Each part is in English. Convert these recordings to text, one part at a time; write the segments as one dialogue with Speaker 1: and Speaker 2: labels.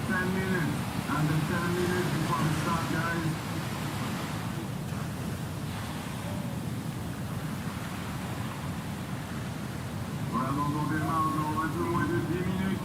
Speaker 1: 10 minutes. Under 10 minutes before we start, guys. Voilà, donc on démarre dans un peu moins de 10 minutes.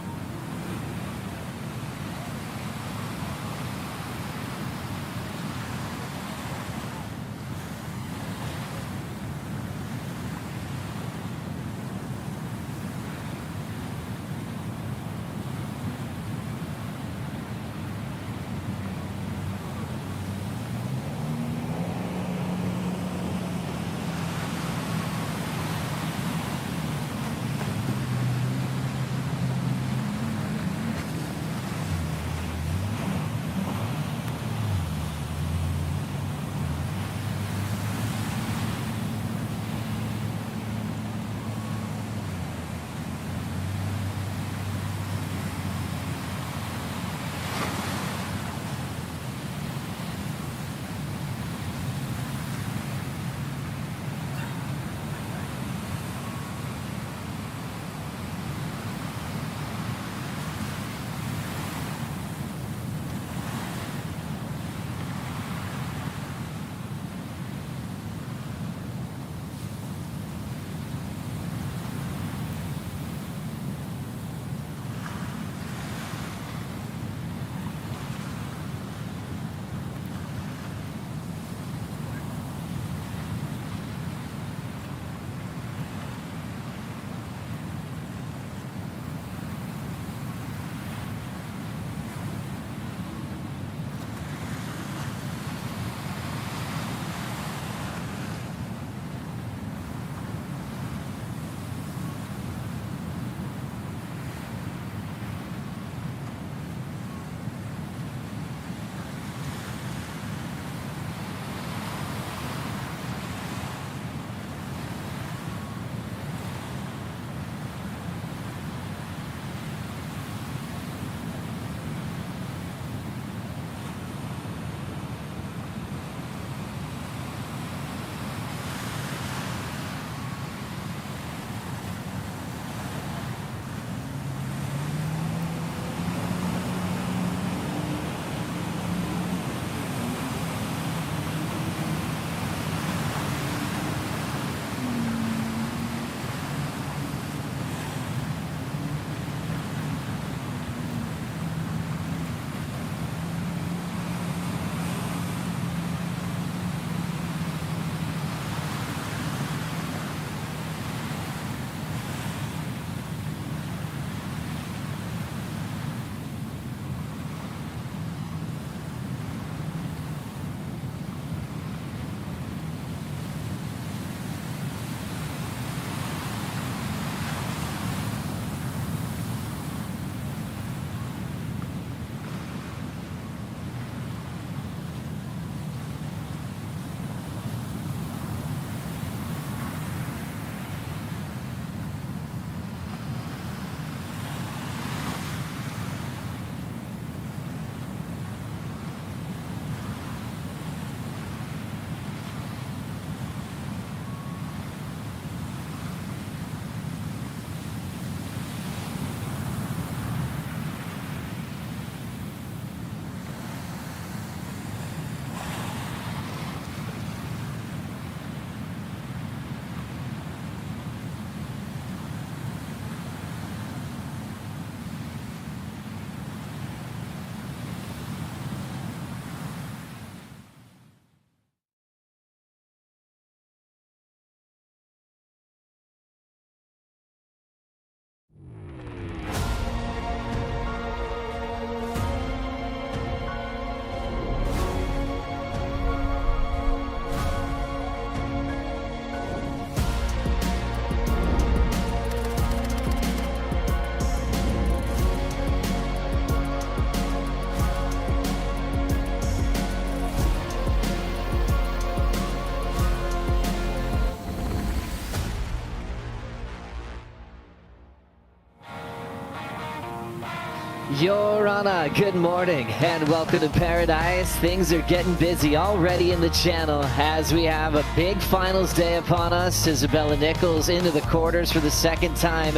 Speaker 2: You're Aloha, good morning and welcome to paradise. Things are getting busy already in the channel as we have a big finals day upon us. Isabella Nichols into the quarters for the second time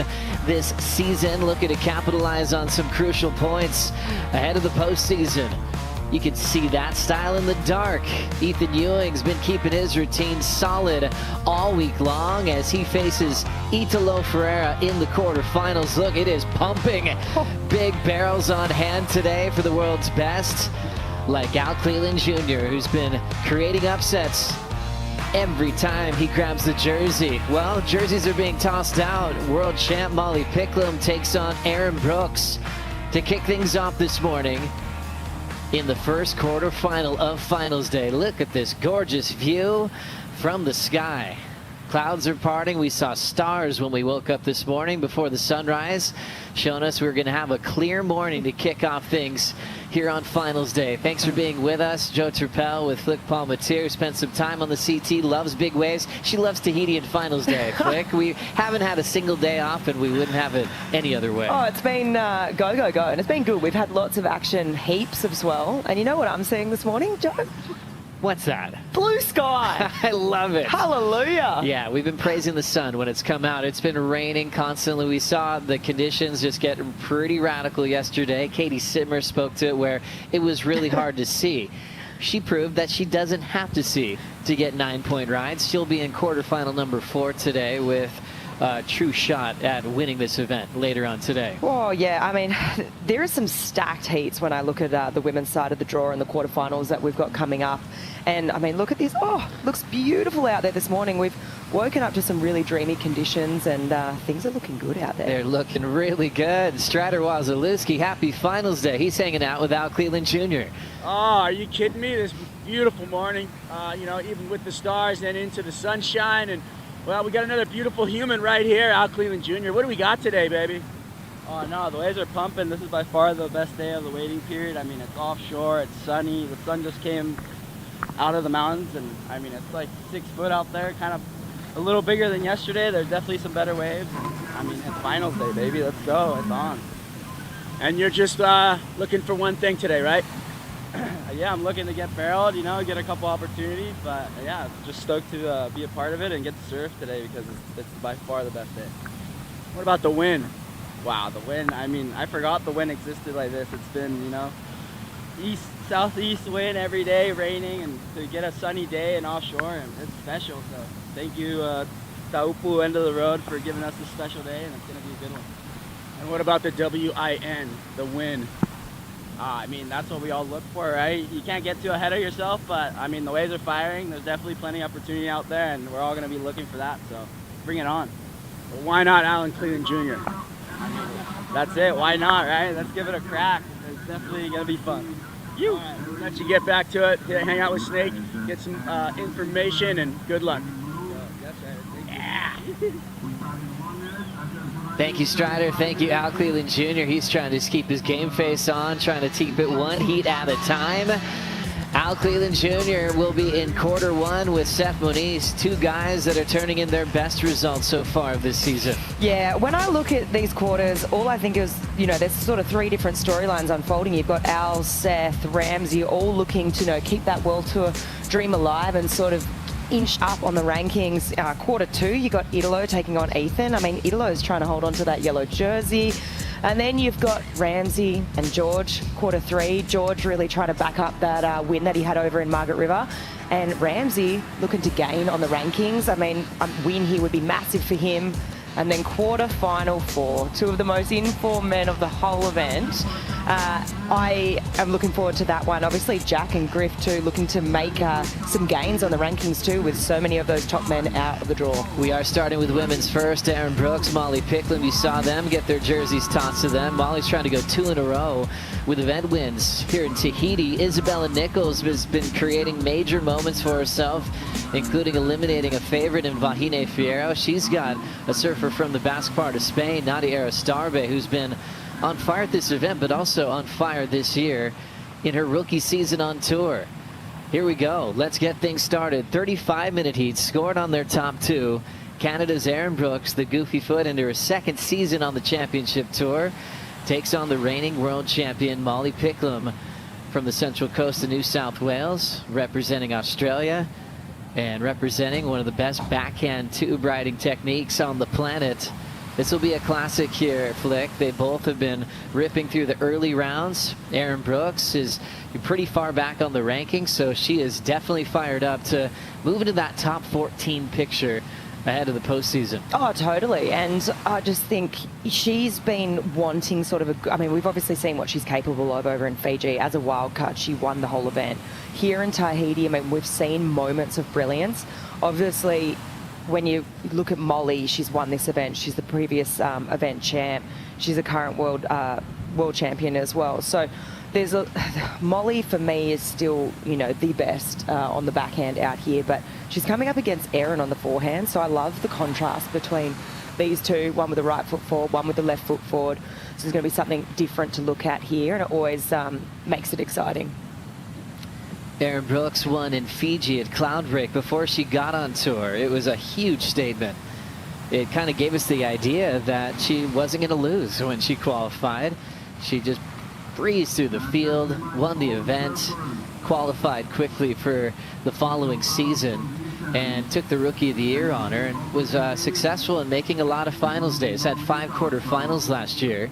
Speaker 2: this season, looking to capitalize on some crucial points ahead of the postseason. You can see that style in the dark. Ethan Ewing's been keeping his routine solid all week long as he faces Italo Ferreira in the quarterfinals. Look, it is pumping. Big barrels on hand today for the world's best, like Al Cleland Jr., who's been creating upsets every time he grabs the jersey. Well, jerseys are being tossed out. World champ Molly Picklum takes on Aaron Brooks to kick things off this morning in the first quarterfinal of finals day. Look at this gorgeous view from the sky. Clouds are parting. We saw stars when we woke up this morning before the sunrise, showing us we were going to have a clear morning to kick off things here on finals day. Thanks for being with us. Joe Turpel with Flick Palmatier, spent some time on the CT, loves big waves. She loves Tahiti and finals day. Flick, we haven't had a single day off and we wouldn't have it any other way.
Speaker 3: Oh, it's been go, go, go, and it's been good. We've had lots of action, heaps of swell. And you know what I'm seeing this morning, Joe?
Speaker 2: What's that?
Speaker 3: Blue sky.
Speaker 2: I love it.
Speaker 3: Hallelujah.
Speaker 2: Yeah, we've been praising the sun when it's come out. It's been raining constantly. We saw the conditions just get pretty radical yesterday. Katie Sidmer spoke to it where it was really hard to see. She proved that she doesn't have to see to get 9-point rides. She'll be in quarterfinal number 4 today with a true shot at winning this event later on today.
Speaker 3: Oh, yeah. I mean, there are some stacked heats when I look at the women's side of the draw in the quarterfinals that we've got coming up. And, I mean, look at this. Oh, looks beautiful out there this morning. We've woken up to some really dreamy conditions and things are looking good out there.
Speaker 2: They're looking really good. Strader Wazalewski, happy finals day. He's hanging out with Al Cleland Jr.
Speaker 4: Oh, are you kidding me? This beautiful morning, you know, even with the stars and into the sunshine. And, well, we got another beautiful human right here, Al Cleland Jr. What do we got today, baby?
Speaker 5: Oh, no, the waves are pumping. This is by far the best day of the waiting period. I mean, it's offshore, it's sunny. The sun just came out of the mountains, and I mean, it's like 6 foot out there, kind of a little bigger than yesterday. There's definitely some better waves. I mean, it's finals day, baby. Let's go. It's on.
Speaker 4: And you're just looking for one thing today, right?
Speaker 5: Yeah, I'm looking to get barreled, you know, get a couple opportunities, but yeah, just stoked to be a part of it and get to surf today because it's by far the best day.
Speaker 4: What about the wind?
Speaker 5: Wow, the wind, I mean, I forgot the wind existed like this. It's been, you know, southeast wind every day, raining, and to get a sunny day and offshore, and it's special. So thank you, Teahupo'o end of the road, for giving us this special day, and it's going to be a good one.
Speaker 4: And what about the WIN, the win?
Speaker 5: I mean, that's what we all look for, right? You can't get too ahead of yourself, but I mean, the waves are firing. There's definitely plenty of opportunity out there, and we're all going to be looking for that. So bring it on.
Speaker 4: Well, why not Alan Cleland Jr.?
Speaker 5: That's it. Why not, right? Let's give it a crack. It's definitely going to be fun.
Speaker 4: All right, we'll let you get back to it. Hang out with Snake, get some information, and good luck.
Speaker 2: Thank you, Strider. Thank you, Al Cleland Jr. He's trying to just keep his game face on, trying to keep it one heat at a time. Al Cleland Jr. will be in quarter 1 with Seth Moniz, 2 guys that are turning in their best results so far this season.
Speaker 3: Yeah, when I look at these quarters, all I think is, you know, there's sort of 3 different storylines unfolding. You've got Al, Seth, Ramsey, all looking to, you know, keep that World Tour dream alive and sort of inch up on the rankings. Quarter 2, you got Italo taking on Ethan. I mean, Italo's trying to hold on to that yellow jersey. And then you've got Ramsey and George. Quarter 3, George really trying to back up that win that he had over in Margaret River. And Ramsey looking to gain on the rankings. I mean, a win here would be massive for him. And then quarter final 4, 2 of the most informed men of the whole event. I am looking forward to that one. Obviously, Jack and Griff too, looking to make some gains on the rankings too, with so many of those top men out of the draw.
Speaker 2: We are starting with women's first. Aaron Brooks, Molly Picklum. You saw them get their jerseys tossed to them. Molly's trying to go 2 in a row with event wins here in Tahiti. Isabella Nichols has been creating major moments for herself, including eliminating a favorite in Vahine Fierro. She's got a surfer from the Basque part of Spain, Nadia Aristarbe, who's been on fire at this event, but also on fire this year in her rookie season on tour. Here we go. Let's get things started. 35-minute heats scored on their top 2. Canada's Aaron Brooks, the goofy foot, into her 2nd season on the championship tour. takes on the reigning world champion Molly Picklum from the Central Coast of New South Wales, representing Australia and representing one of the best backhand tube riding techniques on the planet. This will be a classic here, Flick. They both have been ripping through the early rounds. Erin Brooks is pretty far back on the rankings, so she is definitely fired up to move into that top 14 picture ahead of the postseason.
Speaker 3: Oh, totally. And I just think she's been wanting sort of I mean, we've obviously seen what she's capable of over in Fiji. As a wild card, she won the whole event. Here in Tahiti, I mean, we've seen moments of brilliance. Obviously, when you look at Molly, she's won this event. She's the previous event champ. She's a current world champion as well. So Molly, for me, is still, you know, the best on the backhand out here, but she's coming up against Erin on the forehand. So I love the contrast between these two, one with the right foot forward, one with the left foot forward. So there's going to be something different to look at here, and it always makes it exciting.
Speaker 2: Erin Brooks won in Fiji at Cloudbreak before she got on tour. It was a huge statement. It kind of gave us the idea that she wasn't going to lose when she qualified. She just breezed through the field, won the event, qualified quickly for the following season, and took the Rookie of the Year honor, and was successful in making a lot of finals days. Had 5 quarterfinals last year.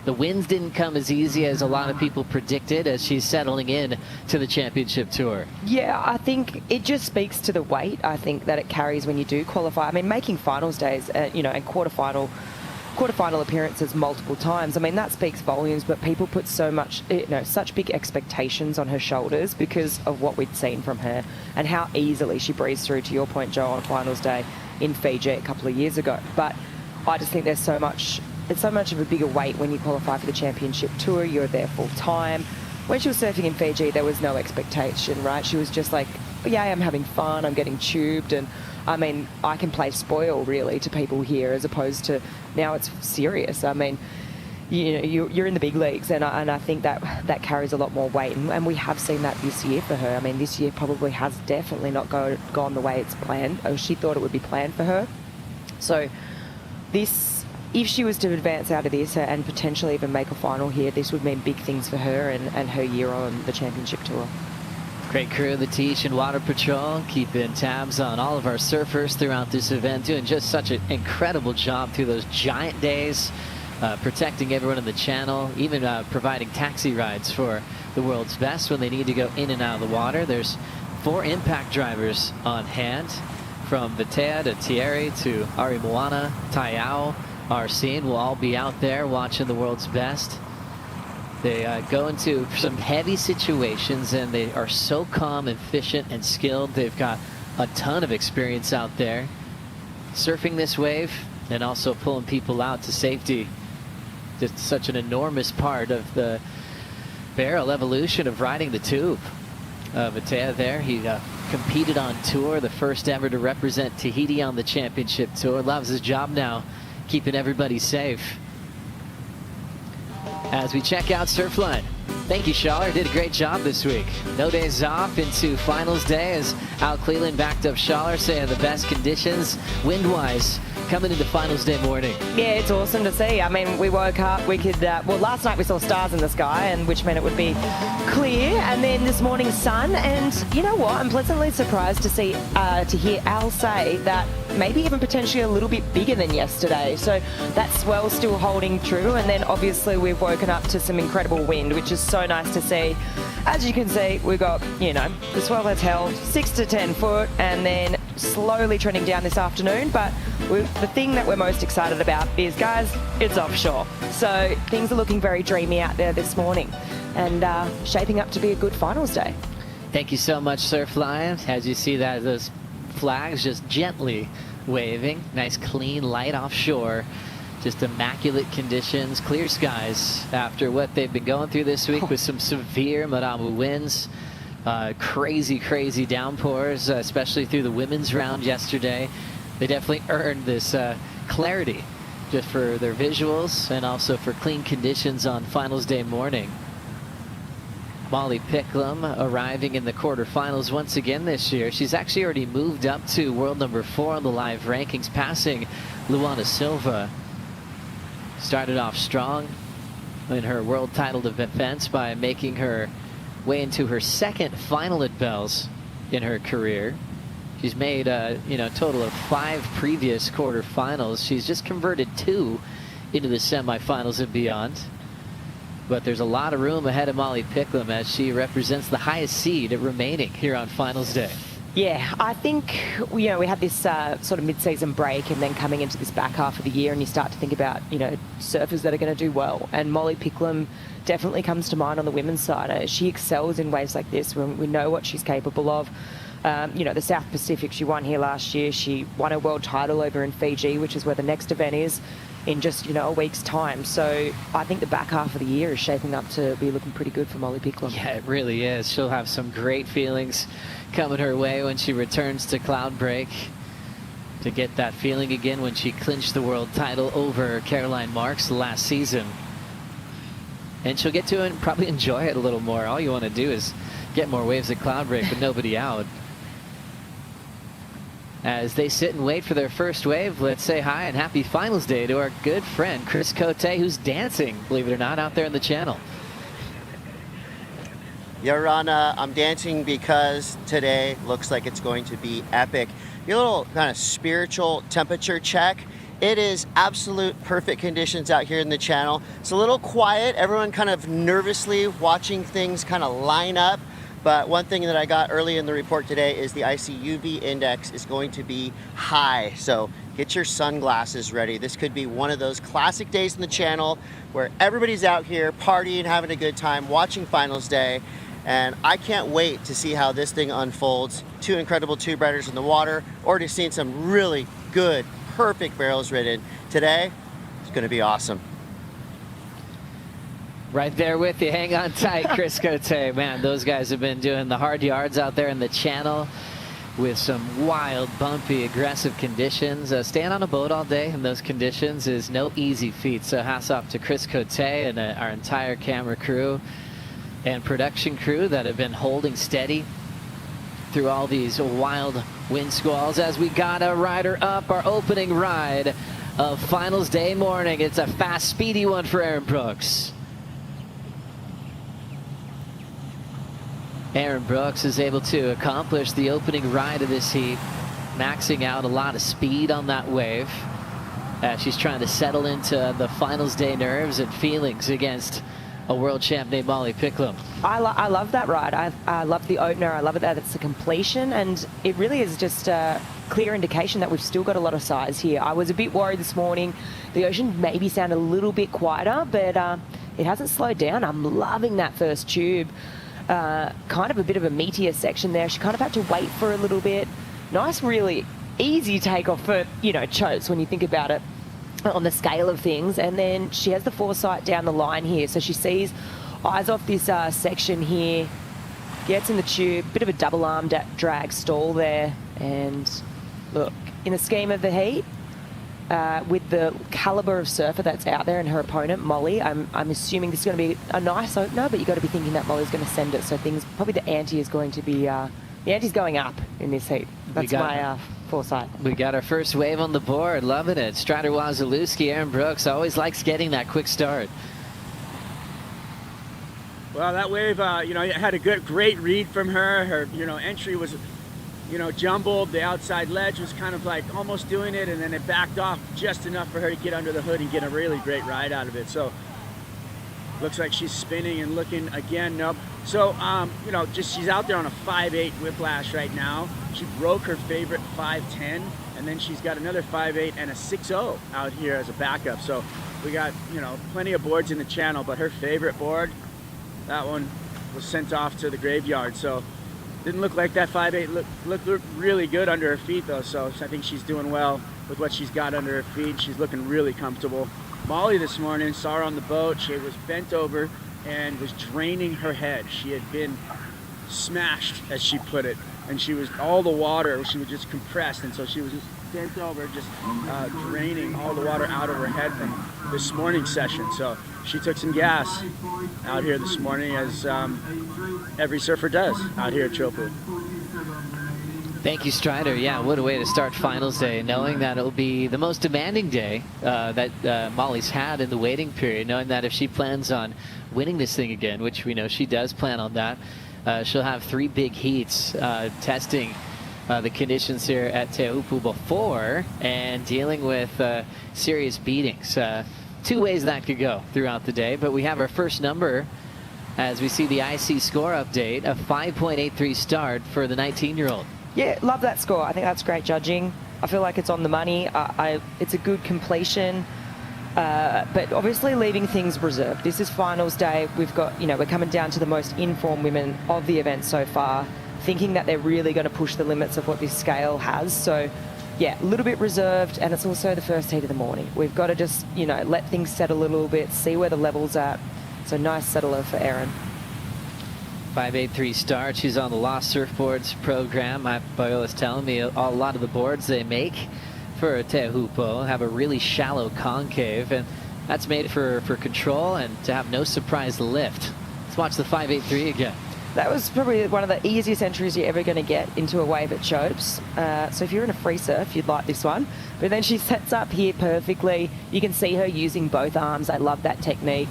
Speaker 2: The wins didn't come as easy as a lot of people predicted as she's settling in to the championship tour.
Speaker 3: Yeah, I think it just speaks to the weight, I think, that it carries when you do qualify. I mean, making finals days, you know, and quarterfinal appearances multiple times. I mean, that speaks volumes, but people put so much, you know, such big expectations on her shoulders because of what we'd seen from her and how easily she breezed through, to your point, Joe, on finals day in Fiji a couple of years ago. But I just think there's so much, it's so much of a bigger weight when you qualify for the championship tour. You're there full time. When she was surfing in Fiji, there was no expectation, right? She was just like, yeah, I'm having fun, I'm getting tubed, and I mean, I can play spoil really to people here, as opposed to now it's serious. I mean, you know, you're in the big leagues, and I think that carries a lot more weight, and we have seen that this year for her. I mean, this year probably has definitely not gone the way it's planned. She thought it would be planned for her. So this, if she was to advance out of this and potentially even make a final here, this would mean big things for her and her year on the championship tour.
Speaker 2: Great crew of the Teach and Water Patrol, keeping tabs on all of our surfers throughout this event, doing just such an incredible job through those giant days, protecting everyone in the channel, even providing taxi rides for the world's best when they need to go in and out of the water. There's 4 impact drivers on hand, from Vitea to Thierry to Ari Moana, Taiao, Arsene will all be out there watching the world's best. They go into some heavy situations, and they are so calm, efficient, and skilled. They've got a ton of experience out there surfing this wave and also pulling people out to safety. Just such an enormous part of the barrel evolution of riding the tube. Vitea there, he competed on tour, the first ever to represent Tahiti on the championship tour. Loves his job now, keeping everybody safe. As we check out Surfline. Thank you, Schaller. Did a great job this week. No days off into finals day as Al Cleland backed up Schaller, saying the best conditions wind-wise coming into finals day morning.
Speaker 3: Yeah, it's awesome to see. I mean, we woke up, we could, well, last night we saw stars in the sky, and which meant it would be clear, and then this morning sun, and you know what? I'm pleasantly surprised to see, to hear Al say that maybe even potentially a little bit bigger than yesterday. So that swell still holding true, and then obviously we've woken up to some incredible wind, which is so nice to see. As you can see, we've got, you know, the swell has held 6 to 10 foot, and then slowly trending down this afternoon, but the thing that we're most excited about is, guys, it's offshore. So things are looking very dreamy out there this morning, and shaping up to be a good finals day.
Speaker 2: Thank you so much, Surfline. As you see that, those flags just gently waving. Nice clean light offshore. Just immaculate conditions, clear skies after what they've been going through this week with some severe Marabu winds. Crazy downpours, especially through the women's round yesterday. They definitely earned this clarity just for their visuals and also for clean conditions on finals day morning. Molly Picklum arriving in the quarterfinals once again this year. She's actually already moved up to world number 4 on the live rankings, passing Luana Silva. Started off strong, in her world title defense by making her way into her second final at Bells in her career. She's made a total of 5 previous quarterfinals. She's just converted 2 into the semifinals and beyond. But there's a lot of room ahead of Molly Picklum as she represents the highest seed remaining here on finals day.
Speaker 3: Yeah, I think, we had this sort of mid-season break and then coming into this back half of the year and you start to think about, surfers that are going to do well. And Molly Picklum definitely comes to mind on the women's side. She excels in waves like this when we know what she's capable of. The South Pacific, she won here last year. She won a world title over in Fiji, which is where the next event is, in just, a week's time. So I think the back half of the year is shaping up to be looking pretty good for Molly Picklum.
Speaker 2: Yeah, it really is. She'll have some great feelings coming her way when she returns to Cloudbreak, to get that feeling again when she clinched the world title over Caroline Marks last season. And she'll get to it and probably enjoy it a little more. All you want to do is get more waves at Cloudbreak, but nobody out. As they sit and wait for their first wave, let's say hi and happy finals day to our good friend Chris Cote, who's dancing, believe it or not, out there in the channel.
Speaker 6: Yeah, Rana, I'm dancing because today looks like it's going to be epic. Your little kind of spiritual temperature check. It is absolute perfect conditions out here in the channel. It's a little quiet, everyone kind of nervously watching things kind of line up. But one thing that I got early in the report today is the ICUV index is going to be high. So get your sunglasses ready. This could be one of those classic days in the channel where everybody's out here partying, having a good time, watching finals day. And I can't wait to see how this thing unfolds. 2 incredible tube riders in the water. Already seen some really good, perfect barrels ridden. Today, it's gonna be awesome.
Speaker 2: Right there with you. Hang on tight, Chris Cote. Man, those guys have been doing the hard yards out there in the channel with some wild, bumpy, aggressive conditions. Staying on a boat all day in those conditions is no easy feat. So hats off to Chris Cote and our entire camera crew and production crew that have been holding steady through all these wild wind squalls as we got a rider up, our opening ride of finals day morning. It's a fast, speedy one for Aaron Brooks. Aaron Brooks is able to accomplish the opening ride of this heat, maxing out a lot of speed on that wave as she's trying to settle into the finals day nerves and feelings against a world champ named Molly Picklum.
Speaker 3: I love that ride. I love the opener. I love it that it's a completion, and it really is just a clear indication that we've still got a lot of size here. I was a bit worried this morning. The ocean maybe sounded a little bit quieter, but it hasn't slowed down. I'm loving that first tube. Kind of a bit of a meatier section there. She kind of had to wait for a little bit. Nice, really easy takeoff for, chokes when you think about it on the scale of things. And then she has the foresight down the line here. So she sees eyes off this section here, gets in the tube, bit of a double arm drag stall there. And look, in the scheme of the heat, with the caliber of surfer that's out there and her opponent, Molly, I'm assuming this is going to be a nice opener, but you've got to be thinking that Molly's going to send it. So things, probably the ante is going to be, the ante's going up in this heat. That's my foresight.
Speaker 2: We got our first wave on the board. Loving it. Strider Wazalewski, Aaron Brooks always likes getting that quick start.
Speaker 4: Well, that wave, had a great read from her. Her, entry was, jumbled. The outside ledge was kind of like almost doing it, and then it backed off just enough for her to get under the hood and get a really great ride out of it. So looks like she's spinning and looking again. Nope. So, she's out there on a 5.8 whiplash right now. She broke her favorite 5.10, and then she's got another 5.8 and a 6.0 out here as a backup. So we got, plenty of boards in the channel, but her favorite board, that one was sent off to the graveyard. So didn't look like that 5.8 looked really good under her feet though. So I think she's doing well with what she's got under her feet. She's looking really comfortable. Molly this morning, saw her on the boat. She was bent over and was draining her head. She had been smashed, as she put it, and she was all the water. She was just compressed, and so she was just bent over, just draining all the water out of her head from this morning's session. So she took some gas out here this morning, as every surfer does out here at Teahupo'o.
Speaker 2: Thank you, Strider. Yeah, what a way to start finals day, knowing that it'll be the most demanding day that Molly's had in the waiting period, knowing that if she plans on winning this thing again, which we know she does plan on that, she'll have 3 big heats testing the conditions here at Teahupo'o before and dealing with serious beatings. 2 ways that could go throughout the day, but we have our first number as we see the IC score update, a 5.83 start for the 19-year-old.
Speaker 3: Yeah, love that score. I think that's great judging. I feel like it's on the money. It's a good completion, but obviously leaving things reserved. This is finals day. We've got, we're coming down to the most informed women of the event so far, thinking that they're really going to push the limits of what this scale has. So, yeah, a little bit reserved, and it's also the first heat of the morning. We've got to just, let things settle a little bit, see where the level's at. So nice settler for Erin.
Speaker 2: 5.83 start. She's on the Lost Surfboards program. My Biola's telling me a lot of the boards they make for Teahupo'o have a really shallow concave, and that's made for control and to have no surprise lift. Let's watch the 5.83 again.
Speaker 3: That was probably one of the easiest entries you're ever going to get into a wave at Chopes. So if you're in a free surf, you'd like this one. But then she sets up here perfectly. You can see her using both arms. I love that technique.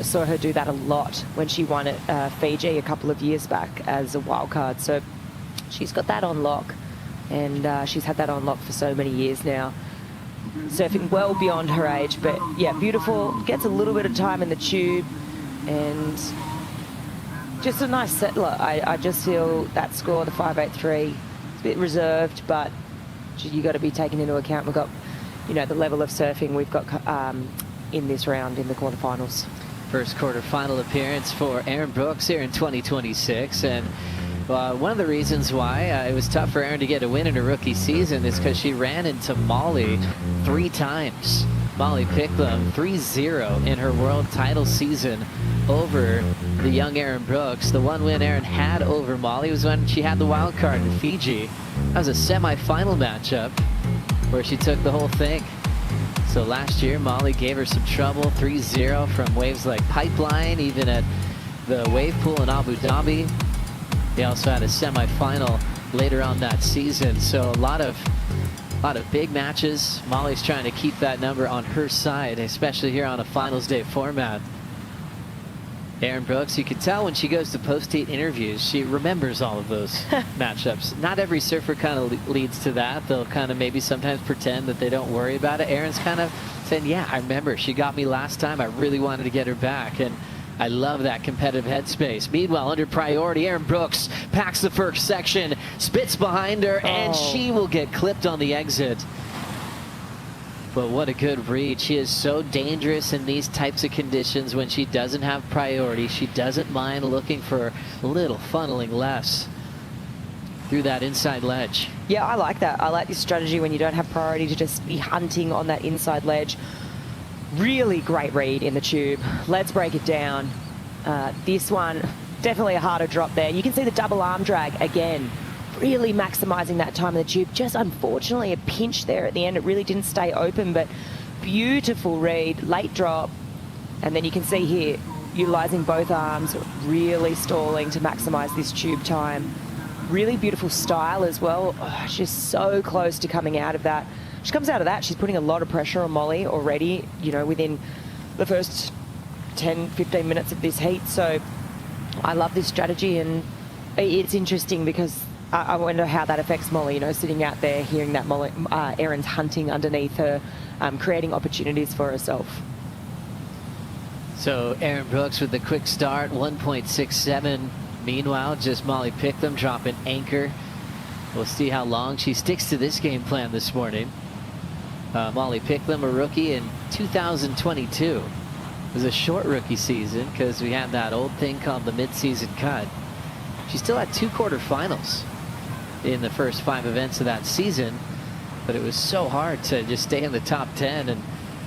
Speaker 3: Saw her do that a lot when she won at Fiji a couple of years back as a wild card. So she's got that on lock, and she's had that on lock for so many years now. Surfing well beyond her age, but yeah, beautiful. Gets a little bit of time in the tube, and just a nice settler. I just feel that score, the 5.83, it's a bit reserved, but you got to be taken into account. We've got, the level of surfing we've got in this round in the quarterfinals.
Speaker 2: First quarterfinal appearance for Erin Brooks here in 2026, and one of the reasons why it was tough for Erin to get a win in her rookie season is because she ran into Molly 3 times. Molly Picklum 3-0 in her world title season over the young Erin Brooks. The one win Erin had over Molly was when she had the wild card in Fiji. That was a semi-final matchup where she took the whole thing. So last year, Molly gave her some trouble, 3-0 from waves like Pipeline, even at the wave pool in Abu Dhabi. They also had a semi-final later on that season. So a lot of big matches. Molly's trying to keep that number on her side, especially here on a finals day format. Erin Brooks, you can tell when she goes to post-heat interviews, she remembers all of those matchups. Not every surfer kind of leads to that. They'll kind of maybe sometimes pretend that they don't worry about it. Erin's kind of saying, yeah, I remember. She got me last time. I really wanted to get her back. And I love that competitive headspace. Meanwhile, under priority, Erin Brooks packs the first section, spits behind her, and she will get clipped on the exit. But what a good read. She is so dangerous in these types of conditions when she doesn't have priority. She doesn't mind looking for a little funneling lefts through that inside ledge.
Speaker 3: Yeah, I like that. I like this strategy when you don't have priority to just be hunting on that inside ledge. Really great read in the tube. Let's break it down. This one, definitely a harder drop there. You can see the double arm drag again. Really maximising that time in the tube. Just unfortunately a pinch there at the end. It really didn't stay open, but beautiful read, late drop. And then you can see here, utilising both arms, really stalling to maximise this tube time. Really beautiful style as well. Oh, she's so close to coming out of that. She comes out of that, she's putting a lot of pressure on Molly already, within the first 10, 15 minutes of this heat. So I love this strategy, and it's interesting because I wonder how that affects Molly, sitting out there, hearing that Molly, Erin's hunting underneath her, creating opportunities for herself.
Speaker 2: So Erin Brooks with the quick start, 1.67. Meanwhile, just Molly Picklum dropping anchor. We'll see how long she sticks to this game plan this morning. Molly Picklum, a rookie in 2022. It was a short rookie season because we had that old thing called the mid-season cut. She still had 2 quarterfinals in the first 5 events of that season, but it was so hard to just stay in the top 10, and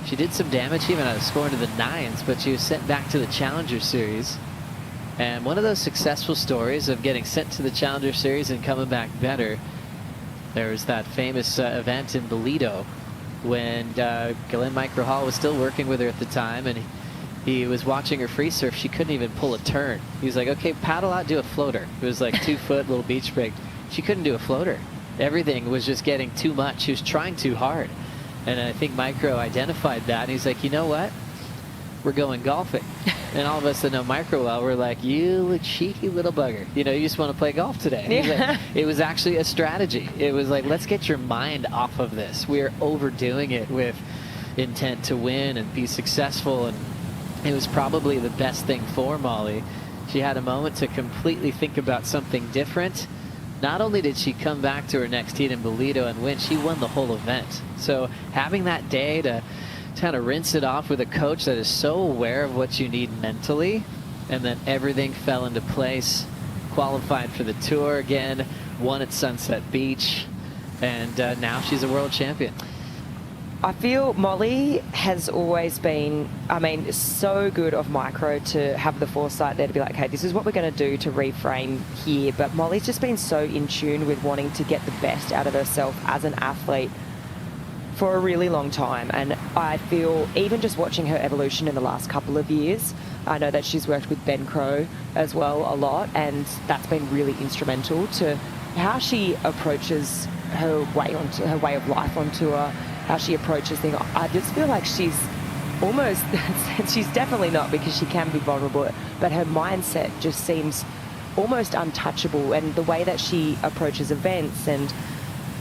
Speaker 2: she did some damage, even had a score into the 9s, but she was sent back to the Challenger Series. And one of those successful stories of getting sent to the Challenger Series and coming back better, there was that famous event in Bolito when Glenn Micro Hall was still working with her at the time, and he was watching her free surf. She couldn't even pull a turn. He was like, okay, paddle out, do a floater. It was like 2 foot, little beach break. she couldn't do a floater. Everything was just getting too much. She was trying too hard. And I think Micro identified that. And he's like, you know what? We're going golfing. And all of us that know Micro well, we're like, you cheeky little bugger. You just want to play golf today. He's like, it was actually a strategy. It was like, let's get your mind off of this. We're overdoing it with intent to win and be successful. And it was probably the best thing for Molly. She had a moment to completely think about something different. Not only did she come back to her next heat in Bolito and win, she won the whole event. So having that day to kind of rinse it off with a coach that is so aware of what you need mentally, and then everything fell into place, qualified for the tour again, won at Sunset Beach, and now she's a world champion.
Speaker 3: I feel Molly has always been, so good of Micro to have the foresight there to be like, hey, this is what we're going to do to reframe here. But Molly's just been so in tune with wanting to get the best out of herself as an athlete for a really long time. And I feel even just watching her evolution in the last couple of years, I know that she's worked with Ben Crow as well a lot, and that's been really instrumental to how she approaches her way of life on tour, how she approaches things. I just feel like she's almost, she's definitely not, because she can be vulnerable, but her mindset just seems almost untouchable, and the way that she approaches events, and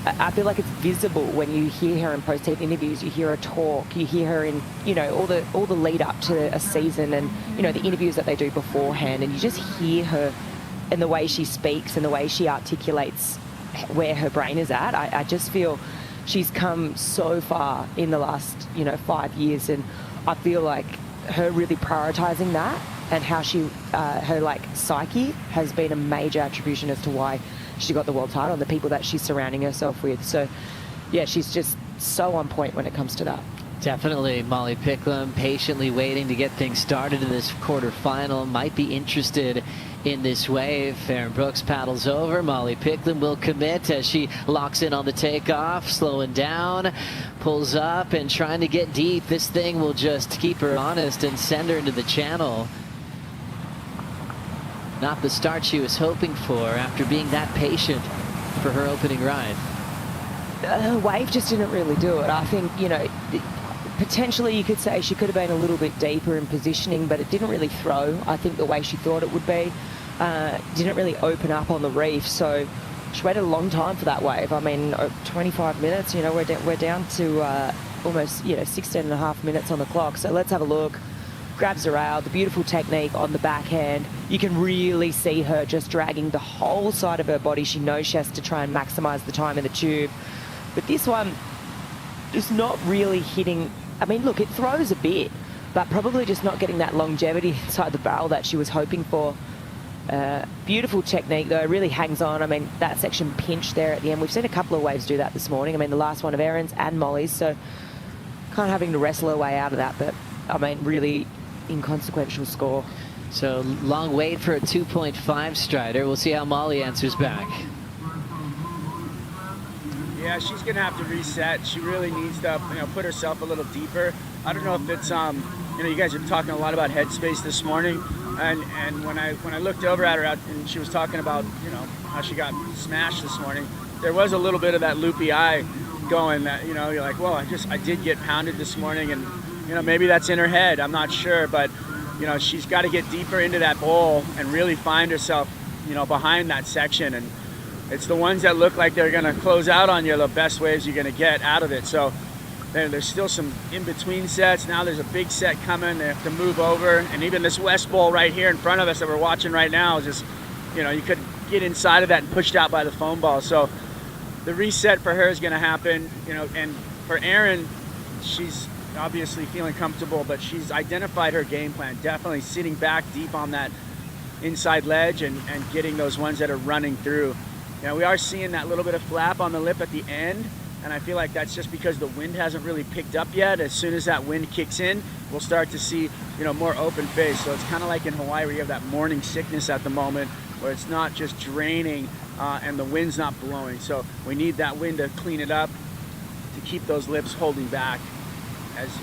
Speaker 3: I feel like it's visible when you hear her in post-heat interviews, you hear her talk, you hear her in, all the lead up to a season, and, the interviews that they do beforehand, and you just hear her in the way she speaks and the way she articulates where her brain is at. I just feel she's come so far in the last, 5 years, and I feel like her really prioritizing that and how she, her psyche has been a major attribution as to why she got the world title and the people that she's surrounding herself with. So, yeah, she's just so on point when it comes to that.
Speaker 2: Definitely. Molly Picklum patiently waiting to get things started in this quarterfinal. Might be interested in this wave. Farron Brooks paddles over. Molly Picklum will commit as she locks in on the takeoff, slowing down, pulls up and trying to get deep. This thing will just keep her honest and send her into the channel. Not the start she was hoping for after being that patient for her opening ride.
Speaker 3: Her wave just didn't really do it. I think, potentially you could say she could have been a little bit deeper in positioning, but it didn't really throw, I think, the way she thought it would be. Didn't really open up on the reef, so she waited a long time for that wave. 25 minutes, we're down to almost, 16 and a half minutes on the clock. So let's have a look. Grabs the rail, the beautiful technique on the backhand. You can really see her just dragging the whole side of her body. She knows she has to try and maximize the time in the tube. But this one, just not really hitting. Look, it throws a bit, but probably just not getting that longevity inside the barrel that she was hoping for. Beautiful technique, though, really hangs on. That section pinched there at the end. We've seen a couple of waves do that this morning. The last one of Erin's and Molly's, so kind of having to wrestle her way out of that, but, really inconsequential score.
Speaker 2: So long wait for a 2.5 strider. We'll see how Molly answers back.
Speaker 4: Yeah, she's going to have to reset. She really needs to, put herself a little deeper. I don't know if it's, you guys are talking a lot about headspace this morning, and when I looked over at her and she was talking about, how she got smashed this morning, there was a little bit of that loopy eye going that, you're like, well, I did get pounded this morning, and, maybe that's in her head. I'm not sure, but, she's got to get deeper into that bowl and really find herself, behind that section. And it's the ones that look like they're going to close out on you, the best waves you're going to get out of it. So there's still some in-between sets. Now there's a big set coming. They have to move over. And even this West Bowl right here in front of us that we're watching right now is just, you could get inside of that and pushed out by the foam ball. So the reset for her is going to happen, and for Erin, she's obviously feeling comfortable, but she's identified her game plan, definitely sitting back deep on that inside ledge and getting those ones that are running through. We are seeing that little bit of flap on the lip at the end, and I feel like that's just because the wind hasn't really picked up yet. As soon as that wind kicks in, we'll start to see, more open face. So it's kind of like in Hawaii where you have that morning sickness at the moment, where it's not just draining and the wind's not blowing. So we need that wind to clean it up, to keep those lips holding back. As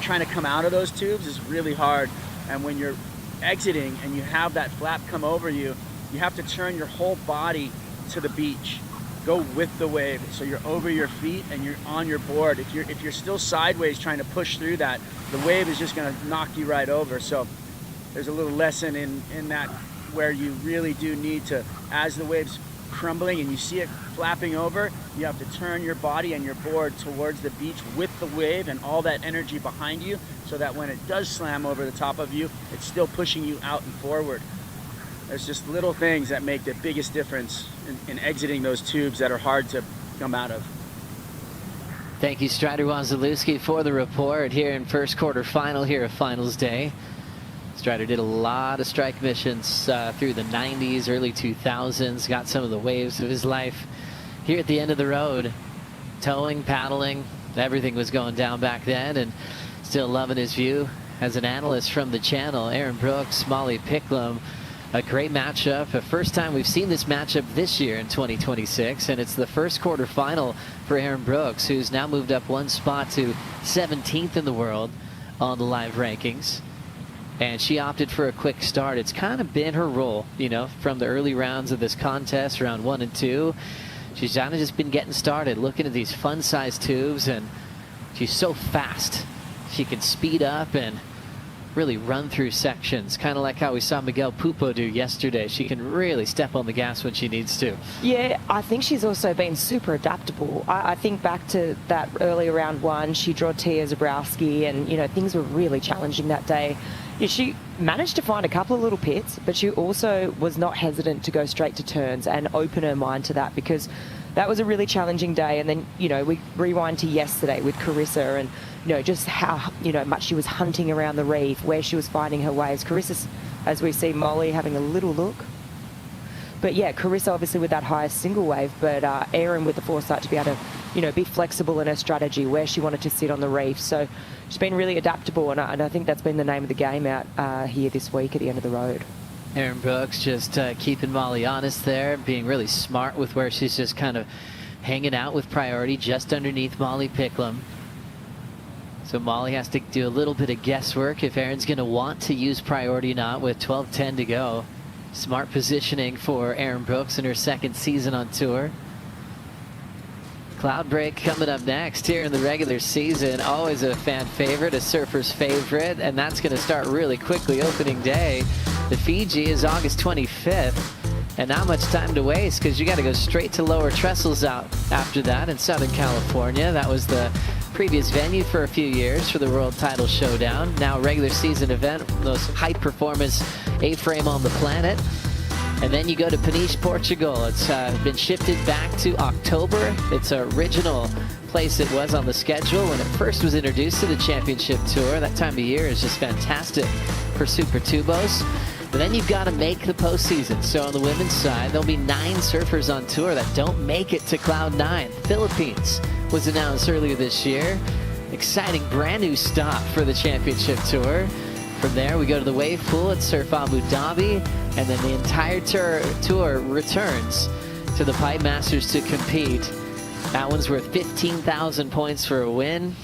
Speaker 4: trying to come out of those tubes is really hard, and when you're exiting and you have that flap come over you, you have to turn your whole body to the beach. Go with the wave, so you're over your feet and you're on your board. If you're still sideways trying to push through that, the wave is just going to knock you right over. So there's a little lesson in that, where you really do need to, as the wave's crumbling and you see it flapping over, you have to turn your body and your board towards the beach with the wave and all that energy behind you, so that when it does slam over the top of you, it's still pushing you out and forward. There's just little things that make the biggest difference in exiting those tubes that are hard to come out of.
Speaker 2: Thank you, Strider Wazalewski, for the report here in first quarter final here at finals day. Strider did a lot of strike missions through the 90s, early 2000s, got some of the waves of his life here at the end of the road. Towing, paddling, everything was going down back then, and still loving his view as an analyst from the channel. Aaron Brooks, Molly Picklum. A great matchup. The first time we've seen this matchup this year in 2026, and it's the first quarter final for Aaron Brooks, who's now moved up one spot to 17th in the world on the live rankings. And she opted for a quick start. It's kind of been her role, you know, from the early rounds of this contest, round 1 and 2. She's kind of just been getting started, looking at these fun-sized tubes, and she's so fast. She can speed up and really run through sections, kind of like how we saw Miguel Pupo do yesterday. She can really step on the gas when she needs to.
Speaker 3: Yeah, I think she's also been super adaptable. I think back to that early round 1, she drew Tia Zabrowski, and, you know, things were really challenging that day. Yeah, she managed to find a couple of little pits, but she also was not hesitant to go straight to turns and open her mind to that, because that was a really challenging day. And then, you know, we rewind to yesterday with Carissa, and, you know, just how, you know, much she was hunting around the reef, where she was finding her waves. Carissa's, as we see Molly having a little look. But yeah, Carissa obviously with that highest single wave, but Erin with the foresight to be able to, you know, be flexible in her strategy, where she wanted to sit on the reef. So she's been really adaptable, and I think that's been the name of the game out here this week at the end of the road.
Speaker 2: Aaron Brooks just keeping Molly honest there, being really smart with where she's just kind of hanging out with priority just underneath Molly Picklum. So Molly has to do a little bit of guesswork if Aaron's going to want to use priority or not with 12:10 to go. Smart positioning for Aaron Brooks in her second season on tour. Cloud Break coming up next here in the regular season. Always a fan favorite, a surfer's favorite, and that's going to start really quickly opening day. The Fiji is August 25th, and not much time to waste, because you got to go straight to Lower Trestles out after that in Southern California. That was the previous venue for a few years for the World Title Showdown. Now regular season event, most high performance A-frame on the planet. And then you go to Peniche, Portugal. It's been shifted back to October. Its original place it was on the schedule when it first was introduced to the championship tour. That time of year is just fantastic for Super Tubos. But then you've got to make the postseason. So on the women's side, there'll be 9 surfers on tour that don't make it to Cloud 9. Philippines was announced earlier this year. Exciting brand new stop for the championship tour. From there, we go to the wave pool at Surf Abu Dhabi, and then the entire tour returns to the Pipe Masters to compete. That one's worth 15,000 points for a win.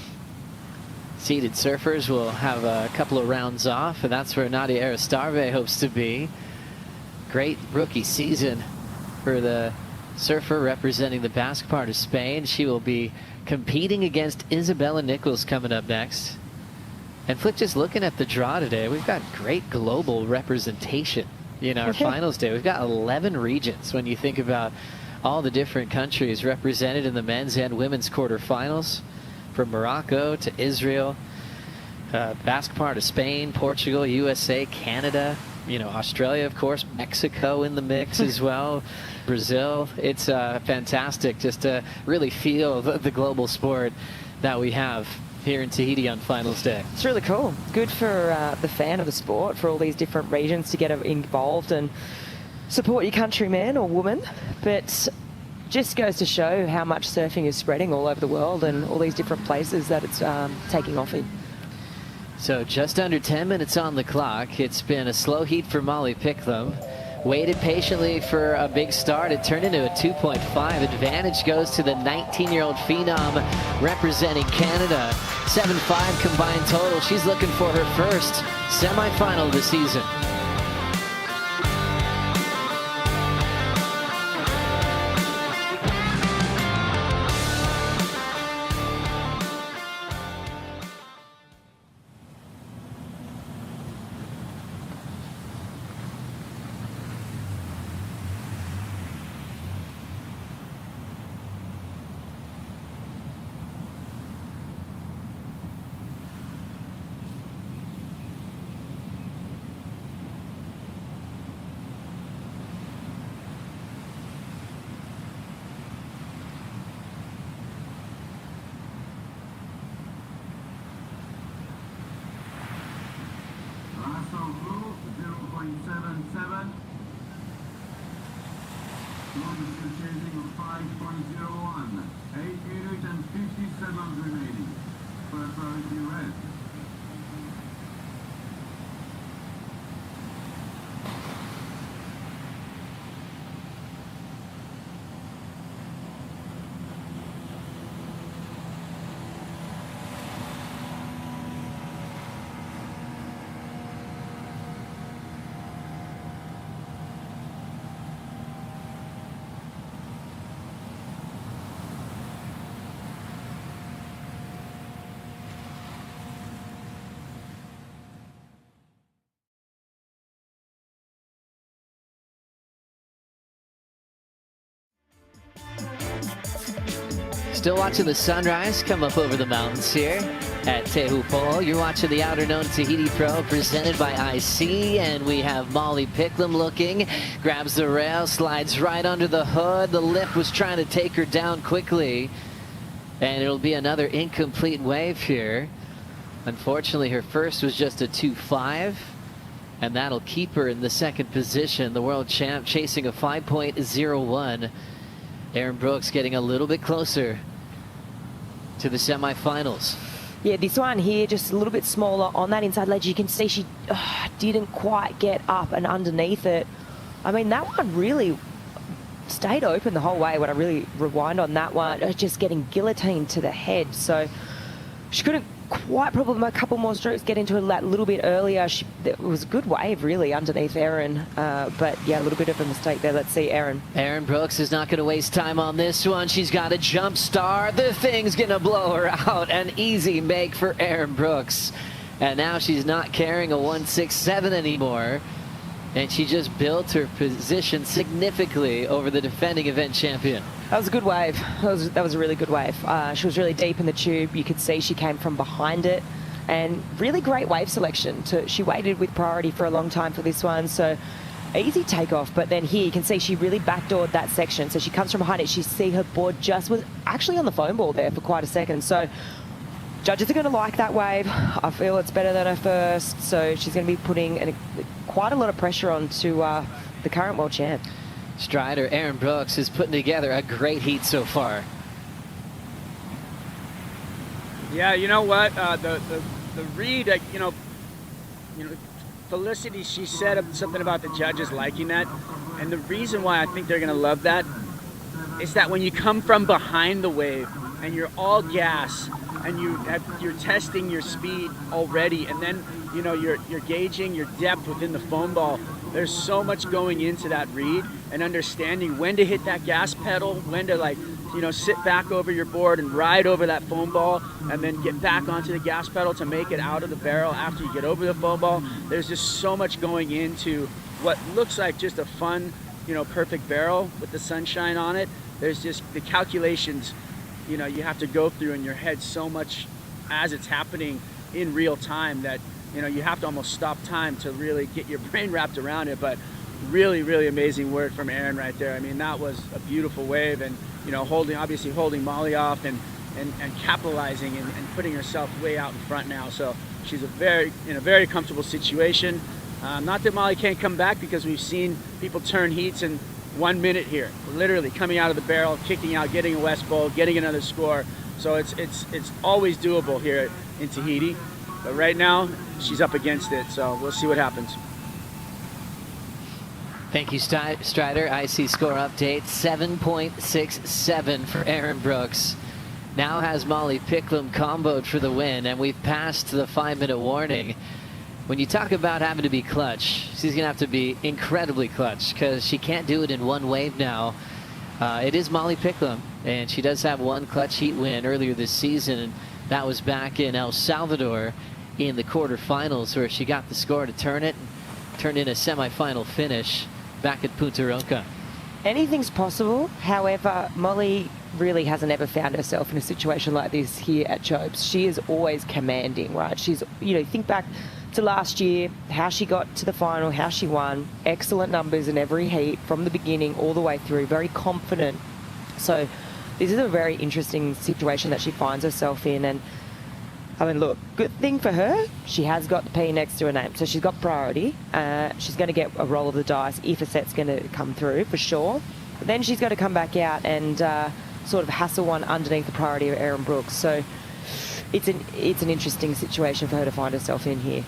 Speaker 2: Seeded surfers will have a couple of rounds off, and that's where Nadia Aristarbe hopes to be. Great rookie season for the surfer representing the Basque part of Spain. She will be competing against Isabella Nichols coming up next. And Flick, just looking at the draw today, we've got great global representation in our finals day. We've got 11 regions when you think about all the different countries represented in the men's and women's quarterfinals, from Morocco to Israel, Basque part of Spain, Portugal, USA, Canada, you know, Australia, of course, Mexico in the mix as well, Brazil. It's fantastic just to really feel the global sport that we have here in Tahiti on finals day.
Speaker 3: It's really cool. Good for the fan of the sport, for all these different regions to get involved and support your countryman or woman. But just goes to show how much surfing is spreading all over the world and all these different places that it's taking off in.
Speaker 2: So just under 10 minutes on the clock. It's been a slow heat for Molly Picklum. Waited patiently for a big start. It turned into a 2.5. Advantage goes to the 19-year-old phenom representing Canada. 7.5 combined total. She's looking for her first semifinal of the season.
Speaker 1: Longest chasing of 5.01. 8 minutes and 57 remaining. First priority red.
Speaker 2: Still watching the sunrise come up over the mountains here at Teahupo'o. You're watching the Outerknown Tahiti Pro presented by IC, and we have Molly Picklum looking, grabs the rail, slides right under the hood. The lift was trying to take her down quickly, and it'll be another incomplete wave here. Unfortunately, her first was just a 2.5, and that'll keep her in the second position. The world champ chasing a 5.01. Erin Brooks getting a little bit closer to the semifinals.
Speaker 3: Yeah, this one here just a little bit smaller on that inside ledge. You can see she didn't quite get up and underneath it. I mean, that one really stayed open the whole way. When I really rewind on that one, just getting guillotined to the head. So she couldn't quite, probably a couple more strokes, get into that little bit earlier. It was a good wave really underneath Erin, but yeah, a little bit of a mistake there. Let's see Erin.
Speaker 2: Erin Brooks is not going to waste time on this one. She's got a jump start. The thing's going to blow her out. An easy make for Erin Brooks. And now she's not carrying a 1.67 anymore. And she just built her position significantly over the defending event champion.
Speaker 3: That was a good wave. That was a really good wave. She was really deep in the tube. You could see she came from behind it. And really great wave selection. She waited with priority for a long time for this one. So easy takeoff. But then here you can see she really backdoored that section. So she comes from behind it. She see her board just was actually on the foam ball there for quite a second. So judges are going to like that wave. I feel it's better than her first. So she's going to be putting quite a lot of pressure onto the current world champ.
Speaker 2: Strider Erin Brooks is putting together a great heat so far.
Speaker 4: Yeah, you know what? The read, you know, Felicity, she said something about the judges liking that, and the reason why I think they're going to love that is that when you come from behind the wave and you're all gas and you're testing your speed already, and then you're gauging your depth within the foam ball. There's so much going into that read and understanding when to hit that gas pedal, when to sit back over your board and ride over that foam ball, and then get back onto the gas pedal to make it out of the barrel after you get over the foam ball. There's just so much going into what looks like just a fun, perfect barrel with the sunshine on it. There's just the calculations, you have to go through in your head so much as it's happening in real time that you have to almost stop time to really get your brain wrapped around it. But really, really amazing work from Erin right there. I mean, that was a beautiful wave, and holding Molly off and capitalizing and putting herself way out in front now. So she's in a very comfortable situation. Not that Molly can't come back, because we've seen people turn heats in 1 minute here, literally coming out of the barrel, kicking out, getting a West Bowl, getting another score. So it's always doable here in Tahiti. But right now, she's up against it, so we'll see what happens.
Speaker 2: Thank you, Strider. IC score update, 7.67 for Erin Brooks. Now has Molly Picklum comboed for the win, and we've passed the 5-minute warning. When you talk about having to be clutch, she's going to have to be incredibly clutch, because she can't do it in one wave now. It is Molly Picklum, and she does have one clutch heat win earlier this season, and that was back in El Salvador in the quarterfinals, where she got the score to turn it and turned in a semifinal finish back at Punta Ronca.
Speaker 3: Anything's possible. However, Molly really hasn't ever found herself in a situation like this here at Chopes. She is always commanding, right? She's, think back to last year, how she got to the final, how she won. Excellent numbers in every heat from the beginning all the way through. Very confident. So this is a very interesting situation that she finds herself in. And I mean, look, good thing for her, she has got the P next to her name, so she's got priority. She's going to get a roll of the dice if a set's going to come through, for sure. But then she's got to come back out and sort of hassle one underneath the priority of Erin Brooks. So it's an interesting situation for her to find herself in here.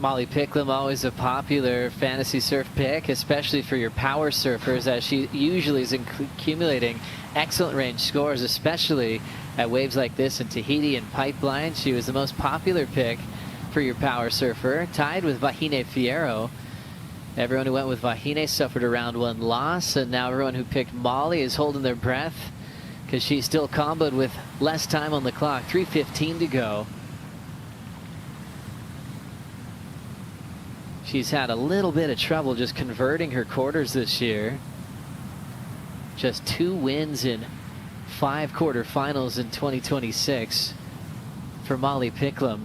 Speaker 2: Molly Picklum, always a popular fantasy surf pick, especially for your power surfers, as she usually is accumulating excellent range scores, especially at waves like this in Tahiti and Pipeline. She was the most popular pick for your power surfer, tied with Vahine Fierro. Everyone who went with Vahine suffered a round 1 loss, and now everyone who picked Molly is holding their breath because she's still comboed with less time on the clock, 3:15 to go. She's had a little bit of trouble just converting her quarters this year. Just 2 wins in 5 quarterfinals in 2026 for Molly Picklum.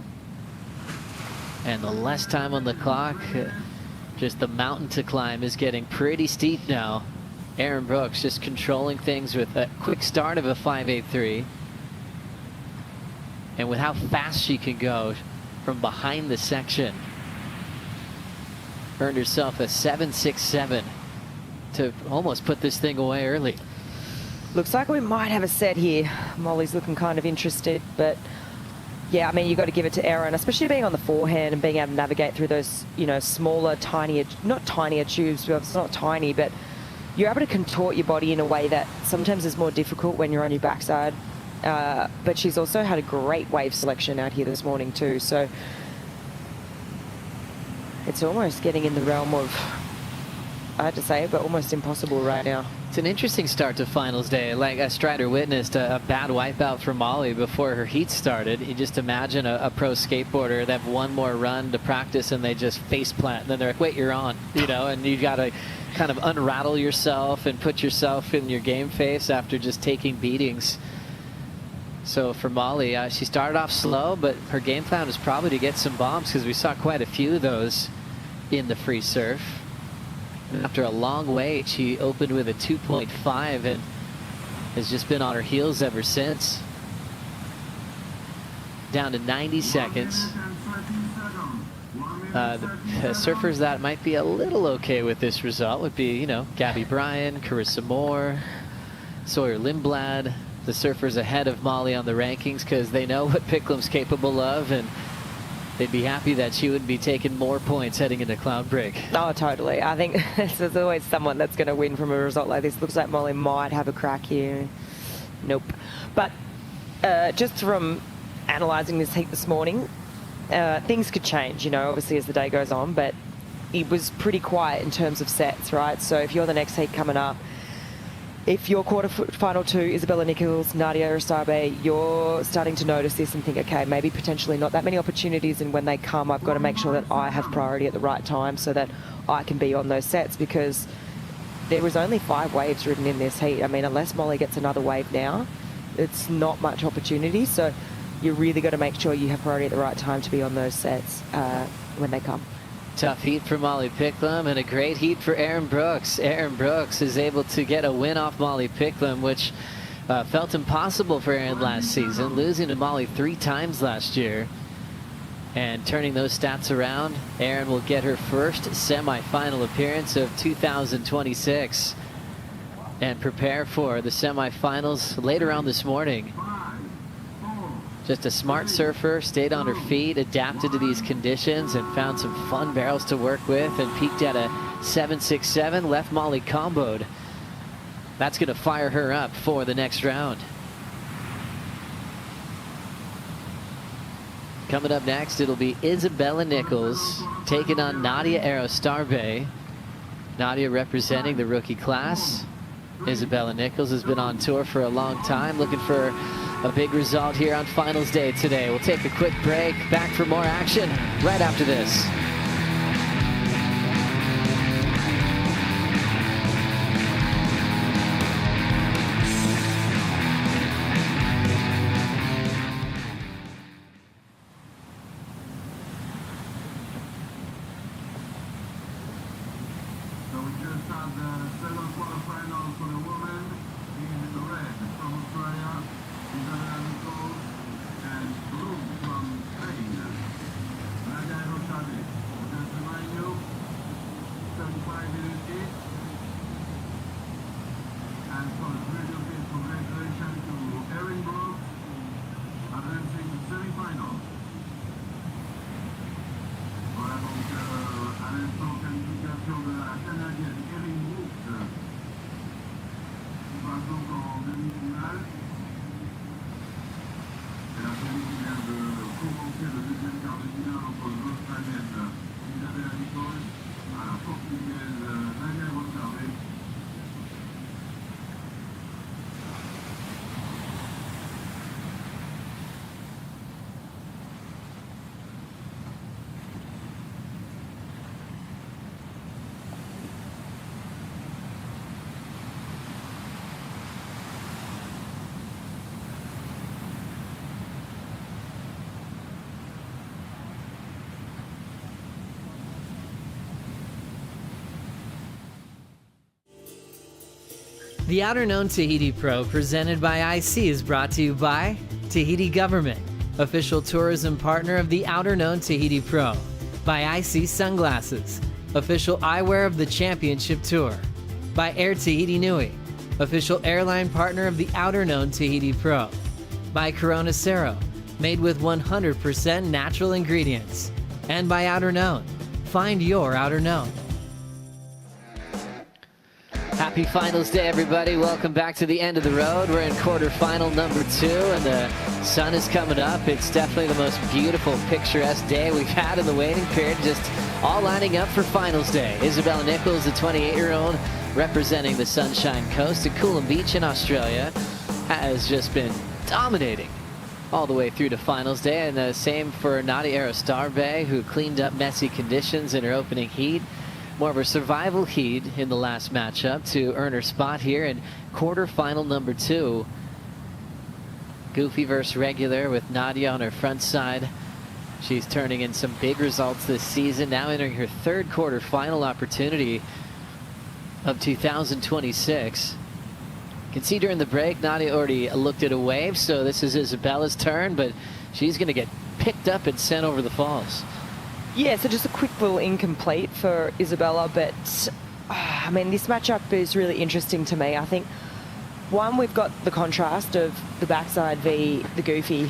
Speaker 2: And the less time on the clock, just the mountain to climb is getting pretty steep now. Erin Brooks just controlling things with a quick start of a 5.83. And with how fast she can go from behind the section, earned herself a 7.67 to almost put this thing away early.
Speaker 3: Looks like we might have a set here. Molly's looking kind of interested, but yeah, I mean, you've got to give it to Erin, especially being on the forehand and being able to navigate through those, you know, smaller, tinier, not tinier tubes, but it's not tiny, but you're able to contort your body in a way that sometimes is more difficult when you're on your backside. But she's also had a great wave selection out here this morning too, so it's almost getting in the realm of, I had to say it, but almost impossible right now.
Speaker 2: It's an interesting start to finals day. Like Strider witnessed a bad wipeout for Molly before her heat started. You just imagine a pro skateboarder that have one more run to practice and they just face plant. And then they're like, wait, you're on, you know, and you got to kind of unrattle yourself and put yourself in your game face after just taking beatings. So for Molly, she started off slow, but her game plan was probably to get some bombs because we saw quite a few of those in the free surf. And after a long wait, she opened with a 2.5 and has just been on her heels ever since. Down to 90 seconds. The surfers that might be a little okay with this result would be, you know, Gabby Bryan, Carissa Moore, Sawyer Lindblad. The surfers ahead of Molly on the rankings because they know what Picklum's capable of, and they'd be happy that she would be taking more points heading into Cloud Break.
Speaker 3: Oh, totally. I think there's always someone that's going to win from a result like this. Looks like Molly might have a crack here. Nope. But just from analysing this heat this morning, things could change, you know, obviously as the day goes on, but it was pretty quiet in terms of sets, right? So if you're the next heat coming up, if your quarter-final 2, Isabella Nichols, Nadia Aristabe, you're starting to notice this and think, okay, maybe potentially not that many opportunities, and when they come, I've got to make sure that I have priority at the right time so that I can be on those sets, because there was only 5 waves ridden in this heat. I mean, unless Molly gets another wave now, it's not much opportunity, so you really got to make sure you have priority at the right time to be on those sets when they come.
Speaker 2: Tough heat for Molly Picklum and a great heat for Erin Brooks. Erin Brooks is able to get a win off Molly Picklum, which felt impossible for Erin last season, losing to Molly 3 times last year. And turning those stats around, Erin will get her first semifinal appearance of 2026 and prepare for the semifinals later on this morning. Just a smart surfer, stayed on her feet, adapted to these conditions, and found some fun barrels to work with, and peaked at a 7.67, left Molly comboed. That's going to fire her up for the next round. Coming up next, it'll be Isabella Nichols taking on Nadia Aristabe. Nadia representing the rookie class. Isabella Nichols has been on tour for a long time, looking for a big result here on finals day today. We'll take a quick break, back for more action right after this.
Speaker 1: So we just had the second quarterfinal for the women in the red from Australia, Isabella Nichols, and blue from Spain, Nadia Aristabe. Just remind you, 75 minutes each. And so it's really big congratulations to Erin Brooks, advancing to semi-final. Voilà donc à l'instant qualification de la Canadienne Erin Brooks qui passe donc en demi-finale. Et la série qui vient de commencer le deuxième quart de finale entre l'Australienne Isabella Nichols à la Portugaise Nadia Gonçalves.
Speaker 7: The Outerknown Tahiti Pro presented by IC is brought to you by Tahiti Government, official tourism partner of the Outerknown Tahiti Pro, by IC Sunglasses, official eyewear of the Championship Tour, by Air Tahiti Nui, official airline partner of the Outerknown Tahiti Pro, by Corona Cero, made with 100% natural ingredients, and by Outerknown. Find your Outerknown.
Speaker 2: Happy finals day, everybody. Welcome back to the end of the road. We're in quarterfinal number 2, and the sun is coming up. It's definitely the most beautiful, picturesque day we've had in the waiting period, just all lining up for finals day. Isabella Nichols, the 28-year-old, representing the Sunshine Coast at Coolum Beach in Australia, has just been dominating all the way through to finals day, and the same for Nadia Arostarbe, who cleaned up messy conditions in her opening heat. More of a survival heat in the last matchup to earn her spot here in quarterfinal number 2. Goofy versus regular with Nadia on her front side. She's turning in some big results this season, now entering her 3rd quarterfinal opportunity of 2026. You can see during the break, Nadia already looked at a wave, so this is Isabella's turn, but she's going to get picked up and sent over the falls.
Speaker 3: Yeah, so just a quick little incomplete for Isabella, but I mean, this matchup is really interesting to me. I think, one, we've got the contrast of the backside v the goofy,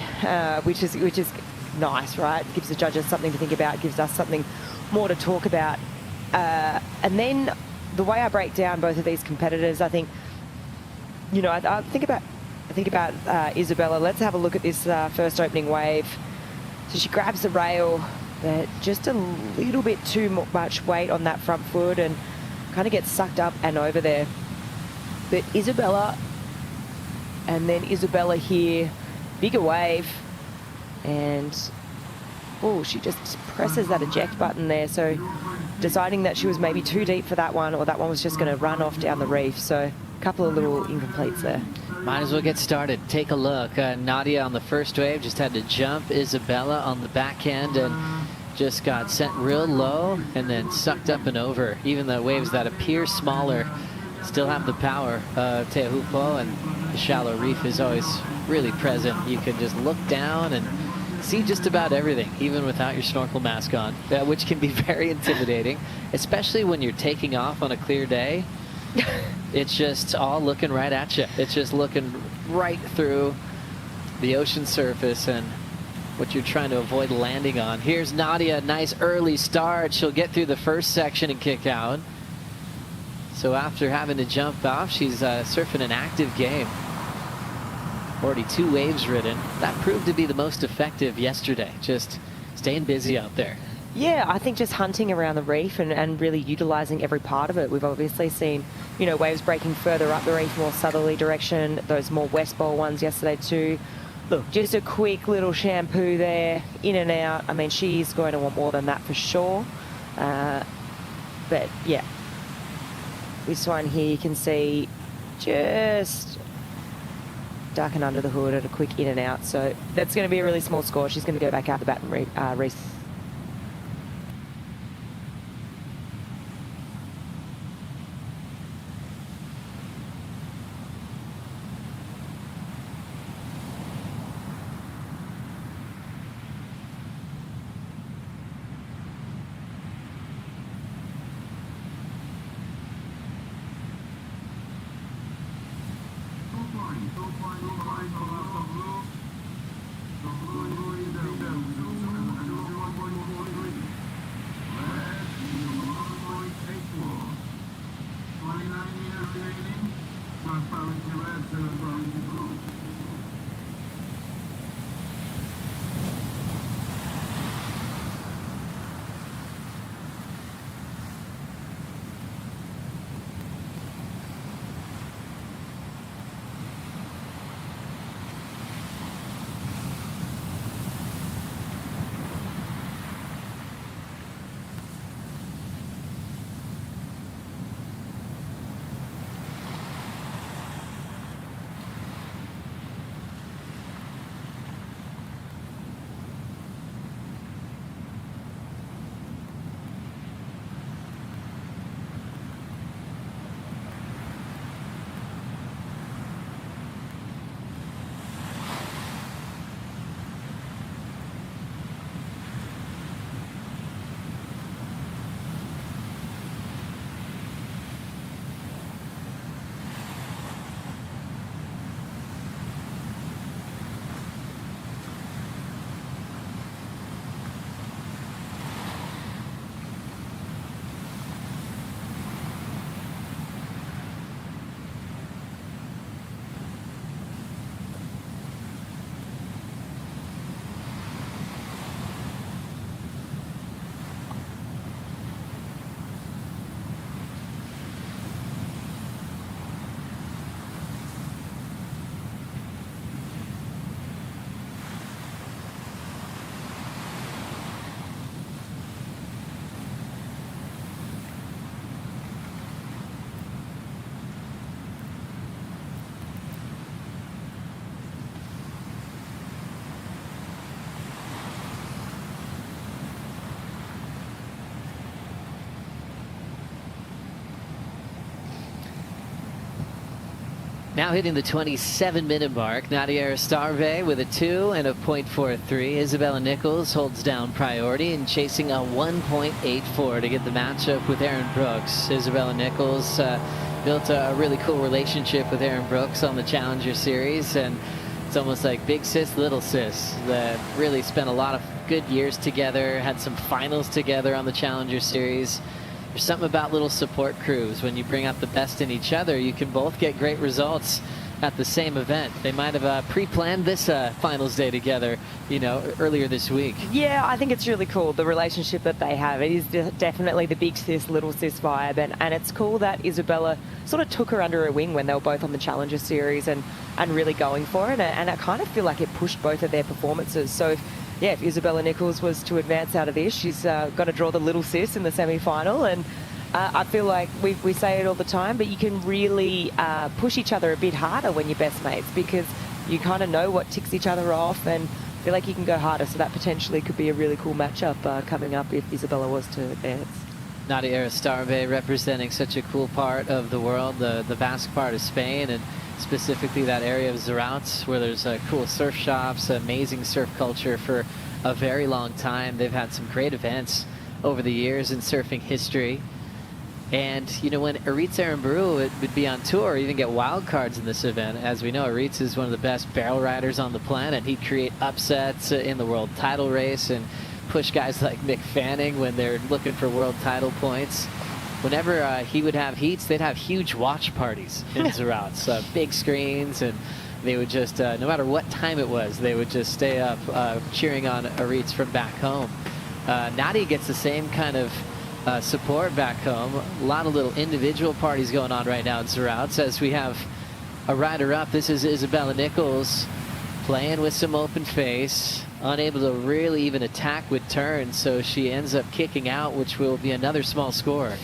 Speaker 3: which is nice, right? Gives the judges something to think about, gives us something more to talk about. And then the way I break down both of these competitors, I think, you know, I think about Isabella. Let's have a look at this first opening wave. So she grabs the rail, but just a little bit too much weight on that front foot and kind of gets sucked up and over there. But Isabella, and then Isabella here, bigger wave, and oh, she just presses that eject button there. So deciding that she was maybe too deep for that one, or that one was just going to run off down the reef. So a couple of little incompletes there.
Speaker 2: Might as well get started. Take a look. Nadia on the first wave just had to jump. Isabella on the back end and just got sent real low and then sucked up and over. Even the waves that appear smaller still have the power of Teahupo'o, and the shallow reef is always really present. You can just look down and see just about everything, even without your snorkel mask on, which can be very intimidating, especially when you're taking off on a clear day. It's just all looking right at you. It's just looking right through the ocean surface and what you're trying to avoid landing on. Here's Nadia, nice early start. She'll get through the first section and kick out. So after having to jump off, she's surfing an active game. Already 2 waves ridden. That proved to be the most effective yesterday. Just staying busy out there.
Speaker 3: Yeah, I think just hunting around the reef and really utilising every part of it. We've obviously seen, you know, waves breaking further up the reef, more southerly direction, those more west bowl ones yesterday too. Look, just a quick little shampoo there, in and out. I mean, she's going to want more than that for sure. But yeah, this one here you can see just ducking under the hood at a quick in and out. So that's going to be a really small score. She's going to go back out the bat and race.
Speaker 2: Now hitting the 27-minute mark, Nadia Starve with a 2 and a .43. Isabella Nichols holds down priority and chasing a 1.84 to get the matchup with Erin Brooks. Isabella Nichols built a really cool relationship with Erin Brooks on the Challenger Series, and it's almost like big sis, little sis, that really spent a lot of good years together, had some finals together on the Challenger Series. There's something about little support crews. When you bring out the best in each other, you can both get great results at the same event. They might have pre-planned this finals day together, you know, earlier this week.
Speaker 3: Yeah, I think it's really cool, the relationship that they have. It is definitely the big sis, little sis vibe, and it's cool that Isabella sort of took her under her wing when they were both on the Challenger Series and really going for it, and I kind of feel like it pushed both of their performances. So if Isabella Nichols was to advance out of this, she's got to draw the little sis in the semi-final, and I feel like we say it all the time, but you can really push each other a bit harder when you're best mates, because you kind of know what ticks each other off and feel like you can go harder. So that potentially could be a really cool matchup coming up if Isabella was to advance.
Speaker 2: Nadia Starve representing such a cool part of the world, the Basque part of Spain, and specifically that area of Zarautz where there's cool surf shops, amazing surf culture for a very long time. They've had some great events over the years in surfing history. And, you know, when Aritz Aramburu would be on tour or even get wild cards in this event, as we know, Aritz is one of the best barrel riders on the planet. He'd create upsets in the world title race and push guys like Mick Fanning when they're looking for world title points. Whenever he would have heats, they'd have huge watch parties in Zarautz, big screens, and they would just, no matter what time it was, they would just stay up cheering on Aritz from back home. Nadia gets the same kind of support back home. A lot of little individual parties going on right now in Zarautz as we have a rider up. This is Isabella Nichols playing with some open face, unable to really even attack with turns, so she ends up kicking out, which will be another small score.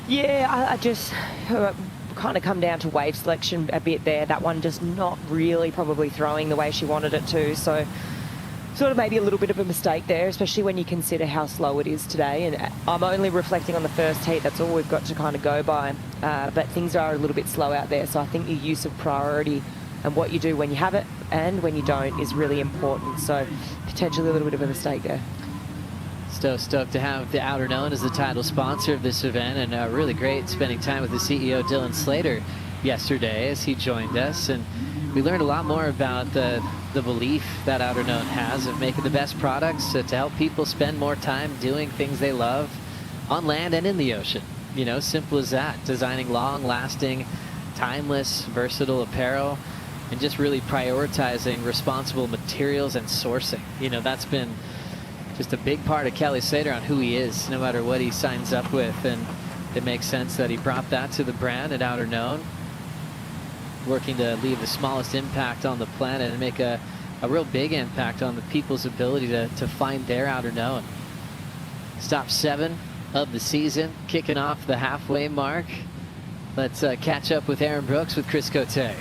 Speaker 3: Yeah, I just kind of come down to wave selection a bit there. That one just not really probably throwing the way she wanted it to, so sort of maybe a little bit of a mistake there, especially when you consider how slow it is today. And I'm only reflecting on the first heat. That's all we've got to kind of go by. But things are a little bit slow out there. So I think your use of priority and what you do when you have it and when you don't is really important. So potentially a little bit of a mistake there.
Speaker 2: So stoked to have the Outerknown as the title sponsor of this event, and really great spending time with the CEO Dylan Slater yesterday as he joined us. And we learned a lot more about the belief that Outerknown has of making the best products to help people spend more time doing things they love on land and in the ocean. You know, simple as that. Designing long-lasting, timeless, versatile apparel, and just really prioritizing responsible materials and sourcing. You know, that's been just a big part of Kelly Slater on who he is, no matter what he signs up with. And it makes sense that he brought that to the brand at Outerknown, working to leave the smallest impact on the planet and make a real big impact on the people's ability to find their Outerknown. Stop 7 of the season, kicking off the halfway mark. Let's catch up with Aaron Brooks with Chris Cote.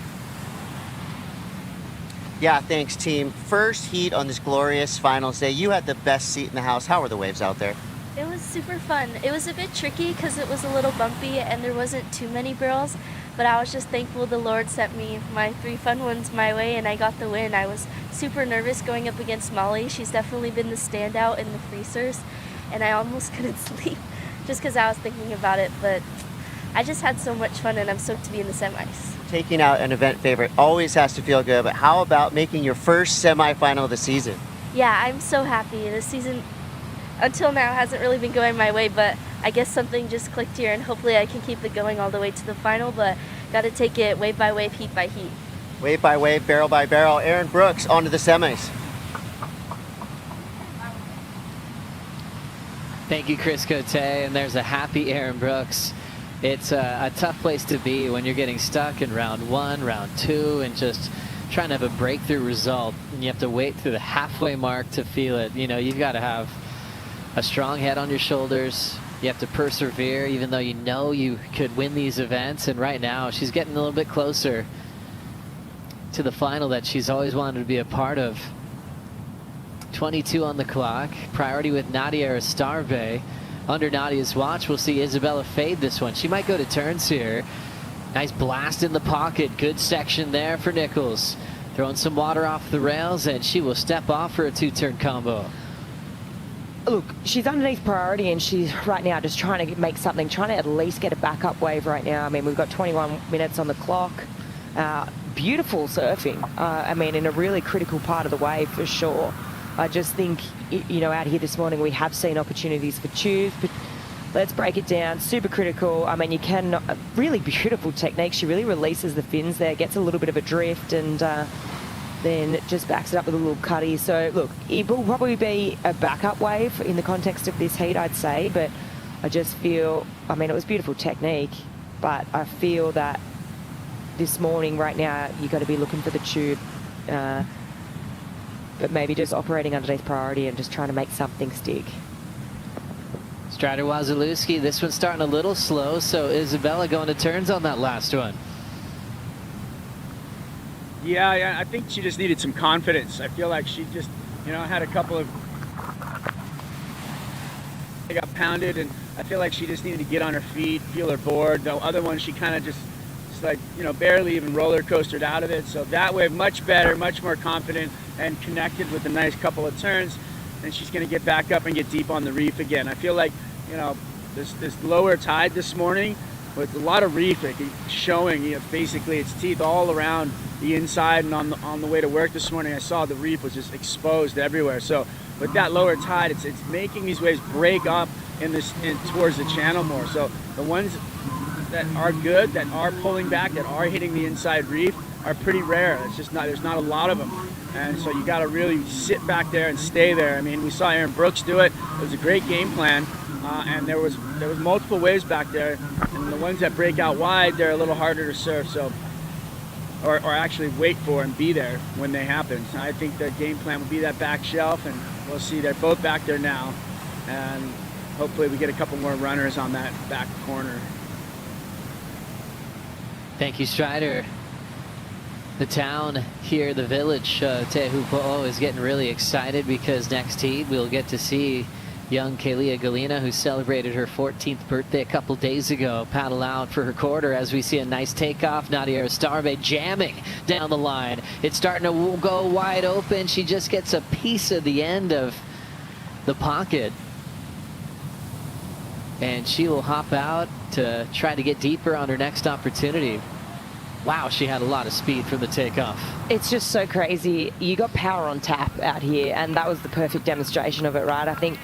Speaker 6: Yeah, thanks, team. First heat on this glorious finals day. You had the best seat in the house. How were the waves out there?
Speaker 8: It was super fun. It was a bit tricky because it was a little bumpy and there wasn't too many barrels, but I was just thankful the Lord sent me my 3 fun ones my way and I got the win. I was super nervous going up against Molly. She's definitely been the standout in the freezers, and I almost couldn't sleep just because I was thinking about it, but I just had so much fun and I'm stoked to be in the semis.
Speaker 6: Taking out an event favorite always has to feel good, but how about making your first semifinal of the season?
Speaker 8: Yeah, I'm so happy. This season until now hasn't really been going my way, but I guess something just clicked here and hopefully I can keep it going all the way to the final, but got to take it wave by wave, heat by heat.
Speaker 6: Wave by wave, barrel by barrel. Aaron Brooks, on to the semis.
Speaker 2: Thank you, Chris Cote, and there's a happy Aaron Brooks. It's a tough place to be when you're getting stuck in round 1, round 2, and just trying to have a breakthrough result. And you have to wait through the halfway mark to feel it. You know, you've got to have a strong head on your shoulders. You have to persevere, even though you know you could win these events. And right now, she's getting a little bit closer to the final that she's always wanted to be a part of. 22 on the clock. Priority with Nadia Aristarbe. Under Nadia's watch, we'll see Isabella fade this one. She might go to turns here. Nice blast in the pocket. Good section there for Nichols. Throwing some water off the rails, and she will step off for a 2-turn combo.
Speaker 3: Look, she's underneath priority, and she's right now just trying to make something, trying to at least get a backup wave right now. I mean, we've got 21 minutes on the clock. Beautiful surfing. I mean, in a really critical part of the wave for sure. I just think, you know, out here this morning we have seen opportunities for tubes, but let's break it down. Super critical. I mean, you can really beautiful technique. She really releases the fins there, gets a little bit of a drift, and then just backs it up with a little cutty. So look, it will probably be a backup wave in the context of this heat, I'd say, but I just feel, I mean, it was beautiful technique, but I feel that this morning right now you've got to be looking for the tube. But maybe just operating underneath priority and just trying to make something stick.
Speaker 2: Strider Wazalewski, this one's starting a little slow, so Isabella going to turns on that last one.
Speaker 4: Yeah, I think she just needed some confidence. I feel like she just, you know, had a couple of... They got pounded, and I feel like she just needed to get on her feet, feel her board. The other one, she kind of just like, you know, barely even roller coastered out of it. So that wave, much better, much more confident, and connected with a nice couple of turns. And she's going to get back up and get deep on the reef again. I feel like, you know, this lower tide this morning with a lot of reef showing, you know, basically its teeth all around the inside, and on the way to work this morning, I saw the reef was just exposed everywhere. So with that lower tide, it's making these waves break up in towards the channel more. So the ones that are good, that are pulling back, that are hitting the inside reef are pretty rare. It's just not, there's not a lot of them. And so you got to really sit back there and stay there. I mean, we saw Aaron Brooks do it. It was a great game plan, and there was multiple waves back there. And the ones that break out wide, they're a little harder to surf. So, or actually wait for and be there when they happen. So I think the game plan will be that back shelf, and we'll see they're both back there now. And hopefully we get a couple more runners on that back corner.
Speaker 2: Thank you, Strider. The town here, the village, Teahupo'o, is getting really excited because next heat we'll get to see young Kalia Galina, who celebrated her 14th birthday a couple days ago, paddle out for her quarter as we see a nice takeoff. Nadia Aristarbe jamming down the line. It's starting to go wide open. She just gets a piece of the end of the pocket. And she will hop out to try to get deeper on her next opportunity. wow, she had a lot of speed from the takeoff.
Speaker 3: It's just so crazy. You got power on tap out here, and that was the perfect demonstration of it, right? I think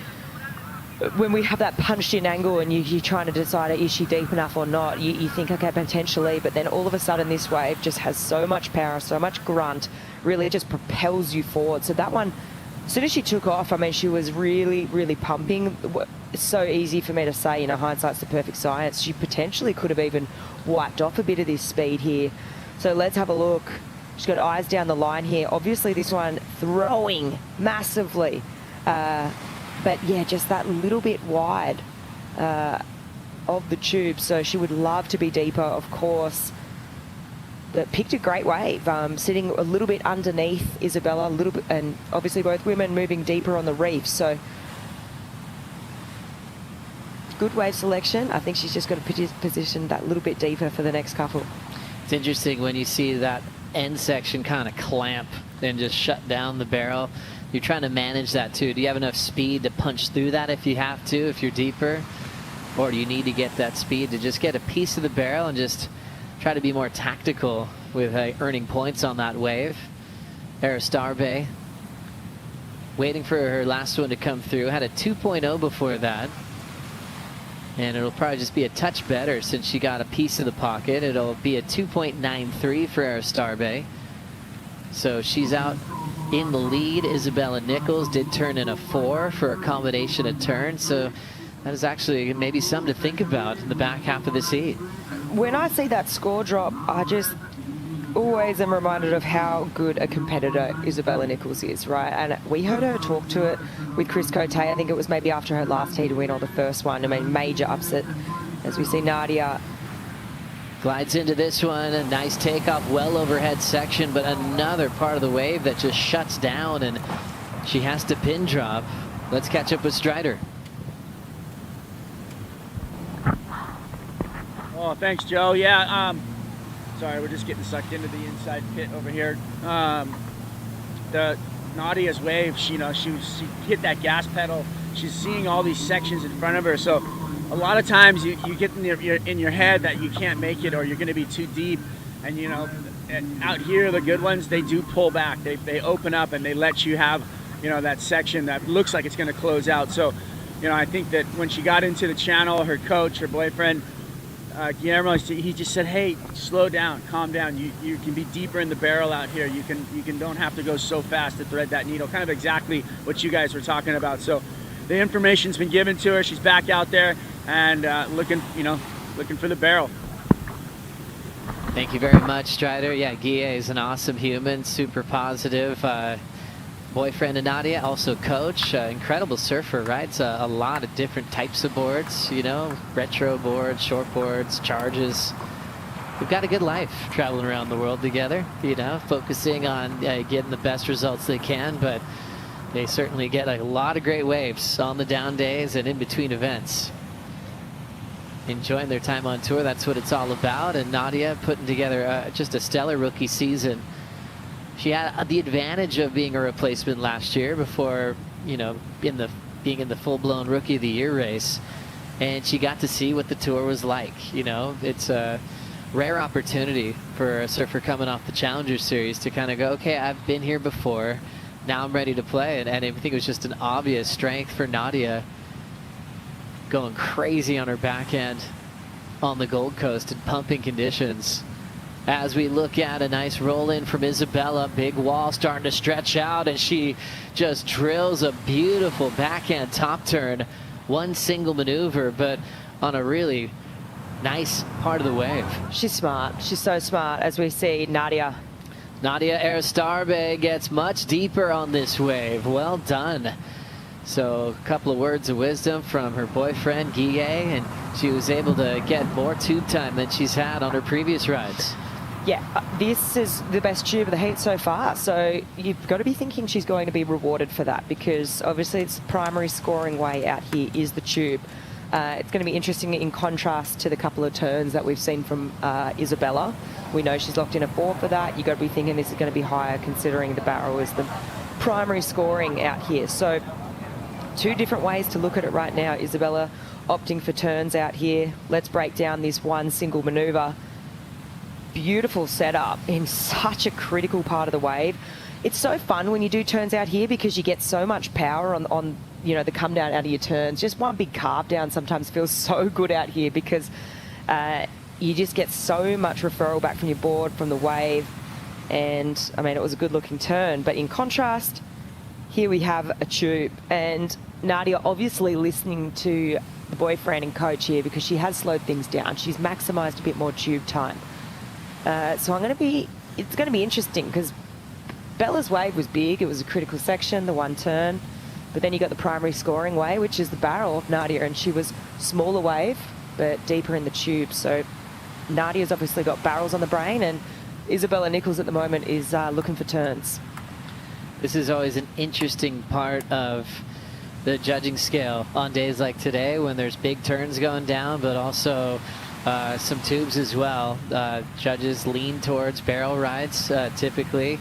Speaker 3: when we have that punched in angle and you're trying to decide, is she deep enough or not, you think, okay, potentially, but then all of a sudden this wave just has so much power, so much grunt, really it just propels you forward. So that one, as soon as she took off, I mean, she was really, really pumping. It's so easy for me to say, you know, hindsight's the perfect science. She potentially could have even wiped off a bit of this speed here. So let's have a look. She's got eyes down the line here. Obviously this one throwing massively. But yeah, just that little bit wide of the tube. So she would love to be deeper, of course. But picked a great wave, sitting a little bit underneath Isabella, a little bit, and obviously both women moving deeper on the reef. So good wave selection. I think she's just got to position that little bit deeper for the next couple.
Speaker 2: It's interesting when you see that end section kind of clamp and just shut down the barrel. You're trying to manage that too. Do you have enough speed to punch through that if you have to, if you're deeper? Or do you need to get that speed to just get a piece of the barrel and just try to be more tactical with earning points on that wave? Aristarbe waiting for her last one to come through. Had a 2.0 before that. And it'll probably just be a touch better since she got a piece of the pocket. It'll be a 2.93 for Aristarbe. So she's out in the lead. Isabella Nichols did turn in a 4 for a combination of turns. So that is actually maybe something to think about in the back half of this heat.
Speaker 3: When I see that score drop, I just always am reminded of how good a competitor Isabella Nichols is, right? And we heard her talk to it with Chris Cote. I think it was maybe after her last heat win or the first one. I mean, major upset as we see Nadia
Speaker 2: glides into this one. A nice takeoff, well overhead section, but another part of the wave that just shuts down and she has to pin drop. Let's catch up with Strider.
Speaker 4: Oh, thanks, Joe. Yeah, sorry, we're just getting sucked into the inside pit over here. The Nadia's wave, she hit that gas pedal. She's seeing all these sections in front of her. So a lot of times you get in your head that you can't make it or you're going to be too deep. And, you know, out here, the good ones, they do pull back. They open up and they let you have, you know, that section that looks like it's going to close out. So, you know, I think that when she got into the channel, her coach, her boyfriend, Guillermo, he just said, hey, slow down, calm down. You can be deeper in the barrel out here. You don't have to go so fast to thread that needle. Kind of exactly what you guys were talking about. So the information's been given to her. She's back out there and looking for the barrel.
Speaker 2: Thank you very much, Strider. Yeah, Guille is an awesome human, super positive. Boyfriend of Nadia, also coach, incredible surfer, rides a lot of different types of boards, you know, retro boards, short boards, charges. We've got a good life traveling around the world together, you know, focusing on getting the best results they can, but they certainly get a lot of great waves on the down days and in between events. Enjoying their time on tour, that's what it's all about, and Nadia putting together just a stellar rookie season. She had the advantage of being a replacement last year before, you know, being in the full-blown Rookie of the Year race. And she got to see what the tour was like. You know, it's a rare opportunity for a surfer coming off the Challenger Series to kind of go, okay, I've been here before. Now I'm ready to play. And I think it was just an obvious strength for Nadia, going crazy on her backhand on the Gold Coast in pumping conditions. As we look at a nice roll in from Isabella, big wall starting to stretch out, and she just drills a beautiful backhand top turn. One single maneuver, but on a really nice part of the wave.
Speaker 3: She's smart. She's so smart, as we see Nadia.
Speaker 2: Nadia Aristarbe gets much deeper on this wave. Well done. So a couple of words of wisdom from her boyfriend, Guille, and she was able to get more tube time than she's had on her previous rides.
Speaker 3: Yeah, this is the best tube of the heat so far, so you've got to be thinking she's going to be rewarded for that, because obviously its primary scoring way out here is the tube. It's going to be interesting in contrast to the couple of turns that we've seen from Isabella. We know she's locked in a 4 for that. You've got to be thinking this is going to be higher, considering the barrel is the primary scoring out here. So two different ways to look at it right now. Isabella opting for turns out here. Let's break down this one single maneuver. beautiful setup in such a critical part of the wave. It's so fun when you do turns out here because you get so much power on you know, the come down out of your turns. Just one big carve down sometimes feels so good out here because you just get so much referral back from your board, from the wave. And I mean, it was a good looking turn, but in contrast, here we have a tube, and Nadia obviously listening to the boyfriend and coach here because she has slowed things down. She's maximised a so more tube time. So it's going to be interesting because Bella's wave was big. It was a critical section, the one turn, but then you got the primary scoring way, which is the barrel of Nadia, and she was smaller wave, but deeper in the tube. So Nadia's obviously got barrels on the brain, and Isabella Nichols at the moment is looking for turns.
Speaker 2: This is always an interesting part of the judging scale on days like today when there's big turns going down, but also some tubes as well. Judges lean towards barrel rides typically,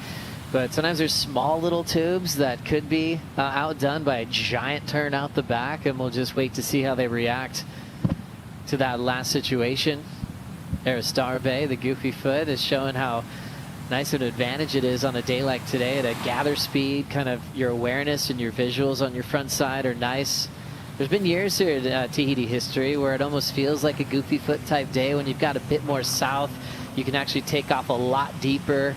Speaker 2: but sometimes there's small little tubes that could be outdone by a giant turn out the back, and we'll just wait to see how they react to that last situation. Aristarbe, the goofy foot, is showing how nice an advantage it is on a day like today to gather speed. Kind of your awareness and your visuals on your front side are nice. There's been years here in Tahiti history where it almost feels like a goofy foot type day when you've got a bit more south. You can actually take off a lot deeper,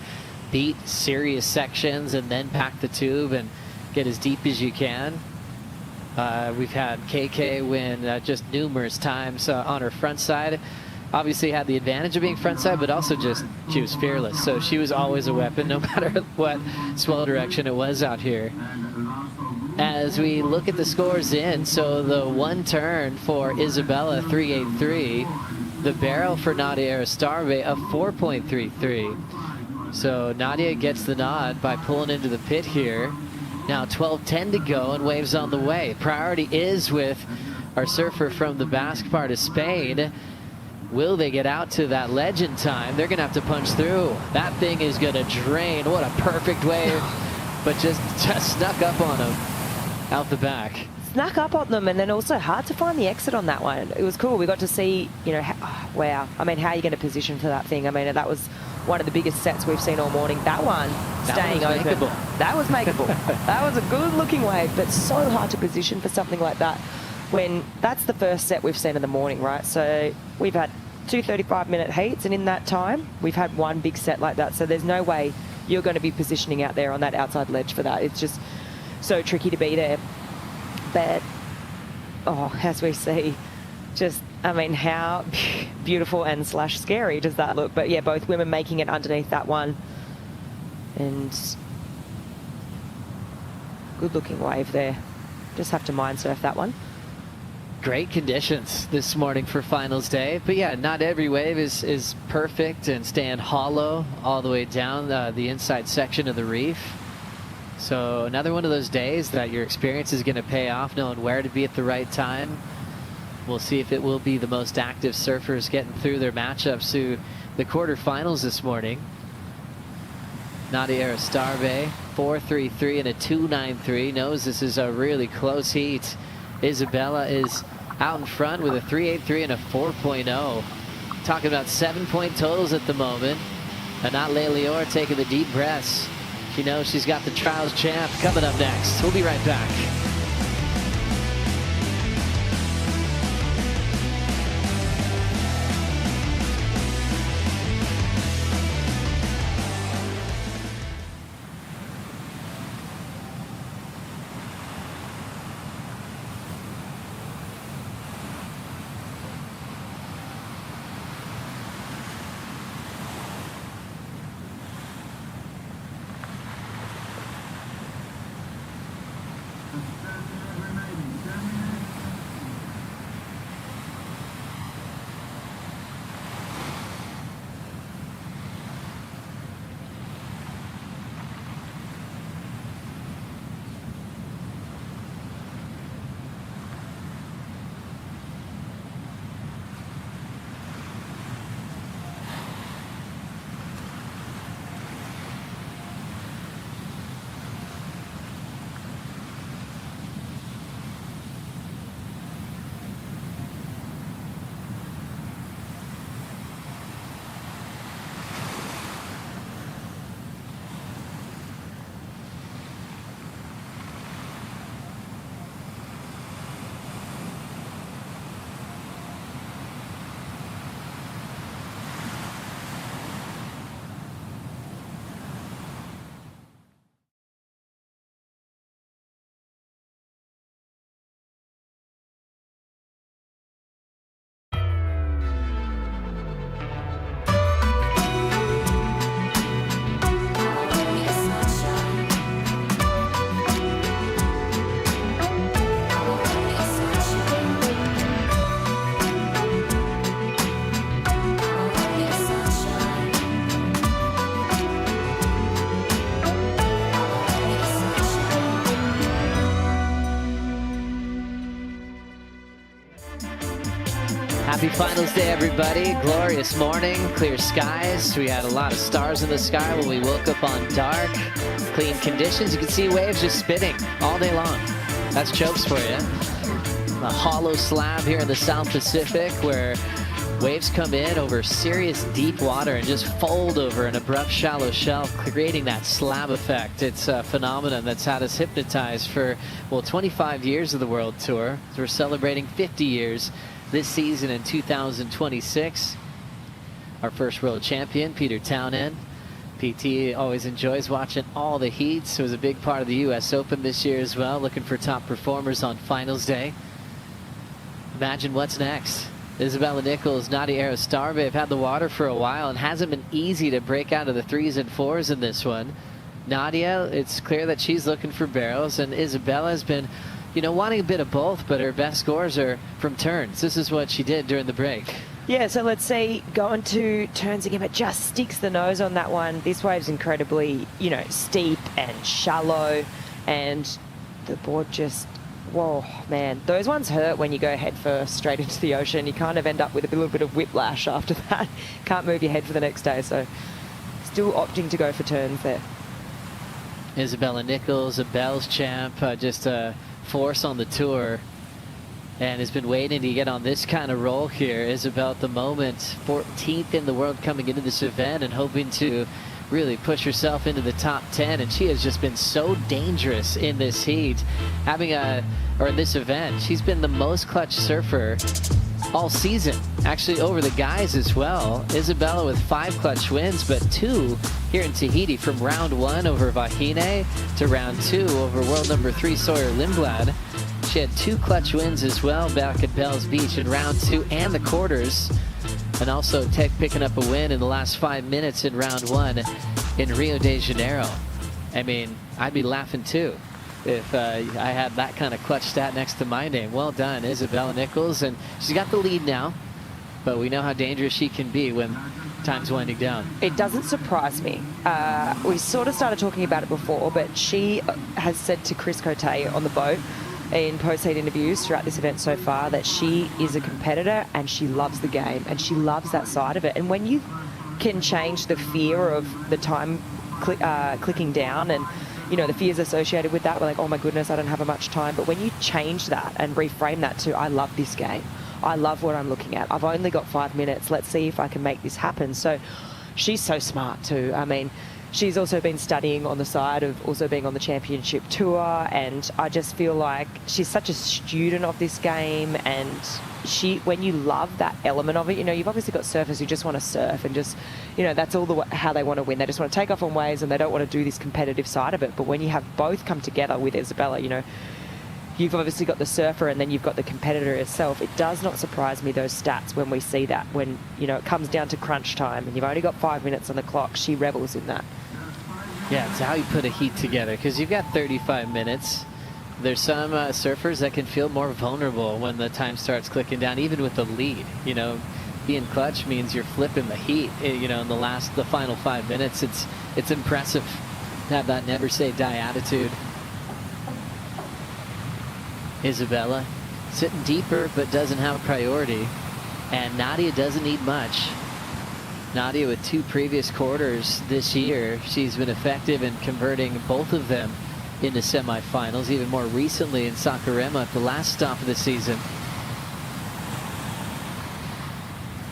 Speaker 2: beat serious sections, and then pack the tube and get as deep as you can. We've had KK win just numerous times on her front side. Obviously had the advantage of being frontside, but also just she was fearless. So she was always a weapon, no matter what swell direction it was out here. As we look at the scores in, so the one turn for Isabella, 3.83. The barrel for Nadia Aristarbe, a 4.33. So Nadia gets the nod by pulling into the pit here. Now 12:10 to go and waves on the way. Priority is with our surfer from the Basque part of Spain. Will they get out to that ledge in time? They're going to have to punch through. That thing is going to drain. What a perfect wave. But just snuck up on them out the back.
Speaker 3: Snuck up on them, and then also hard to find the exit on that one. It was cool. We got to see, you know, wow. I mean, how are you going to position for that thing? I mean, that was one of the biggest sets we've seen all morning. That one staying open.
Speaker 2: Makeable.
Speaker 3: That was makeable. That was a good looking wave, but so hard to position for something like that when that's the first set we've seen in the morning, right? So we've had 2 35-minute heats, and in that time we've had one big set like that. So there's no way you're going to be positioning out there on that outside ledge for that. It's just so tricky to be there. But as we see, just, I mean, how beautiful and / scary does that look? But yeah, both women making it underneath that one, and good looking wave there. Just have to mind surf that one.
Speaker 2: Great conditions this morning for finals day, but yeah, not every wave is perfect and stand hollow all the way down the inside section of the reef. So another one of those days that your experience is going to pay off, knowing where to be at the right time. We'll see if it will be the most active surfers getting through their matchups to the quarterfinals this morning. Nadia Aristarbe, 4.33 and a 2.93, knows this is a really close heat. Isabella is out in front with a 3.83 and a 4.0. Talking about 7-point totals at the moment. Anat Leilior taking the deep breaths. She knows she's got the trials champ coming up next. We'll be right back.
Speaker 1: The
Speaker 2: Happy finals day, everybody. Glorious morning, clear skies. We had a lot of stars in the sky when we woke up on dark. Clean conditions. You can see waves just spitting all day long. That's Chokes for you. A hollow slab here in the South Pacific where waves come in over serious deep water and just fold over an abrupt shallow shelf, creating that slab effect. It's a phenomenon that's had us hypnotized for, well, 25 years of the World Tour. So we're celebrating 50 years this season in 2026. Our first world champion, Peter Townend. PT always enjoys watching all the heats. It was a big part of the US Open this year as well, looking for top performers on finals day. Imagine what's next. Isabella Nichols, Nadia Arostarbe have had the water for a while and hasn't been easy to break out of the 3s and 4s in this one. Nadia, it's clear that she's looking for barrels, and Isabella has been, you know, wanting a bit of both, but her best scores are from turns. This is what she did during the break.
Speaker 3: Yeah, so let's see, going to turns again, but just sticks the nose on that one. This wave's incredibly, you know, steep and shallow, and the board just, whoa, man. Those ones hurt when you go head first straight into the ocean. You kind of end up with a little bit of whiplash after that. Can't move your head for the next day, so still opting to go for turns there.
Speaker 2: Isabella Nichols, a Bells champ, just a force on the tour, and has been waiting to get on this kind of roll here. Isabel at the moment 14th in the world coming into this event and hoping to really push herself into the top 10, and she has just been so dangerous in this heat, in this event. She's been the most clutch surfer all season, actually over the guys as well. Isabella with 5 clutch wins, but 2 here in Tahiti, from round 1 over Vahine to round 2 over world number 3 Sawyer Lindblad. She had 2 clutch wins as well back at Bells Beach in round 2 and the quarters, and also picking up a win in the last 5 minutes in round 1 in Rio de Janeiro. I mean, I'd be laughing too if I had that kind of clutch stat next to my name. Well done, Isabella Nichols, and she's got the lead now, but we know how dangerous she can be when time's winding down.
Speaker 3: It doesn't surprise me. We sort of started talking about it before, but she has said to Chris Cote on the boat in post-heat interviews throughout this event so far that she is a competitor and she loves the game and she loves that side of it. And when you can change the fear of the time clicking down and, you know, the fears associated with that, we're like, oh my goodness, I don't have much time. But when you change that and reframe that to, I love this game, I love what I'm looking at, I've only got 5 minutes, let's see if I can make this happen. So she's so smart too. I mean, she's also been studying on the side of also being on the championship tour, and I just feel like she's such a student of this game. And when you love that element of it, you know, you've obviously got surfers who just want to surf and just, you know, that's all how they want to win. They just want to take off on waves and they don't want to do this competitive side of it. But when you have both come together with Isabella, you know, you've obviously got the surfer and then you've got the competitor itself. It does not surprise me, those stats, when we see that. When, you know, it comes down to crunch time and you've only got 5 minutes on the clock, she revels in that.
Speaker 2: Yeah, it's how you put a heat together, because you've got 35 minutes. There's some surfers that can feel more vulnerable when the time starts clicking down, even with the lead. You know, being clutch means you're flipping the heat. You know, in the final 5 minutes, it's impressive to have that never say die attitude. Isabella sitting deeper but doesn't have a priority, and Nadia doesn't need much. Nadia with 2 previous quarters this year, she's been effective in converting both of them into semifinals, even more recently in Saquarema at the last stop of the season.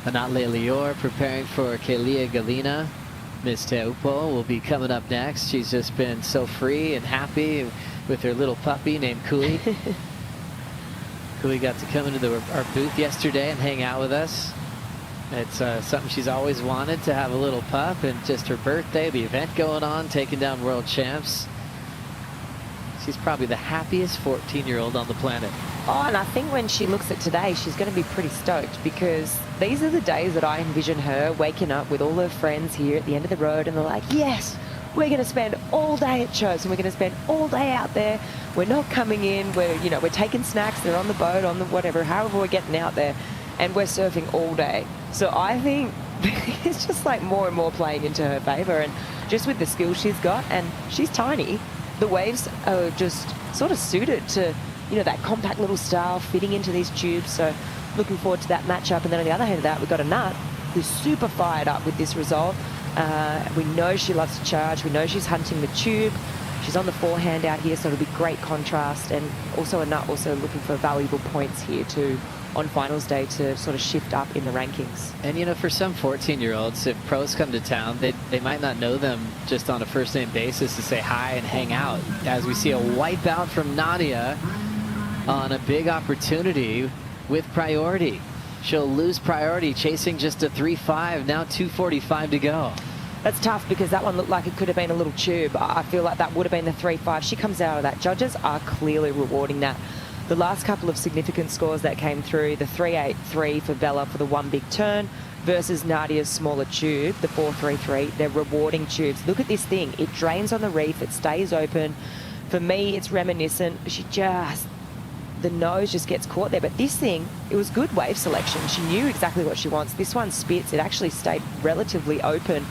Speaker 2: Anatle Lior preparing for Kelia Galina. Miss Teahupo'o will be coming up next. She's just been so free and happy with her little puppy named Kui. Kui got to come into our booth yesterday and hang out with us. It's something she's always wanted, to have a little pup, and just her birthday, the event going on, taking down world champs. She's probably the happiest 14-year-old on the planet.
Speaker 3: Oh, and I think when she looks at today, she's going to be pretty stoked, because these are the days that I envision her waking up with all her friends here at the end of the road, and they're like, yes, we're going to spend all day at shows, and we're going to spend all day out there. We're not coming in. We're taking snacks. They're on the boat, on the whatever, however we're getting out there, and we're surfing all day. So I think it's just like more and more playing into her favor, and just with the skills she's got, and she's tiny. The waves are just sort of suited to, you know, that compact little style fitting into these tubes. So looking forward to that matchup. And then on the other hand of that, we've got a Nut who's super fired up with this result. We know she loves to charge. We know she's hunting the tube. She's on the forehand out here, so it'll be great contrast. And also a Nut also looking for valuable points here too on finals day to sort of shift up in the rankings.
Speaker 2: And, you know, for some 14-year-olds, if pros come to town, they might not know them just on a first-name basis to say hi and hang out. As we see a wipeout from Nadia on a big opportunity with priority. She'll lose priority, chasing just a 3-5, now 2:45 to go.
Speaker 3: That's tough because that one looked like it could have been a little tube. I feel like that would have been the 3-5. She comes out of that. Judges are clearly rewarding that. The last couple of significant scores that came through, the 3-8-3 for Bella for the one big turn versus Nadia's smaller tube, the 4-3-3. They're rewarding tubes. Look at this thing. It drains on the reef. It stays open. For me, it's reminiscent. The nose just gets caught there. But this thing, it was good wave selection. She knew exactly what she wants. This one spits. It actually stayed relatively open.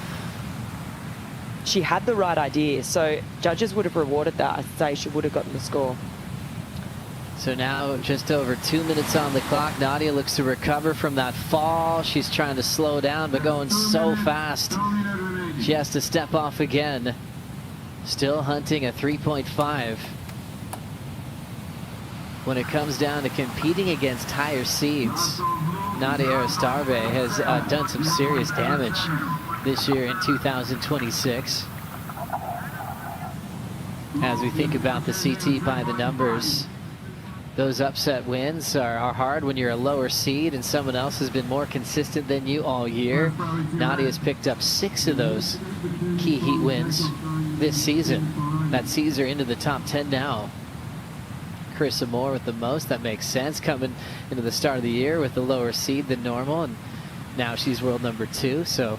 Speaker 3: She had the right idea. So judges would have rewarded that. I'd say she would have gotten the score.
Speaker 2: So now just over 2 minutes on the clock. Nadia looks to recover from that fall. She's trying to slow down, but going so fast. She has to step off again. Still hunting a 3.5. When it comes down to competing against higher seeds, Nadia Aristarbe has done some serious damage this year in 2026. As we think about the CT by the numbers, those upset wins are hard when you're a lower seed and someone else has been more consistent than you all year. Nadia's picked up 6 of those key heat wins this season. That sees her into the top 10 now. Carissa Moore with the most. That makes sense, coming into the start of the year with the lower seed than normal, and now she's world number 2. So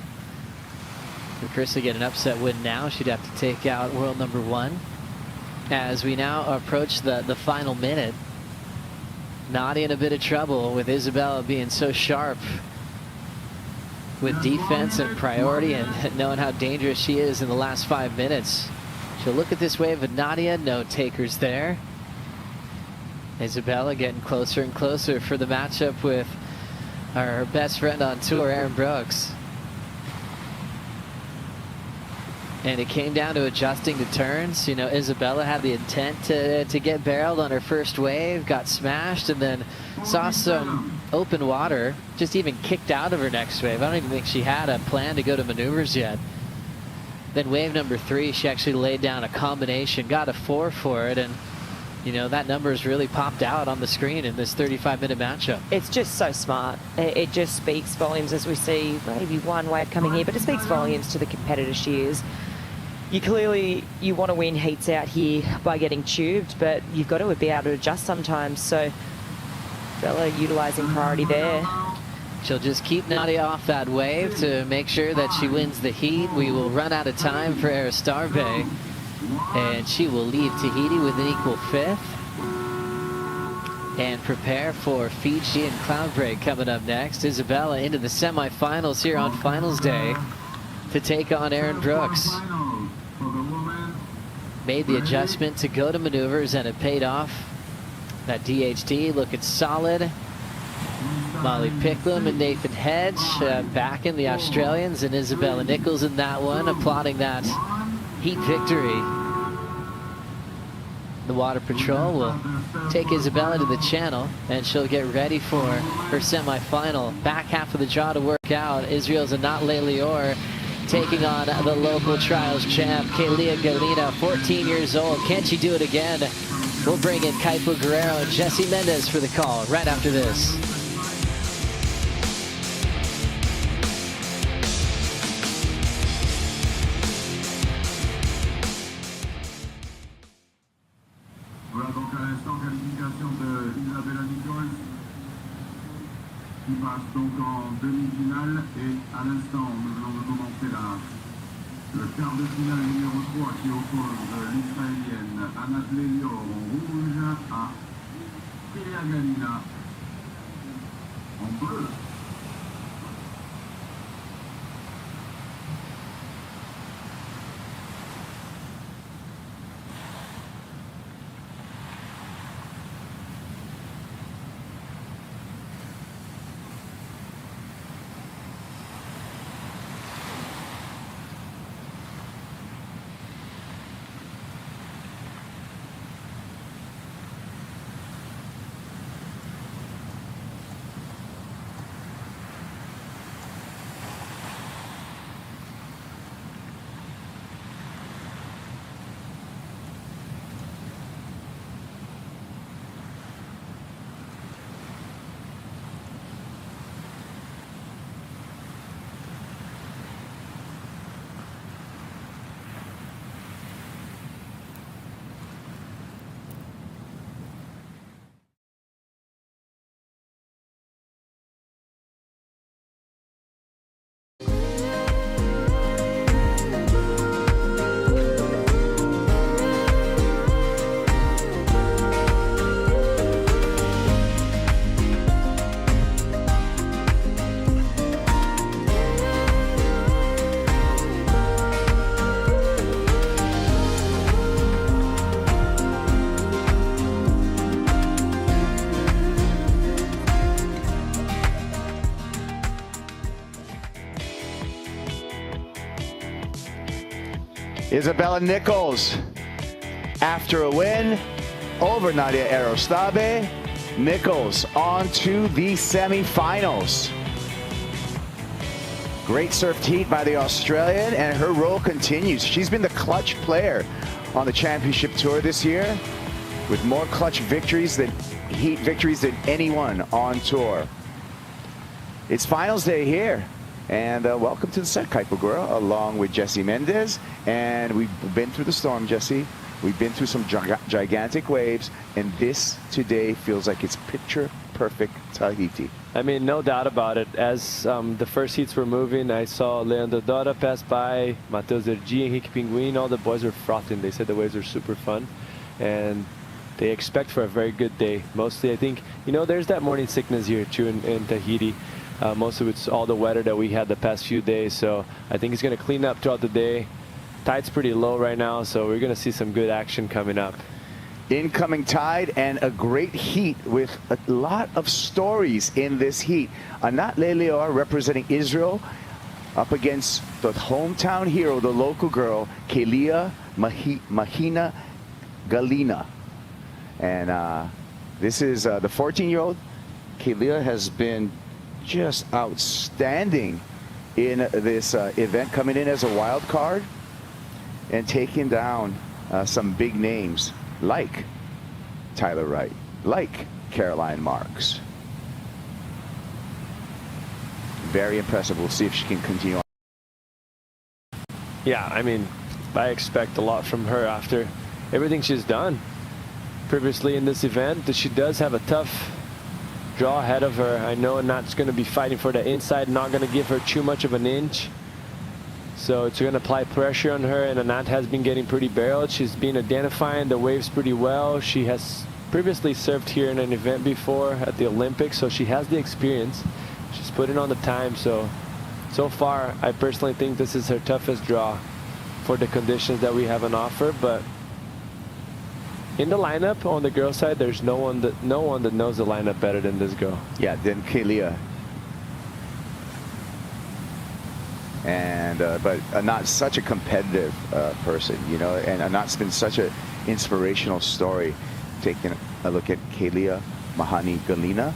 Speaker 2: if Carissa get an upset win now, she'd have to take out world number 1. As we now approach the final minute, Nadia in a bit of trouble with Isabella being so sharp with defense and priority and knowing how dangerous she is in the last 5 minutes. She'll look at this wave of Nadia, no takers there. Isabella getting closer and closer for the matchup with our best friend on tour, Aaron Brooks. And it came down to adjusting the turns. You know, Isabella had the intent to get barreled on her first wave, got smashed, and then saw some open water, just even kicked out of her next wave. I don't even think she had a plan to go to maneuvers yet. Then wave number 3, she actually laid down a combination, got a 4 for it, and you know, that number's really popped out on the screen in this 35-minute matchup.
Speaker 3: It's just so smart. It just speaks volumes as we see maybe one wave coming here, but it speaks volumes to the competitor she is. You want to win heats out here by getting tubed, but you've got to be able to adjust sometimes. So Bella utilising priority there.
Speaker 2: She'll just keep Nadia off that wave to make sure that she wins the heat. We will run out of time for Aristarbe, and she will leave Tahiti with an equal 5th and prepare for Fiji and Cloudbreak coming up next. Isabella into the semifinals here on finals day to take on Aaron Brooks. Made the adjustment to go to maneuvers and it paid off. That DHD looking solid. Molly Picklum and Nathan Hedge backing the Australians, and Isabella Nichols in that one, applauding that heat victory. The Water Patrol will take Isabella to the channel, and she'll get ready for her semifinal. Back half of the draw to work out. Israel's Anat Leilior taking on the local trials champ, Kalia Galina, 14 years old. Can she do it again? We'll bring in Kaipo Guerrero and Jesse Mendez for the call right after this.
Speaker 1: Voilà donc à l'instant qualification de Isabella Nichols qui passe donc en demi-finale, et à l'instant nous venons de commencer le quart de finale numéro 3 qui oppose l'Israélienne Anat Leilior en rouge à Kalia Galina en bleu.
Speaker 9: Isabella Nichols, after a win over Nadia Arostabe, Nichols on to the semifinals. Great surf heat by the Australian, and her role continues. She's been the clutch player on the championship tour this year, with more clutch victories than heat victories than anyone on tour. It's finals day here, and welcome to the set, Kaipagura, along with Jesse Mendez. And we've been through the storm, Jesse. We've been through some gigantic waves, and this today feels like it's picture perfect Tahiti.
Speaker 10: I mean, no doubt about it. As the first heats were moving, I saw Leandro Dora pass by, Matheus Ergi, Henrique Pinguim. All the boys were frothing. They said the waves were super fun, and they expect for a very good day. Mostly, I think, you know, there's that morning sickness here too in Tahiti. Most of it's all the weather that we had the past few days, so I think it's going to clean up throughout the day. Tide's pretty low right now, so we're going to see some good action coming up.
Speaker 9: Incoming tide and a great heat with a lot of stories in this heat. Anat Leleor representing Israel up against the hometown hero, the local girl, Kelia Mahina Galina. And this is the 14-year-old. Kelia has been just outstanding in this event, coming in as a wild card and taking down some big names like Tyler Wright, like Caroline Marks. Very impressive. We'll see if she can continue on.
Speaker 10: Yeah, I mean, I expect a lot from her after everything she's done previously in this event. She does have a tough draw ahead of her. I know Anat's going to be fighting for the inside, not going to give her too much of an inch. So it's going to apply pressure on her, and Anat has been getting pretty barreled. She's been identifying the waves pretty well. She has previously surfed here in an event before at the Olympics, so she has the experience. She's putting on the time, so far I personally think this is her toughest draw for the conditions that we have on offer. But in the lineup on the girl side, there's no one that knows the lineup better than this girl.
Speaker 9: Yeah, than Kelia. And but Anat's such a competitive person, you know, and Anat's been such an inspirational story. Taking a look at Kelia Mahani Galina,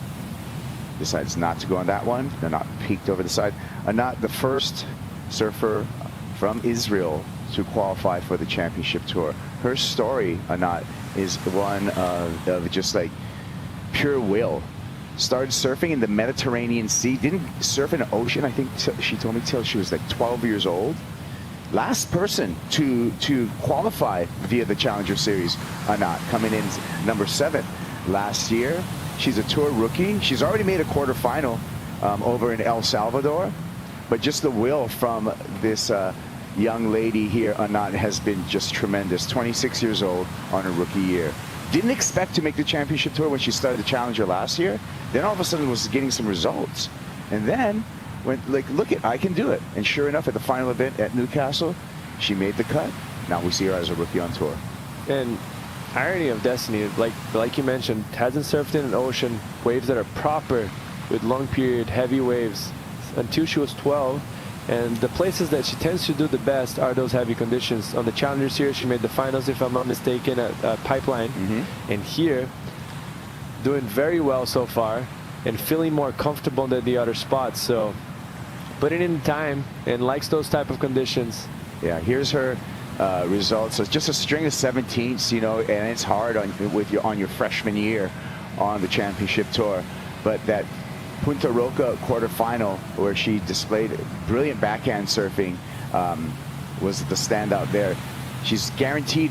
Speaker 9: decides not to go on that one. They're not peeked over the side. Anat, the first surfer from Israel to qualify for the championship tour. Her story, Anat, is one of just like pure will. Started surfing in the Mediterranean Sea, didn't surf in the ocean, I think she told me, till she was like 12 years old. Last person to qualify via the Challenger Series, Anat, coming in number 7 last year. She's a tour rookie. She's already made a quarterfinal over in El Salvador, but just the will from this young lady here, Anat, has been just tremendous. 26 years old on her rookie year. Didn't expect to make the championship tour when she started the Challenger last year. Then all of a sudden was getting some results. And then went like, look it, I can do it. And sure enough, at the final event at Newcastle, she made the cut. Now we see her as a rookie on tour.
Speaker 10: And irony of destiny, like you mentioned, hasn't surfed in an ocean, waves that are proper with long period, heavy waves until she was 12. And the places that she tends to do the best are those heavy conditions. On the Challenger Series, she made the finals, if I'm not mistaken, at Pipeline. And here, doing very well so far and feeling more comfortable than the other spots. So putting in time and likes those type of conditions.
Speaker 9: Yeah, here's her results. So it's just a string of 17ths, you know, and it's hard on your freshman year on the championship tour. But that Punta Roca quarterfinal, where she displayed brilliant backhand surfing, was the standout there. She's guaranteed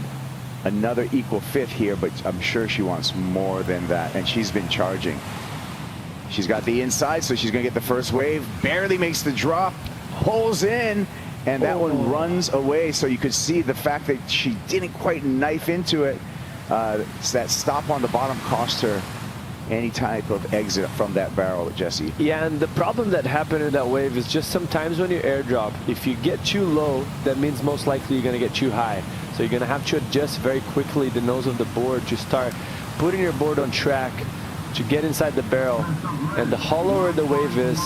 Speaker 9: another equal 5th here, but I'm sure she wants more than that, and she's been charging. She's got the inside, so she's going to get the first wave. Barely makes the drop, holes in, and that one runs away. So you could see the fact that she didn't quite knife into it. That stop on the bottom cost her any type of exit from that barrel, Jesse.
Speaker 10: Yeah, and the problem that happened in that wave is just sometimes when you airdrop, if you get too low, that means most likely you're going to get too high. So you're going to have to adjust very quickly the nose of the board to start putting your board on track to get inside the barrel. And the hollower the wave is,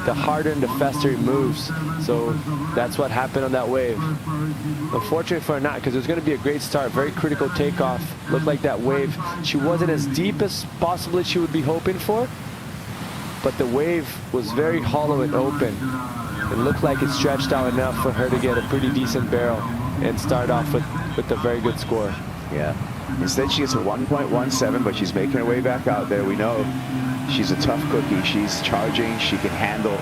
Speaker 10: the harder and the faster it moves. So that's what happened on that wave. Unfortunately for her not, because it was going to be a great start, very critical takeoff. Looked like that wave, she wasn't as deep as possibly she would be hoping for, but the wave was very hollow and open. It looked like it stretched out enough for her to get a pretty decent barrel and start off with a very good score.
Speaker 9: Yeah. Instead, she gets a 1.17, but she's making her way back out there. We know she's a tough cookie. She's charging. She can handle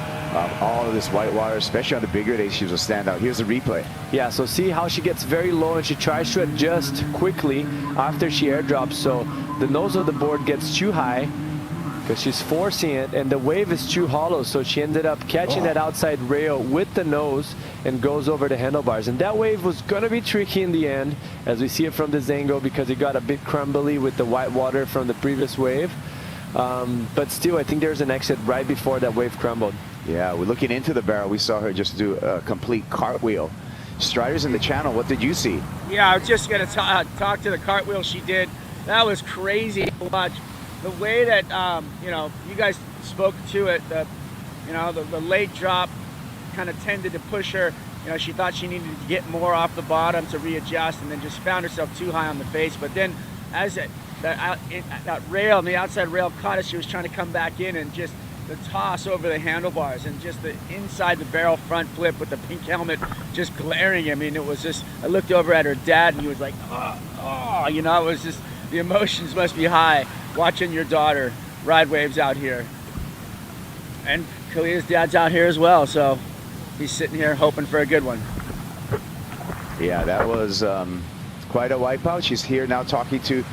Speaker 9: all of this whitewater, especially on the bigger days. She's a standout. Here's the replay.
Speaker 10: Yeah, so see how she gets very low and she tries to adjust quickly after she airdrops. So the nose of the board gets too high because she's forcing it, and the wave is too hollow. So she ended up catching that outside rail with the nose and goes over the handlebars. And that wave was going to be tricky in the end, as we see it from this angle, because it got a bit crumbly with the white water from the previous wave. But still, I think there's an exit right before that wave crumbled.
Speaker 9: Yeah, we're looking into the barrel. We saw her just do a complete cartwheel. Striders in the channel, what did you see?
Speaker 4: Yeah, I was just going to talk to the cartwheel she did. That was crazy to watch. The way that, you know, you guys spoke to it, the late drop kind of tended to push her. You know, she thought she needed to get more off the bottom to readjust, and then just found herself too high on the face. But then as that rail, and the outside rail caught us, she was trying to come back in, and just the toss over the handlebars and just the inside the barrel front flip with the pink helmet just glaring. I mean, it was just, I looked over at her dad and he was like, oh, you know, it was just, the emotions must be high watching your daughter ride waves out here. And Kalia's dad's out here as well, so he's sitting here hoping for a good one.
Speaker 9: Yeah, that was quite a wipeout. She's here now talking to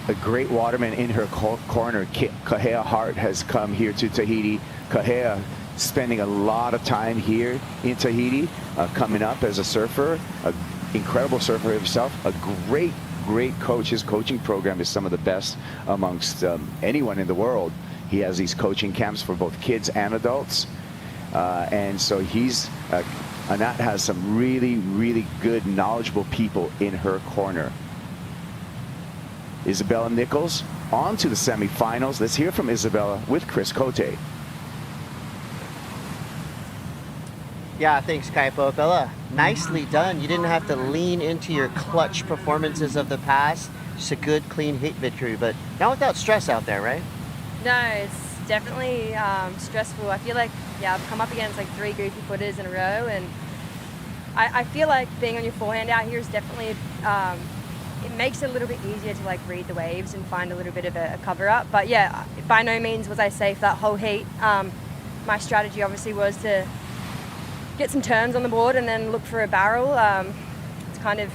Speaker 9: a great waterman in her corner. Kahea Hart has come here to Tahiti. Kahea spending a lot of time here in Tahiti, coming up as a surfer, an incredible surfer himself, a great coach. His coaching program is some of the best amongst anyone in the world. He has these coaching camps for both kids and adults. And so Anat has some really good, knowledgeable people in her corner. Isabella Nichols on to the semifinals. Let's hear from Isabella with Chris Cote.
Speaker 6: Yeah, thanks, Kaipo. Bella, nicely done. You didn't have to lean into your clutch performances of the past. Just a good, clean heat victory, but not without stress out there, right?
Speaker 11: No, it's definitely stressful. I feel like, yeah, I've come up against like 3 goofy footers in a row, and I feel like being on your forehand out here is definitely, it makes it a little bit easier to like read the waves and find a little bit of a cover up. But yeah, by no means was I safe that whole heat. My strategy obviously was to get some turns on the board and then look for a barrel. It's kind of,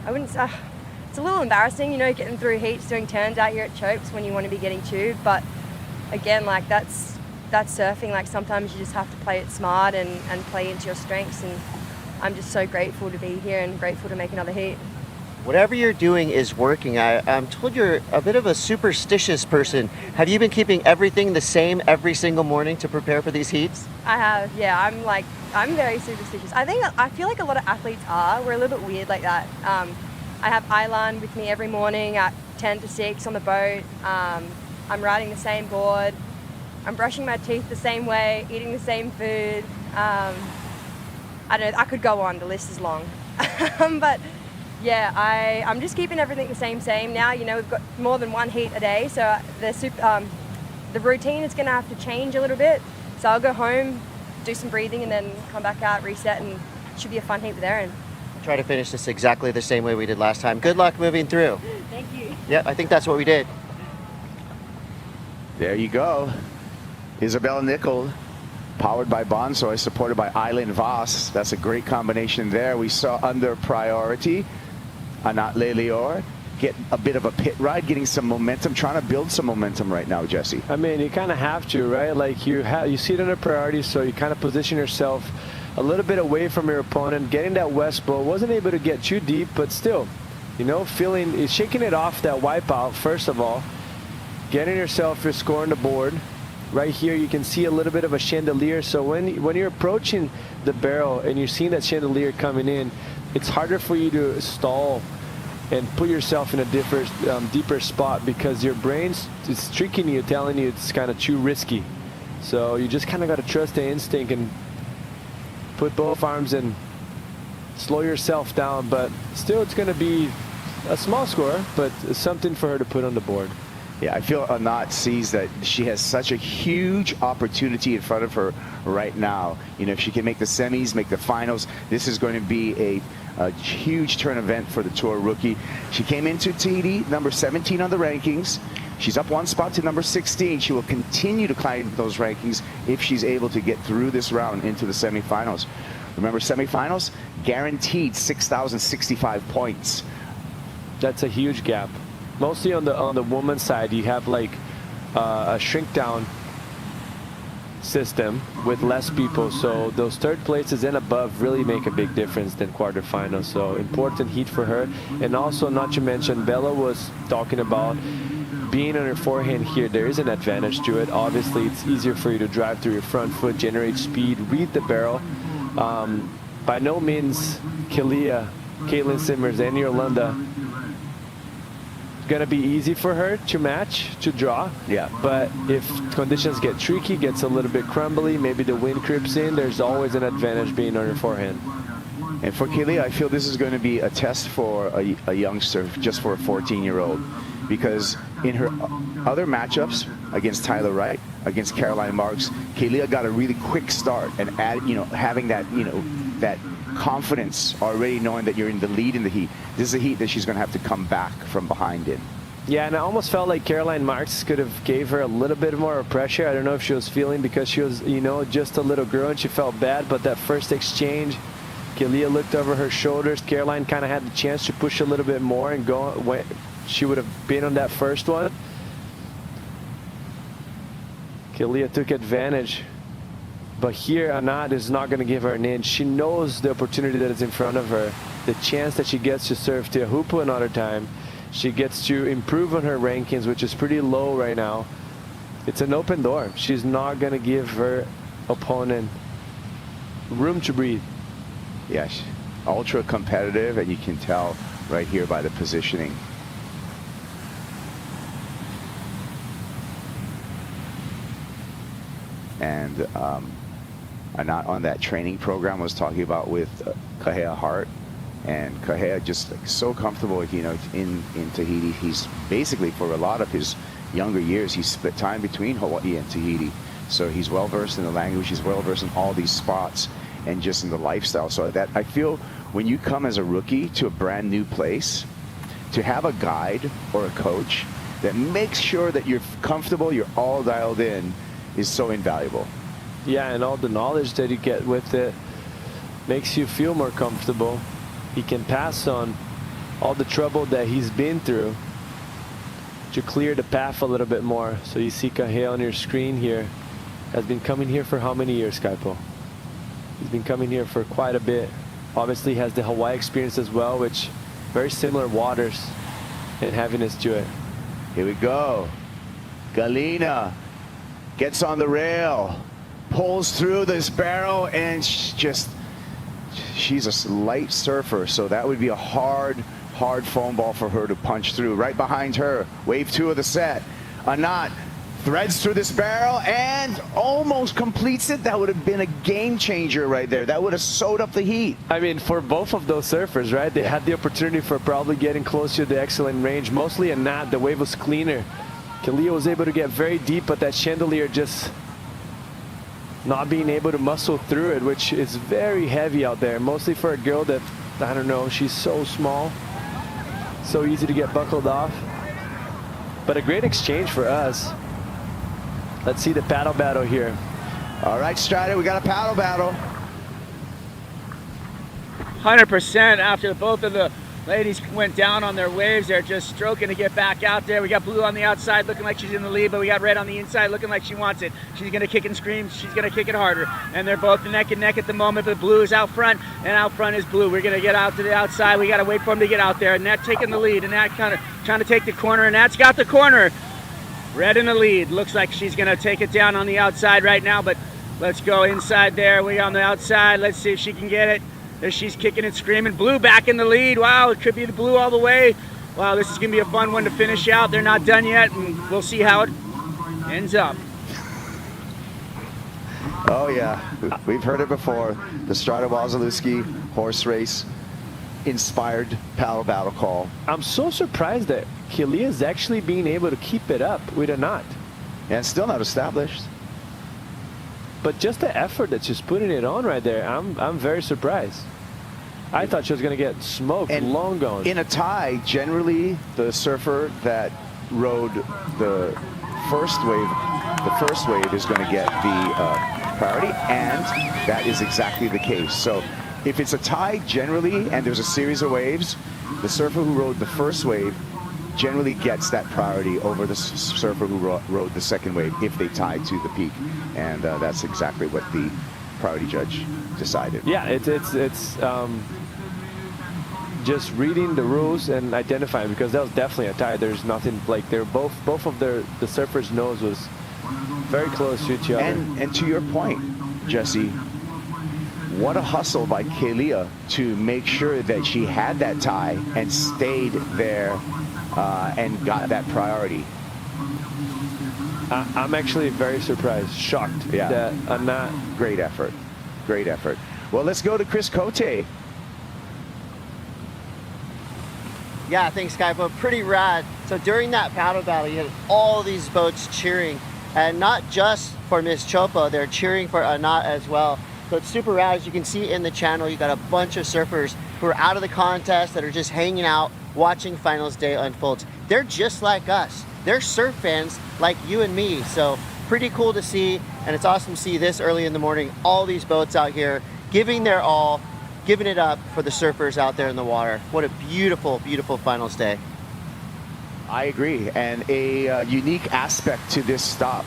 Speaker 11: it's a little embarrassing, you know, getting through heats, doing turns out here at chokes when you want to be getting tubed. But again, like that's surfing. Like sometimes you just have to play it smart and play into your strengths. And I'm just so grateful to be here and grateful to make another heat.
Speaker 6: Whatever you're doing is working. I'm told you're a bit of a superstitious person. Have you been keeping everything the same every single morning to prepare for these heats?
Speaker 11: I have, yeah. I'm very superstitious. I feel like a lot of athletes are. We're a little bit weird like that. I have Islan with me every morning at 10 to 6 on the boat. I'm riding the same board. I'm brushing my teeth the same way, eating the same food. I don't know, I could go on, the list is long. But yeah, I'm just keeping everything the same. Now, you know, we've got more than 1 heat a day, so the routine is gonna have to change a little bit. So I'll go home, do some breathing, and then come back out, reset, and it should be a fun heat with Erin.
Speaker 6: Try to finish this exactly the same way we did last time. Good luck moving through.
Speaker 11: Thank you.
Speaker 6: Yeah, I think that's what we did.
Speaker 9: There you go. Isabella Nichols, powered by Bonsoy, supported by Eileen Voss. That's a great combination there. We saw under priority Anat Lelior get a bit of a pit ride, getting some momentum, trying to build some momentum right now, Jesse.
Speaker 10: I mean, you kind of have to, right? Like you see it under priority, so you kind of position yourself a little bit away from your opponent, getting that west blow. Wasn't able to get too deep, but still, you know, shaking it off that wipeout, first of all, getting yourself your score on the board. Right here, you can see a little bit of a chandelier. So when you're approaching the barrel and you're seeing that chandelier coming in, it's harder for you to stall and put yourself in a deeper spot, because your brain is tricking you, telling you it's kind of too risky. So you just kind of got to trust the instinct and put both arms in, slow yourself down, but still it's going to be a small score, but it's something for her to put on the board.
Speaker 9: Yeah, I feel Anat sees that she has such a huge opportunity in front of her right now. You know, if she can make the semis, make the finals, this is going to be a huge turn event for the tour rookie. She came into Tahiti number 17 on the rankings. She's up one spot to number 16. She will continue to climb those rankings if she's able to get through this round into the semifinals. Remember, semifinals guaranteed 6,065 points.
Speaker 10: That's a huge gap. Mostly on the woman's side, you have like a shrink down system with less people, so those third places and above really make a big difference than quarterfinals. So important heat for her. And also, not to mention, Bella was talking about being on her forehand here. There is an advantage to it. Obviously, it's easier for you to drive through your front foot, generate speed, read the barrel. By no means Kelia, Caitlin Simmers, and Yolanda gonna be easy for her to match, to draw.
Speaker 9: Yeah.
Speaker 10: But if conditions get tricky, gets a little bit crumbly, maybe the wind creeps in, there's always an advantage being on your forehand.
Speaker 9: And for Kelia, I feel this is going to be a test for a youngster, just for a 14-year-old, because in her other matchups against Tyler Wright, against Caroline Marks, Kelia got a really quick start and having that, that confidence, already knowing that you're in the lead in the heat. This is a heat that she's going to have to come back from behind in.
Speaker 10: Yeah, and I almost felt like Caroline Marks could have gave her a little bit more pressure. I don't know if she was feeling because she was, just a little girl and she felt bad, but that first exchange, Kelia looked over her shoulders. Caroline kind of had the chance to push a little bit more and go when she would have been on that first one. Kelia took advantage. But here, Anat is not going to give her an inch. She knows the opportunity that is in front of her, the chance that she gets to serve Teahupo'o another time. She gets to improve on her rankings, which is pretty low right now. It's an open door. She's not going to give her opponent room to breathe.
Speaker 9: Yes, ultra competitive, and you can tell right here by the positioning. And Anat on that training program was talking about with Kahea Hart, and Kahea just like so comfortable, in Tahiti. He's basically, for a lot of his younger years, he split time between Hawaii and Tahiti, so he's well versed in the language, he's well versed in all these spots and just in the lifestyle. So that, I feel, when you come as a rookie to a brand new place, to have a guide or a coach that makes sure that you're comfortable, you're all dialed in, is so invaluable.
Speaker 10: Yeah, and all the knowledge that you get with it makes you feel more comfortable. He can pass on all the trouble that he's been through to clear the path a little bit more. So you see Kahea on your screen here has been coming here for how many years, Kaipo? He's been coming here for quite a bit. Obviously has the Hawaii experience as well, which very similar waters and heaviness to it.
Speaker 9: Here we go. Galina gets on the rail, pulls through this barrel, and she's a light surfer, so that would be a hard foam ball for her to punch through. Right behind her, wave 2 of the set. Anat threads through this barrel and almost completes it. That would have been a game changer right there. That would have sewed up the heat.
Speaker 10: I mean, for both of those surfers, right? They had the opportunity for probably getting close to the excellent range. Mostly Anat, the wave was cleaner. Kelia was able to get very deep, but that chandelier just not being able to muscle through it, which is very heavy out there, mostly for a girl that, I don't know, she's so small, so easy to get buckled off. But a great exchange for us. Let's see the paddle battle here.
Speaker 9: All right, Strider, we got a paddle battle.
Speaker 4: 100% after both of the ladies went down on their waves. They're just stroking to get back out there. We got Blue on the outside looking like she's in the lead, but we got Red on the inside looking like she wants it. She's going to kick and scream. She's going to kick it harder. And they're both neck and neck at the moment, but Blue is out front, and out front is Blue. We're going to get out to the outside. We got to wait for them to get out there. And Nat taking the lead, and Nat kind of trying to take the corner, and Nat's got the corner. Red in the lead. Looks like she's going to take it down on the outside right now, but let's go inside there. We on the outside. Let's see if she can get it. There she's kicking and screaming. Blue back in the lead. Wow, it could be the Blue all the way. Wow, this is going to be a fun one to finish out. They're not done yet, and we'll see how it ends up.
Speaker 9: Oh yeah, we've heard it before. The Strata-Wasilewski horse race inspired paddle battle call.
Speaker 10: I'm so surprised that Kelia is actually being able to keep it up with a knot.
Speaker 9: And it's still not established.
Speaker 10: But just the effort that she's putting it on right there, I'm very surprised. I thought she was going to get smoked
Speaker 9: and
Speaker 10: long gone.
Speaker 9: In a tie, generally the surfer that rode the first wave is going to get the priority, and that is exactly the case. So if it's a tie generally and there's a series of waves, the surfer who rode the first wave generally gets that priority over the surfer who rode the second wave if they tie to the peak. And that's exactly what the priority judge decided.
Speaker 10: Yeah, it's just reading the rules and identifying, because that was definitely a tie. There's nothing like they're both of the surfers' nose was very close to each other.
Speaker 9: And to your point, Jesse, what a hustle by Kelia to make sure that she had that tie and stayed there and got that priority.
Speaker 10: I'm actually very surprised, shocked.
Speaker 9: Yeah.
Speaker 10: That I'm not.
Speaker 9: Great effort. Great effort. Well, let's go to Chris Cote.
Speaker 6: Yeah, thanks, Skypo. Pretty rad. So during that paddle battle, you had all these boats cheering, and not just for Miss Chopo, they're cheering for Anat as well. So it's super rad. As you can see in the channel, you got a bunch of surfers who are out of the contest that are just hanging out, watching finals day unfold. They're just like us. They're surf fans like you and me. So pretty cool to see, and it's awesome to see this early in the morning, all these boats out here giving their all, giving it up for the surfers out there in the water. What a beautiful, beautiful finals day.
Speaker 9: I agree. And a unique aspect to this stop,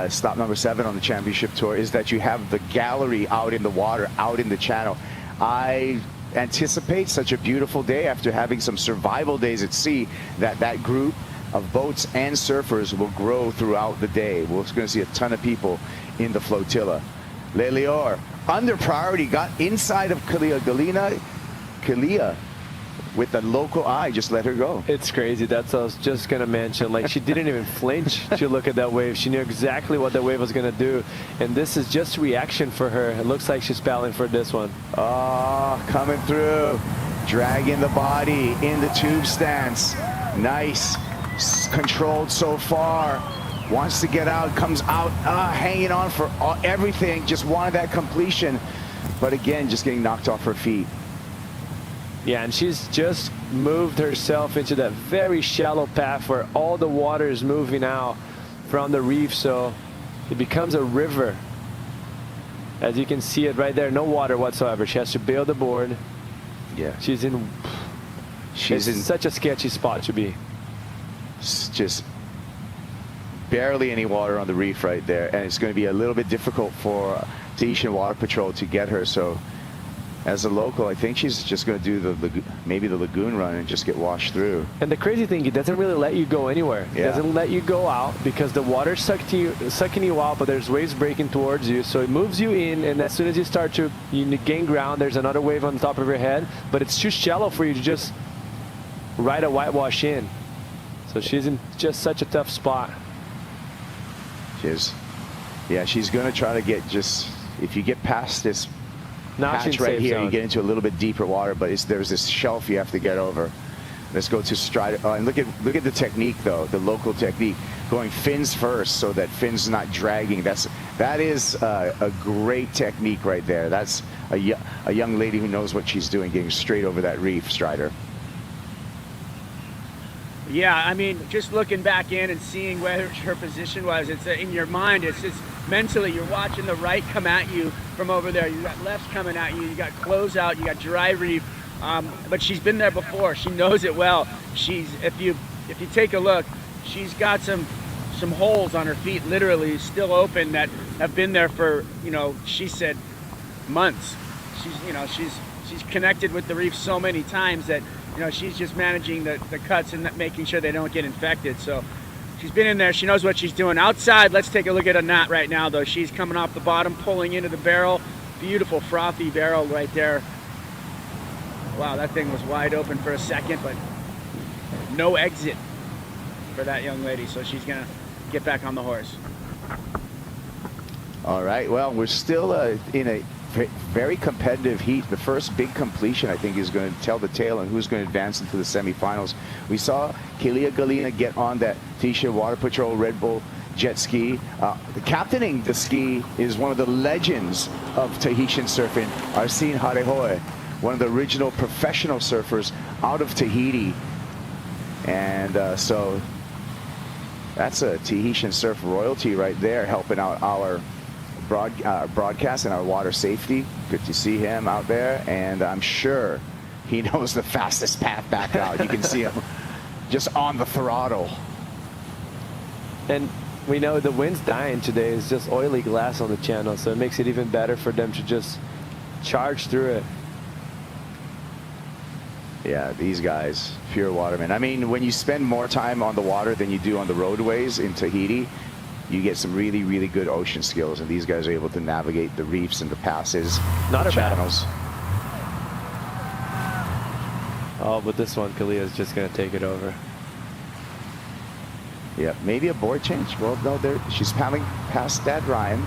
Speaker 9: stop number 7 on the championship tour, is that you have the gallery out in the water, out in the channel. I anticipate such a beautiful day after having some survival days at sea that group of boats and surfers will grow throughout the day. We're going to see a ton of people in the flotilla. Lelior, under priority, got inside of Kelia. Kelia, with the local eye, just let her go.
Speaker 10: It's crazy. That's what I was just going to mention. Like, she didn't even flinch to look at that wave. She knew exactly what the wave was going to do. And this is just reaction for her. It looks like she's paddling for this one.
Speaker 9: Oh, coming through. Dragging the body in the tube stance. Nice. Controlled so far. Wants to get out, comes out, hanging on for everything. Just wanted that completion. But again, just getting knocked off her feet.
Speaker 10: Yeah, and she's just moved herself into that very shallow path where all the water is moving out from the reef, so it becomes a river. As you can see it right there, no water whatsoever. She has to bail the board.
Speaker 9: Yeah.
Speaker 10: She's in such a sketchy spot to be.
Speaker 9: It's just barely any water on the reef right there, and it's going to be a little bit difficult for Tahitian Water Patrol to get her. So as a local, I think she's just going to do maybe the lagoon run and just get washed through.
Speaker 10: And the crazy thing, it doesn't really let you go anywhere. It doesn't let you go out because the water's sucking you out, but there's waves breaking towards you. So it moves you in, and as soon as you start to gain ground, there's another wave on the top of your head, but it's too shallow for you to just ride a whitewash in. So she's in just such a tough spot.
Speaker 9: Yeah, she's going to try to get if you get past this patch right here, you get into a little bit deeper water, but there's this shelf you have to get over. Let's go to stride. And look at the technique though, the local technique, going fins first so that fins not dragging. That is a great technique right there. That's a young lady who knows what she's doing, getting straight over that reef, Strider.
Speaker 4: Yeah, I mean, just looking back in and seeing where her position was, it's in your mind, it's just mentally, you're watching the right come at you from over there. You got lefts coming at you, you got close out, you got dry reef, but she's been there before. She knows it well. If you take a look, she's got some holes on her feet, literally still open, that have been there for, she said months. She's connected with the reef so many times that she's just managing the cuts and making sure they don't get infected. So she's been in there. She knows what she's doing. Outside, let's take a look at Anat right now, though. She's coming off the bottom, pulling into the barrel. Beautiful frothy barrel right there. Wow, that thing was wide open for a second, but no exit for that young lady. So she's going to get back on the horse.
Speaker 9: All right, well, we're still in a very competitive heat. The first big completion, I think, is going to tell the tale on who's going to advance into the semifinals. We saw Kelia Galina get on that Tisha Water Patrol Red Bull jet ski. Captaining the ski is one of the legends of Tahitian surfing, Arsene Harehoe, one of the original professional surfers out of Tahiti. And so that's a Tahitian surf royalty right there, helping out our broadcast and our water safety. Good to see him out there, and I'm sure he knows the fastest path back out. You can see him just on the throttle.
Speaker 10: And we know the wind's dying today. It's just oily glass on the channel, so it makes it even better for them to just charge through it.
Speaker 9: Yeah, these guys, pure watermen. I mean, when you spend more time on the water than you do on the roadways in Tahiti, you get some really, really good ocean skills, and these guys are able to navigate the reefs and the passes,
Speaker 10: Not
Speaker 9: the
Speaker 10: a battle.
Speaker 9: channels.
Speaker 10: Oh, but this one, Kalia is just going to take it over.
Speaker 9: Yeah, maybe a board change. Well, no, she's paddling past Dad Ryan.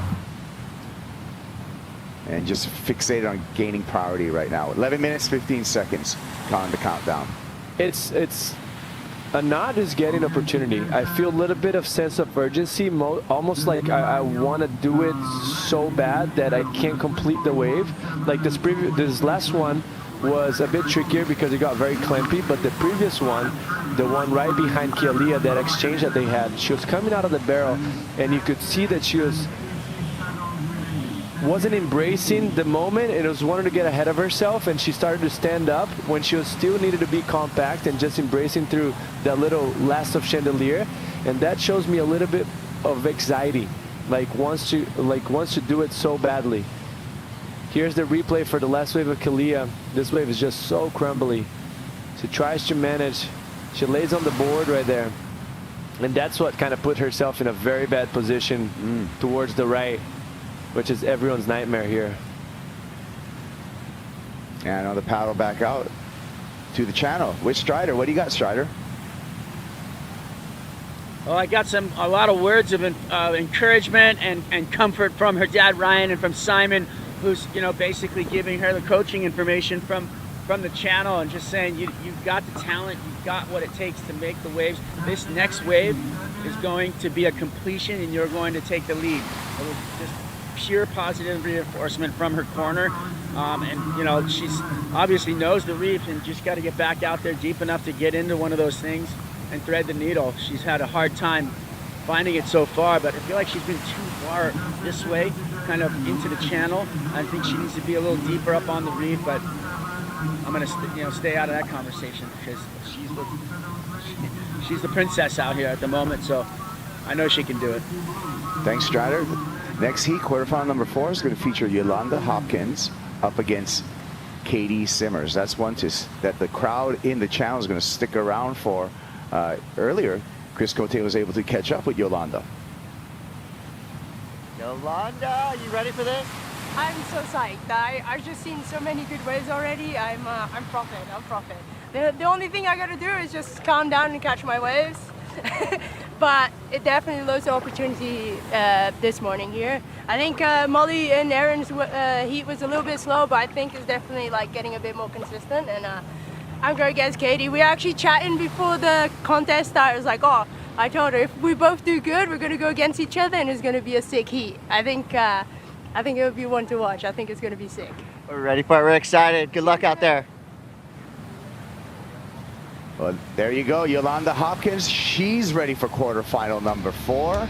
Speaker 9: And just fixated on gaining priority right now. 11 minutes, 15 seconds on the countdown.
Speaker 10: It's Anat is getting opportunity. I feel a little bit of sense of urgency, almost like I want to do it so bad that I can't complete the wave. Like this last one was a bit trickier because it got very clampy, but the previous one, the one right behind Kealia, that exchange that they had, she was coming out of the barrel, and you could see that she wasn't embracing the moment, and it was wanting to get ahead of herself, and she started to stand up when she was still needed to be compact and just embracing through that little last of chandelier. And that shows me a little bit of anxiety, like wants to do it so badly. Here's the replay for the last wave of Kelia. This wave is just so crumbly. She tries to manage, she lays on the board right there, and that's what kind of put herself in a very bad position towards the right, which is everyone's nightmare here.
Speaker 9: And on the paddle back out to the channel with Strider. What do you got, Strider?
Speaker 4: Well, I got a lot of words of encouragement and comfort from her dad Ryan and from Simon, who's basically giving her the coaching information from the channel and just saying you've got the talent, you've got what it takes to make the waves. This next wave is going to be a completion, and you're going to take the lead. It was just pure positive reinforcement from her corner, and she's obviously knows the reef and just got to get back out there deep enough to get into one of those things and thread the needle. She's had a hard time finding it so far, but I feel like she's been too far this way, kind of into the channel. I think she needs to be a little deeper up on the reef, but I'm gonna stay out of that conversation because she's the princess out here at the moment, so I know she can do it.
Speaker 9: Thanks, Strider. Next heat, quarterfinal number 4, is going to feature Yolanda Hopkins up against Katie Simmers. That's one that the crowd in the channel is going to stick around for. Earlier, Chris Cote was able to catch up with Yolanda.
Speaker 6: Yolanda, you ready for this?
Speaker 11: I'm so psyched. I've just seen so many good waves already. I'm profit. The only thing I gotta do is just calm down and catch my waves. But it definitely loads of opportunity this morning here. I think Molly and Aaron's heat was a little bit slow, but I think it's definitely like getting a bit more consistent. And I'm going against Katie. We were actually chatting before the contest started. I was like, oh, I told her if we both do good, we're gonna go against each other, and it's gonna be a sick heat. I think it would be one to watch. I think it's gonna be sick.
Speaker 6: We're ready for it. We're excited. Good luck out there.
Speaker 9: Well, there you go, Yolanda Hopkins. She's ready for quarterfinal number 4.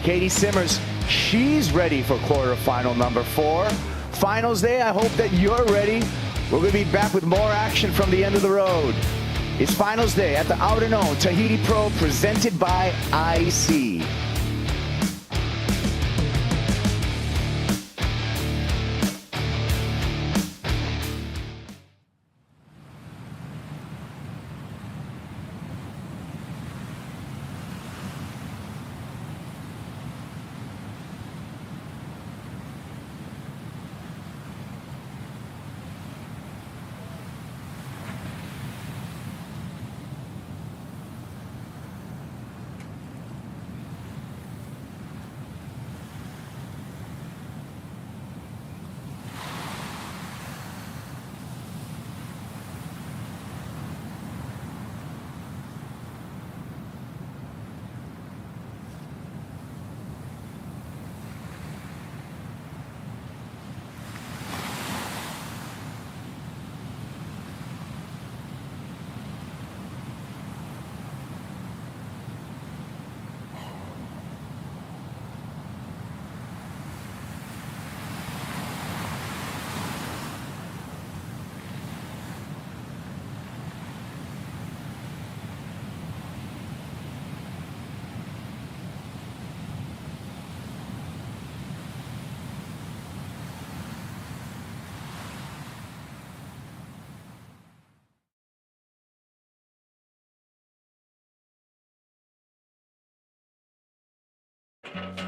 Speaker 9: Katie Simmers, she's ready for quarterfinal number 4. Finals day, I hope that you're ready. We're going to be back with more action from the end of the road. It's finals day at the Outerknown Tahiti Pro, presented by IC.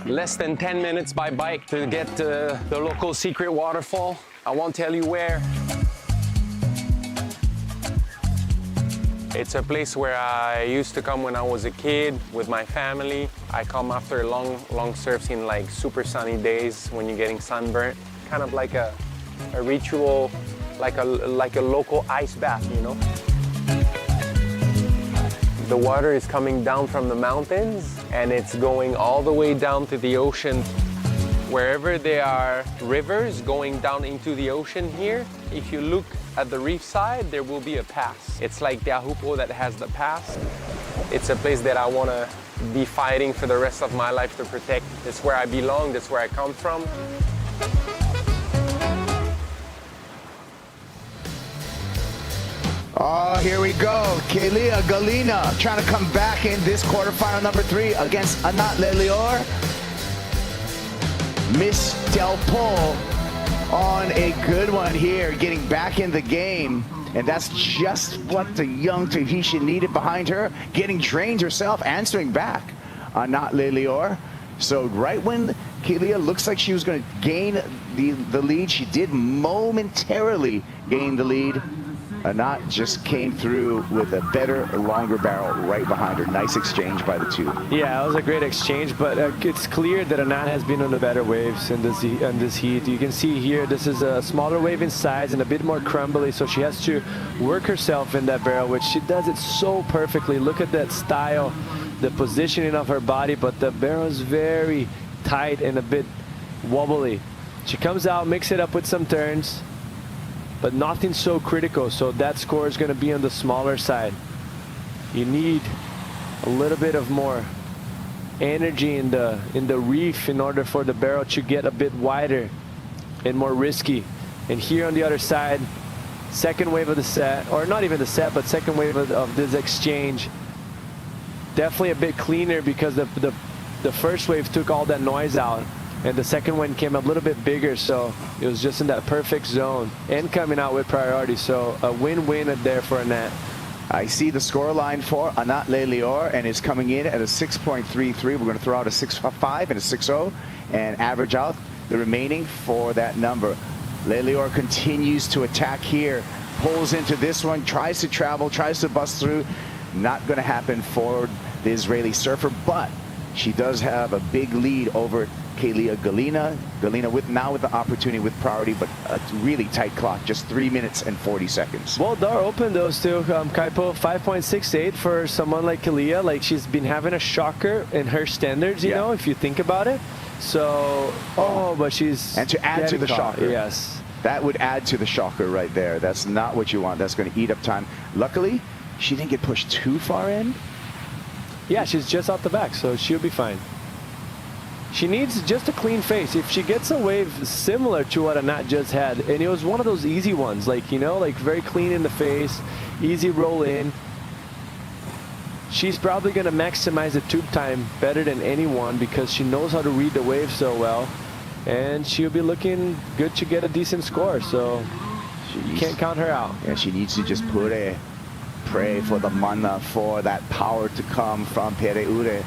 Speaker 12: less than 10 minutes by bike to get to the local secret waterfall. I won't tell you where. It's a place where I used to come when I was a kid with my family. I come after long surfs in like super sunny days when you're getting sunburnt. Kind of like a ritual, like a local ice bath, you know? The water is coming down from the mountains and it's going all the way down to the ocean. Wherever there are rivers going down into the ocean here, if you look at the reef side, there will be a pass. It's like Teahupo'o that has the pass. It's a place that I want to be fighting for the rest of my life to protect. It's where I belong, that's where I come from.
Speaker 9: Oh, here we go. Kelia Galina trying to come back in this quarterfinal number 3 against Anat Lelior. Miss Teahupo'o on a good one here, getting back in the game. And that's just what the young Tahitian needed behind her, getting drained herself, answering back. Anat Lelior. So right when Kelia looks like she was going to gain the lead, she did momentarily gain the lead. Anat just came through with a better, longer barrel right behind her. Nice exchange by the two.
Speaker 10: Yeah, it was a great exchange, but it's clear that Anat has been on the better waves in this heat. You can see here, this is a smaller wave in size and a bit more crumbly, so she has to work herself in that barrel, which she does it so perfectly. Look at that style, the positioning of her body, but the barrel is very tight and a bit wobbly. She comes out, mix it up with some turns, but nothing so critical, so that score is going to be on the smaller side. You need a little bit of more energy in the reef in order for the barrel to get a bit wider and more risky. And here on the other side, second wave of the set, or not even the set, but second wave of this exchange, definitely a bit cleaner because the first wave took all that noise out. And the second one came a little bit bigger, so it was just in that perfect zone and coming out with priority. So a win-win there for Anat.
Speaker 9: I see the score line for Anat Lelior, and is coming in at a 6.33. We're going to throw out a 6.5 and a 6.0 and average out the remaining for that number. Lelior continues to attack here, pulls into this one, tries to travel, tries to bust through. Not going to happen for the Israeli surfer, but she does have a big lead over Kelia Galina. Galina with the opportunity with priority, but a really tight clock, just 3 minutes and 40 seconds.
Speaker 10: Well, door open those two, Kaipo. 5.68 for someone like Kelia. Like, she's been having a shocker in her standards, you know, if you think about it. So, but she's...
Speaker 9: And to add to the shocker.
Speaker 10: Yes.
Speaker 9: That would add to the shocker right there. That's not what you want. That's going to eat up time. Luckily, she didn't get pushed too far in.
Speaker 10: Yeah, she's just out the back, so she'll be fine. She needs just a clean face. If she gets a wave similar to what Anat just had, and it was one of those easy ones, like, you know, like very clean in the face, easy roll in, she's probably going to maximize the tube time better than anyone because she knows how to read the wave so well, and she'll be looking good to get a decent score, so you can't count her out.
Speaker 9: Yeah, she needs to just pray for the mana, for that power to come from Pere'ure,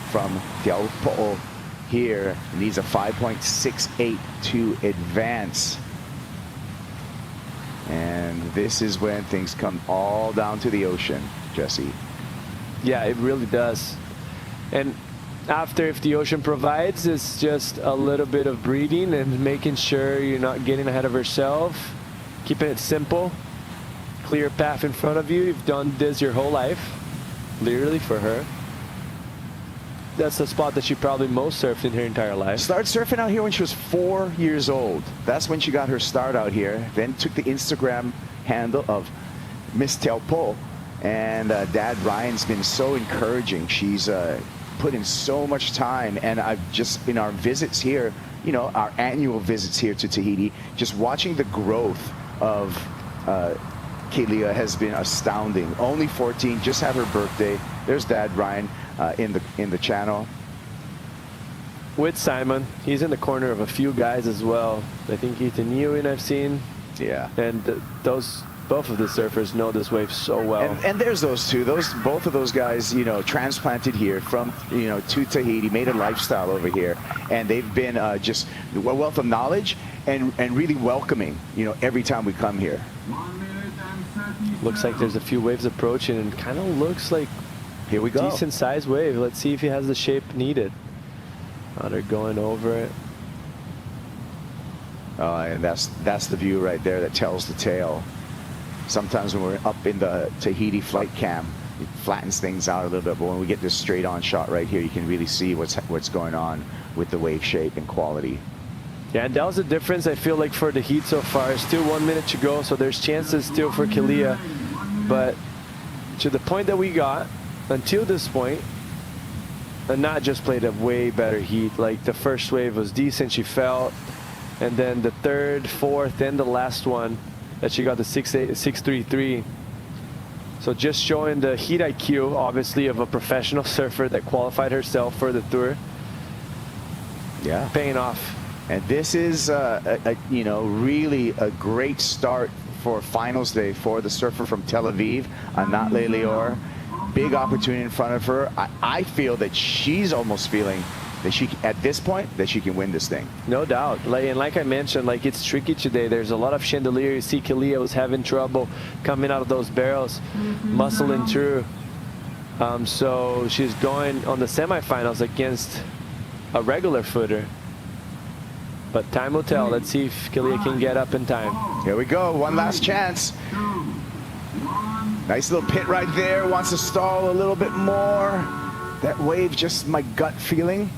Speaker 9: from Teahupo'o. Here needs a 5.68 to advance, and this is when things come all down to the ocean, Jesse.
Speaker 10: Yeah, it really does. And after, if the ocean provides, it's just a little bit of breathing and making sure you're not getting ahead of yourself, keeping it simple, clear path in front of you. You've done this your whole life, literally, for her. That's the spot that she probably most surfed in her entire life.
Speaker 9: Started surfing out here when she was 4 years old. That's when she got her start out here. Then took the Instagram handle of Miss Teahupo'o. And Dad Ryan's been so encouraging. She's put in so much time. And I've just, in our visits here, you know, our annual visits here to Tahiti, just watching the growth of Kelia has been astounding. Only 14, just had her birthday. There's Dad Ryan in the channel.
Speaker 10: With Simon. He's in the corner of a few guys as well. I think Ethan Ewan I've seen.
Speaker 9: Yeah.
Speaker 10: And those Both of the surfers know this wave so well.
Speaker 9: And there's those two. Both of those guys, you know, transplanted here from, you know, to Tahiti, made a lifestyle over here, and they've been just a wealth of knowledge and really welcoming, you know, every time we come here.
Speaker 10: Looks like there's a few waves approaching, and kind of looks like
Speaker 9: here we go.
Speaker 10: Decent sized wave. Let's see if he has the shape needed. Oh, they're going over it.
Speaker 9: And that's the view right there that tells the tale. Sometimes when we're up in the Tahiti flight cam, it flattens things out a little bit, but when we get this straight on shot right here, you can really see what's going on with the wave shape and quality.
Speaker 10: Yeah, and that was the difference I feel like for the heat so far. Still 1 minute to go, so there's chances still for Kelia. But to the point that we got, until this point, and not just played a way better heat. Like the first wave was decent, she felt, and then the third, fourth, and the last one that she got the 6.33. So just showing the heat IQ, obviously, of a professional surfer that qualified herself for the tour.
Speaker 9: Yeah,
Speaker 10: paying off.
Speaker 9: And this is, you know, really a great start for finals day for the surfer from Tel Aviv, Anat Leilior. Big opportunity in front of her. I feel that she's almost feeling that she, at this point, that she can win this thing.
Speaker 10: No doubt. Like I mentioned, like it's tricky today. There's a lot of chandelier. You see Kelia was having trouble coming out of those barrels, muscling through. So she's going on the semifinals against a regular footer. But time will tell. Let's see if Kelia can get up in time.
Speaker 9: Here we go. One last chance. Nice little pit right there. Wants to stall a little bit more. That wave, just my gut feeling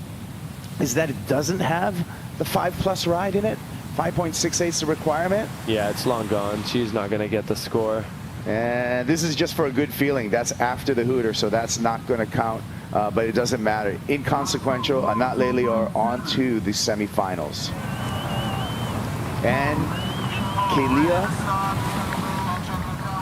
Speaker 9: is that it doesn't have the 5+ ride in it. 5.68 is the requirement.
Speaker 10: Yeah, it's long gone. She's not going to get the score.
Speaker 9: And this is just for a good feeling. That's after the hooter, so that's not going to count. But it doesn't matter. Inconsequential, Anat Leilior on to the semifinals. And Kelia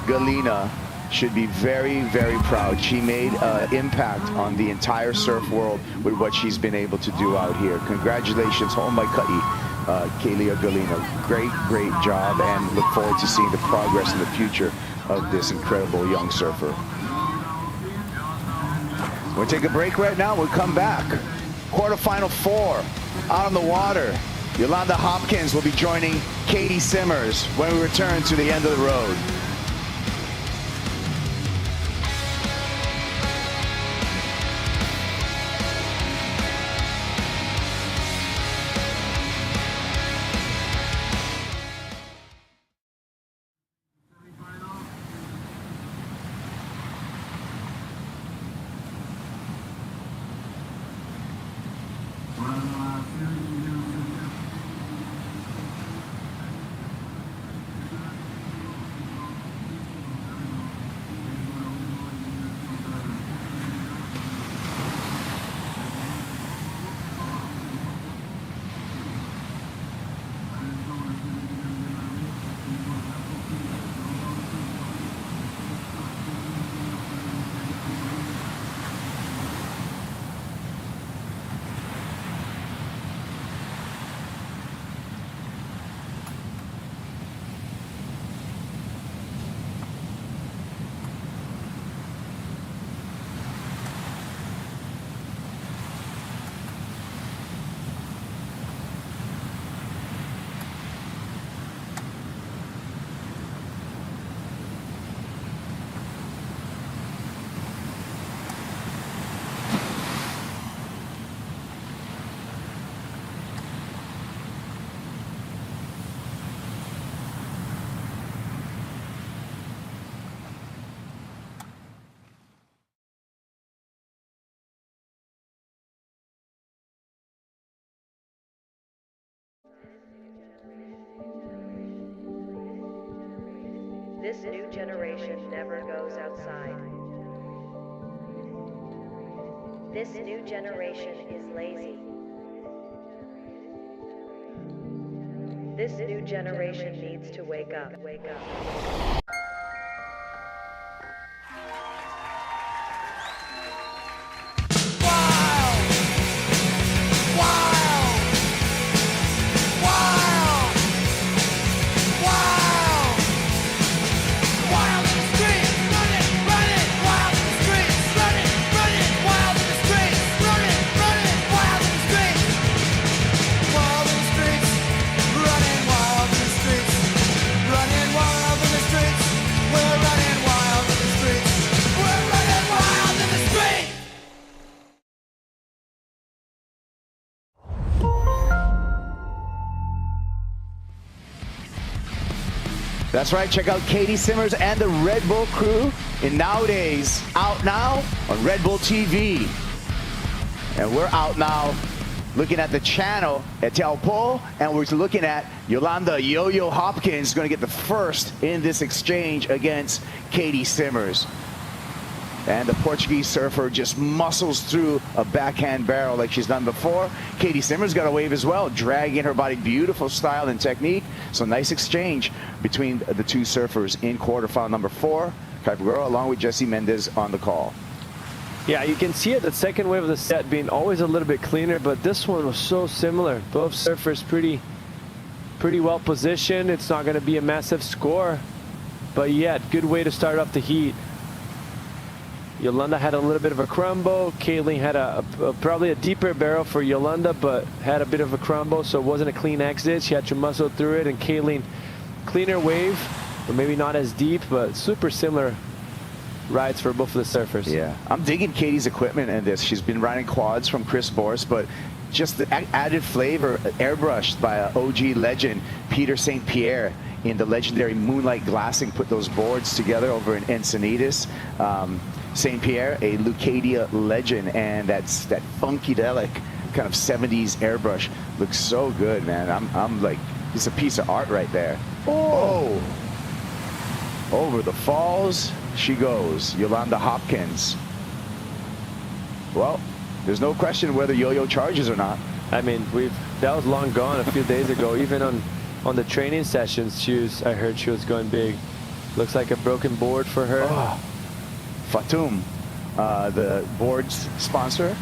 Speaker 9: Galina should be very, very proud. She made an impact on the entire surf world with what she's been able to do out here. Congratulations, Ho'omaikai, Kelia Galina. Great, great job, and look forward to seeing the progress in the future of this incredible young surfer. We'll take a break right now. We'll come back. Quarterfinal 4 out on the water. Yolanda Hopkins will be joining Katie Simmers when we return to the end of the road.
Speaker 13: This new generation never goes outside. This new generation is lazy. This new generation needs to wake up. Wake up.
Speaker 9: That's right. Check out Katie Simmers and the Red Bull crew in Nowadays, out now on Red Bull TV. And we're out now looking at the channel at Teahupo'o, and we're looking at Yolanda Yo-Yo Hopkins going to get the first in this exchange against Katie Simmers. And the Portuguese surfer just muscles through a backhand barrel like she's done before. Katie Simmers got a wave as well, dragging her body. Beautiful style and technique. So nice exchange between the two surfers in quarterfinal number 4. Kaipagura along with Jesse Mendez on the call.
Speaker 10: Yeah, you can see it, the second wave of the set being always a little bit cleaner, but this one was so similar. Both surfers pretty well positioned. It's not going to be a massive score, but yet good way to start off the heat. Yolanda had a little bit of a crumble. Kayleen had probably a deeper barrel for Yolanda, but had a bit of a crumble, so it wasn't a clean exit. She had to muscle through it, and Kayleen, cleaner wave, but maybe not as deep, but super similar rides for both of the surfers.
Speaker 9: Yeah, I'm digging Katie's equipment in this. She's been riding quads from Chris Boris, but just the added flavor, airbrushed by OG legend Peter St. Pierre in the legendary Moonlight Glassing, put those boards together over in Encinitas. St. Pierre, a Leucadia legend, and that funkadelic kind of 70s airbrush looks so good, man. I'm like, it's a piece of art right there. Oh! Over the falls she goes, Yolanda Hopkins. Well, there's no question whether Yo-Yo charges or not.
Speaker 10: I mean, that was long gone a few days ago. Even on the training sessions, I heard she was going big. Looks like a broken board for her.
Speaker 9: Oh. Fatum, the board's sponsor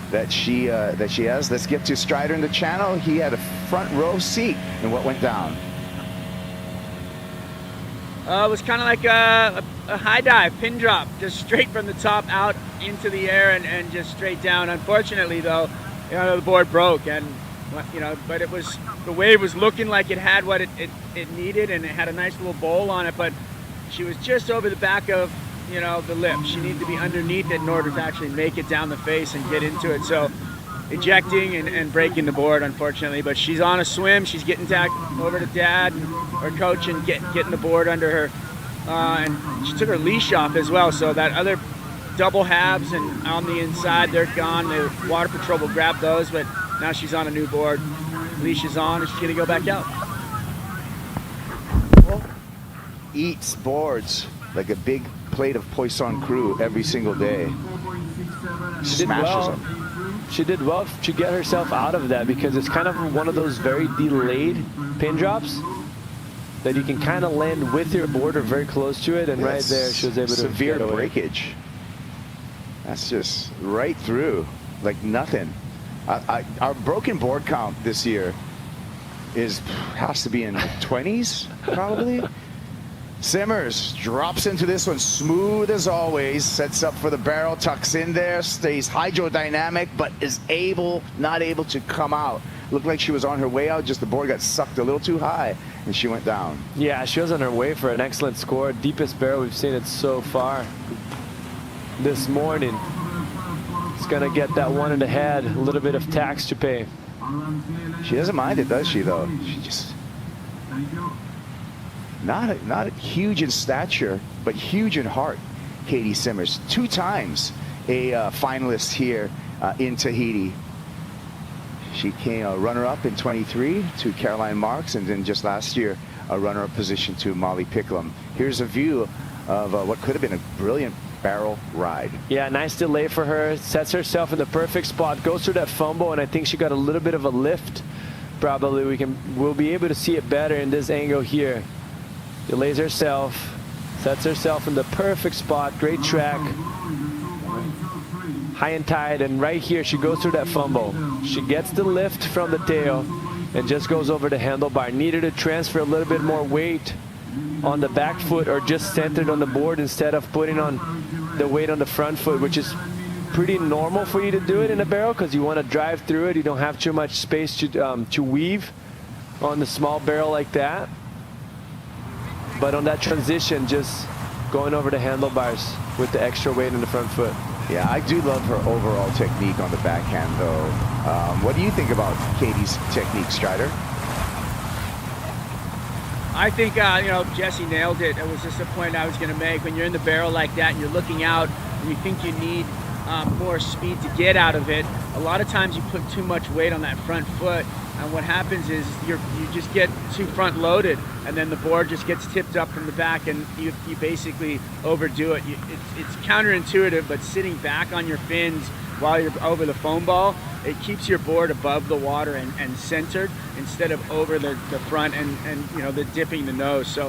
Speaker 9: that she has. Let's get to Strider in the channel. He had a front row seat in what went down.
Speaker 4: It was kind of like a high dive, pin drop, just straight from the top out into the air and just straight down. Unfortunately, though, the board broke, and but the wave was looking like it had what it needed, and it had a nice little bowl on it, but she was just over the back of the lip. She needed to be underneath it in order to actually make it down the face and get into it. So ejecting and breaking the board, unfortunately, but she's on a swim. She's getting back over to dad or coach and getting the board under her. And she took her leash off as well. So that other double halves and on the inside, they're gone. The water patrol will grab those, but now she's on a new board. Leash is on, and she's gonna go back out.
Speaker 9: Eats boards like a big plate of Poisson crew every single day. Smashes them.
Speaker 10: She did well to get herself out of that, because it's kind of one of those very delayed pin drops that you can kind of land with your board or very close to it, and right there she was able to
Speaker 9: severe
Speaker 10: get away.
Speaker 9: breakage. That's just right through like nothing. Our broken board count this year has to be in the 20s probably. Simmers drops into this one smooth as always, sets up for the barrel, tucks in there, stays hydrodynamic, but is not able to come out. Looked like she was on her way out, just the board got sucked a little too high and she went down.
Speaker 10: Yeah, she was on her way for an excellent score. Deepest barrel we've seen it so far this morning. It's gonna get that one in the head, a little bit of tax to pay.
Speaker 9: She doesn't mind it, does she, though? She just not huge in stature, but huge in heart. Katie Simmers, 2 times a finalist here in Tahiti. She came a runner-up in 23 to Caroline Marks, and then just last year a runner-up position to Molly Picklum. Here's a view of what could have been a brilliant barrel ride.
Speaker 10: Yeah, nice delay for her. Sets herself in the perfect spot, goes through that fumble, and I think she got a little bit of a lift. Probably we'll be able to see it better in this angle here. Delays herself, sets herself in the perfect spot. Great track, high and tight, and right here she goes through that fumble. She gets the lift from the tail and just goes over the handlebar. Needed to transfer a little bit more weight on the back foot, or just centered on the board instead of putting on the weight on the front foot, which is pretty normal for you to do it in a barrel because you want to drive through it. You don't have too much space to weave on the small barrel like that. But on that transition, just going over the handlebars with the extra weight on the front foot.
Speaker 9: Yeah, I do love her overall technique on the backhand, though. What do you think about Katie's technique, Strider?
Speaker 4: I think, you know, Jesse nailed it. It was just a point I was going to make. When you're in the barrel like that and you're looking out and you think you need more speed to get out of it, a lot of times you put too much weight on that front foot. And what happens is you just get too front loaded, and then the board just gets tipped up from the back, and you basically overdo it. It's counterintuitive, but sitting back on your fins while you're over the foam ball, it keeps your board above the water and centered instead of over the front and you know, the dipping the nose. So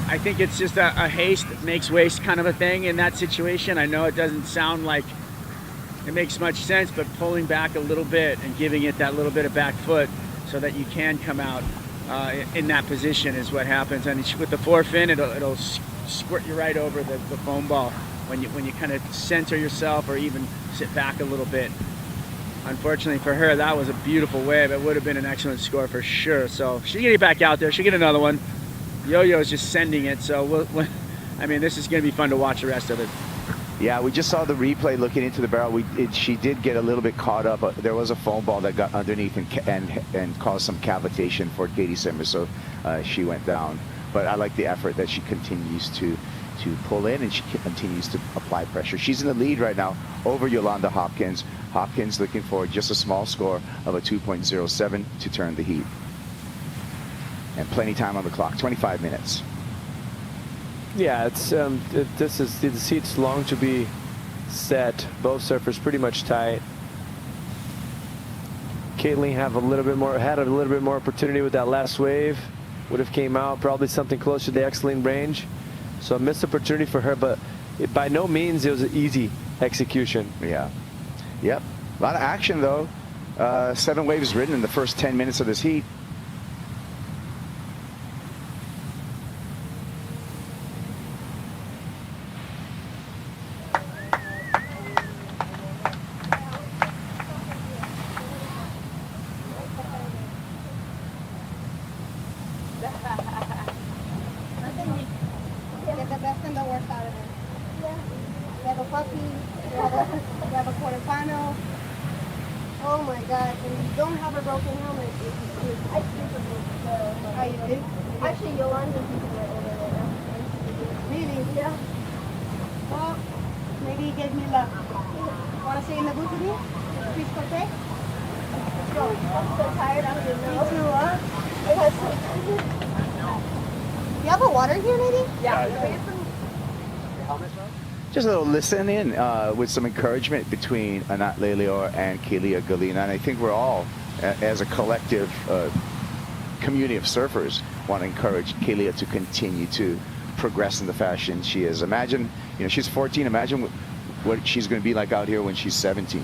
Speaker 4: I think it's just a haste makes waste kind of a thing in that situation. I know it doesn't sound like it makes much sense, but pulling back a little bit and giving it that little bit of back foot so that you can come out in that position is what happens. And with the forefin, it'll squirt you right over the foam ball when you kind of center yourself or even sit back a little bit. Unfortunately for her, that was a beautiful wave. It would have been an excellent score for sure. So she'll get it back out there. She'll get another one. Yo-Yo is just sending it. So I mean, this is going to be fun to watch the rest of it.
Speaker 9: Yeah, we just saw the replay looking into the barrel. She did get a little bit caught up. There was a foam ball that got underneath and caused some cavitation for Katie Simmers, so she went down. But I like the effort that she continues to pull in, and she continues to apply pressure. She's in the lead right now over Yolanda Hopkins. Hopkins looking for just a small score of a 2.07 to turn the heat. And plenty time on the clock, 25 minutes.
Speaker 10: Yeah, it's the seat's long to be set. Both surfers pretty much tight. Caitlin had a little bit more opportunity with that last wave. Would have came out probably something close to the X-Lane range. So a missed opportunity for her, but by no means it was an easy execution.
Speaker 9: Yeah. Yep. A lot of action though. 7 waves ridden in the first 10 minutes of this heat.
Speaker 14: Get the best and the worst out of it. Yeah. You have a puppy, you have a quarterfinal. Oh my God, and you don't have a broken helmet. I sleep with it. How you do? Actually, Yolanda's right over there. Really? Yeah. Well, maybe you gave me luck. Want to stay in the booth with me? Please partake? Let's go. I'm so tired. I'm going to know. Me too, huh? It has so you have a water here, maybe? Yeah.
Speaker 9: Just a little listen in with some encouragement between Anat Lelior and Kelia Galina. And I think we're all, as a collective community of surfers, want to encourage Kelia to continue to progress in the fashion she is. Imagine, you know, she's 14. Imagine what she's going to be like out here when she's 17.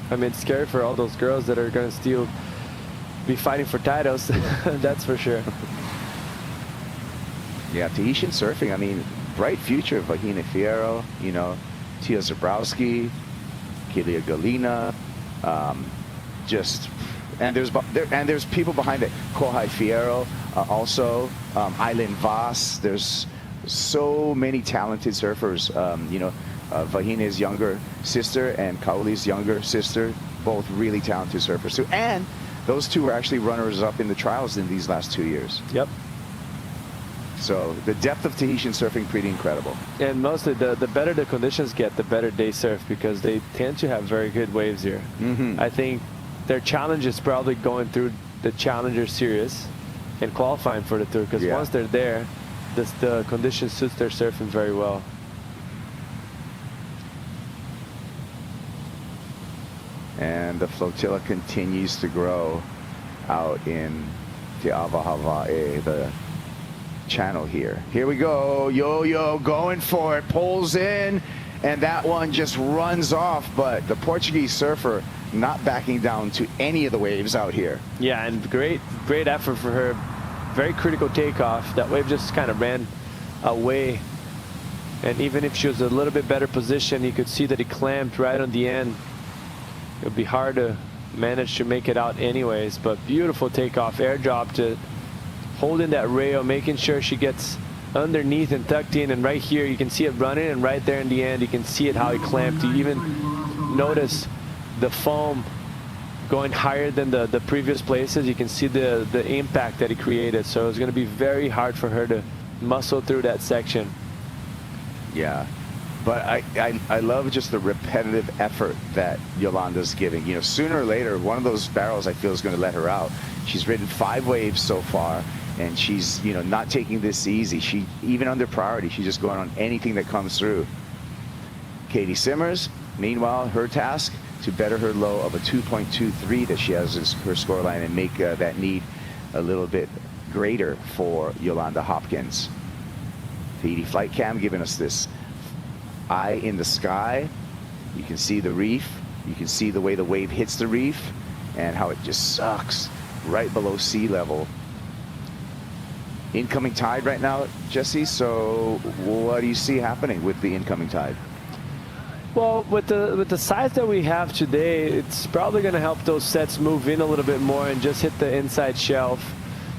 Speaker 10: I mean, it's scary for all those girls that are going to still be fighting for titles. That's for sure.
Speaker 9: Yeah, Tahitian surfing, I mean, bright future. Vahina Fierro, you know, Tia Zabrowski, Kelia Galina, and there's people behind it. Kohai Fierro, also, Aileen Voss. There's so many talented surfers. You know, Vahina's younger sister and Kauli's younger sister, both really talented surfers too. And those two were actually runners-up in the trials in these last 2 years.
Speaker 10: Yep.
Speaker 9: So the depth of Tahitian surfing, pretty incredible.
Speaker 10: And mostly the better the conditions get, the better they surf, because they tend to have very good waves here.
Speaker 9: Mm-hmm.
Speaker 10: I think their challenge is probably going through the Challenger Series and qualifying for the tour, because once they're there, the condition suits their surfing very well.
Speaker 9: And the flotilla continues to grow out in Teahupo'o, Hawaii, the channel here. Here we go. Yo-Yo going for it, pulls in, and that one just runs off. But the Portuguese surfer not backing down to any of the waves out here.
Speaker 10: Yeah, and great effort for her. Very critical takeoff. That wave just kind of ran away. And even if she was a little bit better position, you could see that it clamped right on the end. It would be hard to manage to make it out anyways, but beautiful takeoff, airdrop to holding that rail, making sure she gets underneath and tucked in, and right here you can see it running, and right there in the end you can see it how it clamped. You even notice the foam going higher than the previous places. You can see the impact that he created. So it's going to be very hard for her to muscle through that section.
Speaker 9: Yeah. But I love just the repetitive effort that Yolanda's giving. You know, sooner or later, one of those barrels I feel is going to let her out. She's ridden 5 waves so far, and she's, you know, not taking this easy. She, even under priority, she's just going on anything that comes through. Katie Simmers, meanwhile, her task to better her low of a 2.23 that she has as her scoreline and make that need a little bit greater for Yolanda Hopkins. Tahiti Flight Cam giving us this eye in the sky. You can see the reef. You can see the way the wave hits the reef and how it just sucks right below sea level. Incoming tide right now, Jesse. So what do you see happening with the incoming tide?
Speaker 10: Well, with the size that we have today, it's probably going to help those sets move in a little bit more and just hit the inside shelf,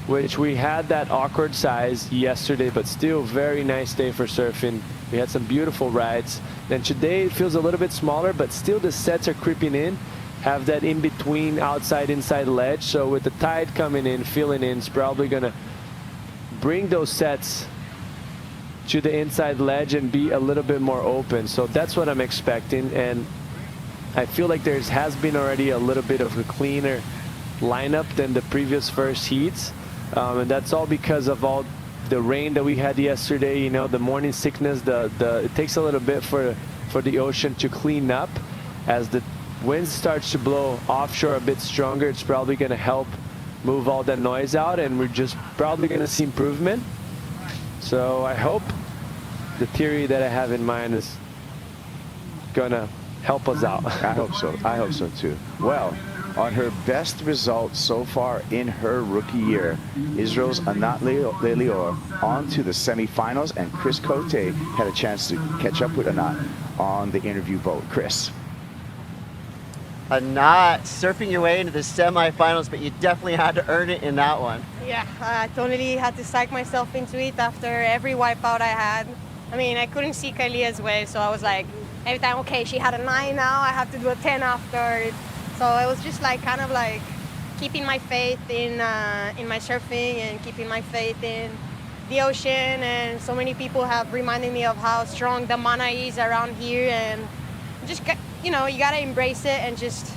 Speaker 10: which we had that awkward size yesterday, but still very nice day for surfing. We had some beautiful rides. Then today it feels a little bit smaller, but still the sets are creeping in, have that in-between outside-inside ledge. So with the tide coming in, filling in, it's probably going to bring those sets to the inside ledge and be a little bit more open. So that's what I'm expecting. And I feel like there has been already a little bit of a cleaner lineup than the previous first heats. And that's all because of all the rain that we had yesterday, you know, the morning sickness, it takes a little bit for the ocean to clean up. As the wind starts to blow offshore a bit stronger, it's probably going to help move all that noise out, and we're just probably going to see improvement. So I hope the theory that I have in mind is going to help us out.
Speaker 9: I hope so. I hope so too. Well, on her best results so far in her rookie year, Israel's Anat Lelior on to the semifinals, and Chris Cote had a chance to catch up with Anat on the interview boat. Chris.
Speaker 6: Anat surfing your way into the semifinals, but you definitely had to earn it in that one.
Speaker 11: Yeah, I totally had to psych myself into it after every wipeout I had. I mean, I couldn't see Kalia's wave, so I was like, every time, okay, she had a 9 now, I have to do a 10 after. So it was just like kind of like keeping my faith in my surfing and keeping my faith in the ocean. And so many people have reminded me of how strong the mana is around here, and just, you know, you gotta embrace it and just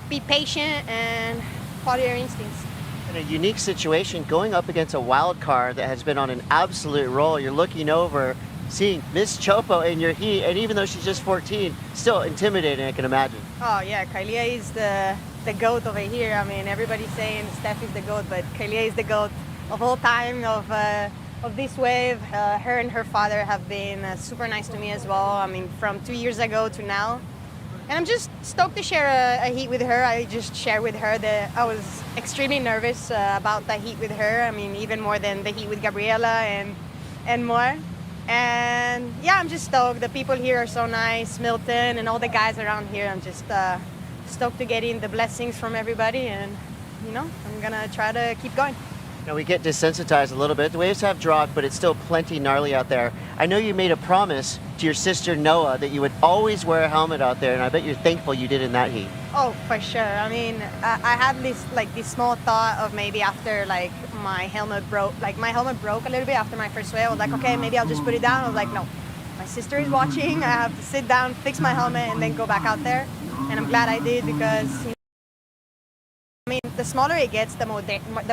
Speaker 11: be patient and follow your instincts.
Speaker 6: In a unique situation, going up against a wild card that has been on an absolute roll, you're looking over, seeing Miss Chopo in your heat, and even though she's just 14, still intimidating, I can imagine.
Speaker 11: Oh yeah, Kalia is the GOAT over here. I mean, everybody's saying Steph is the GOAT, but Kalia is the GOAT of all time of this wave. Her and her father have been super nice to me as well. I mean, from 2 years ago to now. And I'm just stoked to share a heat with her. I just shared with her that I was extremely nervous about the heat with her. I mean, even more than the heat with Gabriela and more. And yeah, I'm just stoked. The people here are so nice, Milton and all the guys around here. I'm just stoked to get in the blessings from everybody, and you know, I'm gonna try to keep going.
Speaker 6: Now we get desensitized a little bit. The waves have dropped, but it's still plenty gnarly out there. I know you made a promise to your sister Noah that you would always wear a helmet out there, and I bet you're thankful you did in that heat.
Speaker 11: Oh, for sure. I mean, I had this small thought of maybe after my helmet broke a little bit after my first wave. I was like, okay, maybe I'll just put it down. I was like, no, my sister is watching. I have to sit down, fix my helmet, and then go back out there. And I'm glad I did, because you know, I mean, the smaller it gets, the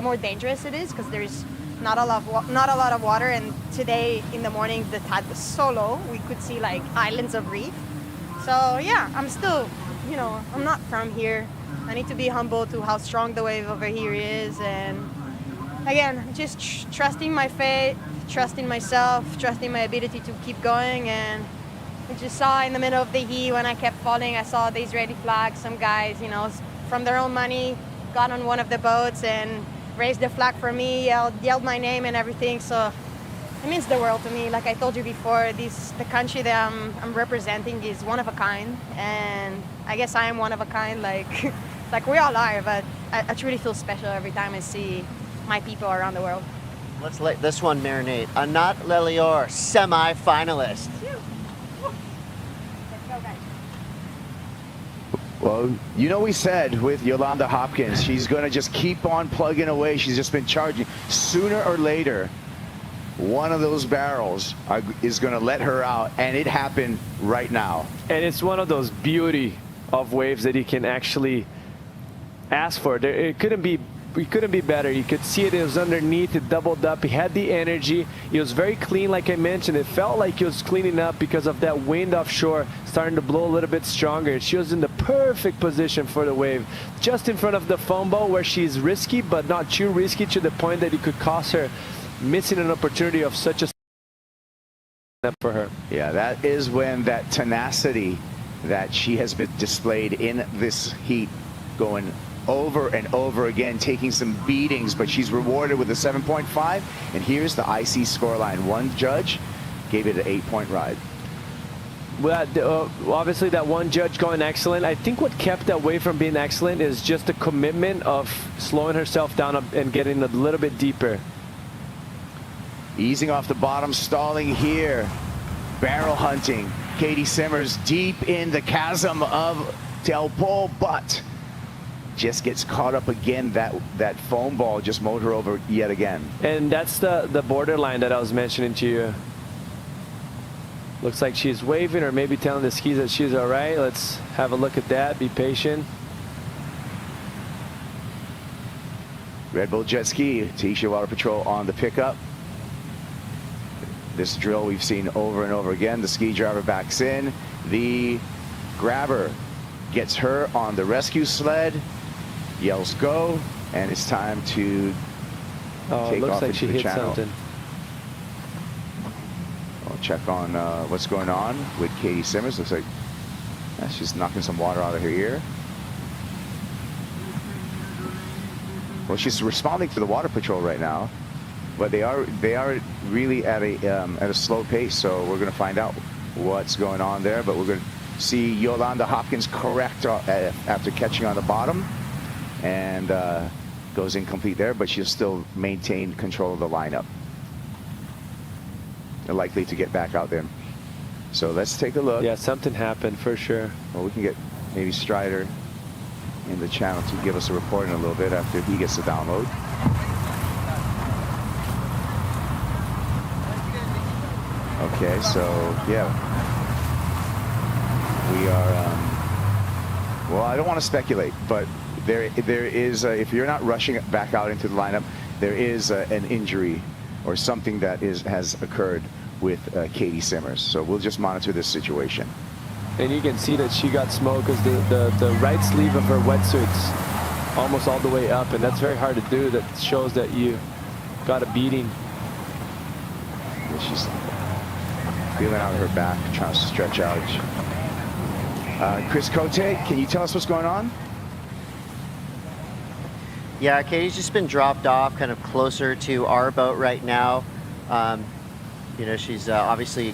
Speaker 11: more dangerous it is, because there's not a lot of water. And today in the morning, the tide was so low, we could see like islands of reef. So yeah, I'm still, you know, I'm not from here. I need to be humble to how strong the wave over here is. And again, just trusting my faith, trusting myself, trusting my ability to keep going. And we just saw in the middle of the heat, when I kept falling, I saw the Israeli flag. Some guys, you know, from their own money, got on one of the boats and raised the flag for me, yelled my name and everything. So it means the world to me. Like I told you before, the country that I'm representing is one of a kind, and I guess I am one of a kind. Like we all are, but I truly feel special every time I see my people around the world.
Speaker 6: Let's let this one marinate. Anat Lelior, semi-finalist.
Speaker 11: Let's go, guys.
Speaker 9: Well, you know, we said with Yolanda Hopkins, she's going to just keep on plugging away. She's just been charging. Sooner or later, one of those barrels is going to let her out, and it happened right now.
Speaker 10: And it's one of those beauty of waves that you can actually ask for. It couldn't be better. You could see it. It was underneath. It doubled up. He had the energy. It was very clean, like I mentioned. It felt like it was cleaning up because of that wind offshore starting to blow a little bit stronger. She was in the perfect position for the wave, just in front of the foam bowl where she's risky, but not too risky to the point that it could cost her missing an opportunity of such a for her.
Speaker 9: Yeah, that is when that tenacity that she has been displayed in this heat, going over and over again, taking some beatings, but she's rewarded with a 7.5. And here's the IC scoreline. One judge gave it an 8-point ride.
Speaker 10: Well, obviously that one judge going excellent. I think what kept that wave from being excellent is just the commitment of slowing herself down and getting a little bit deeper.
Speaker 9: Easing off the bottom, stalling here. Barrel hunting. Katie Simmers deep in the chasm of Teahupo'o, but just gets caught up again. That foam ball just mowed her over yet again.
Speaker 10: And that's the borderline that I was mentioning to you. Looks like she's waving or maybe telling the skis that she's all right. Let's have a look at that. Be patient.
Speaker 9: Red Bull Jet Ski, Tahiti Water Patrol on the pickup. This drill we've seen over and over again. The ski driver backs in. The grabber gets her on the rescue sled, yells go, and it's time to take
Speaker 10: looks
Speaker 9: off
Speaker 10: like
Speaker 9: into
Speaker 10: she
Speaker 9: the
Speaker 10: hit
Speaker 9: channel.
Speaker 10: something.
Speaker 9: I'll check on what's going on with Katie Simmers. Looks like she's knocking some water out of her ear. Well, she's responding to the water patrol right now, but they are really at a slow pace. So we're going to find out what's going on there. But we're going to see Yolanda Hopkins correct after catching on the bottom, and goes incomplete there. But she'll still maintain control of the lineup. They're likely to get back out there. So let's take a look.
Speaker 10: Yeah, something happened for sure.
Speaker 9: Well, we can get maybe Strider in the channel to give us a report in a little bit after he gets the download. Okay, so yeah, we are. Well, I don't want to speculate, but there is if you're not rushing back out into the lineup, there is an injury or something that has occurred with Katie Simmers. So we'll just monitor this situation.
Speaker 10: And you can see that she got smoked because the right sleeve of her wetsuit's almost all the way up, and that's very hard to do. That shows that you got a beating.
Speaker 9: She's feeling out her back, trying to stretch out. Chris Cote, can you tell us what's going on?
Speaker 6: Yeah, Katie's just been dropped off kind of closer to our boat right now. You know, she's obviously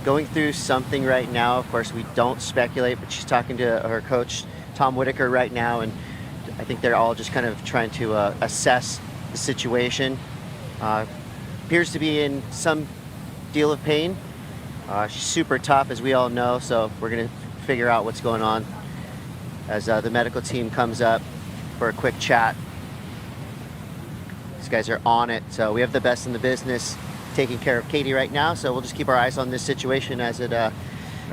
Speaker 6: going through something right now. Of course, we don't speculate, but she's talking to her coach, Tom Whitaker, right now, and I think they're all just kind of trying to assess the situation. Appears to be in some deal of pain. She's super tough, as we all know, so we're going to figure out what's going on as the medical team comes up for a quick chat. These guys are on it, so we have the best in the business taking care of Katie right now, so we'll just keep our eyes on this situation as it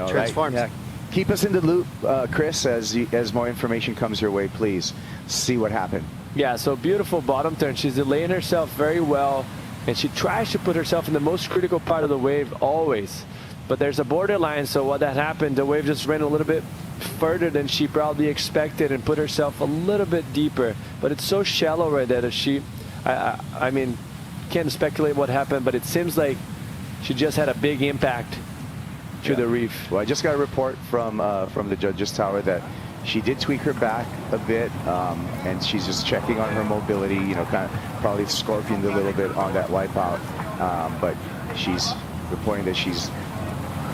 Speaker 6: transforms.
Speaker 9: Right. Yeah. Keep us in the loop, Chris, as more information comes your way, please. See what happened.
Speaker 10: Yeah, so beautiful bottom turn. She's delaying herself very well, and she tries to put herself in the most critical part of the wave always. But there's a borderline, so what that happened, the wave just ran a little bit further than she probably expected and put herself a little bit deeper. But it's so shallow right there that she, I mean, can't speculate what happened, but it seems like she just had a big impact to the reef.
Speaker 9: Well, I just got a report from the judge's tower that she did tweak her back a bit, and she's just checking on her mobility, you know, kind of probably scorpioned a little bit on that wipeout, but she's reporting that she's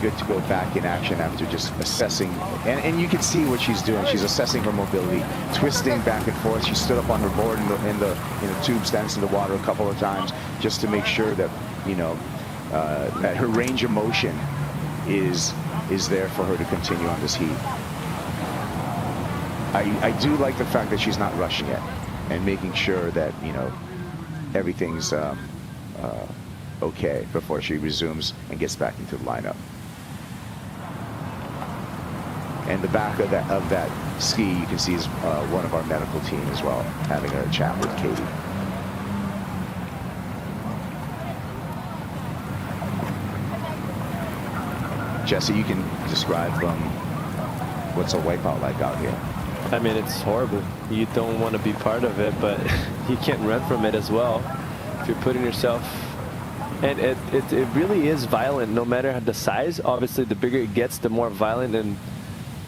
Speaker 9: good to go back in action after just assessing, and you can see what she's doing. She's assessing her mobility, twisting back and forth. She stood up on her board in the tube stands in the water a couple of times just to make sure that, you know, that her range of motion is there for her to continue on this heat. I do like the fact that she's not rushing it and making sure that, you know, everything's okay before she resumes and gets back into the lineup. And the back of that ski, you can see, is one of our medical team as well, having a chat with Katie. Jesse, you can describe what's a wipeout like out here.
Speaker 10: I mean, it's horrible. You don't want to be part of it, but you can't run from it as well. If you're putting yourself, and it really is violent, no matter the size. Obviously, the bigger it gets, the more violent, and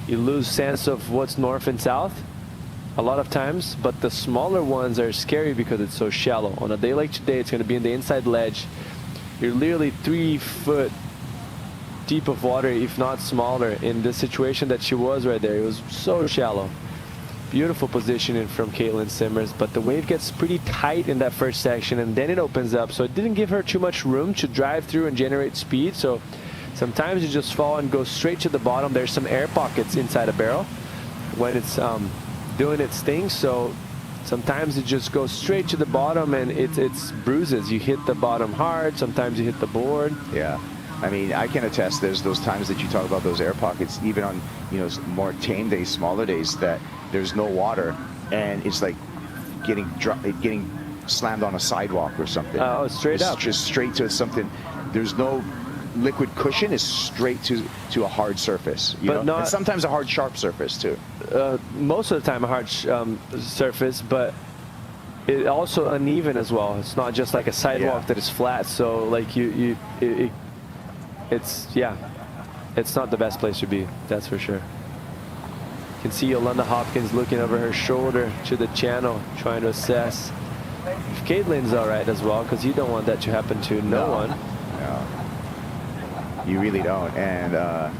Speaker 10: you lose sense of what's north and south a lot of times. But the smaller ones are scary because it's so shallow. On a day like today, it's going to be in the inside ledge. You're literally 3 foot deep of water, if not smaller. In the situation that she was right there, it was so shallow. Beautiful positioning from Caitlin Simmers, but the wave gets pretty tight in that first section, and then it opens up, so it didn't give her too much room to drive through and generate speed. So sometimes you just fall and go straight to the bottom. There's some air pockets inside a barrel when it's doing its thing, so sometimes it just goes straight to the bottom, and it's bruises. You hit the bottom hard, sometimes you hit the board.
Speaker 9: Yeah. I mean, I can attest there's those times that you talk about, those air pockets, even on, you know, more tame days, smaller days, that there's no water and it's like getting slammed on a sidewalk or something.
Speaker 10: Oh, straight up.
Speaker 9: Just straight to something. There's no liquid cushion, it's straight to a hard surface. You know? And sometimes a hard, sharp surface too.
Speaker 10: Most of the time a hard surface, but it also uneven as well. It's not just like a sidewalk that is flat. So like it's not the best place to be, that's for sure. You can see Yolanda Hopkins looking over her shoulder to the channel, trying to assess if Caitlin's all right as well, because you don't want that to happen to no one.
Speaker 9: No, you really don't. And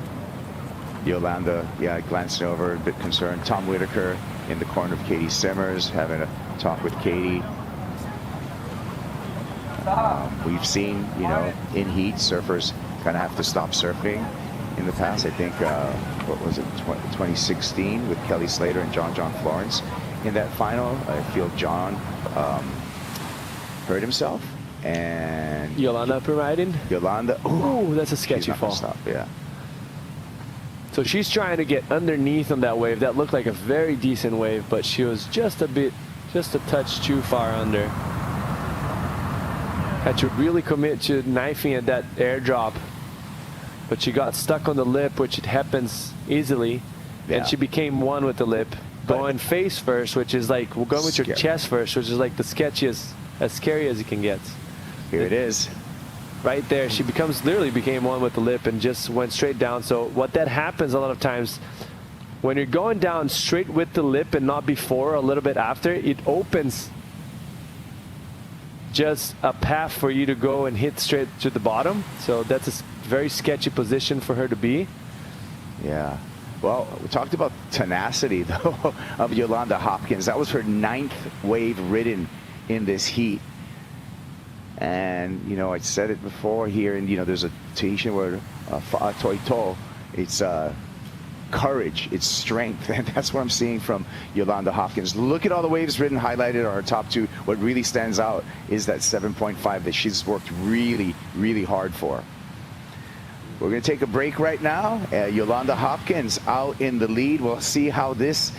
Speaker 9: Yolanda, glancing over, a bit concerned. Tom Whitaker in the corner of Katie Simmers, having a talk with Katie. We've seen, you know, in heat, surfers kind of have to stop surfing in the past. I think, what was it, 2016 with Kelly Slater and John Florence in that final. I feel John hurt himself, and
Speaker 10: Yolanda providing.
Speaker 9: Yolanda,
Speaker 10: ooh, that's a sketchy fall.
Speaker 9: Stop, yeah.
Speaker 10: So she's trying to get underneath on that wave. That looked like a very decent wave, but she was just a touch too far under. Had to really commit to knifing at that airdrop, but she got stuck on the lip, which it happens easily, and she became one with the lip, going face first, which is like going with your chest first, which is like the sketchiest, as scary as you can get.
Speaker 9: Here it is.
Speaker 10: Right there, she literally became one with the lip and just went straight down. So what that happens a lot of times, when you're going down straight with the lip and not before, a little bit after, it opens just a path for you to go and hit straight to the bottom. So that's a very sketchy position for her to be.
Speaker 9: Yeah. Well, we talked about tenacity, though, of Yolanda Hopkins. That was her 9th wave ridden in this heat. And, you know, I said it before here, and, you know, there's a Tahitian word, fa'atoito. It's courage, it's strength, and that's what I'm seeing from Yolanda Hopkins. Look at all the waves ridden, highlighted are our top two. What really stands out is that 7.5 that she's worked really, really hard for. We're going to take a break right now. Yolanda Hopkins out in the lead. We'll see how this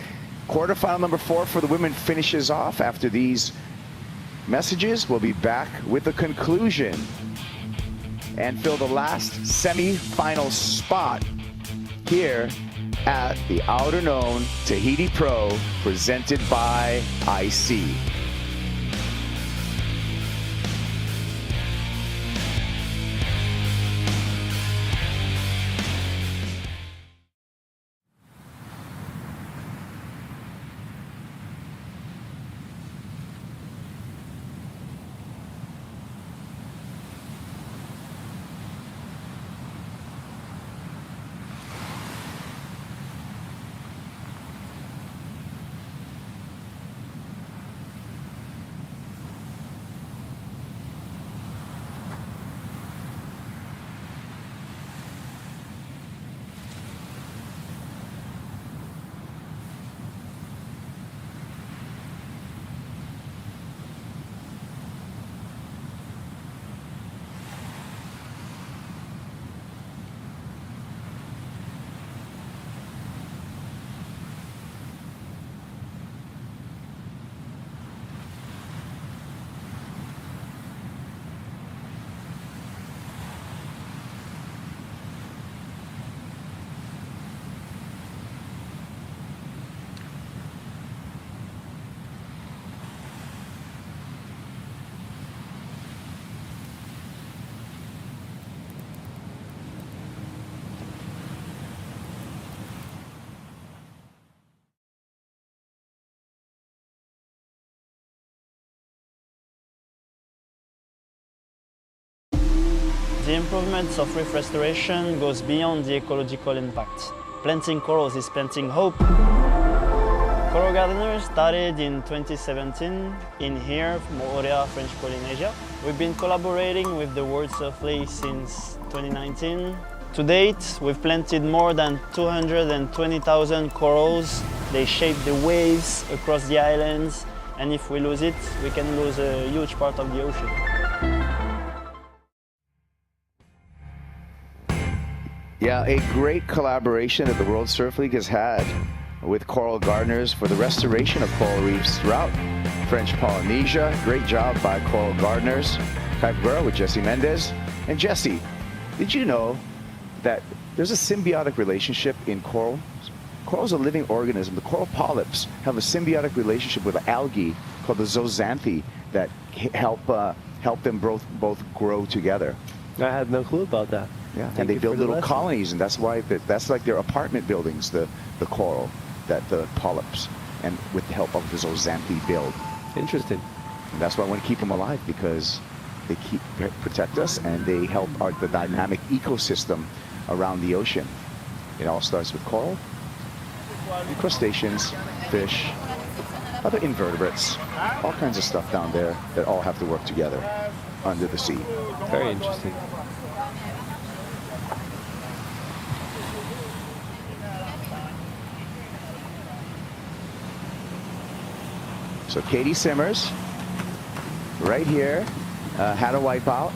Speaker 9: quarterfinal number 4 for the women finishes off after these messages. We'll be back with the conclusion and fill the last semi-final spot here at the Outerknown Tahiti Pro, presented by IC.
Speaker 15: The improvements of reef restoration goes beyond the ecological impact. Planting corals is planting hope. Coral gardeners started in 2017 in here, Moorea, French Polynesia. We've been collaborating with the World Surfly since 2019. To date, we've planted more than 220,000 corals. They shape the waves across the islands, and if we lose it, we can lose a huge part of the ocean.
Speaker 9: Yeah, a great collaboration that the World Surf League has had with coral gardeners for the restoration of coral reefs throughout French Polynesia. Great job by coral gardeners. Teahupo'o with Jesse Mendez. And Jesse, did you know that there's a symbiotic relationship in coral? Coral is a living organism. The coral polyps have a symbiotic relationship with algae called the zooxanthellae that help them both grow together.
Speaker 10: I had no clue about that.
Speaker 9: Yeah,
Speaker 10: Thank
Speaker 9: and they
Speaker 10: you
Speaker 9: build
Speaker 10: for the
Speaker 9: little
Speaker 10: lesson.
Speaker 9: colonies, and that's why that's like their apartment buildings, the coral, that the polyps, and with the help of the zooxanthellae build.
Speaker 10: Interesting.
Speaker 9: And that's why I want to keep them alive, because they protect us and they help the dynamic ecosystem around the ocean. It all starts with coral, crustaceans, fish, other invertebrates, all kinds of stuff down there that all have to work together under the sea.
Speaker 10: Very interesting.
Speaker 9: So Katie Simmers, right here, had a wipeout.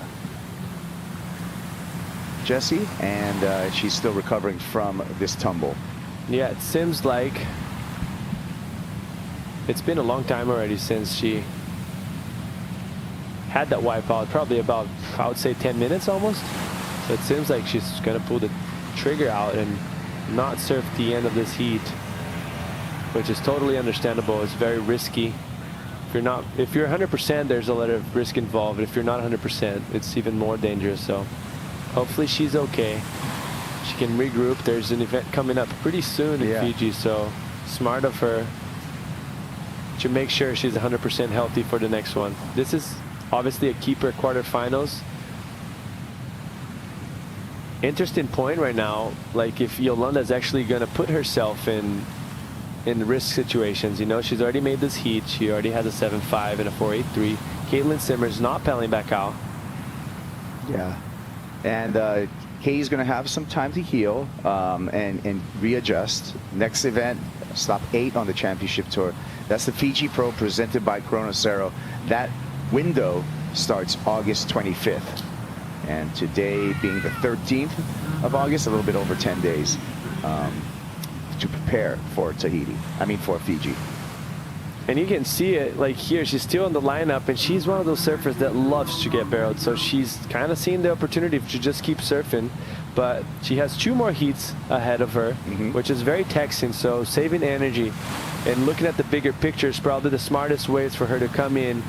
Speaker 9: Jesse, and she's still recovering from this tumble.
Speaker 10: Yeah, it seems like it's been a long time already since she had that wipeout, probably about, I would say, 10 minutes almost. So it seems like she's going to pull the trigger out and not surf the end of this heat, which is totally understandable. It's very risky. If you're 100%, there's a lot of risk involved. If you're not 100%, it's even more dangerous. So hopefully she's okay. She can regroup. There's an event coming up pretty soon in Fiji, so smart of her to make sure she's 100% healthy for the next one. This is obviously a keeper quarterfinals. Interesting point right now, like if Yolanda's actually going to put herself in risk situations. You know, she's already made this heat. She already has a 7.5 and a 4.83. Caitlin Simmers not paddling back out.
Speaker 9: Yeah, and Katie's going to have some time to heal and readjust. Next event, stop 8 on the championship tour. That's the Fiji Pro presented by Chronocero. That window starts August 25th. And today being the 13th of August, a little bit over 10 days to prepare for for Fiji.
Speaker 10: And you can see it, like here, she's still in the lineup, and she's one of those surfers that loves to get barreled. So she's kind of seeing the opportunity to just keep surfing. But she has 2 more heats ahead of her, which is very taxing. So saving energy and looking at the bigger picture is probably the smartest ways for her to come in.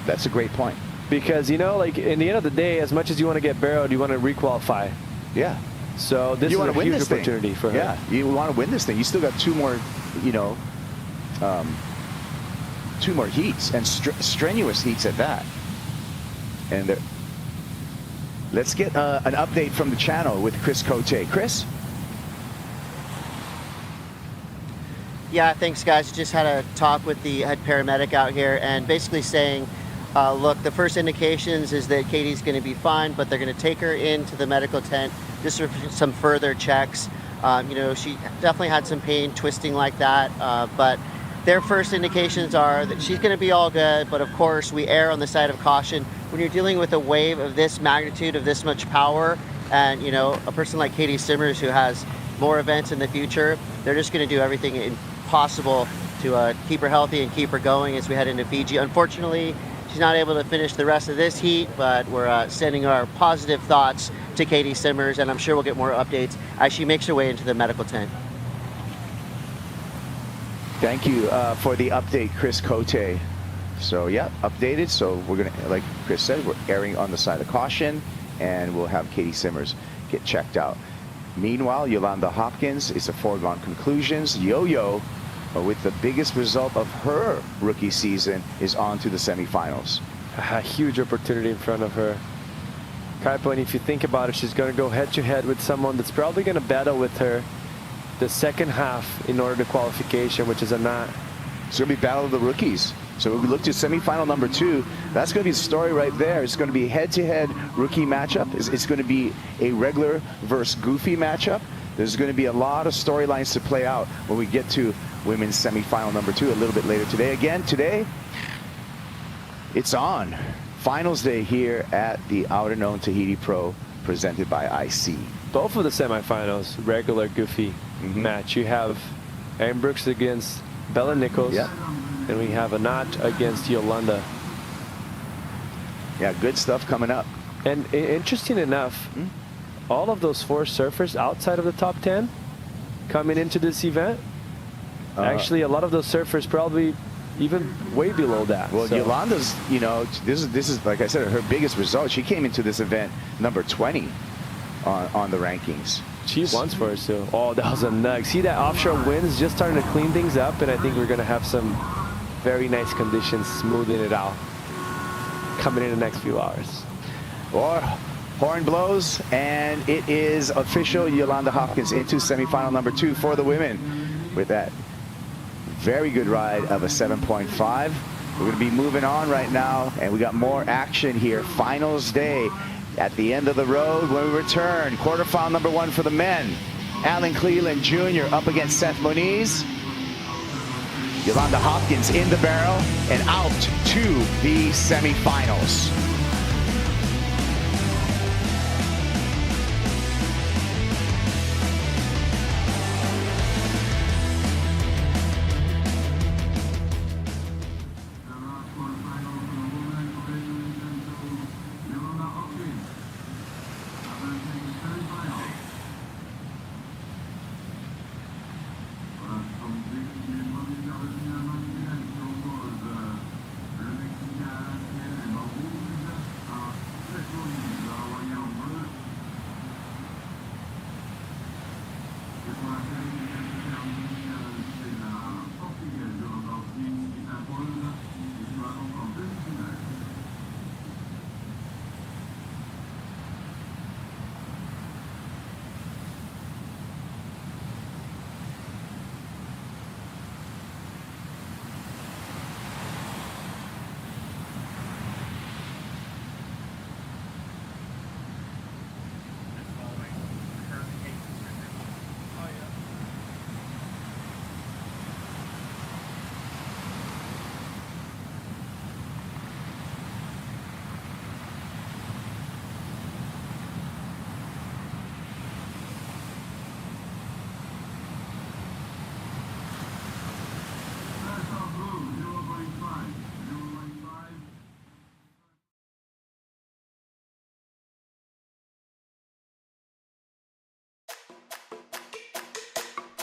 Speaker 9: That's a great point.
Speaker 10: Because, you know, like in the end of the day, as much as you want to get barreled, you want to requalifiy.
Speaker 9: Yeah.
Speaker 10: So this is a huge opportunity for her.
Speaker 9: Yeah, you want to win this thing. You still got 2 more, 2 more heats, and strenuous heats at that. And let's get an update from the channel with Chris Cote. Chris?
Speaker 6: Yeah, thanks guys. Just had a talk with the head paramedic out here, and basically saying, look, the first indications is that Katie's going to be fine, but they're going to take her into the medical tent just for some further checks. She definitely had some pain twisting like that, but their first indications are that she's going to be all good. But of course, we err on the side of caution when you're dealing with a wave of this magnitude, of this much power, and a person like Katie Simmers who has more events in the future. They're just going to do everything possible to keep her healthy and keep her going as we head into Fiji. Unfortunately, she's not able to finish the rest of this heat, but we're sending our positive thoughts to Katie Simmers, and I'm sure we'll get more updates as she makes her way into the medical tent.
Speaker 9: Thank you for the update, Chris Cote. So yeah, updated. So we're gonna, like Chris said, we're erring on the side of caution, and we'll have Katie Simmers get checked out. Meanwhile, Yolanda Hopkins is a foregone conclusions. Yo-Yo, with the biggest result of her rookie season, is on to the semifinals.
Speaker 10: A huge opportunity in front of her. Kaipo, and if you think about it, she's going to go head-to-head with someone that's probably going to battle with her the second half in order to qualification, which is a knot.
Speaker 9: It's going to be battle of the rookies. So when we look to semifinal number 2, that's going to be the story right there. It's going to be head-to-head rookie matchup. It's going to be a regular versus goofy matchup. There's going to be a lot of storylines to play out when we get to women's semifinal number 2 a little bit later today. Again, today, it's on. Finals day here at the Outerknown Tahiti Pro, presented by IC.
Speaker 10: Both of the semifinals, regular goofy match. You have Aaron Brooks against Bella Nichols, and we have a knot against Yolanda.
Speaker 9: Yeah, good stuff coming up.
Speaker 10: And interesting enough, all of those 4 surfers outside of the top 10 coming into this event, actually a lot of those surfers probably even way below that.
Speaker 9: Well,
Speaker 10: so.
Speaker 9: Yolanda's, you know, this is like I said, her biggest result. She came into this event number 20 on the rankings.
Speaker 10: She wants for us too. Oh, that was a nug. See that offshore winds just starting to clean things up, and I think we're going to have some very nice conditions smoothing it out coming in the next few hours.
Speaker 9: Or horn blows, and it is official. Yolanda Hopkins into semifinal number 2 for the women with that very good ride of a 7.5. We're going to be moving on right now, and we got more action here. Finals day at the end of the road when we return. Quarterfinal number 1 for the men. Alan Cleland Jr. up against Seth Moniz. Yolanda Hopkins in the barrel and out to the semifinals.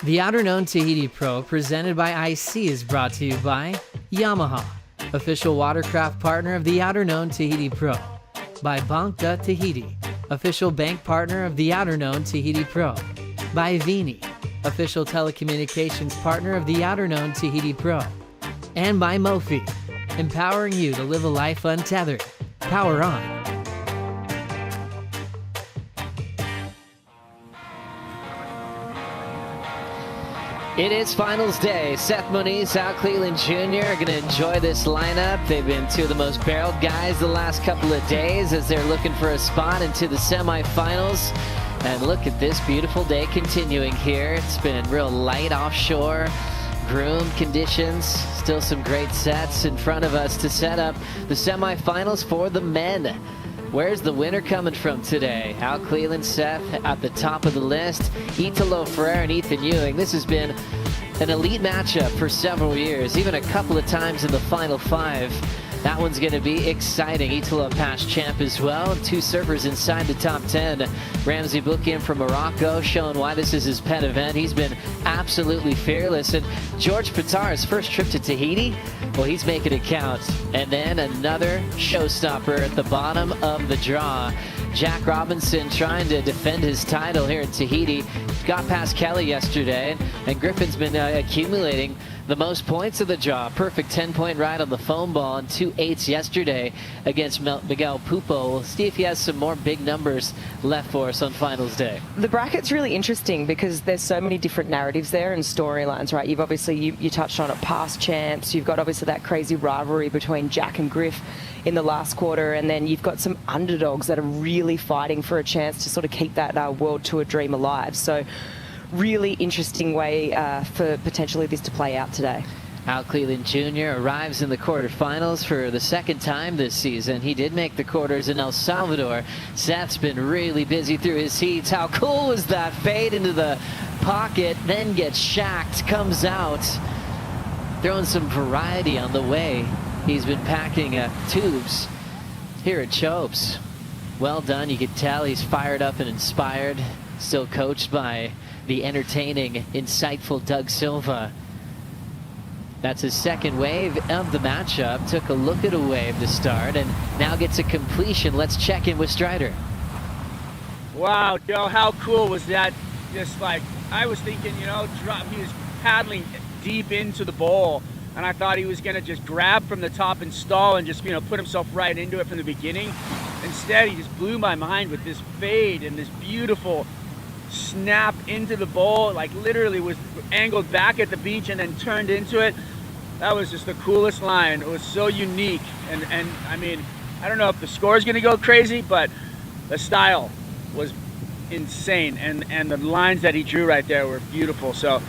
Speaker 7: The Outerknown Tahiti Pro, presented by IC, is brought to you by Yamaha, official watercraft partner of the Outerknown Tahiti Pro, by Banca Tahiti, official bank partner of the Outerknown Tahiti Pro, by Vini, official telecommunications partner of the Outerknown Tahiti Pro, and by Mofi, empowering you to live a life untethered. Power on.
Speaker 2: It is finals day. Seth Moniz, Al Cleland Jr. are going to enjoy this lineup. They've been 2 of the most barreled guys the last couple of days as they're looking for a spot into the semifinals. And look at this beautiful day continuing here. It's been real light offshore, groomed conditions. Still some great sets in front of us to set up the semifinals for the men. Where's the winner coming from today? Al Cleland, Seth at the top of the list. Italo Ferrer and Ethan Ewing. This has been an elite matchup for several years, even a couple of times in the final 5. That one's going to be exciting. Italo, past champ as well. 2 surfers inside the top 10. Ramzi Boukian from Morocco, showing why this is his pet event. He's been absolutely fearless. And George Pitar's first trip to Tahiti, well, he's making it count. And then another showstopper at the bottom of the draw. Jack Robinson trying to defend his title here in Tahiti. Got past Kelly yesterday, and Griffin's been accumulating the most points of the draw. Perfect 10-point ride on the foam ball and 2 8s yesterday against Miguel Pupo. We'll see if he has some more big numbers left for us on finals day.
Speaker 3: The bracket's really interesting because there's so many different narratives there and storylines, right? You've obviously, you touched on it, past champs. You've got obviously that crazy rivalry between Jack and Griff in the last quarter, and then you've got some underdogs that are really fighting for a chance to sort of keep that World Tour dream alive. So really interesting way for potentially this to play out today.
Speaker 2: Al Cleland Jr. arrives in the quarterfinals for the second time this season. He did make the quarters in El Salvador. Seth's been really busy through his heats. How cool was that? Fade into the pocket, then gets shacked, comes out, throwing some variety on the way. He's been packing tubes here at Chopes. Well done. You could tell he's fired up and inspired. Still coached by the entertaining, insightful Doug Silva. That's his second wave of the matchup. Took a look at a wave to start and now gets a completion. Let's check in with Strider.
Speaker 4: Wow, Joe, how cool was that? Just like, I was thinking, you know, he was paddling deep into the bowl, and I thought he was going to just grab from the top and stall and just, you know, put himself right into it from the beginning. Instead, he just blew my mind with this fade and this beautiful snap into the bowl, like literally was angled back at the beach and then turned into it. That was just the coolest line. It was so unique, and I mean, I don't know if the score is going to go crazy, but the style was insane, and the lines that he drew right there were beautiful. So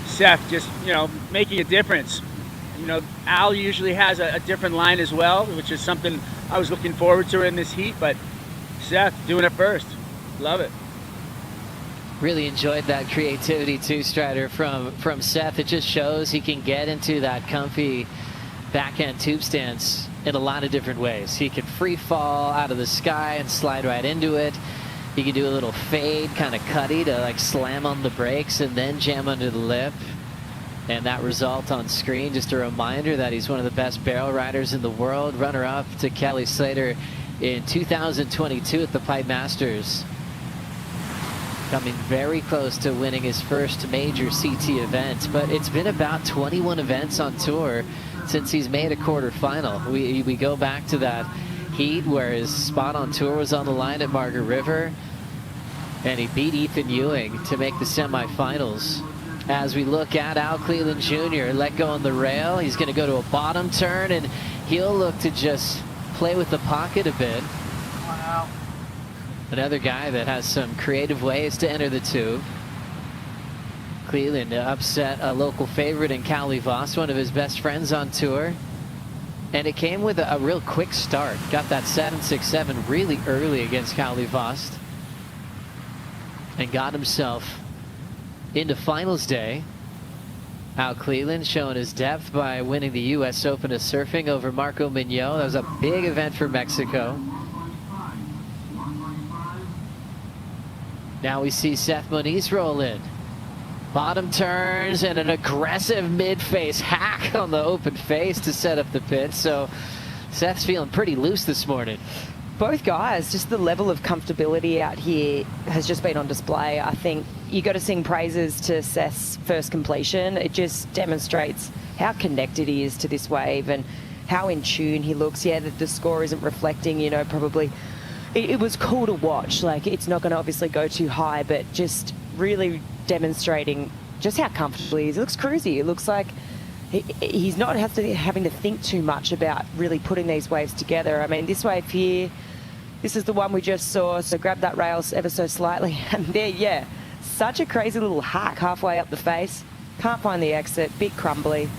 Speaker 4: Seth just, you know, making a difference. You know, Al usually has a different line as well, which is something I was looking forward to in this heat, but Seth doing it first. Love it.
Speaker 2: Really enjoyed that creativity too, Strider, from Seth. It just shows he can get into that comfy backhand tube stance in a lot of different ways. He can free fall out of the sky and slide right into it. He can do a little fade, kind of cutty to like slam on the brakes and then jam under the lip. And that result on screen, just a reminder that he's one of the best barrel riders in the world. Runner-up to Kelly Slater in 2022 at the Pipe Masters. Coming very close to winning his first major CT event, but it's been about 21 events on tour since he's made a quarterfinal. We go back to that heat where his spot on tour was on the line at Margaret River, and he beat Ethan Ewing to make the semifinals. As we look at Al Cleland Jr. let go on the rail, he's going to go to a bottom turn, and he'll look to just play with the pocket a bit. Another guy that has some creative ways to enter the tube. Cleland upset a local favorite in Cali Voss, one of his best friends on tour. And it came with a real quick start. Got that 7-6-7 really early against Cali Voss. And got himself into finals day. Al Cleland showing his depth by winning the U.S. Open of surfing over Marco Mignot. That was a big event for Mexico. Now we see Seth Moniz roll in. Bottom turns and an aggressive mid-face hack on the open face to set up the pit. So Seth's feeling pretty loose this morning.
Speaker 3: Both guys, just the level of comfortability out here has just been on display. I think you got to sing praises to Seth's first completion. It just demonstrates how connected he is to this wave and how in tune he looks. Yeah, the score isn't reflecting, you know, probably. It was cool to watch. Like, it's not going to obviously go too high, but just really demonstrating just how comfortable he is. It looks cruisy. It looks like he's not having to think too much about really putting these waves together. I mean, this wave here, this is the one we just saw, so grab that rail ever so slightly. And there, yeah, such a crazy little hack halfway up the face. Can't find the exit, bit crumbly,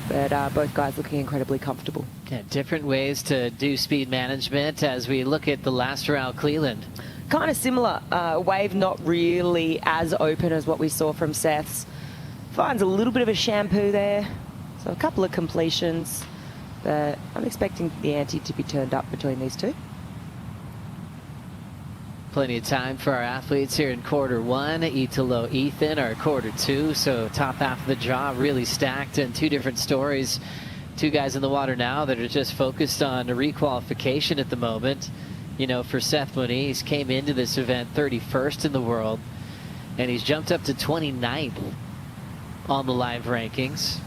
Speaker 3: but both guys looking incredibly comfortable.
Speaker 2: Yeah, different ways to do speed management as we look at the last for Al Cleland.
Speaker 3: Kind of similar. Wave not really as open as what we saw from Seth's. Finds a little bit of a shampoo there. So a couple of completions. But I'm expecting the ante to be turned up between these two.
Speaker 2: Plenty of time for our athletes here in quarter one. Italo, Ethan are quarter two. So top half of the draw really stacked, and two different stories. Two guys in the water now that are just focused on a requalification at the moment. You know, for Seth Moniz, came into this event 31st in the world, and he's jumped up to 29th on the live rankings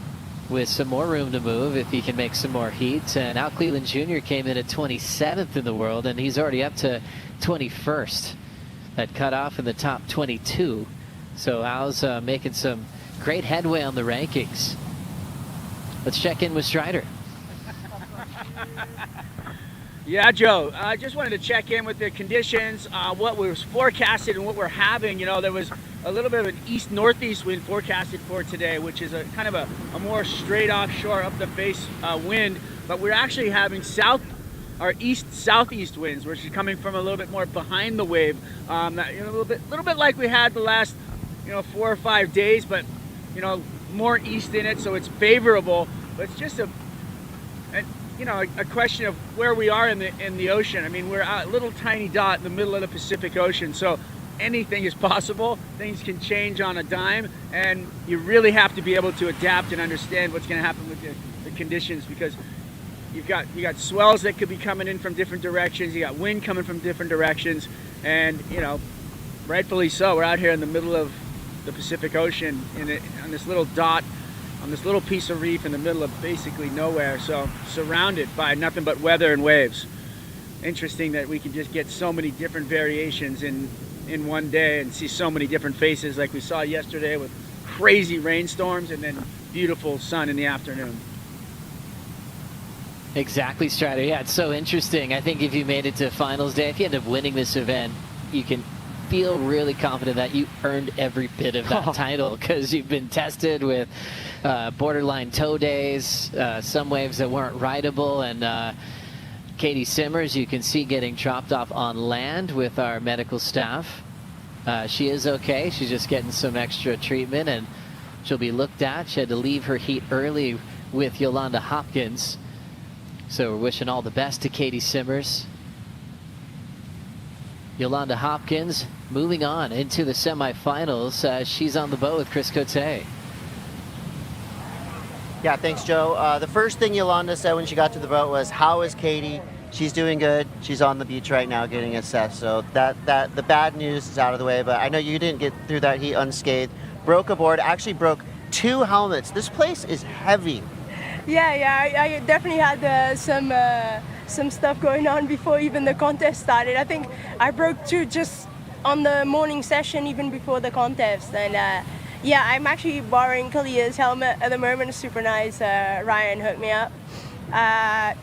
Speaker 2: with some more room to move if he can make some more heats. And Al Cleveland Jr. came in at 27th in the world, and he's already up to 21st. That cut off in the top 22. So Al's making some great headway on the rankings. Let's check in with Strider.
Speaker 4: Yeah, Joe, I just wanted to check in with the conditions, what was forecasted and what we're having. You know, there was a little bit of an east-northeast wind forecasted for today, which is a kind of a more straight offshore, up the face wind. But we're actually having east-southeast winds, which is coming from a little bit more behind the wave. A little bit like we had the last, 4 or 5 days, but more east in it, so it's favorable. But it's just a question of where we are in the ocean. I mean, we're a little tiny dot in the middle of the Pacific Ocean, so anything is possible. Things can change on a dime, and you really have to be able to adapt and understand what's going to happen with the conditions, because you got swells that could be coming in from different directions. You got wind coming from different directions, and rightfully so. We're out here in the middle of the Pacific Ocean on this little dot, on this little piece of reef in the middle of basically nowhere, so surrounded by nothing but weather and waves. Interesting that we can just get so many different variations in one day and see so many different faces, like we saw yesterday with crazy rainstorms and then beautiful sun in the afternoon.
Speaker 2: Exactly, Strider. Yeah, it's so interesting. I think if you made it to finals day, if you end up winning this event, you can feel really confident that you earned every bit of that title, because you've been tested with borderline tow days, some waves that weren't rideable, and Katie Simmers, you can see getting dropped off on land with our medical staff. She is okay. She's just getting some extra treatment, and she'll be looked at. She had to leave her heat early with Yolanda Hopkins. So we're wishing all the best to Katie Simmers. Yolanda Hopkins moving on into the semifinals. She's on the boat with Chris Cote.
Speaker 6: Yeah, thanks, Joe. The first thing Yolanda said when she got to the boat was, "How is Katie?" She's doing good. She's on the beach right now getting assessed. So that the bad news is out of the way. But I know you didn't get through that heat unscathed. Broke a board. Actually broke 2 helmets. This place is heavy.
Speaker 16: Yeah, I definitely had some stuff going on before even the contest started. I think I broke 2 just on the morning session, even before the contest. And yeah, I'm actually borrowing Kalia's helmet at the moment. It's super nice. Ryan hooked me up.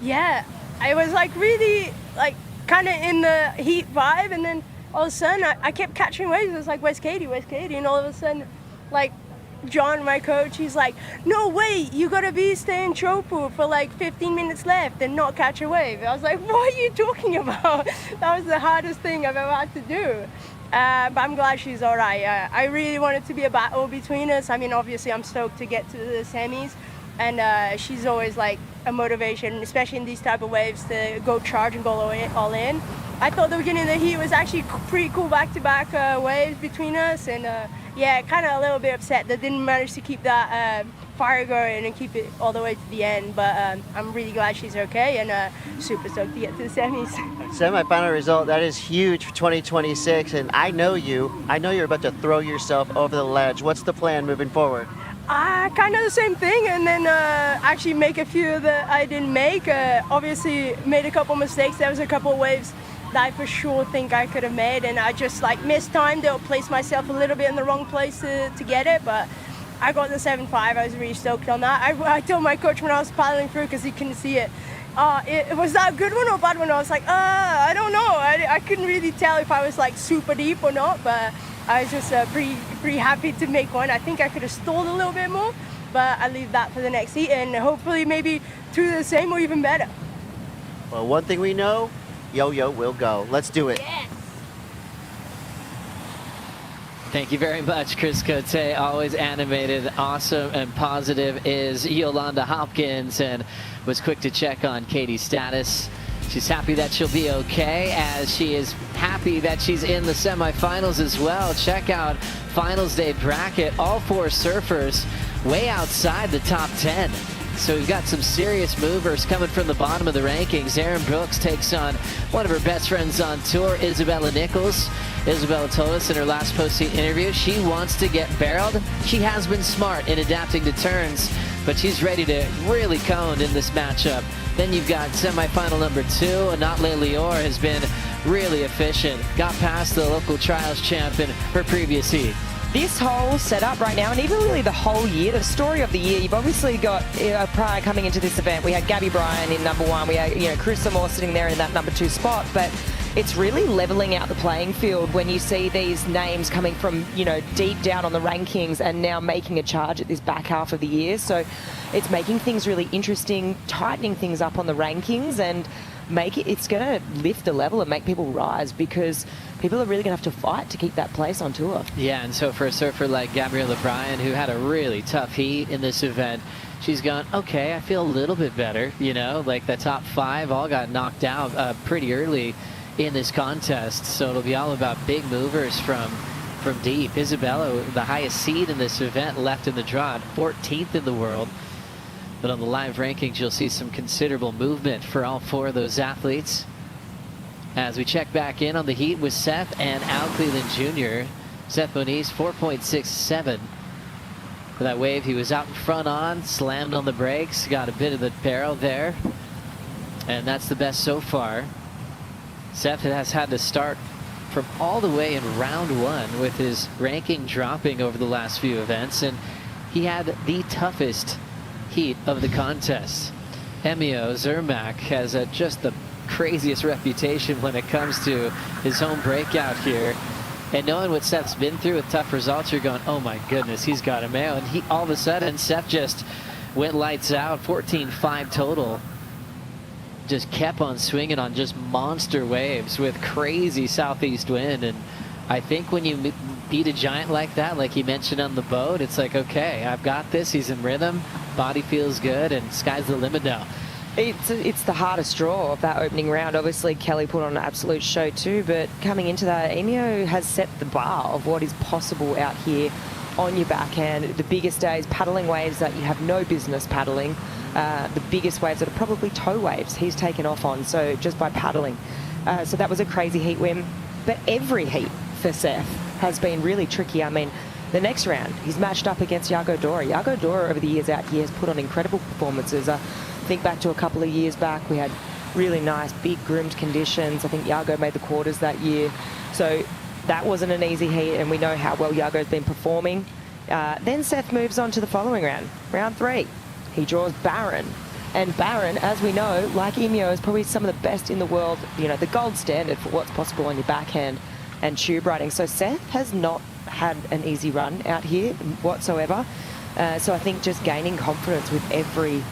Speaker 16: Yeah, I was like really like kind of in the heat vibe, and then all of a sudden I kept catching waves. I was like, "Where's Katie? Where's Katie?" And all of a sudden, like, John, my coach, he's like, "No way, you gotta stay in Teahupo'o for like 15 minutes left and not catch a wave." I was like, "What are you talking about?" That was the hardest thing I've ever had to do. But I'm glad she's all right. I really want it to be a battle between us. I mean, obviously I'm stoked to get to the semis, and she's always like a motivation, especially in these type of waves, to go charge and go all in. I thought the beginning of the heat was actually pretty cool back-to-back waves between us, and yeah, kind of a little bit upset that didn't manage to keep that fire going and keep it all the way to the end. But I'm really glad she's okay, and super stoked to get to the semis.
Speaker 6: Semi-final result, that is huge for 2026, and I know you're about to throw yourself over the ledge. What's the plan moving forward?
Speaker 16: Kind of the same thing, and then actually make a few that I didn't make. Obviously made a couple mistakes. There was a couple waves that I for sure think I could have made, and I just like mistimed it or placed myself a little bit in the wrong place to get it. But I got the 7.5. I was really stoked on that. I told my coach when I was paddling through, because he couldn't see it, was that a good one or bad one? I was like, I don't know. I couldn't really tell if I was like super deep or not, but I was just pretty happy to make one. I think I could have stalled a little bit more, but I leave that for the next heat, and hopefully maybe 2 the same or even better.
Speaker 6: Well, one thing we know, Yo-Yo will go. Let's do it.
Speaker 16: Yes.
Speaker 2: Thank you very much, Chris Cote. Always animated, awesome, and positive is Yolanda Hopkins, and was quick to check on Katie's status. She's happy that she'll be okay, as she is happy that she's in the semifinals as well. Check out finals day bracket. All 4 surfers way outside the top 10. So we've got some serious movers coming from the bottom of the rankings. Erin Brooks takes on one of her best friends on tour, Isabella Nichols. Isabella told us in her last post-heat interview she wants to get barreled. She has been smart in adapting to turns, but she's ready to really cone in this matchup. Then you've got semifinal number 2. Anatle Lior has been really efficient. Got past the local trials champ in her previous heat.
Speaker 3: This whole setup right now, and even really the whole year, the story of the year, you've obviously got prior coming into this event, we had Gabby Bryan in number 1, we had Carissa Moore sitting there in that number 2 spot, but it's really leveling out the playing field when you see these names coming from, deep down on the rankings and now making a charge at this back half of the year. So it's making things really interesting, tightening things up on the rankings, and it's going to lift the level and make people rise, because people are really going to have to fight to keep that place on tour.
Speaker 2: Yeah, and so for a surfer like Gabriella Bryan, who had a really tough heat in this event, she's gone, okay, I feel a little bit better. Like the top 5 all got knocked out pretty early in this contest. So it'll be all about big movers from deep. Isabella, the highest seed in this event, left in the draw at 14th in the world. But on the live rankings, you'll see some considerable movement for all 4 of those athletes. As we check back in on the heat with Seth and Al Cleland Jr. Seth Moniz, 4.67 for that wave. He was out in front on, slammed on the brakes, got a bit of the barrel there. And that's the best so far. Seth has had to start from all the way in round 1 with his ranking dropping over the last few events. And he had the toughest heat of the contest. Emio Zermak has just the craziest reputation when it comes to his home breakout here. And knowing what Seth's been through with tough results, you're going, oh my goodness, he's got a mail. And all of a sudden, Seth just went lights out, 14.5 total. Just kept on swinging on just monster waves with crazy southeast wind. And I think when you beat a giant like that, like he mentioned on the boat, it's like, okay, I've got this. He's in rhythm, body feels good, and sky's the limit now.
Speaker 3: It's the hardest draw of that opening round. Obviously, Kelly put on an absolute show too, but coming into that, Emio has set the bar of what is possible out here on your backhand. The biggest days, paddling waves that you have no business paddling. The biggest waves that are probably tow waves he's taken off on, so just by paddling. So that was a crazy heat win. But every heat for Seth has been really tricky. I mean, the next round, he's matched up against Yago Dora. Yago Dora over the years out here has put on incredible performances. Think back to a couple of years back, we had really nice, big groomed conditions. I think Yago made the quarters that year. So that wasn't an easy heat, and we know how well Yago's been performing. Then Seth moves on to the following round, round 3. He draws Barron. And Barron, as we know, like Emio, is probably some of the best in the world, the gold standard for what's possible on your backhand and tube riding. So Seth has not had an easy run out here whatsoever. So I think just gaining confidence with every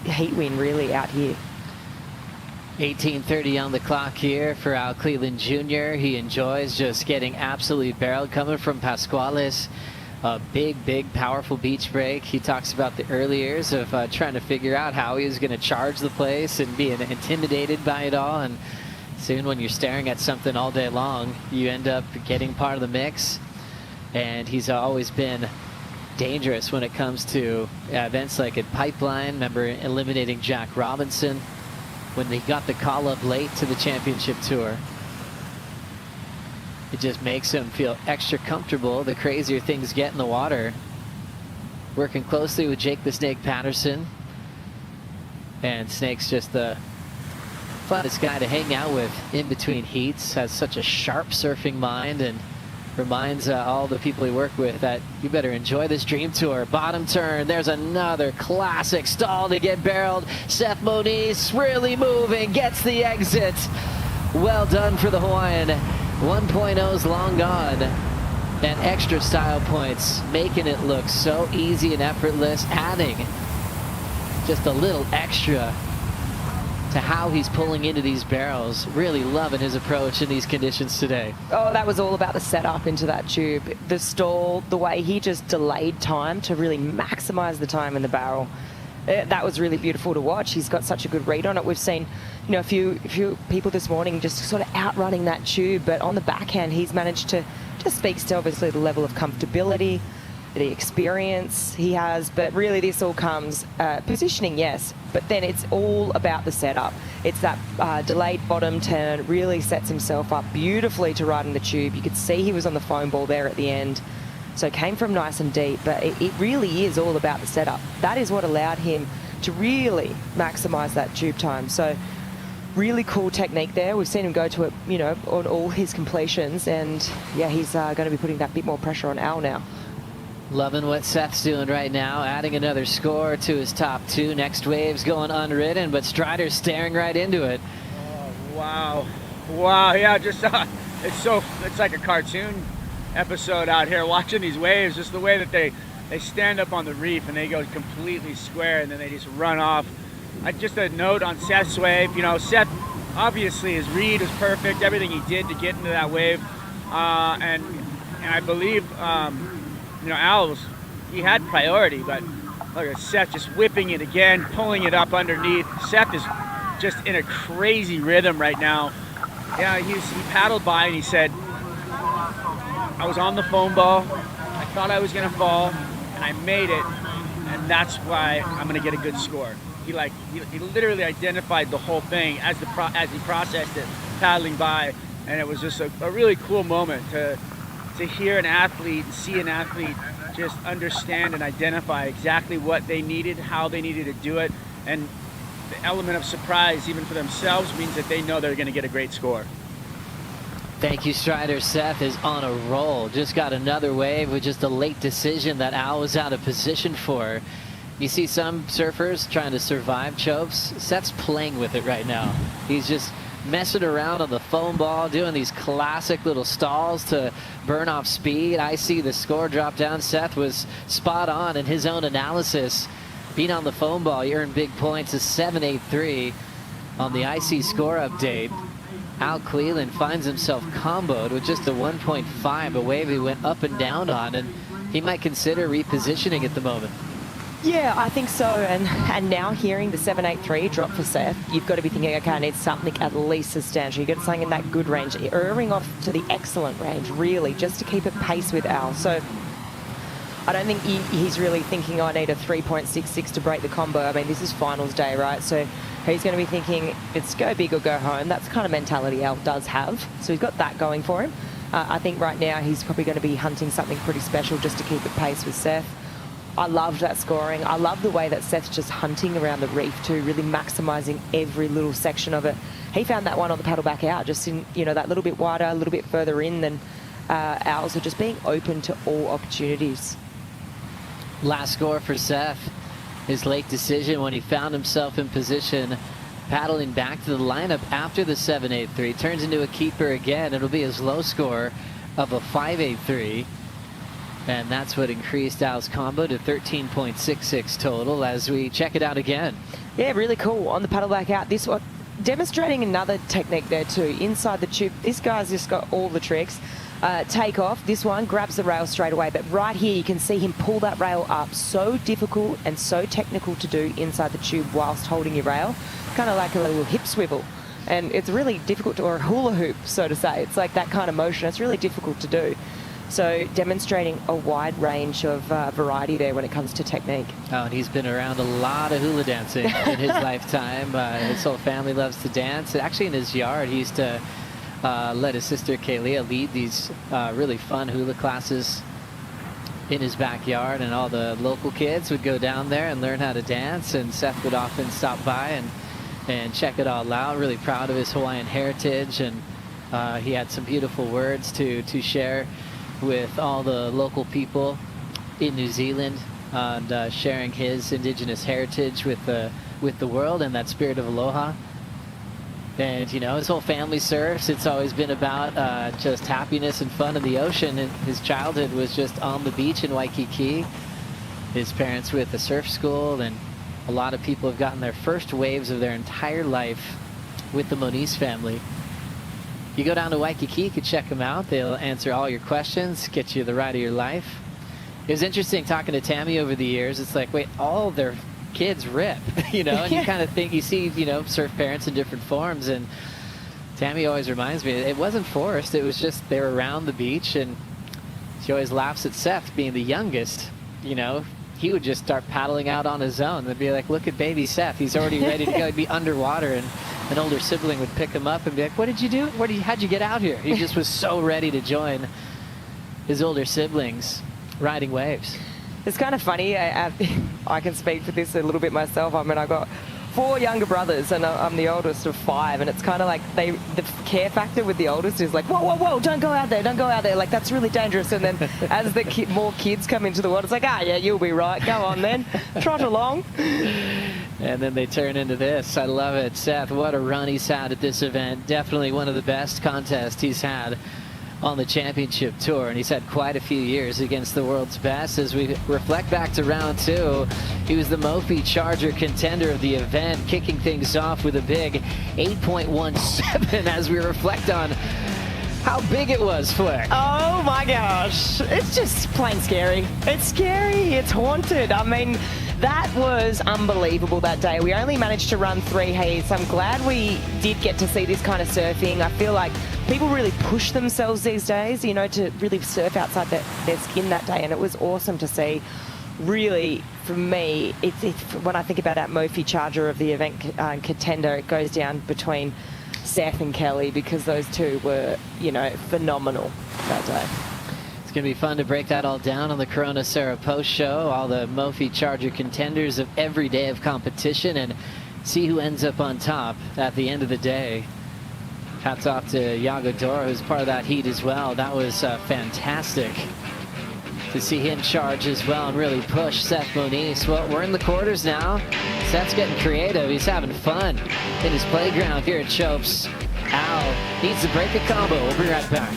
Speaker 3: heat win really out here.
Speaker 2: 18:30 on the clock here for Al Cleland Jr. He enjoys just getting absolutely barreled coming from Pascuales. A big, powerful beach break. He talks about the early years of trying to figure out how he was going to charge the place and being intimidated by it all. And soon when you're staring at something all day long, you end up getting part of the mix. And he's always been dangerous when it comes to events like at Pipeline. Remember eliminating Jack Robinson when they got the call up late to the championship tour. It just makes him feel extra comfortable the crazier things get in the water. Working closely with Jake the Snake Patterson. And Snake's just the funnest guy to hang out with in between heats. Has such a sharp surfing mind and reminds all the people he work with that you better enjoy this dream tour. Bottom turn, there's another classic stall to get barreled. Seth Moniz really moving, gets the exit. Well done for the Hawaiian. 1.0's long gone. And extra style points, making it look so easy and effortless, adding just a little extra to how he's pulling into these barrels. Really loving his approach in these conditions today.
Speaker 3: Oh, that was all about the setup into that tube. The stall, the way he just delayed time to really maximize the time in the barrel. That was really beautiful to watch. He's got such a good read on it. We've seen, a few people this morning just sort of outrunning that tube, but on the backhand, he's managed to, just speaks to obviously the level of comfortability, the experience he has, but really this all comes positioning, yes, but then it's all about the setup. It's that delayed bottom turn, really sets himself up beautifully to ride in the tube. You could see he was on the foam ball there at the end, so came from nice and deep, but it really is all about the setup. That is what allowed him to really maximise that tube time. So really cool technique there. We've seen him go to it, you know, on all his completions, and yeah, he's going to be putting that bit more pressure on Al now.
Speaker 2: Loving what Seth's doing right now, adding another score to his top 2. Next wave's going unridden, but Strider's staring right into it.
Speaker 4: Oh, wow. Wow, yeah, just it's like a cartoon episode out here watching these waves, just the way that they stand up on the reef and they go completely square and then they just run off. Just a note on Seth's wave, you know, Seth, obviously his read was perfect, everything he did to get into that wave, and I believe you know, Al he had priority, but look at Seth just whipping it again, pulling it up underneath. Seth is just in a crazy rhythm right now. Yeah, he paddled by and he said, I was on the foam ball, I thought I was gonna fall, and I made it, and that's why I'm gonna get a good score. He literally identified the whole thing as he processed it, paddling by, and it was just a really cool moment to hear an athlete, see an athlete just understand and identify exactly what they needed, how they needed to do it, and the element of surprise, even for themselves, means that they know they're going to get a great score.
Speaker 2: Thank you, Strider. Seth is on a roll. Just got another wave with just a late decision that Al was out of position for. You see some surfers trying to survive chokes. Seth's playing with it right now. He's just messing around on the foam ball, doing these classic little stalls to burn off speed. I see the score drop down. Seth was spot on in his own analysis. Being on the foam ball, you earn big points. A 7.83 on the IC score update. Al Cleland finds himself comboed with just a 1.5, a wave he went up and down on, and he might consider repositioning at the moment.
Speaker 3: Yeah, I think so. And now hearing the 7.83 drop for Seth, you've got to be thinking, okay, I need something at least substantial. You've got something in that good range, erring off to the excellent range, really, just to keep a pace with Al. So I don't think he's really thinking, I need a 3.66 to break the combo. I mean, this is finals day, right? So he's going to be thinking, it's go big or go home. That's the kind of mentality Al does have. So he's got that going for him. I think right now he's probably going to be hunting something pretty special just to keep it pace with Seth. I loved that scoring. I love the way that Seth's just hunting around the reef too, really maximising every little section of it. He found that one on the paddle back out, just in, you know, that little bit wider, a little bit further in than ours, are just being open to all opportunities.
Speaker 2: Last score for Seth, his late decision when he found himself in position, paddling back to the lineup after the 7.83. Turns into a keeper again. It'll be his low score of a 5.83. And that's what increased Al's combo to 13.66 total as we check it out again.
Speaker 3: Yeah, really cool. On the paddle back out, this one demonstrating another technique there too. Inside the tube, this guy's just got all the tricks. Take off, this one grabs the rail straight away, but right here you can see him pull that rail up. So difficult and so technical to do inside the tube whilst holding your rail. Kind of like a little hip swivel. And it's really difficult to, or a hula hoop, so to say. It's like that kind of motion. It's really difficult to do. So demonstrating a wide range of variety there when it comes to technique.
Speaker 2: Oh, and he's been around a lot of hula dancing in his lifetime. His whole family loves to dance. Actually, in his yard, he used to let his sister Kaylia lead these really fun hula classes in his backyard, and all the local kids would go down there and learn how to dance, and Seth would often stop by and check it all out. Really proud of his Hawaiian heritage, and he had some beautiful words to share with all the local people in New Zealand, and sharing his indigenous heritage with the world and that spirit of aloha. And you know, his whole family surfs. It's always been about just happiness and fun in the ocean, and his childhood was just on the beach in Waikiki. His parents with a surf school, and a lot of people have gotten their first waves of their entire life with the Moniz family. You go down to Waikiki, you can check them out. They'll answer all your questions, get you the ride of your life. It was interesting talking to Tammy over the years. It's like, wait, all their kids rip, you know, and you kind of think, you see, you know, surf parents in different forms, and Tammy always reminds me, it wasn't forced. It was just, they were around the beach, and She always laughs at Seth being the youngest. You know, he would just start paddling out on his own. They'd be like, look at baby Seth. He's already ready to go. He'd be underwater, and an older sibling would pick him up and be like, what did you do? How'd you get out here? He just was so ready to join his older siblings riding waves.
Speaker 3: It's kind of funny. I can speak for this a little bit myself. I mean, I got 4 younger brothers, and I'm the oldest of 5, and it's kind of like the care factor with the oldest is like, whoa, whoa, whoa, don't go out there, don't go out there, like that's really dangerous. And then as the more kids come into the water, it's like, yeah, you'll be right, go on then, trot along.
Speaker 2: And then they turn into this. I love it. Seth, what a run he's had at this event. Definitely one of the best contests he's had on the championship tour, and he's had quite a few years against the world's best. As we reflect back to round 2, he was the Mophie Charger contender of the event, kicking things off with a big 8.17 as we reflect on how big it was, Flick.
Speaker 3: Oh my gosh, it's just plain scary. It's scary, it's haunted. I mean, that was unbelievable that day. We only managed to run 3 heats. I'm glad we did get to see this kind of surfing. I feel like people really push themselves these days, you know, to really surf outside their skin that day, and it was awesome to see. Really, for me, it's when I think about that Mophie Charger of the event contender, it goes down between Seth and Kelly, because those two were, you know, phenomenal that day.
Speaker 2: It's going to be fun to break that all down on the Corona Sarah Post Show, all the Mophie Charger contenders of every day of competition, and see who ends up on top at the end of the day. Hats off to Yago Dora, who's part of that heat as well. That was fantastic to see him charge as well and really push Seth Moniz. Well, we're in the quarters now. Seth's getting creative. He's having fun in his playground here at Chopes. Al needs to break a combo. We'll be right back.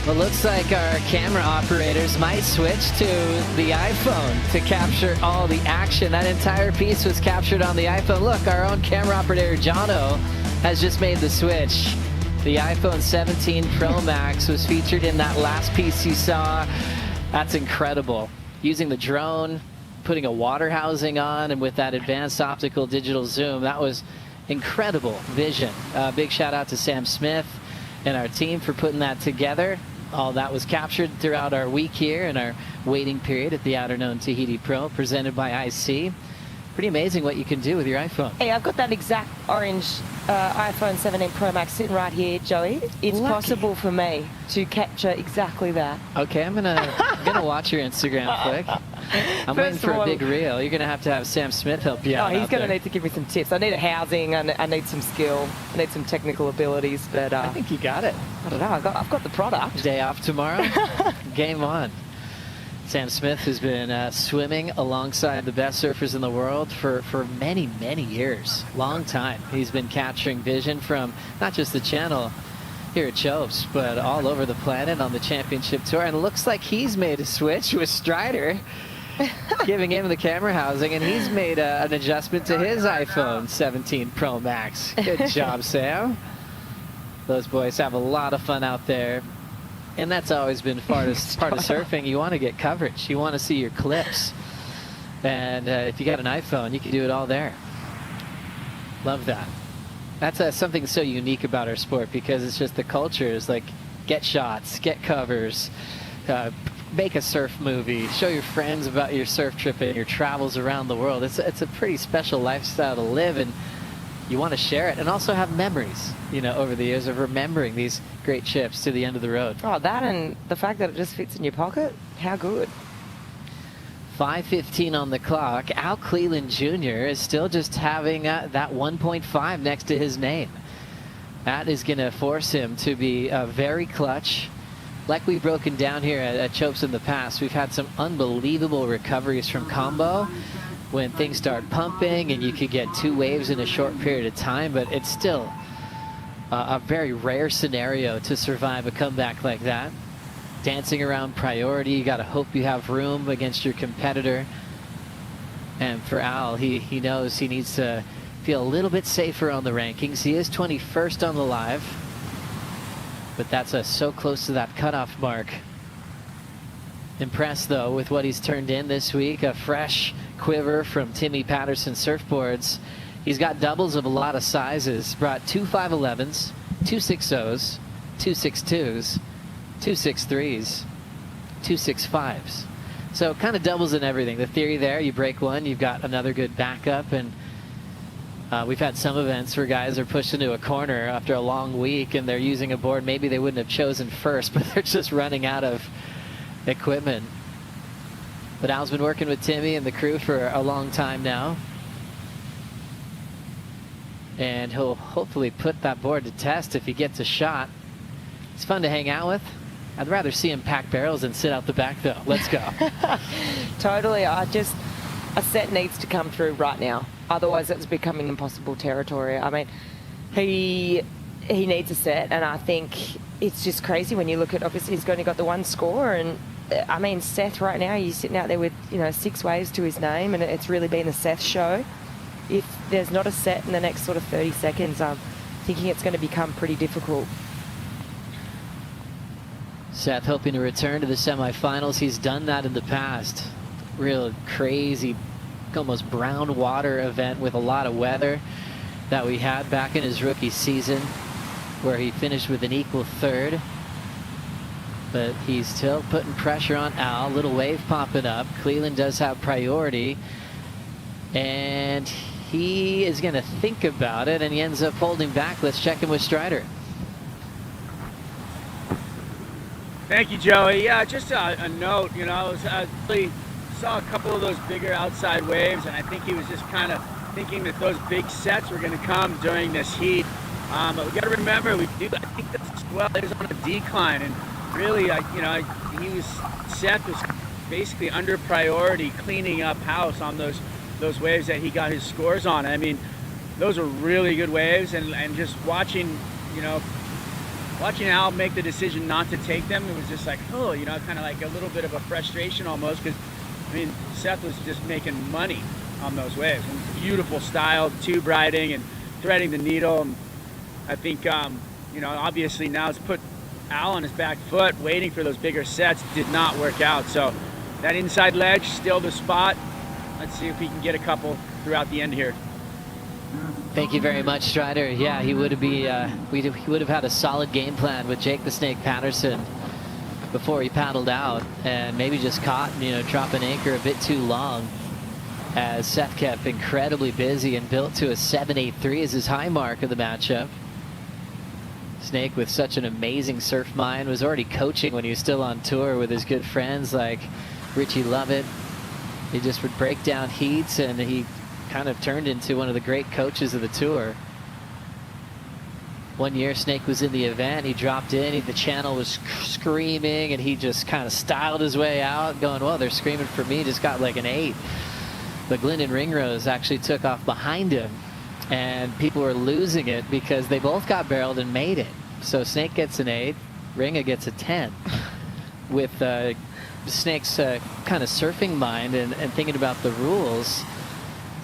Speaker 2: Well, looks like our camera operators might switch to the iPhone to capture all the action. That entire piece was captured on the iPhone. Look, our own camera operator, Jono, has just made the switch. The iPhone 17 Pro Max was featured in that last piece you saw. That's incredible. Using the drone, putting a water housing on, and with that advanced optical digital zoom, that was incredible vision. Big shout out to Sam Smith and our team for putting that together. All that was captured throughout our week here in our waiting period at the Outerknown Tahiti Pro, presented by IC. Pretty amazing what you can do with your iPhone.
Speaker 3: Hey, I've got that exact orange iPhone 17 Pro Max sitting right here, Joey. It's
Speaker 2: Lucky.
Speaker 3: possible for me to capture exactly that.
Speaker 2: Okay, I'm gonna watch your Instagram quick. I'm waiting for a big reel. You're gonna have Sam Smith help you out.
Speaker 3: Oh, he's going to
Speaker 2: there.
Speaker 3: need to give me some tips. I need a housing. I need some skill. I need some technical abilities. But
Speaker 2: I think you got it.
Speaker 3: I don't know. I've got the product.
Speaker 2: Day off tomorrow. Game on. Sam Smith has been swimming alongside the best surfers in the world for many, many years. Long time. He's been capturing vision from not just the channel here at Chopes, but all over the planet on the championship tour. And it looks like he's made a switch with Strider, giving him the camera housing, and he's made an adjustment to his iPhone 17 Pro Max. Good job, Sam. Those boys have a lot of fun out there. And that's always been part of surfing. You want to get coverage. You want to see your clips. And if you got an iPhone, you can do it all there. Love that. That's something so unique about our sport, because it's just the culture is like, get shots, get covers, make a surf movie, show your friends about your surf trip and your travels around the world. It's a pretty special lifestyle to live, and you want to share it and also have memories, over the years of remembering these great trips to the end of the road.
Speaker 3: Oh, that and the fact that it just fits in your pocket. How good.
Speaker 2: 5:15 on the clock. Al Cleland Jr. is still just having that 1.5 next to his name. That is going to force him to be very clutch. Like we've broken down here at Chopes in the past, we've had some unbelievable recoveries from combo when things start pumping and you could get 2 waves in a short period of time, but it's still a very rare scenario to survive a comeback like that. Dancing around priority, you got to hope you have room against your competitor. And for Al, he knows he needs to feel a little bit safer on the rankings. He is 21st on the live, but that's so close to that cutoff mark. Impressed, though, with what he's turned in this week. A fresh quiver from Timmy Patterson Surfboards. He's got doubles of a lot of sizes. Brought 2 511s, 2 6.0s, 2 6.2s, 2 6.3s, 2 6.5s. So kind of doubles in everything. The theory there, you break one, you've got another good backup. And we've had some events where guys are pushed into a corner after a long week and they're using a board maybe they wouldn't have chosen first, but they're just running out of equipment. But Al's been working with Timmy and the crew for a long time now. And he'll hopefully put that board to test if he gets a shot. It's fun to hang out with. I'd rather see him pack barrels than sit out the back, though. Let's go.
Speaker 3: Totally. A set needs to come through right now. Otherwise, it's becoming impossible territory. I mean, he needs a set, and I think it's just crazy when you look at, obviously, he's only got the 1 score, and I mean, Seth right now, he's sitting out there with, 6 waves to his name, and it's really been the Seth show. If there's not a set in the next sort of 30 seconds, I'm thinking it's going to become pretty difficult.
Speaker 2: Seth hoping to return to the semifinals. He's done that in the past. Real crazy, almost brown water event with a lot of weather that we had back in his rookie season, where he finished with an equal 3rd. But he's still putting pressure on Al. Little wave popping up. Cleland does have priority. And he is going to think about it, and he ends up holding back. Let's check in with Strider.
Speaker 4: Thank you, Joey. Yeah, just a note, I really saw a couple of those bigger outside waves, and I think he was just kind of thinking that those big sets were going to come during this heat. But we got to remember, I think this swell is on a decline, and really, Seth was basically under priority cleaning up house on those waves that he got his scores on. I mean, those are really good waves, and just watching Al make the decision not to take them, it was just like, kind of like a little bit of a frustration almost, because, Seth was just making money on those waves. And beautiful style, tube riding and threading the needle. And I think, obviously now it's put Al on his back foot, waiting for those bigger sets. Did not work out. So that inside ledge, still the spot. Let's see if we can get a couple throughout the end here.
Speaker 2: Thank you very much, Strider. Yeah, he would have had a solid game plan with Jake the Snake Patterson before he paddled out, and maybe just caught, drop an anchor a bit too long, as Seth kept incredibly busy and built to a 7.83 as his high mark of the matchup. Snake, with such an amazing surf mind, was already coaching when he was still on tour with his good friends like Richie Lovett. He just would break down heats, and he kind of turned into one of the great coaches of the tour. One year Snake was in the event, he dropped in, the channel was screaming, and he just kind of styled his way out, going, well, they're screaming for me, just got like an 8. But Glendon Ringrose actually took off behind him, and people were losing it because they both got barreled and made it. So Snake gets an 8, Ringa gets a 10. With Snake's kind of surfing mind and thinking about the rules,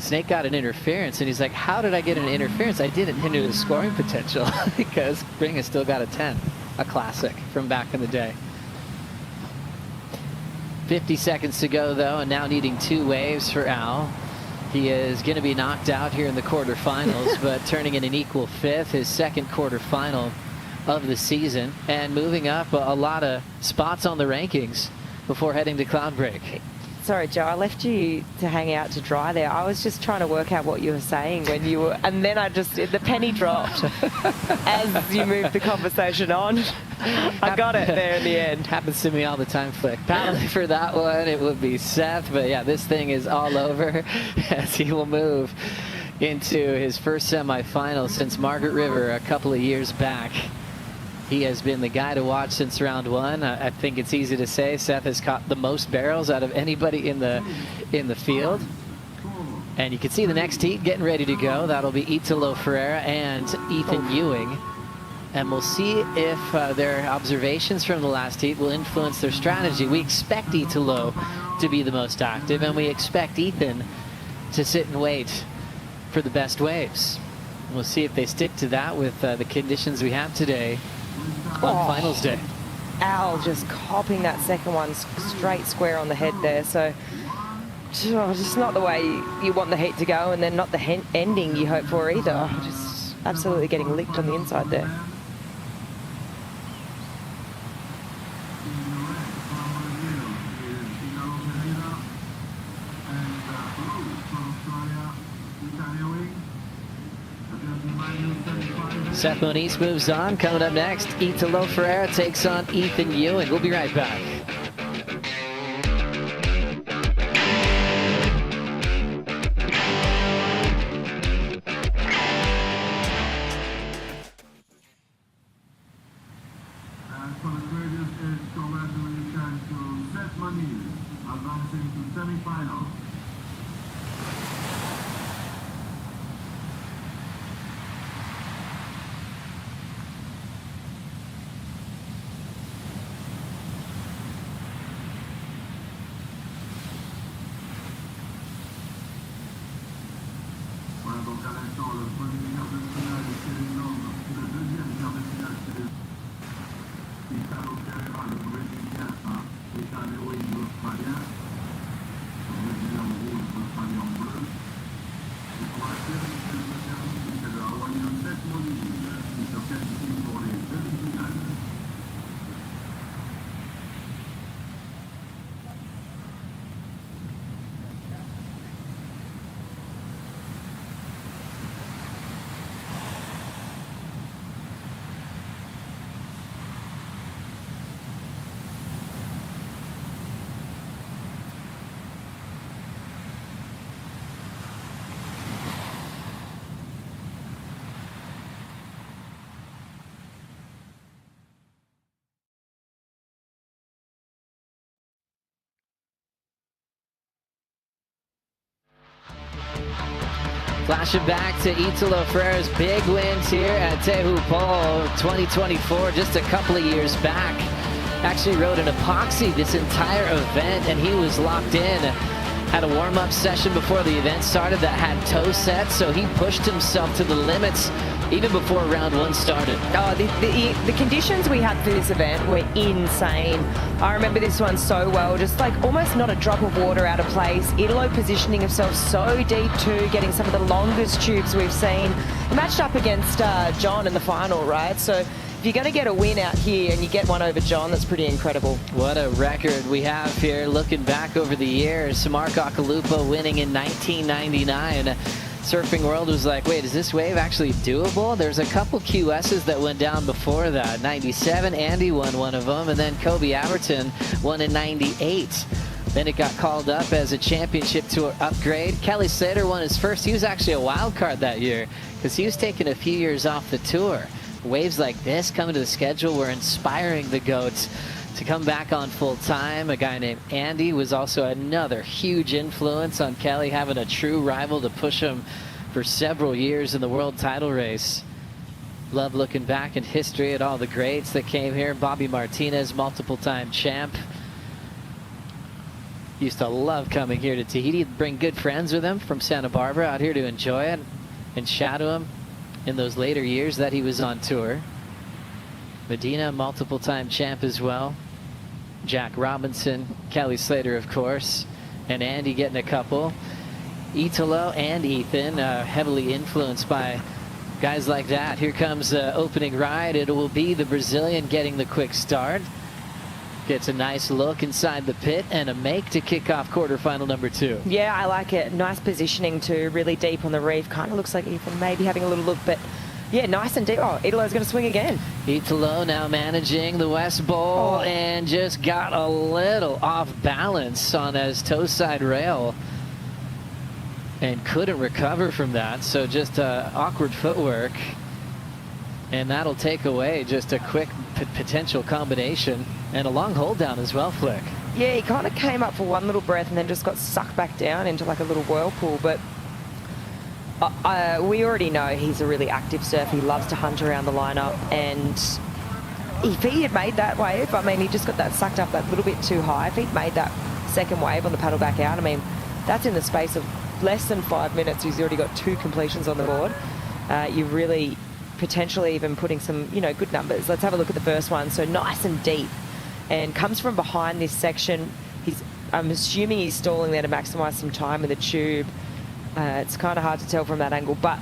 Speaker 2: Snake got an interference, and he's like, how did I get an interference? I didn't hinder the scoring potential because Ringa still got a 10, a classic from back in the day. 50 seconds to go, though, and now needing 2 waves for Al. He is going to be knocked out here in the quarterfinals, but turning in an equal 5th, his second quarterfinal of the season, and moving up a lot of spots on the rankings before heading to Cloudbreak.
Speaker 3: Sorry, Joe, I left you to hang out to dry there. I was just trying to work out what you were saying when you were, and then the penny dropped as you moved the conversation on. I got it there in the end.
Speaker 2: Happens to me all the time, Flick. Paddling for that one, it would be Seth, but yeah, this thing is all over as he will move into his first semifinal since Margaret River a couple of years back. He has been the guy to watch since round 1. I think it's easy to say Seth has caught the most barrels out of anybody in the field. And you can see the next heat getting ready to go. That'll be Italo Ferreira and Ethan Ewing. And we'll see if their observations from the last heat will influence their strategy. We expect Italo to be the most active, and we expect Ethan to sit and wait for the best waves. We'll see if they stick to that with the conditions we have today on finals day.
Speaker 3: Al just copping that second one straight square on the head there. So just not the way you want the heat to go, and then not the ending you hope for either. Just absolutely getting licked on the inside there.
Speaker 2: Seth Moniz moves on. Coming up next, Italo Ferreira takes on Ethan Ewing. We'll be right back.
Speaker 1: And for the greatest is congratulations to Seth Moniz, advancing to semifinals.
Speaker 2: Flashing back to Italo Ferreira's big wins here at Teahupo'o 2024, just a couple of years back. Actually rode an epoxy this entire event, and he was locked in. Had a warm-up session before the event started that had toe sets, so he pushed himself to the limits even before round one started.
Speaker 3: Oh, the conditions we had for this event were insane. I remember this one so well, just like almost not a drop of water out of place. Italo positioning himself so deep too, getting some of the longest tubes we've seen. He matched up against John in the final, right? So if you're going to get a win out here and you get one over John, that's pretty incredible.
Speaker 2: What a record we have here. Looking back over the years, Mark Akalupo winning in 1999. Surfing World was like, wait, is this wave actually doable? There's a couple QSs that went down before that. 97, Andy won one of them, and then Kobe Aberton won in 98. Then it got called up as a championship tour upgrade. Kelly Slater won his first. He was actually a wild card that year because he was taking a few years off the tour. Waves like this coming to the schedule were inspiring the GOATs to come back on full time. A guy named Andy was also another huge influence on Kelly, having a true rival to push him for several years in the world title race. Love looking back in history at all the greats that came here. Bobby Martinez, multiple-time champ. Used to love coming here to Tahiti, bring good friends with him from Santa Barbara out here to enjoy it and shadow him in those later years that he was on tour. Medina, multiple-time champ as well. Jack Robinson, Kelly Slater, of course, and Andy getting a couple. Italo and Ethan, heavily influenced by guys like that. Here comes the opening ride. It will be the Brazilian getting the quick start. Gets a nice look inside the pit and a make to kick off quarterfinal number 2.
Speaker 3: Yeah, I like it. Nice positioning too, really deep on the reef. Kind of looks like Ethan maybe having a little look, but yeah, nice and deep. Oh, Italo's going to swing again.
Speaker 2: Italo now managing the West Bowl and just got a little off balance on his toe side rail and couldn't recover from that. So just awkward footwork, and that'll take away just a quick potential combination and a long hold down as well, Flick.
Speaker 3: Yeah, he kind of came up for one little breath and then just got sucked back down into like a little whirlpool, but we already know he's a really active surfer. He loves to hunt around the lineup, and if he had made that wave, I mean, he just got that sucked up that little bit too high. If he'd made that second wave on the paddle back out, I mean, that's in the space of less than 5 minutes. He's already got 2 completions on the board. You're really potentially even putting some, you know, good numbers. Let's have a look at the first one. So nice and deep, and comes from behind this section. I'm assuming he's stalling there to maximize some time with the tube. It's kind of hard to tell from that angle, but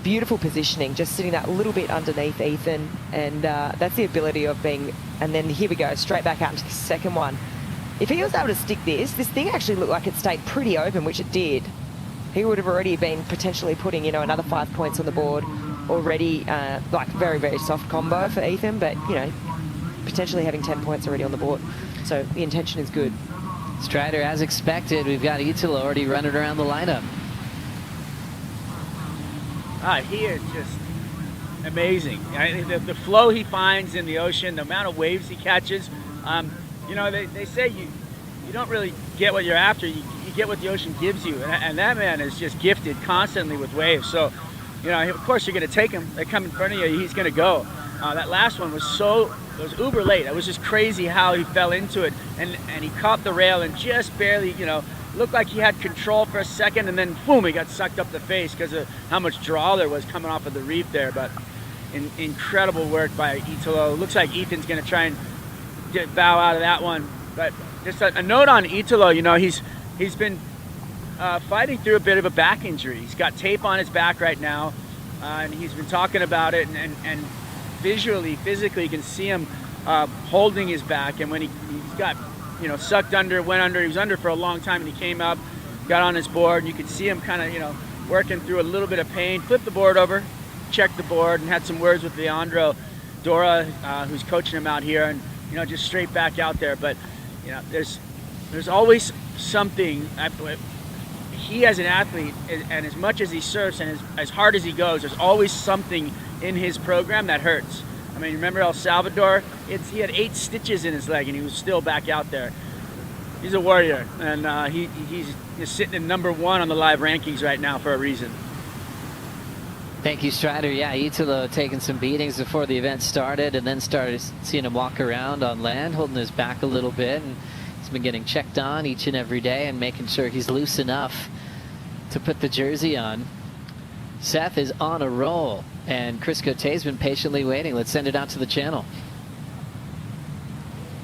Speaker 3: beautiful positioning, just sitting that little bit underneath Ethan, and that's the ability of being, and then here we go, straight back out into the second one. If he was able to stick this thing actually looked like it stayed pretty open, which it did. He would have already been potentially putting, you know, another 5 points on the board already, like very, very soft combo for Ethan, but, you know, potentially having 10 points already on the board. So the intention is good.
Speaker 2: Strider, as expected, we've got Italo already running around the lineup.
Speaker 4: He is just amazing. The flow he finds in the ocean, the amount of waves he catches. You know, they say you don't really get what you're after. You get what the ocean gives you. And that man is just gifted constantly with waves. So, you know, of course you're going to take him. They come in front of you, he's going to go. That last one was it was uber late. It was just crazy how he fell into it. And he caught the rail and just barely, you know, looked like he had control for a second, and then boom, he got sucked up the face because of how much draw there was coming off of the reef there. But incredible work by Italo. Looks like Ethan's going to try and bow out of that one. But just a note on Italo, you know, he's been fighting through a bit of a back injury. He's got tape on his back right now, and he's been talking about it, and physically you can see him holding his back, and when he's got, you know, sucked under, he was under for a long time, and he came up, got on his board, and you could see him kind of, you know, working through a little bit of pain, flipped the board over, checked the board, and had some words with Leandro Dora, who's coaching him out here, and, you know, just straight back out there. But, you know, there's always something. He as an athlete, and as much as he surfs and as hard as he goes, there's always something in his program that hurts. I mean, remember El Salvador? He had 8 stitches in his leg, and he was still back out there. He's a warrior, and he's sitting in #1 on the live rankings right now for a reason.
Speaker 2: Thank you, Strider. Yeah, Italo taking some beatings before the event started, and then started seeing him walk around on land, holding his back a little bit, and he's been getting checked on each and every day and making sure he's loose enough to put the jersey on. Seth is on a roll. And Chris Cote's been patiently waiting. Let's send it out to the channel.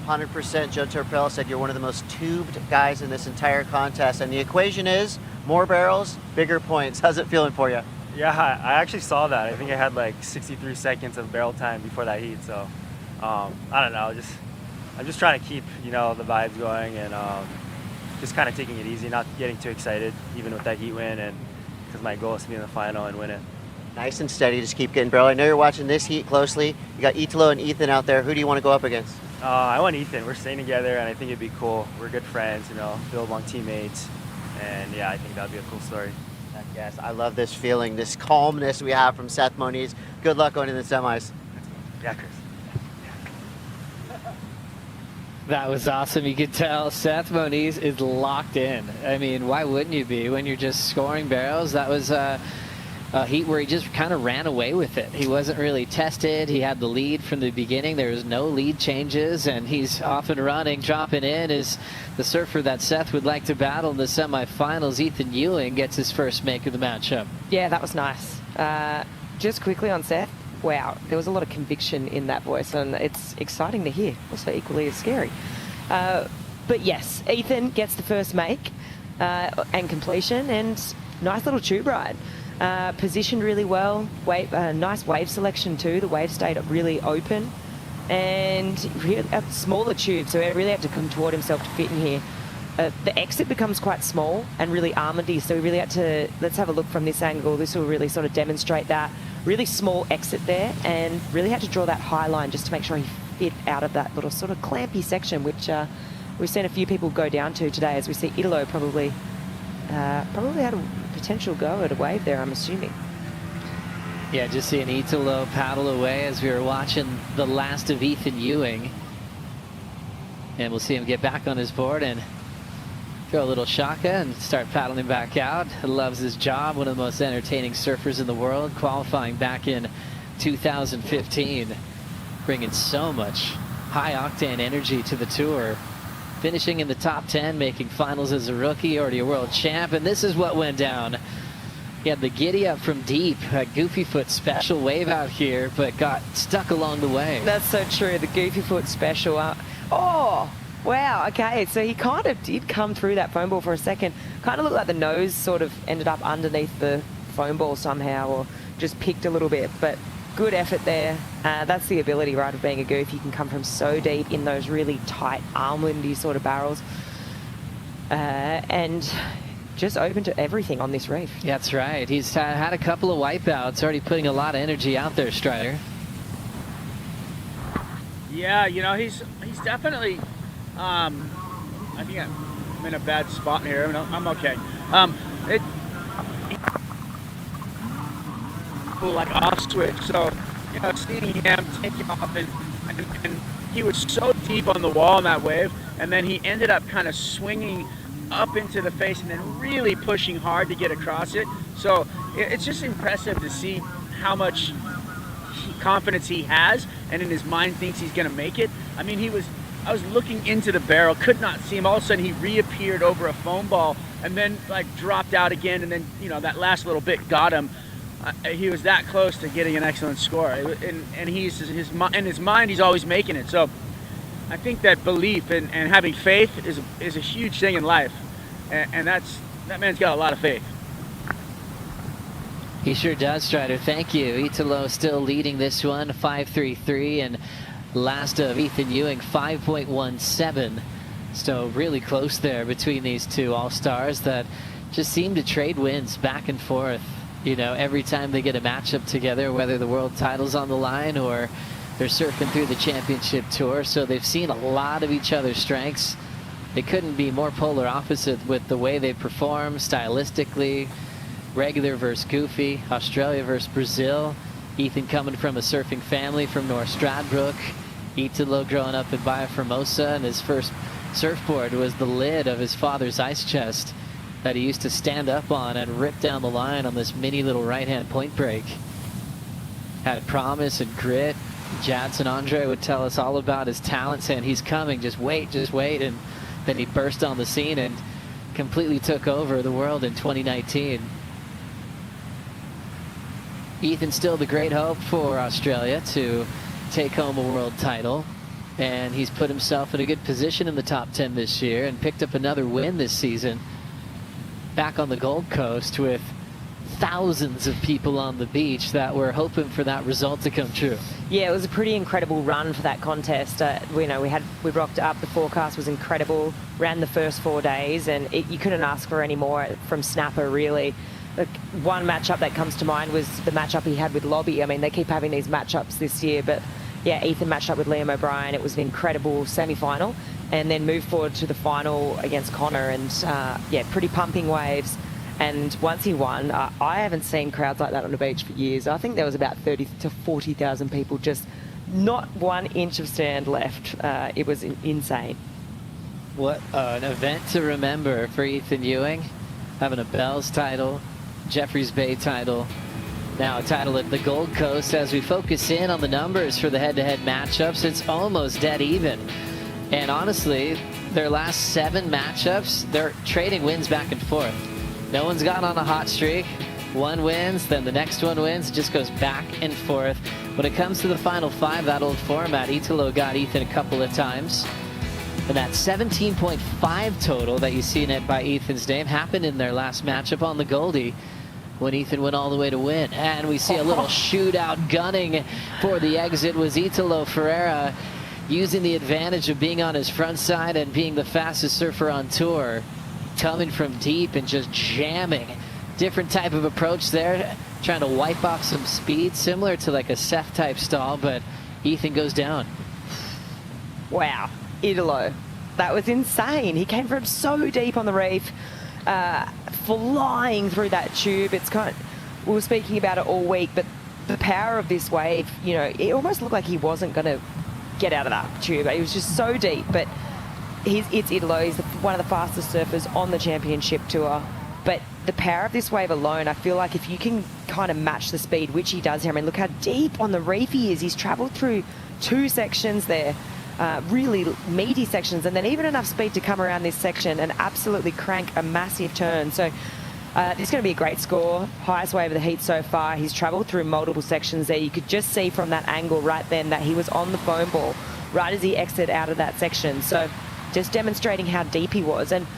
Speaker 6: 100% Joe Torpel said you're one of the most tubed guys in this entire contest. And the equation is more barrels, bigger points. How's it feeling for you?
Speaker 17: Yeah, I actually saw that. I think I had like 63 seconds of barrel time before that heat. So I don't know. I'm just trying to keep, the vibes going and just kind of taking it easy, not getting too excited, even with that heat win, and because my goal is to be in the final and win it.
Speaker 6: Nice and steady, just keep getting barrel. I know you're watching this heat closely. You got Italo and Ethan out there. Who do you want to go up against?
Speaker 17: I want Ethan. We're staying together, and I think it'd be cool. We're good friends, build long teammates, and yeah, I think that'd be a cool story.
Speaker 6: Yes, I love this feeling, this calmness we have from Seth Moniz. Good luck going to the semis.
Speaker 17: Yeah, Chris.
Speaker 2: That was awesome. You could tell Seth Moniz is locked in. I mean, why wouldn't you be when you're just scoring barrels? That was a heat where he just kind of ran away with it. He wasn't really tested. He had the lead from the beginning. There was no lead changes, and he's off and running. Dropping in is the surfer that Seth would like to battle in the semifinals. Ethan Ewing gets his first make of the matchup.
Speaker 3: Yeah, that was nice. Just quickly on Seth. Wow, there was a lot of conviction in that voice, and it's exciting to hear. Also equally as scary. But yes, Ethan gets the first make and completion, and nice little tube ride. Positioned really well. Nice wave selection too. The wave stayed really open, and really, a smaller tube, so he really had to come toward himself to fit in here. The exit becomes quite small and really almondy, so we really had to, let's have a look from this angle. This will really sort of demonstrate that. Really small exit there, and really had to draw that high line just to make sure he fit out of that little sort of clampy section, which we've seen a few people go down to today, as we see Italo probably had a potential go at a wave there, I'm assuming.
Speaker 2: Yeah, just seeing Italo paddle away as we were watching the last of Ethan Ewing. And we'll see him get back on his board and throw a little shaka and start paddling back out. Loves his job, one of the most entertaining surfers in the world, qualifying back in 2015, bringing so much high-octane energy to the tour. Finishing in the top 10, making finals as a rookie, already a world champ, and this is what went down. He had the giddy up from deep, a goofy foot special wave out here, but got stuck along the way.
Speaker 3: That's so true, the goofy foot special. Oh, wow, okay, so he kind of did come through that foam ball for a second. Kind of looked like the nose sort of ended up underneath the foam ball somehow, or just picked a little bit, but good effort there. That's the ability, right, of being a goof. You can come from so deep in those really tight, armlindy sort of barrels. And just open to everything on this reef.
Speaker 2: That's right. He's had a couple of wipeouts, already putting a lot of energy out there, Strider.
Speaker 4: Yeah, he's definitely, I think I'm in a bad spot here. I'm okay. Like off switch, so seeing him take off and he was so deep on the wall in that wave, and then he ended up kind of swinging up into the face and then really pushing hard to get across it. So it's just impressive to see how much confidence he has, and in his mind thinks he's going to make it. I mean, I was looking into the barrel, could not see him. All of a sudden he reappeared over a foam ball and then like dropped out again, and then that last little bit got him. He was that close to getting an excellent score, and he's in his mind he's always making it. So I think that belief and having faith is a huge thing in life, and that man's got a lot of faith.
Speaker 2: He sure does, Strider. Thank you. Italo still leading this one, 5.33, and last of Ethan Ewing, 5.17. So really close there between these two all-stars that just seem to trade wins back and forth. Every time they get a matchup together, whether the world title's on the line or they're surfing through the championship tour. So they've seen a lot of each other's strengths. They couldn't be more polar opposite with the way they perform stylistically. Regular versus goofy, Australia versus Brazil. Ethan coming from a surfing family from North Stradbroke. Italo growing up in Baía Formosa, and his first surfboard was the lid of his father's ice chest that he used to stand up on and rip down the line on this mini little right-hand point break. Had promise and grit. Jadson Andre would tell us all about his talent, saying he's coming, just wait, and then he burst on the scene and completely took over the world in 2019. Ethan's still the great hope for Australia to take home a world title. And he's put himself in a good position in the top 10 this year and picked up another win this season back on the Gold Coast with thousands of people on the beach that were hoping for that result to come true.
Speaker 3: Yeah, it was a pretty incredible run for that contest. We rocked up. The forecast was incredible. Ran the first 4 days, and you couldn't ask for any more from Snapper, really. Look, one matchup that comes to mind was the matchup he had with Lobby. I mean, they keep having these matchups this year, but yeah, Ethan matched up with Liam O'Brien. It was an incredible semi-final, and then moved forward to the final against Connor, and yeah, pretty pumping waves. And once he won, I haven't seen crowds like that on the beach for years. I think there was about 30 to 40,000 people, just not 1 inch of stand left. It was insane.
Speaker 2: What an event to remember for Ethan Ewing, having a Bells title, Jeffreys Bay title, now a title at the Gold Coast. As we focus in on the numbers for the head-to-head matchups, it's almost dead even. And honestly, their last 7 matchups, they're trading wins back and forth. No one's gotten on a hot streak. One wins, then the next one wins. It just goes back and forth. When it comes to the final 5, that old format, Italo got Ethan a couple of times. And that 17.5 total that you see in it by Ethan's name happened in their last matchup on the Goldie, when Ethan went all the way to win. And we see a little shootout gunning for the exit was Italo Ferreira, using the advantage of being on his front side and being the fastest surfer on tour, coming from deep and just jamming. Different type of approach there, trying to wipe off some speed, similar to like a Seth type stall, but Ethan goes down.
Speaker 3: Wow, Italo, that was insane. He came from so deep on the reef, flying through that tube. It's we were speaking about it all week, but the power of this wave, you know, it almost looked like he wasn't going to get out of that tube. It was just so deep, but it's Italo. He's one of the fastest surfers on the championship tour. But the power of this wave alone, I feel like if you can kind of match the speed, which he does here, I mean, look how deep on the reef he is. He's traveled through 2 sections there, really meaty sections, and then even enough speed to come around this section and absolutely crank a massive turn. So this is going to be a great score. Highest wave of the heat so far. He's traveled through multiple sections there. You could just see from that angle right then that he was on the foam ball right as he exited out of that section. So just demonstrating how deep he was. And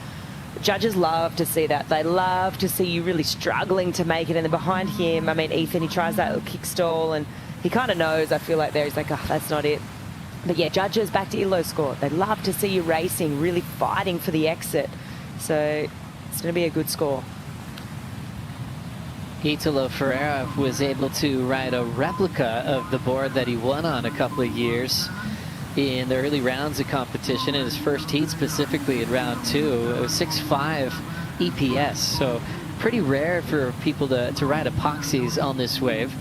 Speaker 3: judges love to see that. They love to see you really struggling to make it. And then behind him, I mean, Ethan, he tries that little kick stall and he kind of knows, I feel like there, he's like, oh, that's not it. But yeah, judges, back to Italo's score. They love to see you racing, really fighting for the exit. So it's going to be a good score.
Speaker 2: Italo Ferreira was able to ride a replica of the board that he won on a couple of years in the early rounds of competition. In his first heat, specifically in round 2, it was 6.5 EPS, so pretty rare for people to ride epoxies on this wave.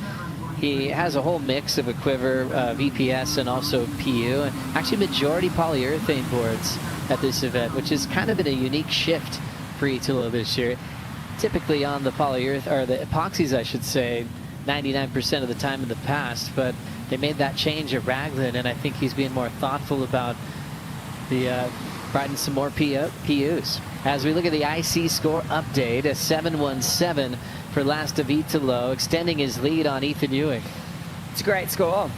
Speaker 2: He has a whole mix of a quiver of EPS and also PU, and actually majority polyurethane boards at this event, which has kind of been a unique shift for Italo this year. Typically on the polyurethane, or the epoxies I should say, 99% of the time in the past, but they made that change at Raglan, and I think he's being more thoughtful about the riding some more PUs. As we look at the IC score update, a 7.17 for last of Italo, extending his lead on Ethan Ewing.
Speaker 3: It's a great score.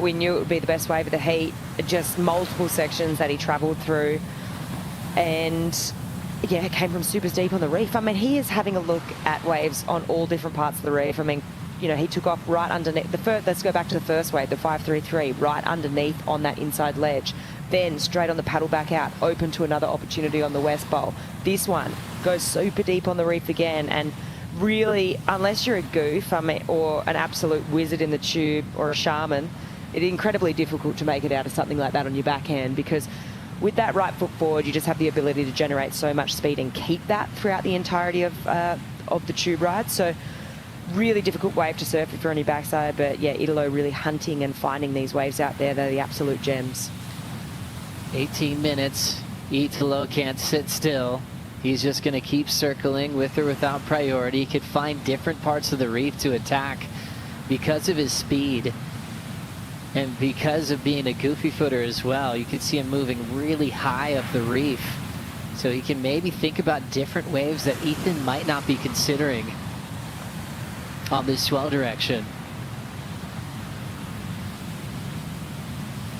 Speaker 3: We knew it would be the best wave of the heat, just multiple sections that he travelled through, and yeah, it came from super deep on the reef. I mean, he is having a look at waves on all different parts of the reef. I mean, you know, he took off right underneath the first. Let's go back to the first wave, the 533, right underneath on that inside ledge. Then straight on the paddle back out, open to another opportunity on the West Bowl. This one goes super deep on the reef again, and really, unless you're a goof, I mean, or an absolute wizard in the tube or a shaman, it's incredibly difficult to make it out of something like that on your backhand, because with that right foot forward, you just have the ability to generate so much speed and keep that throughout the entirety of the tube ride. So really difficult wave to surf if you're on your backside, but yeah, Italo really hunting and finding these waves out there. They're the absolute gems.
Speaker 2: 18 minutes. Italo can't sit still. He's just going to keep circling with or without priority. He could find different parts of the reef to attack because of his speed. And because of being a goofy footer as well, you can see him moving really high up the reef. So he can maybe think about different waves that Ethan might not be considering. on this swell direction.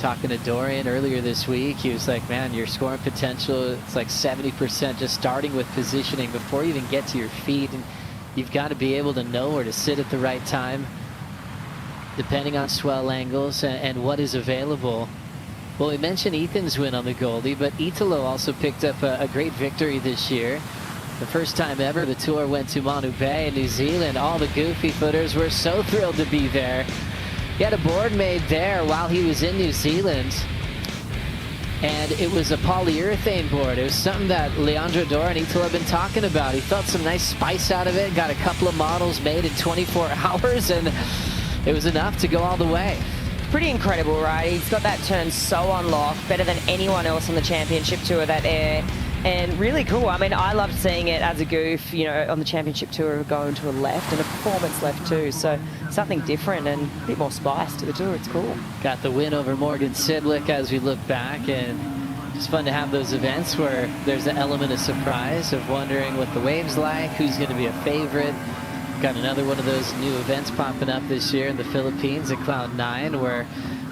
Speaker 2: Talking to Dorian earlier this week, he was like, man, your scoring potential, it's like 70% just starting with positioning before you even get to your feet. And you've got to be able to know where to sit at the right time, depending on swell angles and what is available. Well, we mentioned Ethan's win on the Goldie, but Italo also picked up a great victory this year. The first time ever the tour went to Manu Bay in New Zealand. All the goofy footers were so thrilled to be there. He had a board made there while he was in New Zealand, and it was a polyurethane board. It was something that Leandro Dora and Italo have been talking about. He felt some nice spice out of it, got a couple of models made in 24 hours, and it was enough to go all the way.
Speaker 3: Pretty incredible, right? He's got that turn so on lock, better than anyone else on the championship tour, that air. And really cool. I mean, I loved seeing it as a goof, you know, on the championship tour, going to a left and a performance left too. So something different and a bit more spice to the tour. It's cool.
Speaker 2: Got the win over Morgan Sidlick as we look back, and it's fun to have those events where there's an element of surprise of wondering what the wave's like, who's going to be a favorite. Got another one of those new events popping up this year in the Philippines at Cloud 9, where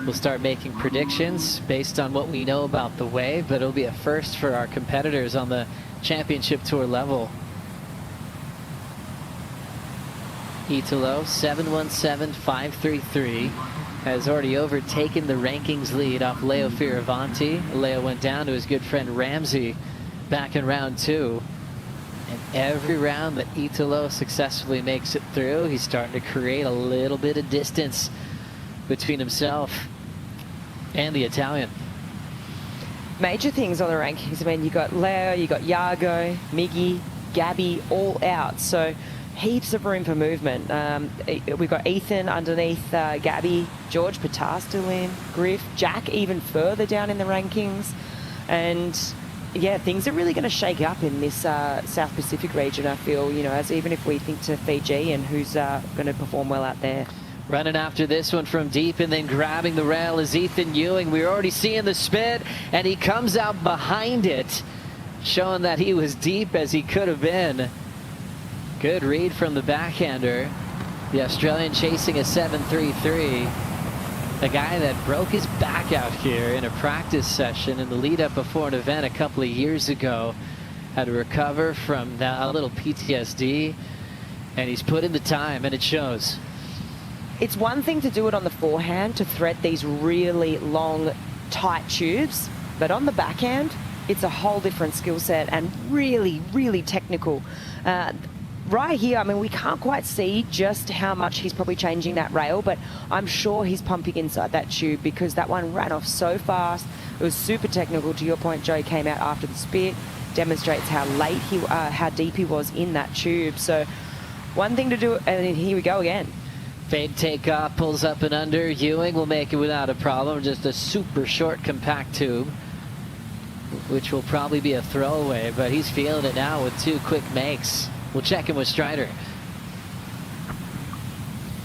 Speaker 2: we'll start making predictions based on what we know about the wave, but it'll be a first for our competitors on the championship tour level. Italo, 717.533, has already overtaken the rankings lead off Leo Fioravanti. Leo went down to his good friend Ramsey back in round 2. And every round that Italo successfully makes it through, he's starting to create a little bit of distance between himself and the Italian.
Speaker 3: Major things on the rankings. I mean, you got Leo, you got Iago, Miggy, Gabby, all out. So heaps of room for movement. We've got Ethan underneath Gabby, George Patar still in, Griff, Jack even further down in the rankings. And yeah, things are really going to shake up in this South Pacific region, I feel, you know, as even if we think to Fiji and who's going to perform well out there.
Speaker 2: Running after this one from deep and then grabbing the rail is Ethan Ewing. We're already seeing the spit, and he comes out behind it, showing that he was deep as he could have been. Good read from the backhander. The Australian chasing a 7.33. The guy that broke his back out here in a practice session in the lead up before an event a couple of years ago. Had to recover from that, a little PTSD, and he's put in the time, and it shows.
Speaker 3: It's one thing to do it on the forehand, to thread these really long, tight tubes, but on the backhand, it's a whole different skill set and really, really technical. Right here, I mean, we can't quite see just how much he's probably changing that rail, but I'm sure he's pumping inside that tube because that one ran off so fast. It was super technical. To your point, Joe came out after the spit, demonstrates how how deep he was in that tube. So one thing to do, and here we go again.
Speaker 2: Fade takeoff, pulls up and under. Ewing will make it without a problem. Just a super short, compact tube, which will probably be a throwaway, but he's feeling it now with 2 quick makes. We'll check in with Strider.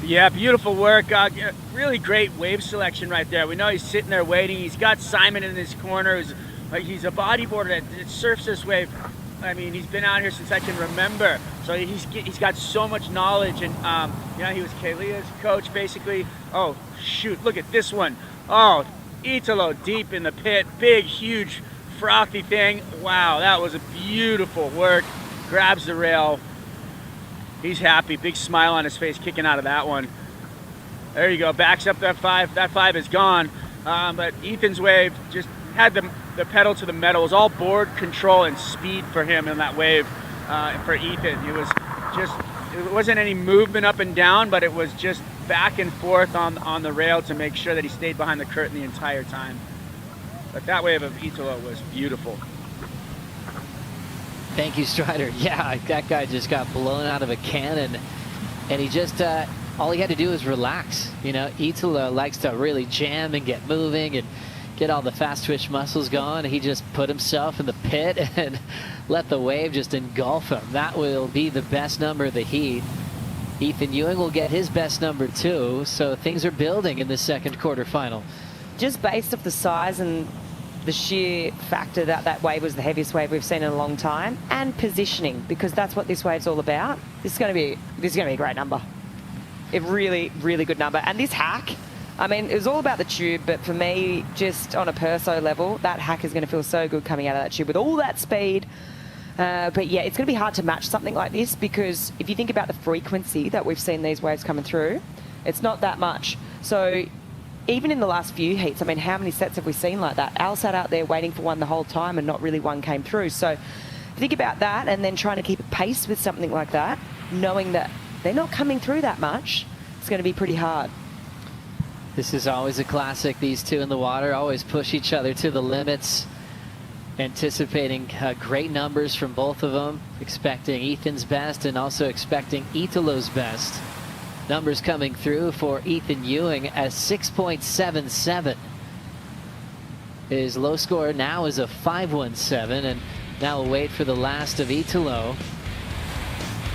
Speaker 4: Yeah, beautiful work. Really great wave selection right there. We know he's sitting there waiting. He's got Simon in his corner. He's a bodyboarder that surfs this wave. I mean, he's been out here since I can remember. So he's got so much knowledge. And, you know, he was Kalia's coach, basically. Oh, shoot, look at this one. Oh, Italo deep in the pit. Big, huge, frothy thing. Wow, that was a beautiful work. Grabs the rail. He's happy. Big smile on his face kicking out of that one. There you go. Backs up that 5. That 5 is gone. But Ethan's wave just had the pedal to the metal. It was all board control and speed for him in that wave. For Ethan, it wasn't any movement up and down, but it was just back and forth on the rail to make sure that he stayed behind the curtain the entire time. But that wave of Italo was beautiful.
Speaker 2: Thank you, Strider. Yeah, that guy just got blown out of a cannon, and he just all he had to do was relax. You know, Italo likes to really jam and get moving and get all the fast twitch muscles going. He just put himself in the pit and let the wave just engulf him. That will be the best number of the heat. Ethan Ewing will get his best number too, so things are building in the second quarterfinal.
Speaker 3: Just based off the size and the sheer factor that that wave was the heaviest wave we've seen in a long time, and positioning, because that's what this wave's all about. This is going to be a great number. A really, really good number. And this hack, I mean, it was all about the tube, but for me, just on a perso level, that hack is going to feel so good coming out of that tube with all that speed. But yeah, it's going to be hard to match something like this because if you think about the frequency that we've seen these waves coming through, it's not that much. So even in the last few heats, I mean, how many sets have we seen like that? Al sat out there waiting for one the whole time and not really one came through. So think about that and then trying to keep a pace with something like that, knowing that they're not coming through that much, it's going to be pretty hard.
Speaker 2: This is always a classic. These two in the water always push each other to the limits. Anticipating great numbers from both of them, expecting Ethan's best and also expecting Italo's best. Numbers coming through for Ethan Ewing as 6.77. His low score now is a 5.17, and now we'll wait for the last of Italo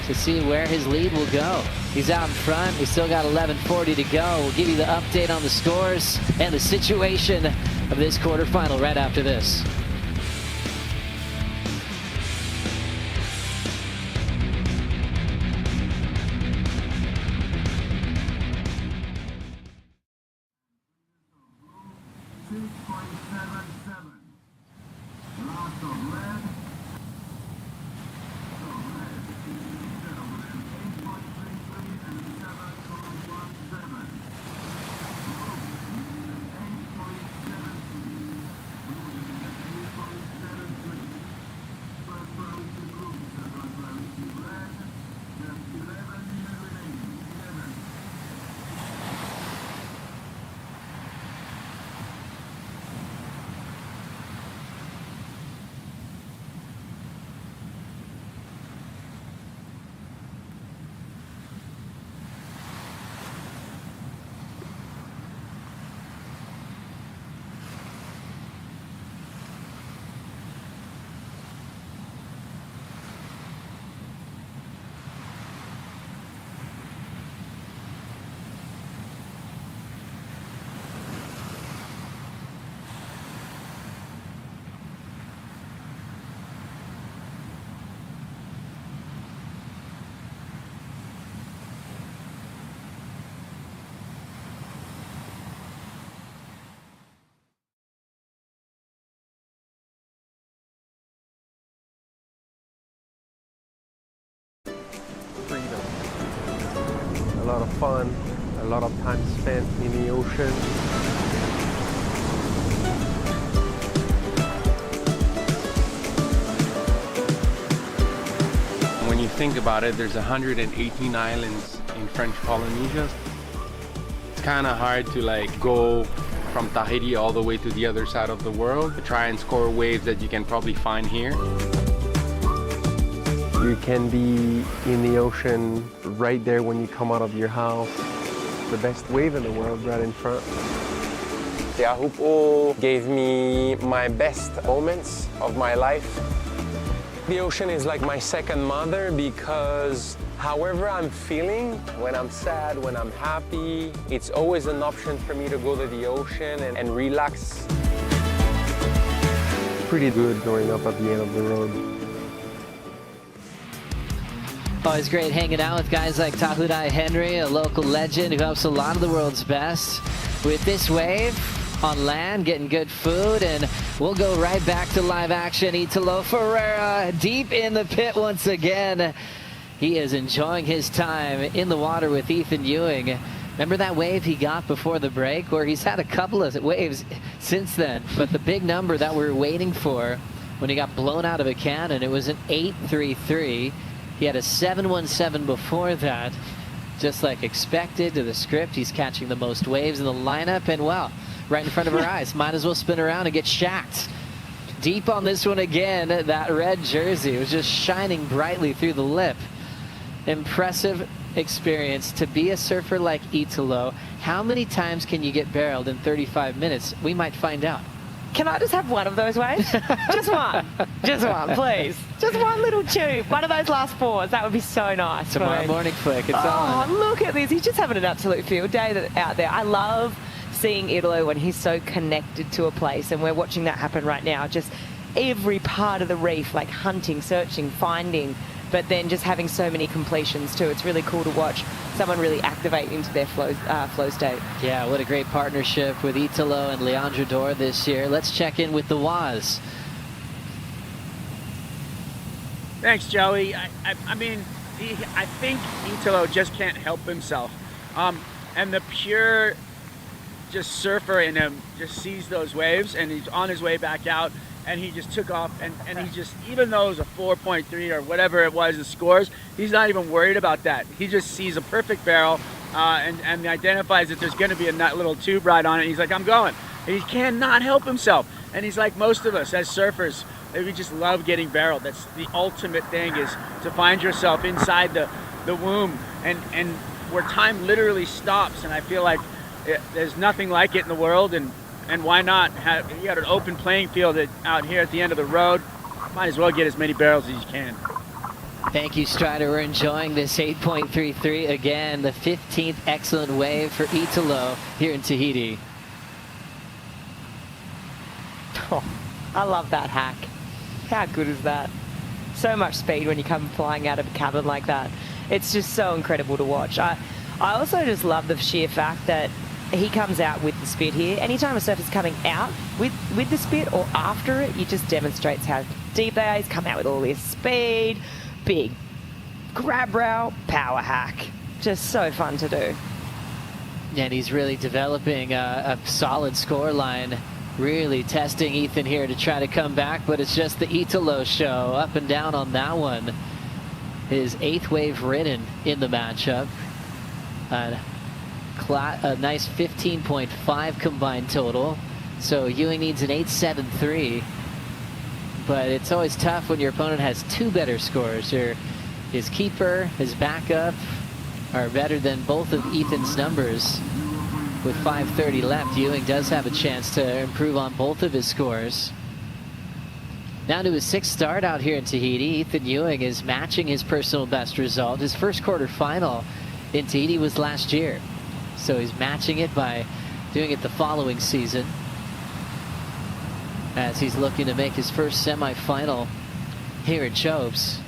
Speaker 2: to see where his lead will go. He's out in front. We still got 11:40 to go. We'll give you the update on the scores and the situation of this quarterfinal right after this.
Speaker 12: A lot of fun, a lot of time spent in the ocean.
Speaker 18: When you think about it, there's 118 islands in French Polynesia. It's kind of hard to like go from Tahiti all the way to the other side of the world to try and score waves that you can probably find here.
Speaker 12: You can be in the ocean right there when you come out of your house. The best wave in the world right in front. Teahupo'o gave me my best moments of my life. The ocean is like my second mother because however I'm feeling, when I'm sad, when I'm happy, it's always an option for me to go to the ocean and relax. Pretty good growing up at the end of the road.
Speaker 2: Always great hanging out with guys like Tahiti Henry, a local legend who helps a lot of the world's best with this wave on land, getting good food, and we'll go right back to live action. Italo Ferreira deep in the pit once again. He is enjoying his time in the water with Ethan Ewing. Remember that wave he got before the break? Where he's had a couple of waves since then, but the big number that we were waiting for when he got blown out of a cannon, it was an 8.33. He had a 7.17 before that. Just like expected to the script, he's catching the most waves in the lineup, and wow, right in front of our eyes. Might as well spin around and get shacked. Deep on this one again, that red jersey was just shining brightly through the lip. Impressive experience to be a surfer like Italo. How many times can you get barreled in 35 minutes? We might find out.
Speaker 3: Can I just have one of those waves? Just one. Just one, please. Just one little tube. One of those last fours. That would be so nice.
Speaker 2: Tomorrow morning flick. It's on.
Speaker 3: Oh, look at this. He's just having an absolute field day out there. I love seeing Italo when he's so connected to a place, and we're watching that happen right now. Just every part of the reef, like hunting, searching, finding, but then just having so many completions too. It's really cool to watch someone really activate into their flow state.
Speaker 2: Yeah, what a great partnership with Italo and Leandro Dor this year. Let's check in with the Waz.
Speaker 4: Thanks, Joey. I mean, I think Italo just can't help himself. And the pure just surfer in him just sees those waves, and he's on his way back out, and he just took off, and he just, even though it was a 4.3 or whatever it was, the scores, he's not even worried about that. He just sees a perfect barrel and identifies that there's going to be a little tube ride on it. He's like, I'm going. And he cannot help himself. And he's like most of us as surfers, we just love getting barreled. That's the ultimate thing, is to find yourself inside the womb and where time literally stops. And I feel like there's nothing like it in the world, and why not have, you got an open playing field out here at the end of the road. Might as well get as many barrels as you can.
Speaker 2: Thank you, Strider. We're enjoying this 8.33 again, the 15th excellent wave for Italo here in Tahiti.
Speaker 3: Oh, I love that hack. How good is that? So much speed when you come flying out of a cabin like that. It's just so incredible to watch. I also just love the sheer fact that he comes out with the spit here. Anytime a surfer's coming out with the spit or after it, he just demonstrates how deep they are. He's come out with all this speed, big grab rail, power hack. Just so fun to do.
Speaker 2: And he's really developing a solid score line. Really testing Ethan here to try to come back, but it's just the Italo show, up and down on that one. His 8th wave ridden in the matchup. A nice 15.5 combined total. So Ewing needs an 8.73. But it's always tough when your opponent has 2 better scores. His keeper, his backup are better than both of Ethan's numbers. With 5:30 left, Ewing does have a chance to improve on both of his scores. Now to his 6th start out here in Tahiti, Ethan Ewing is matching his personal best result. His first quarterfinal in Tahiti was last year. So he's matching it by doing it the following season, as he's looking to make his first semifinal here at Chopes.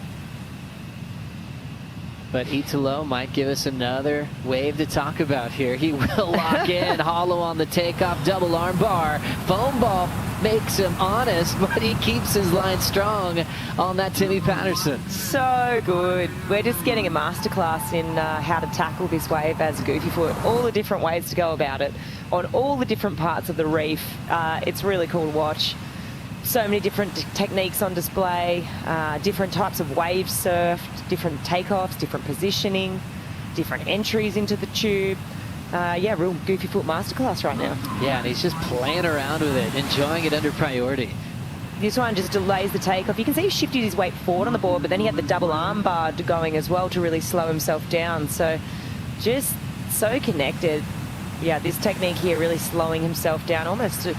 Speaker 2: But Italo might give us another wave to talk about here. He will lock in, hollow on the takeoff, double arm bar. Foam ball makes him honest, but he keeps his line strong on that Timmy Patterson.
Speaker 3: So good. We're just getting a masterclass in how to tackle this wave as a goofy foot. All the different ways to go about it on all the different parts of the reef. It's really cool to watch. So many different techniques on display, different types of waves surfed, different takeoffs, different positioning, different entries into the tube. Yeah, real goofy foot masterclass right now.
Speaker 2: Yeah, and he's just playing around with it, enjoying it under priority.
Speaker 3: This one just delays the takeoff. You can see he shifted his weight forward on the board, but then he had the double arm bar going as well to really slow himself down. So just so connected. Yeah, this technique here really slowing himself down almost to...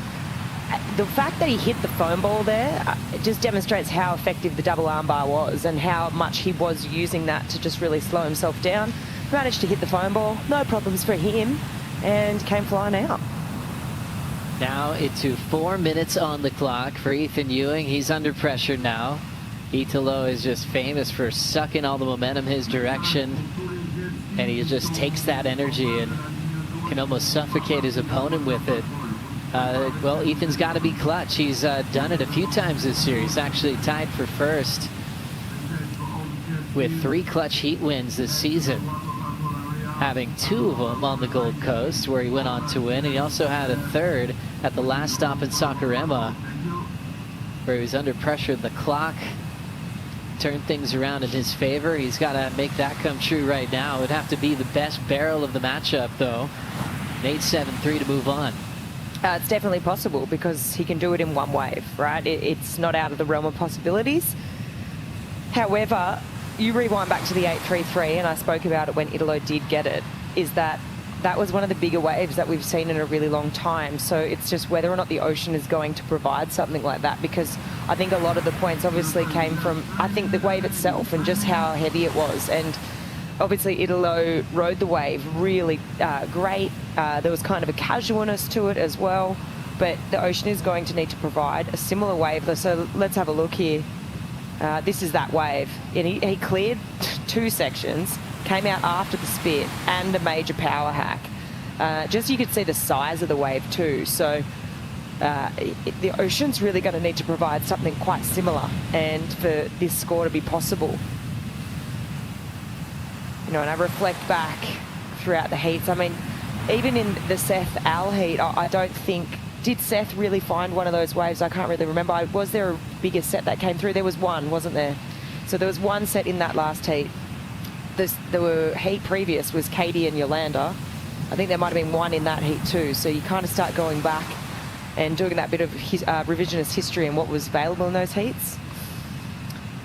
Speaker 3: The fact that he hit the foam ball there, it just demonstrates how effective the double arm bar was and how much he was using that to just really slow himself down. Managed to hit the foam ball, no problems for him, and came flying out.
Speaker 2: Now into 4 minutes on the clock for Ethan Ewing. He's under pressure now. Italo is just famous for sucking all the momentum his direction, and he just takes that energy and can almost suffocate his opponent with it. Well, Ethan's got to be clutch. He's done it a few times this year. He's actually tied for first with 3 clutch heat wins this season, having 2 of them on the Gold Coast, where he went on to win. And he also had a 3rd at the last stop in Saquarema, where he was under pressure. The clock turned things around in his favor. He's got to make that come true right now. It would have to be the best barrel of the matchup, though. An 8.73 to move on.
Speaker 3: It's definitely possible because he can do it in one wave, right? It's not out of the realm of possibilities. However, you rewind back to the 8.33, and I spoke about it when Italo did get it, is that was one of the bigger waves that we've seen in a really long time. So it's just whether or not the ocean is going to provide something like that, because I think a lot of the points obviously came from, I think, the wave itself and just how heavy it was. And obviously Italo rode the wave really great. There was kind of a casualness to it as well, but the ocean is going to need to provide a similar wave. So let's have a look here. This is that wave. And he cleared 2 sections, came out after the spit and a major power hack. Just so you could see the size of the wave too. So the ocean's really going to need to provide something quite similar, and for this score to be possible. You know, and I reflect back throughout the heats. I mean, even in the Seth Al heat, I don't think, did Seth really find one of those waves? I can't really remember. Was there a bigger set that came through? There was one, wasn't there? So there was one set in that last heat. The heat previous was Katie and Yolanda. I think there might have been one in that heat too. So you kind of start going back and doing that bit of revisionist history and what was available in those heats.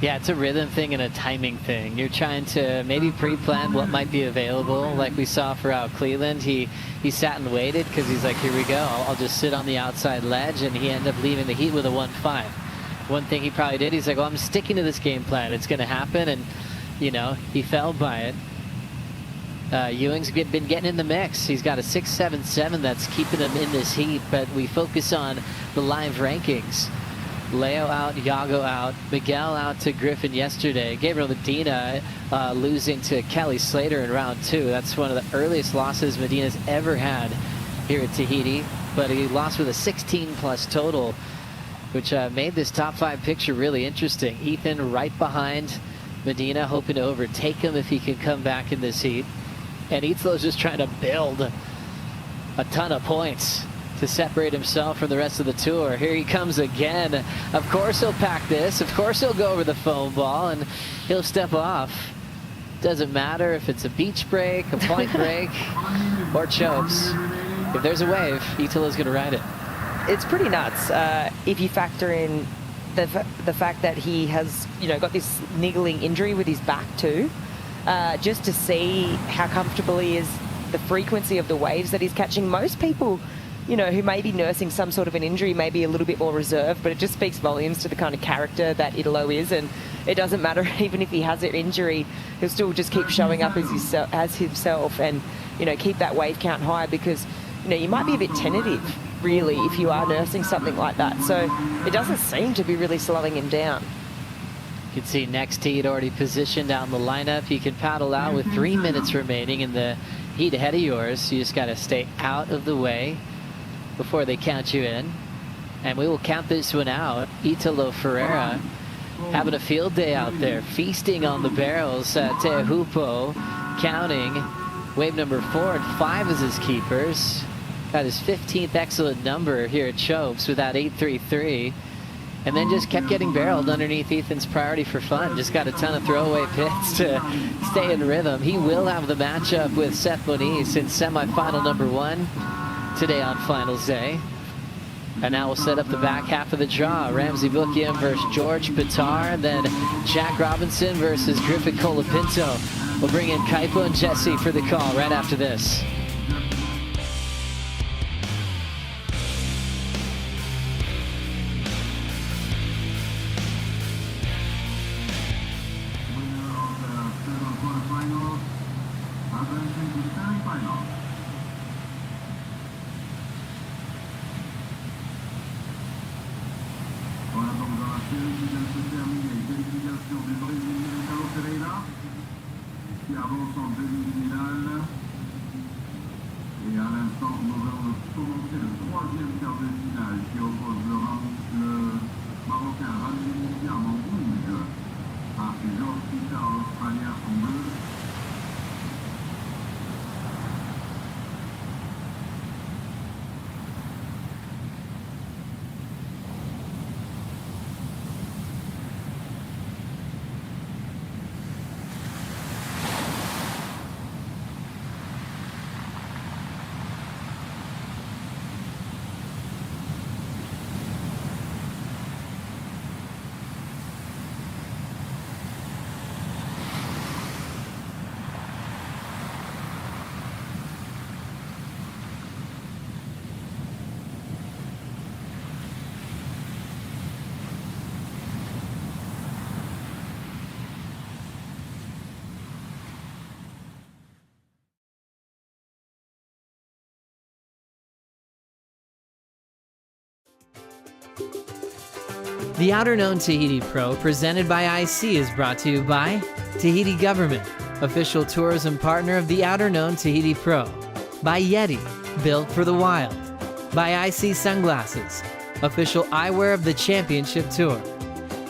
Speaker 2: Yeah, it's a rhythm thing and a timing thing. You're trying to maybe pre-plan what might be available. Like we saw for Al Cleland, he sat and waited because he's like, here we go. I'll just sit on the outside ledge, and he ended up leaving the heat with a 1-5. One thing he probably did, he's like, well, I'm sticking to this game plan. It's going to happen, and, you know, he fell by it. Ewing's been getting in the mix. He's got a 6.77 that's keeping him in this heat, but we focus on the live rankings. Leo out, Yago out, Miguel out to Griffin yesterday. Gabriel Medina losing to Kelly Slater in round 2. That's one of the earliest losses Medina's ever had here at Tahiti, but he lost with a 16+ total, which made this top 5 picture really interesting. Ethan right behind Medina, hoping to overtake him if he can come back in this heat. And Italo's just trying to build a ton of points to separate himself from the rest of the tour. Here he comes again. Of course he'll pack this. Of course he'll go over the foam ball, and he'll step off. Doesn't matter if it's a beach break, a point break, or chokes. If there's a wave, Italo's going to ride it.
Speaker 3: It's pretty nuts if you factor in the fact that he has, you know, got this niggling injury with his back too. Just to see how comfortable he is, the frequency of the waves that he's catching. Most people, you know, who may be nursing some sort of an injury may be a little bit more reserved, but it just speaks volumes to the kind of character that Italo is, and it doesn't matter even if he has an injury, he'll still just keep showing up as himself and, you know, keep that wave count high, because, you know, you might be a bit tentative, really, if you are nursing something like that. So it doesn't seem to be really slowing him down.
Speaker 2: You can see next heat already positioned down the lineup. You can paddle out with 3 minutes remaining in the heat ahead of yours. You just got to stay out of the way before they count you in. And we will count this one out. Italo Ferreira having a field day out there, feasting on the barrels. Teahupo'o counting wave number 4 and 5 as his keepers. Got his 15th excellent number here at Chopes with that 833. And then just kept getting barreled underneath Ethan's priority for fun. Just got a ton of throwaway pits to stay in rhythm. He will have the matchup with Seth Moniz in semifinal number 1 today on finals day. And now we'll set up the back half of the draw. Ramsey Bukiam versus George Pitar, and then Jack Robinson versus Griffin Colapinto. We'll bring in Kaipo and Jesse for the call right after this.
Speaker 1: Qui avance en demi-finale. Et à l'instant, nous allons commencer le 3e quart de finale qui oppose le Marocain Ramzi Bukiam en rouge à George Pitar, l'Australien, en bleu.
Speaker 7: The Outerknown Tahiti Pro, presented by IC, is brought to you by Tahiti Government, official tourism partner of the Outerknown Tahiti Pro. By Yeti, built for the wild. By IC Sunglasses, official eyewear of the Championship Tour.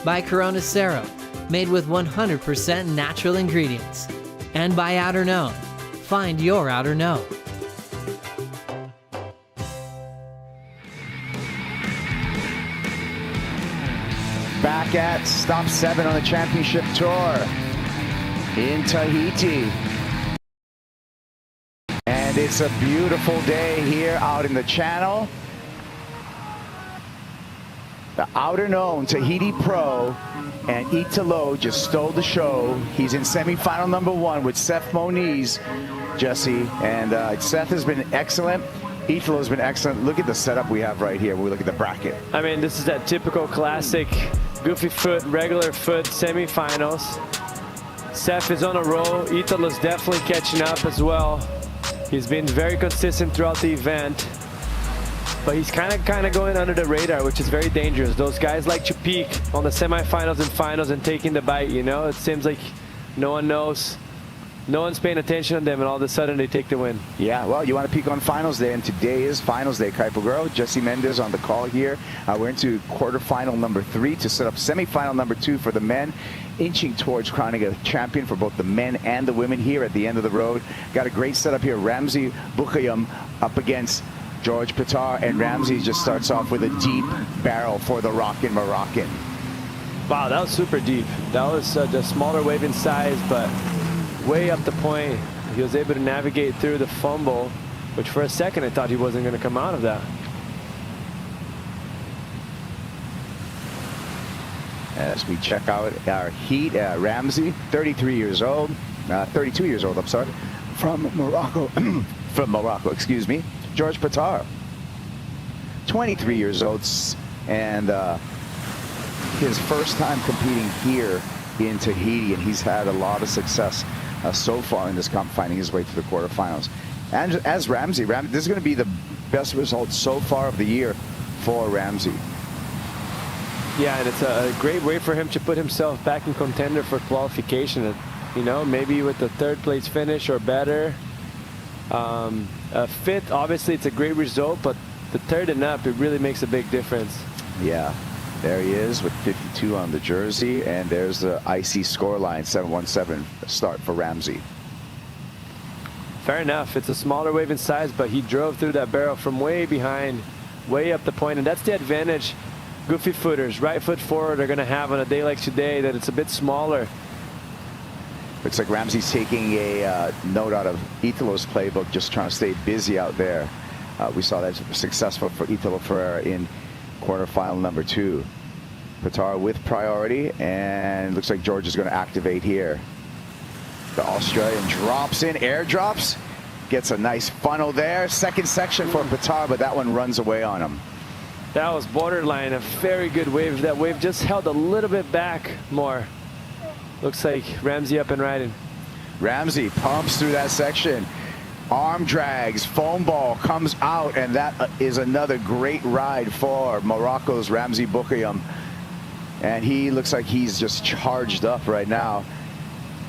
Speaker 7: By Corona Cero, made with 100% natural ingredients. And by Outerknown, find your Outerknown.
Speaker 9: Back at stop 7 on the Championship Tour in Tahiti. And it's a beautiful day here out in the channel. The Outerknown Tahiti Pro and Italo just stole the show. He's in semifinal number 1 with Seth Moniz, Jesse. And Seth has been excellent. Italo's been excellent. Look at the setup we have right here when we look at the bracket.
Speaker 10: I mean, this is that typical classic goofy foot, regular foot semifinals. Seth is on a roll. Italo's definitely catching up as well. He's been very consistent throughout the event, but he's kind of going under the radar, which is very dangerous. Those guys like to peak on the semifinals and finals and taking the bite, you know? It seems like no one knows. No one's paying attention to them, and all of a sudden they take the win.
Speaker 9: Yeah, well, you want to peak on finals day, and today is finals day, Kaipaguro. Jesse Mendez on the call here. We're into quarterfinal number 3 to set up semifinal number 2 for the men, inching towards crowning a champion for both the men and the women here at the end of the road. Got a great setup here. Ramsey Bukhayam up against George Pitar, and Ramsey just starts off with a deep barrel for the Rockin' Moroccan.
Speaker 10: Wow, that was super deep. That was a smaller wave in size, but way up the point. He was able to navigate through the fumble, which for a second I thought he wasn't going to come out of that.
Speaker 9: As we check out our heat, Ramsey, 33 years old, 32 years old, I'm sorry, from Morocco, from Morocco, excuse me. George Pitar, 23 years old, and his first time competing here in Tahiti, and he's had a lot of success so far in this comp, finding his way to the quarterfinals. And as Ramsey, this is going to be the best result so far of the year for Ramsey.
Speaker 10: Yeah, and it's a great way for him to put himself back in contender for qualification. You know, maybe with the 3rd place finish or better. 5th, obviously, it's a great result, but the 3rd and up, it really makes a big difference.
Speaker 9: Yeah, there he is with 52 on the jersey, and there's the IC scoreline, 717 start for Ramsey.
Speaker 10: Fair enough. It's a smaller wave in size, but he drove through that barrel from way behind, way up the point, and that's the advantage goofy footers, right foot forward, are going to have on a day like today, that it's a bit smaller.
Speaker 9: Looks like Ramsey's taking a note out of Italo's playbook, just trying to stay busy out there. We saw that successful for Italo Ferreira in quarterfinal number 2. Pitar with priority, and looks like George is going to activate here. The Australian drops in, airdrops, gets a nice funnel there. Second section for Pitar, but that one runs away on him.
Speaker 10: That was borderline, a very good wave. That wave just held a little bit back more. Looks like Ramsey up and riding.
Speaker 9: Ramsey pumps through that section. Arm drags, foam ball comes out, and that is another great ride for Morocco's Ramsey Bukhayam. And he looks like he's just charged up right now,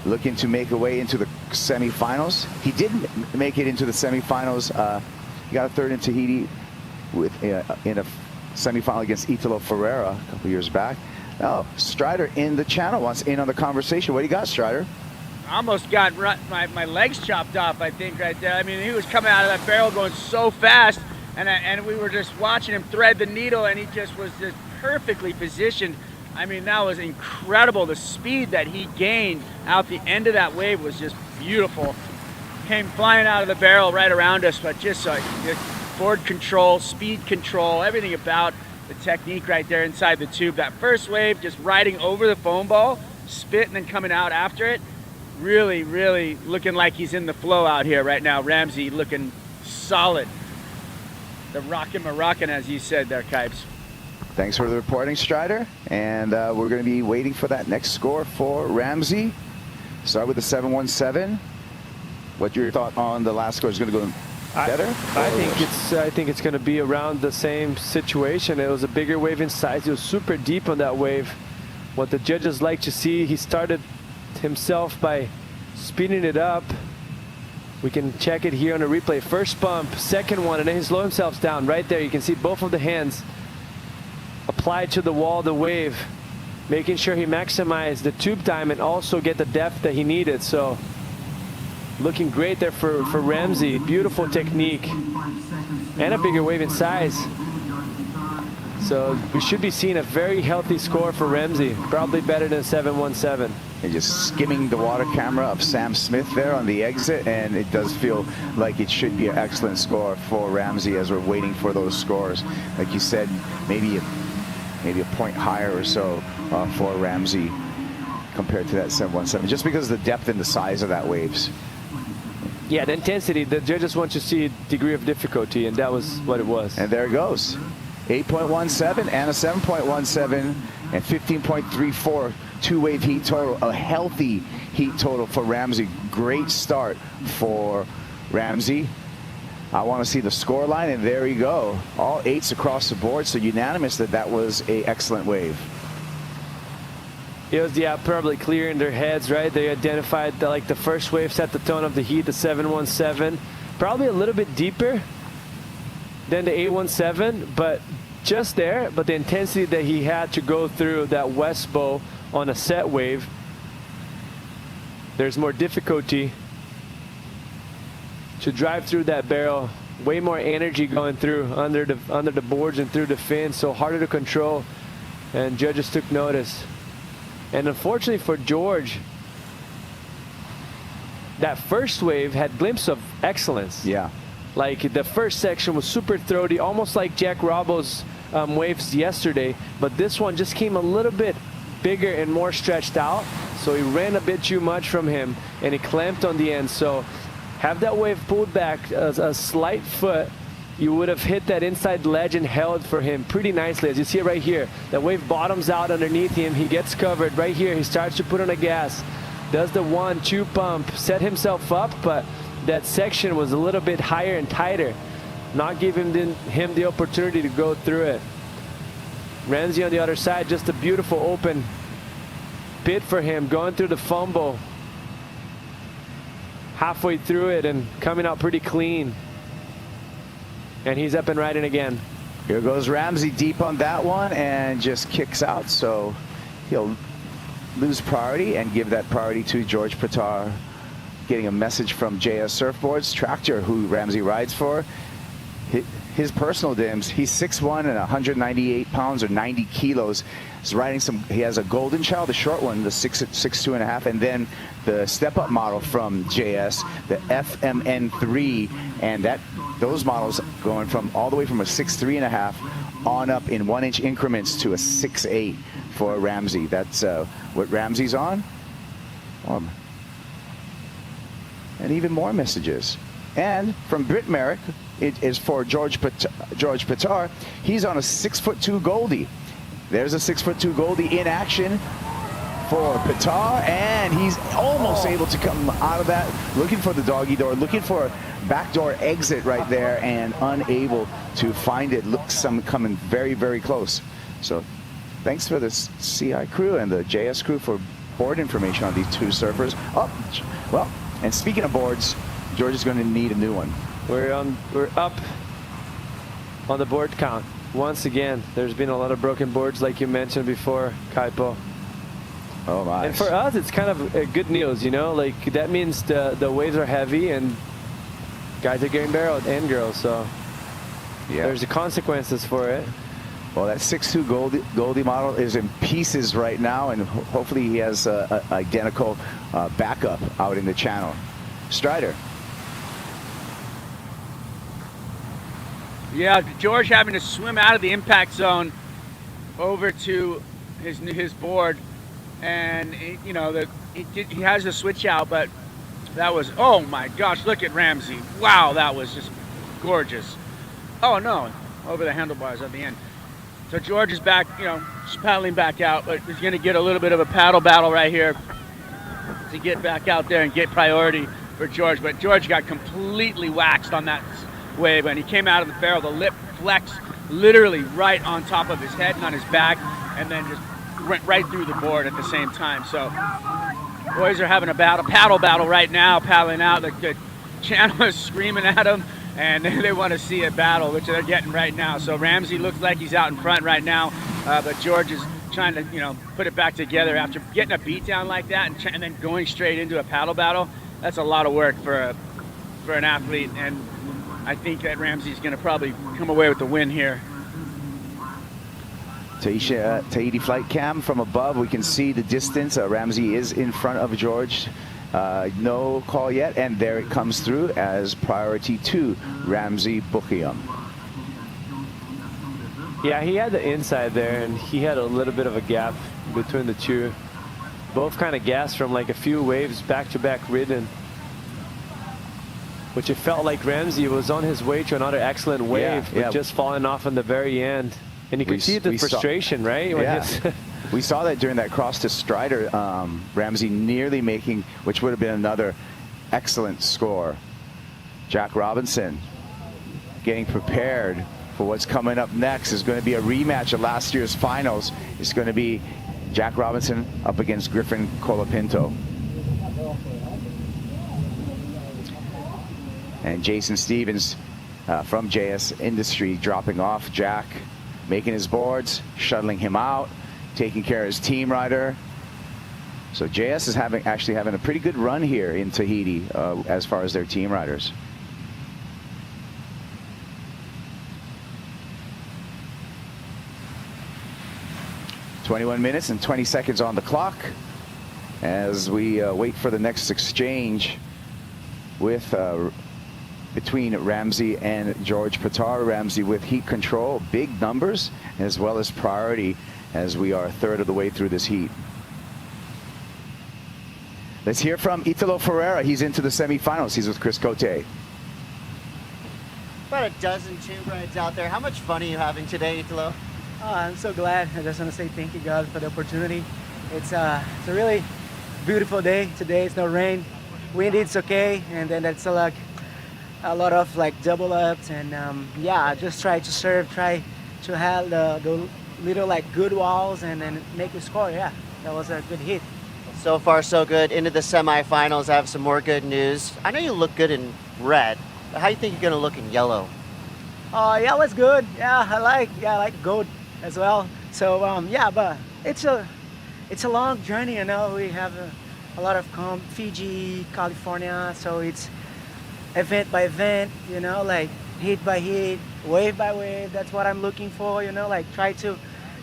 Speaker 9: looking to make a way into the semifinals. He didn't make it into the semifinals. He got a 3rd in Tahiti with in a semifinal against Italo Ferreira a couple years back. Oh, Strider in the channel wants in on the conversation. What do you got, Strider?
Speaker 4: I almost got my legs chopped off, I think, right there. I mean, he was coming out of that barrel going so fast, and we were just watching him thread the needle, and he just was just perfectly positioned. I mean, that was incredible. The speed that he gained out the end of that wave was just beautiful. Came flying out of the barrel right around us, but just board control, speed control, everything about the technique right there inside the tube. That first wave, just riding over the foam ball, spit, and then coming out after it. Really, really looking like he's in the flow out here right now. Ramsey looking solid. The Rockin' Moroccan, as you said there, Kipes.
Speaker 9: Thanks for the reporting, Strider. And we're going to be waiting for that next score for Ramsey. Start with the 717. What's your thought on the last score? Is going to go better?
Speaker 10: I think it's going to be around the same situation. It was a bigger wave in size. It was super deep on that wave. What the judges like to see, he started himself by speeding it up. We can check it here on a replay. First bump, second one, and then he slowed himself down right there. You can see both of the hands applied to the wall of the wave, making sure he maximized the tube time and also get the depth that he needed. So looking great there for Ramsey. Beautiful technique and a bigger wave in size. So we should be seeing a very healthy score for Ramsey, probably better than 717.
Speaker 9: And just skimming the water camera of Sam Smith there on the exit, and it does feel like it should be an excellent score for Ramsey as we're waiting for those scores. Like you said, maybe a point higher or so for Ramsey compared to that 717, just because of the depth and the size of that waves.
Speaker 10: Yeah, the intensity, the judges want to see degree of difficulty, and that was what it was.
Speaker 9: And there it goes. 8.17 and a 7.17 and 15.34 two-wave heat total. A healthy heat total for Ramsey. Great start for Ramsey. I want to see the score line, and there you go. All 8s across the board, so unanimous that was an excellent wave.
Speaker 10: It was, yeah, probably clear in their heads, right? They identified that, like, the first wave set the tone of the heat, the 717. Probably a little bit deeper than the 817, but just there. But the intensity that he had to go through that west bow on a set wave, there's more difficulty to drive through that barrel. Way more energy going through under the boards and through the fins, so harder to control. And judges took notice. And unfortunately for George, that first wave had glimpse of excellence.
Speaker 9: Yeah.
Speaker 10: Like the first section was super throaty, almost like Jack Robbo's waves yesterday. But this one just came a little bit bigger and more stretched out. So he ran a bit too much from him, and he clamped on the end. So have that wave pulled back a slight foot, you would have hit that inside ledge and held for him pretty nicely. As you see it right here, that wave bottoms out underneath him. He gets covered right here. He starts to put on the gas, does the 1-2 pump, set himself up, but that section was a little bit higher and tighter, not giving him the opportunity to go through it. Ramsey on the other side, just a beautiful open pit for him, going through the fumble, halfway through it and coming out pretty clean. And he's up and riding again.
Speaker 9: Here goes Ramsey deep on that one and just kicks out. So he'll lose priority and give that priority to George Pitar. Getting a message from JS Surfboards, Tractor, who Ramsey rides for. His personal dims, he's 6'1" and 198 pounds or 90 kilos. He's riding he has a Golden Child, the short one, the 6'2.5", and then the step-up model from JS, the FMN3, and those models going from all the way from a 6'3.5" on up in 1-inch increments to a 6'8" for Ramsey. That's what Ramsey's on. And even more messages. And from Britt Merrick, it is for George Pitar. He's on a 6'2" Goldie. There's a 6'2" Goldie in action for Pitar, and he's almost able to come out of that, looking for the doggy door, looking for a backdoor exit right there, and unable to find it. Looks coming very, very close. So thanks for the CI crew and the JS crew for board information on these two surfers. Well, and speaking of boards, George is going to need a new one.
Speaker 10: We're up on the board count once again. There's been a lot of broken boards, like you mentioned before, Kaipo.
Speaker 9: Oh my!
Speaker 10: And for us, it's kind of good news, you know. Like that means the waves are heavy and guys are getting barreled and girls. So yeah, there's the consequences for it.
Speaker 9: Well, that 6'2" Goldie model is in pieces right now, and hopefully he has an identical backup out in the channel. Strider.
Speaker 4: Yeah, George having to swim out of the impact zone over to his board, and you know he has a switch out, but that was, oh my gosh, look at Ramsey! Wow, that was just gorgeous. Oh no, over the handlebars at the end. So George is back, you know, just paddling back out, but he's going to get a little bit of a paddle battle right here to get back out there and get priority for George, but George got completely waxed on that wave. When he came out of the barrel, the lip flexed literally right on top of his head and on his back, and then just went right through the board at the same time. So boys are having a paddle battle right now, paddling out. The channel is screaming at them, and they want to see a battle, which they're getting right now. So Ramsey looks like he's out in front right now, but George is trying to, put it back together after getting a beat down like that and then going straight into a paddle battle. That's a lot of work for an athlete, and I think that Ramsey's going to probably come away with the win here.
Speaker 9: Tahiti flight cam from above, we can see the distance. Ramsey is in front of George. No call yet, and there it comes through as priority 2, Ramsey Bukiam.
Speaker 10: Yeah, he had the inside there, and he had a little bit of a gap between the two. Both kind of gassed from like a few waves back-to-back ridden, which it felt like Ramsey was on his way to another excellent wave, but just falling off in the very end. And you could see the frustration, right?
Speaker 9: Yeah. We saw that during that cross to Strider, Ramsey nearly making, which would have been another excellent score. Jack Robinson getting prepared for what's coming up next. Is going to be a rematch of last year's finals. It's going to be Jack Robinson up against Griffin Colapinto. And Jason Stevens from JS Industry dropping off Jack, making his boards, shuttling him out, taking care of his team rider. So JS is actually having a pretty good run here in Tahiti as far as their team riders. "21 minutes and 20 seconds on the clock as we wait for the next exchange with between Ramsey and George Patar. Ramsey with heat control, big numbers, as well as priority as we are a third of the way through this heat. Let's hear from Italo Ferreira. He's into the semifinals. He's with Chris Cote.
Speaker 6: About a dozen tube rides out there. How much fun are you having today, Italo?
Speaker 19: Oh, I'm so glad. I just want to say thank you, God, for the opportunity. It's a really beautiful day today. It's no rain. Windy, it's okay. And then that's like a lot of like double ups. And yeah, just try to serve, try to have the little like good walls and then make a score. Yeah, that was a good hit.
Speaker 6: So far, so good. Into the semifinals, I have some more good news. I know you look good in red, but how do you think you're going to look in yellow?
Speaker 19: Yellow's good. Yeah, I like gold as well. So yeah, but it's a long journey, you know. We have a lot of Fiji, California, so it's event by event, you know, like hit by hit, wave by wave. That's what I'm looking for, you know, like try to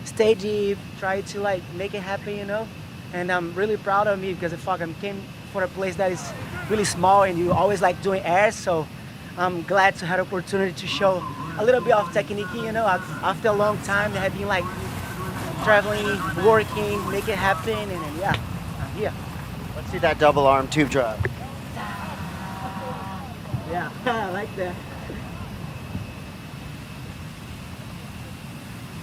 Speaker 19: stay deep, try to like make it happen, you know. And I'm really proud of me because I came for a place that is really small and you always like doing airs, so I'm glad to have the opportunity to show a little bit of technique, you know. After a long time, I have been like traveling, working, make it happen, and then, yeah, I'm here.
Speaker 6: Let's see that double arm tube drop.
Speaker 19: Yeah, I like that.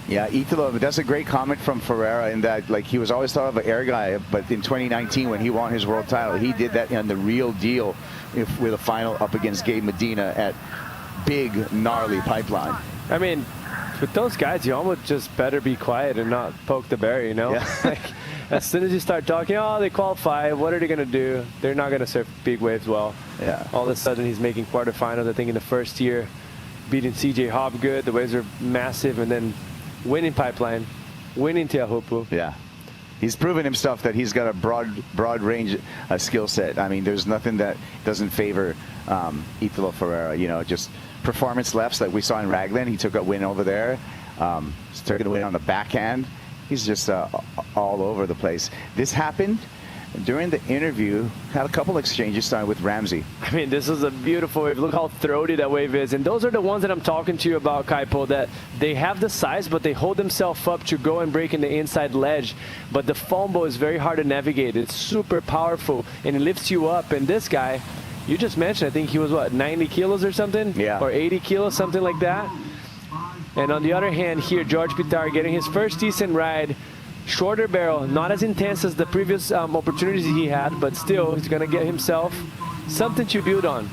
Speaker 9: Yeah, Italo, that's a great comment from Ferreira in that, like, he was always thought of an air guy, but in 2019 when he won his world title, he did that in the real deal with a final up against Gabe Medina at big, gnarly pipeline.
Speaker 10: I mean, with those guys, you almost just better be quiet and not poke the bear, you know?
Speaker 9: Yeah.
Speaker 10: Like, as soon as you start talking, oh, they qualify, what are they going to do? They're not going to surf big waves well.
Speaker 9: Yeah.
Speaker 10: All of a sudden, he's making quarterfinals, I think, in the first year, beating CJ Hobgood. The waves are massive, and then winning pipeline, winning Teahupo'o.
Speaker 9: Yeah. He's proven himself that he's got a broad range skill set. I mean, there's nothing that doesn't favor Italo Ferreira. You know, just performance lefts that we saw in Raglan. He took a win over there. Took a win on the backhand. He's just all over the place. This happened during the interview. Had a couple exchanges starting with Ramsey.
Speaker 10: I mean, this is a beautiful wave. Look how throaty that wave is. And those are the ones that I'm talking to you about, Kaipo, that they have the size, but they hold themselves up to go and break in the inside ledge. But the foam bow is very hard to navigate. It's super powerful, and it lifts you up. And this guy, you just mentioned, I think he was, what, 90 kilos or something?
Speaker 9: Yeah.
Speaker 10: Or 80 kilos, something like that. And on the other hand, here, George Pitar getting his first decent ride. Shorter barrel, not as intense as the previous opportunities he had, but still, he's going to get himself something to build on.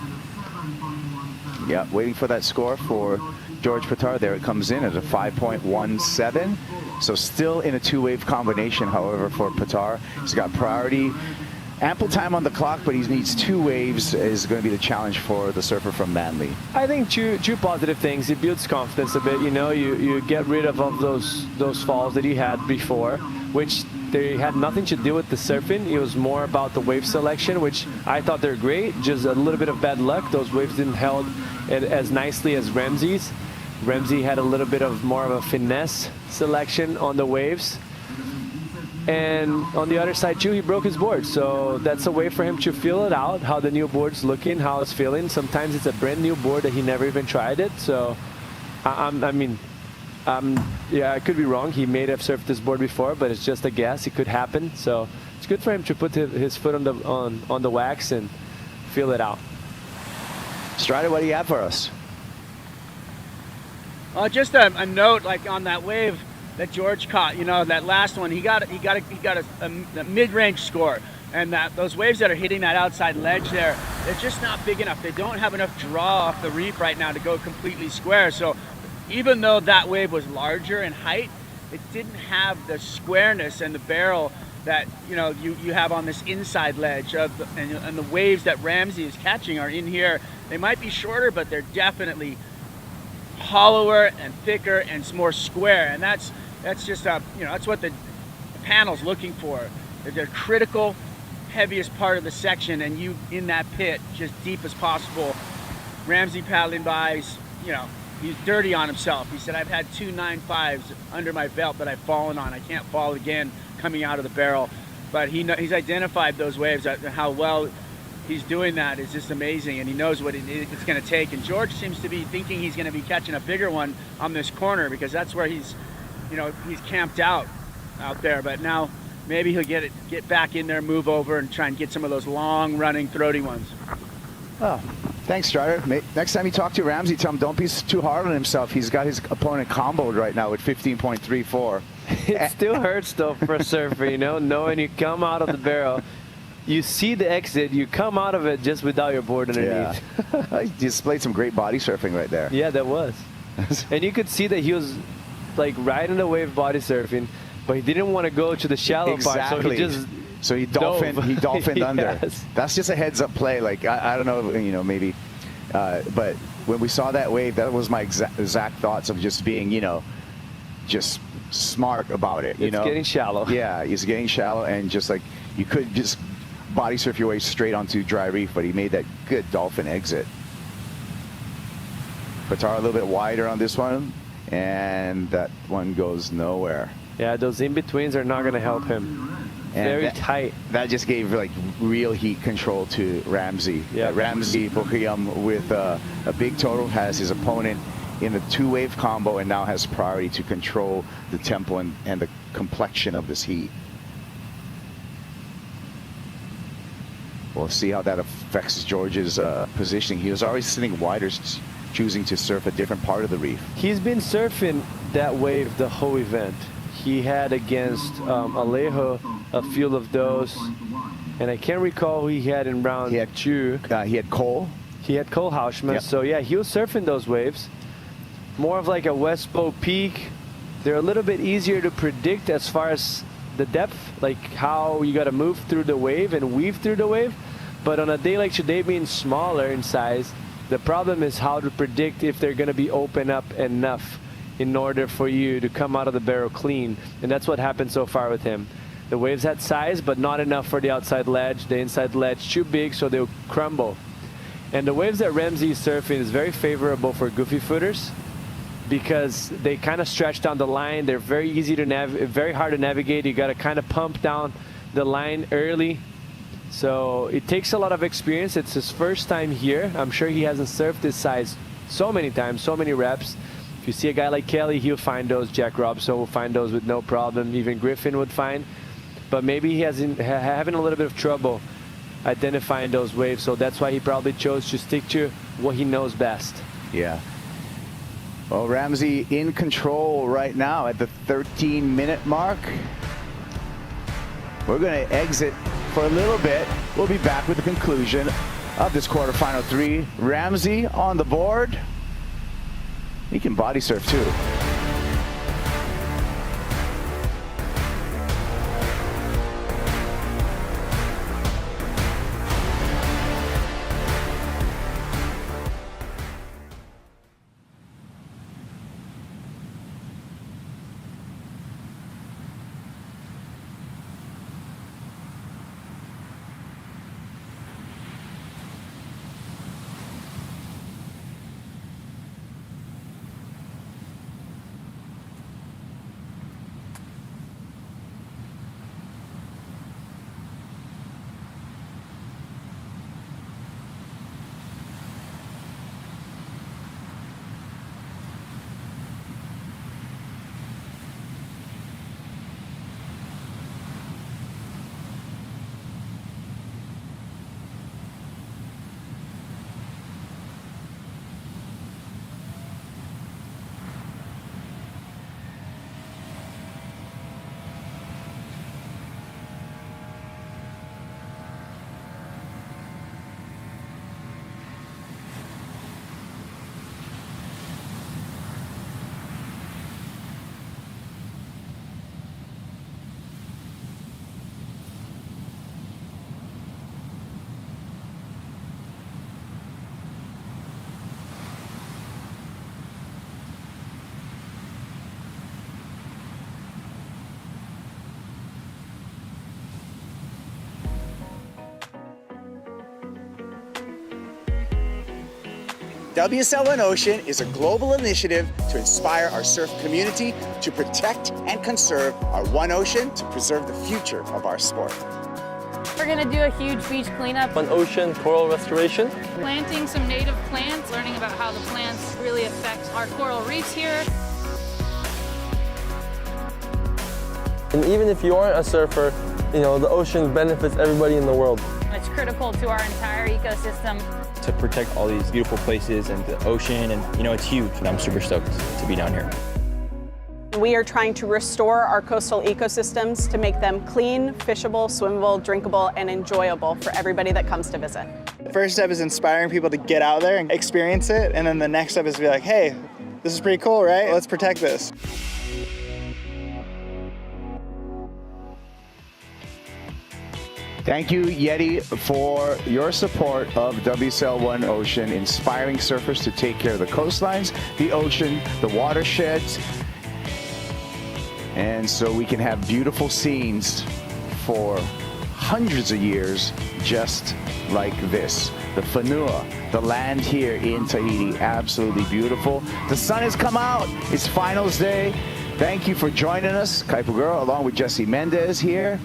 Speaker 9: Yeah, waiting for that score for George Patar. There it comes in at a 5.17. So still in a two-wave combination, however, for Patar. He's got priority. Ample time on the clock, but he needs 2 waves is going to be the challenge for the surfer from Manly.
Speaker 10: I think two positive things. It builds confidence a bit. You know, you get rid of those falls that you had before, which they had nothing to do with the surfing. It was more about the wave selection, which I thought they're great. Just a little bit of bad luck. Those waves didn't held it as nicely as Ramsey's. Ramsey had a little bit of more of a finesse selection on the waves. And on the other side too, he broke his board. So that's a way for him to feel it out, how the new board's looking, how it's feeling. Sometimes it's a brand new board that he never even tried it. So yeah, I could be wrong. He may have surfed this board before, but it's just a guess. It could happen. So it's good for him to put his foot on the wax and feel it out.
Speaker 9: Strider, what do you have for us?
Speaker 4: Just a note, like on that wave that George caught, you know, that last one, he got a mid-range score, and those waves that are hitting that outside ledge there, they're just not big enough. They don't have enough draw off the reef right now to go completely square. So even though that wave was larger in height, it didn't have the squareness and the barrel that you have on this inside ledge and the waves that Ramsey is catching are in here. They might be shorter, but they're definitely hollower and thicker and more square, and that's just that's what the panel's looking for. The critical heaviest part of the section, and you in that pit just deep as possible. Ramsey paddling by, he's dirty on himself. He said, I've had 2 9.5s under my belt that I've fallen on. I can't fall again coming out of the barrel. But he's identified those waves. How well he's doing that is just amazing, and he knows what it's going to take. And George seems to be thinking he's going to be catching a bigger one on this corner, because that's where he's camped out there. But now maybe he'll get back in there, move over, and try and get some of those long running throaty ones.
Speaker 9: Oh, thanks, Strider. Next time you talk to Ramsey, tell him don't be too hard on himself. He's got his opponent comboed right now with 15.34.
Speaker 10: It still hurts though for a surfer, knowing you come out of the barrel. You see the exit, you come out of it just without your board underneath.
Speaker 9: Yeah. He displayed some great body surfing right there.
Speaker 10: Yeah, that was. And you could see that he was like riding the wave body surfing, but he didn't want to go to the shallow part, so he dolphined under.
Speaker 9: Yes. That's just a heads-up play. Like I don't know, maybe. But when we saw that wave, that was my exact thoughts of just being, just smart about it.
Speaker 10: It's getting shallow.
Speaker 9: Yeah, it's getting shallow, and just like you could just body surf your way straight onto dry reef, but he made that good dolphin exit. Patar a little bit wider on this one, and that one goes nowhere.
Speaker 10: Yeah, those in-betweens are not going to help him.
Speaker 9: And
Speaker 10: very tight.
Speaker 9: That just gave like real heat control to Ramsey.
Speaker 10: Yeah.
Speaker 9: Ramsey Pokiyam with a big total has his opponent in a 2-wave combo, and now has priority to control the tempo and the complexion of this heat. We'll see how that affects George's positioning. He was already sitting wider, choosing to surf a different part of the reef.
Speaker 10: He's been surfing that wave the whole event. He had against Alejo a few of those, and I can't recall who he had in round 2.
Speaker 9: He had Cole.
Speaker 10: He had Cole Hauschman. Yep. So yeah, he was surfing those waves. More of like a West Bow Peak. They're a little bit easier to predict as far as the depth, like how you got to move through the wave and weave through the wave. But on a day like today, being smaller in size, the problem is how to predict if they're going to be open up enough in order for you to come out of the barrel clean. And that's what happened so far with him. The waves had size, but not enough for the outside ledge. The inside ledge too big, so they'll crumble. And the waves that Ramsey is surfing is very favorable for goofy footers, because they kind of stretch down the line. They're very easy to very hard to navigate. You got to kind of pump down the line early. So it takes a lot of experience. It's his first time here. I'm sure he hasn't surfed this size so many times, so many reps. If you see a guy like Kelly, he'll find those. Jack Robson will find those with no problem. Even Griffin would find. But maybe he hasn't having a little bit of trouble identifying those waves. So that's why he probably chose to stick to what he knows best.
Speaker 9: Yeah. Well, Ramsey in control right now at the 13-minute mark. We're going to exit for a little bit. We'll be back with the conclusion of this quarterfinal 3. Ramsey on the board. He can body surf too.
Speaker 20: WSL1 Ocean is a global initiative to inspire our surf community to protect and conserve our one ocean to preserve the future of our sport.
Speaker 21: We're going to do a huge beach cleanup.
Speaker 22: On ocean coral restoration.
Speaker 21: Planting some native plants, learning about how the plants really affect our coral reefs here.
Speaker 22: And even if you aren't a surfer, you know, the ocean benefits everybody in the world.
Speaker 21: It's critical to our entire ecosystem.
Speaker 23: To protect all these beautiful places and the ocean, and you know, it's huge, and I'm super stoked to be down here.
Speaker 24: We are trying to restore our coastal ecosystems to make them clean, fishable, swimmable, drinkable, and enjoyable for everybody that comes to visit.
Speaker 25: The first step is inspiring people to get out there and experience it, and then the next step is to be like, hey, this is pretty cool, right? Let's protect this.
Speaker 9: Thank you, Yeti, for your support of WSL1 Ocean, inspiring surfers to take care of the coastlines, the ocean, the watersheds, and so we can have beautiful scenes for hundreds of years just like this. The Whenua, the land here in Tahiti, absolutely beautiful. The sun has come out. It's finals day. Thank you for joining us, Kaipuguro, along with Jesse Mendez here.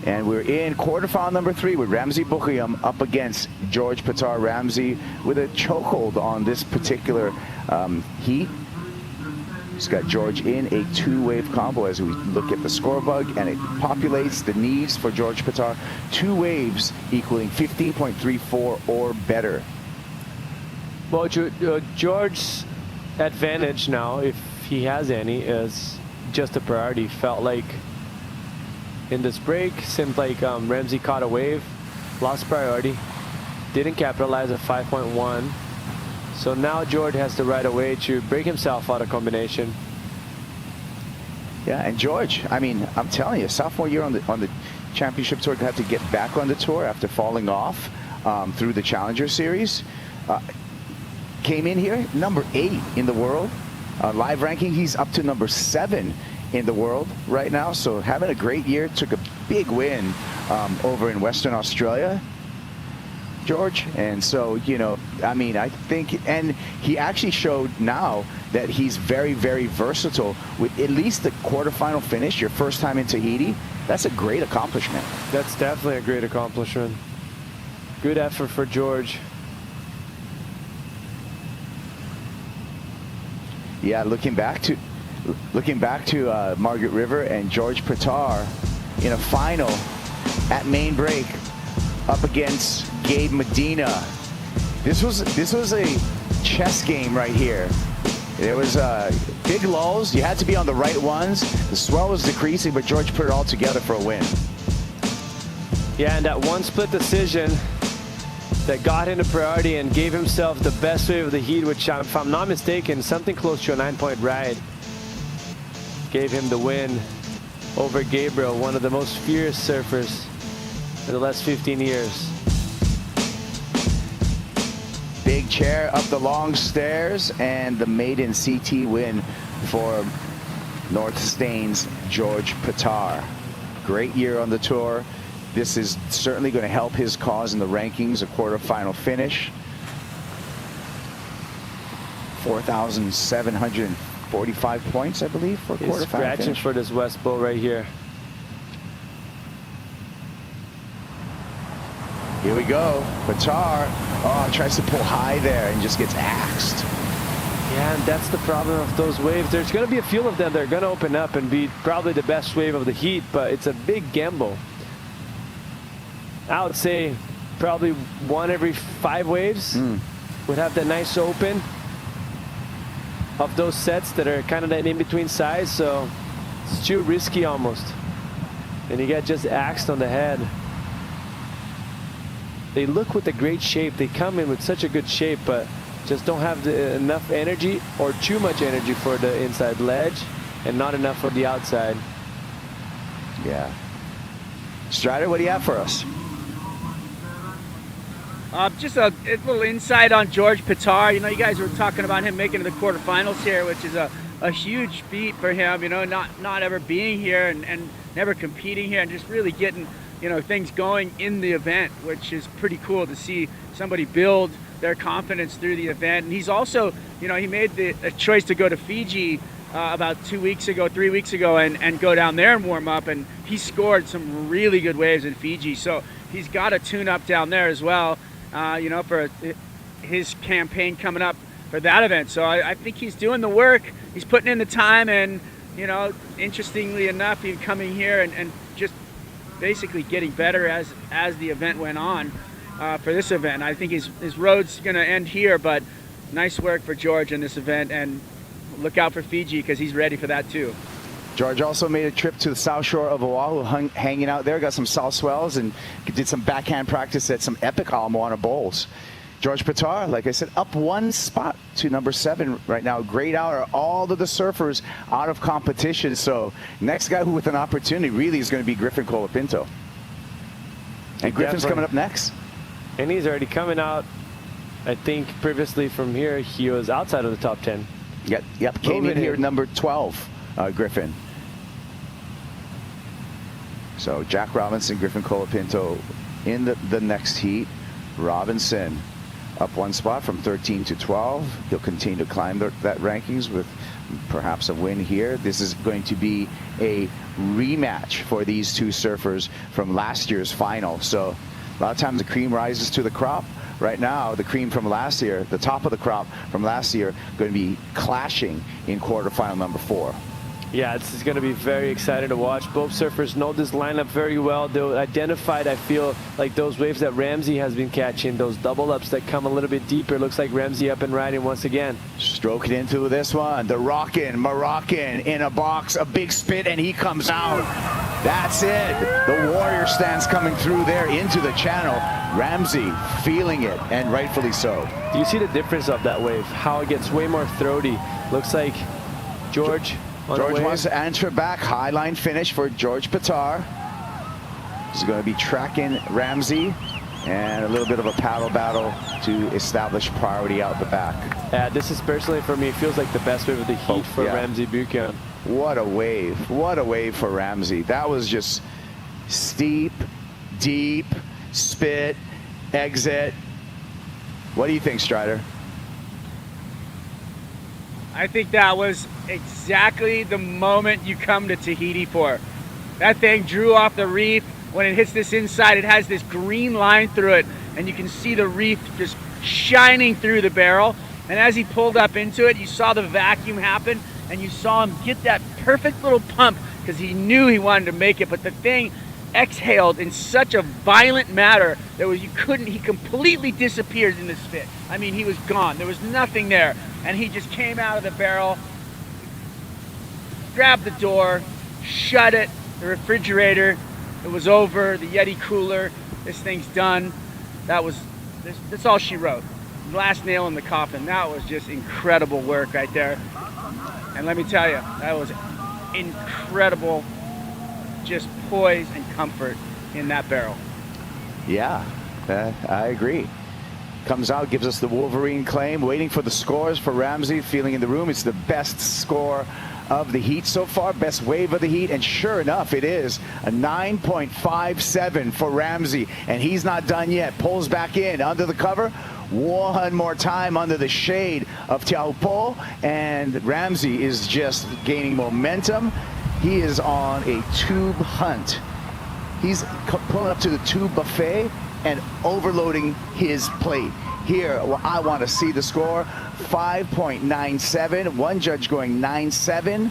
Speaker 9: And we're in quarterfinal number 3 with Ramsey Bukiam up against George Patar. Ramsey with a chokehold on this particular heat. He's got George in a 2-wave combo as we look at the score bug, and it populates the needs for George Patar. 2 waves equaling 15.34 or better.
Speaker 10: Well, George's advantage now, if he has any, is just a priority. Felt like in this break, seemed like Ramsey caught a wave, lost priority, didn't capitalize at 5.1. So now George has to ride away to break himself out of combination.
Speaker 9: Yeah, and George, I mean, I'm telling you, sophomore year on the championship tour, to have to get back on the tour after falling off through the Challenger Series. Came in here, number 8 in the world. Live ranking, he's up to number 7 in the world right now, so having a great year. Took a big win over in Western Australia, George, and so, you know, I mean, I think, and he actually showed now that he's very, very versatile with at least the quarterfinal finish, your first time in Tahiti. That's a great accomplishment.
Speaker 10: That's definitely a great accomplishment. Good effort for George.
Speaker 9: Yeah, looking back to Margaret River and George Patar in a final at main break up against Gabe Medina. This was a chess game right here. There was big lulls. You had to be on the right ones. The swell was decreasing, but George put it all together for a win.
Speaker 10: Yeah, and that one split decision that got into priority and gave himself the best wave of the heat, which, if I'm not mistaken, something close to a 9-point ride. Gave him the win over Gabriel, one of the most fierce surfers in the last 15 years.
Speaker 9: Big chair up the long stairs, and the maiden CT win for North Staines' George Pitar. Great year on the tour. This is certainly going to help his cause in the rankings, a quarterfinal finish. 4,745 points, I believe, for
Speaker 10: He's
Speaker 9: quarterfinal
Speaker 10: scratching
Speaker 9: finish.
Speaker 10: for this West Bowl right here.
Speaker 9: Here we go. Pitar, tries to pull high there and just gets axed.
Speaker 10: Yeah, and that's the problem of those waves. There's going to be a few of them that are going to open up and be probably the best wave of the heat, but it's a big gamble. I would say probably 1 every 5 waves would have that nice open of those sets that are kind of that in-between size, so it's too risky almost. And you get just axed on the head. They look with a great shape. They come in with such a good shape, but just don't have enough energy or too much energy for the inside ledge and not enough for the outside.
Speaker 9: Yeah. Strider, what do you have for us?
Speaker 4: Just a little insight on George Pitar. You know, you guys were talking about him making the quarterfinals here, which is a huge feat for him. You know, not ever being here and never competing here, and just really getting, you know, things going in the event, which is pretty cool to see somebody build their confidence through the event. And he's also, you know, he made a choice to go to Fiji about 3 weeks ago, and go down there and warm up, and he scored some really good waves in Fiji. So he's got a tune up down there as well, you know, for his campaign coming up for that event. So I think he's doing the work, he's putting in the time, and, you know, interestingly enough, he's coming here and just basically getting better as the event went on for this event. I think his road's going to end here, but nice work for George in this event, and look out for Fiji because he's ready for that too.
Speaker 9: George also made a trip to the south shore of Oahu, hanging out there, got some south swells, and did some backhand practice at some epic ala moana bowls. George Pitar, like I said, up 1 spot to number 7 right now. Great hour. All of the surfers out of competition. So next guy who with an opportunity really is going to be Griffin Colapinto. And Griffin's coming up next.
Speaker 10: And he's already coming out. I think previously from here, he was outside of the top 10.
Speaker 9: Yep, came in here number 12, Griffin. So Jack Robinson, Griffin Colapinto in the next heat. Robinson up 1 spot from 13 to 12. He'll continue to climb that rankings with perhaps a win here. This is going to be a rematch for these two surfers from last year's final. So a lot of times the cream rises to the crop. Right now, the cream from last year, the top of the crop from last year, going to be clashing in quarterfinal number 4.
Speaker 10: Yeah, this is going to be very exciting to watch. Both surfers know this lineup very well. They'll identified, I feel, like those waves that Ramsey has been catching, those double ups that come a little bit deeper. Looks like Ramsey up and riding once again.
Speaker 9: Stroking into this one. The rockin' Moroccan in a box, a big spit, and he comes out. That's it. The Warrior stance coming through there into the channel. Ramsey feeling it, and rightfully so.
Speaker 10: Do you see the difference of that wave? How it gets way more throaty. Looks like George
Speaker 9: wants to answer back. High line finish for George Pitar. He's going to be tracking Ramsey, and a little bit of a paddle battle to establish priority out the back.
Speaker 10: This is personally for me, it feels like the best wave of the heat for Ramsey Buchan.
Speaker 9: What a wave. What a wave for Ramsey. That was just steep, deep, spit, exit. What do you think, Strider?
Speaker 4: I think that was exactly the moment you come to Tahiti for. That thing drew off the reef. When it hits this inside, it has this green line through it, and you can see the reef just shining through the barrel. And as he pulled up into it, you saw the vacuum happen, and you saw him get that perfect little pump because he knew he wanted to make it, but the thing exhaled in such a violent manner that he completely disappeared in the spit. I mean, he was gone. There was nothing there. And he just came out of the barrel, grabbed the door, shut it, the refrigerator. It was over, the Yeti cooler. This thing's done. That was That's all she wrote. Last nail in the coffin. That was just incredible work right there. And let me tell you, that was incredible, just poise and comfort in that barrel.
Speaker 9: Yeah, I agree. Comes out, gives us the Wolverine claim. Waiting for the scores for Ramsey. Feeling in the room, it's the best score of the heat so far, best wave of the heat, and sure enough, it is a 9.57 for Ramsey, and he's not done yet. Pulls back in under the cover. One more time under the shade of Teahupo'o, and Ramsey is just gaining momentum. He is on a tube hunt. He's pulling up to the tube buffet and overloading his plate. Here, well, I want to see the score. 5.97. One judge going 9.7.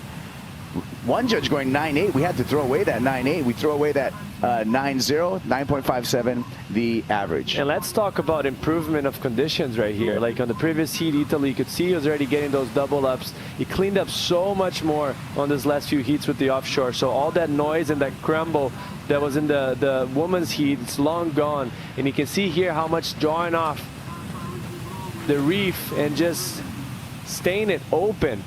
Speaker 9: One judge going 9.8. We had to throw away that 9.8. We throw away that 9.0, 9.57, the average.
Speaker 10: And let's talk about improvement of conditions right here. Like on the previous heat, Italy, you could see he was already getting those double ups. He cleaned up so much more on this last few heats with the offshore. So all that noise and that crumble that was in the women's heat, it's long gone. And you can see here how much drawing off the reef and just staying it open,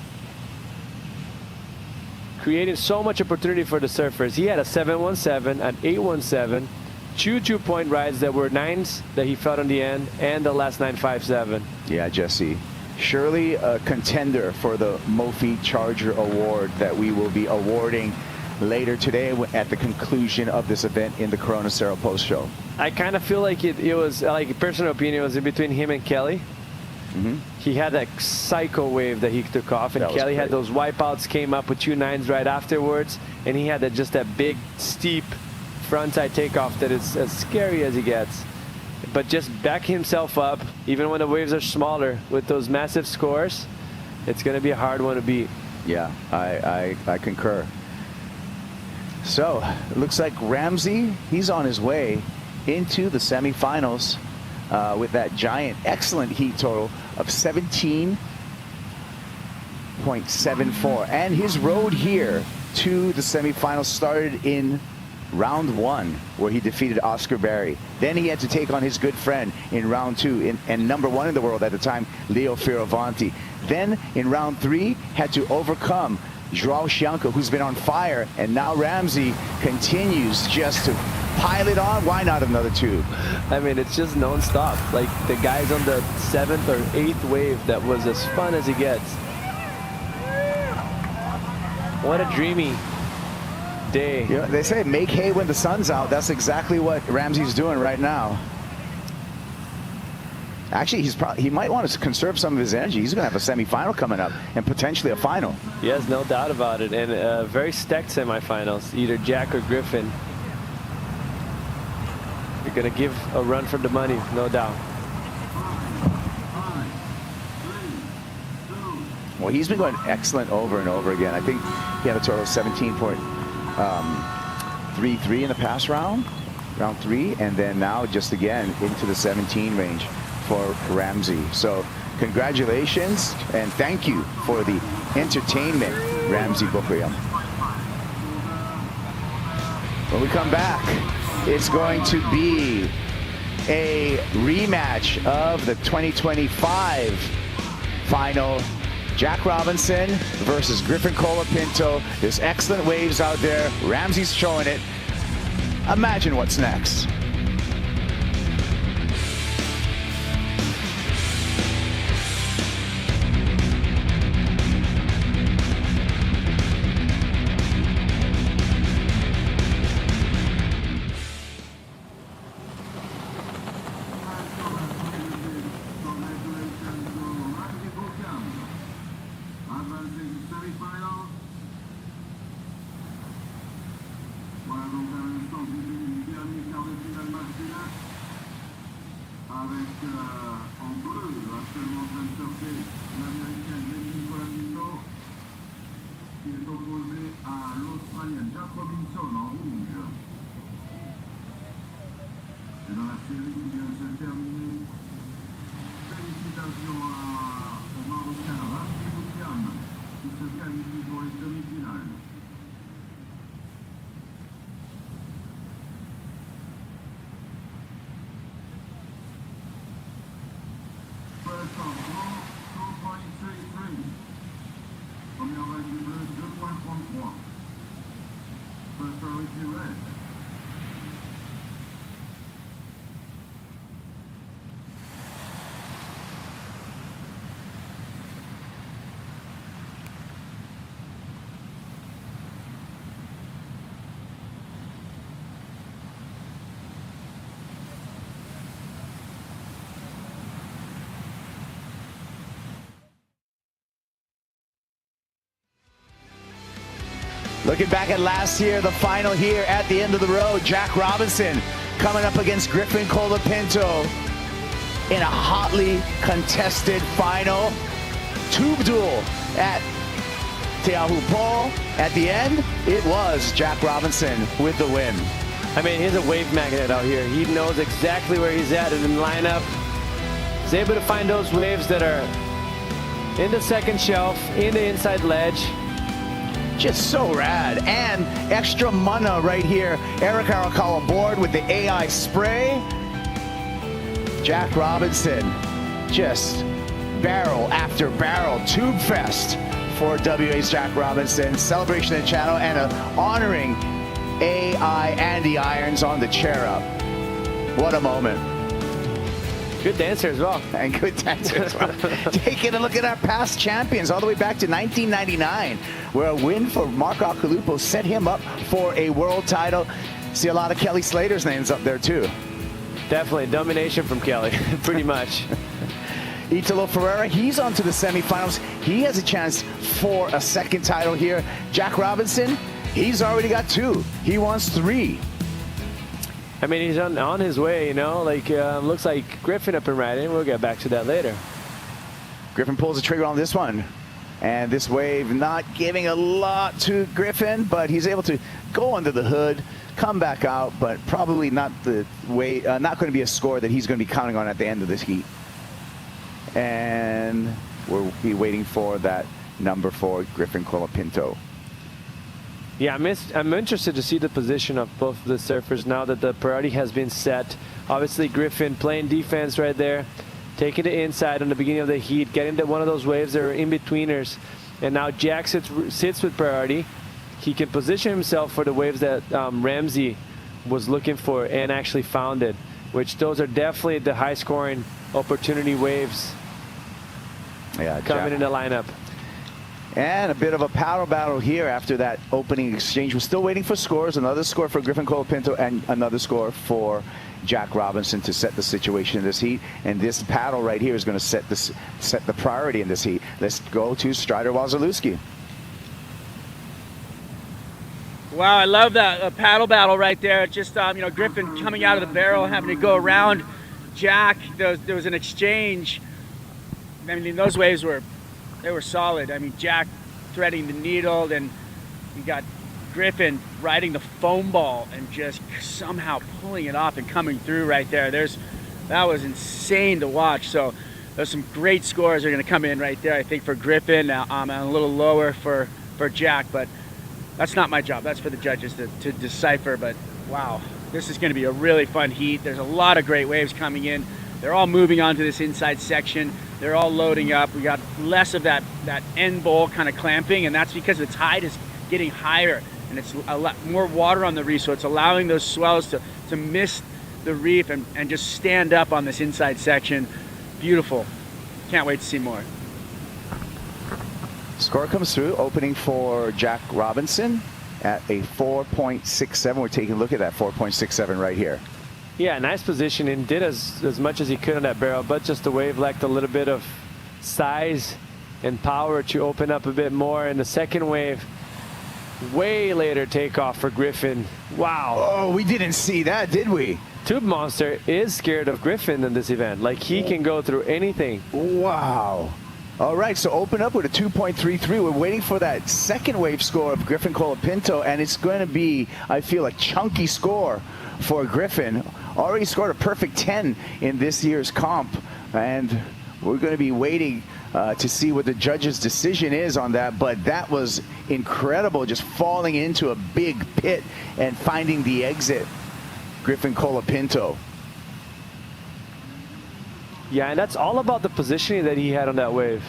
Speaker 10: creating so much opportunity for the surfers. He had a 7.17, an 8.17, two point rides that were 9s that he felt in the end, and the last 9.57.
Speaker 9: Yeah, Jesse. Surely a contender for the Mofi Charger Award that we will be awarding later today at the conclusion of this event in the Corona Cerro Post Show.
Speaker 10: I kind of feel like it was, like, personal opinion, was in between him and Kelly. He had that psycho wave that he took off, and Kelly had those wipeouts, came up with 2 9s right afterwards, and he had just that big, steep frontside takeoff that is as scary as he gets. But just back himself up, even when the waves are smaller, with those massive scores, it's going to be a hard one to beat.
Speaker 9: Yeah, I concur. So, it looks like Ramsey, he's on his way into the semifinals with that giant, excellent heat total of 17.74. And his road here to the semifinals started in round 1, where he defeated Oscar Berry. Then he had to take on his good friend in round 2, and number 1 in the world at the time, Leo Fioravanti. Then in round 3, had to overcome Joao Chianco, who's been on fire, and now Ramsey continues just to pile it on. Why not another tube?
Speaker 10: I mean, it's just non-stop. Like, the guy's on the 7th or 8th wave that was as fun as he gets. What a dreamy day.
Speaker 9: You know, they say make hay when the sun's out. That's exactly what Ramsey's doing right now. Actually, he might want to conserve some of his energy. He's going to have a semifinal coming up and potentially a final.
Speaker 10: Yes, no doubt about it. And very stacked semifinals, either Jack or Griffin. You're going to give a run for the money, no doubt.
Speaker 9: Well, he's been going excellent over and over again. I think he had a total of 17.33 in the past round 3, and then now just again into the 17 range for Ramsey. So congratulations and thank you for the entertainment, Ramsey Bukriam. When we come back, it's going to be a rematch of the 2025 final. Jack Robinson versus Griffin Colapinto. There's excellent waves out there. Ramsey's showing it. Imagine what's next. Looking back at last year, the final here at the end of the road, Jack Robinson coming up against Griffin Colapinto in a hotly contested final tube duel at Teahupo'o. At the end, it was Jack Robinson with the win.
Speaker 10: I mean, he's a wave magnet out here. He knows exactly where he's at in the lineup. He's able to find those waves that are in the second shelf, in the inside ledge.
Speaker 9: Just so rad. And extra mana right here. Eric Arakawa aboard with the AI spray. Jack Robinson, just barrel after barrel. Tube Fest for WA's Jack Robinson. Celebration of the channel and honoring AI Andy Irons on the chair up. What a moment.
Speaker 10: Good dancer as well.
Speaker 9: And good dancer as well. Taking a look at our past champions all the way back to 1999, where a win for Mark Akalupo set him up for a world title. See a lot of Kelly Slater's names up there too.
Speaker 10: Definitely domination from Kelly, pretty much.
Speaker 9: Italo Ferreira, he's on to the semifinals. He has a chance for a second title here. Jack Robinson, he's already got 2. He wants 3.
Speaker 10: I mean, he's on his way, you know, like looks like Griffin up and riding. We'll get back to that later.
Speaker 9: Griffin pulls the trigger on this one. And this wave not giving a lot to Griffin, but he's able to go under the hood, come back out, but probably not the way, not going to be a score that he's going to be counting on at the end of this heat. And we'll be waiting for that number 4, Griffin Colapinto.
Speaker 10: Yeah, I'm interested to see the position of both the surfers now that the priority has been set. Obviously, Griffin playing defense right there, taking the inside on the beginning of the heat, getting to one of those waves that are in-betweeners. And now Jack sits with priority. He can position himself for the waves that Ramsey was looking for and actually found it, which those are definitely the high-scoring opportunity waves coming in the lineup.
Speaker 9: And a bit of a paddle battle here after that opening exchange. We're still waiting for scores. Another score for Griffin Colapinto and another score for Jack Robinson to set the situation in this heat. And this paddle right here is going to set the priority in this heat. Let's go to Strider Wazalewski.
Speaker 4: Wow, I love that paddle battle right there. Just, you know, Griffin coming out of the barrel, having to go around Jack. There was an exchange. I mean, those waves were solid. I mean, Jack threading the needle, then you got Griffin riding the foam ball and just somehow pulling it off and coming through right there. That was insane to watch. So there's some great scores are going to come in right there, I think, for Griffin. I'm a little lower for Jack, but that's not my job. That's for the judges to decipher. But wow, this is going to be a really fun heat. There's a lot of great waves coming in. They're all moving onto this inside section. They're all loading up. We got less of that end bowl kind of clamping, and that's because the tide is getting higher and it's a lot more water on the reef, so it's allowing those swells to miss the reef and just stand up on this inside section. Beautiful. Can't wait to see more.
Speaker 9: Score comes through, opening for Jack Robinson at a 4.67. We're taking a look at that 4.67 right here.
Speaker 10: Yeah, nice positioning. Did as much as he could on that barrel, but just the wave lacked a little bit of size and power to open up a bit more. And the second wave, way later takeoff for Griffin. Wow.
Speaker 9: Oh, we didn't see that, did we?
Speaker 10: Tube Monster is scared of Griffin in this event. Like, he can go through anything.
Speaker 9: Wow. All right, so open up with a 2.33. We're waiting for that second wave score of Griffin Colapinto, and it's going to be, I feel, a chunky score for Griffin. Already scored a perfect 10 in this year's comp, and we're going to be waiting to see what the judge's decision is on that. But that was incredible, just falling into a big pit and finding the exit, Griffin Colapinto.
Speaker 10: Yeah, and that's all about the positioning that he had on that wave.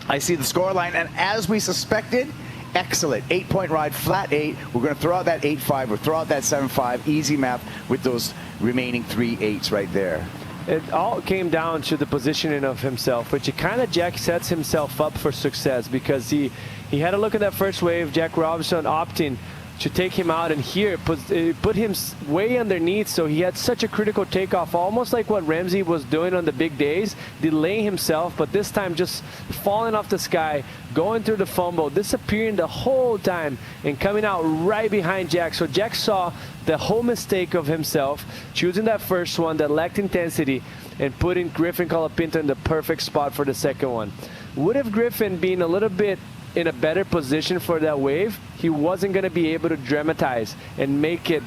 Speaker 9: I see the scoreline, and as we suspected, excellent 8-point ride, flat 8. We're going to throw out that 8.5. We'll throw out that 7.5. Easy map with those remaining 3 8s right there.
Speaker 10: It all came down to the positioning of himself, which he kind of Jack sets himself up for success, because he had a look at that first wave. Jack Robinson opting to take him out, and here it put him way underneath, so he had such a critical takeoff, almost like what Ramsey was doing on the big days, delaying himself, but this time just falling off the sky, going through the fumble, disappearing the whole time, and coming out right behind Jack. So Jack saw the whole mistake of himself, choosing that first one that lacked intensity, and putting Griffin Colapinto in the perfect spot for the second one. Would have Griffin been a little bit in a better position for that wave, he wasn't going to be able to dramatize and make it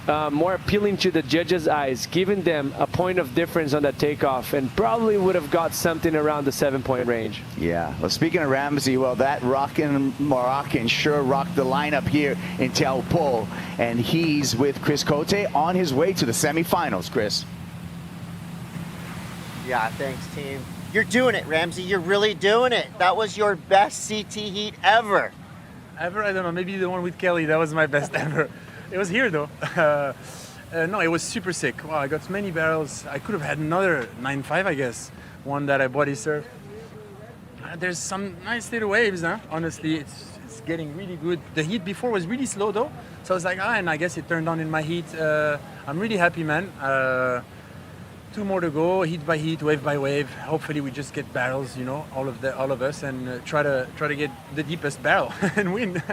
Speaker 10: more appealing to the judges' eyes, giving them a point of difference on that takeoff, and probably would have got something around the 7-point range.
Speaker 9: Yeah. Well, speaking of Ramsey, well, that rockin' Moroccan sure rocked the lineup here in Teahupo'o, and he's with Chris Cote on his way to the semifinals. Chris.
Speaker 6: Yeah, thanks, team. You're doing it, Ramsey. You're really doing it. That was your best CT heat ever.
Speaker 5: Ever? I don't know. Maybe the one with Kelly. That was my best ever. It was here, though. No, it was super sick. Wow, I got many barrels. I could have had another 9.5, I guess. One that I body surfed. There's some nice little waves, huh? Honestly, it's getting really good. The heat before was really slow, though. So I was like, and I guess it turned on in my heat. I'm really happy, man. 2 more to go, heat by heat, wave by wave. Hopefully we just get barrels, you know, all of us, and try to get the deepest barrel and win.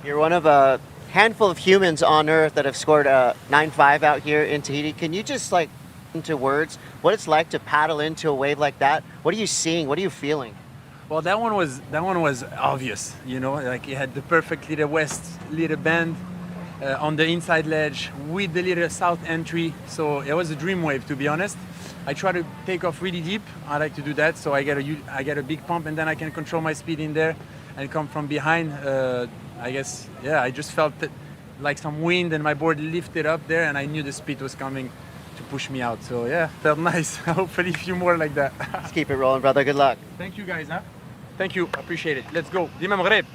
Speaker 6: You're one of a handful of humans on Earth that have scored a 9.5 out here in Tahiti. Can you just like into words what it's like to paddle into a wave like that? What are you seeing? What are you feeling?
Speaker 5: Well, that one was obvious, you know, like it had the perfect little west little bend. On the inside ledge with the little south entry, so it was a dream wave, to be honest. I try to take off really deep. I like to do that, so I get a big pump, and then I can control my speed in there and come from behind. I guess, yeah, I just felt like some wind, and my board lifted up there, and I knew the speed was coming to push me out. So yeah, felt nice. Hopefully a few more like that.
Speaker 6: Let's keep it rolling, brother. Good luck.
Speaker 5: Thank you, guys. Huh? Thank you. Appreciate it. Let's go. Dima Maghreb.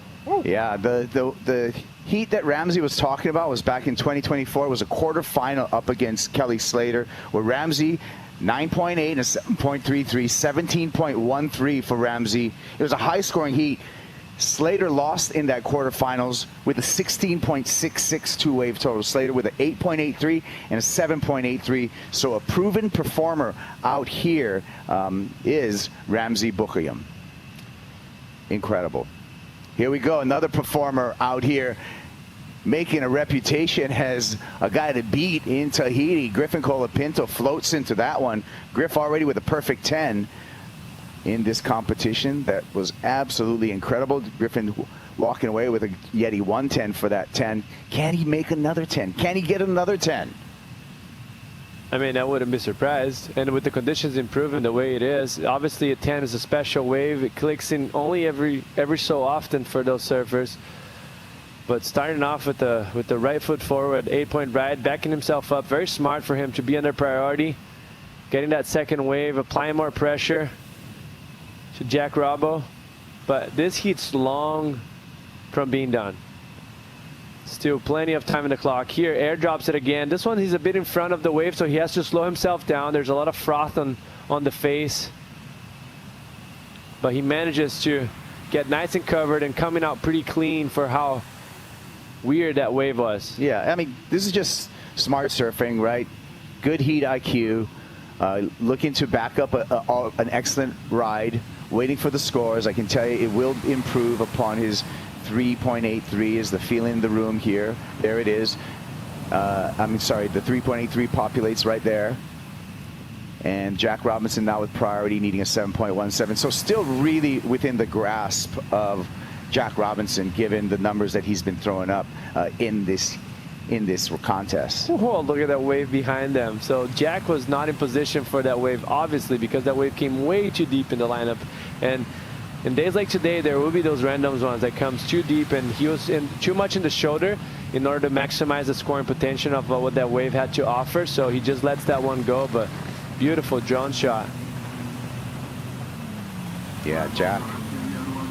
Speaker 9: Yeah, the heat that Ramsey was talking about was back in 2024. It was a quarterfinal up against Kelly Slater, where Ramsey 9.8 and a 7.33, 17.13 for Ramsey. It was a high-scoring heat. Slater lost in that quarterfinals with a 16.662 wave total. Slater with an 8.83 and a 7.83. So a proven performer out here is Ramsey Boukayem. Incredible. Here we go, another performer out here making a reputation as a guy to beat in Tahiti. Griffin Colapinto floats into that one. Griff already with a perfect 10 in this competition. That was absolutely incredible. Griffin walking away with a Yeti 110 for that 10. Can he make another 10? Can he get another 10?
Speaker 10: I mean, I wouldn't be surprised. And with the conditions improving the way it is, obviously a 10 is a special wave. It clicks in only every so often for those surfers. But starting off with the right foot forward, 8-point ride, backing himself up, very smart for him to be under priority. Getting that second wave, applying more pressure to Jack Robbo. But this heat's long from being done. Still plenty of time in the clock. Here, airdrops it again. This one, he's a bit in front of the wave, so he has to slow himself down. There's a lot of froth on the face. But he manages to get nice and covered and coming out pretty clean for how weird that wave was.
Speaker 9: Yeah, I mean, this is just smart surfing, right? Good heat IQ. Looking to back up an excellent ride. Waiting for the scores. I can tell you it will improve upon his 3.83 is the feeling in the room here. There it is. I'm sorry, the 3.83 populates right there. And Jack Robinson now with priority needing a 7.17. So still really within the grasp of Jack Robinson given the numbers that he's been throwing up in this contest.
Speaker 10: Oh, look at that wave behind them. So Jack was not in position for that wave, obviously, because that wave came way too deep in the lineup. And in days like today, there will be those random ones that comes too deep, and he was too much in the shoulder in order to maximize the scoring potential of what that wave had to offer. So he just lets that one go, but beautiful drone shot.
Speaker 9: Yeah, Jack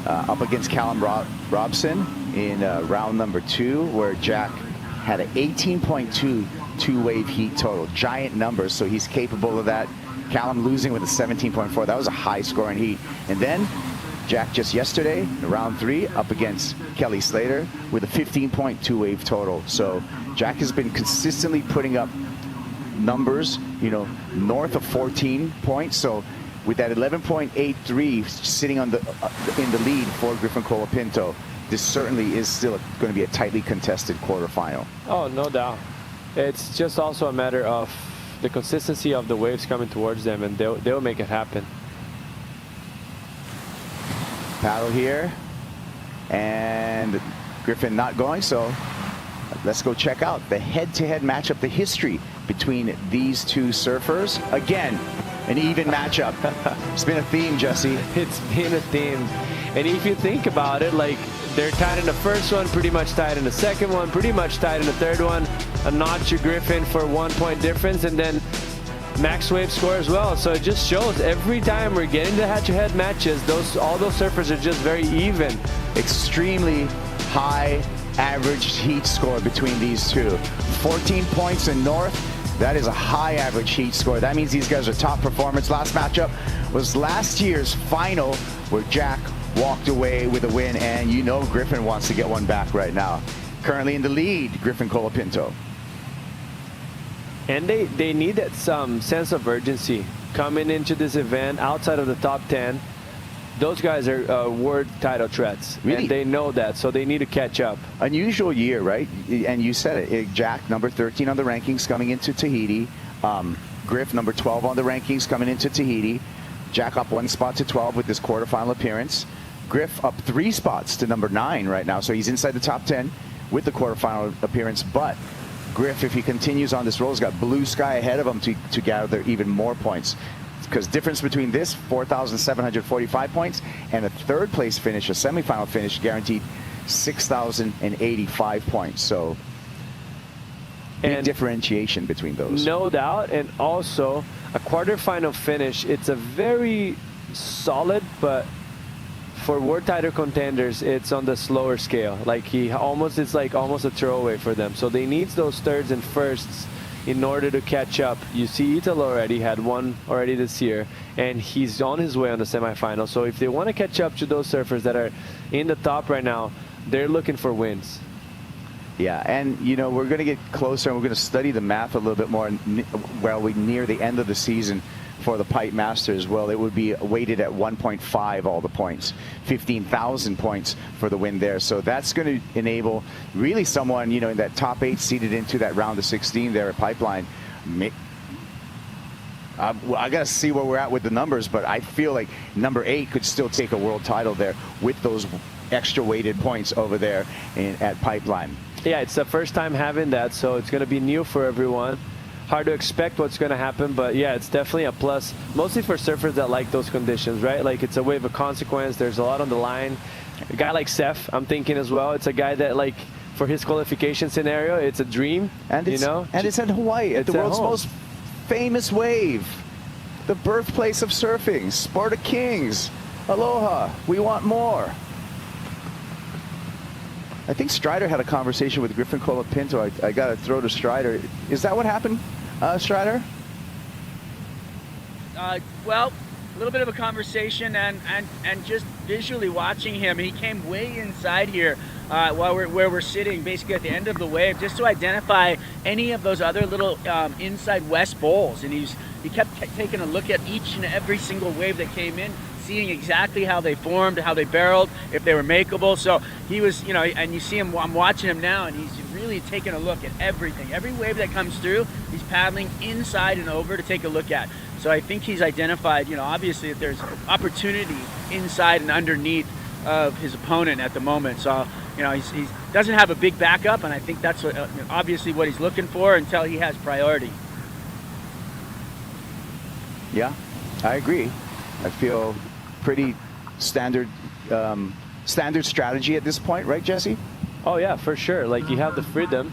Speaker 9: up against Callum Robson in round number 2, where Jack had an 18.2 two-wave heat total. Giant numbers, so he's capable of that. Callum losing with a 17.4. That was a high-scoring heat. And then Jack just yesterday, in round 3, up against Kelly Slater with a 15.2 wave total. So Jack has been consistently putting up numbers, you know, north of 14 points. So with that 11.83 sitting on in the lead for Griffin Colapinto, this certainly is still going to be a tightly contested quarterfinal.
Speaker 10: Oh, no doubt. It's just also a matter of the consistency of the waves coming towards them, and they'll make it happen.
Speaker 9: Paddle here, and Griffin not going, so let's go check out the head-to-head matchup, the history between these two surfers. Again, an even matchup. It's been a theme, Jesse.
Speaker 10: It's been a theme. And if you think about it, like, they're tied in the first one, pretty much tied in the second one, pretty much tied in the third one. A notch to Griffin for 1 point difference, and then max wave score as well. So it just shows every time we're getting the head-to-head matches, all those surfers are just very even.
Speaker 9: Extremely high average heat score between these two. 14 points in North. That is a high average heat score. That means these guys are top performance. Last matchup was last year's final where Jack walked away with a win, and you know Griffin wants to get one back right now. Currently in the lead, Griffin Colapinto.
Speaker 10: And they need that some sense of urgency coming into this event outside of the top 10. Those guys are world title threats.
Speaker 9: Really?
Speaker 10: And they know that, so they need to catch up.
Speaker 9: Unusual year, right? And you said it. Jack, number 13 on the rankings coming into Tahiti. Griff, number 12 on the rankings coming into Tahiti. Jack up 1 spot to 12 with this quarterfinal appearance. Griff up 3 spots to number 9 right now, so he's inside the top 10 with the quarterfinal appearance. But Griff, if he continues on this roll, has got blue sky ahead of him to gather even more points. Because difference between this 4,745 points and a third place finish, a semifinal finish, guaranteed 6,085 points. So big differentiation between those.
Speaker 10: No doubt. And also a quarterfinal finish, it's a very solid, but for world title contenders, it's on the slower scale. Like it's like almost a throwaway for them. So they need those thirds and firsts in order to catch up. You see Italo already had one already this year, and he's on his way on the semifinal. So if they want to catch up to those surfers that are in the top right now, they're looking for wins.
Speaker 9: Yeah, and you know, we're going to get closer and we're going to study the math a little bit more while we near the end of the season for the Pipe Masters. Well, it would be weighted at 1.5 all the points, 15,000 points for the win there. So that's going to enable really someone, you know, in that top 8 seeded into that round of 16 there at Pipeline. I got to see where we're at with the numbers, but I feel like number 8 could still take a world title there with those extra weighted points over there at Pipeline.
Speaker 10: Yeah, it's the first time having that, so it's going to be new for everyone. Hard to expect what's going to happen, but yeah, it's definitely a plus, mostly for surfers that like those conditions, right? Like, it's a wave of consequence. There's a lot on the line. A guy like Seth, I'm thinking as well, it's a guy that, like, for his qualification scenario, it's a dream,
Speaker 9: and
Speaker 10: you know?
Speaker 9: And it's in Hawaii, at the world's most famous wave, the birthplace of surfing, Sport of Kings. Aloha, we want more. I think Strider had a conversation with Griffin Colapinto. I got to throw to Strider. Is that what happened, Strider?
Speaker 4: Well, a little bit of a conversation, and just visually watching him. He came way inside here where we're sitting, basically at the end of the wave, just to identify any of those other little inside west bowls. And he kept taking a look at each and every single wave that came in, seeing exactly how they formed, how they barreled, if they were makeable. So he was, you know, and you see him, I'm watching him now, and he's really taking a look at everything. Every wave that comes through, he's paddling inside and over to take a look at. So I think he's identified, you know, obviously that there's opportunity inside and underneath of his opponent at the moment. So, you know, he doesn't have a big backup, and I think that's what, obviously what he's looking for until he has priority.
Speaker 9: Yeah, I agree. I feel pretty standard strategy at this point, right, Jesse?
Speaker 10: Oh yeah, for sure. Like, you have the freedom,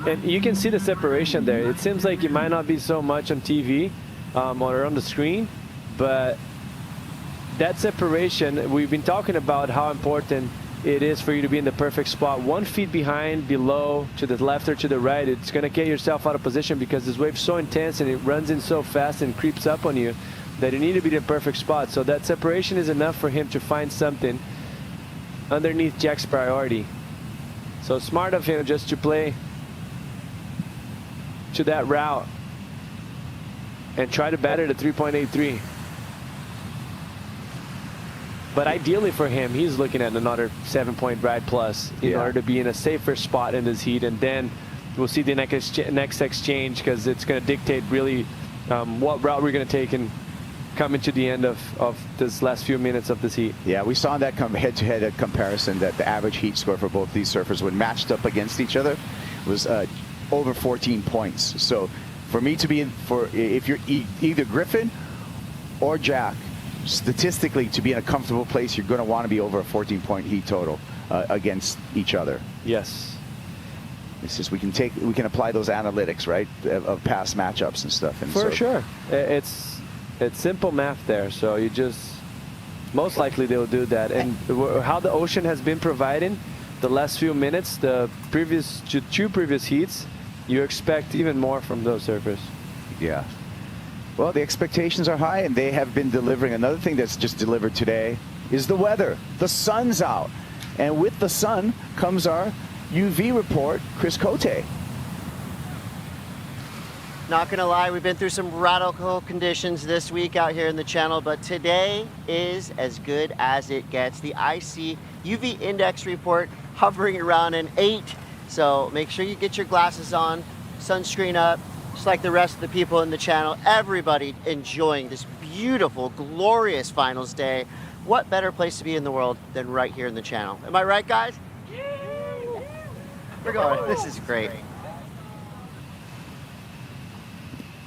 Speaker 10: and you can see the separation there. It seems like it might not be so much on TV or on the screen, but that separation, we've been talking about how important it is for you to be in the perfect spot. 1 foot behind, below, to the left or to the right, it's going to get yourself out of position because this wave's so intense and it runs in so fast and creeps up on you that you need to be in the perfect spot. So that separation is enough for him to find something underneath Jack's priority. So smart of him just to play to that route and try to batter the 3.83. But ideally for him, he's looking at another 7-point ride plus in order to be in a safer spot in this heat. And then we'll see the next exchange, because it's going to dictate really what route we're going to take and coming to the end of this last few minutes of this heat.
Speaker 9: Yeah, we saw that head-to-head comparison that the average heat score for both these surfers when matched up against each other was over 14 points. So for me to be in, if you're either Griffin or Jack, statistically to be in a comfortable place, you're going to want to be over a 14-point heat total against each other.
Speaker 10: Yes.
Speaker 9: It's just we can apply those analytics, right, of past matchups and stuff. And
Speaker 10: for sure, it's simple math there. So you just most likely they'll do that. And how the ocean has been providing the last few minutes, the previous two previous heats, you expect even more from those surfers.
Speaker 9: Yeah. Well, the expectations are high, and they have been delivering. Another thing that's just delivered today is the weather. The sun's out, and with the sun comes our UV report, Chris Cote.
Speaker 6: Not gonna lie, we've been through some radical conditions this week out here in the channel, but today is as good as it gets. The IC UV index report hovering around an 8. So make sure you get your glasses on, sunscreen up, just like the rest of the people in the channel. Everybody enjoying this beautiful, glorious finals day. What better place to be in the world than right here in the channel? Am I right, guys? We're going. This is great.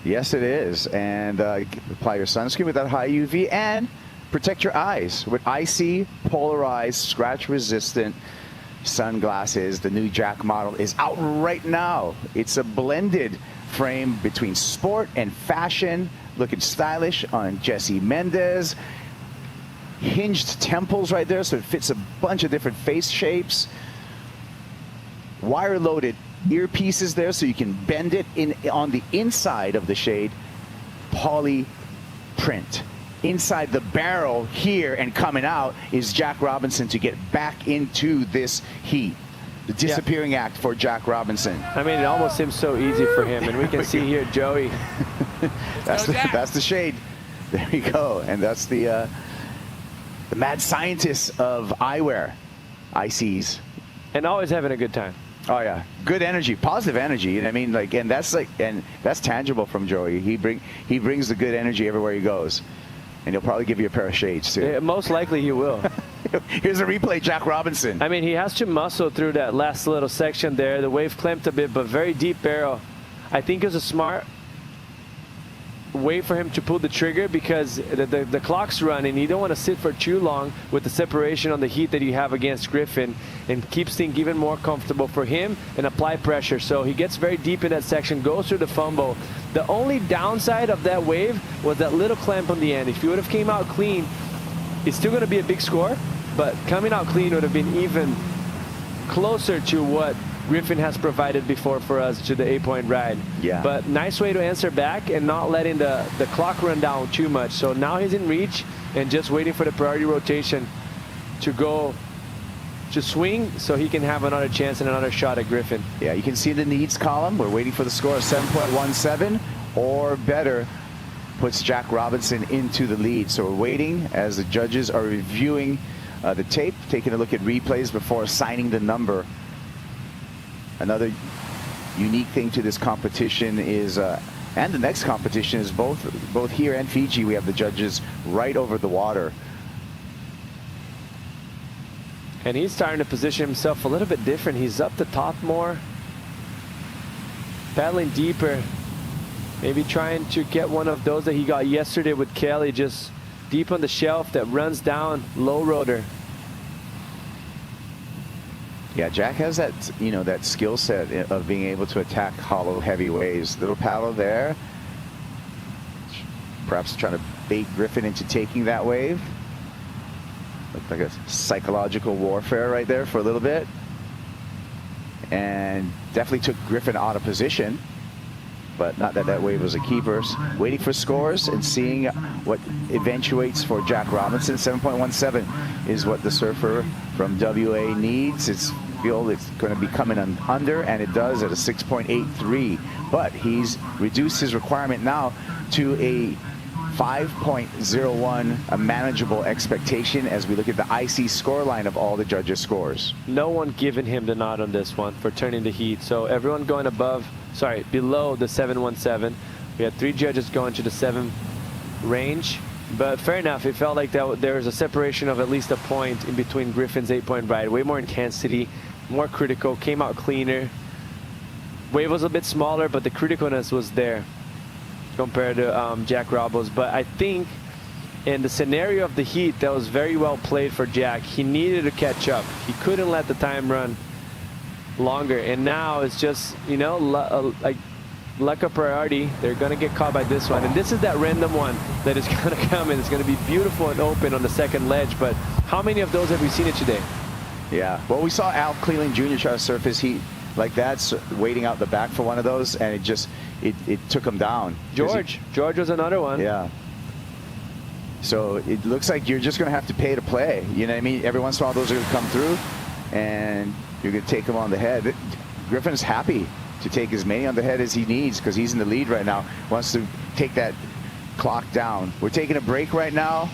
Speaker 9: Yes, it is. And apply your sunscreen with that high UV and protect your eyes with IC polarized, scratch-resistant sunglasses. The new Jack model is out right now. It's a blended frame between sport and fashion, looking stylish on Jesse Mendez. Hinged temples right there, so it fits a bunch of different face shapes. Wire-loaded earpieces there, so you can bend it in on the inside of the shade. Poly print. Inside the barrel here and coming out is Jack Robinson to get back into this heat. The disappearing act for Jack Robinson.
Speaker 10: I mean, it almost seems so easy for him, and we can see here Joey.
Speaker 9: That's the shade. There you go, and that's the mad scientist of eyewear, ICs,
Speaker 10: and always having a good time.
Speaker 9: Oh yeah, good energy, positive energy. I mean, like, and that's tangible from Joey. He brings the good energy everywhere he goes, and he'll probably give you a pair of shades too.
Speaker 10: Yeah, most likely he will.
Speaker 9: Here's a replay, Jack Robinson.
Speaker 10: I mean, he has to muscle through that last little section there. The wave clamped a bit, but very deep barrel. I think it's a smart way for him to pull the trigger, because the clock's running. You don't want to sit for too long with the separation on the heat that you have against Griffin, and keeps things even more comfortable for him and apply pressure. So he gets very deep in that section, goes through the fumble. The only downside of that wave was that little clamp on the end. If he would have came out clean, it's still going to be a big score, but coming out clean would have been even closer to what Griffin has provided before for us, to the 8-point ride.
Speaker 9: Yeah.
Speaker 10: But nice way to answer back and not letting the clock run down too much. So now he's in reach and just waiting for the priority rotation to go to swing, so he can have another chance and another shot at Griffin.
Speaker 9: Yeah, you can see the needs column. We're waiting for the score of 7.17 or better. Puts Jack Robinson into the lead. So we're waiting as the judges are reviewing the tape, taking a look at replays before assigning the number. Another unique thing to this competition is, and the next competition is both here and Fiji, we have the judges right over the water.
Speaker 10: And he's starting to position himself a little bit different. He's up the top more, paddling deeper, maybe trying to get one of those that he got yesterday with Kelly, just deep on the shelf that runs down, low rotor.
Speaker 9: Yeah, Jack has that, that skill set of being able to attack hollow, heavy waves. Little paddle there. Perhaps trying to bait Griffin into taking that wave. Looked like a psychological warfare right there for a little bit. And definitely took Griffin out of position. but not that that wave was a keeper. Waiting for scores and seeing what eventuates for Jack Robinson. 7.17 is what the surfer from WA needs. It's going to be coming under, and it does at a 6.83. But he's reduced his requirement now to a 5.01, a manageable expectation as we look at the IC scoreline of all the judges' scores.
Speaker 10: No one giving him the nod on this one for turning the heat. So everyone going below the 7.17. We had 3 judges going to the 7 range. But fair enough, it felt like there was a separation of at least a point in between Griffin's 8-point ride. Way more intensity, more critical, came out cleaner. Wave was a bit smaller, but the criticalness was there compared to Jack Robbo's. But I think in the scenario of the heat, that was very well played for Jack. He needed to catch up. He couldn't let the time run longer. And now it's just, you know, like luck of priority. They're going to get caught by this one. And this is that random one that is going to come in. It's going to be beautiful and open on the second ledge. But how many of those have we seen it today?
Speaker 9: Yeah. Well, we saw Al Cleland Jr. try to surf his heat like that, so waiting out the back for one of those, and it took him down.
Speaker 10: George was another one.
Speaker 9: Yeah. So it looks like you're just going to have to pay to play. You know what I mean? Every once in a while, those are going to come through, and you're going to take them on the head. Griffin's happy to take as many on the head as he needs because he's in the lead right now. Wants to take that clock down. We're taking a break right now.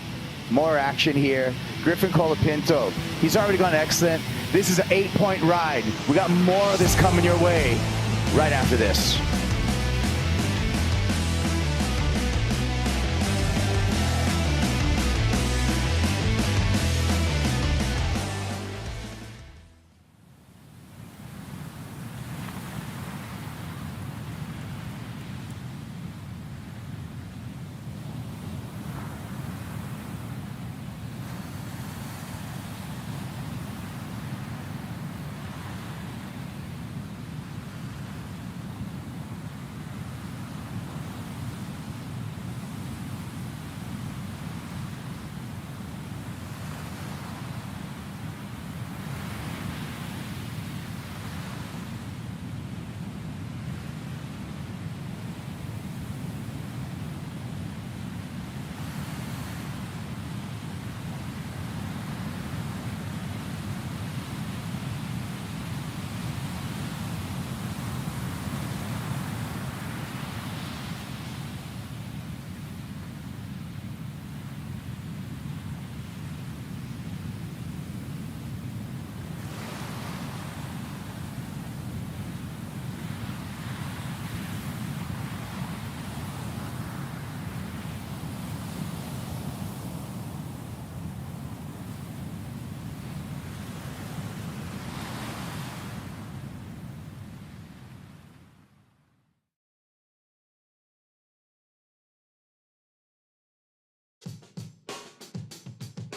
Speaker 9: More action here. Griffin Colapinto, he's already gone excellent. This is an 8-point ride. We got more of this coming your way right after this.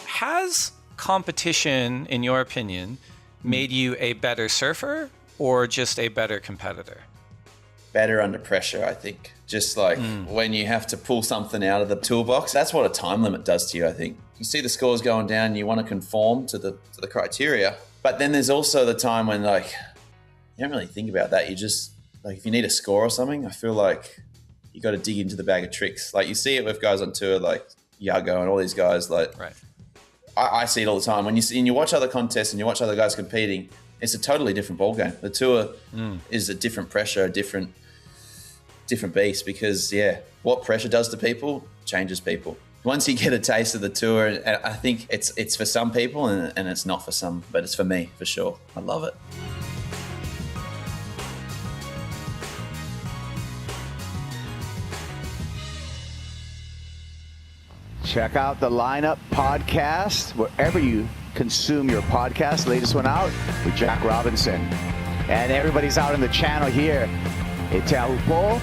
Speaker 8: Has competition, in your opinion, made you a better surfer or just a better competitor?
Speaker 11: Better under pressure, I think. Just like when you have to pull something out of the toolbox, that's what a time limit does to you, I think. You see the scores going down and you want to conform to the criteria. But then there's also the time when like you don't really think about that. You just like if you need a score or something, I feel like you got to dig into the bag of tricks. Like you see it with guys on tour like Yago and all these guys like
Speaker 8: right.
Speaker 11: I see it all the time. When you watch other contests and you watch other guys competing, it's a totally different ballgame. The tour is a different pressure, a different beast because, what pressure does to people changes people. Once you get a taste of the tour, and I think it's for some people and it's not for some, but it's for me, for sure. I love it.
Speaker 9: Check out the Lineup podcast wherever you consume your podcast. Latest one out with Jack Robinson. And everybody's out in the channel here at Teahupo'o.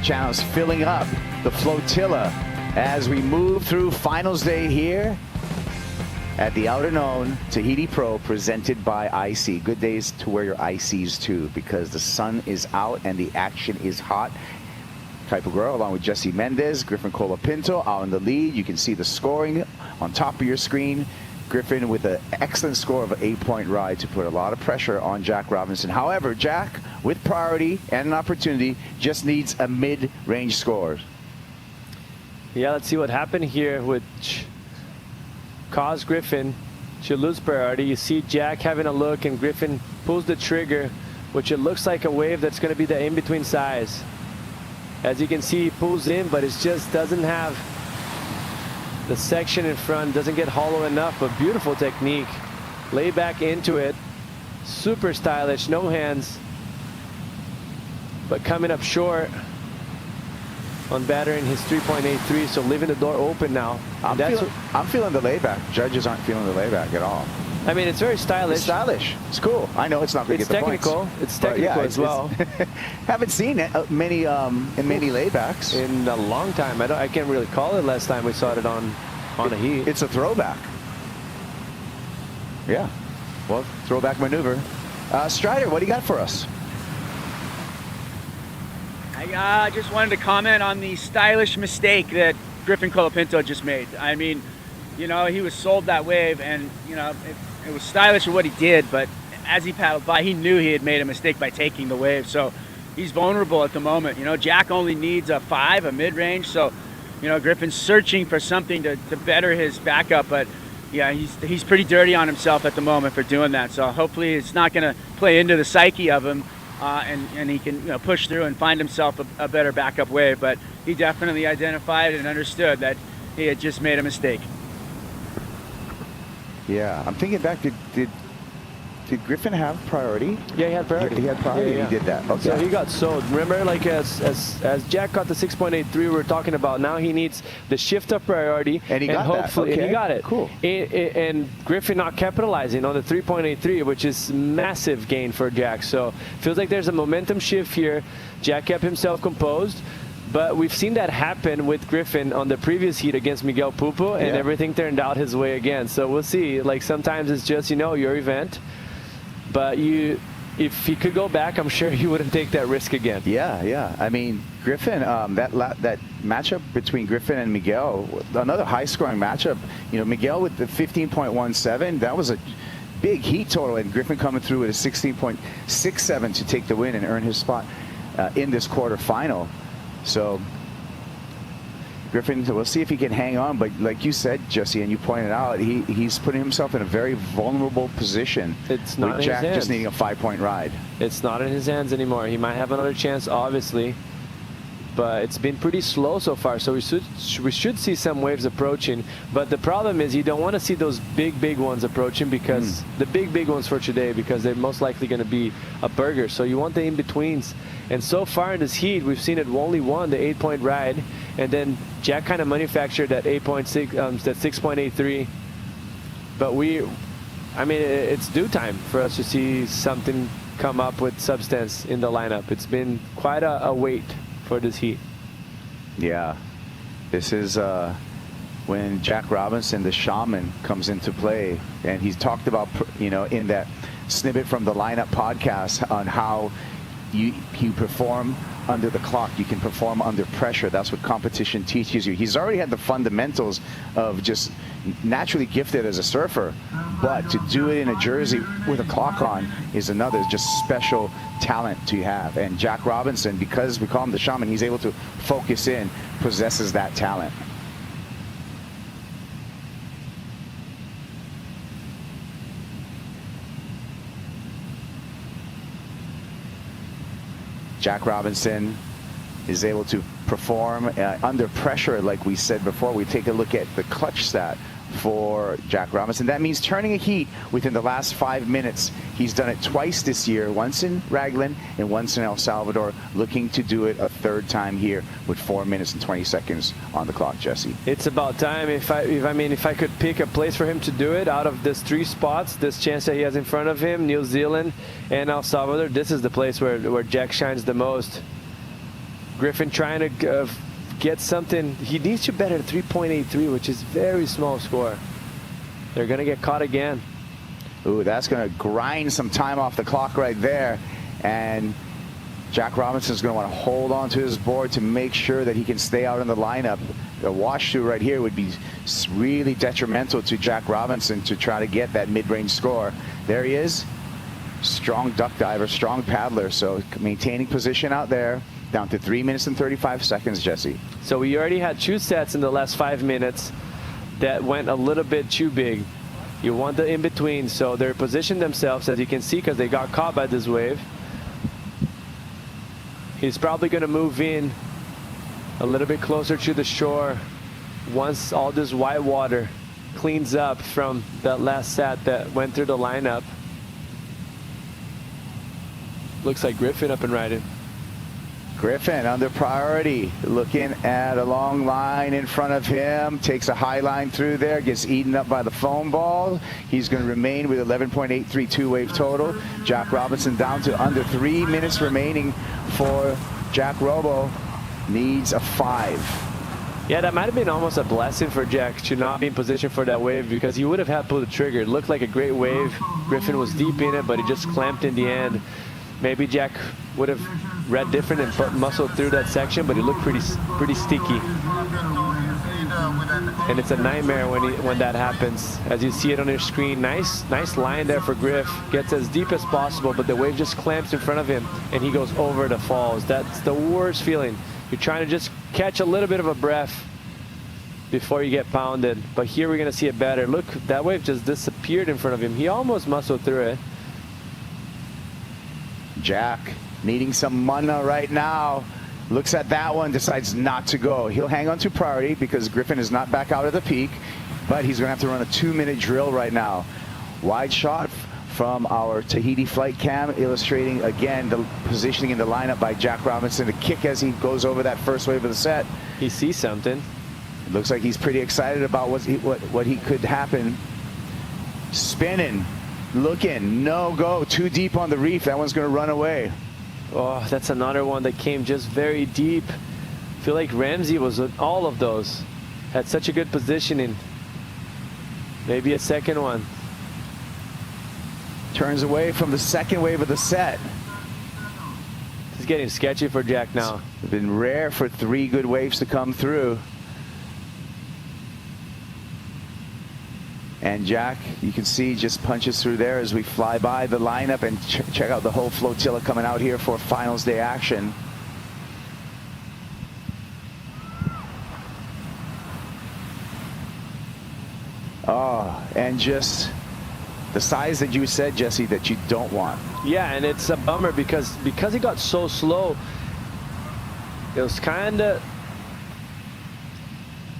Speaker 9: Channel's filling up the flotilla as we move through finals day here at the Outerknown Tahiti Pro presented by IC. Good days to wear your ICs too because the sun is out and the action is hot. Teahupo'o along with Jesse Mendez, Griffin Colapinto out in the lead. You can see the scoring on top of your screen. Griffin with an excellent score of an 8-point ride to put a lot of pressure on Jack Robinson. However, Jack with priority and an opportunity, just needs a mid-range score.
Speaker 10: Yeah, let's see what happened here, which caused Griffin to lose priority. You see Jack having a look, and Griffin pulls the trigger, which it looks like a wave that's going to be the in-between size. As you can see, he pulls in, but it just doesn't have the section in front, doesn't get hollow enough, but beautiful technique. Lay back into it. Super stylish, no hands, but coming up short on battering his 3.83, so leaving the door open now.
Speaker 9: I'm feeling the layback. Judges aren't feeling the layback at all.
Speaker 10: I mean, it's very stylish.
Speaker 9: It's stylish. It's cool. I know it's not going to get the points.
Speaker 10: It's technical as well.
Speaker 9: Haven't seen many laybacks
Speaker 10: in a long time. I can't really call it last time we saw it on a heat.
Speaker 9: It's a throwback. Yeah. Well, throwback maneuver. Strider, what do you got for us?
Speaker 4: I just wanted to comment on the stylish mistake that Griffin Colapinto just made. I mean, you know, he was sold that wave, and, you know, it was stylish of what he did, but as he paddled by, he knew he had made a mistake by taking the wave, so he's vulnerable at the moment. You know, Jack only needs a 5, a mid-range, so, you know, Griffin's searching for something to better his backup, but yeah, he's pretty dirty on himself at the moment for doing that, so hopefully it's not going to play into the psyche of him, and he can, you know, push through and find himself a better backup wave, but he definitely identified and understood that he had just made a mistake.
Speaker 9: Yeah, I'm thinking back. Did Griffin have priority?
Speaker 10: Yeah, he had priority.
Speaker 9: He had priority.
Speaker 10: Yeah.
Speaker 9: He did that. Okay.
Speaker 10: So he got sold. Remember, like as Jack got the 6.83 we were talking about, now he needs the shift of priority.
Speaker 9: And he got that. Okay.
Speaker 10: And he got it.
Speaker 9: Cool.
Speaker 10: And Griffin not capitalizing on the 3.83, which is massive gain for Jack. So feels like there's a momentum shift here. Jack kept himself composed. But we've seen that happen with Griffin on the previous heat against Miguel Pupo, and everything turned out his way again. So we'll see. Like, sometimes it's just, you know, your event. But if he could go back, I'm sure he wouldn't take that risk again.
Speaker 9: Yeah. I mean, Griffin, that matchup between Griffin and Miguel, another high-scoring matchup. You know, Miguel with the 15.17, that was a big heat total, and Griffin coming through with a 16.67 to take the win and earn his spot in this quarterfinal. So Griffin, we'll see if he can hang on, but like you said, Jesse, and you pointed out, he's putting himself in a very vulnerable position.
Speaker 10: It's not
Speaker 9: with
Speaker 10: in
Speaker 9: Jack
Speaker 10: his hands.
Speaker 9: just needing a 5-point ride.
Speaker 10: It's not in his hands anymore. He might have another chance, obviously, but it's been pretty slow so far, so we should see some waves approaching. But the problem is you don't want to see those big ones approaching, because the big ones for today, because they're most likely going to be a burger. So you want the in-betweens. And so far in this heat, we've seen it only won the 8-point ride, and then Jack kind of manufactured that 8.6, that 6.83. But I mean, it's due time for us to see something come up with substance in the lineup. It's been quite a wait for this heat.
Speaker 9: Yeah, this is when Jack Robinson, the shaman, comes into play, and he's talked about, you know, in that snippet from the lineup podcast on how you perform under the clock, you can perform under pressure. That's what competition teaches you. He's already had the fundamentals of just naturally gifted as a surfer, but to do it in a jersey with a clock on is another just special talent to have. And Jack Robinson, because we call him the shaman, he's able to focus in, possesses that talent. Jack Robinson is able to perform under pressure, like we said before. We take a look at the clutch stat for Jack Robinson. That means turning a heat within the last 5 minutes. He's done it twice this year, once in Raglan and once in El Salvador, looking to do it a third time here with 4 minutes and 20 seconds on the clock, Jesse.
Speaker 10: It's about time. If I could pick a place for him to do it out of these 3 spots, this chance that he has in front of him, New Zealand and El Salvador, this is the place where Jack shines the most. Griffin trying to get something. He needs to bet at 3.83, which is very small score. They're going to get caught again.
Speaker 9: Ooh, that's going to grind some time off the clock right there. And Jack Robinson's going to want to hold on to his board to make sure that he can stay out in the lineup. The wash through right here would be really detrimental to Jack Robinson to try to get that mid-range score. There he is. strong duck diver, strong paddler. So maintaining position out there, down to 3 minutes and 35 seconds, Jesse.
Speaker 10: So we already had 2 sets in the last 5 minutes that went a little bit too big. You want the in-between, so they're positioned themselves, as you can see, because they got caught by this wave. He's probably going to move in a little bit closer to the shore once all this white water cleans up from that last set that went through the lineup. Looks like Griffin up and riding.
Speaker 9: Griffin under priority, looking at a long line in front of him, takes a high line through there, gets eaten up by the foam ball. He's going to remain with 11.832 wave total. Jack Robinson down to under 3 minutes remaining for Jack Robo. Needs a 5.
Speaker 10: Yeah, that might have been almost a blessing for Jack to not be in position for that wave, because he would have had to pull the trigger. It looked like a great wave. Griffin was deep in it, but he just clamped in the end. Maybe Jack would have read different and muscled through that section, but he looked pretty sticky. And it's a nightmare when that happens. As you see it on your screen, nice line there for Griff. Gets as deep as possible, but the wave just clamps in front of him, and he goes over the falls. That's the worst feeling. You're trying to just catch a little bit of a breath before you get pounded. But here we're going to see it better. Look, that wave just disappeared in front of him. He almost muscled through it.
Speaker 9: Jack needing some mana right now. Looks at that one, decides not to go. He'll hang on to priority because Griffin is not back out of the peak, but he's going to have to run a 2-minute drill right now. Wide shot from our Tahiti flight cam, illustrating again the positioning in the lineup by Jack Robinson. The kick as he goes over that first wave of the set.
Speaker 10: He sees something.
Speaker 9: It looks like he's pretty excited about what he could happen. Spinning. Looking, no go, too deep on the reef. That one's going to run away.
Speaker 10: Oh, that's another one that came just very deep. I feel like Ramsey was on all of those. Had such a good positioning. Maybe a second one.
Speaker 9: Turns away from the second wave of the set.
Speaker 10: It's getting sketchy for Jack now.
Speaker 9: It's been rare for 3 good waves to come through. And Jack, you can see, just punches through there as we fly by the lineup and check out the whole flotilla coming out here for finals day action. Oh, and just the size that you said, Jesse, that you don't want.
Speaker 10: Yeah, and it's a bummer because he got so slow. It was kind of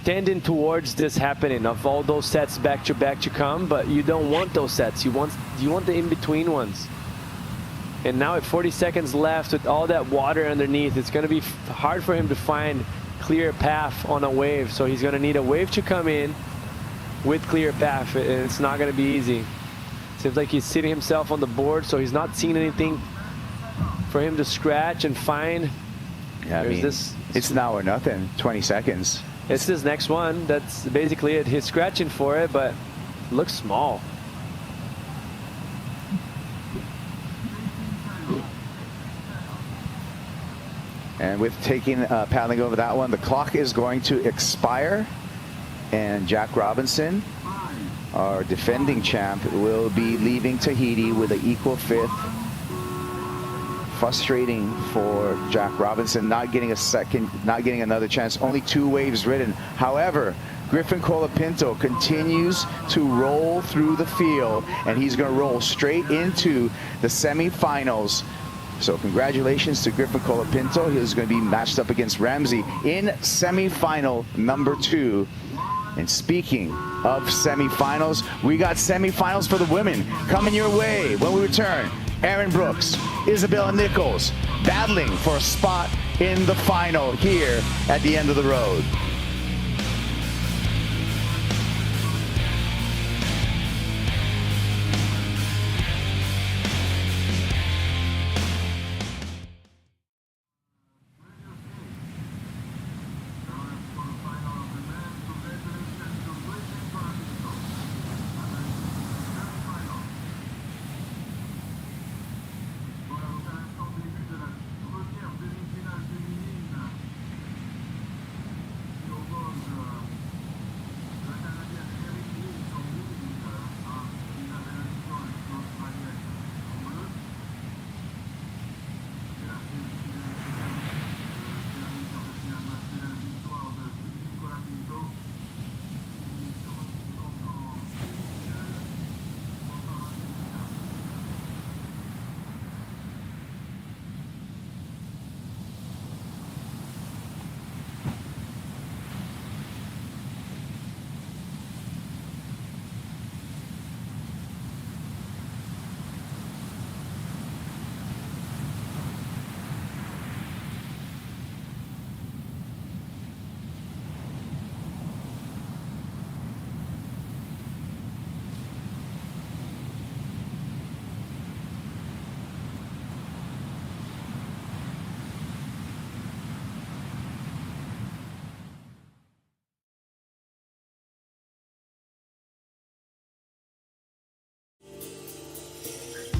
Speaker 10: tending towards this happening of all those sets back to come, but you don't want those sets. You want the in-between ones. And now at 40 seconds left with all that water underneath, it's going to be hard for him to find clear path on a wave. So he's going to need a wave to come in with clear path, and it's not going to be easy. Seems like he's sitting himself on the board, so he's not seeing anything for him to scratch and find.
Speaker 9: Yeah, I mean, it's now or nothing. 20 seconds.
Speaker 10: It's this next one. That's basically it. He's scratching for it, but it looks small.
Speaker 9: And with paddling over that one, the clock is going to expire. And Jack Robinson, our defending champ, will be leaving Tahiti with an equal 5th. Frustrating for Jack Robinson, not getting a second, not getting another chance. Only 2 waves ridden. However, Griffin Colapinto continues to roll through the field, and he's going to roll straight into the semifinals. So congratulations to Griffin Colapinto. He's going to be matched up against Ramsey in semifinal number 2. And speaking of semifinals, we got semifinals for the women coming your way when we return. Aaron Brooks, Isabella Nichols battling for a spot in the final here at the end of the road.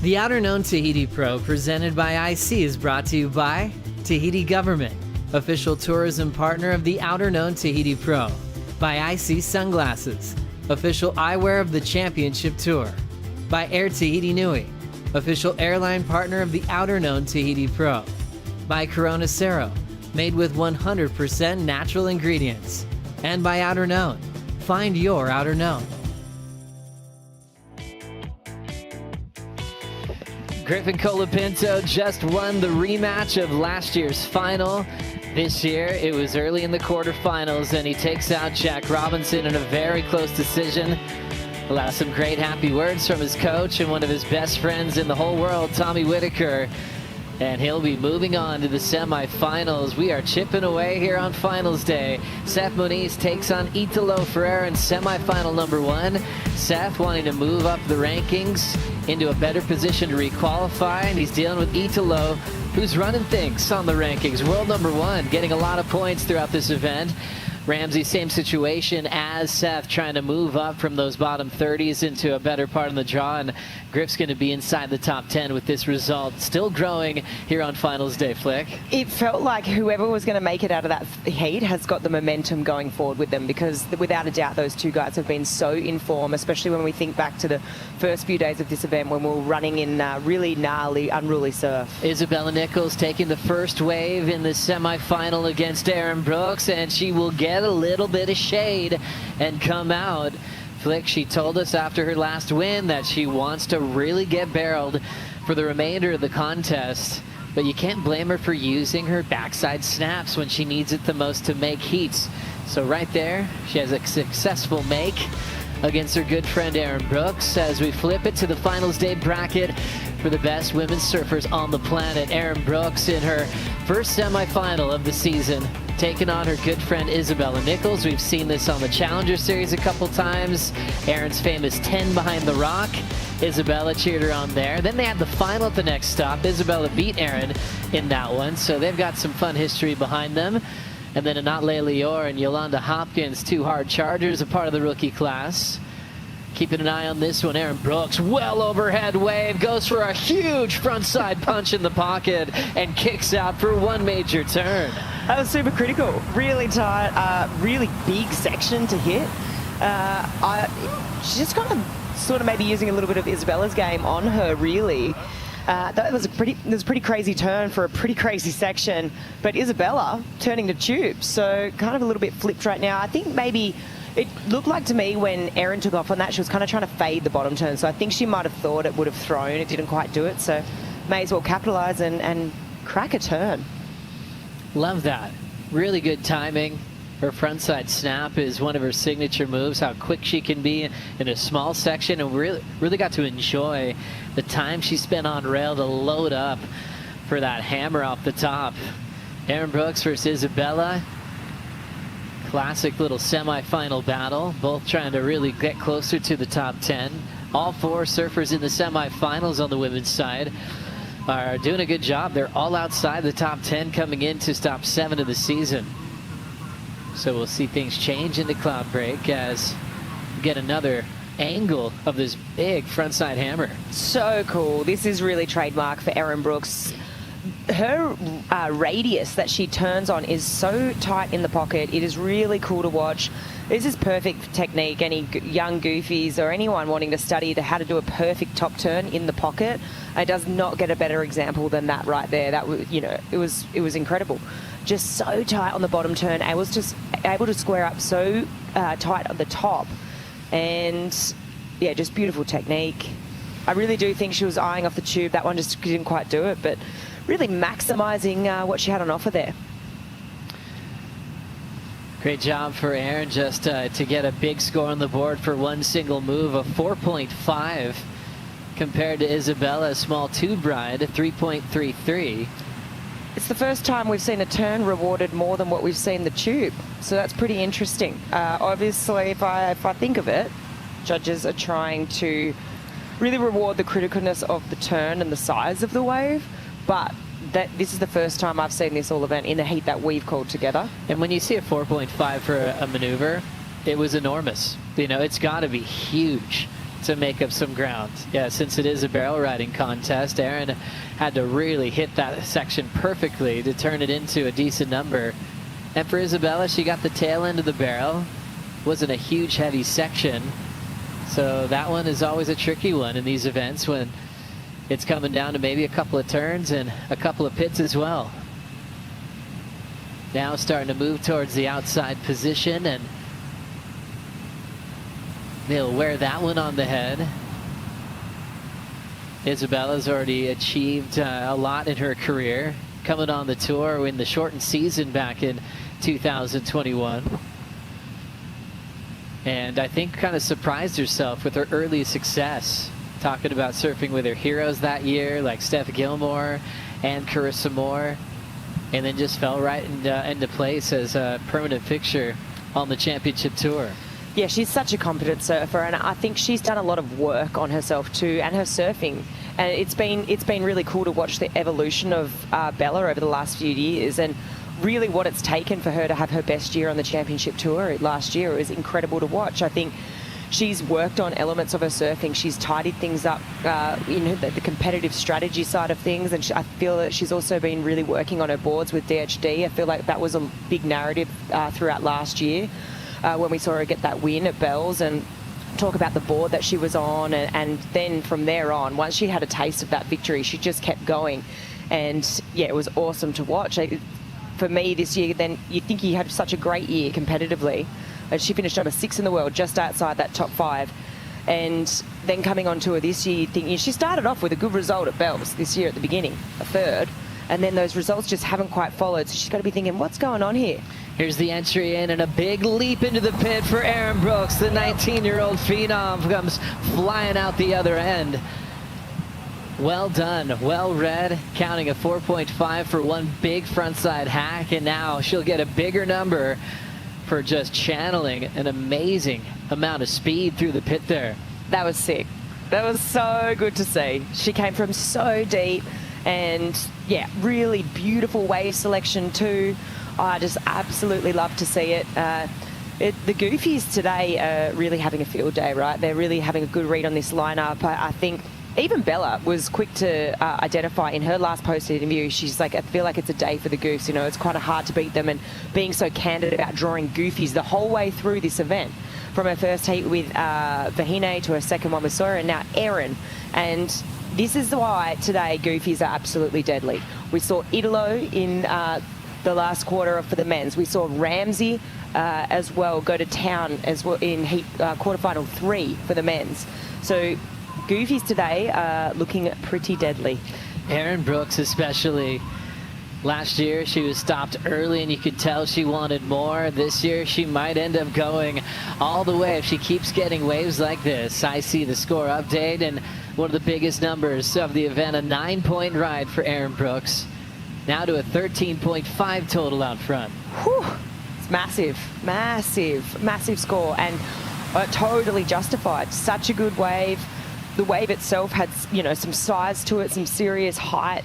Speaker 7: The Outerknown Tahiti Pro, presented by IC, is brought to you by Tahiti Government, official tourism partner of the Outerknown Tahiti Pro, by IC Sunglasses, official eyewear of the Championship Tour, by Air Tahiti Nui, official airline partner of the Outerknown Tahiti Pro, by Corona Cero, made with 100% natural ingredients, and by Outerknown. Find your Outerknown.
Speaker 2: Griffin Colapinto just won the rematch of last year's final. This year, it was early in the quarterfinals, and he takes out Jack Robinson in a very close decision. Allows some great happy words from his coach and one of his best friends in the whole world, Tommy Whitaker. And he'll be moving on to the semifinals. We are chipping away here on finals day. Seth Muniz takes on Italo Ferreira in semifinal number 1. Seth wanting to move up the rankings into a better position to requalify, and he's dealing with Italo, who's running things on the rankings. World number 1, getting a lot of points throughout this event. Ramsey, same situation as Seth, trying to move up from those bottom 30s into a better part of the draw, and Griff's going to be inside the top 10 with this result. Still growing here on finals day, Flick.
Speaker 3: It felt like whoever was going to make it out of that heat has got the momentum going forward with them, because without a doubt those two guys have been so in form, especially when we think back to the first few days of this event when we were running in really gnarly, unruly surf.
Speaker 2: Isabella Nichols taking the first wave in the semifinal against Erin Brooks, and she will get a little bit of shade and come out. Flick, she told us after her last win that she wants to really get barreled for the remainder of the contest, but you can't blame her for using her backside snaps when she needs it the most to make heats. So right there, she has a successful make against her good friend Erin Brooks. As we flip it to the finals day bracket for the best women's surfers on the planet, Erin Brooks in her first semifinal of the season, taking on her good friend Isabella Nichols. We've seen this on the Challenger Series a couple times. Erin's famous 10 behind the rock. Isabella cheered her on there. Then they had the final at the next stop. Isabella beat Erin in that one, so they've got some fun history behind them. And then Anatle Lior and Yolanda Hopkins, 2 hard chargers, a part of the rookie class. Keeping an eye on this one, Erin Brooks, well overhead wave, goes for a huge frontside punch in the pocket and kicks out for one major turn.
Speaker 3: That was super critical. Really tight, really big section to hit. She's just kind of sort of maybe using a little bit of Isabella's game on her, really. That was a pretty crazy turn for a pretty crazy section, but Isabella turning to tube, so kind of a little bit flipped right now. I think maybe it looked like to me when Erin took off on that, she was kind of trying to fade the bottom turn, so I think she might have thought it would have thrown. It didn't quite do it, so may as well capitalize and crack a turn.
Speaker 2: Love that. Really good timing. Her frontside snap is one of her signature moves, how quick she can be in a small section, and really got to enjoy the time she spent on rail to load up for that hammer off the top. Erin Brooks versus Isabella. Classic little semifinal battle, both trying to really get closer to the top 10. All 4 surfers in the semifinals on the women's side are doing a good job. They're all outside the top 10 coming into stop 7 of the season. So we'll see things change into cloud break as we get another angle of this big frontside hammer.
Speaker 3: So cool. This is really trademark for Erin Brooks. Her radius that she turns on is so tight in the pocket. It is really cool to watch. This is perfect technique. Any young goofies or anyone wanting to study how to do a perfect top turn in the pocket, it does not get a better example than that right there. That was, it was incredible. Just so tight on the bottom turn. I was just able to square up so tight at the top, and yeah, just beautiful technique. I really do think she was eyeing off the tube. That one just didn't quite do it, but really maximizing what she had on offer there.
Speaker 2: Great job for Erin just to get a big score on the board for one single move, a 4.5 compared to Isabella, a small tube ride, a 3.33.
Speaker 3: It's the first time we've seen a turn rewarded more than what we've seen the tube, so that's pretty interesting. Obviously, if I think of it, judges are trying to really reward the criticalness of the turn and the size of the wave, but this is the first time I've seen this all event in the heat that we've called together.
Speaker 2: And when you see a 4.5 for a maneuver, it was enormous. It's got to be huge to make up some ground. Yeah, since it is a barrel riding contest, Erin had to really hit that section perfectly to turn it into a decent number. And for Isabella, she got the tail end of the barrel. Wasn't a huge heavy section. So that one is always a tricky one in these events when it's coming down to maybe a couple of turns and a couple of pits as well. Now starting to move towards the outside position, and they'll wear that one on the head. Isabella's already achieved a lot in her career, coming on the tour in the shortened season back in 2021. And I think kind of surprised herself with her early success, talking about surfing with her heroes that year, like Steph Gilmore and Carissa Moore, and then just fell right into place as a permanent fixture on the championship tour.
Speaker 3: Yeah, she's such a competent surfer, and I think she's done a lot of work on herself too, and her surfing. And it's been really cool to watch the evolution of Bella over the last few years, and really what it's taken for her to have her best year on the championship tour last year is incredible to watch. I think she's worked on elements of her surfing. She's tidied things up in the competitive strategy side of things, and I feel that she's also been really working on her boards with DHD. I feel like that was a big narrative throughout last year when we saw her get that win at Bells and talk about the board that she was on, and then from there on, once she had a taste of that victory, she just kept going. And yeah, it was awesome to watch. For me this year, then you think he had such a great year competitively. She finished number 6 in the world, just outside that top 5. And then coming on tour this year, thinking she started off with a good result at Bells this year at the beginning, a 3rd. And then those results just haven't quite followed. So she's got to be thinking, what's going on here?
Speaker 2: Here's the entry in, and a big leap into the pit for Erin Brooks. The 19-year-old phenom comes flying out the other end. Well done, well read, counting a 4.5 for one big frontside hack, and now she'll get a bigger number for just channeling an amazing amount of speed through the pit there.
Speaker 3: That was sick. That was so good to see. She came from so deep, and yeah, really beautiful wave selection too. I just absolutely love to see it. The Goofies today are really having a field day, right? They're really having a good read on this lineup. I think even Bella was quick to identify in her last post interview. She's like, I feel like it's a day for the Goofs. You know, it's quite hard to beat them, and being so candid about drawing Goofies the whole way through this event. From her first heat with Vahine to her second one with Sawyer, and now Erin. And this is why today Goofies are absolutely deadly. We saw Italo in the last quarter for the men's. We saw Ramsey as well go to town as well in heat quarterfinal 3 for the men's. So Goofies today are looking pretty deadly.
Speaker 2: Erin Brooks especially. Last year she was stopped early and you could tell she wanted more. This year she might end up going all the way if she keeps getting waves like this. I see the score update, and one of the biggest numbers of the event, a 9-point ride for Erin Brooks. Now to a 13.5 total out front.
Speaker 3: Whew. It's massive, massive, massive score, and totally justified. Such a good wave. The wave itself had, you know, some size to it, some serious height,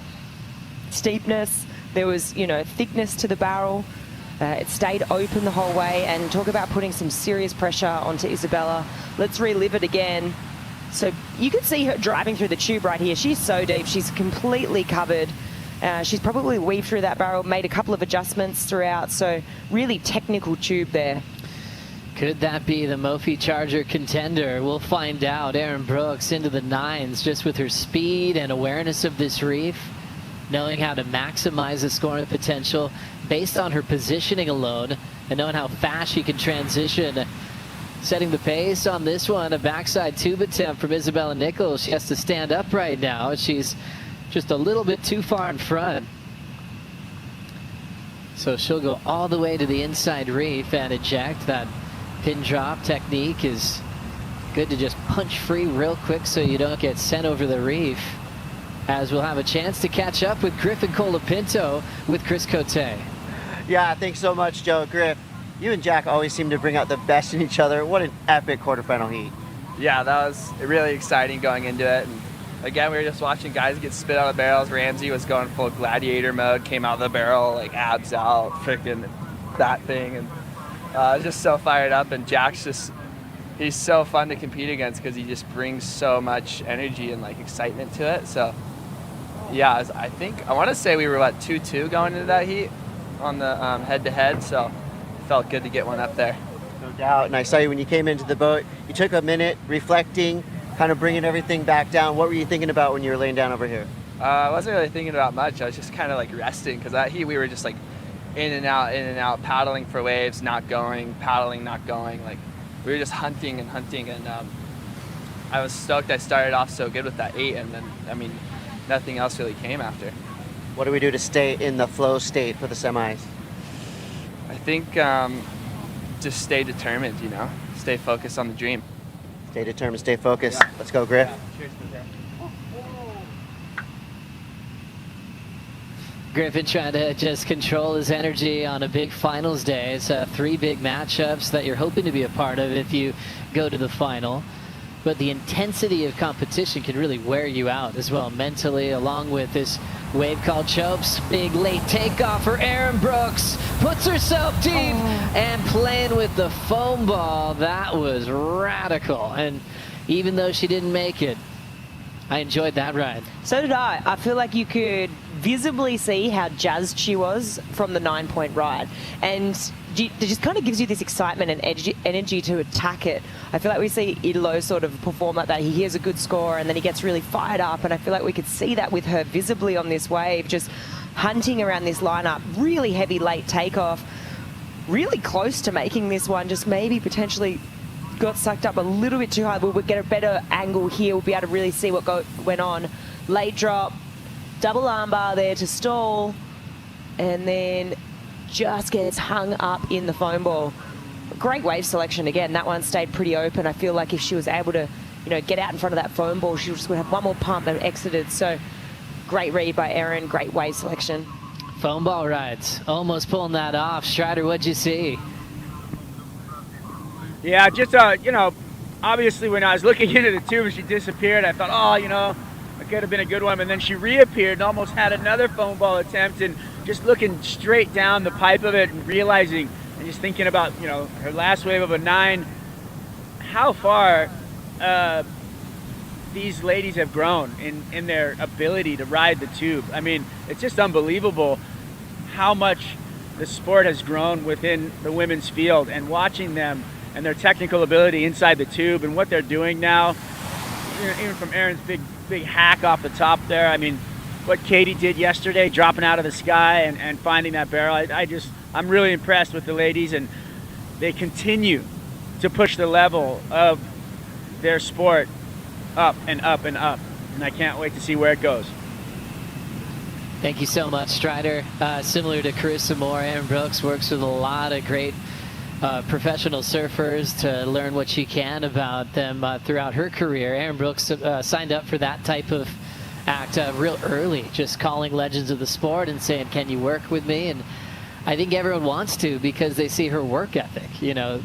Speaker 3: steepness. There was, you know, thickness to the barrel. It stayed open the whole way, and talk about putting some serious pressure onto Isabella. Let's relive it again. So you can see her driving through the tube right here. She's so deep. She's completely covered. She's probably weaved through that barrel, made a couple of adjustments throughout. So really technical tube there.
Speaker 2: Could that be the Mophie Charger contender? We'll find out. Erin Brooks into the 9s just with her speed and awareness of this reef, knowing how to maximize the scoring potential based on her positioning alone, and knowing how fast she can transition. Setting the pace on this one, a backside tube attempt from Isabella Nichols. She has to stand up right now. She's just a little bit too far in front. So she'll go all the way to the inside reef and eject. That pin drop technique is good to just punch free real quick so you don't get sent over the reef. As we'll have a chance to catch up with Griff and Colapinto with Chris Cote.
Speaker 6: Yeah, thanks so much, Joe. Griff, you and Jack always seem to bring out the best in each other. What an epic quarterfinal heat.
Speaker 13: Yeah, that was really exciting going into it. And again, we were just watching guys get spit out of barrels. Ramsey was going full gladiator mode, came out of the barrel, like abs out, freaking that thing. And I was just so fired up. And Jack's just, he's so fun to compete against because he just brings so much energy and like excitement to it. So yeah, I think I want to say we were what 2-2 going into that heat on the head-to-head. So it felt good to get one up there.
Speaker 6: No doubt. And I saw you when you came into the boat. You took a minute reflecting, kind of bringing everything back down. What were you thinking about when you were laying down over here?
Speaker 13: I wasn't really thinking about much. I was just kind of like resting because that heat we were just like in and out, paddling for waves, not going, paddling, not going. Like we were just hunting, and I was stoked I started off so good with that 8, and then I mean nothing else really came after.
Speaker 6: What do we do to stay in the flow state for the semis?
Speaker 13: I think just stay determined, you know, stay focused on the dream.
Speaker 6: Stay determined, stay focused. Yeah. Let's go, Griff.
Speaker 13: Yeah. Cheers,
Speaker 2: Griffin trying to just control his energy on a big finals day. It's 3 big matchups that you're hoping to be a part of if you go to the final. But the intensity of competition can really wear you out as well mentally, along with this wave called Chopes. Big late takeoff for Erin Brooks. Puts herself deep and playing with the foam ball. That was radical. And even though she didn't make it, I enjoyed that ride.
Speaker 3: So did I. I feel like you could visibly see how jazzed she was from the 9-point ride. And it just kind of gives you this excitement and energy to attack it. I feel like we see Idolo sort of perform like that. He hears a good score and then he gets really fired up. And I feel like we could see that with her visibly on this wave, just hunting around this lineup. Really heavy late takeoff. Really close to making this one. Just maybe potentially got sucked up a little bit too high. We'll get a better angle here. We'll be able to really see what went on. Late drop, double armbar there to stall, and then just gets hung up in the foam ball. Great wave selection again. That one stayed pretty open. I feel like if she was able to, get out in front of that foam ball, she just would have one more pump and exited. So great read by Erin. Great wave selection.
Speaker 2: Foam ball rides. Almost pulling that off. Strider, what'd you see?
Speaker 4: Yeah, just, obviously when I was looking into the tube and she disappeared, I thought, it could have been a good one. And then she reappeared and almost had another foam ball attempt, and just looking straight down the pipe of it and realizing and just thinking about, her last wave of a 9, how far these ladies have grown in their ability to ride the tube. I mean, it's just unbelievable how much the sport has grown within the women's field, and watching them and their technical ability inside the tube and what they're doing now, even from Erin's big hack off the top there. I mean, what Katie did yesterday, dropping out of the sky and finding that barrel, I'm really impressed with the ladies, and they continue to push the level of their sport up and up and up, and I can't wait to see where it goes.
Speaker 2: Thank you so much, Strider. Similar to Carissa Moore, Erin Brooks works with a lot of great professional surfers to learn what she can about them throughout her career. Erin Brooks signed up for that type of act real early, just calling legends of the sport and saying, can you work with me? And I think everyone wants to, because they see her work ethic.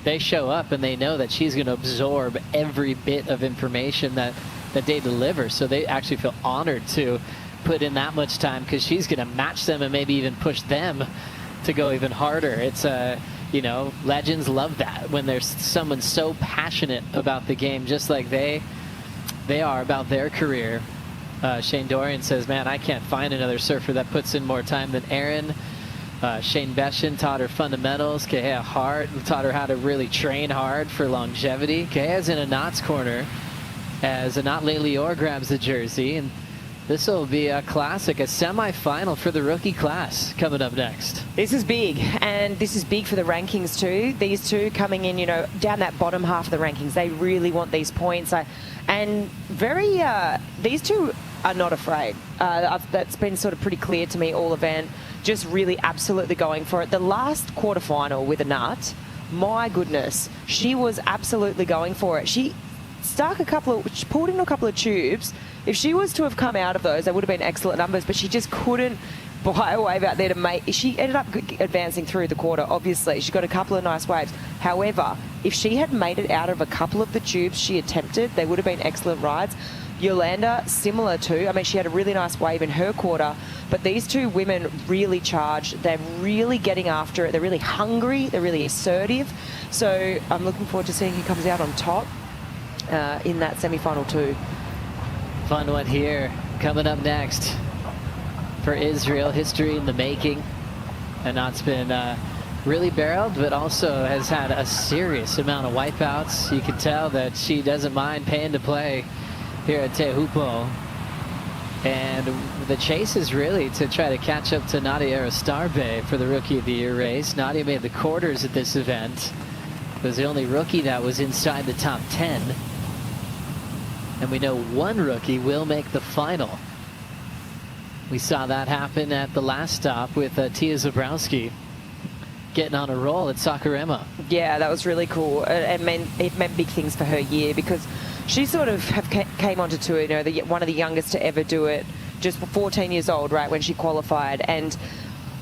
Speaker 2: They show up and they know that she's going to absorb every bit of information that they deliver. So they actually feel honored to put in that much time, because she's going to match them and maybe even push them to go even harder. It's legends love that when there's someone so passionate about the game, just like they are about their career. Shane Dorian says, man, I can't find another surfer that puts in more time than Erin. Shane Beshin taught her fundamentals. Kehea Hart taught her how to really train hard for longevity. Kehea's in a knots corner as Anat Leilior grabs the jersey, and this will be a classic, a semi-final for the rookie class coming up next.
Speaker 3: This is big, and this is big for the rankings too. These two coming in, down that bottom half of the rankings. They really want these points. These two are not afraid. That's been sort of pretty clear to me all event. Just really absolutely going for it. The last quarterfinal with Anat, my goodness, she was absolutely going for it. She pulled in a couple of tubes. If she was to have come out of those, they would have been excellent numbers, but she just couldn't buy a wave out there to make. She ended up advancing through the quarter, obviously. She got a couple of nice waves. However, if she had made it out of a couple of the tubes she attempted, they would have been excellent rides. Yolanda, similar to, I mean, she had a really nice wave in her quarter, but these two women really charged. They're really getting after it. They're really hungry. They're really assertive. So I'm looking forward to seeing who comes out on top in that semi-final too.
Speaker 2: Fun one here coming up next for Israel. History in the making. Anat's been really barreled, but also has had a serious amount of wipeouts. You can tell that she doesn't mind paying to play here at Teahupo'o. And the chase is really to try to catch up to Nadia Aristarbe for the Rookie of the Year race. Nadia made the quarters at this event. Was the only rookie that was inside the top 10. And we know one rookie will make the final. We saw that happen at the last stop with Tia Zabrowski getting on a roll at Sakurema.
Speaker 3: Yeah, that was really cool. It meant big things for her year because she sort of came onto tour, you know, one of the youngest to ever do it, just 14 years old, right, when she qualified. And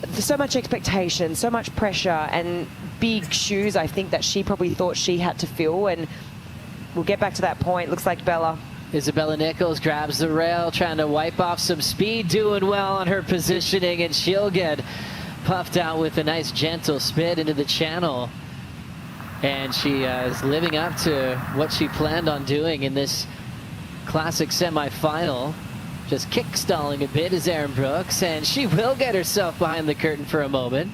Speaker 3: there's so much expectation, so much pressure, and big shoes, I think, that she probably thought she had to fill. And we'll get back to that point. Looks like Bella.
Speaker 2: Isabella Nichols grabs the rail, trying to wipe off some speed, doing well on her positioning, and she'll get puffed out with a nice gentle spit into the channel. And she is living up to what she planned on doing in this classic semifinal. Just kick-stalling a bit is Erin Brooks, and she will get herself behind the curtain for a moment.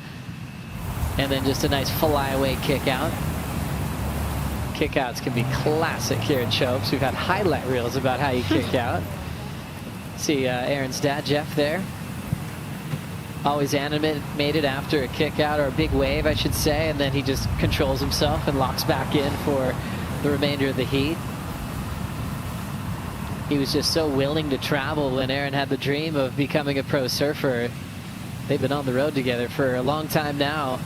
Speaker 2: And then just a nice flyaway kick-out. Kick-outs can be classic here in Chopes. We've had highlight reels about how you kick out. See Erin's dad, Jeff, there. Always animated after a kick out, or a big wave, I should say, and then he just controls himself and locks back in for the remainder of the heat. He was just so willing to travel when Erin had the dream of becoming a pro surfer. They've been on the road together for a long time now.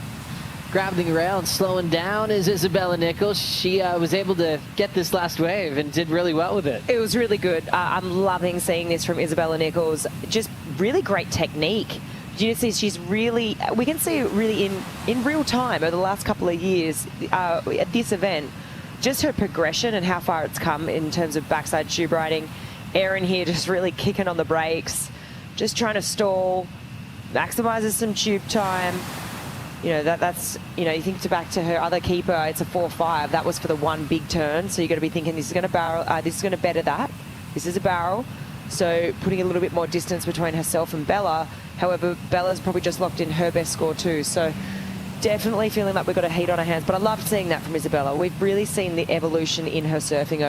Speaker 2: Grabbing the rail and slowing down is Isabella Nichols. She was able to get this last wave and did really well with it.
Speaker 3: It was really good. I'm loving seeing this from Isabella Nichols. Just really great technique. You see, she's really, we can see it really in real time over the last couple of years at this event, just her progression and how far it's come in terms of backside tube riding. Erin here just really kicking on the brakes, just trying to stall, maximizes some tube time. You know, that's, you know, you think back to her other keeper, it's a 4.5. That was for the one big turn. So you got to be thinking this is going to barrel, this is going to better that. This is a barrel. So putting a little bit more distance between herself and Bella. However, Bella's probably just locked in her best score too. So definitely feeling like we've got a heat on our hands. But I love seeing that from Isabella. We've really seen the evolution in her surfing,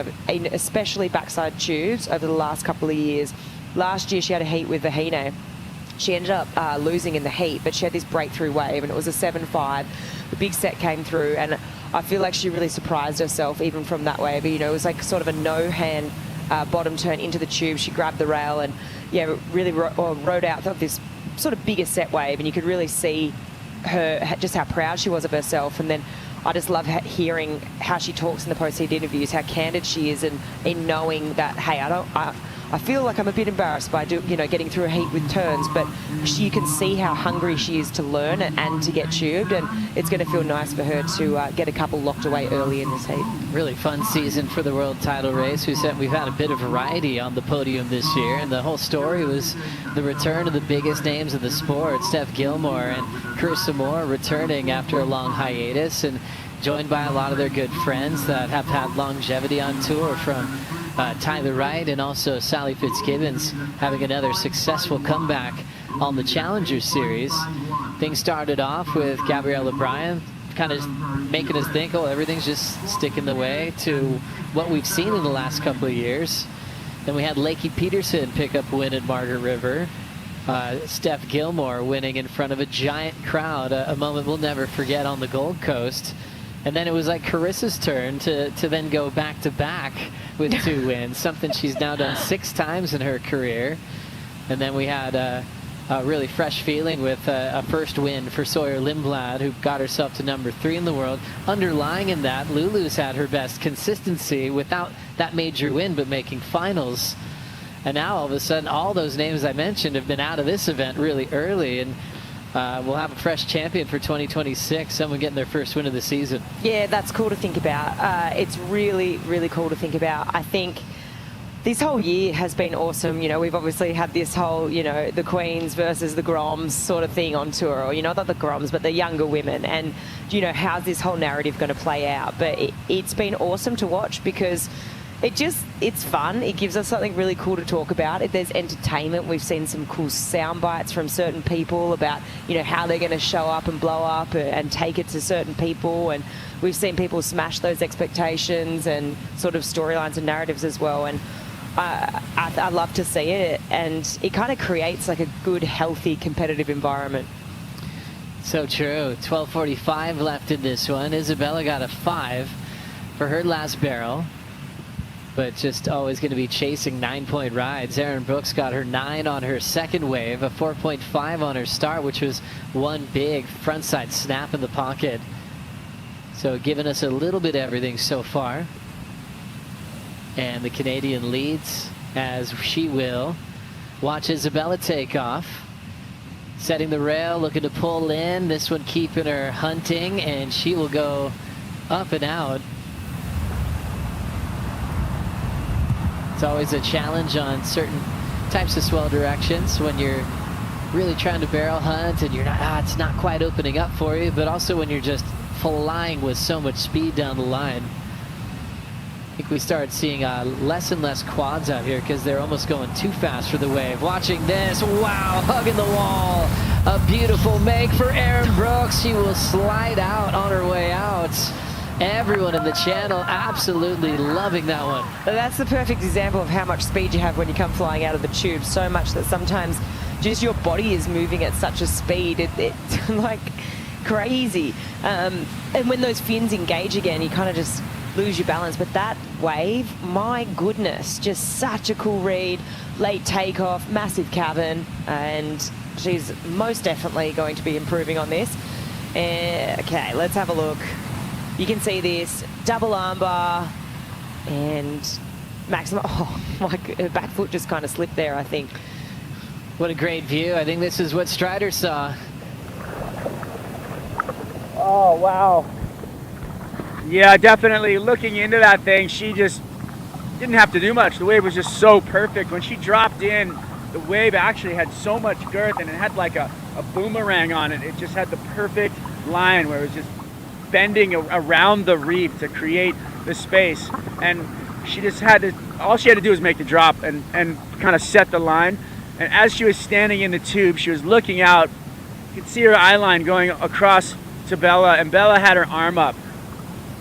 Speaker 3: especially backside tubes, over the last couple of years. Last year she had a heat with Vahine. She ended up losing in the heat, but she had this breakthrough wave, and it was a 7.5. The big set came through, and I feel like she really surprised herself even from that wave. You know, it was like sort of a no-hand bottom turn into the tube. She grabbed the rail and, yeah, really rode out of this sort of bigger set wave, and you could really see her, just how proud she was of herself. And then I just love hearing how she talks in the post-heat interviews, how candid she is, and in knowing that, hey, I feel like I'm a bit embarrassed by getting through a heat with turns, but you can see how hungry she is to learn and to get tubed, and it's going to feel nice for her to get a couple locked away early in this heat.
Speaker 2: Really fun season for the world title race. We've had a bit of variety on the podium this year, and the whole story was the return of the biggest names of the sport. Steph Gilmore and Carissa Moore returning after a long hiatus, and joined by a lot of their good friends that have had longevity on tour, from Tyler Wright and also Sally Fitzgibbons having another successful comeback on the Challenger Series. Things started off with Gabriella Bryan kind of making us think, oh, everything's just sticking the way to what we've seen in the last couple of years. Then we had Lakey Peterson pick up a win at Margaret River. Steph Gilmore winning in front of a giant crowd, a moment we'll never forget on the Gold Coast. And then it was like Carissa's turn to then go back-to-back with 2 wins, something she's now done 6 times in her career. And then we had a really fresh feeling with a first win for Sawyer Lindblad, who got herself to number 3 in the world. Underlying in that, Lulu's had her best consistency without that major win, but making finals. And now all of a sudden, all those names I mentioned have been out of this event really early, and we'll have a fresh champion for 2026, someone getting their first win of the season.
Speaker 3: Yeah, that's cool to think about. It's really, really cool to think about. I think This whole year has been awesome. You know, we've obviously had this whole, you know, the Queens versus the Groms sort of thing on tour, or, you know, not the Groms, but the younger women. And, you know, how's this whole narrative going to play out? But it's been awesome to watch because it's fun. It gives us something really cool to talk about. If there's entertainment, we've seen some cool sound bites from certain people about, you know, how they're going to show up and blow up and take it to certain people. And we've seen people smash those expectations and sort of storylines and narratives as well. And I love to see it, and it kind of creates like a good, healthy, competitive environment.
Speaker 2: So true. 12:45 left in this one. Isabella got a 5 for her last barrel, but just always going to be chasing 9-point rides. Erin Brooks got her 9 on her second wave, a 4.5 on her start, which was one big frontside snap in the pocket. So giving us a little bit of everything so far. And the Canadian leads as she will. Watch Isabella take off. Setting the rail, looking to pull in. This one keeping her hunting, and she will go up and out. It's always a challenge on certain types of swell directions when you're really trying to barrel hunt and you're not, it's not quite opening up for you, but also when you're just flying with so much speed down the line. I think we started seeing less and less quads out here because they're almost going too fast for the wave. Watching this, wow, hugging the wall. A beautiful make for Erin Brooks. She will slide out on her way out. Everyone in the channel absolutely loving that one.
Speaker 3: That's the perfect example of how much speed you have when you come flying out of the tube. So much that sometimes just your body is moving at such a speed. It's like crazy. And when those fins engage again, you kind of just lose your balance. But that wave, my goodness, just such a cool read. Late takeoff, massive cabin, and she's most definitely going to be improving on this. Okay, let's have a look. You can see this double armbar and maximum. Oh my, her back foot just kind of slipped there, I think.
Speaker 2: What a great view. I think this is what Strider saw.
Speaker 4: Oh, wow. Yeah, definitely looking into that thing, she just didn't have to do much. The wave was just so perfect. When she dropped in, the wave actually had so much girth and it had like a boomerang on it. It just had the perfect line where it was just bending around the reef to create the space. And she just had to, all she had to do was make the drop and kind of set the line. And as she was standing in the tube, she was looking out. You could see her eye line going across to Bella, and Bella had her arm up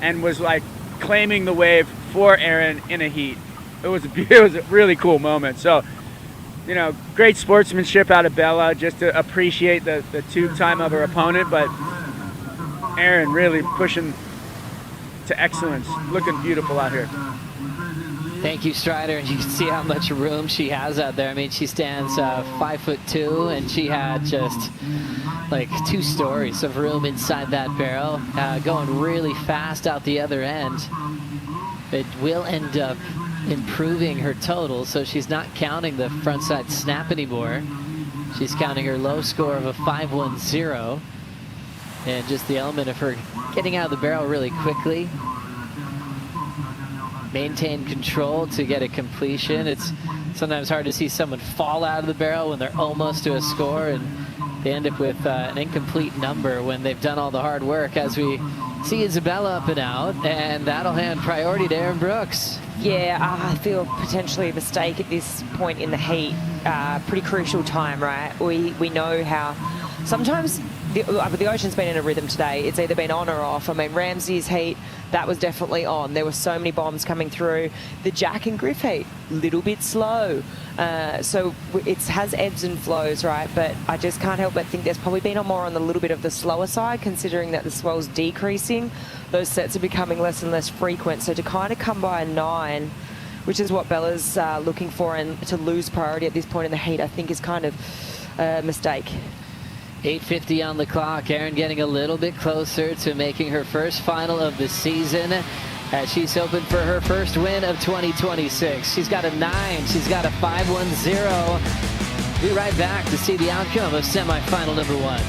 Speaker 4: and was like claiming the wave for Erin in a heat. It was a really cool moment. So, you know, great sportsmanship out of Bella, just to appreciate the tube time of her opponent, but Erin really pushing to excellence, looking beautiful out here.
Speaker 2: Thank you, Strider. And you can see how much room she has out there. I mean, she stands 5'2", and she had just like 2 stories of room inside that barrel, going really fast out the other end. It will end up improving her total, so she's not counting the frontside snap anymore. She's counting her low score of a 5.10, and just the element of her getting out of the barrel really quickly. Maintain control to get a completion. It's sometimes hard to see someone fall out of the barrel when they're almost to a score, and they end up with an incomplete number when they've done all the hard work, as we see Isabella up and out, and that'll hand priority to Erin Brooks.
Speaker 3: Yeah, I feel potentially a mistake at this point in the heat. Pretty crucial time, right? We know how sometimes the ocean's been in a rhythm today. It's either been on or off. I mean, Ramsey's heat, that was definitely on. There were so many bombs coming through. The Jack and Griff heat, little bit slow. So it has ebbs and flows, right? But I just can't help but think there's probably been more on the little bit of the slower side, considering that the swell's decreasing. Those sets are becoming less and less frequent. So to kind of come by a 9, which is what Bella's looking for, and to lose priority at this point in the heat, I think is kind of a mistake.
Speaker 2: 8:50 on the clock. Erin getting a little bit closer to making her first final of the season, as she's hoping for her first win of 2026. She's got a 9. She's got a 5.10. Be right back to see the outcome of semifinal number 1.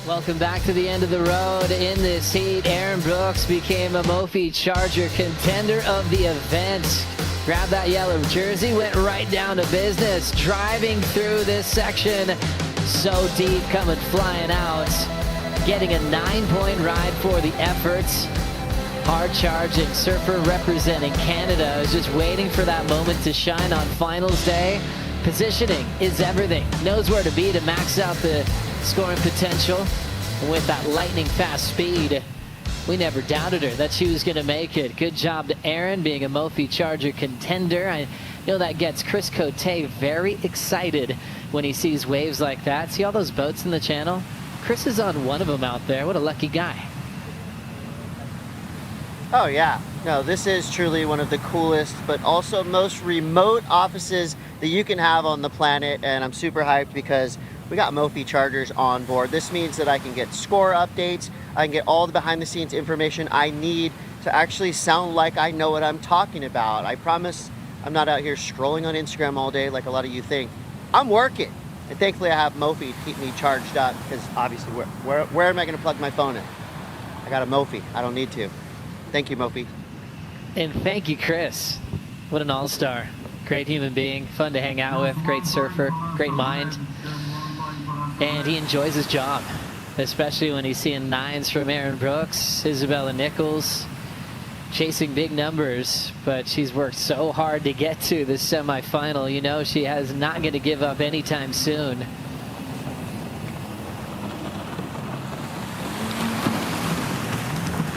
Speaker 2: Welcome back to the end of the road. In this heat, Aaron Brooks became a Mophie Charger contender of the event. Grabbed that yellow jersey, went right down to business, driving through this section. So deep, coming flying out. Getting a 9-point ride for the efforts. Hard charging surfer representing Canada is just waiting for that moment to shine on finals day. Positioning is everything. Knows where to be to max out the scoring potential. And with that lightning fast speed, we never doubted her that she was going to make it. Good job to Erin being a Mophie Charger contender. I know that gets Chris Cote very excited when he sees waves like that. See all those boats in the channel? Chris is on one of them out there. What a lucky guy.
Speaker 6: Oh yeah, no, this is truly one of the coolest but also most remote offices that you can have on the planet, and I'm super hyped because we got Mophie Chargers on board. This means that I can get score updates, I can get all the behind the scenes information I need to actually sound like I know what I'm talking about. I promise I'm not out here scrolling on Instagram all day like a lot of you think. I'm working, and thankfully I have Mophie to keep me charged up, because obviously where am I going to plug my phone in? I got a Mophie, I don't need to. Thank you, Mophie.
Speaker 2: And thank you, Chris. What an all-star. Great human being, fun to hang out with, great surfer, great mind. And he enjoys his job, especially when he's seeing 9s from Aaron Brooks, Isabella Nichols, chasing big numbers, but she's worked so hard to get to the semifinal. You know she is not going to give up anytime soon.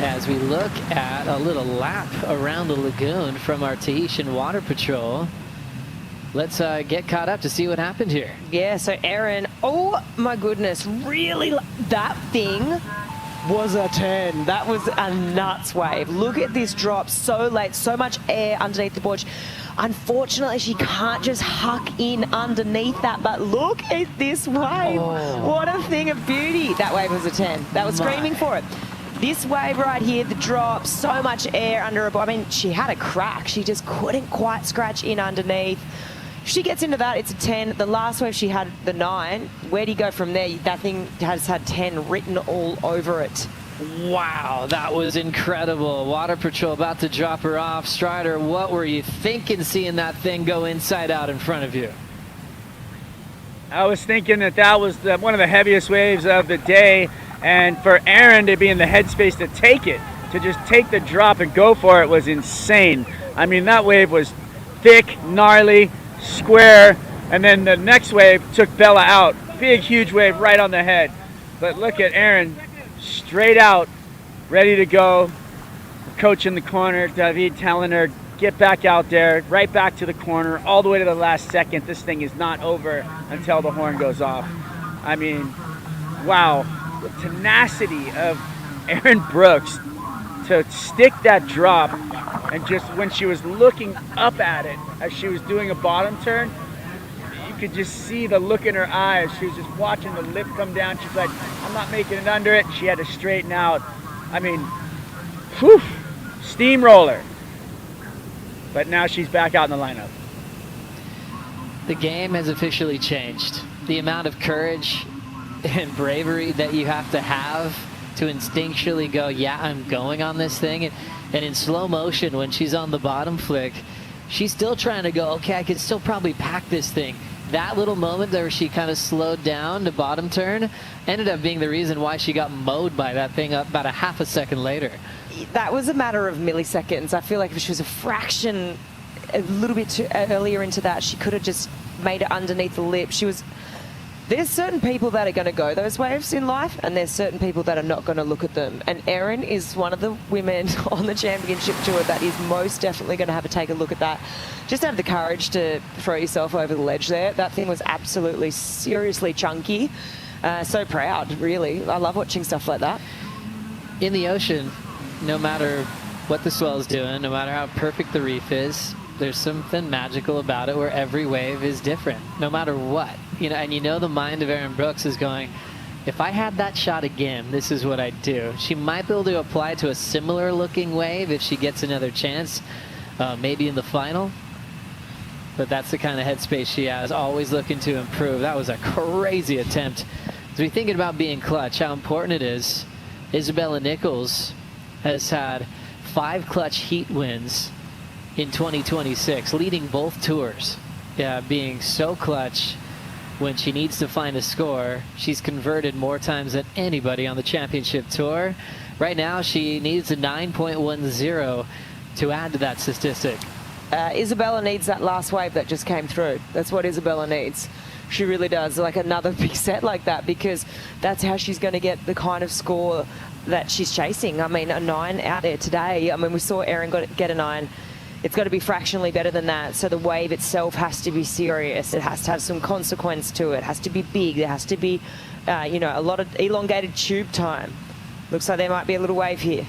Speaker 2: As we look at a little lap around the lagoon from our Tahitian Water Patrol, let's get caught up to see what happened here.
Speaker 3: Yeah, so Erin, oh my goodness, really, that thing was a 10. That was a nuts wave. Look at this drop, so late, so much air underneath the board. Unfortunately, she can't just huck in underneath that, but look at this wave.
Speaker 2: Oh.
Speaker 3: What a thing of beauty. That wave was a 10. That was screaming for it. This wave right here, the drop, so much air under her board. I mean, she had a crack. She just couldn't quite scratch in underneath. If she gets into that, it's a 10. The last wave she had the 9. Where do you go from there? That thing has had 10 written all over it.
Speaker 2: Wow, that was incredible. Water Patrol about to drop her off. Strider, what were you thinking seeing that thing go inside out in front of you?
Speaker 4: I was thinking that was one of the heaviest waves of the day. And for Aaron to be in the headspace to take it, to just take the drop and go for it, was insane. I mean, that wave was thick, gnarly, square, and then the next wave took Bella out. Big, huge wave right on the head. But look at Aaron, straight out, ready to go. Coach in the corner, David telling her, get back out there, right back to the corner, all the way to the last second. This thing is not over until the horn goes off. I mean, wow. The tenacity of Aaron Brooks to stick that drop, and just when she was looking up at it as she was doing a bottom turn, you could just see the look in her eyes. She was just watching the lip come down. She's like, I'm not making it under it. She had to straighten out. I mean, whew, steamroller. But now she's back out in the lineup.
Speaker 2: The game has officially changed. The amount of courage and bravery that you have to instinctually go, yeah, I'm going on this thing. And in slow motion, when she's on the bottom flick, she's still trying to go, okay, I can still probably pack this thing. That little moment where she kind of slowed down to bottom turn ended up being the reason why she got mowed by that thing up about a half a second later.
Speaker 3: That was a matter of milliseconds. I feel like if she was a fraction, a little bit too earlier into that, she could have just made it underneath the lip. There's certain people that are going to go those waves in life, and there's certain people that are not going to look at them. And Erin is one of the women on the championship tour that is most definitely going to have to take a look at that. Just have the courage to throw yourself over the ledge there. That thing was absolutely seriously chunky. So proud, really. I love watching stuff like that.
Speaker 2: In the ocean, no matter what the swell's doing, no matter how perfect the reef is, there's something magical about it where every wave is different, no matter what. You know, and you know the mind of Aaron Brooks is going, if I had that shot again, this is what I'd do. She might be able to apply to a similar looking wave if she gets another chance, maybe in the final. But that's the kind of headspace she has, always looking to improve. That was a crazy attempt As we thinking about being clutch, how important it is, Isabella Nichols has had 5 clutch heat wins in 2026, leading both tours. Yeah, being so clutch when she needs to find a score. She's converted more times than anybody on the championship tour. Right now, she needs a 9.10 to add to that statistic.
Speaker 3: Isabella needs that last wave that just came through. That's what Isabella needs. She really does, like another big set like that, because that's how she's going to get the kind of score that she's chasing. I mean, a 9 out there today. I mean, we saw Erin get a 9. It's got to be fractionally better than that. So the wave itself has to be serious. It has to have some consequence to it. It has to be big. There has to be, you know, a lot of elongated tube time. Looks like there might be a little wave here.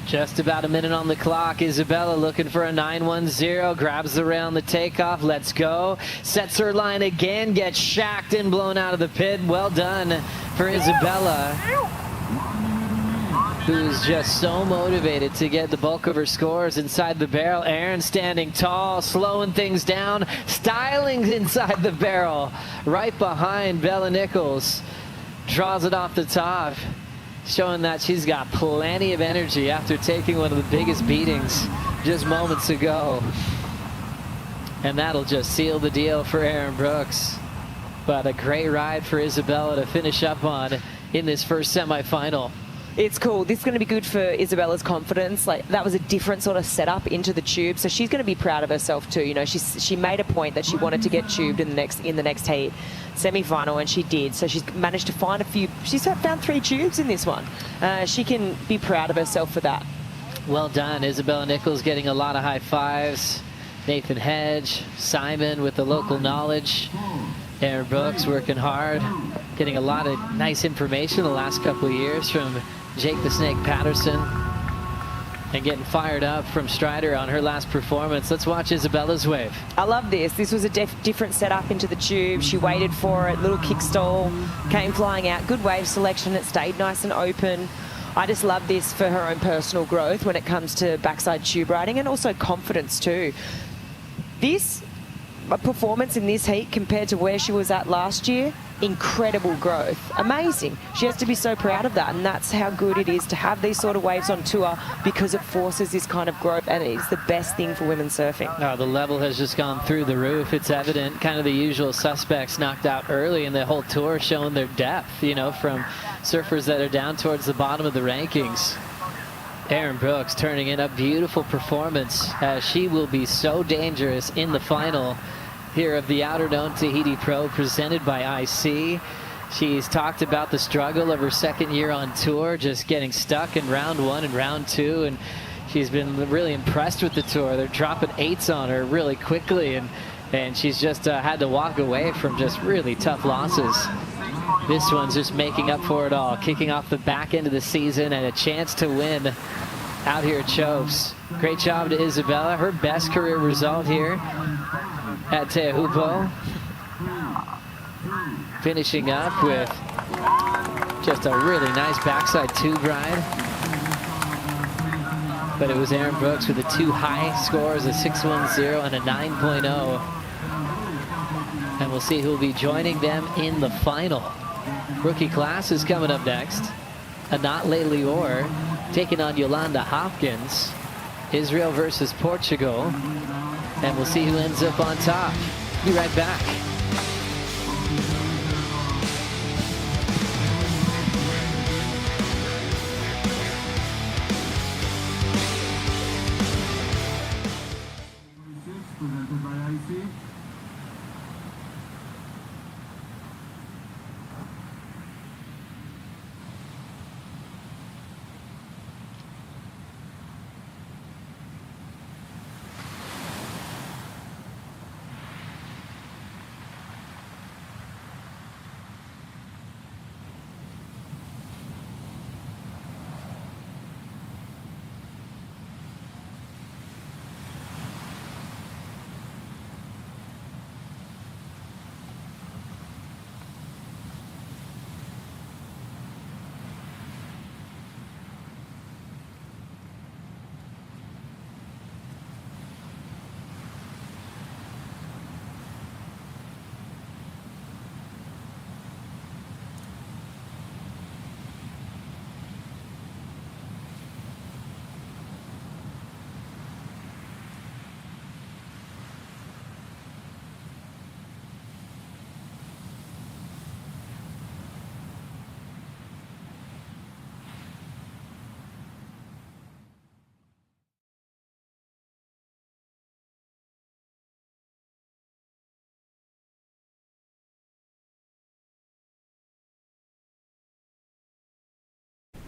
Speaker 2: Just about a minute on the clock. Isabella looking for a 9.10. Grabs the rail on the takeoff. Let's go. Sets her line again. Gets shacked and blown out of the pit. Well done for Isabella, who's just so motivated to get the bulk of her scores inside the barrel. Erin standing tall, slowing things down, styling inside the barrel, right behind Bella Nichols. Draws it off the top, showing that she's got plenty of energy after taking one of the biggest beatings just moments ago. And that'll just seal the deal for Erin Brooks. But a great ride for Isabella to finish up on in this first semifinal.
Speaker 3: It's cool. This is going to be good for Isabella's confidence. Like, that was a different sort of setup into the tube, so she's going to be proud of herself too. You know, she made a point that she wanted to get tubed in the next heat, semi-final, and she did. So she's managed to find a few. She's found 3 tubes in this one. She can be proud of herself for that.
Speaker 2: Well done. Isabella Nichols getting a lot of high fives. Nathan Hedge, Simon with the local knowledge. Erin Brooks working hard, getting a lot of nice information the last couple of years from Jake the Snake Patterson, and getting fired up from Strider on her last performance. Let's watch Isabella's wave.
Speaker 3: I love this. This was a different setup into the tube. She waited for it, little kick stall, came flying out. Good wave selection. It stayed nice and open. I just love this for her own personal growth when it comes to backside tube riding, and also confidence too. This performance in this heat compared to where she was at last year, incredible growth. Amazing. She has to be so proud of that, and that's how good it is to have these sort of waves on tour, because it forces this kind of growth, and it's the best thing for women surfing.
Speaker 2: Oh, the level has just gone through the roof. It's evident. Kind of the usual suspects knocked out early, and the whole tour showing their depth, you know, from surfers that are down towards the bottom of the rankings. Erin Brooks turning in a beautiful performance, as she will be so dangerous in the final here of the Outerknown Tahiti Pro, presented by IC. She's talked about the struggle of her second year on tour, just getting stuck in round 1 and round 2, and she's been really impressed with the tour. They're dropping 8s on her really quickly, and she's just had to walk away from just really tough losses. This one's just making up for it all, kicking off the back end of the season and a chance to win out here at Chopes. Great job to Isabella, her best career result here at Teahupo'o. Finishing up with just a really nice backside tube ride. But it was Erin Brooks with the 2 high scores, a 6.10 and a 9.0. And we'll see who will be joining them in the final. Rookie class is coming up next. Anatle Lior taking on Yolanda Hopkins. Israel versus Portugal. And we'll see who ends up on top. Be right back.
Speaker 1: Presented by IC.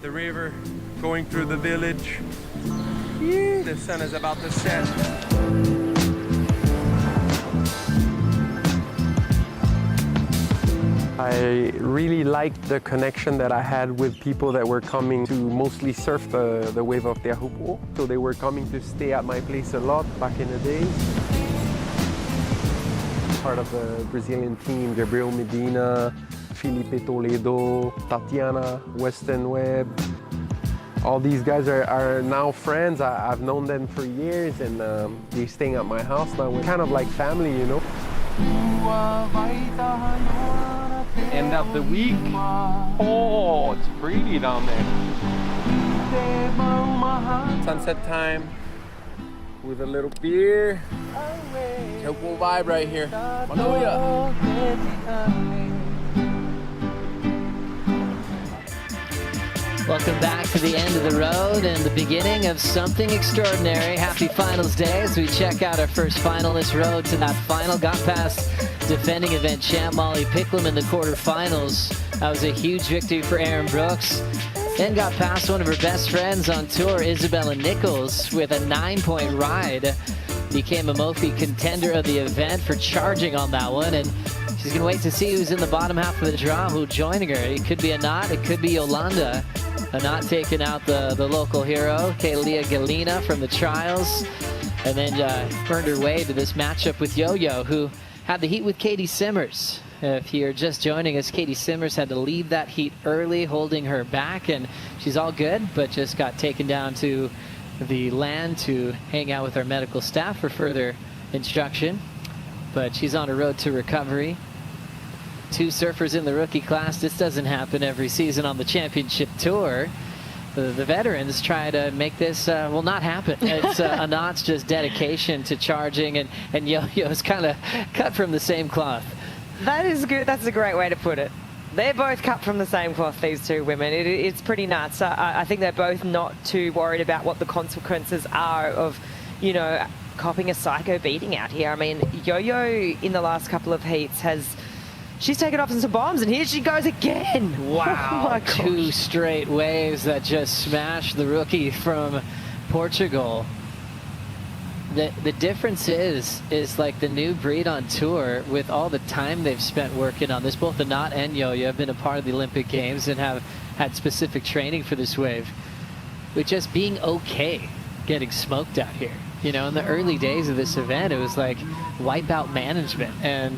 Speaker 12: The river going through the village. The sun is about to set. I really liked the connection that I had with people that were coming to mostly surf the wave of Teahupo'o. So they were coming to stay at my place a lot back in the days. Part of the Brazilian team, Gabriel Medina, Felipe Toledo, Tatiana, Weston Webb. All these guys are now friends. I've known them for years, and they're staying at my house now. We're kind of like family, you know. End of the week. Oh, it's pretty down there. Sunset time with a little beer. Teahupo'o vibe right here. Manoia.
Speaker 2: Welcome back to the end of the road and the beginning of something extraordinary. Happy finals day as we check out our first finalist road to that final. Got past defending event champ Molly Picklum in the quarterfinals. That was a huge victory for Aaron Brooks. Then got past one of her best friends on tour, Isabella Nichols, with a 9-point ride. Became a Mophie contender of the event for charging on that one. And she's going to wait to see who's in the bottom half of the draw, who's joining her. It could be Anat, it could be Yolanda. Anat taking out the local hero, Kalia Galina from the trials. And then earned her way to this matchup with Yo-Yo, who had the heat with Katie Simmers. If you're just joining us, Katie Simmers had to leave that heat early, holding her back, and she's all good, but just got taken down to the land to hang out with our medical staff for further instruction. But she's on a road to recovery. 2 surfers in the rookie class. This doesn't happen every season on the championship tour. The veterans try to make this will not happen. It's Anat's just dedication to charging, and Yo-Yo's kind of cut from the same cloth.
Speaker 3: That is good. That's a great way to put it. They're both cut from the same cloth, these 2 women. It's pretty nuts. I think they're both not too worried about what the consequences are of, you know, copping a psycho beating out here. I mean, Yo-Yo in the last couple of heats she's taken off some bombs, and here she goes again.
Speaker 2: Wow,
Speaker 3: oh my
Speaker 2: 2 straight waves that just smashed the rookie from Portugal. The difference is like the new breed on tour, with all the time they've spent working on this. Both Anat and Yo-Yo have been a part of the Olympic Games and have had specific training for this wave. With just being okay getting smoked out here. You know, in the early days of this event, it was like wipeout management and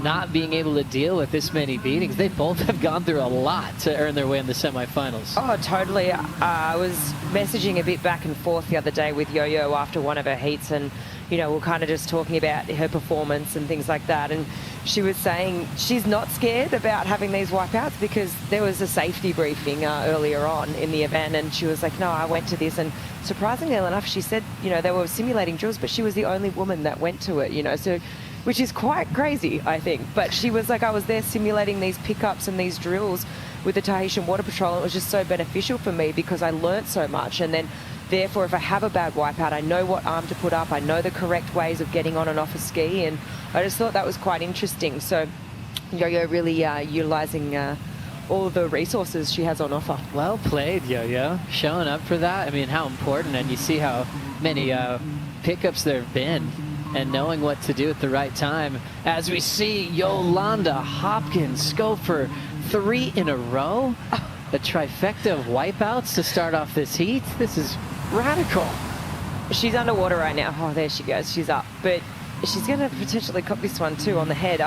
Speaker 2: not being able to deal with this many beatings. They both have gone through a lot to earn their way in the semifinals.
Speaker 3: Oh, totally. I was messaging a bit back and forth the other day with Yo-Yo after one of her heats, and, you know, we're kind of just talking about her performance and things like that. And she was saying she's not scared about having these wipeouts because there was a safety briefing earlier on in the event, and she was like, no, I went to this. And surprisingly enough, she said, you know, they were simulating drills, but she was the only woman that went to it, you know, so which is quite crazy, I think. But she was like, I was there simulating these pickups and these drills with the Tahitian Water Patrol, and it was just so beneficial for me because I learnt so much. And then, therefore, if I have a bad wipeout, I know what arm to put up, I know the correct ways of getting on and off a ski, and I just thought that was quite interesting. So Yo-Yo really utilising all of the resources she has on offer.
Speaker 2: Well played, Yo-Yo. Showing up for that. I mean, how important, and you see how many pickups there have been, and knowing what to do at the right time. As we see Yolanda Hopkins go for 3 in a row. A trifecta of wipeouts to start off this heat. This is radical.
Speaker 3: She's underwater right now. Oh, there she goes. She's up. But she's going to potentially cop this one too on the head.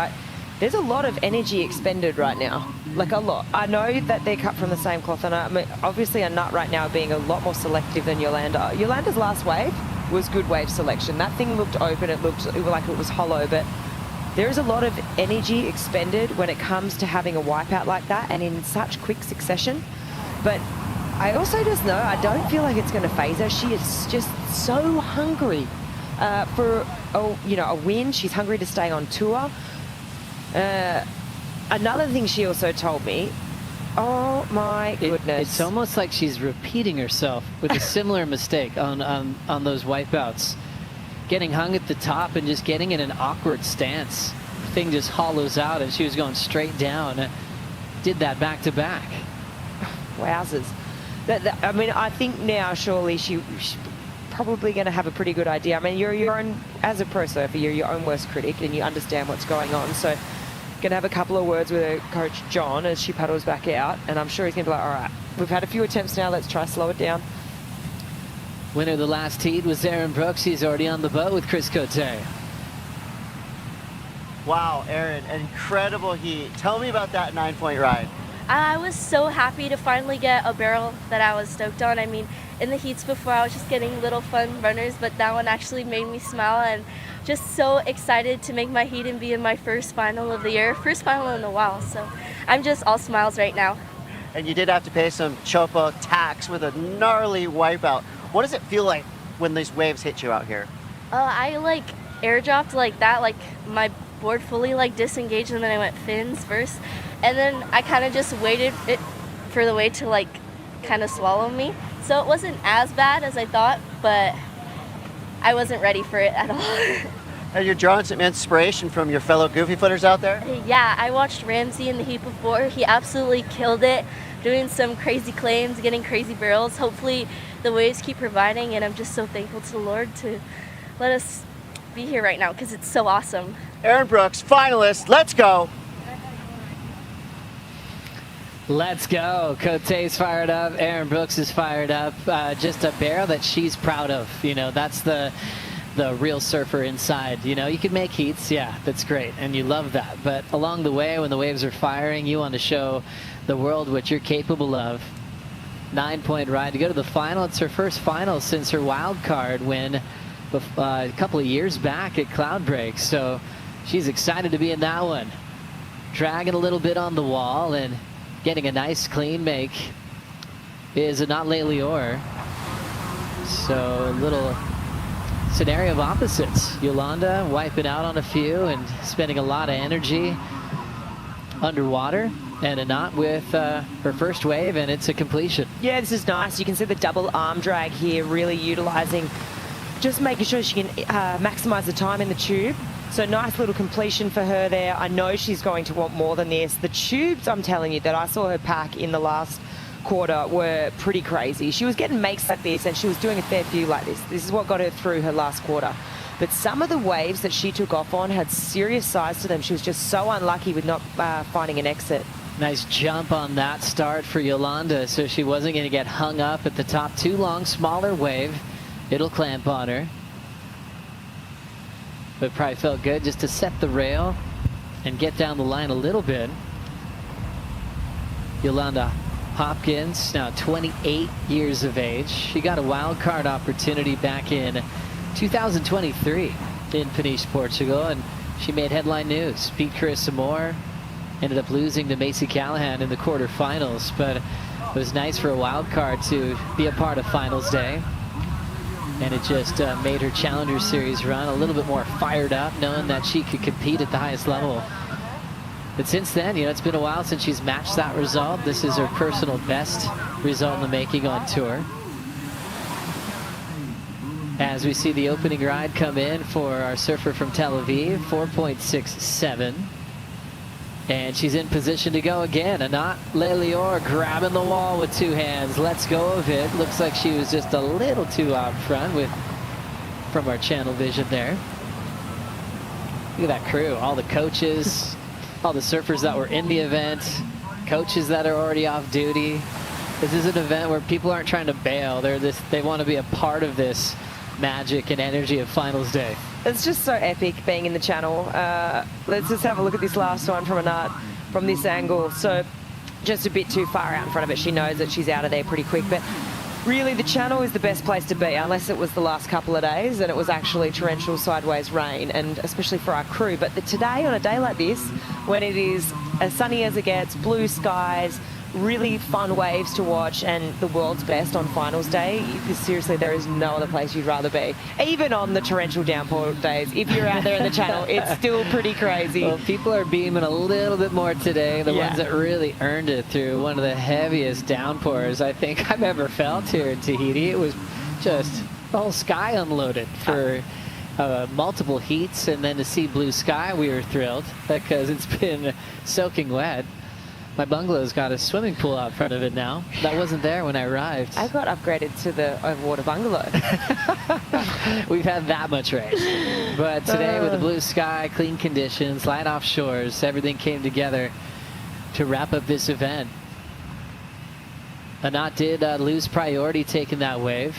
Speaker 3: There's a lot of energy expended right now. Like a lot. I know that they're cut from the same cloth, and I mean, obviously Anat right now being a lot more selective than Yolanda. Yolanda's last wave was good wave selection. That thing looked open, it looked like it was hollow, but there is a lot of energy expended when it comes to having a wipeout like that and in such quick succession. But I also just know I don't feel like it's going to phase her. She is just so hungry for a win. She's hungry to stay on tour. Another thing she also told me, oh my goodness.
Speaker 2: It's almost like she's repeating herself with a similar mistake on those wipeouts. Getting hung at the top and just getting in an awkward stance. The thing just hollows out, and she was going straight down. Did that back to back.
Speaker 3: Wowzers. I mean, I think now surely she's probably going to have a pretty good idea. I mean, you're your own, as a pro surfer, you're your own worst critic and you understand what's going on. So going to have a couple of words with her coach John as she paddles back out, and I'm sure he's going to be like, all right, we've had a few attempts now, let's try slow it down.
Speaker 2: Winner of the last heat was Aaron Brooks. He's already on the boat with Chris Cote.
Speaker 6: Wow, Aaron, incredible heat. Tell me about that 9-point ride.
Speaker 14: I was so happy to finally get a barrel that I was stoked on. I mean, in the heats before, I was just getting little fun runners, but that one actually made me smile, and just so excited to make my heat and be in my first final of the year. First final in a while, so I'm just all smiles right now.
Speaker 6: And you did have to pay some chopo tax with a gnarly wipeout. What does it feel like when these waves hit you out here?
Speaker 14: I like airdropped like that, like my board fully like disengaged, and then I went fins first, and then I kind of just waited for the wave to like kind of swallow me. So it wasn't as bad as I thought, but I wasn't ready for it at all.
Speaker 6: And you're drawing some inspiration from your fellow goofy footers out there?
Speaker 14: Yeah, I watched Ramsey in the heat before. He absolutely killed it, doing some crazy claims, getting crazy barrels. Hopefully the waves keep providing, and I'm just so thankful to the Lord to let us be here right now because it's so awesome.
Speaker 6: Aaron Brooks, finalist, let's go.
Speaker 2: Let's go. Cote's fired up. Aaron Brooks is fired up. Just a barrel that she's proud of. You know, that's the real surfer inside. You know, you can make heats. Yeah, that's great. And you love that. But along the way, when the waves are firing, you want to show the world what you're capable of. 9-point ride to go to the final. It's her first final since her wild card win a couple of years back at Cloud Break. So she's excited to be in that one. Dragging a little bit on the wall and getting a nice clean make is not Leilior. So a little scenario of opposites. Yolanda wiping out on a few and spending a lot of energy underwater, and Anat with her first wave, and it's a completion.
Speaker 3: Yeah, this is nice. You can see the double arm drag here, really utilizing, just making sure she can maximize the time in the tube. So nice little completion for her there. I know she's going to want more than this. The tubes, I'm telling you, that I saw her pack in the last quarter were pretty crazy. She was getting makes like this, and she was doing a fair few like this. This is what got her through her last quarter. But some of the waves that she took off on had serious size to them. She was just so unlucky with not finding an exit.
Speaker 2: Nice jump on that start for Yolanda, so she wasn't going to get hung up at the top too long. Smaller wave, it'll clamp on her. But probably felt good just to set the rail and get down the line a little bit. Yolanda Hopkins, now 28 years of age. She got a wild card opportunity back in 2023 in Peniche, Portugal, and she made headline news. Beat Carissa Moore, ended up losing to Macy Callahan in the quarterfinals, but it was nice for a wild card to be a part of finals day. And it just made her Challenger Series run a little bit more fired up, knowing that she could compete at the highest level. But since then, you know, it's been a while since she's matched that result. This is her personal best result in the making on tour. As we see the opening ride come in for our surfer from Tel Aviv, 4.67. And she's in position to go again. Anat Leilior grabbing the wall with two hands. Let's go of it. Looks like she was just a little too out front from our channel vision there. Look at that crew, all the coaches, all the surfers that were in the event, coaches that are already off duty. This is an event where people aren't trying to bail. They want to be a part of this magic and energy of finals day.
Speaker 3: It's just so epic being in the channel. Let's just have a look at this last one from Anat from this angle. So just a bit too far out in front of it. She knows that she's out of there pretty quick, but really the channel is the best place to be, unless it was the last couple of days and it was actually torrential sideways rain, and especially for our crew. But today, on a day like this, when it is as sunny as it gets, blue skies, really fun waves to watch, and the world's best on finals day, seriously, there is no other place you'd rather be. Even on the torrential downpour days, if you're out there in the channel, it's still pretty crazy.
Speaker 2: Well, people are beaming a little bit more today. The ones that really earned it through one of the heaviest downpours I think I've ever felt here in Tahiti. It was just the whole sky unloaded for multiple heats, and then to see blue sky, we were thrilled because it's been soaking wet. My bungalow's got a swimming pool out front of it now. That wasn't there when I arrived.
Speaker 3: I got upgraded to the overwater bungalow.
Speaker 2: We've had that much rain. But today with the blue sky, clean conditions, light offshores, everything came together to wrap up this event. Anat did lose priority taking that wave.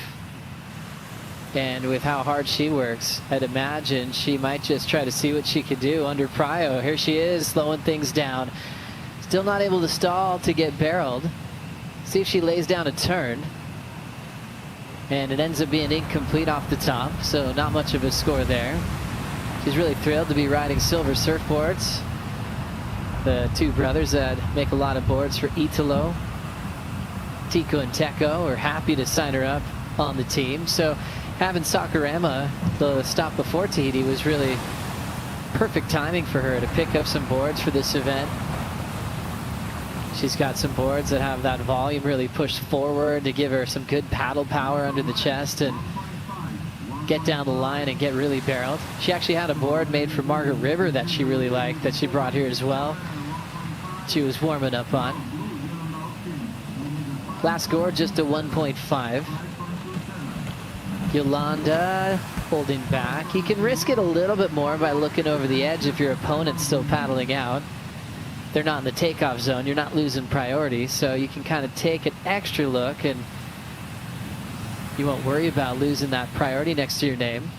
Speaker 2: And with how hard she works, I'd imagine she might just try to see what she could do under prio. Here she is, slowing things down. Still not able to stall to get barreled. See if she lays down a turn. And it ends up being incomplete off the top, so not much of a score there. She's really thrilled to be riding silver surfboards. The two brothers that make a lot of boards for Italo, Tico and Teko, are happy to sign her up on the team. So having Sakurama, the stop before Tahiti, was really perfect timing for her to pick up some boards for this event. She's got some boards that have that volume really pushed forward to give her some good paddle power under the chest and get down the line and get really barreled. She actually had a board made for Margaret River that she really liked that she brought here as well. She was warming up on. Last score just a 1.5. Yolanda holding back. You can risk it a little bit more by looking over the edge if your opponent's still paddling out. They're not in the takeoff zone. You're not losing priority, so you can kind of take an extra look and you won't worry about losing that priority next to your name.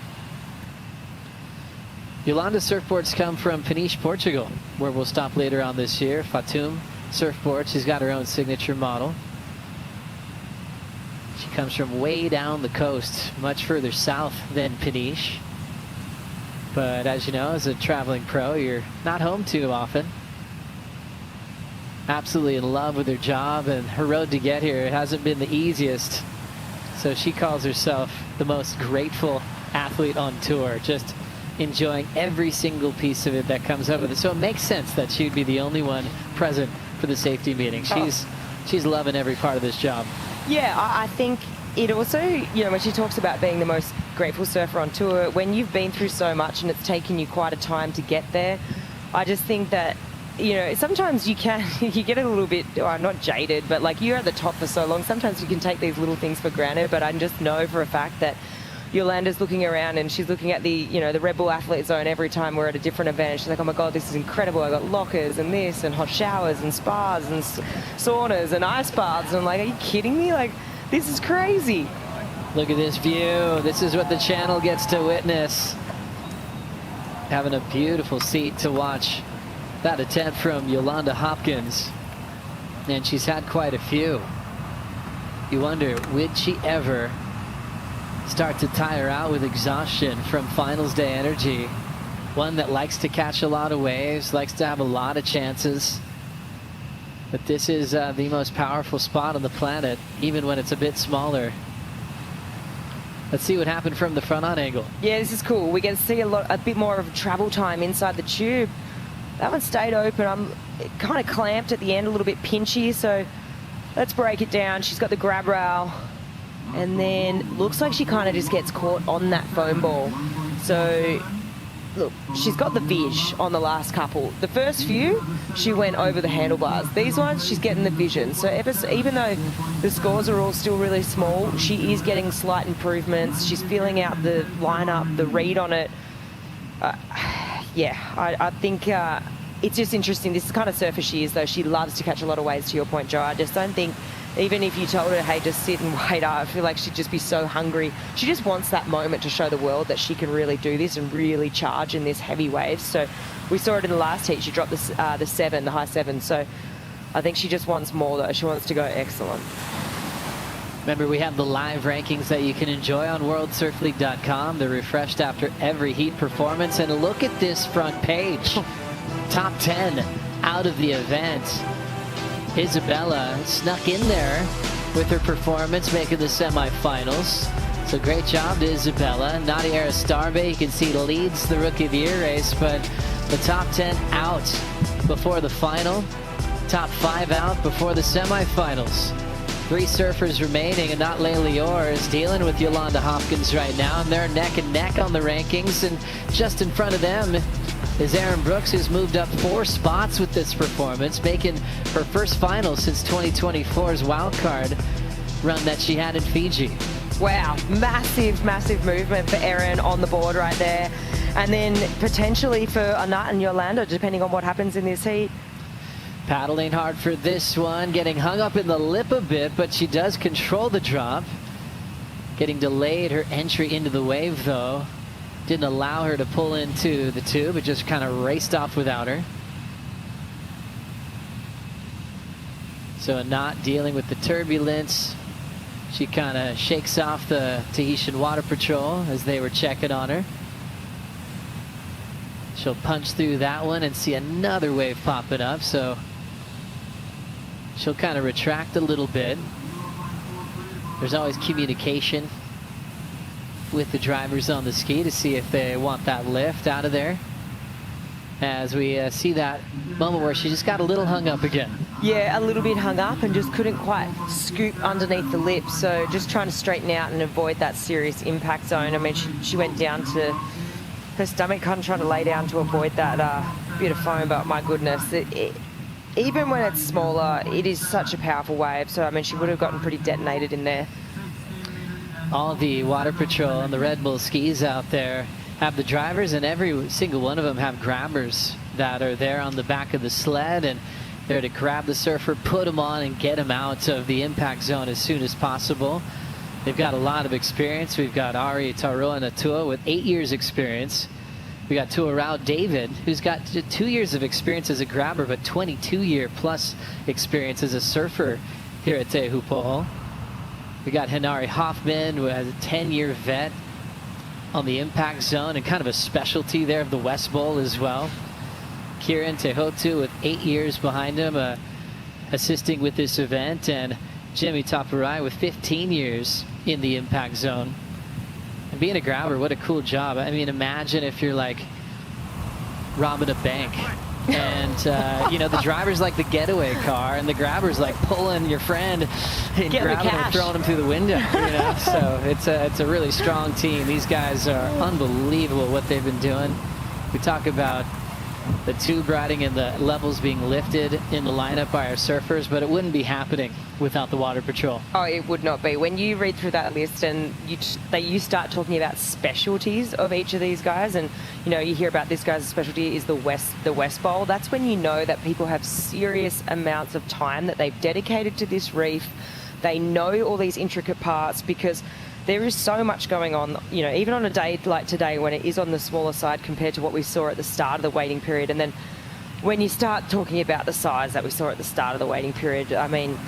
Speaker 2: Yolanda's surfboards come from Peniche, Portugal, where we'll stop later on this year. Fatum surfboard. She's got her own signature model. She comes from way down the coast, much further south than Peniche. But as you know, as a traveling pro, you're not home too often. Absolutely in love with her job, and her road to get here hasn't been the easiest. So she calls herself the most grateful athlete on tour, just enjoying every single piece of it that comes up with it. So it makes sense that she'd be the only one present for the safety meeting. She's loving every part of this job.
Speaker 3: Yeah, I think it also, you know, when she talks about being the most grateful surfer on tour, when you've been through so much and it's taken you quite a time to get there, I just think that, you know, sometimes you get a little bit, not jaded, but like you're at the top for so long, sometimes you can take these little things for granted, but I just know for a fact that Yolanda's looking around and she's looking at the, you know, the Red Bull Athlete Zone every time we're at a different event. She's like, oh my God, this is incredible. I got lockers and this and hot showers and spas and saunas and ice baths. And I'm like, are you kidding me? Like, this is crazy.
Speaker 2: Look at this view. This is what the channel gets to witness. Having a beautiful seat to watch that attempt from Yolanda Hopkins. And she's had quite a few. You wonder, would she ever start to tire out with exhaustion from finals day energy? One that likes to catch a lot of waves, likes to have a lot of chances. But this is the most powerful spot on the planet, even when it's a bit smaller. Let's see what happened from the front on angle.
Speaker 3: Yeah, this is cool. We get to see a bit more of travel time inside the tube. That one stayed open. I'm kind of clamped at the end, a little bit pinchy, so let's break it down. She's got the grab rail, and then looks like she kind of just gets caught on that foam ball. So look, she's got the vision on the last couple. The first few, she went over the handlebars. These ones, she's getting the vision. So even though the scores are all still really small, she is getting slight improvements. She's feeling out the lineup, the read on it. I think it's just interesting. This is the kind of surfer she is, though. She loves to catch a lot of waves, to your point, Joe. I just don't think, even if you told her, hey, just sit and wait, I feel like she'd just be so hungry. She just wants that moment to show the world that she can really do this and really charge in this heavy waves. So we saw it in the last heat. She dropped the high seven. So I think she just wants more, though. She wants to go excellent.
Speaker 2: Remember, we have the live rankings that you can enjoy on WorldSurfLeague.com. They're refreshed after every heat performance. And look at this front page. Top 10 out of the event. Isabella snuck in there with her performance, making the semifinals. So great job to Isabella. Nadia Aristarbe, you can see, leads the Rookie of the Year race, but the top 10 out before the final. Top 5 out before the semifinals. 3 surfers remaining, and not Lior is dealing with Yolanda Hopkins right now, and they're neck and neck on the rankings, and just in front of them is Erin Brooks, who's moved up 4 spots with this performance, making her first final since 2024's wildcard run that she had in Fiji.
Speaker 3: Wow, massive, massive movement for Erin on the board right there. And then potentially for Anat and Yolanda, depending on what happens in this heat.
Speaker 2: Paddling hard for this one, getting hung up in the lip a bit, but she does control the drop. Getting delayed her entry into the wave, though. Didn't allow her to pull into the tube. It just kind of raced off without her. So not dealing with the turbulence. She kind of shakes off the Tahitian Water Patrol as they were checking on her. She'll punch through that one and see another wave popping up, so she'll kind of retract a little bit. There's always communication with the drivers on the ski to see if they want that lift out of there. As we see that moment where she just got a little hung up again.
Speaker 3: Yeah, a little bit hung up and just couldn't quite scoop underneath the lip. So just trying to straighten out and avoid that serious impact zone. I mean, she went down to her stomach, kind of trying to lay down to avoid that bit of foam, but my goodness, even when it's smaller, it is such a powerful wave. So, I mean, she would have gotten pretty detonated in there.
Speaker 2: All the Water Patrol and the Red Bull skis out there have the drivers, and every single one of them have grabbers that are there on the back of the sled, and they're to grab the surfer, put him on, and get him out of the impact zone as soon as possible. They've got a lot of experience. We've got Ari Taroa Natua with 8 years experience. We got Tuarau David, who's got 2 years of experience as a grabber, but 22-year-plus experience as a surfer here at Teahupo'o. We got Hinari Hoffman, who has a 10-year vet on the impact zone and kind of a specialty there of the West Bowl as well. Kieran Tehotu with 8 years behind him, assisting with this event, and Jimmy Taparai with 15 years in the impact zone. And being a grabber, what a cool job. I mean, imagine if you're like robbing a bank and you know, the driver's like the getaway car and the grabber's like pulling your friend and grabbing him and throwing him through the window, you know. So it's a really strong team. These guys are unbelievable what they've been doing. We talk about the tube riding and the levels being lifted in the lineup by our surfers, but it wouldn't be happening without the Water Patrol.
Speaker 3: Oh, it would not be. When you read through that list and you start talking about specialties of each of these guys, and you know, you hear about this guy's specialty is the West Bowl, that's when you know that people have serious amounts of time that they've dedicated to this reef. They know all these intricate parts, because there is so much going on, you know, even on a day like today when it is on the smaller side compared to what we saw at the start of the waiting period. And then when you start talking about the size that we saw at the start of the waiting period, I mean,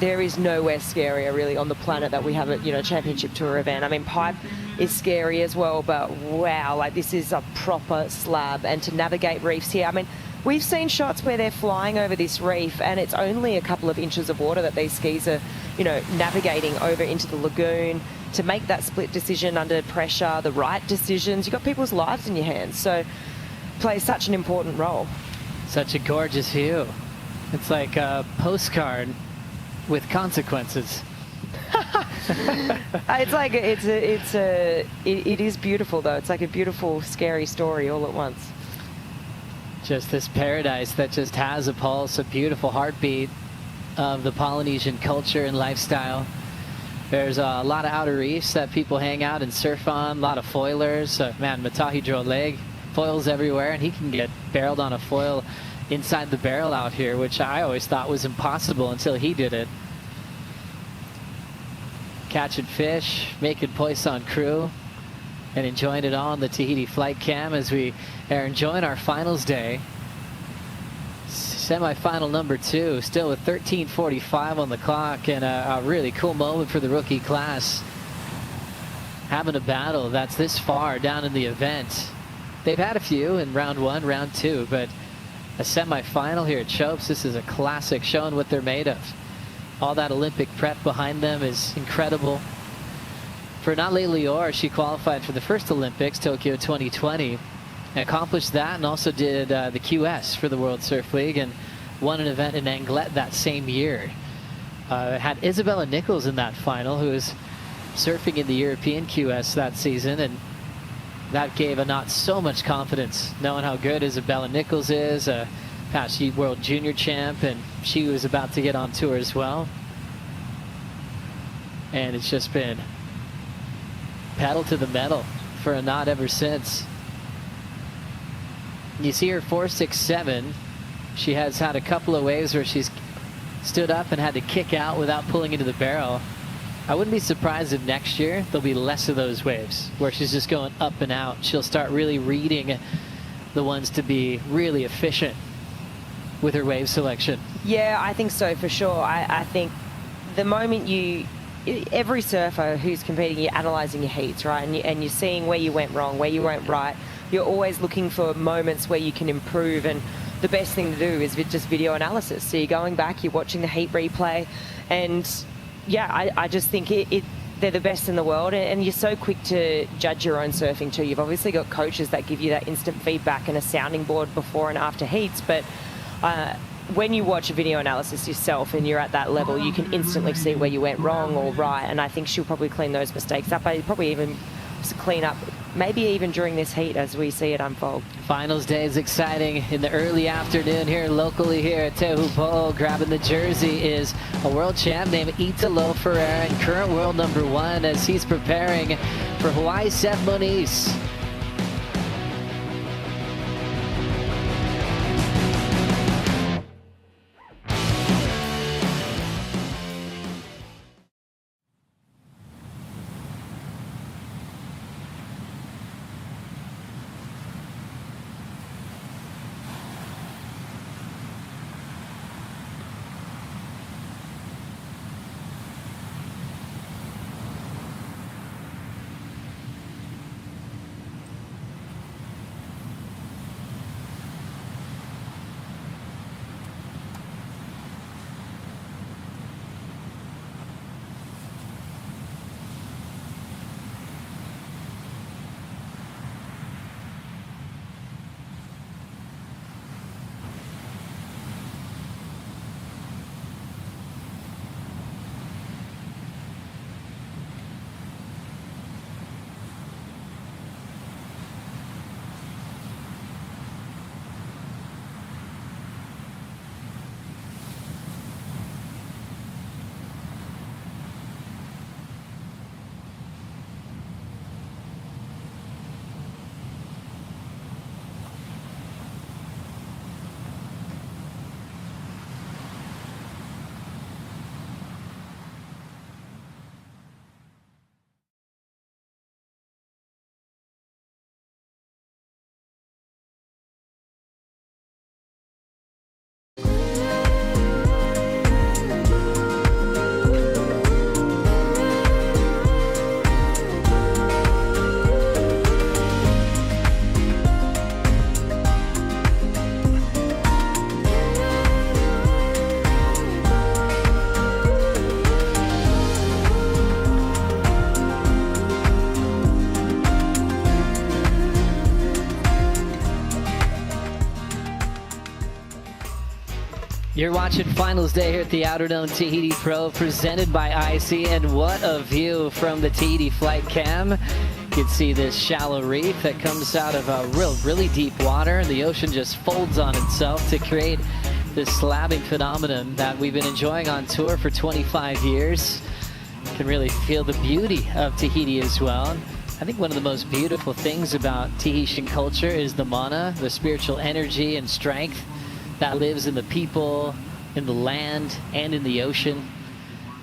Speaker 3: there is nowhere scarier really on the planet that we have a, you know, championship tour event. I mean, Pipe is scary as well, but wow, like this is a proper slab. And to navigate reefs here, I mean, we've seen shots where they're flying over this reef and it's only a couple of inches of water that these skis are, you know, navigating over into the lagoon. To make that split decision under pressure, the right decisions, you've got people's lives in your hands, so plays such an important role.
Speaker 2: Such a gorgeous view. It's like a postcard with consequences.
Speaker 3: It's like it is beautiful though. It's like a beautiful, scary story all at once.
Speaker 2: Just this paradise that just has a pulse, a beautiful heartbeat of the Polynesian culture and lifestyle. There's a lot of outer reefs that people hang out and surf on, a lot of foilers. Man, Matahi Joe Leg, foils everywhere, and he can get barreled on a foil inside the barrel out here, which I always thought was impossible until he did it. Catching fish, making poisson crew, and enjoying it all on the Tahiti flight cam as we are enjoying our finals day. Semi-final number 2, still with 13:45 on the clock, and a really cool moment for the rookie class. Having a battle that's this far down in the event. They've had a few in round 1, round 2, but a semi-final here at Chopes, this is a classic, showing what they're made of. All that Olympic prep behind them is incredible. For Nale Lior, she qualified for the first Olympics, Tokyo 2020. Accomplished that and also did the QS for the World Surf League and won an event in Anglet that same year. Had Isabella Nichols in that final, who was surfing in the European QS that season, and that gave Anat so much confidence, knowing how good Isabella Nichols is, a past world junior champ, and she was about to get on tour as well. And it's just been pedal to the metal for Anat ever since. You see her 4.67. She has had a couple of waves where she's stood up and had to kick out without pulling into the barrel. I wouldn't be surprised if next year there'll be less of those waves where she's just going up and out. She'll start really reading the ones to be really efficient with her wave selection.
Speaker 3: Yeah, I think so for sure. I think the moment every surfer who's competing, you're analysing your heats, right? And you're seeing where you went wrong, where you went right. You're always looking for moments where you can improve, and the best thing to do is just video analysis. So you're going back, you're watching the heat replay, and yeah, I just think they're the best in the world, and you're so quick to judge your own surfing too. You've obviously got coaches that give you that instant feedback and a sounding board before and after heats, but when you watch a video analysis yourself and you're at that level, you can instantly see where you went wrong or right, and I think she'll probably clean those mistakes up. I'd probably even clean up, maybe even during this heat as we see it unfold.
Speaker 2: Finals day is exciting in the early afternoon here locally here at Teahupo'o. Grabbing the jersey is a world champ named Italo Ferreira, and current world #1 as he's preparing for Hawaii's Seth Moniz. You're watching Finals Day here at the Outerknown Tahiti Pro, presented by IC, and what a view from the Tahiti flight cam. You can see this shallow reef that comes out of a really deep water, and the ocean just folds on itself to create this slabbing phenomenon that we've been enjoying on tour for 25 years. You can really feel the beauty of Tahiti as well. I think one of the most beautiful things about Tahitian culture is the mana, the spiritual energy and strength that lives in the people, in the land, and in the ocean.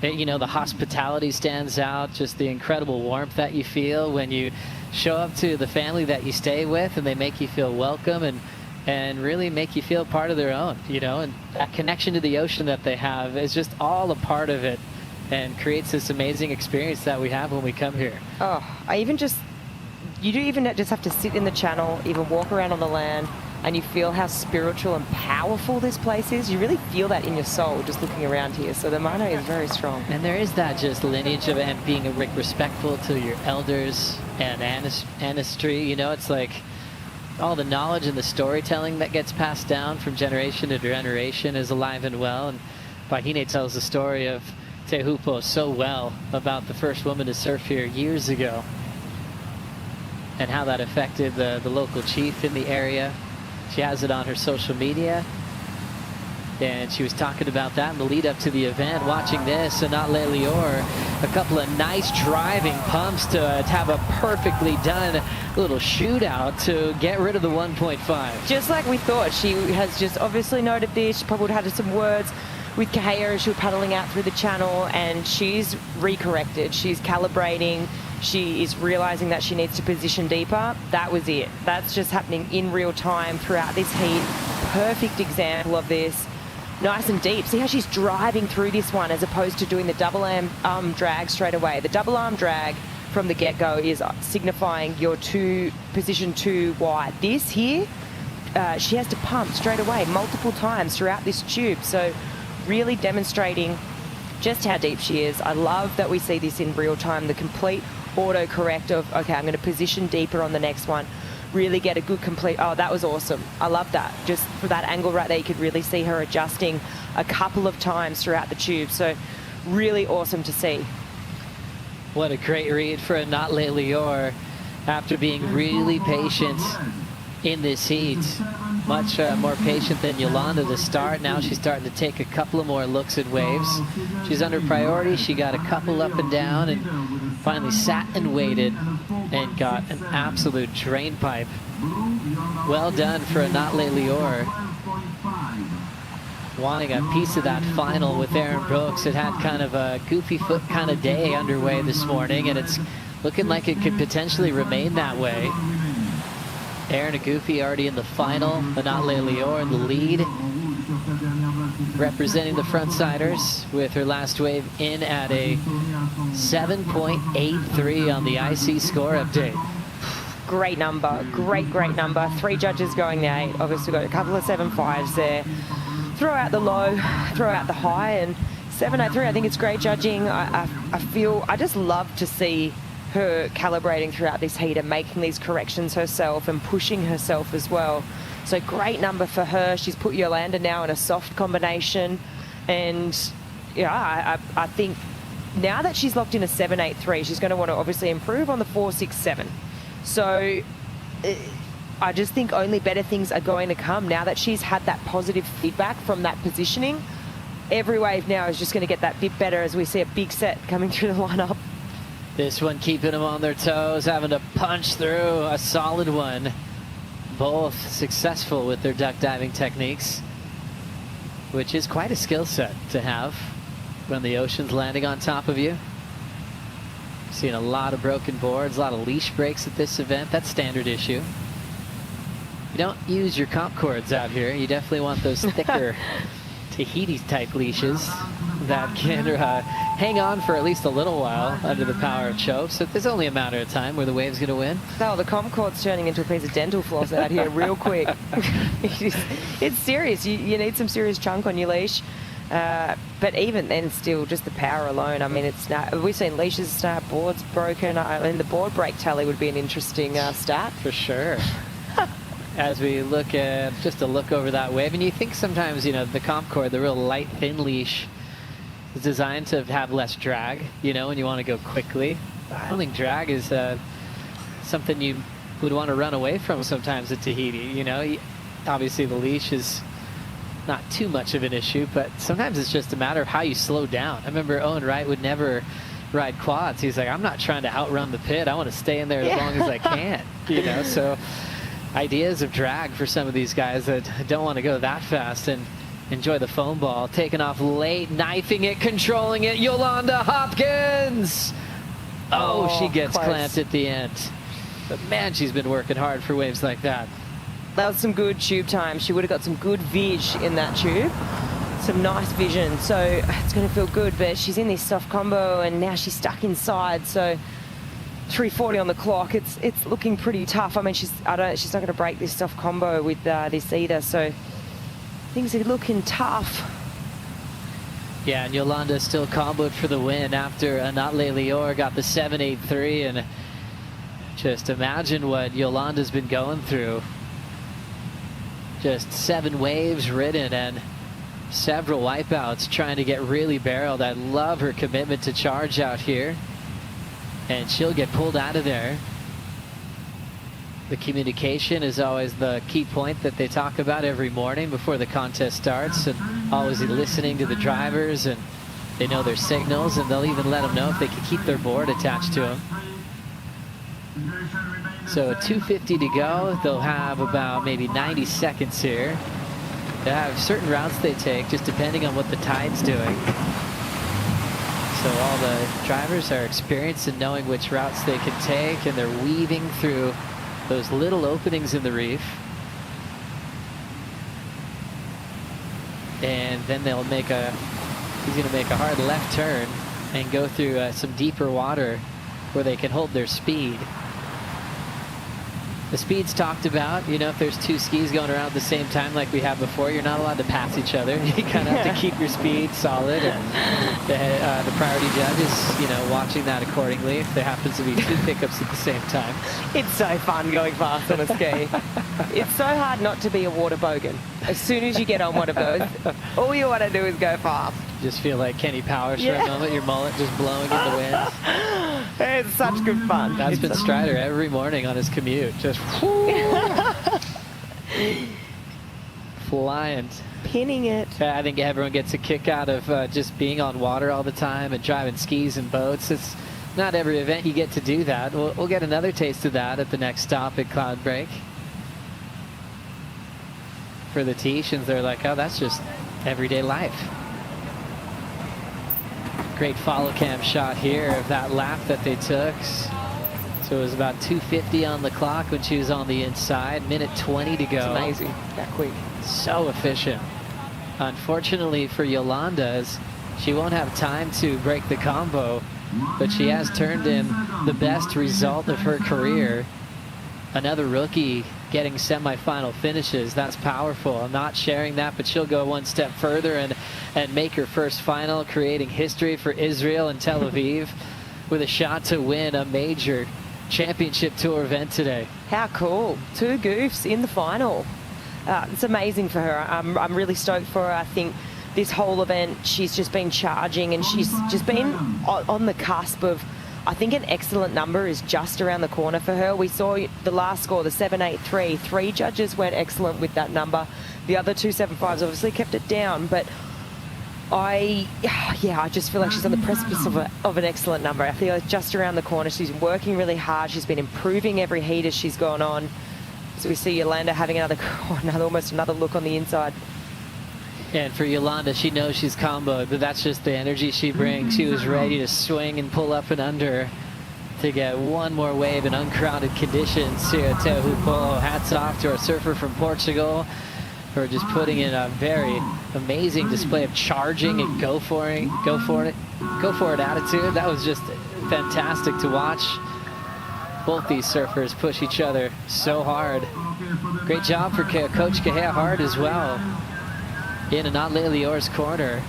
Speaker 2: You know, the hospitality stands out, just the incredible warmth that you feel when you show up to the family that you stay with and they make you feel welcome and really make you feel part of their own, you know, and that connection to the ocean that they have is just all a part of it and creates this amazing experience that we have when we come here.
Speaker 3: Oh, you do even just have to sit in the channel, even walk around on the land, and you feel how spiritual and powerful this place is. You really feel that in your soul just looking around here. So the mana is very strong.
Speaker 2: And there is that just lineage of it and being respectful to your elders and ancestry. You know, it's like all the knowledge and the storytelling that gets passed down from generation to generation is alive and well. And Wahine tells the story of Teahupo'o so well about the first woman to surf here years ago. and how that affected the local chief in the area. She has it on her social media. And she was talking about that in the lead up to the event, watching this, and not Leilior. A couple of nice driving pumps to have a perfectly done little shootout to get rid of the 1.5.
Speaker 3: Just like we thought. She has just obviously noted this. She probably would have had some words with Kahea as she was paddling out through the channel, and she's recorrected. She's calibrating. She is realizing that she needs to position deeper. That was it. That's just happening in real time throughout this heat. Perfect example of this. Nice and deep. See how she's driving through this one as opposed to doing the double arm drag straight away. The double arm drag from the get-go is signifying your position 2 wide. This here, she has to pump straight away multiple times throughout this tube. So really demonstrating just how deep she is. I love that we see this in real time, the complete auto-correct of, okay, I'm going to position deeper on the next one. Really get a good complete, oh, that was awesome. I love that. Just for that angle right there, you could really see her adjusting a couple of times throughout the tube. So really awesome to see.
Speaker 2: What a great read for Not Leilior after being really patient in this heat. Much more patient than Yolanda to start. Now she's starting to take a couple of more looks at waves. She's under priority. She got a couple up and down and finally sat and waited and got an absolute drain pipe. Well done for Not Leilior. Wanting a piece of that final with Aaron Brooks. It had kind of a goofy foot kind of day underway this morning, and it's looking like it could potentially remain that way. Aaron and Goofy already in the final, but Not Leilior in the lead. Representing the frontsiders with her last wave in at a 7.83 on the IC score update.
Speaker 3: Great number, great number. 3 judges going the 8. Obviously got a couple of 7.5s there. Throw out the low, throw out the high, and 7.83, I think it's great judging. I just love to see her calibrating throughout this heat and making these corrections herself and pushing herself as well. So great number for her. She's put Yolanda now in a soft combination. And yeah, I think now that she's locked in a 7.83, she's going to want to obviously improve on the 4.67. So I just think only better things are going to come now that she's had that positive feedback from that positioning. Every wave now is just going to get that bit better as we see a big set coming through the lineup.
Speaker 2: This one keeping them on their toes, having to punch through a solid one. Both successful with their duck diving techniques, which is quite a skill set to have when the ocean's landing on top of you. Seeing a lot of broken boards, a lot of leash breaks at this event. That's standard issue. You don't use your comp cords out here. You definitely want those thicker Tahiti type leashes that can hang on for at least a little while under the power of choke. So there's only a matter of time where the wave's going to win.
Speaker 3: Oh, the comp cord's turning into a piece of dental floss out here real quick. It's serious. You need some serious chunk on your leash. But even then, still, just the power alone. I mean, it's not, we've seen leashes snap, boards broken. I mean, the board break tally would be an interesting stat.
Speaker 2: For sure. As we look at just a look over that wave, and you think sometimes, you know, the comp cord, the real light, thin leash, is designed to have less drag, you know, when you want to go quickly. I don't think drag is something you would want to run away from sometimes at Tahiti, you know. Obviously, the leash is not too much of an issue, but sometimes it's just a matter of how you slow down. I remember Owen Wright would never ride quads. He's like, I'm not trying to outrun the pit. I want to stay in there as long as I can, you know. So ideas of drag for some of these guys that don't want to go that fast and enjoy the foam ball. Taking off late, knifing it, controlling it. Yolanda Hopkins! Oh, she gets
Speaker 3: close.
Speaker 2: clamped at the end. But man, she's been working hard for waves like that.
Speaker 3: That was some good tube time. She would have got some good vid in that tube. Some nice vision. So it's going to feel good, but she's in this soft combo and now she's stuck inside. So 3:40 on the clock. It's looking pretty tough. I mean, she's not going to break this soft combo with this either. So things are looking tough.
Speaker 2: Yeah, and Yolanda still comboed for the win after Not Leilior got the 7.83, and just imagine what Yolanda's been going through. Just 7 waves ridden and several wipeouts trying to get really barreled. I love her commitment to charge out here. And she'll get pulled out of there. The communication is always the key point that they talk about every morning before the contest starts, and always listening to the drivers, and they know their signals, and they'll even let them know if they can keep their board attached to them. So 2:50 to go. They'll have about maybe 90 seconds here. They have certain routes they take, just depending on what the tide's doing. So all the drivers are experienced in knowing which routes they can take, and they're weaving through those little openings in the reef. And then they'll make he's going to make a hard left turn and go through some deeper water where they can hold their speed. The speed's talked about, you know, if there's two skis going around at the same time like we have before, you're not allowed to pass each other. You kind of have to keep your speed solid, and the priority judge is, you know, watching that accordingly if there happens to be two pickups at the same time.
Speaker 3: It's so fun going fast on a ski. It's so hard not to be a water bogan. As soon as you get on one of those, all you want to do is go fast.
Speaker 2: Just feel like Kenny Powers for a moment, your mullet just blowing in the wind.
Speaker 3: It's such good fun.
Speaker 2: That's been Strider every morning on his commute. Just flying.
Speaker 3: Pinning it.
Speaker 2: I think everyone gets a kick out of just being on water all the time and driving skis and boats. It's not every event you get to do that. We'll get another taste of that at the next stop at Cloud Break. For the Tahitians, they're like, oh, that's just everyday life. Great follow cam shot here of that lap that they took. So it was about 2:50 on the clock when she was on the inside. Minute 20 to go.
Speaker 3: It's amazing, that quick.
Speaker 2: So efficient. Unfortunately for Yolanda, she won't have time to break the combo, but she has turned in the best result of her career. Another rookie getting semifinal finishes. That's powerful. I'm not sharing that, but she'll go one step further and make her first final, creating history for Israel and Tel Aviv with a shot to win a major championship tour event today.
Speaker 3: How cool. Two goofs in the final. It's amazing for her. I'm really stoked for her. I think this whole event, she's just been charging, and she's just been on the cusp of, I think an excellent number is just around the corner for her. We saw the last score, the 7.83. 3 judges went excellent with that number. The other 2.75s obviously kept it down, but I just feel like she's on the precipice of an excellent number. I feel like just around the corner. She's working really hard. She's been improving every heat as she's gone on. So we see Yolanda having almost another look on the inside.
Speaker 2: And for Yolanda, she knows she's comboed, but that's just the energy she brings. She was ready to swing and pull up and under to get one more wave in uncrowded conditions here at Teahupo'o. Hats off to our surfer from Portugal for just putting in a very amazing display of charging and go for it attitude. That was just fantastic to watch. Both these surfers push each other so hard. Great job for Coach Kahea Hart as well. In Anatle Lior's corner.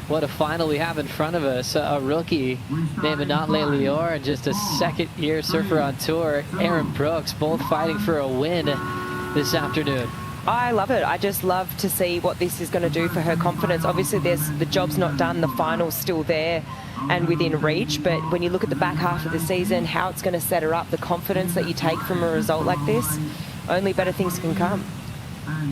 Speaker 2: What a final we have in front of us. A rookie named Anatle Lior and just a second-year surfer on tour, Aaron Brooks, both fighting for a win this afternoon.
Speaker 3: I love it. I just love to see what this is going to do for her confidence. Obviously, the job's not done. The final's still there and within reach. But when you look at the back half of the season, how it's going to set her up, the confidence that you take from a result like this, only better things can come.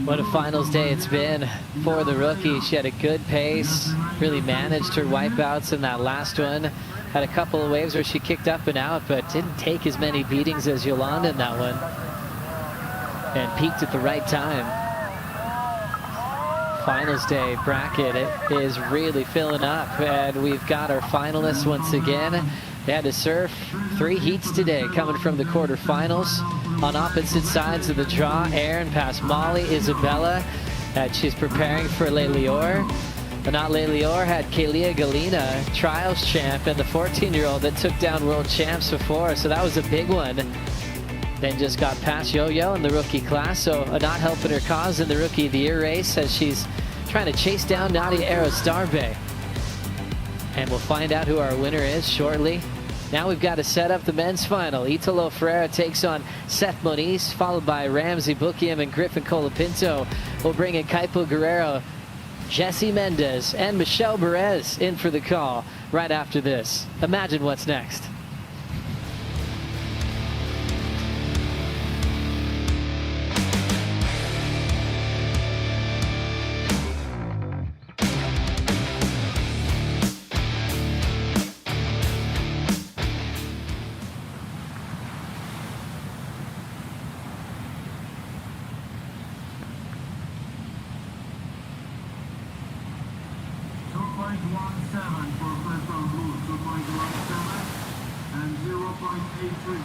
Speaker 2: What a finals day it's been for the rookie. She had a good pace, really managed her wipeouts in that last one. Had a couple of waves where she kicked up and out, but didn't take as many beatings as Yolanda in that one. And peaked at the right time. Finals day bracket, it is really filling up, and we've got our finalists once again. They had to surf 3 heats today coming from the quarterfinals. On opposite sides of the draw, Erin past Molly, Isabella, she's preparing for Le Lior. But not Le Lior had Kalia Galina, trials champ, and the 14-year-old that took down world champs before, so that was a big one. Then just got past Yo-Yo in the rookie class, so not helping her cause in the Rookie of the Year race as she's trying to chase down Nadia Aerostarbe. And we'll find out who our winner is shortly. Now we've got to set up the men's final. Italo Ferreira takes on Seth Moniz, followed by Ramsey Bukiam and Griffin Colapinto. We'll bring in Kaipo Guerrero, Jesse Mendez, and Michelle Perez in for the call right after this. Imagine what's next.
Speaker 1: for first on blue, 2.17 and 0.83.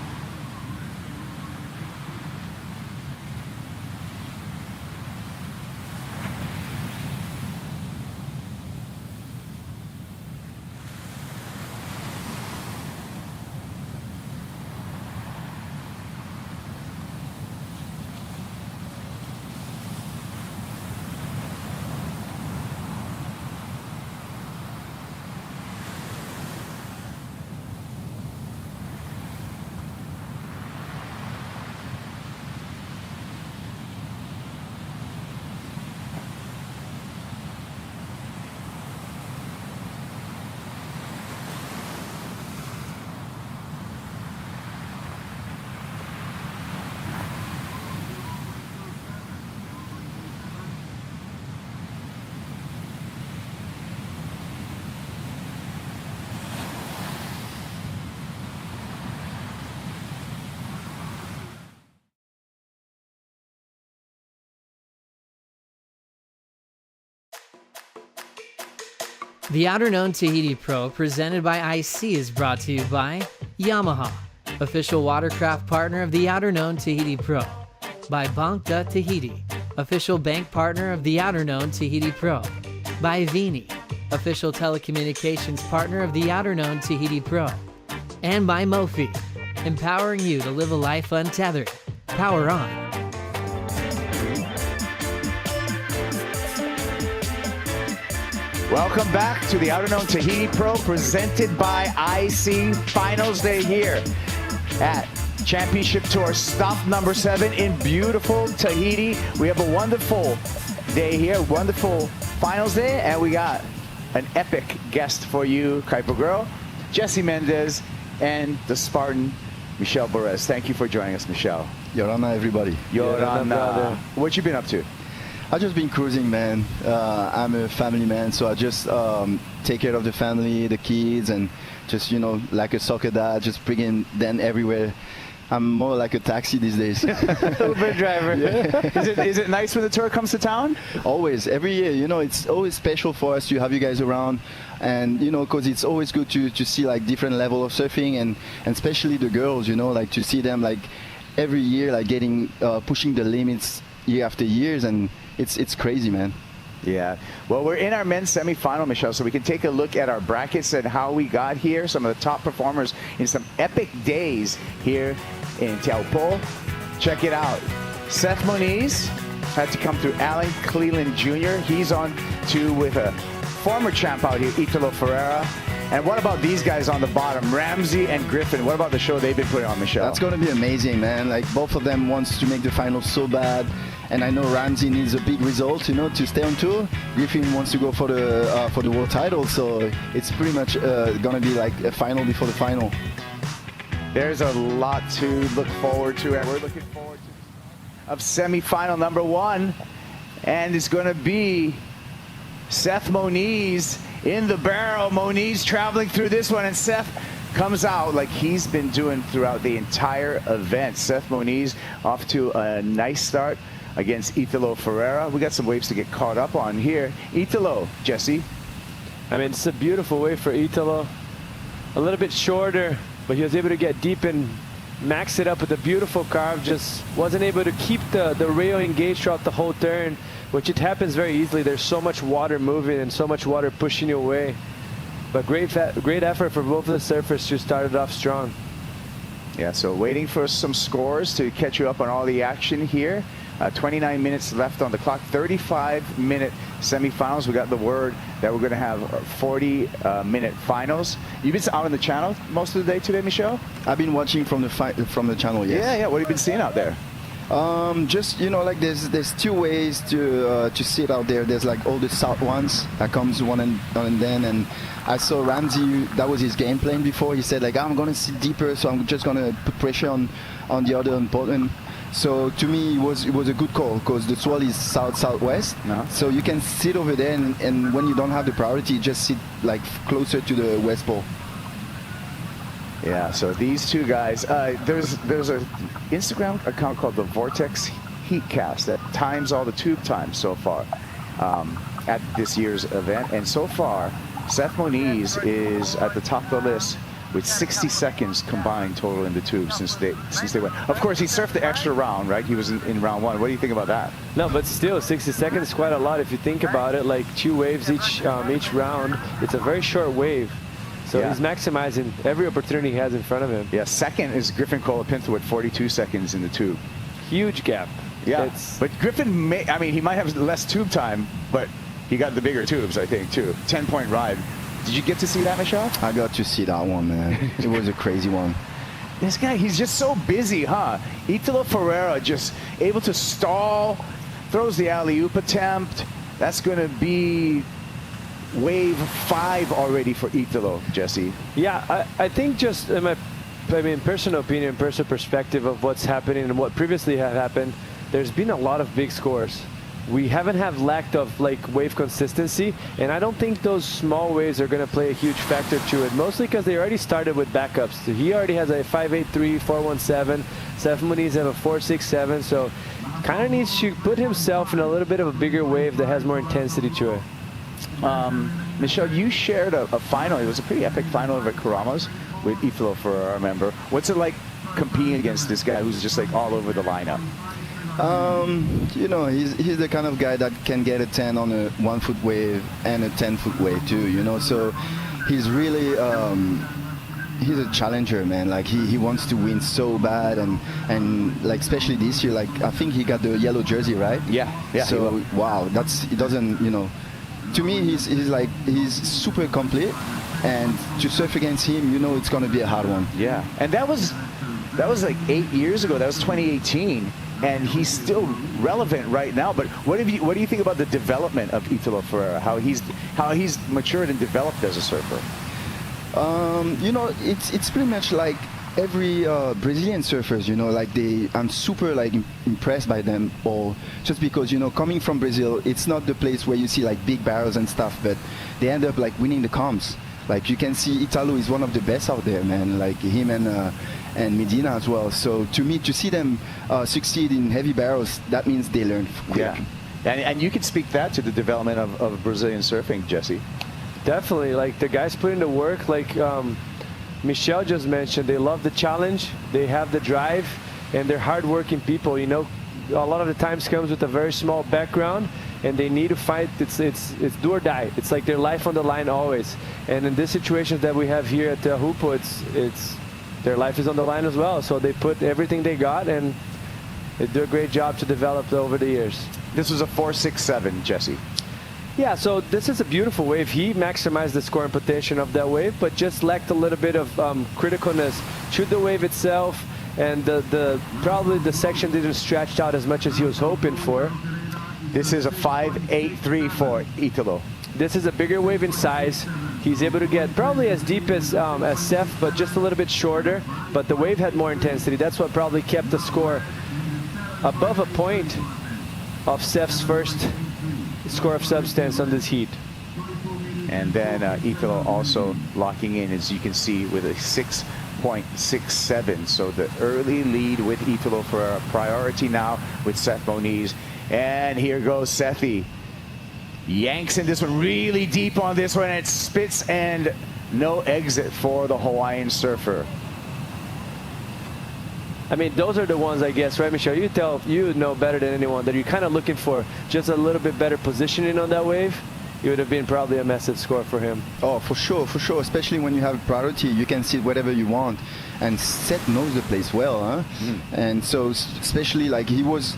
Speaker 7: The Outerknown Tahiti Pro, presented by IC, is brought to you by Yamaha, official watercraft partner of the Outerknown Tahiti Pro. By Banque de Tahiti, official bank partner of the Outerknown Tahiti Pro. By Vini, official telecommunications partner of the Outerknown Tahiti Pro. And by Mofi, empowering you to live a life untethered. Power on.
Speaker 9: Welcome back to the Outerknown Tahiti Pro, presented by IC. Finals day here at Championship Tour stop number 7 in beautiful Tahiti. We have a wonderful day here, wonderful finals day, and we got an epic guest for you, Kuiper Girl, Jesse Mendez, and the Spartan, Michelle Borez. Thank you for joining us, Michelle.
Speaker 15: Yorana, everybody.
Speaker 9: Yorana. What you been up to?
Speaker 15: I've just been cruising, man. I'm a family man, so I just take care of the family, the kids, and just, you know, like a soccer dad, just bringing them everywhere. I'm more like a taxi these days.
Speaker 9: Uber driver.
Speaker 15: Yeah.
Speaker 9: Is it nice when the tour comes to town?
Speaker 15: Always, every year. You know, it's always special for us to have you guys around, and you know, because it's always good to see like different level of surfing, and especially the girls. You know, like to see them like every year, like getting pushing the limits year after years, and it's crazy, man.
Speaker 9: Yeah. Well, we're in our men's semifinal, Michelle, so we can take a look at our brackets and how we got here. Some of the top performers in some epic days here in Teahupo'o. Check it out. Seth Moniz had to come through Alan Cleland Jr. He's on to with a former champ out here, Italo Ferreira. And what about these guys on the bottom, Ramsey and Griffin? What about the show they've been putting on, Michelle?
Speaker 15: That's going to be amazing, man. Like, both of them wants to make the finals so bad. And I know Ramsey needs a big result, you know, to stay on tour. Griffin wants to go for the world title, so it's pretty much gonna be like a final before the final.
Speaker 9: There's a lot to look forward to, and we're looking forward to of semifinal number 1, and it's gonna be Seth Moniz in the barrel. Moniz traveling through this one, and Seth comes out like he's been doing throughout the entire event. Seth Moniz off to a nice start against Italo Ferreira. We got some waves to get caught up on here. Italo, Jesse.
Speaker 10: I mean, it's a beautiful wave for Italo. A little bit shorter, but he was able to get deep and max it up with a beautiful carve. Just wasn't able to keep the rail engaged throughout the whole turn, which it happens very easily. There's so much water moving and so much water pushing you away. But great effort for both of the surfers to start it off strong.
Speaker 9: Yeah, so waiting for some scores to catch you up on all the action here. 29 minutes left on the clock, 35-minute semifinals. We got the word that we're going to have 40-minute finals. You've been out on the channel most of the day today, Michelle?
Speaker 15: I've been watching from the channel, yes.
Speaker 9: Yeah. What have you been seeing out there?
Speaker 15: Just, you know, like there's 2 ways to sit out there. There's like all the south ones that comes one and then, and I saw Ramsey, that was his game plan before. He said like, I'm going to sit deeper, so I'm just going to put pressure on the other opponent. So to me, it was a good call, because the swell is south-southwest. So you can sit over there, and when you don't have the priority, just sit like closer to the west pole.
Speaker 9: Yeah, so these two guys, there's a Instagram account called the Vortex Heatcast that times all the tube times so far at this year's event. And so far, Seth Moniz is at the top of the list with 60 seconds combined total in the tube since they went. Of course, he surfed the extra round, right? He was in round 1. What do you think about that?
Speaker 10: No, but still, 60 seconds is quite a lot if you think about it. Like 2 waves each round. It's a very short wave. So he's maximizing every opportunity he has in front of him.
Speaker 9: Yeah, second is Griffin Colapinto with 42 seconds in the tube.
Speaker 10: Huge gap.
Speaker 9: Yeah, but Griffin he might have less tube time, but he got the bigger tubes, I think, too. 10-point ride. Did you get to see that, Michelle?
Speaker 15: I got to see that one, man. It was a crazy one.
Speaker 9: This guy, he's just so busy, huh? Italo Ferreira just able to stall, throws the alley-oop attempt. That's going to be wave 5 already for Italo, Jesse.
Speaker 10: Yeah, I think just in my personal opinion, personal perspective of what's happening and what previously had happened, there's been a lot of big scores. We haven't had lack of wave consistency, and I don't think those small waves are going to play a huge factor to it, mostly because they already started with backups. So he already has a 5.83, 4.17. Seth Moniz have a 4.67, so kind of needs to put himself in a little bit of a bigger wave that has more intensity to it.
Speaker 9: Michelle, you shared a final. It was a pretty epic final over at Karamas with Italo Ferreira, I remember. What's it like competing against this guy who's just all over the lineup?
Speaker 15: You know, he's the kind of guy that can get a 10 on a 1-foot wave and a 10-foot wave too, you know, so he's really he's a challenger, man. Like he wants to win so bad, and like especially this year, like I think he got the yellow jersey, right?
Speaker 9: Yeah.
Speaker 15: So wow, it doesn't, you know, to me he's super complete, and to surf against him, you know, it's gonna be a hard one.
Speaker 9: Yeah, and that was like 8 years ago. That was 2018. And he's still relevant right now. But what do you think about the development of Italo Ferreira? How he's matured and developed as a surfer?
Speaker 15: You know, it's pretty much like every Brazilian surfers. You know, like I'm super impressed by them. Or just because, you know, coming from Brazil, it's not the place where you see big barrels and stuff, but they end up winning the comps. Like you can see, Italo is one of the best out there, man. Like him and Medina as well. So to me, to see them succeed in heavy barrels, that means they learn quick.
Speaker 9: Yeah, and you can speak that to the development of Brazilian surfing, Jesse.
Speaker 10: Definitely, like the guys put in the work. Like Michelle just mentioned, they love the challenge, they have the drive, and they're hardworking people. You know, a lot of the times comes with a very small background, and they need to fight. It's do or die. It's like their life on the line always. And in this situation that we have here at Teahupo'o, it's their life is on the line as well. So they put everything they got, and they do a great job to develop over the years.
Speaker 9: This was a 4.67, Jesse.
Speaker 10: Yeah, so this is a beautiful wave. He maximized the scoring potential of that wave, but just lacked a little bit of criticalness to the wave itself, and probably the section didn't stretch out as much as he was hoping for.
Speaker 9: This is a 5.83 for Italo.
Speaker 10: This is a bigger wave in size. He's able to get probably as deep as Seth, but just a little bit shorter. But the wave had more intensity. That's what probably kept the score above a point of Seth's first score of substance on this heat.
Speaker 9: And then Italo also locking in, as you can see, with a 6.67. So the early lead with Italo for a priority now with Seth Moniz. And here goes Sethy. Yanks in this one really deep on this one. It spits and no exit for the Hawaiian surfer.
Speaker 10: I mean, those are the ones, I guess, right, Michelle? You know better than anyone that you're kind of looking for just a little bit better positioning on that wave. It would have been probably a massive score for him.
Speaker 15: Oh, for sure, for sure. Especially when you have priority, you can sit whatever you want. And Seth knows the place well, huh? And so, especially he was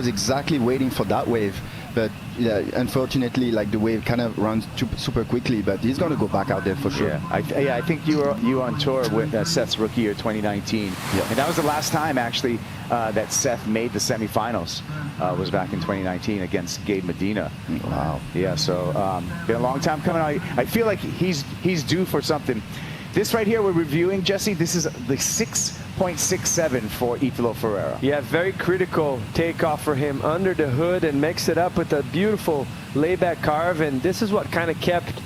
Speaker 15: exactly waiting for that wave. But yeah, unfortunately, the wave kind of runs super quickly. But he's going to go back out there for sure.
Speaker 9: Yeah, I think you were on tour with Seth's rookie year 2019, and that was the last time actually that Seth made the semifinals. Was back in 2019 against Gabe Medina.
Speaker 15: Wow.
Speaker 9: Yeah. So been a long time coming. I feel like he's due for something. This right here we're reviewing, Jesse. This is the 6.67 for Italo Ferreira.
Speaker 10: Yeah, very critical takeoff for him under the hood and mix it up with a beautiful layback carve. And this is what kind of kept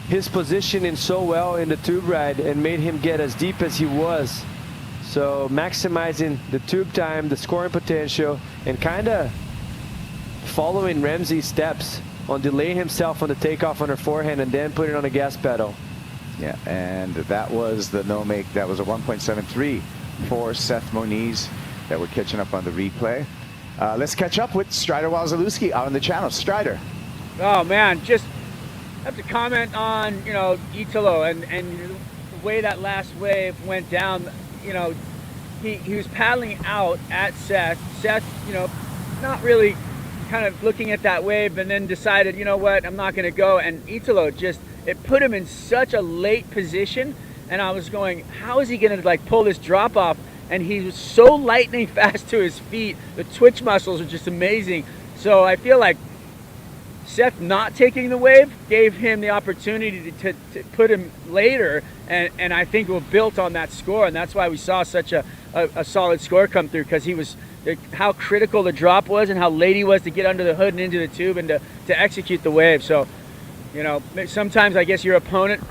Speaker 10: his positioning so well in the tube ride and made him get as deep as he was. So maximizing the tube time, the scoring potential, and kind of following Ramsey's steps. on delaying himself on the takeoff on her forehand and then putting on the gas pedal.
Speaker 9: Yeah, and that was the no-make. That was a 1.73 for Seth Moniz that we're catching up on the replay. Let's catch up with Strider Wazalewski out on the channel. Strider.
Speaker 4: Oh man, just have to comment on, you know, Italo and the way that last wave went down. You know, he was paddling out at Seth. Seth, you know, not really kind of looking at that wave, and then decided, you know what, I'm not going to go. And Italo just, it put him in such a late position, and I was going, how is he going to like pull this drop off? And he was so lightning fast to his feet. The twitch muscles are just amazing. So I feel like Seth not taking the wave gave him the opportunity to put him later, and I think it built on that score, and that's why we saw such a solid score come through, because he was, how critical the drop was and how late he was to get under the hood and into the tube and to execute the wave. So, you know, sometimes I guess your opponent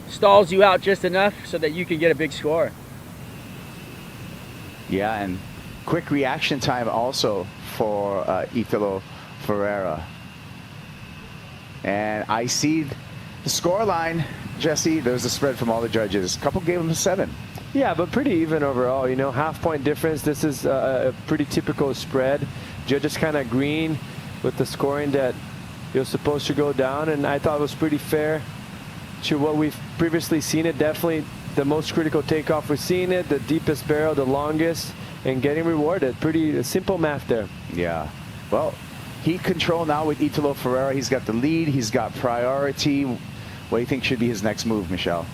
Speaker 4: stalls you out just enough so that you can get a big score.
Speaker 9: Yeah, and quick reaction time also for Italo Ferreira. And I see the score line, Jesse. There's a spread from all the judges. A couple gave him a 7.
Speaker 10: Yeah, but pretty even overall. You know, half-point difference. This is a pretty typical spread. Judges kind of agreeing with the scoring that you're supposed to go down, and I thought it was pretty fair to what we've previously seen. It definitely the most critical takeoff we've seen it, the deepest barrel, the longest, and getting rewarded. Pretty simple math there.
Speaker 9: Yeah. Well, heat control now with Italo Ferreira. He's got the lead. He's got priority. What do you think should be his next move, Michel?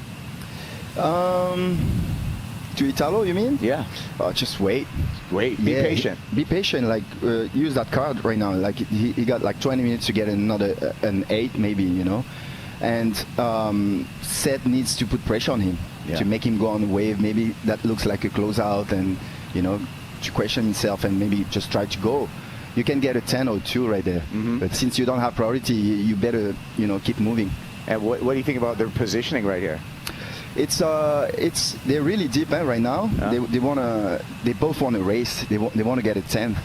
Speaker 15: To Italo, you mean?
Speaker 9: Yeah.
Speaker 15: Just wait.
Speaker 9: Wait. Be patient.
Speaker 15: Be patient. Like, use that card right now. Like, he got like 20 minutes to get another an 8, maybe, you know. And Seth needs to put pressure on him to make him go on the wave. Maybe that looks like a closeout, and, you know, to question himself and maybe just try to go. You can get a 10 or 2 right there. But since you don't have priority, you better, you know, keep moving.
Speaker 9: And what do you think about their positioning right here?
Speaker 15: They're really deep right now. They both want to race. They want to get a 10.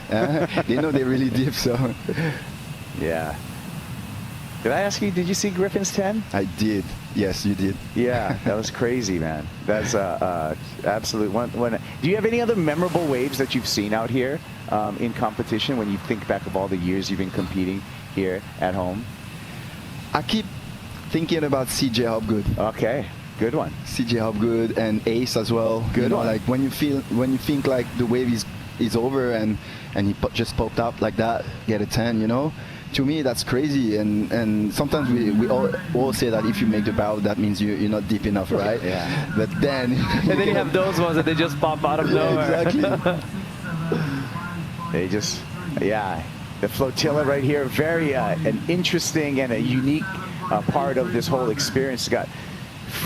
Speaker 15: They know they're really deep, so.
Speaker 9: Yeah. Did I ask you, did you see Griffin's 10?
Speaker 15: I did. Yes, you did.
Speaker 9: Yeah, that was crazy, man. That's absolute one. Do you have any other memorable waves that you've seen out here in competition when you think back of all the years you've been competing here at home?
Speaker 15: I keep thinking about CJ Hopgood.
Speaker 9: Okay, good one.
Speaker 15: CJ Hopgood and Ace as well.
Speaker 9: Good one.
Speaker 15: Like when you think like the wave is over and he just popped up like that, get a 10, you know. To me, that's crazy, and sometimes we all say that if you make the barrel, that means you're not deep enough, right?
Speaker 9: Yeah.
Speaker 15: But then
Speaker 10: and then you have those ones that they just pop out of nowhere.
Speaker 15: Exactly.
Speaker 9: They just, the flotilla right here, very an interesting and a unique part of this whole experience. Got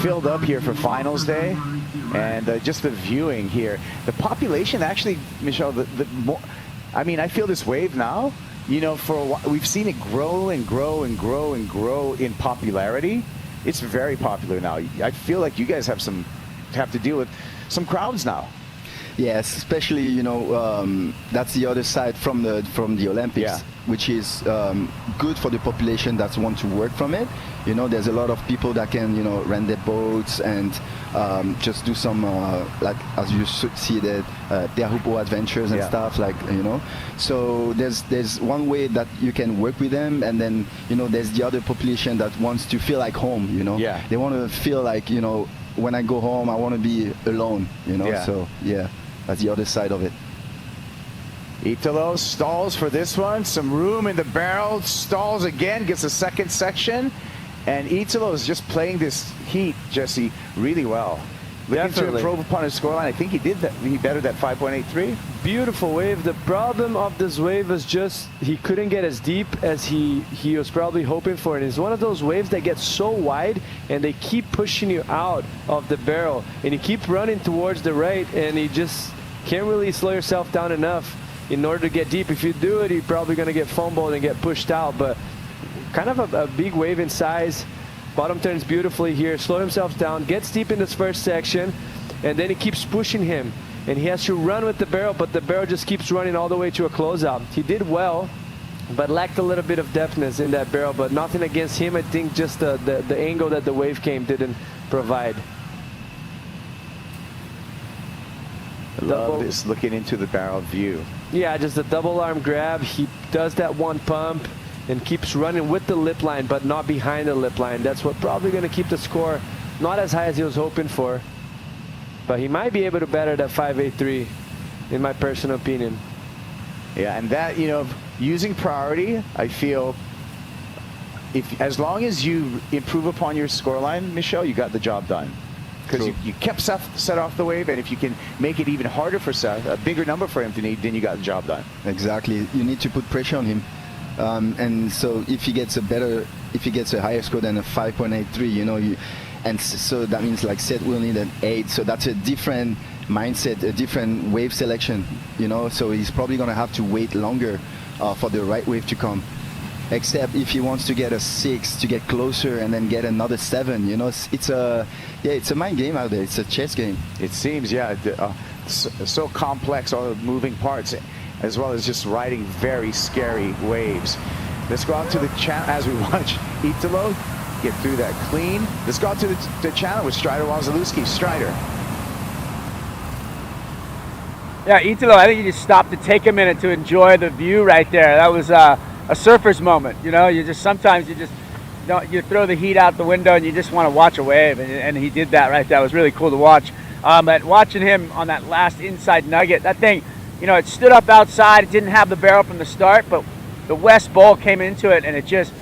Speaker 9: filled up here for finals day, and just the viewing here, the population actually, Michel, I mean, I feel this wave now. You know, for a while, we've seen it grow and grow and grow and grow in popularity. It's very popular now. I feel like you guys have to deal with some crowds now.
Speaker 15: Yes, especially, you know, that's the other side from the Olympics, which is good for the population that want to work from it. You know, there's a lot of people that can, you know, rent their boats and just do some, like, as you see, the Teahupo'o adventures and stuff, like, you know. So there's one way that you can work with them, and then, you know, there's the other population that wants to feel like home, you know.
Speaker 9: Yeah.
Speaker 15: They want to feel like, you know, when I go home, I want to be alone, you know.
Speaker 9: Yeah.
Speaker 15: So, yeah, that's the other side of it.
Speaker 9: Italo stalls for this one. Some room in the barrel. Stalls again. Gets a second section. And Italo is just playing this heat, Jesse, really well. Looking to improve upon his scoreline. I think he did that. He bettered that 5.83.
Speaker 10: Beautiful wave. The problem of this wave is just he couldn't get as deep as he was probably hoping for. And it's one of those waves that gets so wide and they keep pushing you out of the barrel. And you keep running towards the right, and you just can't really slow yourself down enough in order to get deep. If you do it, you're probably going to get fumbled and get pushed out. But kind of a big wave in size. Bottom turns beautifully here, slow himself down, gets deep in this first section, and then he keeps pushing him. And he has to run with the barrel, but the barrel just keeps running all the way to a closeout. He did well but lacked a little bit of depthness in that barrel. But nothing against him. I think just the angle that the wave came didn't provide.
Speaker 9: I love this looking into the barrel view.
Speaker 10: Yeah, just a double arm grab. He does that one pump and keeps running with the lip line, but not behind the lip line. That's what probably going to keep the score not as high as he was hoping for. But he might be able to better that 5.83, in my personal opinion.
Speaker 9: Yeah, and that, you know, using priority, I feel, as long as you improve upon your scoreline, Michel, you got the job done. Because you kept Seth set off the wave, and if you can make it even harder for Seth, a bigger number for him to need, then you got the job done.
Speaker 15: Exactly. You need to put pressure on him. And so if he gets a higher score than a 5.83, you know, so that means like Seth will need an 8. So that's a different mindset, a different wave selection, you know. So he's probably going to have to wait longer for the right wave to come. Except if he wants to get a 6 to get closer and then get another 7, you know, it's a mind game out there. It's a chess game.
Speaker 9: It seems, yeah, so complex, all the moving parts, as well as just riding very scary waves. Let's go out to the channel as we watch Italo get through that clean. Let's go out to the channel with Strider Wazalewski. Strider.
Speaker 4: Yeah, Italo, I think you just stopped to take a minute to enjoy the view right there. That was a surfer's moment, you know. Sometimes you throw the heat out the window and you just want to watch a wave, and he did that right there. It was really cool to watch. But watching him on that last inside nugget, that thing, you know, it stood up outside. It didn't have the barrel from the start, but the west bowl came into it, and it just,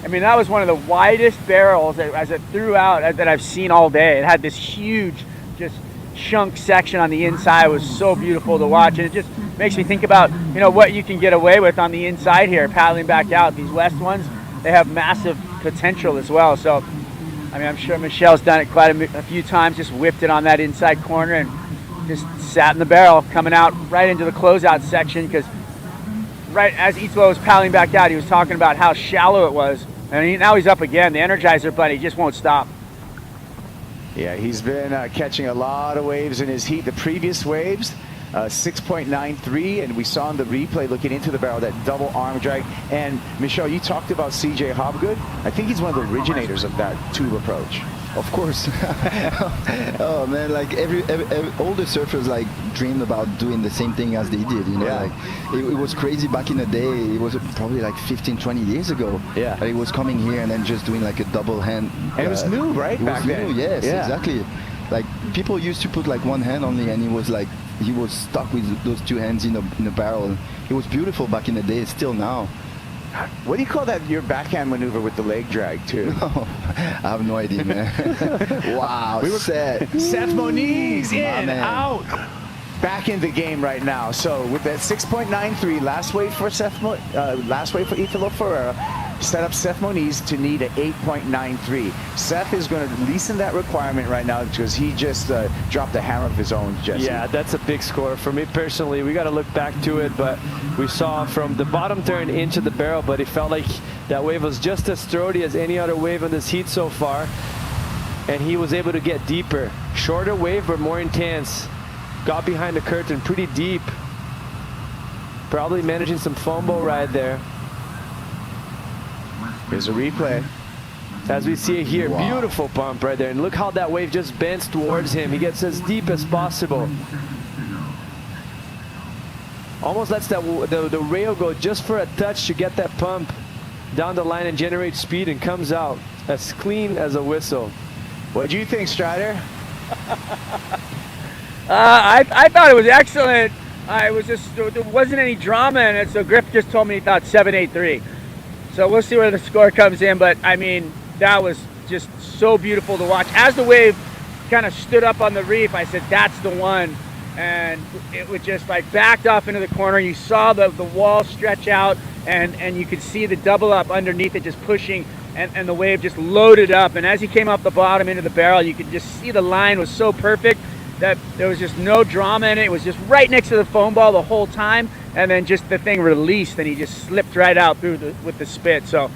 Speaker 4: I mean, that was one of the widest barrels as it threw out that I've seen all day. It had this huge, just chunk section on the inside. It was so beautiful to watch, and it just makes me think about, you know, what you can get away with on the inside here, paddling back out. These west ones, they have massive potential as well. So, I mean, I'm sure Michel's done it quite a few times, just whipped it on that inside corner and just sat in the barrel, coming out right into the closeout section, because right as Italo was paddling back out, he was talking about how shallow it was. And now he's up again. The Energizer Bunny just won't stop.
Speaker 9: Yeah, he's been catching a lot of waves in his heat. The previous waves, 6.93, and we saw in the replay looking into the barrel that double arm drag. And Michel, you talked about CJ Hobgood. I think he's one of the originators of that tube approach.
Speaker 15: Of course. Oh man, like every all the surfers like dreamed about doing the same thing as they did, you know.
Speaker 9: Yeah.
Speaker 15: Like it was crazy back in the day. It was probably like 15-20 years ago.
Speaker 9: Yeah.
Speaker 15: It was coming here and then just doing like a double hand.
Speaker 9: And it was new, right?
Speaker 15: It
Speaker 9: back
Speaker 15: was
Speaker 9: then.
Speaker 15: new, yes,
Speaker 9: yeah.
Speaker 15: exactly. Like people used to put like one hand only, and he was stuck with those two hands in the barrel. It was beautiful back in the day, still now.
Speaker 9: What do you call that, your backhand maneuver with the leg drag, too?
Speaker 15: No, I have no idea, man. Wow,
Speaker 9: Seth Moniz in, out. Back in the game right now. So with that 6.93, last wave for Italo Ferreira, set up Seth Moniz to need an 8.93. Seth is going to lessen that requirement right now because he just dropped a hammer of his own, Jesse.
Speaker 10: Yeah, that's a big score. For me personally, we got to look back to it, but we saw from the bottom turn into the barrel, but it felt like that wave was just as throaty as any other wave in this heat so far, and he was able to get deeper. Shorter wave, but more intense. Got behind the curtain pretty deep. Probably managing some fumble right there.
Speaker 9: Here's a replay.
Speaker 10: As we see it here, beautiful pump right there. And look how that wave just bends towards him. He gets as deep as possible. Almost lets the rail go just for a touch to get that pump down the line and generate speed, and comes out as clean as a whistle.
Speaker 9: What do you think, Strider?
Speaker 4: I thought it was excellent. There wasn't any drama in it, so Griff just told me he thought 7.83. So we'll see where the score comes in, but I mean, that was just so beautiful to watch. As the wave kind of stood up on the reef, I said, that's the one. And it was just like backed off into the corner. You saw the wall stretch out, and you could see the double up underneath it just pushing, and the wave just loaded up. And as he came up the bottom into the barrel, you could just see the line was so perfect that there was just no drama in it. It was just right next to the foam ball the whole time, and then just the thing released, and he just slipped right out through with the spit. So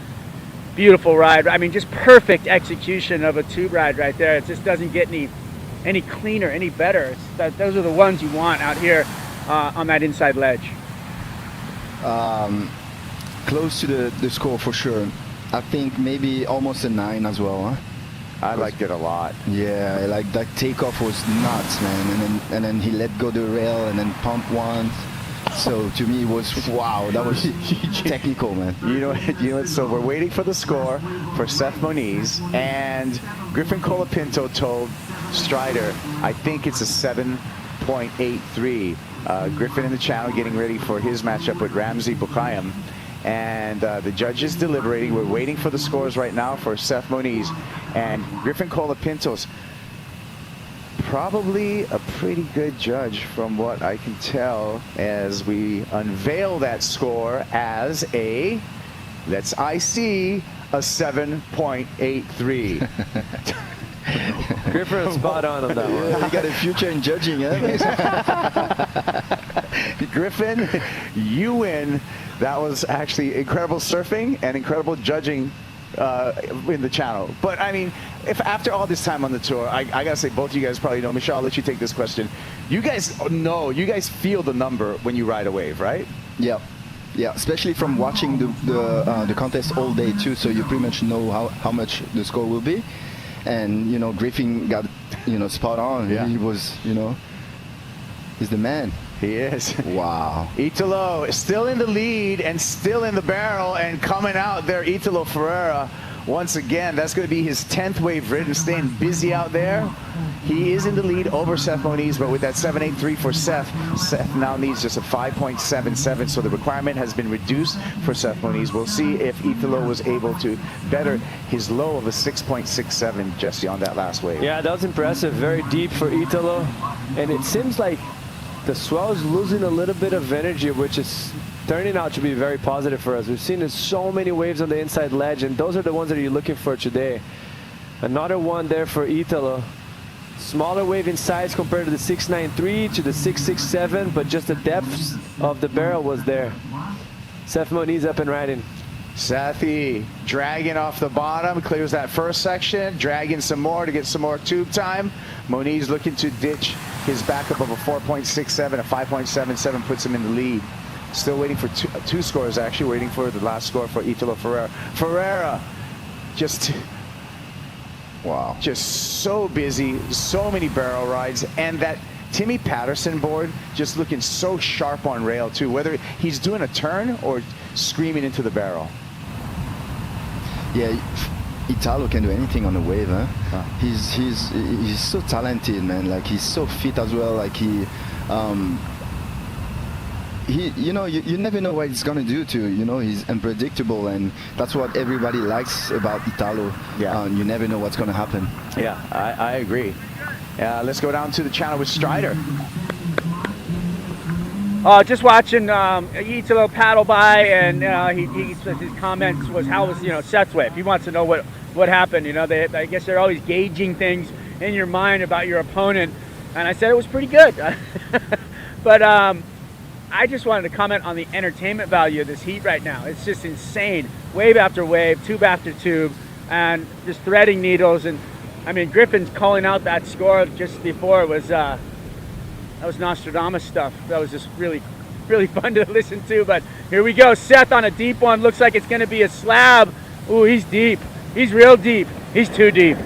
Speaker 4: beautiful ride. I mean, just perfect execution of a tube ride right there. It just doesn't get any cleaner, any better. Those are the ones you want out here on that inside ledge.
Speaker 15: close to the score for sure. I think maybe almost a 9 as well. Huh?
Speaker 9: I liked it a lot.
Speaker 15: Yeah, like that takeoff was nuts, man. And then he let go the rail and then pump one. So to me, it was wow. That was technical, man.
Speaker 9: You know. So we're waiting for the score for Seth Moniz, and Griffin Colapinto told Strider, I think it's a 7.83. Griffin in the channel getting ready for his matchup with Ramzi Bukhayam. And the judges deliberating. We're waiting for the scores right now for Seth Moniz. And Griffin Colapinto's probably a pretty good judge from what I can tell as we unveil that score as a, let's IC, a 7.83.
Speaker 10: Griffin is spot on that one.
Speaker 15: Yeah, you got a future in judging, eh?
Speaker 9: Griffin, you win. That was actually incredible surfing and incredible judging in the channel. But I mean, if after all this time on the tour, I gotta say, both of you guys probably know. Michelle, I'll let you take this question. You guys know, you guys feel the number when you ride a wave, right?
Speaker 15: Yeah. Yeah, especially from watching the contest all day too, so you pretty much know how much the score will be. And Griffin got spot on.
Speaker 9: Yeah.
Speaker 15: He was he's the man.
Speaker 9: He is.
Speaker 15: Wow.
Speaker 9: Italo is still in the lead and still in the barrel, and coming out there, Italo Ferreira. Once again, that's going to be his 10th wave ridden, staying busy out there. He is in the lead over Seth Moniz, but with that 7.83 for Seth now needs just a 5.77, so the requirement has been reduced for Seth Moniz. We'll see if Italo was able to better his low of a 6.67, Jesse, on that last wave.
Speaker 10: Yeah, that was impressive. Very deep for Italo, and it seems like the swell is losing a little bit of energy, which is turning out to be very positive for us. We've seen so many waves on the inside ledge, and those are the ones that you're looking for today. Another one there for Italo. Smaller wave in size compared to the 693 to the 667, but just the depth of the barrel was there. Seth Moniz up and riding.
Speaker 9: Sethy dragging off the bottom, clears that first section, dragging some more to get some more tube time. Moniz looking to ditch his backup of a 4.67, a 5.77 puts him in the lead. Still waiting for two scores, actually, waiting for the last score for Italo Ferreira. Ferreira, wow, just so busy, so many barrel rides, and that Timmy Patterson board just looking so sharp on rail too, whether he's doing a turn or screaming into the barrel.
Speaker 15: Yeah, Italo can do anything on the wave, huh? He's so talented, man. Like, he's so fit as well. Like, you never know what he's gonna do too. He's unpredictable, and that's what everybody likes about Italo.
Speaker 9: Yeah.
Speaker 15: You never know what's gonna happen.
Speaker 9: Yeah, I agree. Let's go down to the channel with Strider.
Speaker 4: Just watching Italo paddle by, and his comments was, how was Seth's wave? He wants to know what happened. I guess they're always gauging things in your mind about your opponent, and I said it was pretty good. But I just wanted to comment on the entertainment value of this heat right now. It's just insane. Wave after wave, tube after tube, and just threading needles. And I mean, Griffin's calling out that score just before was that was Nostradamus stuff. That was just really, really fun to listen to. But here we go. Seth on a deep one. Looks like it's going to be a slab. Ooh, he's deep. He's real deep. He's too deep.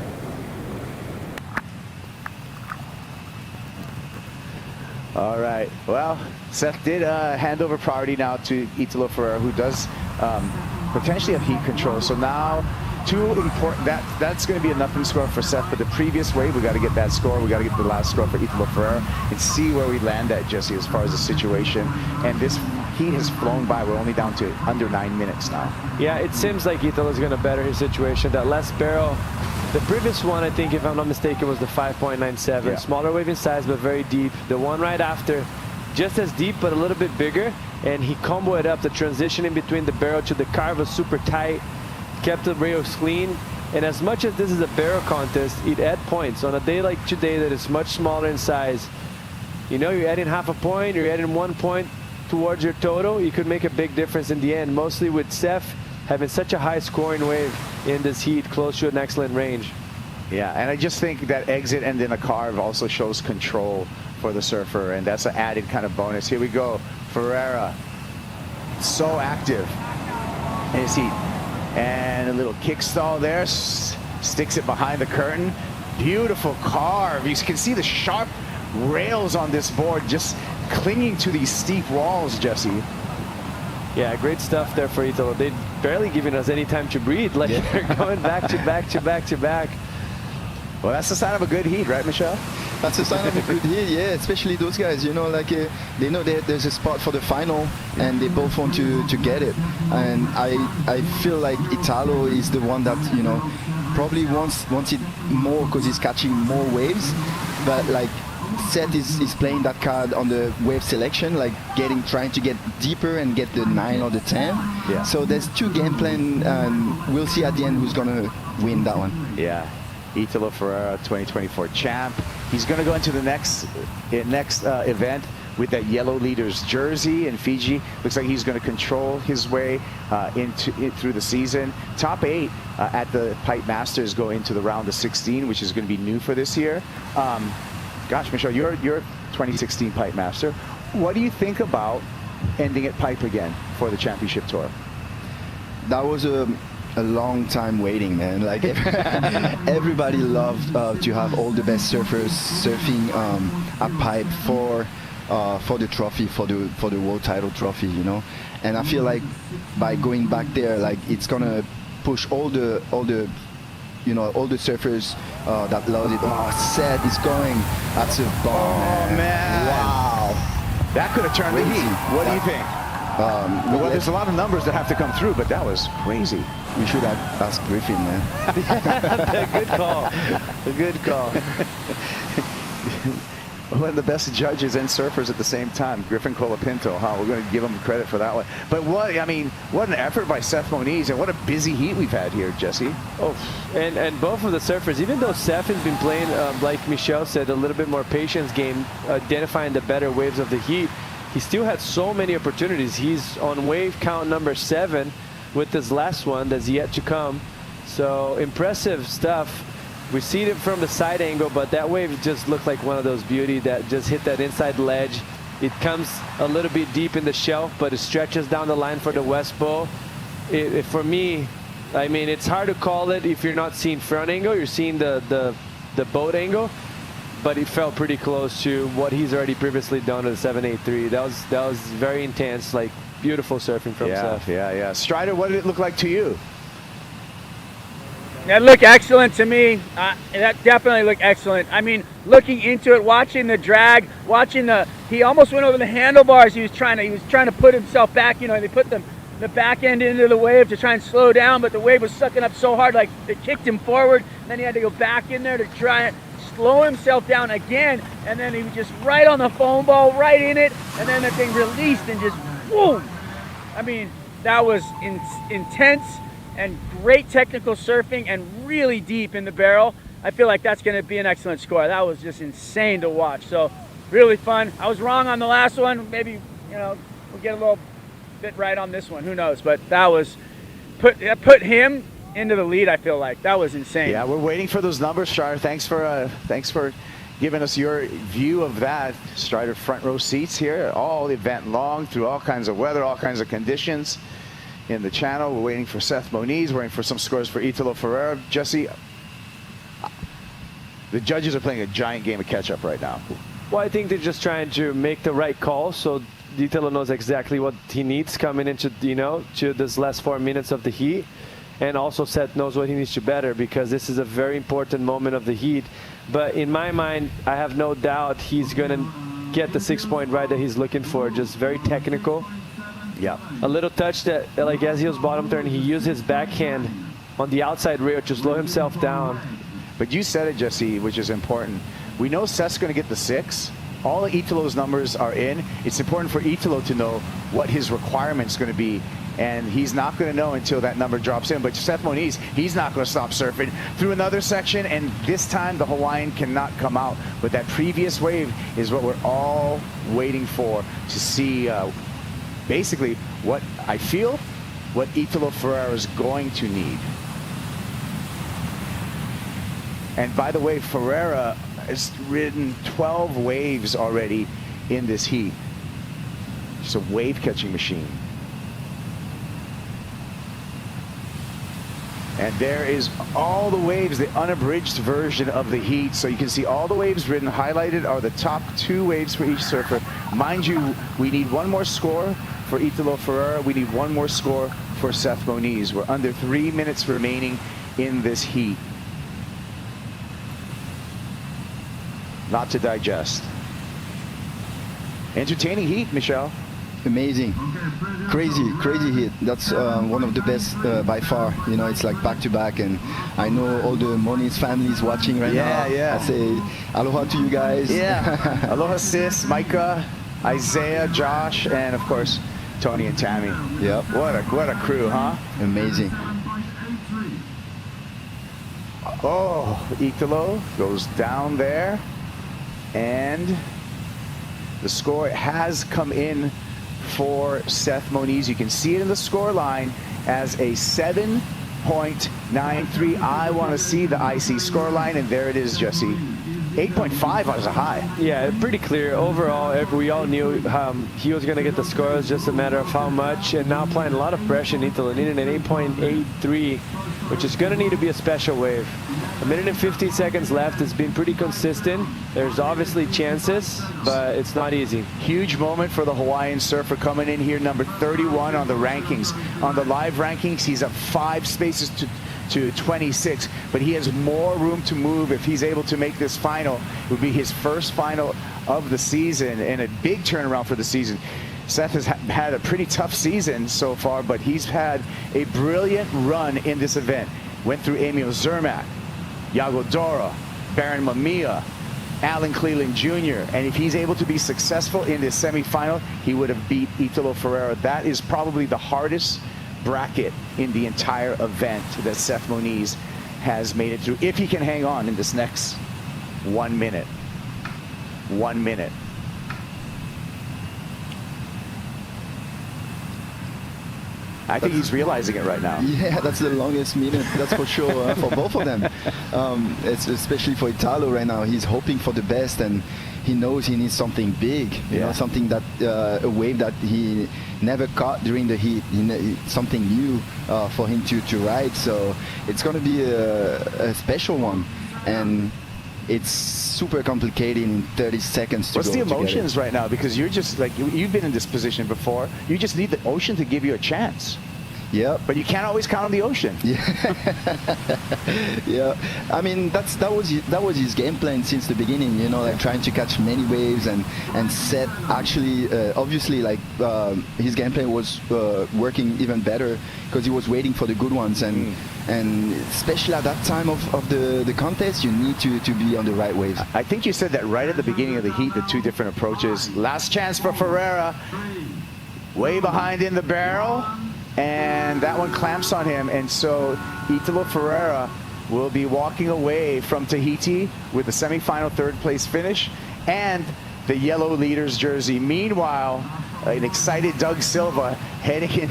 Speaker 9: All right. Well, Seth did hand over priority now to Italo Ferreira, who does potentially have heat control. So now, two important. That's going to be enough in score for Seth. But the previous wave, we got to get that score. We got to get the last score for Italo Ferreira and see where we land at, Jesse, as far as the situation. And this heat has flown by. We're only down to under 9 minutes now.
Speaker 10: Yeah, it seems like Italo's going to better his situation. That last barrel. The previous one, I think, if I'm not mistaken, was the 5.97.
Speaker 9: Yeah.
Speaker 10: Smaller wave in size, but very deep. The one right after, just as deep, but a little bit bigger. And he comboed it up. The transition in between the barrel to the carve was super tight. Kept the rails clean. And as much as this is a barrel contest, it adds points. On a day like today that is much smaller in size, you're adding half a point, you're adding 1 point towards your total. You could make a big difference in the end, mostly with Seth having such a high scoring wave in this heat, close to an excellent range.
Speaker 9: Yeah, and I just think that exit and then a carve also shows control for the surfer, and that's an added kind of bonus. Here we go, Ferreira, so active. in his heat. And a little kick stall there, sticks it behind the curtain. Beautiful carve. You can see the sharp rails on this board just clinging to these steep walls, Jesse.
Speaker 10: Yeah, great stuff there for Italo. They're barely giving us any time to breathe. Like they're going back to back to back to back.
Speaker 9: Well, that's the sign of a good heat, right, Michelle?
Speaker 15: That's a sign of a good heat, yeah. Especially those guys, you know, like they know that there's a spot for the final, and they both want to get it. And I feel like Italo is the one that, you know, probably wants it more because he's catching more waves. But like Seth is playing that card on the wave selection, like trying to get deeper and get the 9 or the 10.
Speaker 9: Yeah.
Speaker 15: So there's 2 game plan, and we'll see at the end who's gonna win that one.
Speaker 9: Yeah. Italo Ferreira, 2024 champ. He's going to go into the next event with that yellow leader's jersey in Fiji. Looks like he's going to control his way through the season. Top 8 at the Pipe Masters go into the round of 16, which is going to be new for this year. Gosh, Michelle, you're 2016 Pipe Master. What do you think about ending at Pipe again for the championship tour?
Speaker 15: That was a long time waiting, man. Like everybody loved to have all the best surfers surfing at Pipe for the trophy, for the world title trophy, you know. And I feel like by going back there, like it's gonna push all the surfers that love it. Oh, Seth is going. That's a bomb.
Speaker 9: Oh man! Wow, that could have turned the heat. What do you think? Well, there's a lot of numbers that have to come through, but that was crazy.
Speaker 15: We should have asked Griffin, man.
Speaker 10: Good call. A good call.
Speaker 9: One of the best judges and surfers at the same time, Griffin Colapinto. Huh? We're going to give him credit for that one. But what an effort by Seth Moniz, and what a busy heat we've had here, Jesse.
Speaker 10: Oh, and both of the surfers, even though Seth has been playing, like Michelle said, a little bit more patience game, identifying the better waves of the heat, he still had so many opportunities. He's on wave count number 7 with this last one that's yet to come. So impressive stuff. We see it from the side angle, but that wave just looked like one of those beauty that just hit that inside ledge. It comes a little bit deep in the shelf, but it stretches down the line for the West Bow. For me, I mean, it's hard to call it if you're not seeing front angle. You're seeing the boat angle. But it felt pretty close to what he's already previously done at the 783. That was very intense, like beautiful surfing from Seth.
Speaker 9: Yeah. Strider, what did it look like to you?
Speaker 4: That looked excellent to me. That definitely looked excellent. I mean, looking into it, watching the drag, he almost went over the handlebars. He was trying to put himself back. You know, they put the back end into the wave to try and slow down, but the wave was sucking up so hard, like it kicked him forward. Then he had to go back in there to try and slow himself down again, and then he was just right on the foam ball, right in it, and then the thing released and just boom. I mean, that was intense and great technical surfing and really deep in the barrel. I feel like that's going to be an excellent score. That was just insane to watch. So really fun. I was wrong on the last one. Maybe, you know, we'll get a little bit right on this one. Who knows? But that was put him into the lead. I feel like that was insane.
Speaker 9: Yeah, we're waiting for those numbers, Strider. Thanks for giving us your view of that. Strider front row seats here all event long, through all kinds of weather, all kinds of conditions in the channel. We're waiting for Seth Moniz, waiting for some scores for Italo Ferreira. Jesse, the judges are playing a giant game of catch-up right now.
Speaker 10: Well, I think they're just trying to make the right call, so Italo knows exactly what he needs coming into, you know, to this last 4 minutes of the heat. And also Seth knows what he needs to better, because this is a very important moment of the heat. But in my mind, I have no doubt he's going to get the 6-point right that he's looking for. Just very technical.
Speaker 9: Yeah.
Speaker 10: A little touch that, like as he was bottom turn, he used his backhand on the outside rail to slow himself down.
Speaker 9: But you said it, Jesse, which is important. We know Seth's going to get the 6. All of Italo's numbers are in. It's important for Italo to know what his requirement's going to be. And he's not going to know until that number drops in. But Seth Moniz, he's not going to stop surfing through another section. And this time the Hawaiian cannot come out. But that previous wave is what we're all waiting for, to see basically what I feel, what Italo Ferreira is going to need. And by the way, Ferreira has ridden 12 waves already in this heat. Just a wave catching machine. And there is all the waves, the unabridged version of the heat. So you can see all the waves written. Highlighted are the top 2 waves for each surfer. Mind you, we need one more score for Italo Ferreira. We need one more score for Seth Moniz. We're under 3 minutes remaining in this heat. Lot to digest. Entertaining heat, Michelle.
Speaker 15: Amazing, crazy hit. That's one of the best by far. You know, it's like back to back, and I know all the Moniz families watching right now.
Speaker 9: Yeah.
Speaker 15: I say aloha to you guys.
Speaker 9: Yeah. Aloha sis, Micah, Isaiah, Josh, and of course Tony and Tammy.
Speaker 15: Yep.
Speaker 9: What a crew, huh?
Speaker 15: Amazing.
Speaker 9: Oh, Italo goes down there, and the score has come in for Seth Moniz. You can see it in the score line as a 7.93. I want to see the IC score line, and there it is, Jesse. 8.5 was a high.
Speaker 10: Yeah, pretty clear. Overall, we all knew he was going to get the score. It was just a matter of how much, and now applying a lot of pressure in Italo. Needed an 8.83, which is going to need to be a special wave. 1 minute and 15 seconds left. It's been pretty consistent. There's obviously chances, but it's not easy.
Speaker 9: Huge moment for the Hawaiian surfer coming in here, number 31 on the rankings. On the live rankings, he's up 5 spaces to 26, but he has more room to move if he's able to make this final. It would be his first final of the season and a big turnaround for the season. Seth has had a pretty tough season so far, but he's had a brilliant run in this event. Went through Emil Zermatt, Yago Dora, Baron Mamiya, Alan Cleland Jr. And if he's able to be successful in this semifinal, he would have beat Italo Ferreira. That is probably the hardest bracket in the entire event that Seth Moniz has made it through, if he can hang on in this next 1 minute. 1 minute. I think he's realizing it right now.
Speaker 15: Yeah, that's the longest minute, that's for sure, for both of them. It's especially for Italo right now. He's hoping for the best, and he knows he needs something big, you know, something that, a wave that he never caught during the heat, something new for him to ride. So it's going to be a special one. And it's super complicated in 30 seconds to
Speaker 9: What's
Speaker 15: go
Speaker 9: the emotions
Speaker 15: together.
Speaker 9: right now? Because you're just like, you've been in this position before. You just need the ocean to give you a chance.
Speaker 15: Yeah.
Speaker 9: But you can't always count on the ocean.
Speaker 15: Yeah. I mean, that was his game plan since the beginning, you know, like trying to catch many waves and Seth actually, obviously, like his game plan was working even better because he was waiting for the good ones, and especially at that time of the contest, you need to be on the right waves.
Speaker 9: I think you said that right at the beginning of the heat, the 2 different approaches. Last chance for Ferreira. Way behind in the barrel. And that one clamps on him, and so Italo Ferreira will be walking away from Tahiti with the semifinal 3rd place finish and the yellow leaders jersey. Meanwhile, an excited Doug Silva heading in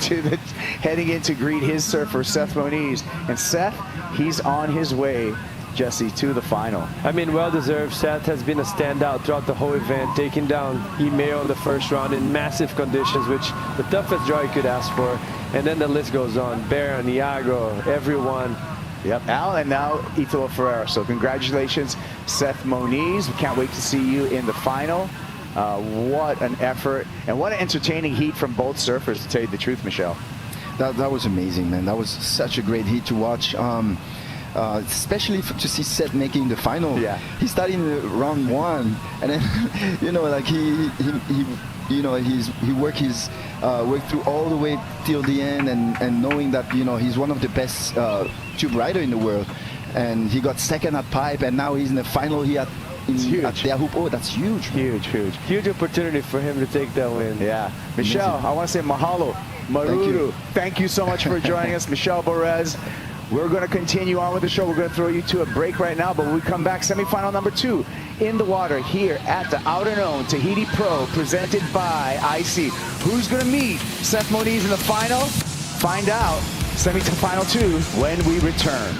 Speaker 9: to greet his surfer Seth Moniz. And Seth, he's on his way, Jesse, to the final.
Speaker 10: I mean, well deserved. Seth has been a standout throughout the whole event, taking down Imeo in the first round in massive conditions, which the toughest draw you could ask for. And then the list goes on. Baron, Iago, everyone.
Speaker 9: Yep, Al, and now Italo Ferreira. So congratulations, Seth Moniz. We can't wait to see you in the final. What an effort, and what an entertaining heat from both surfers, to tell you the truth, Michelle.
Speaker 15: That was amazing, man. That was such a great heat to watch. Especially to see Seth making the final.
Speaker 9: Yeah.
Speaker 15: He started in round 1, and then you know, like he worked through all the way till the end, and knowing that, you know, he's one of the best tube rider in the world, and he got 2nd at pipe, and now he's in the final here at Teahupo'o. That's huge.
Speaker 10: Huge opportunity for him to take that win.
Speaker 9: Yeah. Michelle, I want to say mahalo, maruru. Thank you so much for joining us, Michelle Borez. We're going to continue on with the show. We're going to throw you to a break right now, but when we come back, semifinal number 2 in the water here at the Outerknown Tahiti Pro, presented by IC. Who's going to meet Seth Moniz in the final? Find out semifinal 2 when we return.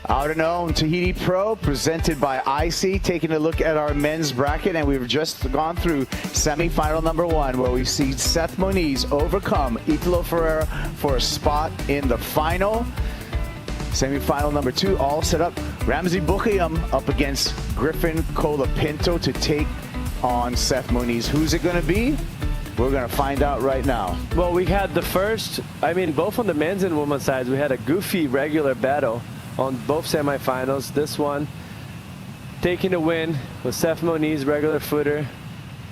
Speaker 9: Outerknown Tahiti Pro, presented by IC, taking a look at our men's bracket, and we've just gone through semifinal number 1, where we see Seth Moniz overcome Italo Ferreira for a spot in the final. Semifinal number 2, all set up. Ramsey Bukiam up against Griffin Colapinto to take on Seth Moniz. Who's it going to be? We're going to find out right now.
Speaker 10: Well, we had the first, both on the men's and women's sides, we had a goofy regular battle on both semifinals. This one taking the win with Seth Moniz, regular footer.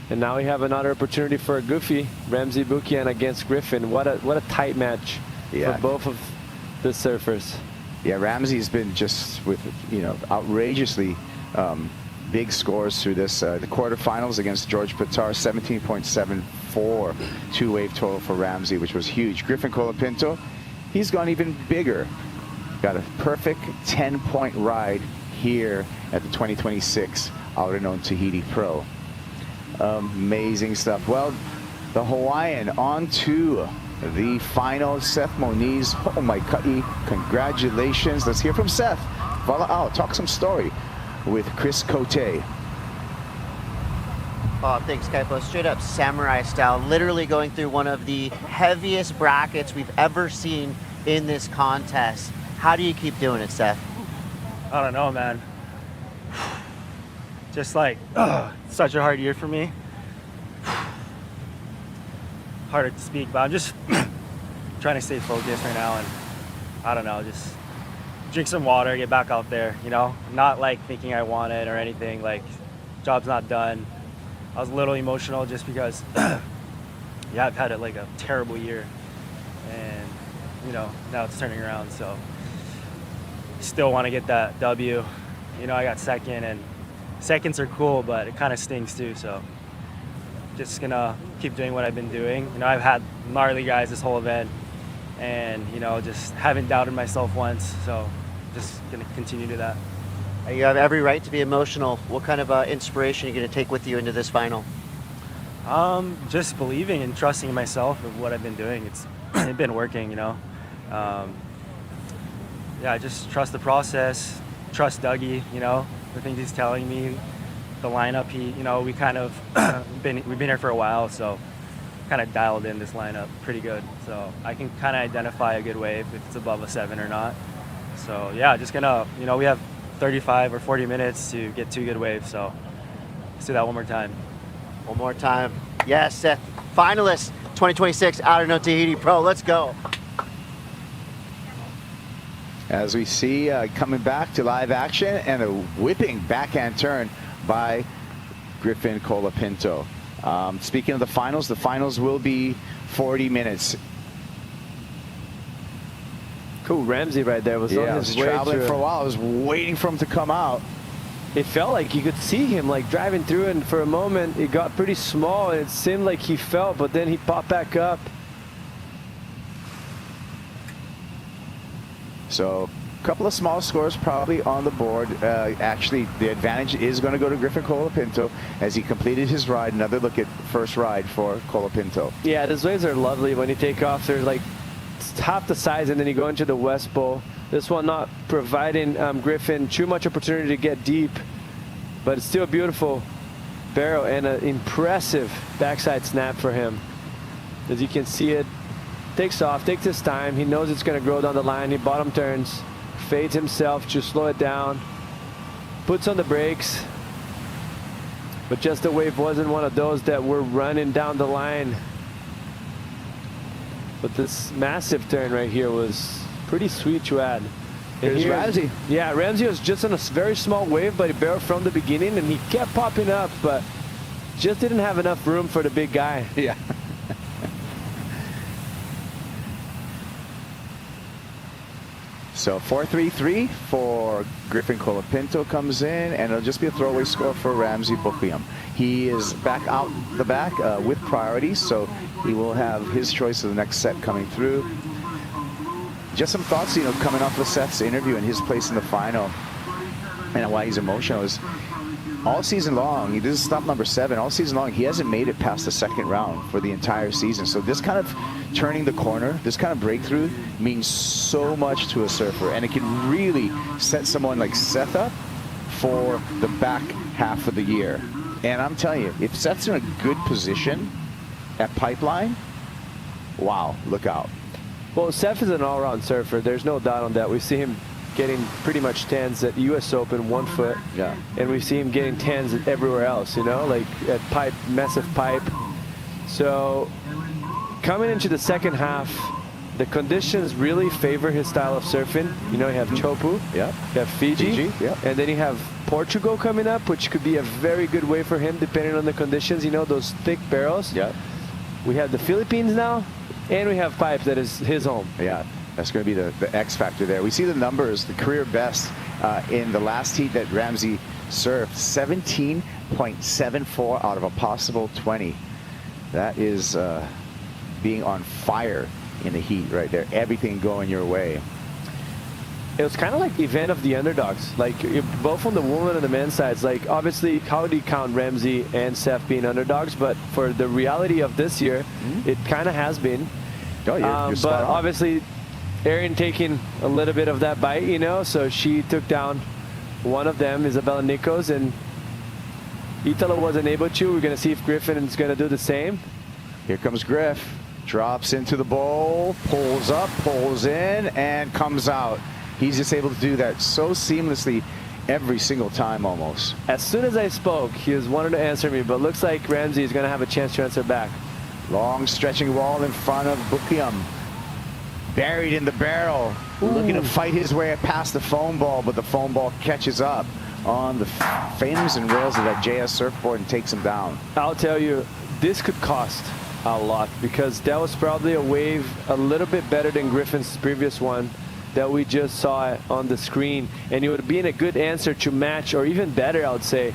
Speaker 10: And now we have another opportunity for a goofy, Ramsey Bukiam against Griffin. What a tight match for both of the surfers.
Speaker 9: Yeah, Ramsey's been just with, outrageously big scores through this. The quarterfinals against George Pitar, 17.74 two-wave total for Ramsey, which was huge. Griffin Colapinto, he's gone even bigger. Got a perfect 10-point ride here at the 2026 Outerknown Tahiti Pro. Amazing stuff. Well, the Hawaiian on to the final. Seth Moniz, oh my God, congratulations. Let's hear from Seth. Vala'au, talk some story with Chris Cote.
Speaker 6: Oh, thanks, Kaipo. Straight up samurai style, literally going through one of the heaviest brackets we've ever seen in this contest. How do you keep doing it, Seth?
Speaker 16: I don't know, man. Just like, such a hard year for me. Harder to speak, but I'm just trying to stay focused right now, and I don't know, just drink some water, get back out there, not like thinking I want it or anything, like job's not done. I was a little emotional just because, I've had a terrible year, and now it's turning around, so still want to get that W. I got second, and seconds are cool, but it kind of stings too, so just gonna keep doing what I've been doing. I've had gnarly guys this whole event, and just haven't doubted myself once, so just gonna continue to that.
Speaker 6: You have every right to be emotional. What kind of inspiration are you gonna take with you into this final?
Speaker 16: Just believing and trusting in myself of what I've been doing. It's been working, just trust the process, trust Dougie, the things he's telling me, the lineup we kind of we've been here for a while, so kind of dialed in this lineup pretty good. So I can kind of identify a good wave if it's above a 7 or not. So yeah, just gonna, we have 35 or 40 minutes to get 2 good waves, so let's do that one more time.
Speaker 6: One more time. Yes, Seth, finalist 2026 Outerknown Tahiti Pro, let's go.
Speaker 9: As we see coming back to live action, and a whipping backhand turn by Griffin Colapinto. Speaking of the finals will be 40 minutes.
Speaker 10: Cool, Ramsey right there was on his way
Speaker 9: traveling for a while. I was waiting for him to come out.
Speaker 10: It felt like you could see him driving through, and for a moment it got pretty small, and it seemed like he fell, but then he popped back up.
Speaker 9: So a couple of small scores probably on the board. Actually, the advantage is going to go to Griffin Colapinto as he completed his ride. Another look at first ride for Colapinto.
Speaker 10: Yeah, those waves are lovely when you take off. They're like half the size, and then you go into the West Bowl. This one not providing Griffin too much opportunity to get deep, but it's still a beautiful barrel and an impressive backside snap for him. As you can see, it takes off, takes his time. He knows it's going to grow down the line. He bottom turns, fades himself to slow it down, puts on the brakes, but just the wave wasn't one of those that were running down the line. But this massive turn right here was pretty sweet to add.
Speaker 9: Here's Ramsey.
Speaker 10: Yeah, Ramsey was just on a very small wave, but he barreled from the beginning, and he kept popping up, but just didn't have enough room for the big guy.
Speaker 9: Yeah. So 4-3-3 for Griffin Colapinto comes in, and it'll just be a throwaway score for Ramsey Bukiam. He is back out the back with priority, so he will have his choice of the next set coming through. Just some thoughts, coming off of Seth's interview and his place in the final, and why he's emotional is all season long, this is stop number 7, all season long, he hasn't made it past the second round for the entire season. So this kind of turning the corner, this kind of breakthrough means so much to a surfer, and it can really set someone like Seth up for the back half of the year. And I'm telling you, if Seth's in a good position at Pipeline, wow, look out.
Speaker 10: Well, Seth is an all-round surfer. There's no doubt on that. We see him getting pretty much tens at U.S. Open 1 foot.
Speaker 9: Yeah.
Speaker 10: And we see him getting tens everywhere else, you know, like at Pipe, massive Pipe. So coming into the second half, the conditions really favor his style of surfing. You know, you have Teahupo'o,
Speaker 9: yeah.
Speaker 10: You have Fiji,
Speaker 9: yeah.
Speaker 10: And then you have Portugal coming up, which could be a very good way for him depending on the conditions, you know, those thick barrels.
Speaker 9: Yeah.
Speaker 10: We have the Philippines now, and we have Pipe that is his home.
Speaker 9: Yeah, that's going to be the X factor there. We see the numbers, the career best in the last heat that Ramsey surfed, 17.74 out of a possible 20. That is being on fire in the heat right there. Everything going your way.
Speaker 10: It was kind of like the event of the underdogs, like both on the woman and the men's sides. Like obviously, how do you count Ramsey and Seth being underdogs? But for the reality of this year, it kind of has been.
Speaker 9: Oh, you're spot
Speaker 10: but
Speaker 9: on.
Speaker 10: obviously, Erin taking a little bit of that bite, you know. So she took down one of them, Isabella Nikos, and Italo wasn't able to. We're gonna see if Griffin is gonna do the same.
Speaker 9: Here comes Griff. Drops into the bowl, pulls up, pulls in, and comes out. He's just able to do that so seamlessly every single time almost.
Speaker 10: As soon as I spoke, he was wanting to answer me, but looks like Ramsey is going to have a chance to answer back.
Speaker 9: Long stretching wall in front of Bukiam. Buried in the barrel. Looking to fight his way past the foam ball, but the foam ball catches up on the fins and rails of that JS surfboard and takes him down.
Speaker 10: I'll tell you, this could cost a lot because that was probably a wave a little bit better than Griffin's previous one that we just saw on the screen, and it would be in a good answer to match, or even better, I would say,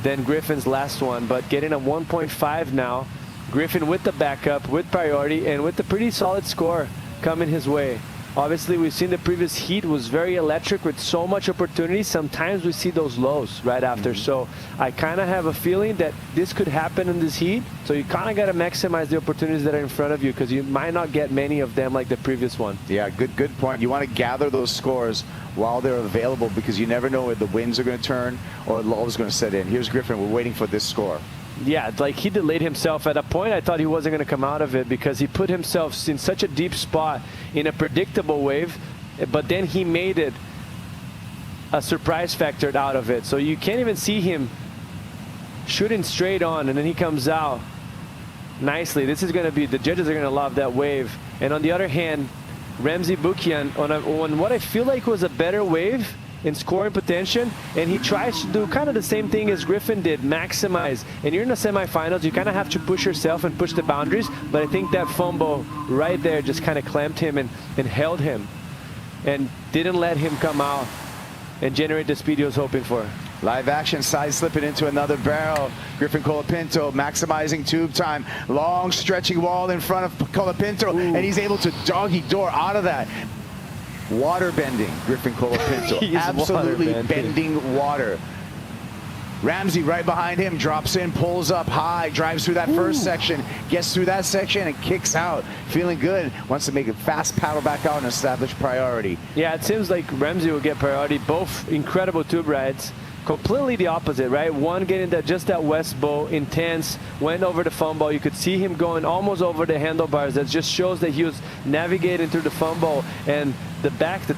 Speaker 10: than Griffin's last one. But getting a 1.5 now, Griffin with the backup, with priority, and with a pretty solid score coming his way. Obviously, we've seen the previous heat was very electric with so much opportunity. Sometimes we see those lows right after. So I kind of have a feeling that this could happen in this heat. So you kind of got to maximize the opportunities that are in front of you because you might not get many of them like the previous one.
Speaker 9: Yeah, good point. You want to gather those scores while they're available because you never know where the winds are going to turn or the lull is going to set in. Here's Griffin. We're waiting for this score.
Speaker 10: Yeah, like he delayed himself at a point. I thought he wasn't going to come out of it because he put himself in such a deep spot in a predictable wave, but then he made it a surprise factor out of it. So you can't even see him shooting straight on, and then he comes out nicely. This is going to be, the judges are going to love that wave. And on the other hand, Ramsey Bukian on what I feel like was a better wave in scoring potential, and he tries to do kind of the same thing as Griffin did, maximize. And you're in the semifinals, you kind of have to push yourself and push the boundaries, but I think that foam ball right there just kind of clamped him and held him and didn't let him come out and generate the speed he was hoping for.
Speaker 9: Live action, side slipping into another barrel. Griffin Colapinto maximizing tube time. Long stretching wall in front of Colapinto, and he's able to doggy door out of that. Water bending, Griffin Colapinto. Absolutely bending water. Ramsey right behind him, drops in, pulls up high, drives through that first section, gets through that section and kicks out. Feeling good, wants to make a fast paddle back out and establish priority.
Speaker 10: Yeah, it seems like Ramsey will get priority. Both incredible tube rides. Completely the opposite, right? One getting just that west bow, intense, went over the foam ball. You could see him going almost over the handlebars. That just shows that he was navigating through the foam ball, and the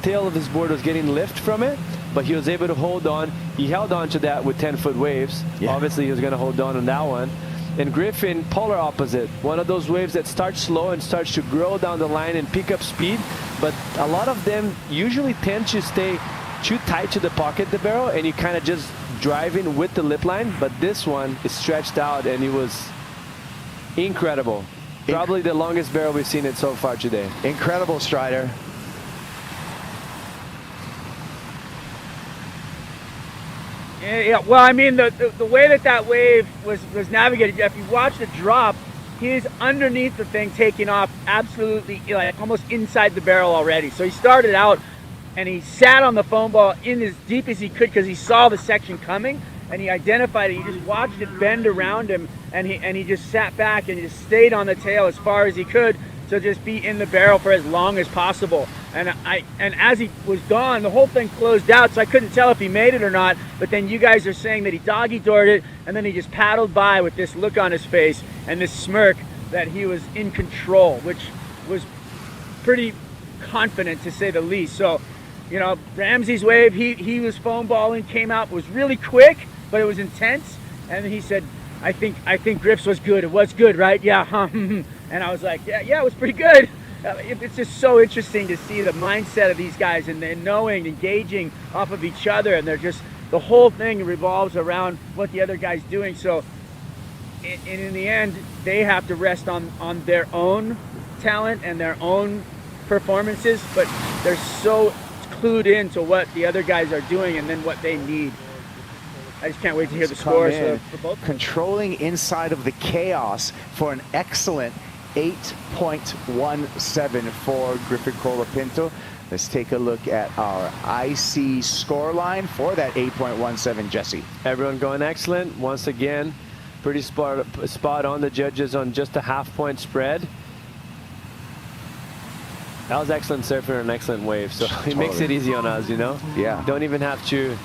Speaker 10: tail of his board was getting lift from it, but he was able to hold on. He held on to that with 10-foot waves. Yeah. Obviously, he was going to hold on that one. And Griffin, polar opposite. One of those waves that starts slow and starts to grow down the line and pick up speed, but a lot of them usually tend to stay too tight to the pocket, the barrel, and you kind of just driving with the lip line. But this one is stretched out, and it was incredible. Probably the longest barrel we've seen it so far today.
Speaker 9: Incredible, Strider.
Speaker 4: Yeah, well, I mean, the way that wave was navigated, if you watch the drop, he's underneath the thing taking off absolutely, like, almost inside the barrel already. So he started out and he sat on the foam ball in as deep as he could because he saw the section coming, and he identified it. You just watched it bend around him, and he just sat back and just stayed on the tail as far as he could to just be in the barrel for as long as possible. And as he was gone, the whole thing closed out, so I couldn't tell if he made it or not. But then you guys are saying that he doggy-doored it, and then he just paddled by with this look on his face and this smirk that he was in control, which was pretty confident to say the least. So, you know, Ramsey's wave, he was foam balling, came out, was really quick, but it was intense. And then he said, I think Griff's was good. It was good, right? Yeah, huh? And I was like, yeah, it was pretty good. It's just so interesting to see the mindset of these guys, and then knowing, engaging off of each other, and they're just, the whole thing revolves around what the other guy's doing. So in the end, they have to rest on their own talent and their own performances, but they're so clued into what the other guys are doing and then what they need. I just can't wait to hear the scores for both.
Speaker 9: Controlling inside of the chaos for an excellent 8.17 for Griffin Colapinto. Let's take a look at our IC score line for that 8.17, Jesse.
Speaker 10: Everyone going excellent. Once again, pretty spot on the judges on just a half-point spread. That was excellent surfing and an excellent wave, so it makes it easy on us, you know?
Speaker 9: Yeah.
Speaker 10: Don't even have to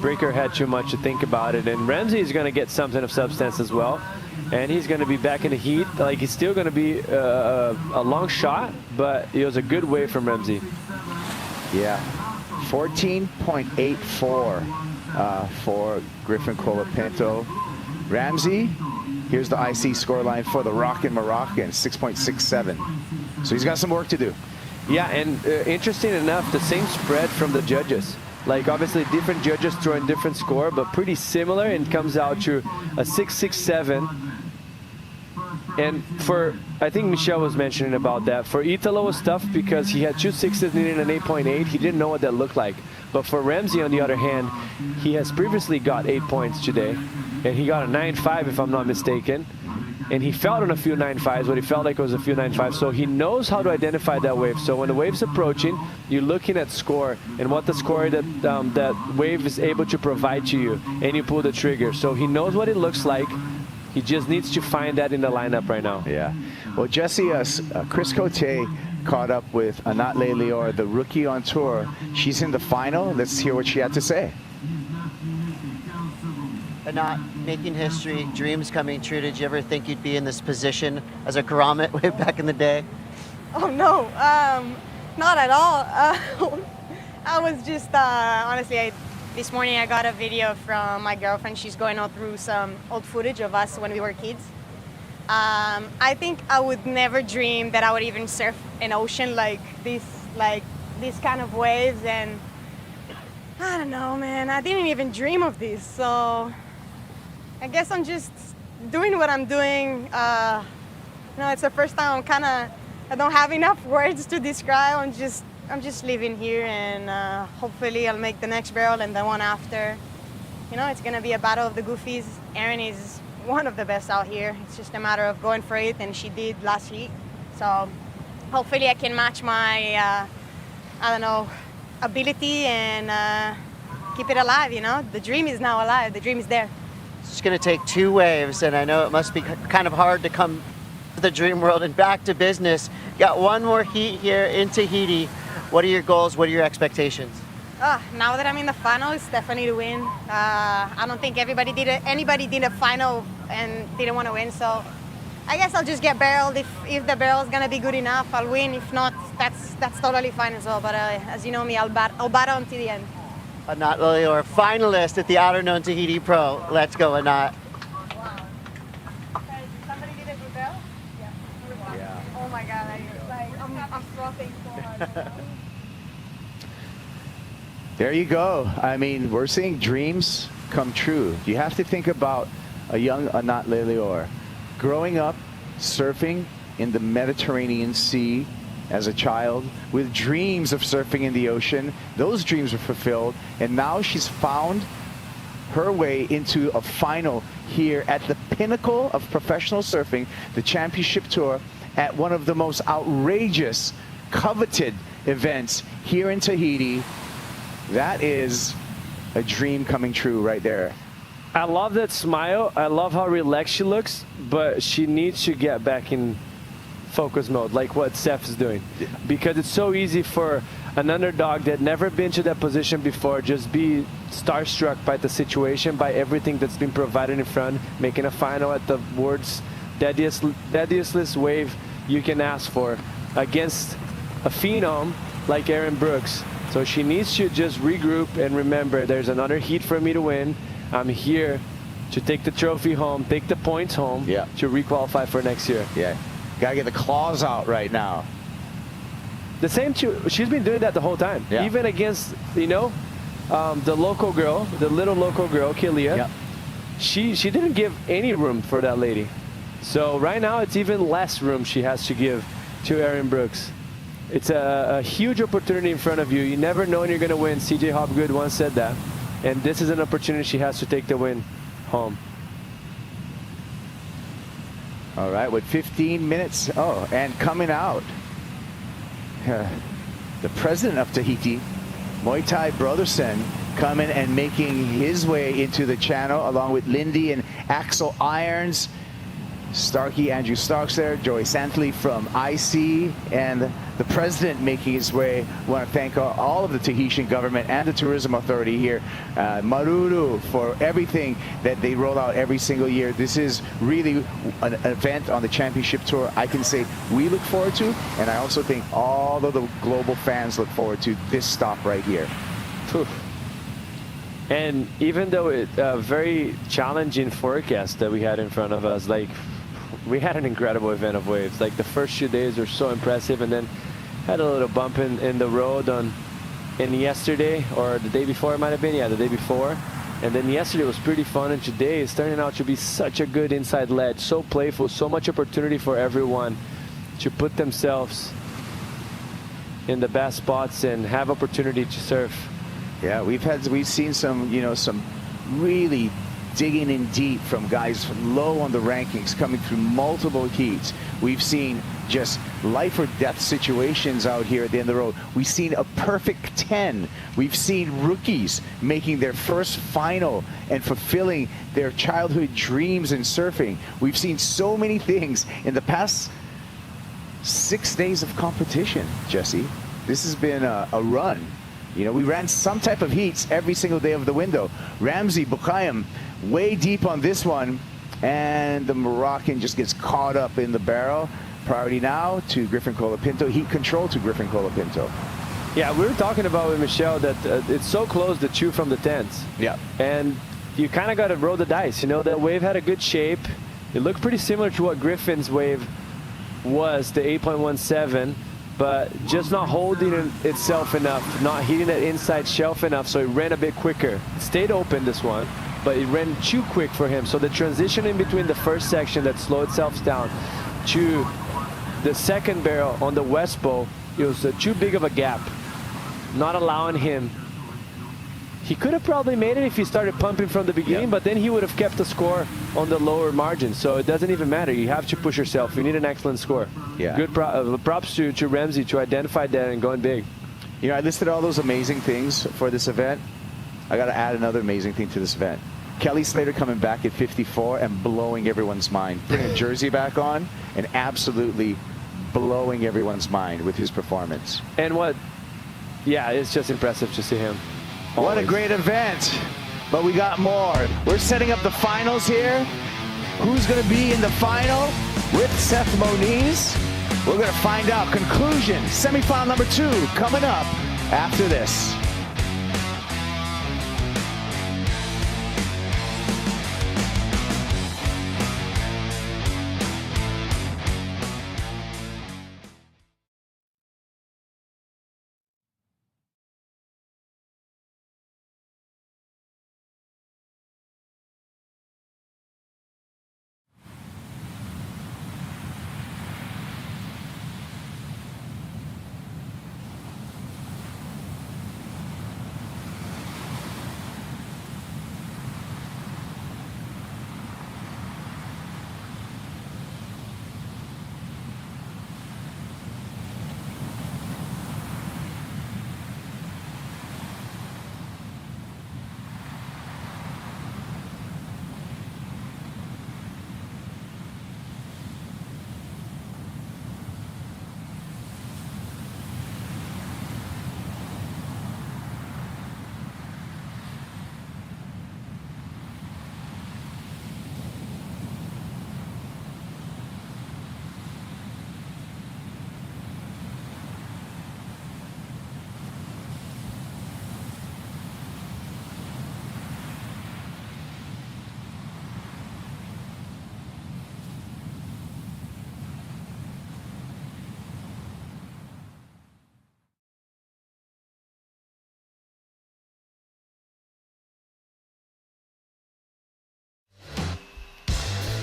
Speaker 10: break our head too much to think about it. And Ramsey is going to get something of substance as well. And he's going to be back in the heat. Like, it's still going to be a long shot, but it was a good wave from Ramsey.
Speaker 9: Yeah. 14.84 for Griffin Colapinto. Ramsey, here's the IC scoreline for the Rockin' Moroccan, 6.67. So he's got some work to do.
Speaker 10: Yeah, and interesting enough, the same spread from the judges. Like, obviously different judges throwing different score, but pretty similar, and comes out to a 6.67. And for, I think Michelle was mentioning about that, for Italo was tough because he had 2 6s needing an 8.8. He didn't know what that looked like. But for Ramsey, on the other hand, he has previously got 8 points today, and he got a 9.5 if I'm not mistaken. And he felt on a few 9.5s, but he felt like it was a few 9.5s. So he knows how to identify that wave. So when the wave's approaching, you're looking at score and what the score that that wave is able to provide to you, and you pull the trigger. So he knows what it looks like. He just needs to find that in the lineup right now.
Speaker 9: Yeah. Well, Jesse, Chris Cote caught up with Anat Leilior, the rookie on tour. She's in the final. Let's hear what she had to say.
Speaker 6: Anat, making history, dreams coming true. Did you ever think you'd be in this position as a grommet way back in the day?
Speaker 17: Oh no, not at all. I was just, honestly, this morning I got a video from my girlfriend. She's going on through some old footage of us when we were kids. I think I would never dream that I would even surf an ocean like this kind of waves, and I don't know, man, I didn't even dream of this. So I guess I'm just doing what I'm doing. You know, it's the first time I don't have enough words to describe. I'm just living here, and hopefully I'll make the next barrel and the one after. You know, it's gonna be a battle of the goofies. Erin is one of the best out here. It's just a matter of going for it, and she did last week. So hopefully I can match my, I don't know, ability and keep it alive, you know? The dream is now alive. The dream is there.
Speaker 6: It's going to take 2 waves, and I know it must be kind of hard to come to the dream world and back to business. Got one more heat here in Tahiti. What are your goals? What are your expectations?
Speaker 17: Now that I'm in the final, it's definitely to win. I don't think anybody did a final and didn't want to win, so I guess I'll just get barreled. If the barrel is gonna be good enough, I'll win. If not, that's totally fine as well. But as you know me, I'll battle until the end.
Speaker 6: Anat Leilior, finalist at the Outerknown Tahiti Pro. Let's go, Anat.
Speaker 17: Somebody did a good barrel? Yeah. Oh my God, I'm frothing so hard.
Speaker 9: There you go. I mean, we're seeing dreams come true. You have to think about a young Anat Leilior growing up surfing in the Mediterranean Sea as a child with dreams of surfing in the ocean. Those dreams were fulfilled, and now she's found her way into a final here at the pinnacle of professional surfing, the Championship Tour, at one of the most outrageous, coveted events here in Tahiti. That is a dream coming true right there.
Speaker 10: I love that smile. I love how relaxed she looks, but she needs to get back in focus mode, like what Seth is doing. Because it's so easy for an underdog that never been to that position before, just be starstruck by the situation, by everything that's been provided in front, making a final at the world's deadiest wave you can ask for against a phenom like Aaron Brooks. So she needs to just regroup and remember there's another heat for me to win. I'm here to take the trophy home, take the points home to requalify for next year.
Speaker 9: Yeah. Gotta get the claws out right now.
Speaker 10: The same, she's been doing that the whole time.
Speaker 9: Yeah.
Speaker 10: Even against, you know, the local girl, the little local girl, Kelia.
Speaker 9: Yep.
Speaker 10: She didn't give any room for that lady. So right now it's even less room she has to give to Aaron Brooks. It's a huge opportunity in front of you. You never know when you're going to win. CJ Hopgood once said that. And this is an opportunity she has to take the win home.
Speaker 9: All right, with 15 minutes. Oh, and coming out, the president of Tahiti, Muay Thai Brotherson, coming and making his way into the channel along with Lindy and Axel Irons. Starkey, Andrew Starks there, Joey Santley from IC, and the president making his way. I want to thank all of the Tahitian government and the tourism authority here, Maruru, for everything that they roll out every single year. This is really an event on the championship tour I can say we look forward to, and I also think all of the global fans look forward to this stop right here.
Speaker 10: Whew. And even though it's a very challenging forecast that we had in front of us, like, we had an incredible event of waves. Like, the first 2 days were so impressive, and then had a little bump in the road in yesterday, or the day before it might have been. Yeah, the day before. And then yesterday was pretty fun, and today is turning out to be such a good inside ledge. So playful, so much opportunity for everyone to put themselves in the best spots and have opportunity to surf.
Speaker 9: Yeah, we've seen some, you know, some really digging in deep from guys low on the rankings coming through multiple heats. We've seen just life or death situations out here at the end of the road. We've seen a perfect 10. We've seen rookies making their first final and fulfilling their childhood dreams in surfing. We've seen so many things in the past 6 days of competition, Jesse. This has been a run. You know, we ran some type of heats every single day of the window. Ramsey Bukhayam way deep on this one, and the Moroccan just gets caught up in the barrel. Priority now to Griffin Colapinto. Heat control to Griffin Colapinto.
Speaker 10: Yeah, we were talking about with Michelle that it's so close to two from the 10s.
Speaker 9: Yeah.
Speaker 10: And you kind of got to roll the dice. You know, that wave had a good shape. It looked pretty similar to what Griffin's wave was, the 8.17. But just not holding itself enough, not hitting that inside shelf enough, so it ran a bit quicker. It stayed open, this one, but it ran too quick for him. So the transition in between the first section that slowed itself down to the second barrel on the west bow, it was too big of a gap, not allowing him. He could have probably made it if he started pumping from the beginning, but then he would have kept the score on the lower margin. So it doesn't even matter. You have to push yourself. You need an excellent score.
Speaker 9: Yeah.
Speaker 10: Good props to Ramsey to identify that and going big.
Speaker 9: You know, I listed all those amazing things for this event. I got to add another amazing thing to this event. Kelly Slater coming back at 54 and blowing everyone's mind. Putting a jersey back on and absolutely blowing everyone's mind with his performance.
Speaker 10: And yeah, it's just impressive to see him.
Speaker 9: What a great event. But we got more. We're setting up the finals here. Who's going to be in the final with Seth Moniz? We're going to find out. Conclusion, semifinal number 2 coming up after this.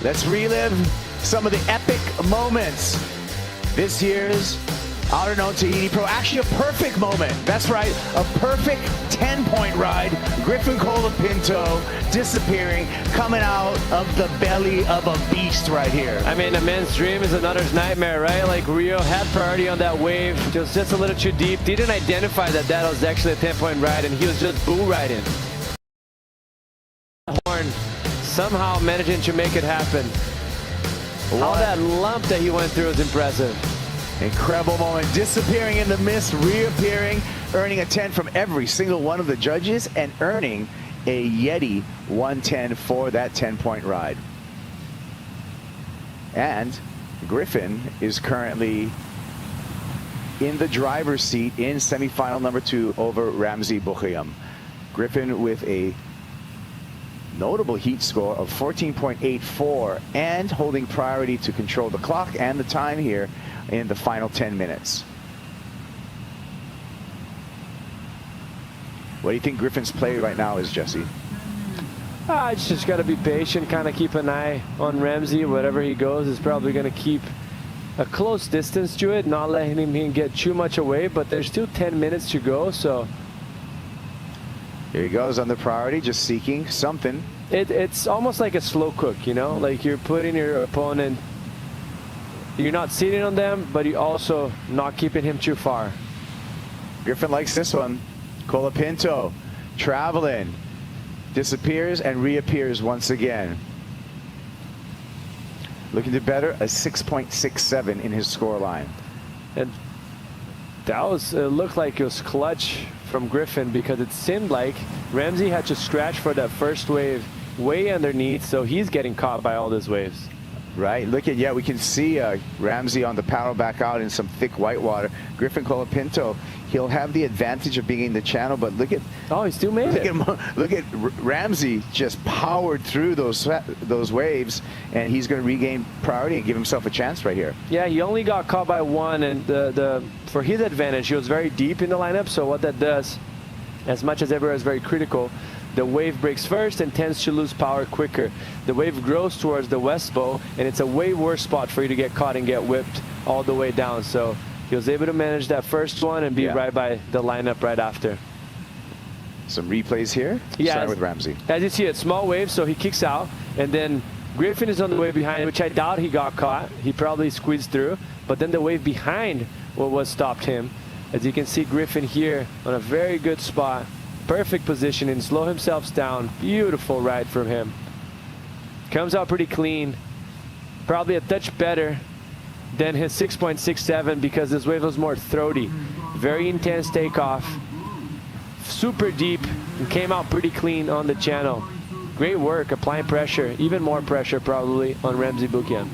Speaker 9: Let's relive some of the epic moments. This year's Outerknown Tahiti Pro. Actually, a perfect moment. That's right, a perfect 10-point ride. Griffin Colapinto disappearing, coming out of the belly of a beast right here.
Speaker 10: I mean, a man's dream is another's nightmare, right? Like Rio had priority on that wave, just a little too deep. Didn't identify that that was actually a 10-point ride, and he was just bull riding. Horn somehow managing to make it happen. How that lump that he went through is impressive.
Speaker 9: Incredible moment, disappearing in the mist, reappearing, earning a 10 from every single one of the judges, and earning a Yeti 110 for that 10-point ride. And Griffin is currently in the driver's seat in semifinal number 2 over Ramzi Boukhayam. Griffin with a notable heat score of 14.84 and holding priority to control the clock and the time here in the final 10 minutes. What do you think Griffin's play right now is, Jesse?
Speaker 10: It's just got to be patient, kind of keep an eye on Ramzi. Wherever he goes, is probably going to keep a close distance to it, not letting him get too much away, but there's still 10 minutes to go, so.
Speaker 9: Here he goes on the priority, just seeking something.
Speaker 10: It's almost like a slow cook, you know? Like you're putting your opponent, you're not sitting on them, but you're also not keeping him too far.
Speaker 9: Griffin likes this one. Colapinto traveling, disappears and reappears once again. Looking to better a 6.67 in his scoreline.
Speaker 10: And that was, it looked like it was clutch from Griffin because it seemed like Ramzi had to scratch for that first wave way underneath, so he's getting caught by all those waves.
Speaker 9: Right, look at, yeah, we can see Ramzi on the paddle back out in some thick white water. Griffin Colapinto, he'll have the advantage of being in the channel, but look at,
Speaker 10: oh, he still made it.
Speaker 9: Look at Ramzi just powered through those waves, and he's going to regain priority and give himself a chance right here.
Speaker 10: Yeah, he only got caught by one, and for his advantage, he was very deep in the lineup, so what that does, as much as everywhere is very critical, the wave breaks first and tends to lose power quicker. The wave grows towards the west bow, and it's a way worse spot for you to get caught and get whipped all the way down. So he was able to manage that first one and be right by the lineup right after.
Speaker 9: Some replays here.
Speaker 10: Yeah,
Speaker 9: start with Ramzi.
Speaker 10: As you see, it's small wave, so he kicks out, and then Griffin is on the wave behind, which I doubt he got caught. He probably squeezed through, but then the wave behind what stopped him. As you can see, Griffin here on a very good spot. Perfect positioning, slow himself down. Beautiful ride from him. Comes out pretty clean. Probably a touch better than his 6.67 because this wave was more throaty. Very intense takeoff. Super deep and came out pretty clean on the channel. Great work applying pressure, even more pressure probably on Ramzi Boukhayam.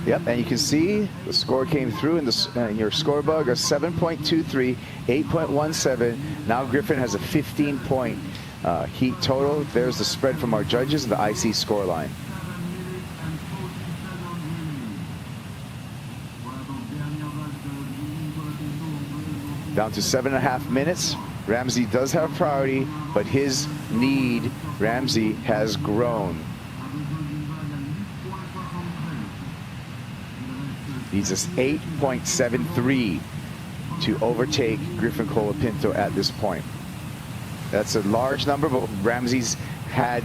Speaker 9: Yep, and you can see the score came through in your score bug, a 7.23, 8.17. Now Griffin has a 15-point heat total. There's the spread from our judges, the IC score line. Down to 7.5 minutes. Ramzi does have priority, but his lead, Ramzi, has grown. Needs us 8.73 to overtake Griffin Colapinto at this point. That's a large number, but Ramzi's had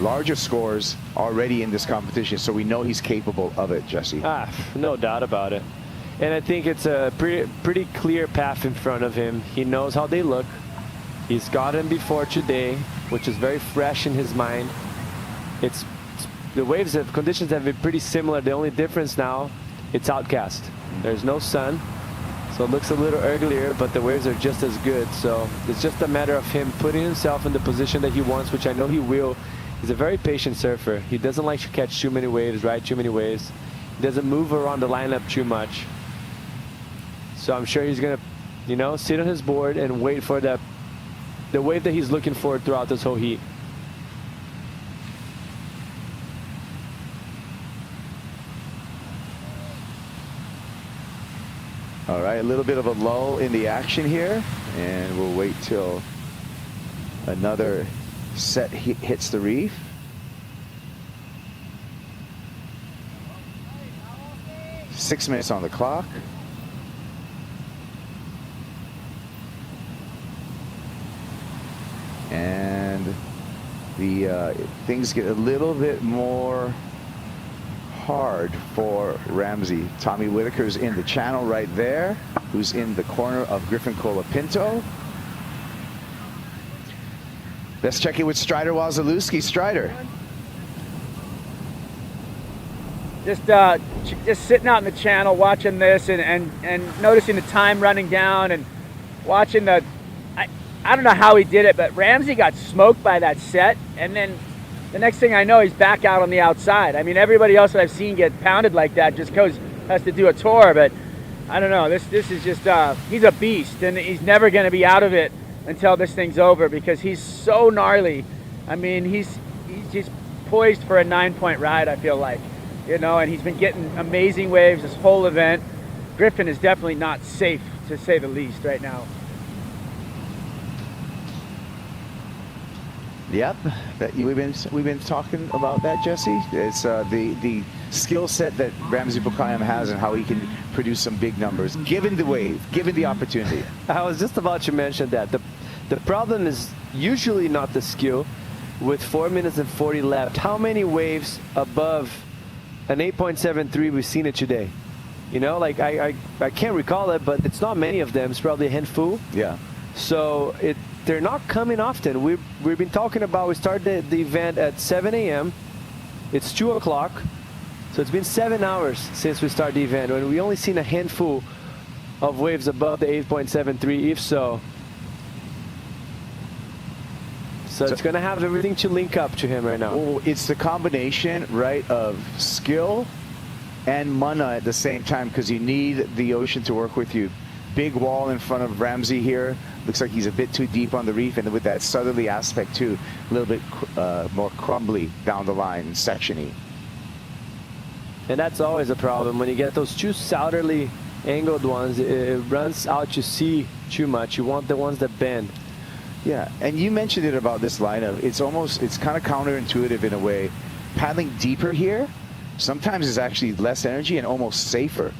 Speaker 9: larger scores already in this competition, so we know he's capable of it, Jesse.
Speaker 10: No doubt about it. And I think it's a pretty clear path in front of him. He knows how they look. He's got them before today, which is very fresh in his mind. The waves conditions have been pretty similar. The only difference now, it's outcast. There's no sun, so it looks a little uglier, but the waves are just as good. So it's just a matter of him putting himself in the position that he wants, which I know he will. He's a very patient surfer. He doesn't like to catch too many waves, ride too many waves. He doesn't move around the lineup too much. So I'm sure he's gonna, you know, sit on his board and wait for the wave that he's looking for throughout this whole heat.
Speaker 9: All right, a little bit of a lull in the action here, and we'll wait till another set hits the reef. 6 minutes on the clock. And the things get a little bit more hard for Ramsey. Tommy Whitaker's in the channel right there, who's in the corner of Griffin Colapinto. Let's check in with Strider Wazalewski. Strider.
Speaker 4: Just sitting out in the channel watching this and noticing the time running down and watching the, I don't know how he did it, but Ramsey got smoked by that set, and then the next thing I know, he's back out on the outside. I mean, everybody else that I've seen get pounded like that just has to do a tour, but I don't know. This is just, he's a beast, and he's never going to be out of it until this thing's over because he's so gnarly. I mean, he's just poised for a 9-point ride, I feel like, you know, and he's been getting amazing waves this whole event. Griffin is definitely not safe, to say the least, right now.
Speaker 9: Yep, we've been talking about that, Jesse. It's the skill set that Ramsey Bukaim has and how he can produce some big numbers, given the wave, given the opportunity.
Speaker 10: I was just about to mention that. The problem is usually not the skill. With 4 minutes and 40 left, how many waves above an 8.73 we've seen it today? You know, like I can't recall it, but it's not many of them. It's probably a handful.
Speaker 9: Yeah.
Speaker 10: So they're not coming often. We've been talking about, we started the event at 7 a.m. It's 2 o'clock. So it's been 7 hours since we started the event, and we only seen a handful of waves above the 8.73, if so. So it's going to have everything to link up to him right now.
Speaker 9: Well, it's the combination, right, of skill and mana at the same time, because you need the ocean to work with you. Big wall in front of Ramsey here. Looks like he's a bit too deep on the reef, and with that southerly aspect too, a little bit more crumbly down the line, sectiony.
Speaker 10: And that's always a problem. When you get those too southerly angled ones, it runs out to sea too much. You want the ones that bend.
Speaker 9: Yeah, and you mentioned it about this lineup. It's kind of counterintuitive in a way. Paddling deeper here sometimes is actually less energy and almost safer.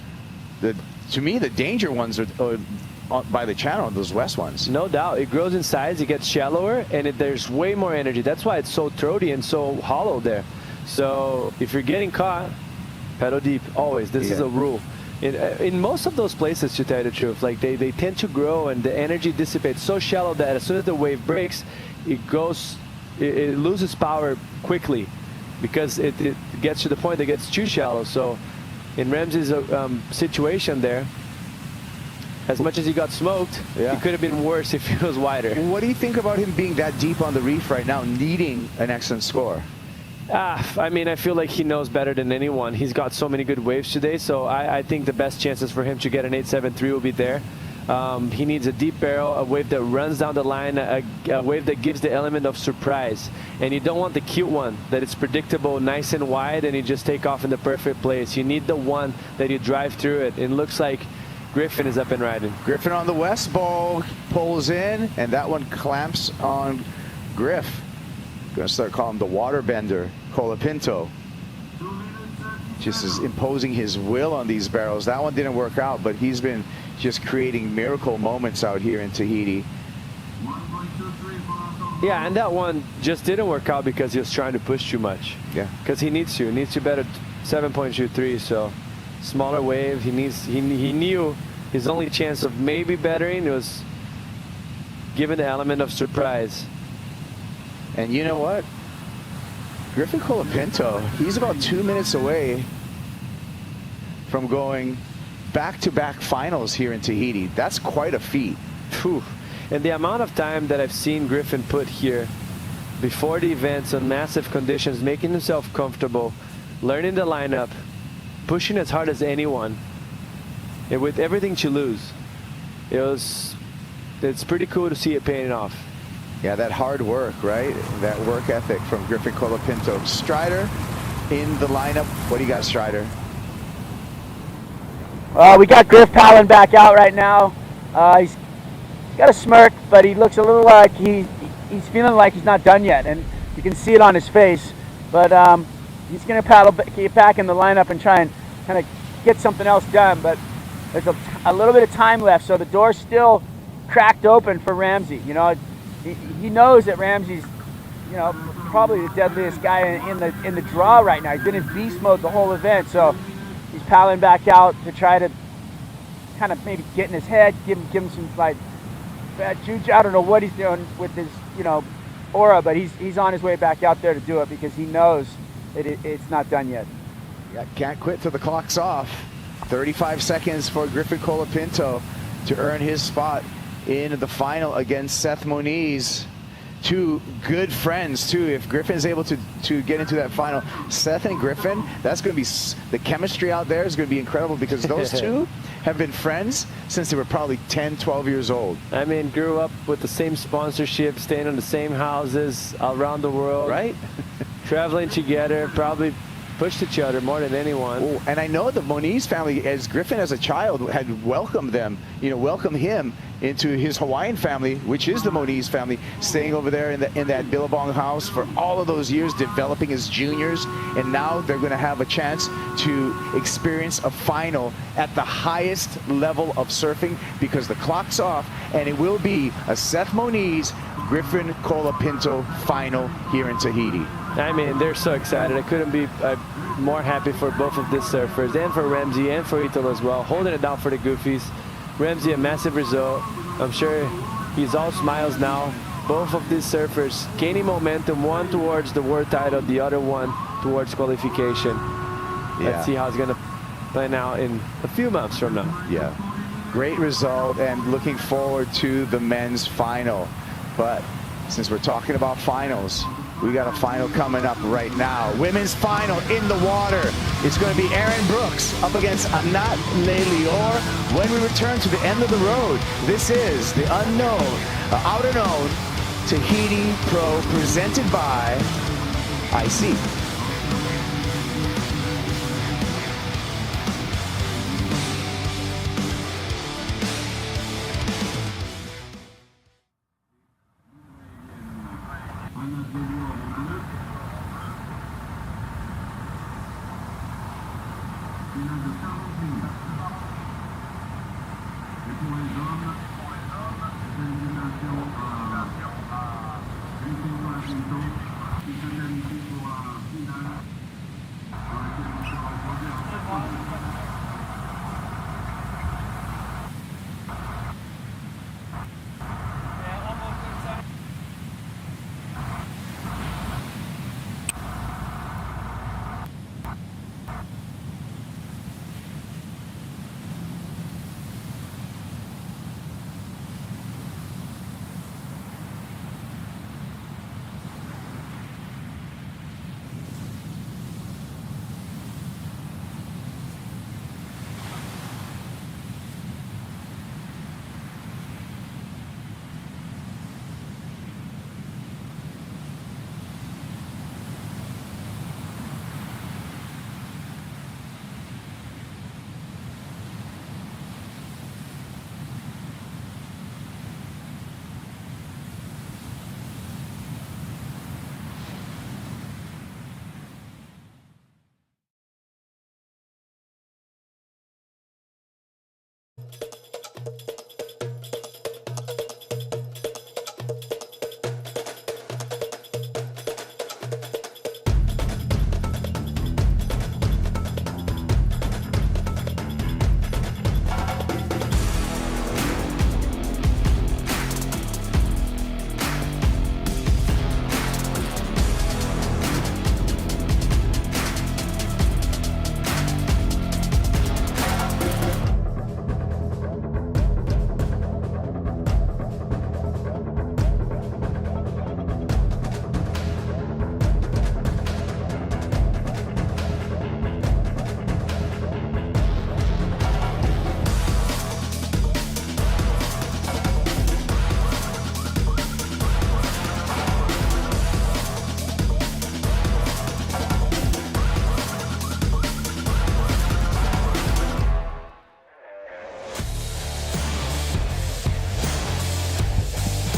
Speaker 9: To me, the danger ones are by the channel, those west ones.
Speaker 10: No doubt. It grows in size, it gets shallower, and there's way more energy. That's why it's so throaty and so hollow there. So if you're getting caught, pedal deep, always. This is a rule. In most of those places, to tell you the truth, like they tend to grow and the energy dissipates so shallow that as soon as the wave breaks, it loses power quickly because it gets to the point that it gets too shallow. So in Ramsey's situation there, as much as he got smoked, it could have been worse if he was wider.
Speaker 9: What do you think about him being that deep on the reef right now, needing an excellent score?
Speaker 10: I mean, I feel like he knows better than anyone. He's got so many good waves today, so I think the best chances for him to get an 8.73 will be there. He needs a deep barrel, a wave that runs down the line, a wave that gives the element of surprise. And you don't want the cute one that is predictable, nice and wide, and you just take off in the perfect place. You need the one that you drive through it. It looks like Griffin is up and riding.
Speaker 9: Griffin on the west ball, pulls in, and that one clamps on Griff. Gonna start calling him the waterbender, Colapinto. Just is imposing his will on these barrels. That one didn't work out, but he's been just creating miracle moments out here in Tahiti.
Speaker 10: Yeah, and that one just didn't work out because he was trying to push too much.
Speaker 9: Yeah.
Speaker 10: Because he needs to bet at 7.23, so smaller wave. He knew his only chance of maybe bettering was given the element of surprise.
Speaker 9: And you know what? Griffin Colapinto, he's about 2 minutes away from going back-to-back finals here in Tahiti. That's quite a feat.
Speaker 10: Whew. And the amount of time that I've seen Griffin put here before the events on massive conditions, making himself comfortable, learning the lineup, pushing as hard as anyone, and with everything to lose. It's pretty cool to see it paying off.
Speaker 9: Yeah, that hard work, right? That work ethic from Griffin Colapinto. Strider in the lineup. What do you got, Strider?
Speaker 4: We got Griff paddling back out right now. He's got a smirk, but he looks a little like he's feeling like he's not done yet, and you can see it on his face. But he's going to paddle get back in the lineup and try and kind of get something else done, but there's a little bit of time left, so the door's still cracked open for Ramsey. You know, he knows that Ramsey's, you know, probably the deadliest guy in the draw right now. He's been in beast mode the whole event, so he's paddling back out to try to kind of maybe get in his head, give him some like bad juju. I don't know what he's doing with his, you know, aura, but he's on his way back out there to do it because he knows that it's not done yet.
Speaker 9: Yeah, can't quit till the clock's off. 35 seconds for Griffin Colapinto to earn his spot in the final against Seth Moniz. Two good friends too. If Griffin is able to get into that final, Seth and Griffin, that's going to be, the chemistry out there is going to be incredible because those two have been friends since they were probably 10, 12 years old.
Speaker 10: I mean, grew up with the same sponsorship, staying in the same houses around the world.
Speaker 9: Right.
Speaker 10: Traveling together, probably pushed each other more than anyone.
Speaker 9: Oh, and I know the Moniz family, as Griffin as a child had welcomed them, you know, welcomed him into his Hawaiian family, which is the Moniz family, staying over there in that Billabong house for all of those years, developing as juniors, and now they're going to have a chance to experience a final at the highest level of surfing because the clock's off, and it will be a Seth Moniz, Griffin Colapinto final here in Tahiti.
Speaker 10: I mean, they're so excited. I couldn't be more happy for both of these surfers, and for Ramsey and for Italo as well, holding it down for the Goofies. Ramsey, a massive result. I'm sure he's all smiles now. Both of these surfers gaining momentum, one towards the world title, the other one towards qualification.
Speaker 9: Yeah.
Speaker 10: Let's see how it's going to plan out in a few months from now.
Speaker 9: Yeah, great result, and looking forward to the men's final. But since we're talking about finals, we got a final coming up right now. Women's final in the water. It's going to be Erin Brooks up against Anat Leilior when we return to the end of the road. This is the unknown, Outerknown Tahiti Pro presented by IC.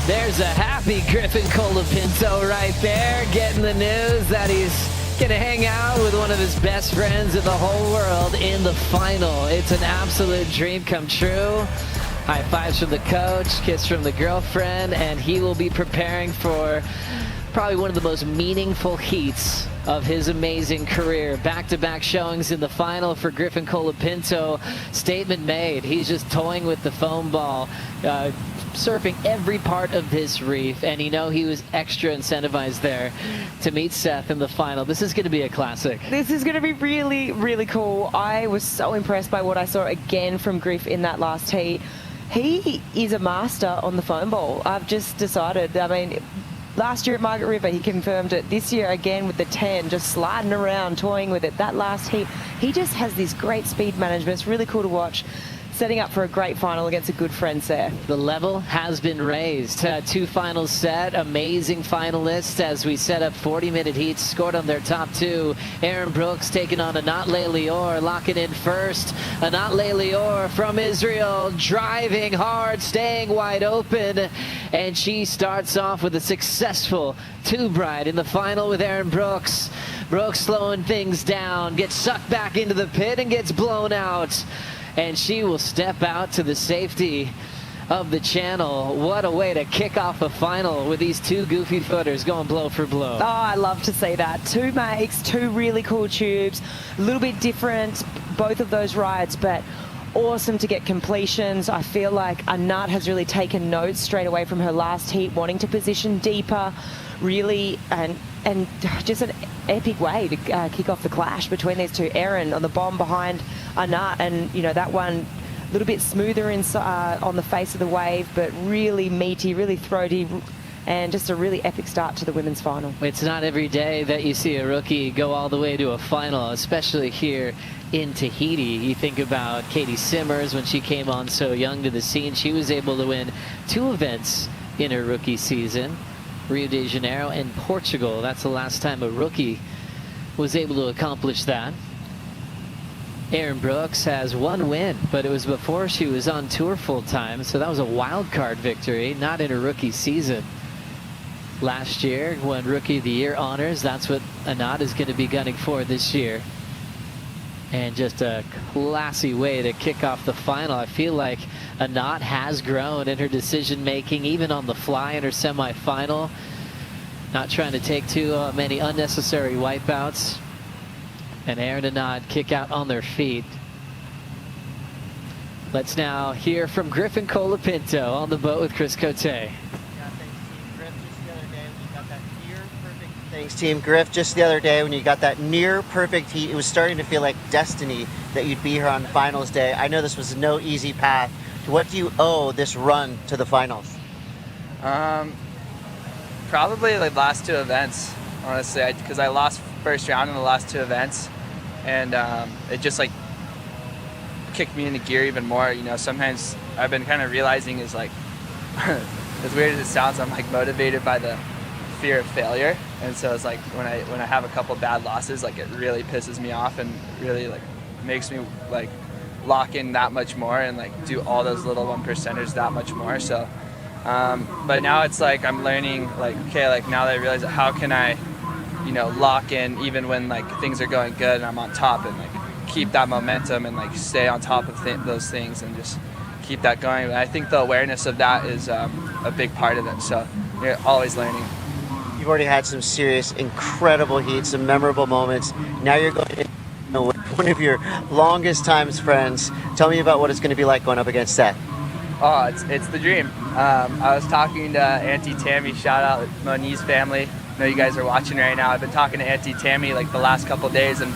Speaker 2: There's a happy Griffin Colapinto right there, getting the news that he's Gonna hang out with one of his best friends in the whole world in the final. It's an absolute dream come true. High fives from the coach, kiss from the girlfriend, and he will be preparing for probably one of the most meaningful heats of his amazing career. Back-to-back showings in the final for Griffin Colapinto. Statement made. He's just toying with the foam ball, surfing every part of this reef, and he was extra incentivized there to meet Seth in the final. This is going to be a classic.
Speaker 3: This is going to be really, really cool. I was so impressed by what I saw again from Griff in that last heat. He is a master on the foam ball. I've just decided. I mean, last year at Margaret River, he confirmed it. This year, again, with the 10, just sliding around, toying with it. That last heat, he just has this great speed management. It's really cool to watch. Setting up for a great final against a good friend, Seth.
Speaker 2: The level has been raised. Two finals set, amazing finalists as we set up 40-minute heats, scored on their top two. Aaron Brooks taking on Anatle Lior, locking in first. Anatle Lior from Israel, driving hard, staying wide open, and she starts off with a successful tube ride in the final with Aaron Brooks. Brooks slowing things down, gets sucked back into the pit and gets blown out. And she will step out to the safety of the channel. What a way to kick off a final with these two goofy footers going blow for blow.
Speaker 3: Oh, I love to see that. Two makes, two really cool tubes. A little bit different, both of those rides, but awesome to get completions. I feel like Anat has really taken notes straight away from her last heat, wanting to position deeper, really, and just an epic way to kick off the clash between these two. Aaron on the bomb behind Anat, and that one a little bit smoother on the face of the wave, but really meaty, really throaty, and just a really epic start to the women's final.
Speaker 2: It's not every day that you see a rookie go all the way to a final, especially here in Tahiti. You think about Katie Simmers when she came on so young to the scene. She was able to win 2 events in her rookie season. Rio de Janeiro and Portugal. That's the last time a rookie was able to accomplish that. Aaron Brooks has 1 win, but it was before she was on tour full time, so that was a wild card victory, not in her rookie season. Last year won Rookie of the Year honors. That's what Anat is going to be gunning for this year. And just a classy way to kick off the final. I feel like Anat has grown in her decision making, even on the fly in her semifinal. Not trying to take too many unnecessary wipeouts. And Aaron and Anat kick out on their feet. Let's now hear from Griffin Colapinto on the boat with Chris Cote.
Speaker 6: Thanks, team. Griff, just the other day when you got that near perfect heat, it was starting to feel like destiny that you'd be here on finals day. I know this was no easy path. What do you owe this run to the finals?
Speaker 13: Probably like last 2 events, honestly, because I lost first round in the last 2 events, and it just like kicked me into gear even more. Sometimes I've been kind of realizing is like, as weird as it sounds, I'm like motivated by the fear of failure, and so it's like when I have a couple bad losses, like it really pisses me off and really like makes me like lock in that much more and like do all those little 1%ers that much more. So but now it's like I'm learning like, okay, like now that I realize how can I lock in even when like things are going good and I'm on top, and like keep that momentum and like stay on top of those things and just keep that going. And I think the awareness of that is a big part of it, so you're always learning.
Speaker 6: You've already had some serious, incredible heats, some memorable moments. Now you're going to with one of your longest times friends. Tell me about what it's going to be like going up against Seth.
Speaker 13: Oh, it's the dream. I was talking to Auntie Tammy, shout out Moniz family. I know you guys are watching right now. I've been talking to Auntie Tammy like the last couple days, and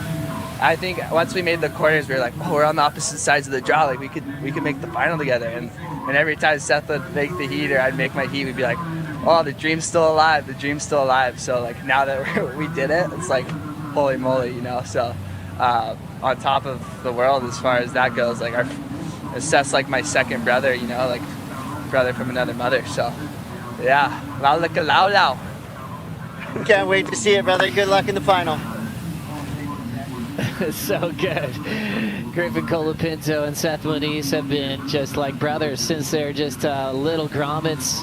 Speaker 13: I think once we made the quarters, we were like, oh, we're on the opposite sides of the draw. Like we could make the final together. And every time Seth would make the heat or I'd make my heat, we'd be like, oh, the dream's still alive. The dream's still alive. So like now that we did it, it's like holy moly, So on top of the world as far as that goes, like Seth's like my second brother, like brother from another mother. So yeah, lao.
Speaker 6: Can't wait to see it, brother. Good luck in the final.
Speaker 2: So good. Griffin Colapinto and Seth Moniz have been just like brothers since they're just little grommets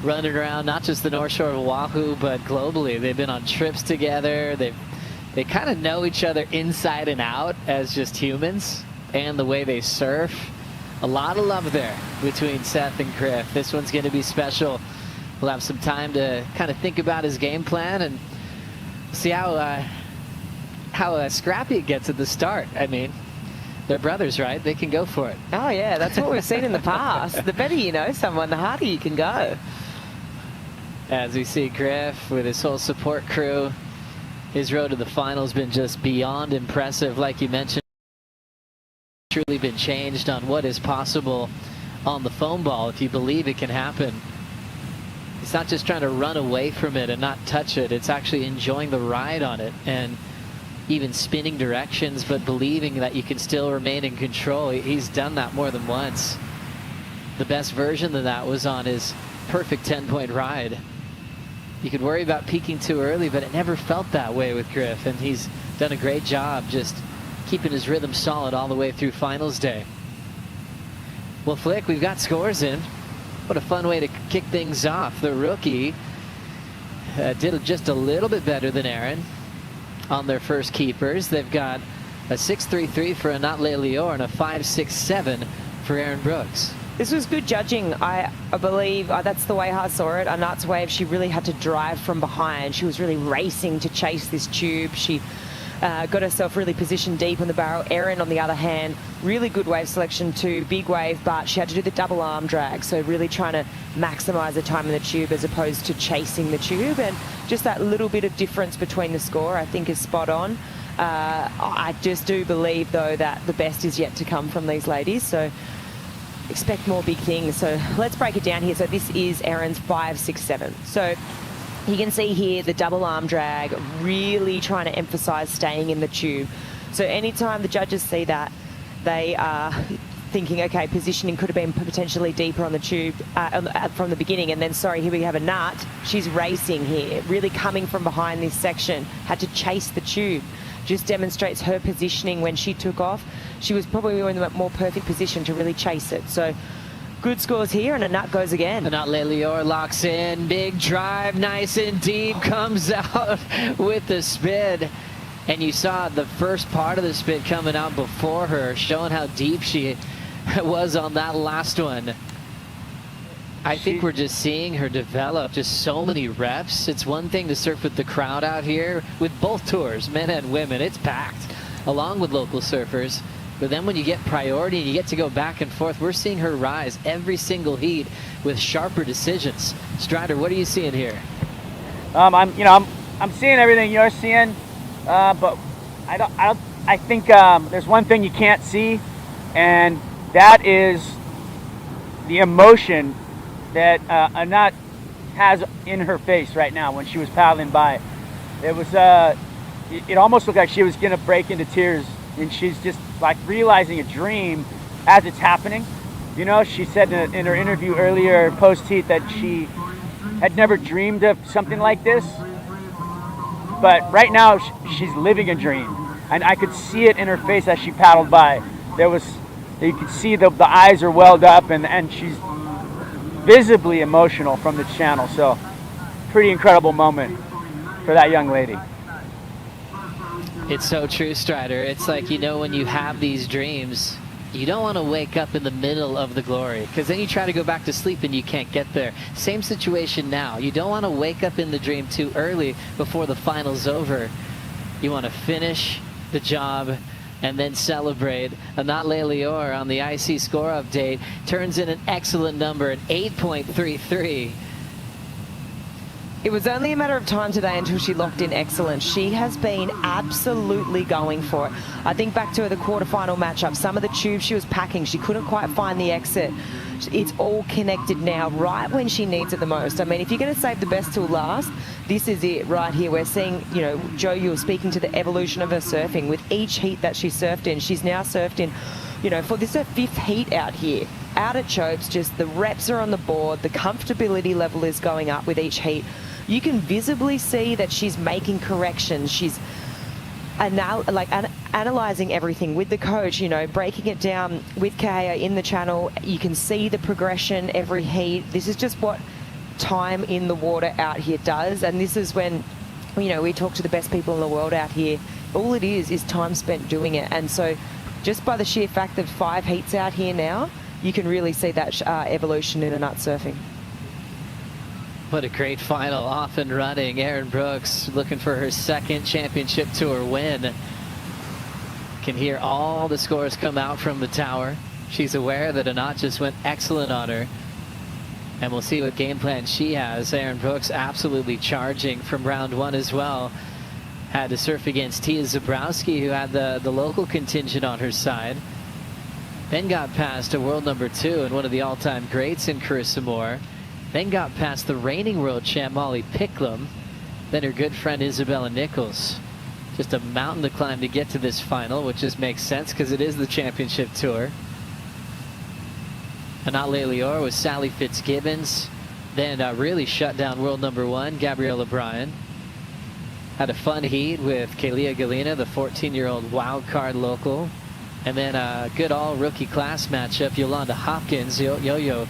Speaker 2: running around, not just the North Shore of Oahu, but globally. They've been on trips together. They've they kind of know each other inside and out as just humans, and the way they surf. A lot of love there between Seth and Griff. This one's going to be special. We'll have some time to kind of think about his game plan and see how scrappy it gets at the start. I mean, they're brothers, right? They can go for it.
Speaker 3: Oh, yeah, that's what we've seen in the past. The better you know someone, the harder you can go.
Speaker 2: As we see Griff with his whole support crew, his road to the final has been just beyond impressive. Like you mentioned, truly been changed on what is possible on the foam ball if you believe it can happen. It's not just trying to run away from it and not touch it. It's actually enjoying the ride on it and even spinning directions, but believing that you can still remain in control. He's done that more than once. The best version of that was on his perfect 10-point ride. You could worry about peaking too early, but it never felt that way with Griff, and he's done a great job just keeping his rhythm solid all the way through finals day. Well, Flick, we've got scores in. What a fun way to kick things off. The rookie did just a little bit better than Aaron on their first keepers. They've got a 6.33 for Anat Leilior and a 5.67 for Aaron Brooks.
Speaker 3: This was good judging. I believe that's the way I saw it. Anat's wave, she really had to drive from behind. She was really racing to chase this tube. She got herself really positioned deep in the barrel. Erin, on the other hand, really good wave selection too, big wave, but she had to do the double arm drag, so really trying to maximise the time in the tube as opposed to chasing the tube, and just that little bit of difference between the score I think is spot on. I just do believe though that the best is yet to come from these ladies, so expect more big things. So let's break it down here. So this is Erin's 5.67. So you can see here the double arm drag, really trying to emphasise staying in the tube. So anytime the judges see that, they are thinking, okay, positioning could have been potentially deeper on the tube from the beginning. And then, sorry, here we have Anat. She's racing here, really coming from behind this section, had to chase the tube. Just demonstrates her positioning when she took off. She was probably in the more perfect position to really chase it. So good scores here, and Anat goes again.
Speaker 2: Anat Leilior locks in, big drive, nice and deep, comes out with the spin. And you saw the first part of the spin coming out before her, showing how deep she was on that last one. I think we're just seeing her develop just so many reps. It's one thing to surf with the crowd out here with both tours, men and women. It's packed, along with local surfers. But then when you get priority and you get to go back and forth, we're seeing her rise every single heat with sharper decisions. Strider, what are you seeing here?
Speaker 4: I'm seeing everything you're seeing, but I think there's one thing you can't see, and that is the emotion that Anat has in her face right now when she was paddling by. It was, it almost looked like she was gonna break into tears, and she's just like realizing a dream as it's happening. You know, she said in her interview earlier, post-heat, that she had never dreamed of something like this. But right now, she's living a dream. And I could see it in her face as she paddled by. You could see the eyes are welled up, and she's visibly emotional from the channel. So, pretty incredible moment for that young lady.
Speaker 2: It's so true, Strider. It's like, you know, when you have these dreams, you don't want to wake up in the middle of the glory, because then you try to go back to sleep and you can't get there. Same situation now. You don't want to wake up in the dream too early before the final's over. You want to finish the job and then celebrate. Anat Leilior on the IC score update turns in an excellent number, an 8.33.
Speaker 3: It was only a matter of time today until she locked in excellence. She has been absolutely going for it. I think back to the quarterfinal matchup, some of the tubes she was packing, she couldn't quite find the exit. It's all connected now, right when she needs it the most. I mean, if you're going to save the best till last, this is it right here. We're seeing, you know, Joe, you were speaking to the evolution of her surfing. With each heat that she surfed in, she's now surfed in, you know, for this her 5th heat out here. Out at Chopes, just the reps are on the board, the comfortability level is going up with each heat. You can visibly see that she's making corrections. She's analysing everything with the coach, you know, breaking it down with Kaya in the channel. You can see the progression every heat. This is just what time in the water out here does, and this is when you know, we talk to the best people in the world out here. All it is time spent doing it. And so just by the sheer fact of 5 heats out here now, you can really see that evolution in a nut surfing.
Speaker 2: What a great final, off and running. Erin Brooks looking for her 2nd championship tour win. Can hear all the scores come out from the tower. She's aware that a knot just went excellent on her. And we'll see what game plan she has. Erin Brooks absolutely charging from round 1 as well. Had to surf against Tia Zabrowski, who had the local contingent on her side. Then got past a world number 2 and one of the all-time greats in Carissa Moore. Then got past the reigning world champ Molly Picklum. Then her good friend Isabella Nichols. Just a mountain to climb to get to this final, which just makes sense because it is the championship tour. Anat Leilior with Sally Fitzgibbons. Then really shut down world number 1, Gabriella Bryan. Had a fun heat with Kalia Galina, the 14-year-old wild card local. And then a good all-rookie class matchup, Yolanda Hopkins, Yo-Yo.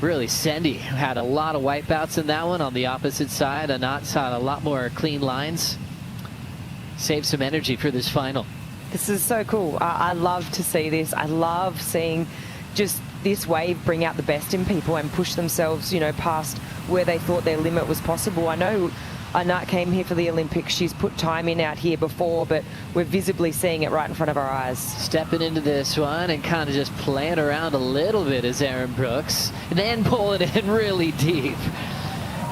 Speaker 2: Really, Sendy had a lot of wipeouts in that one. On the opposite side, Anat had a lot more clean lines. Saved some energy for this final.
Speaker 3: This is so cool. I love to see this. I love seeing just this wave bring out the best in people and push themselves, you know, past where they thought their limit was possible. I know Anat came here for the Olympics. She's put time in out here before, but we're visibly seeing it right in front of our eyes.
Speaker 2: Stepping into this one and kind of just playing around a little bit as Erin Brooks, and then pulling in really deep.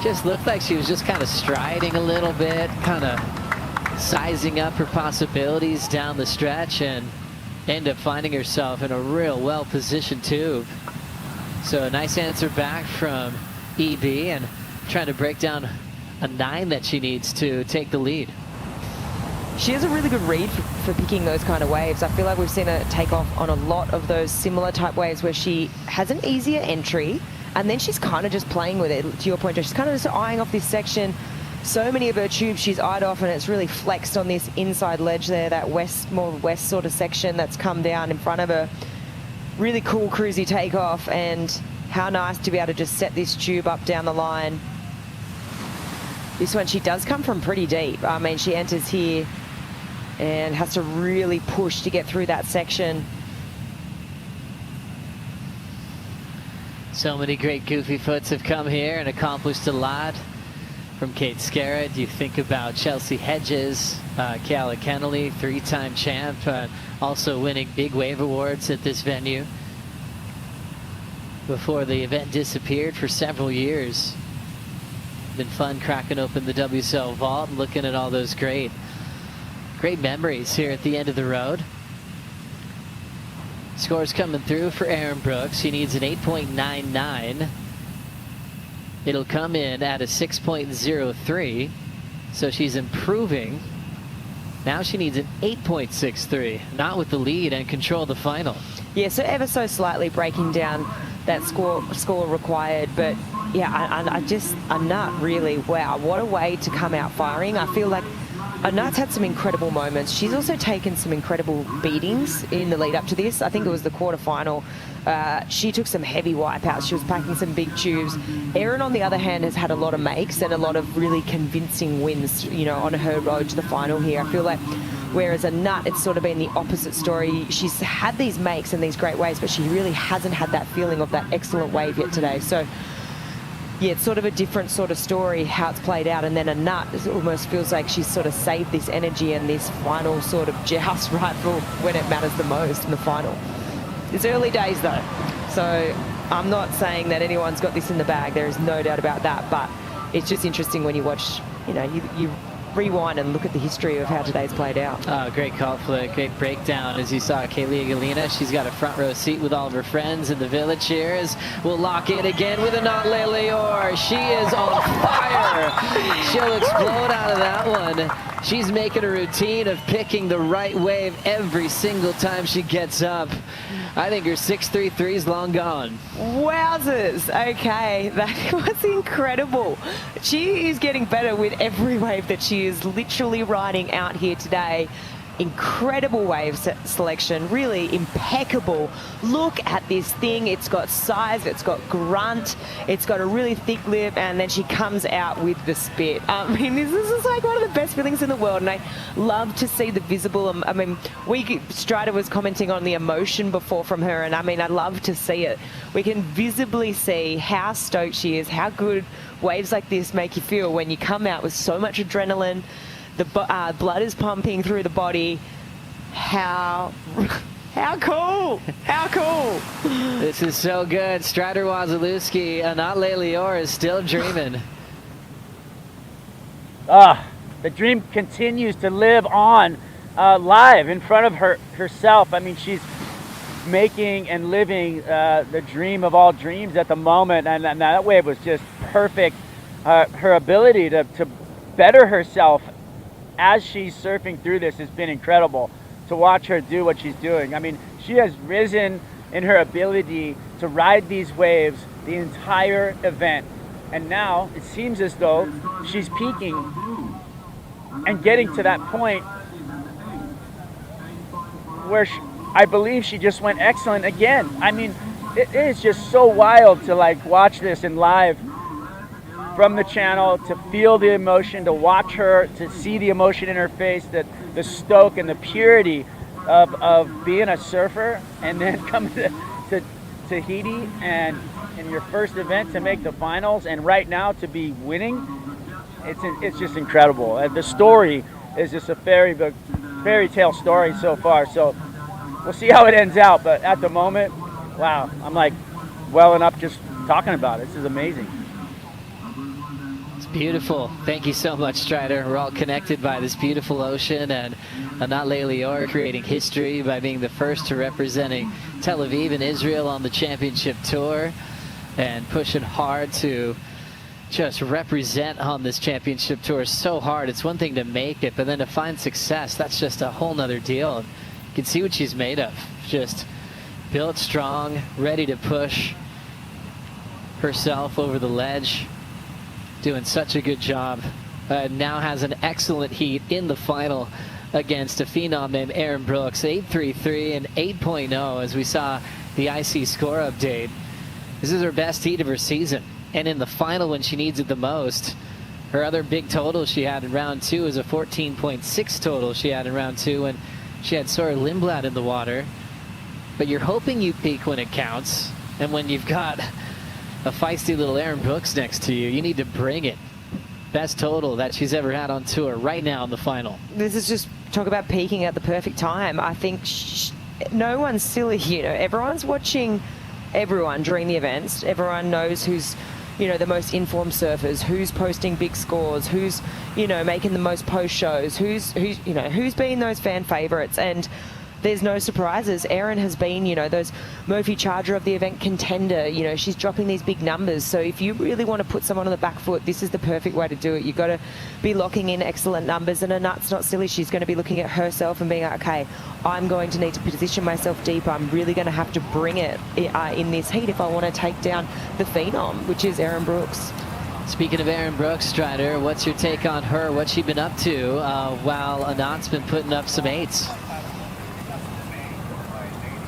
Speaker 2: Just looked like she was just kind of striding a little bit, kind of sizing up her possibilities down the stretch, and end up finding herself in a real well-positioned tube. So a nice answer back from EB, and trying to break down a 9 that she needs to take the lead.
Speaker 3: She has a really good read for picking those kind of waves. I feel like we've seen her take off on a lot of those similar type waves where she has an easier entry and then she's kind of just playing with it. To your point, she's kind of just eyeing off this section. So many of her tubes she's eyed off, and it's really flexed on this inside ledge there, that more west sort of section that's come down in front of her. Really cool cruisy takeoff, and how nice to be able to just set this tube up down the line. This one, she does come from pretty deep. I mean, she enters here and has to really push to get through that section.
Speaker 2: So many great goofy foots have come here and accomplished a lot. From Kate Scarrett, you think about Chelsea Hedges, Kiala Kennelly, 3-time champ, also winning big wave awards at this venue. Before the event disappeared for several years. Been fun cracking open the WSL vault and looking at all those great memories here at the end of the road. Scores coming through for Erin Brooks. She needs an 8.99. It'll come in at a 6.03, so she's improving. Now she needs an 8.63, not with the lead and control the final.
Speaker 3: Yeah, so ever so slightly breaking down that score required, but yeah, Anat really, wow, what a way to come out firing. I feel like Anat's had some incredible moments. She's also taken some incredible beatings in the lead up to this. I think it was the quarterfinal. She took some heavy wipeouts. She was packing some big tubes. Erin, on the other hand, has had a lot of makes and a lot of really convincing wins, you know, on her road to the final here. I feel like whereas Anat, it's sort of been the opposite story. She's had these makes and these great waves, but she really hasn't had that feeling of that excellent wave yet today. So yeah, it's sort of a different sort of story how it's played out. And then Anat, it almost feels like she's sort of saved this energy and this final sort of joust right for when it matters the most in the final. It's early days though, so I'm not saying that anyone's got this in the bag. There is no doubt about that, but it's just interesting when you watch, you know, you rewind and look at the history of how today's played out.
Speaker 2: Oh, great call flick, great breakdown. As you saw, Kalia Galina, she's got a front row seat with all of her friends in the village here. As we'll lock in again with Anat Leilior. She is on fire. She'll explode out of that one. She's making a routine of picking the right wave every single time she gets up. I think her 6.33 is long gone.
Speaker 3: Wowzers. Okay, that was incredible. She is getting better with every wave that she is literally riding out here today. incredible wave selection, really impeccable. Look at this thing. It's got size, it's got grunt, it's got a really thick lip, and then she comes out with the spit. I mean, this is like one of the best feelings in the world, and I love to see the visible. I mean, Strider was commenting on the emotion before from her, and I mean, I love to see it. We can visibly see how stoked she is, how good waves like this make you feel when you come out with so much adrenaline. The blood is pumping through the body. How cool! How cool!
Speaker 2: This is so good. Strider Wazalewski, Anat Leilior is still dreaming.
Speaker 4: The dream continues to live on live in front of herself. I mean, she's making and living the dream of all dreams at the moment, and that wave was just perfect. Her ability to better herself as she's surfing through this has been incredible. To watch her do what she's doing. I mean, she has risen in her ability to ride these waves the entire event. And now it seems as though she's peaking and getting to that point where I believe she just went excellent again. I mean, it is just so wild to like watch this in live from the channel, to feel the emotion, to watch her, to see the emotion in her face, the stoke and the purity of being a surfer, and then coming to Tahiti and in your first event to make the finals, and right now to be winning. It's just incredible. The story is just a fairy tale story so far. So we'll see how it ends out, but at the moment, wow, I'm like welling up just talking about it. This is amazing.
Speaker 2: Beautiful. Thank you so much, Strider. We're all connected by this beautiful ocean, and Anat Leilior creating history by being the first to representing Tel Aviv and Israel on the championship tour, and pushing hard to just represent on this championship tour so hard. It's one thing to make it, but then to find success, that's just a whole nother deal. And you can see what she's made of. Just built strong, ready to push herself over the ledge. Doing such a good job. Now has an excellent heat in the final against a phenom named Aaron Brooks. 8.33 and 8.0 as we saw the IC score update. This is her best heat of her season. And in the final when she needs it the most, her other big total she had in round 2 is a 14.6 total she had in round 2 when she had Sora Lindblad in the water. But you're hoping you peak when it counts. And when you've got a feisty little Aaron Brooks next to you, you need to bring it. Best total that she's ever had on tour right now in the final.
Speaker 3: This is just talk about peaking at the perfect time. I think no one's silly here. Everyone's watching everyone during the events. Everyone knows who's, the most informed surfers, who's posting big scores, who's, making the most post shows, who's been those fan favorites. And there's no surprises. Erin has been, those Murphy Charger of the event contender. She's dropping these big numbers. So if you really want to put someone on the back foot, this is the perfect way to do it. You've got to be locking in excellent numbers. And Anat's not silly. She's going to be looking at herself and being like, okay, I'm going to need to position myself deeper. I'm really going to have to bring it in this heat if I want to take down the phenom, which is Aaron Brooks.
Speaker 2: Speaking of Aaron Brooks, Strider, what's your take on her? What's she been up to while Anat's been putting up some 8s?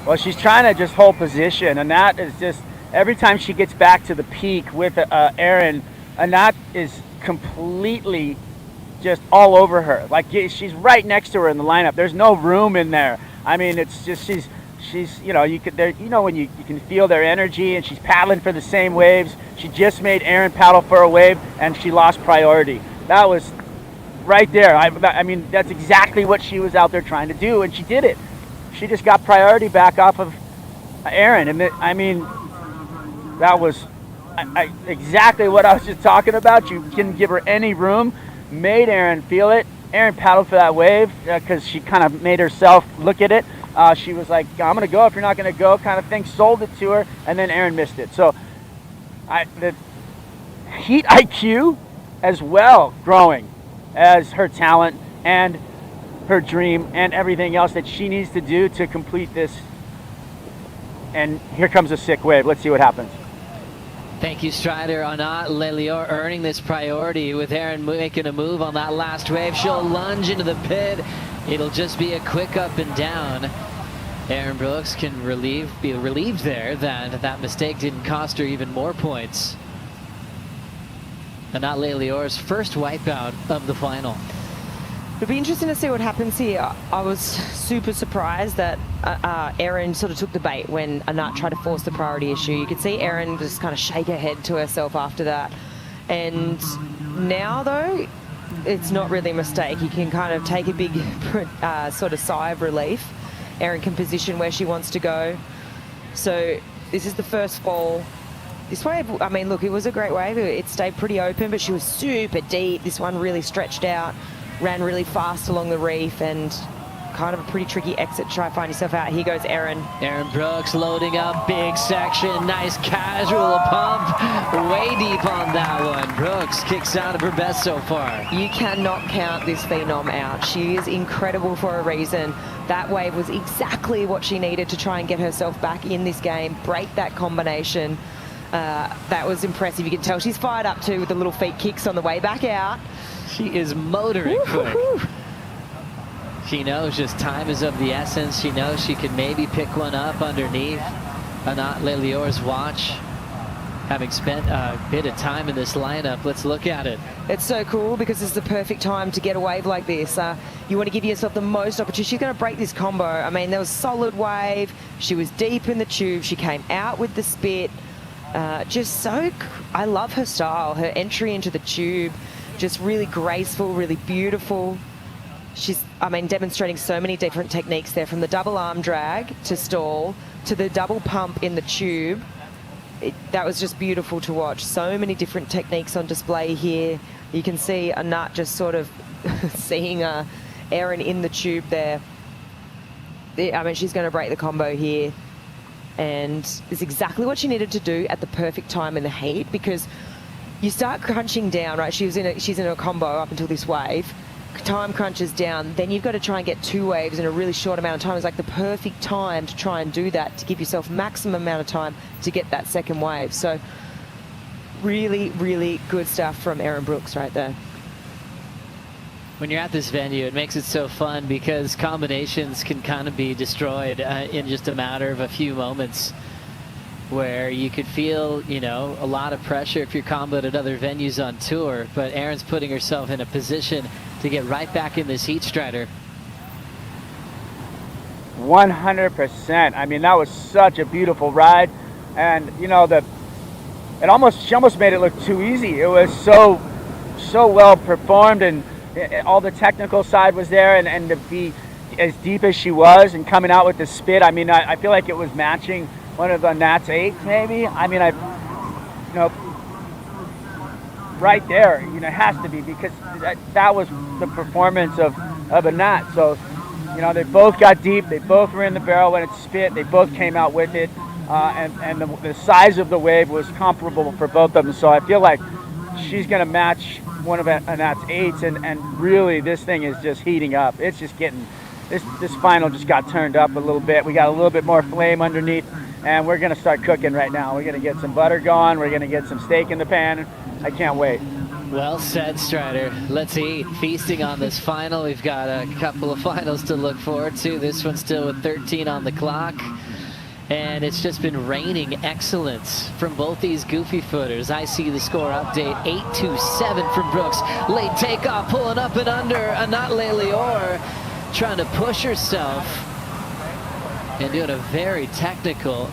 Speaker 4: Well, she's trying to just hold position, and that is just every time she gets back to the peak with Erin, Anat is completely just all over her. Like she's right next to her in the lineup. There's no room in there. I mean, it's just she's when you can feel their energy, and she's paddling for the same waves. She just made Erin paddle for a wave, and she lost priority. That was right there. I mean, that's exactly what she was out there trying to do, and she did it. She just got priority back off of Erin, and that was exactly what I was just talking about. You didn't give her any room, made Erin feel it. Erin paddled for that wave because she kind of made herself look at it. She was like, I'm going to go if you're not going to go, kind of thing, sold it to her, and then Erin missed it. So the heat IQ as well growing as her talent and her dream and everything else that she needs to do to complete this. And here comes a sick wave. Let's see what happens.
Speaker 2: Thank you, Strider. Anat Leilior earning this priority with Erin making a move on that last wave. She'll lunge into the pit It'll just be a quick up and down. Erin Brooks can be relieved there that that mistake didn't cost her even more points. Anat Leilior's first wipeout of the final.
Speaker 3: It'll be interesting to see what happens here. I was super surprised that Erin sort of took the bait when Anat tried to force the priority issue. You could see Erin just kind of shake her head to herself after that. And now, though, it's not really a mistake. You can kind of take a big sort of sigh of relief. Erin can position where she wants to go. So this is the first fall. This wave, I mean, look, it was a great wave. It stayed pretty open, but she was super deep. This one really stretched out, ran really fast along the reef, and kind of a pretty tricky exit to try to find yourself out. Here goes Erin.
Speaker 2: Erin Brooks loading up, big section, nice casual pump, way deep on that one. Brooks kicks out of her best so far.
Speaker 3: You cannot count this phenom out. She is incredible for a reason. That wave was exactly what she needed to try and get herself back in this game, break that combination. That was impressive. You can tell she's fired up too with the little feet kicks on the way back out.
Speaker 2: She is motoring quick. She knows just time is of the essence. She knows she can maybe pick one up underneath Anat Leilior's watch. Having spent a bit of time in this lineup, let's look at it.
Speaker 3: It's so cool because it's the perfect time to get a wave like this. You want to give yourself the most opportunity. She's going to break this combo. I mean, there was solid wave. She was deep in the tube. She came out with the spit. I love her style. Her entry into the tube, just really graceful, really beautiful. She's, I mean, demonstrating so many different techniques there, from the double arm drag to stall to the double pump in the tube. That was just beautiful to watch. So many different techniques on display here. You can see Anat just sort of seeing Erin in the tube there. I mean, she's going to break the combo here. And it's exactly what she needed to do at the perfect time in the heat, because you start crunching down, right? She's in a combo up until this wave. Time crunches down, then you've got to try and get two waves in a really short amount of time. It's like the perfect time to try and do that, to give yourself maximum amount of time to get that second wave. So really, really good stuff from Erin Brooks right there.
Speaker 2: When you're at this venue, it makes it so fun because combinations can kind of be destroyed in just a matter of a few moments, where you could feel, you know, a lot of pressure if you're comboed at other venues on tour, but Erin's putting herself in a position to get right back in this heat strider.
Speaker 4: 100%. I mean, that was such a beautiful ride, and you know, she almost made it look too easy. It was so well performed, and all the technical side was there, and to be as deep as she was and coming out with the spit, I mean, I feel like it was matching one of the Nat's 8s maybe. I mean, right there, you know, it has to be, because that was the performance of a Nat. So, you know, they both got deep, they both were in the barrel when it spit, they both came out with it, and the size of the wave was comparable for both of them. So I feel like she's going to match one of Nat's 8s, and really this thing is just heating up. It's just getting, this final just got turned up a little bit. We got a little bit more flame underneath, and we're going to start cooking right now. We're going to get some butter going. We're going to get some steak in the pan. I can't wait.
Speaker 2: Well said, Strider. Let's eat. Feasting on this final. We've got a couple of finals to look forward to. This one's still with 13 on the clock. And it's just been raining excellence from both these goofy footers. I see the score update, 8-7 from Brooks. Late takeoff, pulling up and under. Anat Leilior trying to push herself and doing a very technical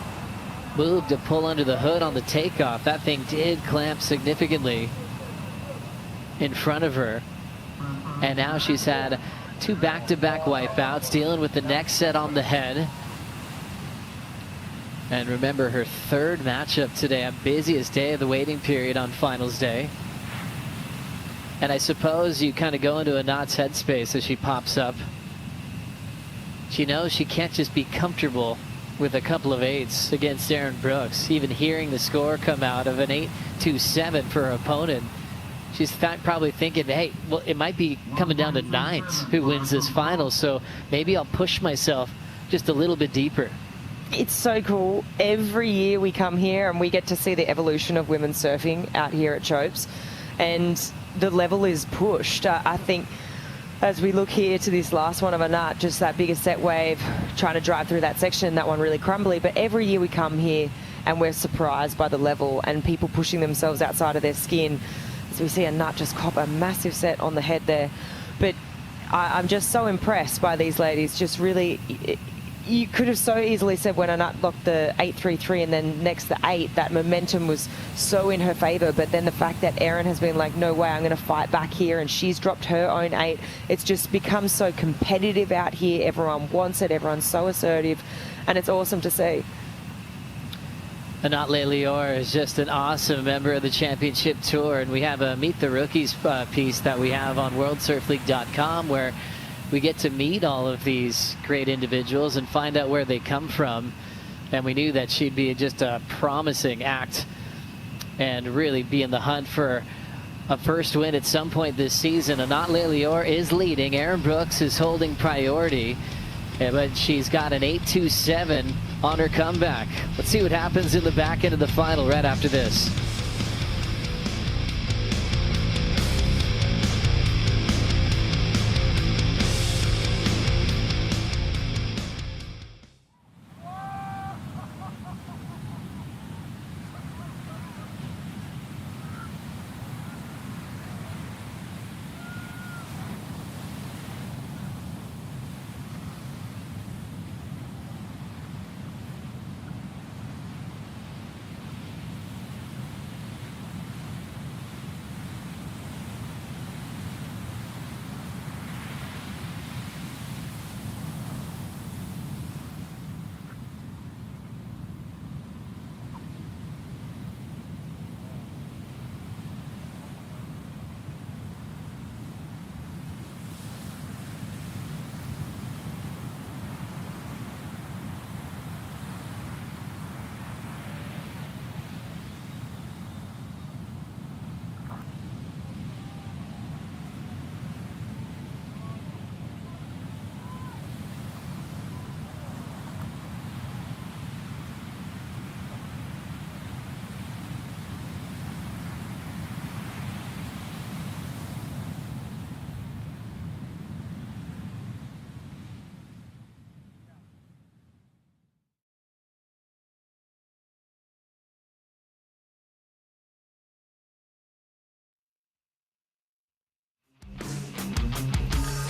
Speaker 2: move to pull under the hood on the takeoff. That thing did clamp significantly in front of her. And now she's had two back-to-back wipeouts, dealing with the next set on the head. And remember, her third matchup today, a busiest day of the waiting period on finals day. And I suppose you kind of go into Anat's headspace as she pops up. She knows she can't just be comfortable with a couple of 8s against Erin Brooks. Even hearing the score come out of an 8-7 for her opponent, she's probably thinking, hey, well, it might be coming down to 9s who wins this final, so maybe I'll push myself just a little bit deeper.
Speaker 3: It's so cool. Every year we come here and we get to see the evolution of women's surfing out here at Chopes, and the level is pushed. I think as we look here to this last one of Anat, just that bigger set wave, trying to drive through that section, that one really crumbly. But every year we come here and we're surprised by the level and people pushing themselves outside of their skin. So we see Anat just cop a massive set on the head there. But I'm just so impressed by these ladies. Just really, you could have so easily said when Anat locked the 8-3-3 and then next the 8, that momentum was so in her favour. But then the fact that Erin has been like, no way, I'm going to fight back here, and she's dropped her own 8. It's just become so competitive out here. Everyone wants it. Everyone's so assertive, and it's awesome to see.
Speaker 2: Anat Leilior is just an awesome member of the championship tour, and we have a Meet the Rookies piece that we have on worldsurfleague.com where we get to meet all of these great individuals and find out where they come from. And we knew that she'd be just a promising act and really be in the hunt for a first win at some point this season. Anat Leilior is leading. Erin Brooks is holding priority, but she's got an 8.27 on her comeback. Let's see what happens in the back end of the final right after this.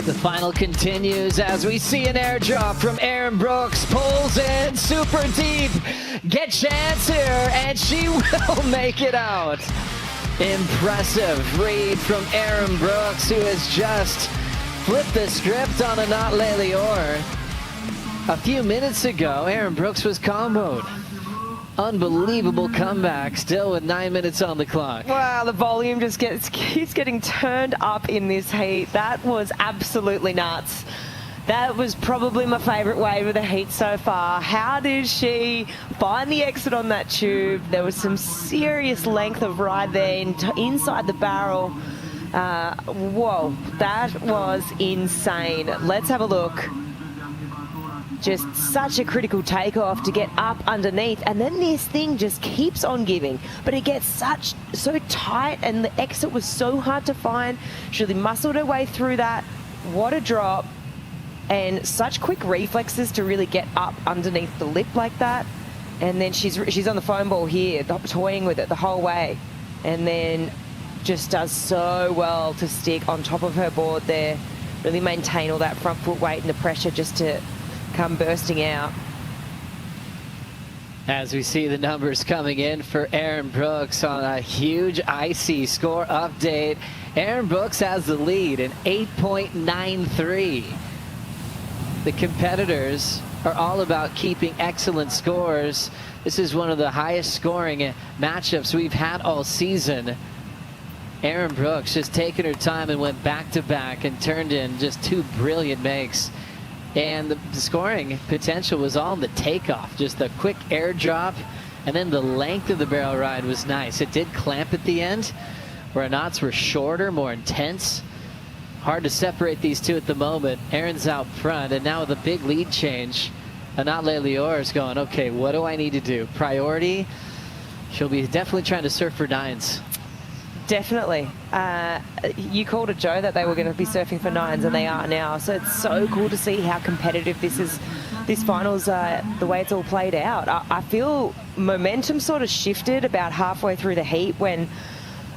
Speaker 2: The final continues as we see an airdrop from Erin Brooks. Pulls in super deep. Get chance here, and she will make it out. Impressive read from Erin Brooks, who has just flipped the script on Anat Leilior. A few minutes ago, Erin Brooks was comboed. Unbelievable comeback, still with 9 minutes on the clock.
Speaker 3: Wow, the volume just keeps getting turned up in this heat. That was absolutely nuts. That was probably my favourite wave of the heat so far. How did she find the exit on that tube? There was some serious length of ride there inside the barrel. Whoa, that was insane. Let's have a look. Just such a critical takeoff to get up underneath, and then this thing just keeps on giving, but it gets so tight, and the exit was so hard to find. She really muscled her way through that. What a drop, and such quick reflexes to really get up underneath the lip like that. And then she's on the foam ball here, toying with it the whole way, and then just does so well to stick on top of her board there, really maintain all that front foot weight and the pressure just to come bursting out.
Speaker 2: As we see the numbers coming in for Erin Brooks on a huge icy score update. Erin Brooks has the lead in 8.93. The competitors are all about keeping excellent scores. This is one of the highest scoring matchups we've had all season. Erin Brooks just taking her time and went back to back and turned in just 2 brilliant makes. And the scoring potential was all in the takeoff. Just a quick airdrop, and then the length of the barrel ride was nice. It did clamp at the end, where knots were shorter, more intense. Hard to separate these two at the moment. Erin's out front, and now with a big lead change, Anat Leilior is going, okay, what do I need to do? Priority, she'll be definitely trying to surf for 9s.
Speaker 3: Definitely. You called it, Joe, that they were going to be surfing for 9s, and they are now. So it's so cool to see how competitive this finals, the way it's all played out. I feel momentum sort of shifted about halfway through the heat when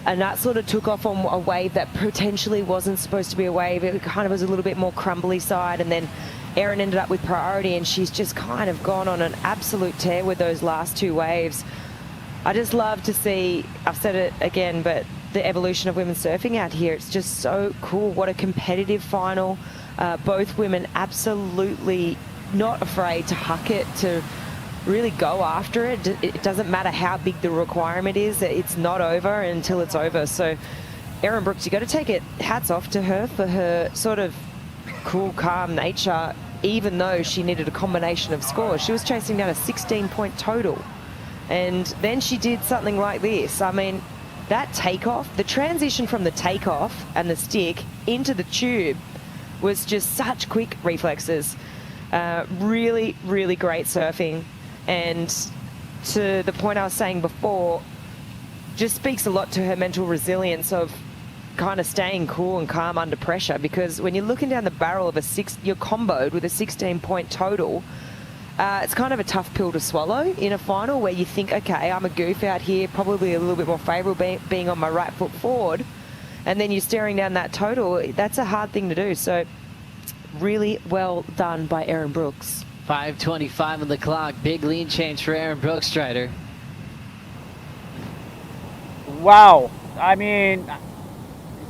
Speaker 3: Anat sort of took off on a wave that potentially wasn't supposed to be a wave. It kind of was a little bit more crumbly side, and then Erin ended up with priority, and she's just kind of gone on an absolute tear with those last 2 waves. I just love to see, I've said it again, but the evolution of women's surfing out here, it's just so cool. What a competitive final. Both women absolutely not afraid to huck it, to really go after it. It doesn't matter how big the requirement is. It's not over until it's over. So Erin Brooks, you got to take it, hats off to her for her sort of cool, calm nature, even though she needed a combination of scores. She was chasing down a 16-point total. And then she did something like this. I mean, that takeoff, the transition from the takeoff and the stick into the tube was just such quick reflexes. Really, really great surfing. And to the point I was saying before, just speaks a lot to her mental resilience of kind of staying cool and calm under pressure, because when you're looking down the barrel of you're comboed with a 16-point total, it's kind of a tough pill to swallow in a final where you think, okay, I'm a goof out here, probably a little bit more favourable being on my right foot forward, and then you're staring down that total. That's a hard thing to do. So really well done by Erin Brooks.
Speaker 2: 5:25 on the clock. Big lean change for Erin Brooks, Strider.
Speaker 4: Wow. I mean,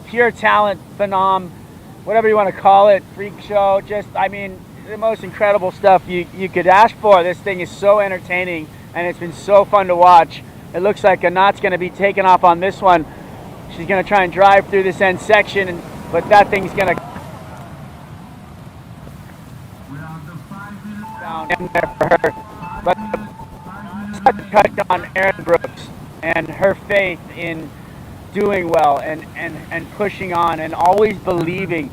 Speaker 4: pure talent, phenom, whatever you want to call it, freak show. Just, I mean, the most incredible stuff you could ask for. This thing is so entertaining, and it's been so fun to watch. It looks like Anat's going to be taking off on this one. She's going to try and drive through this end section, but that thing's going to down in there for her. But such a touch on Erin Brooks and her faith in doing well and pushing on and always believing.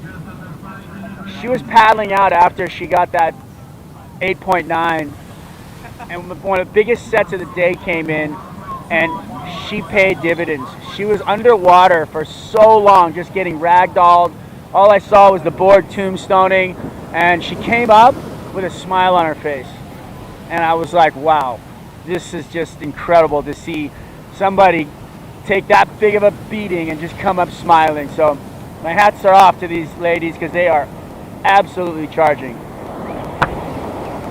Speaker 4: She was paddling out after she got that 8.9, and one of the biggest sets of the day came in, and she paid dividends. She was underwater for so long, just getting ragdolled. All I saw was the board tombstoning, and she came up with a smile on her face. And I was like, wow, this is just incredible to see somebody take that big of a beating and just come up smiling. So my hats are off to these ladies, because they are absolutely charging.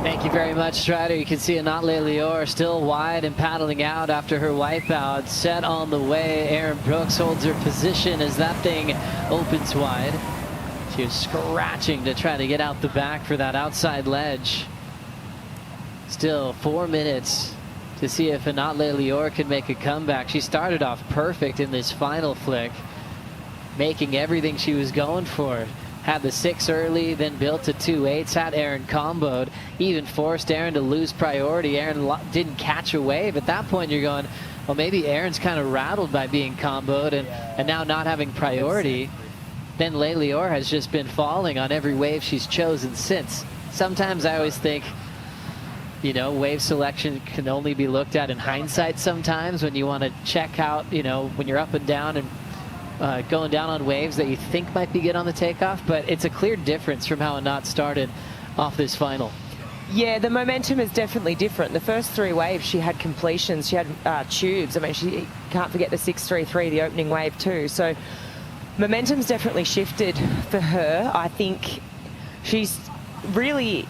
Speaker 2: Thank you very much, Strider. You can see Anat Leilior still wide and paddling out after her wipeout. Set on the way. Erin Brooks holds her position as that thing opens wide. She was scratching to try to get out the back for that outside ledge. Still 4 minutes to see if Anat Leilior can make a comeback. She started off perfect in this final flick, making everything she was going for. Had the 6 early, then built to 2.8s, had Erin comboed, even forced Erin to lose priority. Erin didn't catch a wave. At that point, you're going, well, maybe Erin's kind of rattled by being comboed and now not having priority. Then Leilior has just been falling on every wave she's chosen since. Sometimes I always think, you know, wave selection can only be looked at in hindsight sometimes when you want to check out, you know, when you're up and down and going down on waves that you think might be good on the takeoff, but it's a clear difference from how Anat started off this final.
Speaker 3: Yeah, the momentum is definitely different. The first 3 waves, she had completions, she had tubes. I mean, she can't forget the 633, the opening wave too. So momentum's definitely shifted for her. I think she's really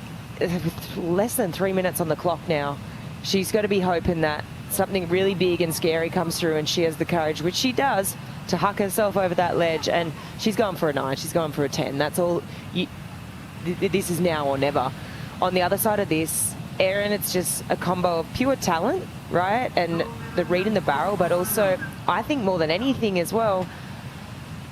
Speaker 3: less than 3 minutes on the clock now. She's got to be hoping that something really big and scary comes through and she has the courage, which she does, to huck herself over that ledge. And she's going for a 9, she's going for a 10. That's all. This is now or never. On the other side of this, Erin, it's just a combo of pure talent, right? And the read in the barrel, but also, I think more than anything as well,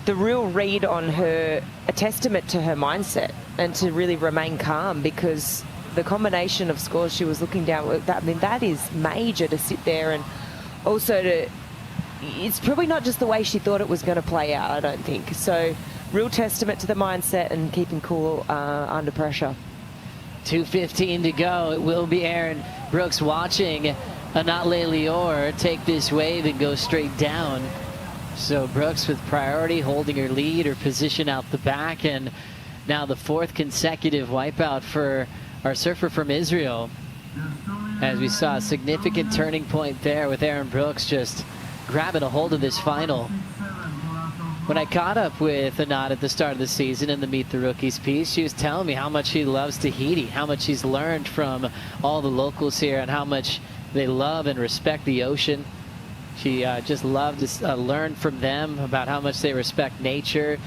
Speaker 3: the real read on her, a testament to her mindset and to really remain calm, because the combination of scores she was looking down with, I mean, that is major to sit there, and also to, it's probably not just the way she thought it was going to play out, I don't think. So real testament to the mindset and keeping cool under pressure.
Speaker 2: 2:15 to go. It will be Erin Brooks watching Anat Leilior take this wave and go straight down. So Brooks with priority, holding her lead, her position out the back, and now the 4th consecutive wipeout for our surfer from Israel. As we saw a significant turning point there with Aaron Brooks just grabbing a hold of this final. When I caught up with Anat at the start of the season in the Meet the Rookies piece, she was telling me how much she loves Tahiti, how much she's learned from all the locals here, and how much they love and respect the ocean. She just loved to learn from them about how much they respect nature.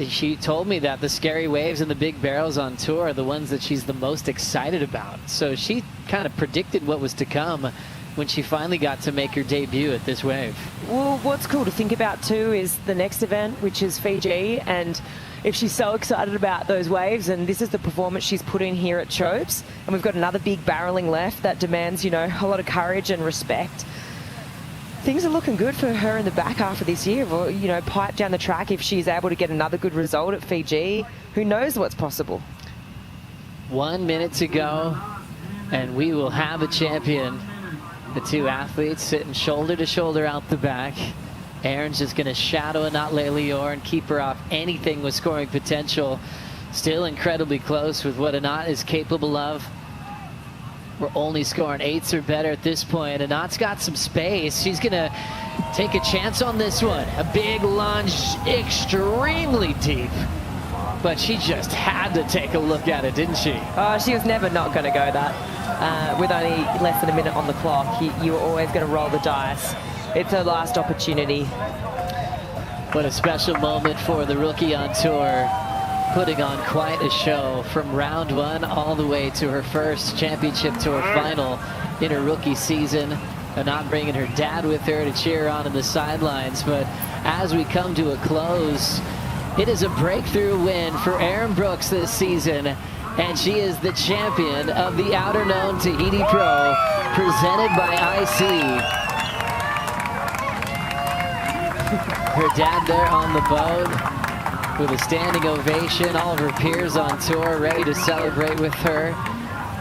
Speaker 2: She told me that the scary waves and the big barrels on tour are the ones that she's the most excited about. So she kind of predicted what was to come when she finally got to make her debut at this wave.
Speaker 3: Well, what's cool to think about too is the next event, which is Fiji, and if she's so excited about those waves, and this is the performance she's put in here at Chopes, and we've got another big barreling left that demands, you know, a lot of courage and respect. Things are looking good for her in the back half of this year. Well, you know, pipe down the track if she's able to get another good result at Fiji. Who knows what's possible?
Speaker 2: 1 minute to go, and we will have a champion. The two athletes sitting shoulder to shoulder out the back. Aaron's just going to shadow Anat Leilior and keep her off anything with scoring potential. Still incredibly close with what Anat is capable of. We're only scoring 8s or better at this point. Anat's got some space. She's going to take a chance on this one. A big lunge, extremely deep. But she just had to take a look at it, didn't she?
Speaker 3: She was never not going to go that. With only less than a minute on the clock, you were always going to roll the dice. It's her last opportunity.
Speaker 2: What a special moment for the rookie on tour, putting on quite a show from round 1 all the way to her first championship tour final in her rookie season, and not bringing her dad with her to cheer on in the sidelines. But as we come to a close, it is a breakthrough win for Aaron Brooks this season, and she is the champion of the Outerknown Tahiti Pro, presented by IC. Her dad there on the boat with a standing ovation, all of her peers on tour ready to celebrate with her.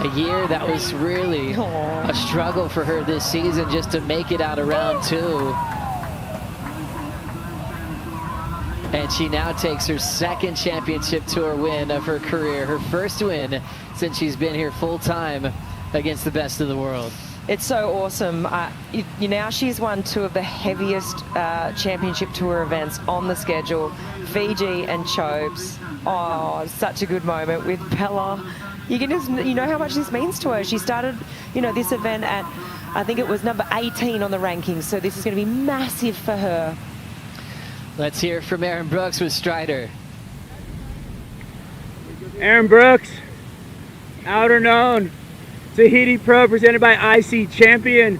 Speaker 2: A year that was really a struggle for her this season just to make it out of round 2. And she now takes her 2nd championship tour win of her career, her first win since she's been here full time against the best of the world.
Speaker 3: It's so awesome. Now she's won 2 of the heaviest championship tour events on the schedule, Fiji and Chopes. Oh, such a good moment with Bella. You know how much this means to her. She started, this event at, I think it was number 18 on the rankings, so this is going to be massive for her.
Speaker 2: Let's hear from Aaron Brooks with Strider.
Speaker 4: Aaron Brooks, Outerknown Tahiti Pro, presented by IC champion.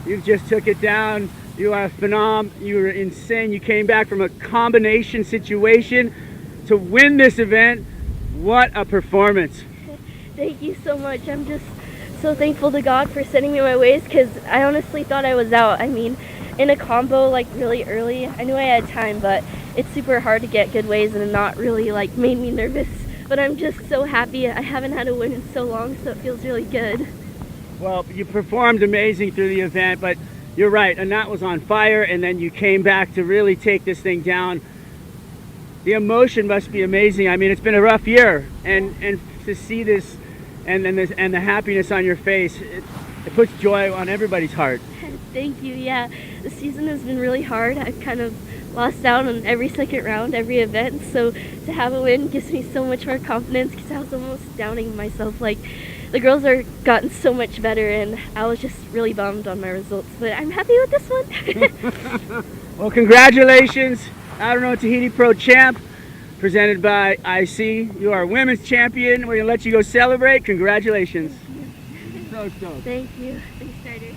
Speaker 4: You just took it down. You are a phenom. You were insane. You came back from a combination situation to win this event. What a performance.
Speaker 14: Thank you so much. I'm just so thankful to God for sending me my ways, because I honestly thought I was out. I mean, in a combo like really early, I knew I had time, but it's super hard to get good waves, and it not really made me nervous. But I'm just so happy. I haven't had a win in so long, so it feels really good.
Speaker 4: Well, you performed amazing through the event, but you're right, Anat was on fire, and then you came back to really take this thing down. The emotion must be amazing. I mean, it's been a rough year, and to see this and the happiness on your face, it puts joy on everybody's heart.
Speaker 14: Thank you. Yeah, the season has been really hard. I've kind of lost out on every second round, every event, so to have a win gives me so much more confidence, because I was almost doubting myself. The girls are gotten so much better, and I was just really bummed on my results, but I'm happy with this one.
Speaker 4: Well, congratulations, Outerknown Tahiti Pro champ, presented by IC. You are women's champion. We're gonna let you go celebrate. Congratulations. So stoked.
Speaker 14: Thank you. Thanks, Strider.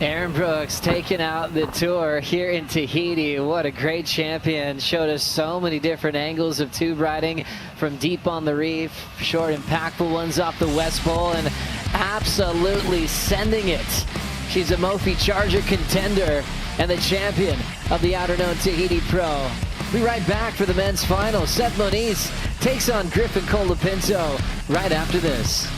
Speaker 2: Aaron Brooks taking out the tour here in Tahiti. What a great champion. Showed us so many different angles of tube riding, from deep on the reef, short impactful ones off the West Pole, and absolutely sending it. She's a Mophie Charger contender and the champion of the Outerknown Tahiti Pro. We right back for the men's final. Seth Moniz takes on Griffin Colapinto right after this.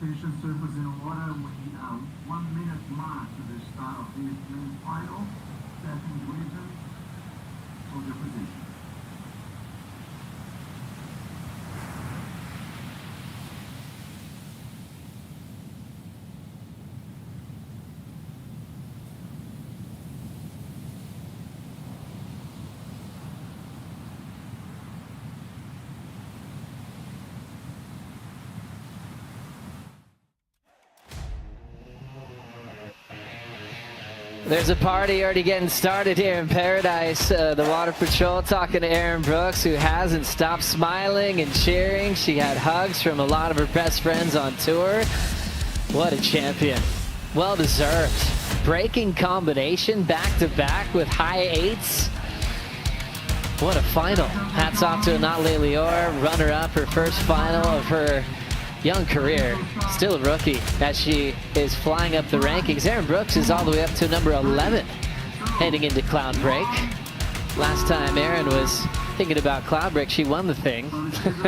Speaker 1: Attention surfers in the water, we have 1 minute mark to the start of this men's final. Second region, hold your position.
Speaker 2: There's a party already getting started here in Paradise. The Water Patrol talking to Erin Brooks, who hasn't stopped smiling and cheering. She had hugs from a lot of her best friends on tour. What a champion. Well deserved. Breaking combination back-to-back with high eights. What a final. Hats off to Anatole Lior, runner-up, her first final of her young career, still a rookie as she is flying up the rankings. Erin Brooks is all the way up to number 11 heading into Cloudbreak. Last time Erin was thinking about Cloudbreak, she won the thing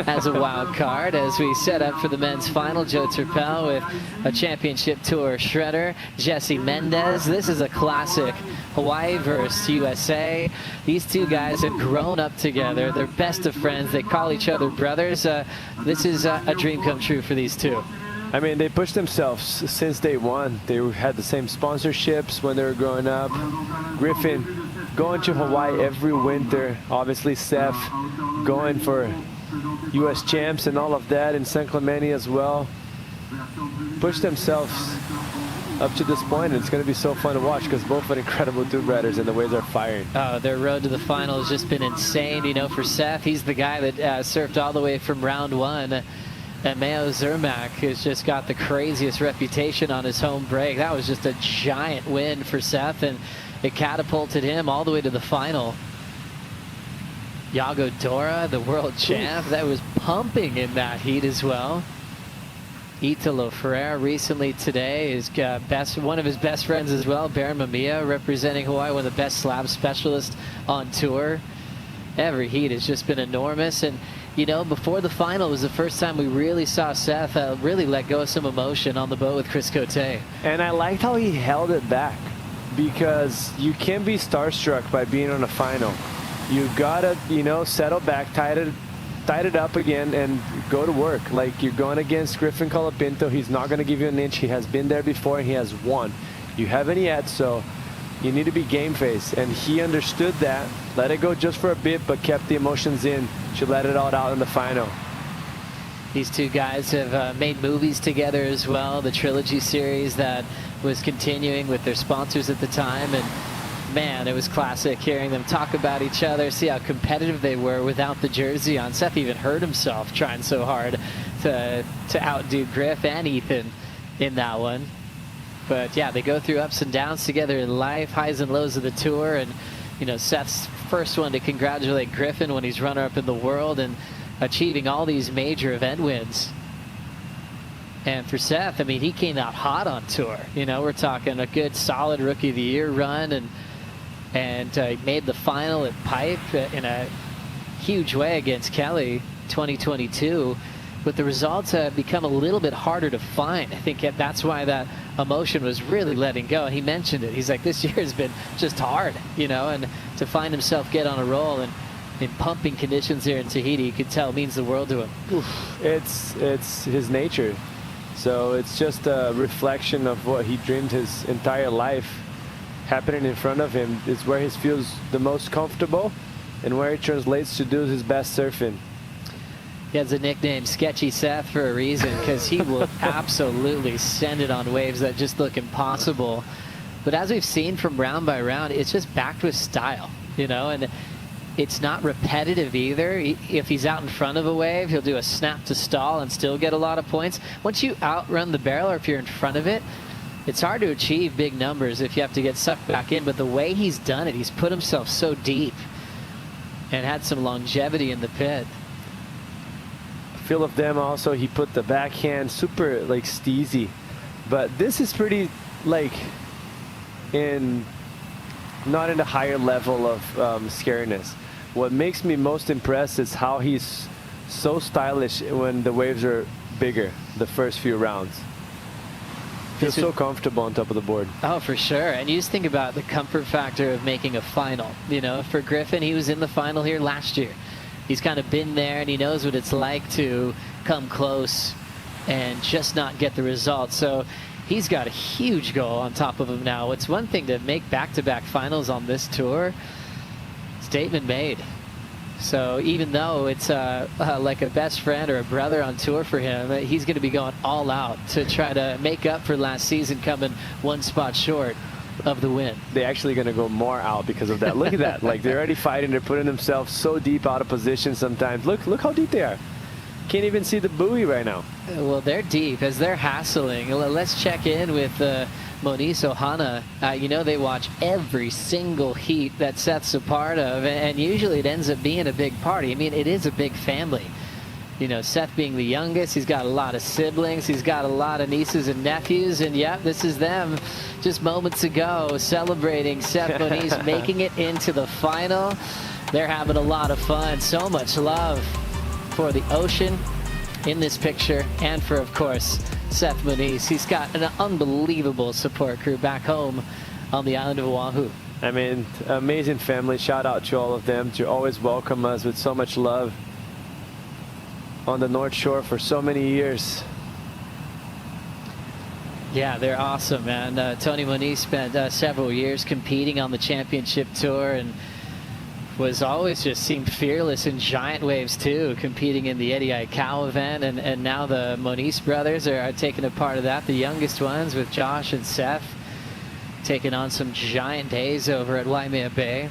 Speaker 2: as a wild card as we set up for the men's final. Joe Turpel with a championship tour shredder. Jesse Mendez. This is a classic. Hawaii versus USA. These two guys have grown up together. They're best of friends. They call each other brothers. This is a dream come true for these two.
Speaker 10: I mean, they pushed themselves since day one. They had the same sponsorships when they were growing up. Griffin going to Hawaii every winter. Obviously, Seth going for U.S. champs and all of that in San Clemente as well. Pushed themselves up to this point, and it's going to be so fun to watch because both are incredible tube riders and the waves are firing.
Speaker 2: Their road to the final has just been insane. You know, for Seth, he's the guy that surfed all the way from round one. And Mayo Zermatt has just got the craziest reputation on his home break. That was just a giant win for Seth, and it catapulted him all the way to the final. Yago Dora, the world champ, that was pumping in that heat as well. Italo Ferreira recently today is one of his best friends as well, Baron Mamiya, representing Hawaii, one of the best slab specialists on tour. Every heat has just been enormous, and you know, before the final was the first time we really saw Seth really let go of some emotion on the boat with Chris Cote.
Speaker 10: And I liked how he held it back, because you can't be starstruck by being on a final. You gotta, you know, settle back, tied it up again, and go to work. Like, you're going against Griffin Colapinto. He's not going to give you an inch. He has been there before, and he has won. You haven't yet, so you need to be game face. And he understood that, let it go just for a bit, but kept the emotions in. She let it all out in the final.
Speaker 2: These two guys have made movies together as well. The trilogy series that was continuing with their sponsors at the time, and man, it was classic hearing them talk about each other, see how competitive they were without the jersey on. Seth even hurt himself trying so hard to outdo Griff and Ethan in that one. But yeah, they go through ups and downs together in life, highs and lows of the tour, and you know, Seth's first one to congratulate Griffin when he's runner-up in the world and achieving all these major event wins. And for Seth, I mean, he came out hot on tour. You know, we're talking a good solid Rookie of the Year run, and he made the final at Pipe in a huge way against Kelly 2022. But the results have become a little bit harder to find. I think that's why that emotion was really letting go. And he mentioned it. He's like, this year has been just hard, you know, and to find himself get on a roll and in pumping conditions here in Tahiti, you could tell means the world to him.
Speaker 10: It's his nature. So it's just a reflection of what he dreamed his entire life happening in front of him. It's where he feels the most comfortable and where he translates to do his best surfing.
Speaker 2: He has a nickname, Sketchy Seth, for a reason, because he will absolutely send it on waves that just look impossible. But as we've seen from round by round, it's just backed with style, you know, and it's not repetitive either. If he's out in front of a wave, he'll do a snap to stall and still get a lot of points. Once you outrun the barrel, or if you're in front of it, it's hard to achieve big numbers if you have to get sucked back in. But the way he's done it, he's put himself so deep and had some longevity in the pit.
Speaker 10: Feel of them also, he put the backhand super like steezy, but this is pretty like not in the higher level of scariness. What makes me most impressed is how he's so stylish when the waves are bigger the first few rounds. Feels so comfortable on top of the board.
Speaker 2: Oh, for sure. And you just think about the comfort factor of making a final. You know, for Griffin, he was in the final here last year. He's kind of been there, and he knows what it's like to come close and just not get the result. So he's got a huge goal on top of him now. It's one thing to make back-to-back finals on this tour. Statement made. So even though it's like a best friend or a brother on tour for him, he's going to be going all out to try to make up for last season coming one spot short of the win.
Speaker 10: They're actually going to go more out because of that. Look at that. Like, they're already fighting. They're putting themselves so deep out of position sometimes. Look how deep they are. Can't even see the buoy right now.
Speaker 2: Well, they're deep as they're hassling. Let's check in with Moniz Ohana. You know, they watch every single heat that Seth's a part of, and usually it ends up being a big party. I mean, it is a big family. You know, Seth being the youngest, he's got a lot of siblings, he's got a lot of nieces and nephews, and yeah, this is them just moments ago celebrating Seth Moniz making it into the final. They're having a lot of fun. So much love for the ocean in this picture, and for, of course, Seth Moniz. He's got an unbelievable support crew back home on the island of Oahu.
Speaker 10: I mean, amazing family. Shout out to all of them to always welcome us with so much love on the North Shore for so many years.
Speaker 2: Yeah, they're awesome, man. Tony Moniz spent several years competing on the championship tour and was always just seemed fearless in giant waves too, competing in the Eddie Aikau event, and now the Moniz brothers are taking a part of that. The youngest ones with Josh and Seth taking on some giant days over at Waimea Bay.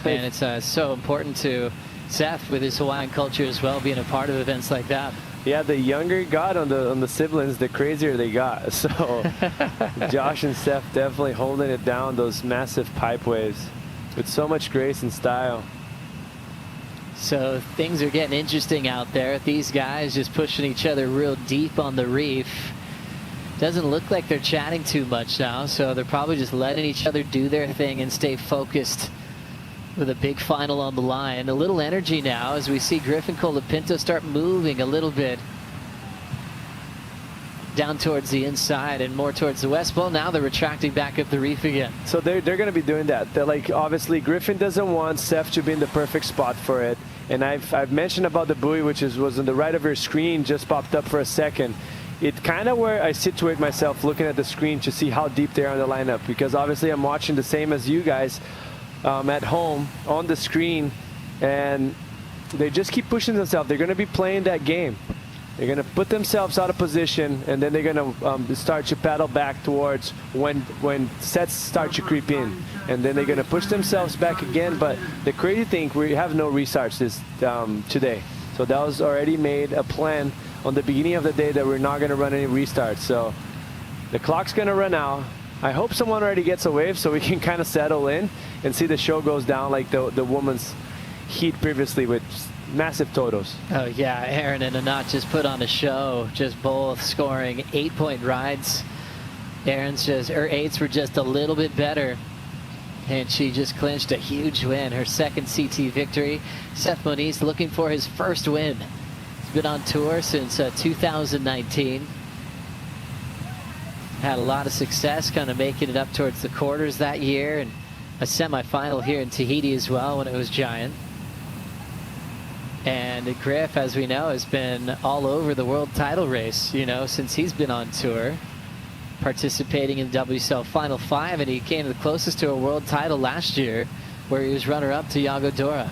Speaker 2: And it's so important to Seth with his Hawaiian culture as well, being a part of events like that.
Speaker 10: Yeah, the younger it got on the siblings, the crazier they got. So Josh and Seth definitely holding it down, those massive pipe waves, with so much grace and style.
Speaker 2: So things are getting interesting out there. These guys just pushing each other real deep on the reef. Doesn't look like they're chatting too much now, so they're probably just letting each other do their thing and stay focused with a big final on the line. A little energy now as we see Griffin Colapinto start moving a little bit down towards the inside and more towards the west. Well, now they're retracting back up the reef again.
Speaker 10: So they're going to be doing that. They're like, obviously Griffin doesn't want Seth to be in the perfect spot for it. And I've mentioned about the buoy, which was on the right of your screen, just popped up for a second. It kind of where I situate myself looking at the screen to see how deep they are in the lineup, because obviously I'm watching the same as you guys at home on the screen, and they just keep pushing themselves. They're going to be playing that game. They're going to put themselves out of position, and then they're going to start to paddle back towards when sets start to creep in. And then they're going to push themselves back again. But the crazy thing, we have no restarts today. So that was already made a plan on the beginning of the day that we're not going to run any restarts. So the clock's going to run out. I hope someone already gets a wave so we can kind of settle in and see the show goes down like the women's heat previously with massive totals.
Speaker 2: Oh yeah, Aaron and Anat just put on a show, just both scoring 8-point rides. Her eights were just a little bit better, and she just clinched a huge win, her second CT victory. Seth Moniz looking for his first win. He's been on tour since 2019. Had a lot of success kind of making it up towards the quarters that year, and a semifinal here in Tahiti as well when it was giant. And Griff, as we know, has been all over the world title race, you know, since he's been on tour, participating in the WSL Final 5, and he came the closest to a world title last year, where he was runner-up to Yago Dora.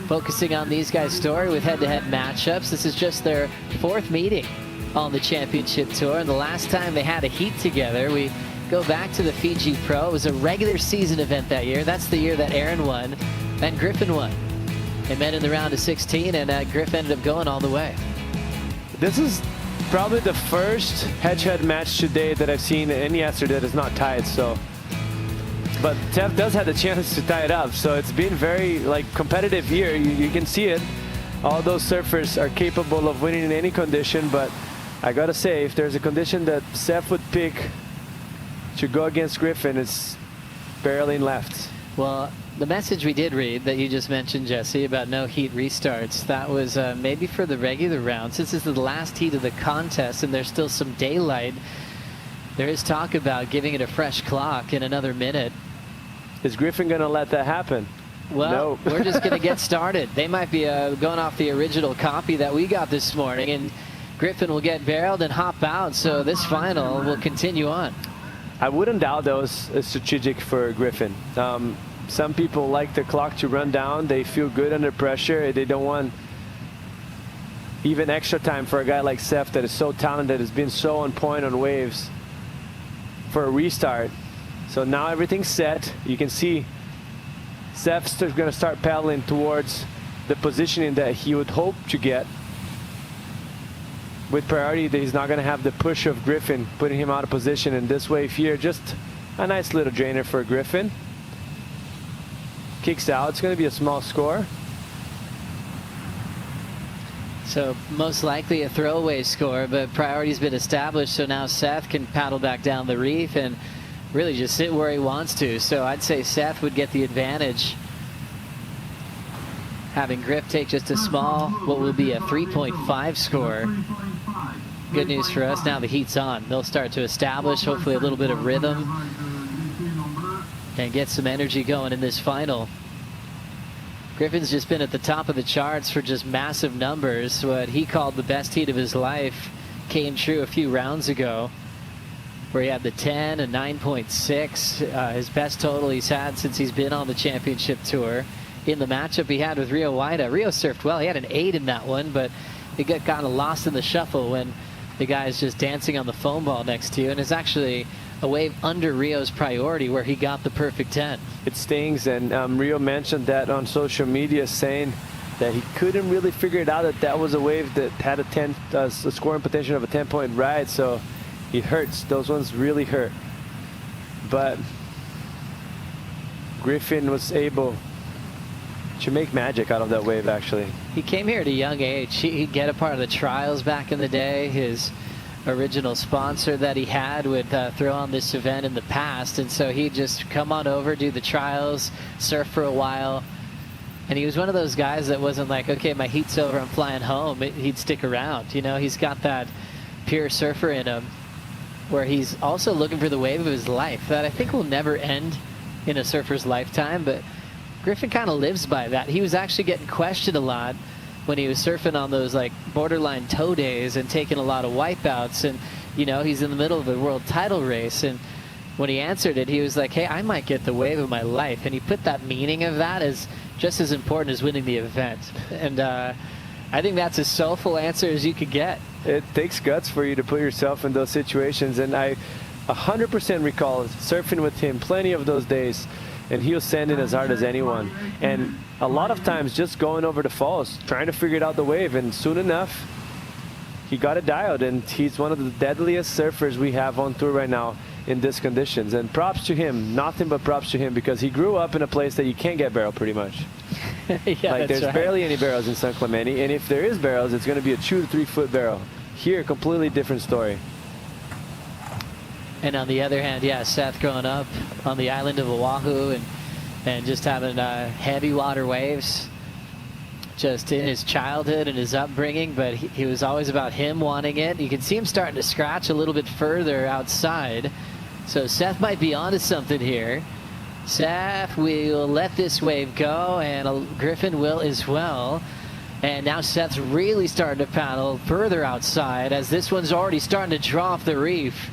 Speaker 2: Focusing on these guys' story with head-to-head matchups, this is just their fourth meeting on the championship tour, and the last time they had a heat together, we go back to the Fiji Pro. It was a regular season event that year. That's the year that Aaron won and Griffin won. They met in the round of 16, and Griff ended up going all the way.
Speaker 10: This is probably the first head-to-head match today that I've seen any yesterday that is not tied. So, but Tev does have the chance to tie it up. So it's been very competitive here. You can see it. All those surfers are capable of winning in any condition, but I gotta say, if there's a condition that Seth would pick to go against Griffin, it's barreling left.
Speaker 2: Well, The message we did read that you just mentioned, Jesse, about no heat restarts, that was maybe for the regular rounds. This is the last heat of the contest and there's still some daylight. There is talk about giving it a fresh clock in another minute.
Speaker 10: Is Griffin going to let that happen?
Speaker 2: Well,
Speaker 10: no.
Speaker 2: We're just going to get started. They might be going off the original copy that we got this morning, and Griffin will get barreled and hop out, so this final will continue on.
Speaker 10: I wouldn't doubt that was strategic for Griffin. Some people like the clock to run down. They feel good under pressure. They don't want even extra time for a guy like Seth that is so talented, has been so on point on waves for a restart. So now everything's set. You can see Seth's going to start paddling towards the positioning that he would hope to get. With priority that he's not going to have the push of Griffin putting him out of position in this wave here. Just a nice little drainer for Griffin. Kicks out. It's going to be a small score.
Speaker 2: So most likely a throwaway score, but priority's been established, so now Seth can paddle back down the reef and really just sit where he wants to. So I'd say Seth would get the advantage, having Griff take just a small, what will be a 3.5 score. Good news for us, now the heat's on. They'll start to establish hopefully a little bit of rhythm and get some energy going in this final. Griffin's just been at the top of the charts for just massive numbers. What he called the best heat of his life came true a few rounds ago, where he had the 10 and 9.6, his best total he's had since he's been on the championship tour. In the matchup he had with Rio Waida, Rio surfed well. He had an 8 in that one, but he got kind of lost in the shuffle when the guy is just dancing on the foam ball next to you, and it's actually a wave under Rio's priority where he got the perfect 10.
Speaker 10: It stings, and Rio mentioned that on social media, saying that he couldn't really figure it out that that was a wave that had a scoring potential of a 10-point ride, so it hurts. Those ones really hurt. But Griffin was able to make magic out of that wave, actually.
Speaker 2: He came here at a young age. He'd get a part of the trials back in the day. His original sponsor that he had would throw on this event in the past, and so he'd just come on over, do the trials, surf for a while. And he was one of those guys that wasn't like, okay, my heat's over, I'm flying home. He'd stick around. You know, he's got that pure surfer in him, where he's also looking for the wave of his life that I think will never end in a surfer's lifetime. But Griffin kind of lives by that. He was actually getting questioned a lot when he was surfing on those like borderline toe days and taking a lot of wipeouts, and you know, he's in the middle of a world title race, and when he answered it, he was like, hey, I might get the wave of my life. And he put that meaning of that as just as important as winning the event. And I think that's as soulful answer as you could get.
Speaker 10: It takes guts for you to put yourself in those situations, and I 100% recall surfing with him plenty of those days, and he was sanding as hard as anyone. And a lot of times just going over the falls, trying to figure out the wave, and soon enough, he got it dialed, and he's one of the deadliest surfers we have on tour right now in these conditions. And props to him, nothing but props to him, because he grew up in a place that you can't get barrel pretty much.
Speaker 2: Yeah,
Speaker 10: like there's barely any barrels in San Clemente, and if there is barrels, it's going to be a 2 to 3 foot barrel. Here, completely different story.
Speaker 2: And on the other hand, yeah, Seth growing up on the island of Oahu and just having heavy water waves just in his childhood and his upbringing, but he was always about him wanting it. You can see him starting to scratch a little bit further outside. So Seth might be onto something here. Seth will let this wave go, and Griffin will as well. And now Seth's really starting to paddle further outside as this one's already starting to draw off the reef.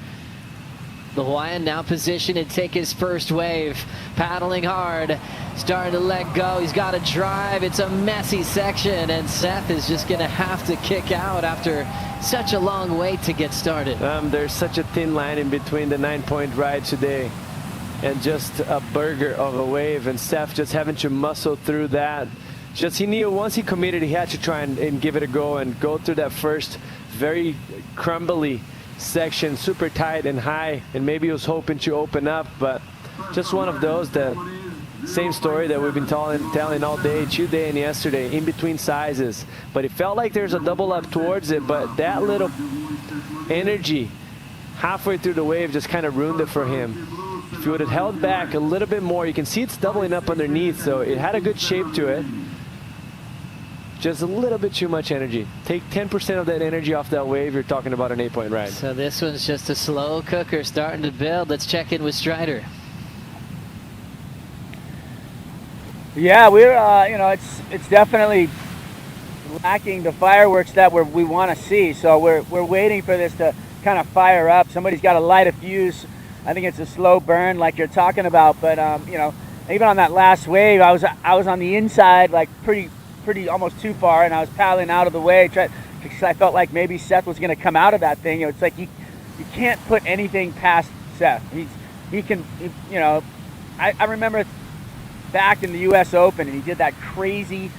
Speaker 2: The Hawaiian now positioned to take his first wave, paddling hard, starting to let go. He's got to drive. It's a messy section, and Seth is just going to have to kick out after such a long wait to get started.
Speaker 10: There's such a thin line in between the 9-point ride today and just a burger of a wave, and Seth just having to muscle through that. Just he knew once he committed, he had to try and give it a go and go through that first very crumbly section, super tight and high, and maybe he was hoping to open up, but just one of those, that same story that we've been telling all day, today and yesterday, in between sizes. But it felt like there's a double up towards it, but that little energy halfway through the wave just kind of ruined it for him. If you would have held back a little bit more, you can see it's doubling up underneath, so it had a good shape to it. Just a little bit too much energy. Take 10% of that energy off that wave, you're talking about an 8-point ride.
Speaker 2: So this one's just a slow cooker starting to build. Let's check in with Strider.
Speaker 4: Yeah, we're you know, it's definitely lacking the fireworks that we want to see. So we're waiting for this to kind of fire up. Somebody's got to light a fuse. I think it's a slow burn like you're talking about. But you know, even on that last wave, I was on the inside, like pretty almost too far, and I was paddling out of the way because I felt like maybe Seth was going to come out of that thing. It's like you can't put anything past Seth. He can, you know. I remember back in the U.S. Open, and he did that crazy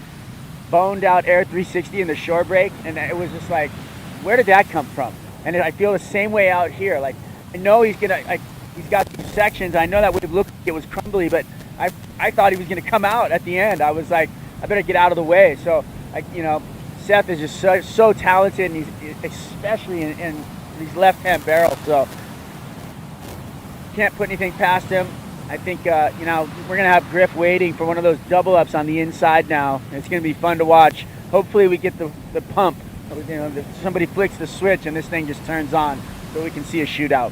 Speaker 4: boned out air 360 in the shore break, and it was just like, where did that come from? And I feel the same way out here. Like, I know he's got two sections. I know that would have looked like it was crumbly, but I thought he was going to come out at the end. I was like, I better get out of the way. So, you know, Seth is just so talented, and he's especially in these left-hand barrels. So, can't put anything past him. I think, you know, we're going to have Griff waiting for one of those double-ups on the inside now. It's going to be fun to watch. Hopefully we get the pump. You know, somebody flicks the switch and this thing just turns on so we can see a shootout.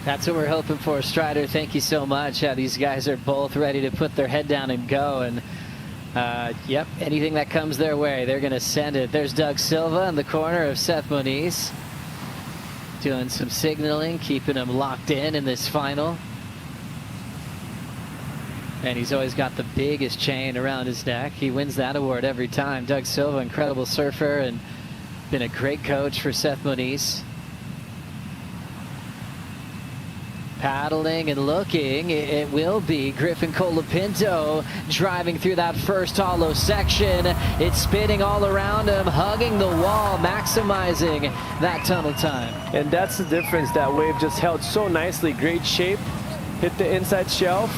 Speaker 2: That's what we're hoping for, Strider. Thank you so much. These guys are both ready to put their head down and go. And, yep, anything that comes their way, they're going to send it. There's Doug Silva in the corner of Seth Moniz, doing some signaling, keeping him locked in this final. And he's always got the biggest chain around his neck. He wins that award every time. Doug Silva, incredible surfer and been a great coach for Seth Moniz. Paddling and looking, it will be Griffin Colapinto driving through that first hollow section. It's spinning all around him, hugging the wall, maximizing that tunnel time.
Speaker 10: And that's the difference. That wave just held so nicely. Great shape, hit the inside shelf,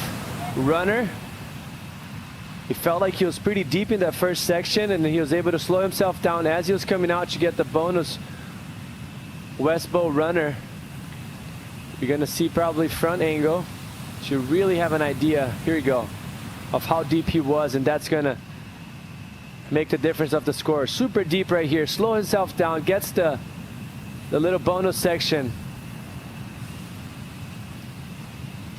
Speaker 10: runner. He felt like he was pretty deep in that first section, and he was able to slow himself down as he was coming out to get the bonus West Bow runner. You're going to see probably front angle to really have an idea, here we go, of how deep he was, and that's going to make the difference of the score. Super deep right here, slow himself down, gets the little bonus section.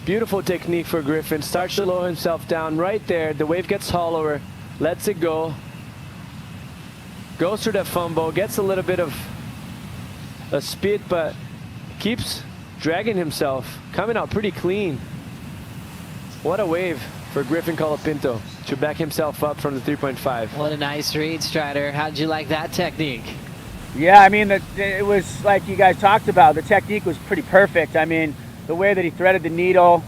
Speaker 10: Beautiful technique for Griffin, starts to slow himself down right there. The wave gets hollower, lets it go, goes through that fumble, gets a little bit of a speed, but keeps dragging himself, coming out pretty clean. What a wave for Griffin Colapinto to back himself up from the 3.5.
Speaker 2: What a nice read, Strider. How did you like that technique?
Speaker 4: Yeah, I mean, it was like you guys talked about. The technique was pretty perfect. I mean, the way that he threaded the needle.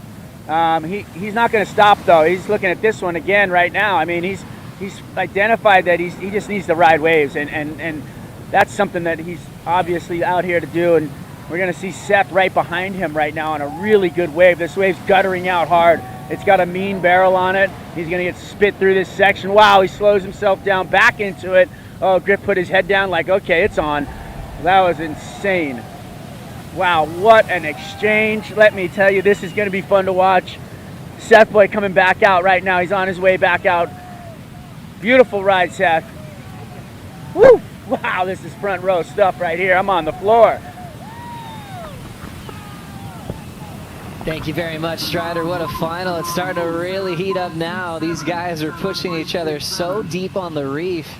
Speaker 4: He's not going to stop, though. He's looking at this one again right now. I mean, he's identified that he just needs to ride waves, and that's something that he's obviously out here to do. And we're going to see Seth right behind him right now on a really good wave. This wave's guttering out hard. It's got a mean barrel on it. He's going to get spit through this section. Wow, he slows himself down back into it. Oh, Griff put his head down like, okay, it's on. That was insane. Wow, what an exchange. Let me tell you, this is going to be fun to watch. Seth Boy coming back out right now. He's on his way back out. Beautiful ride, Seth. Woo! Wow, this is front row stuff right here. I'm on the floor.
Speaker 2: Thank you very much, Strider. What a final. It's starting to really heat up now. These guys are pushing each other so deep on the reef.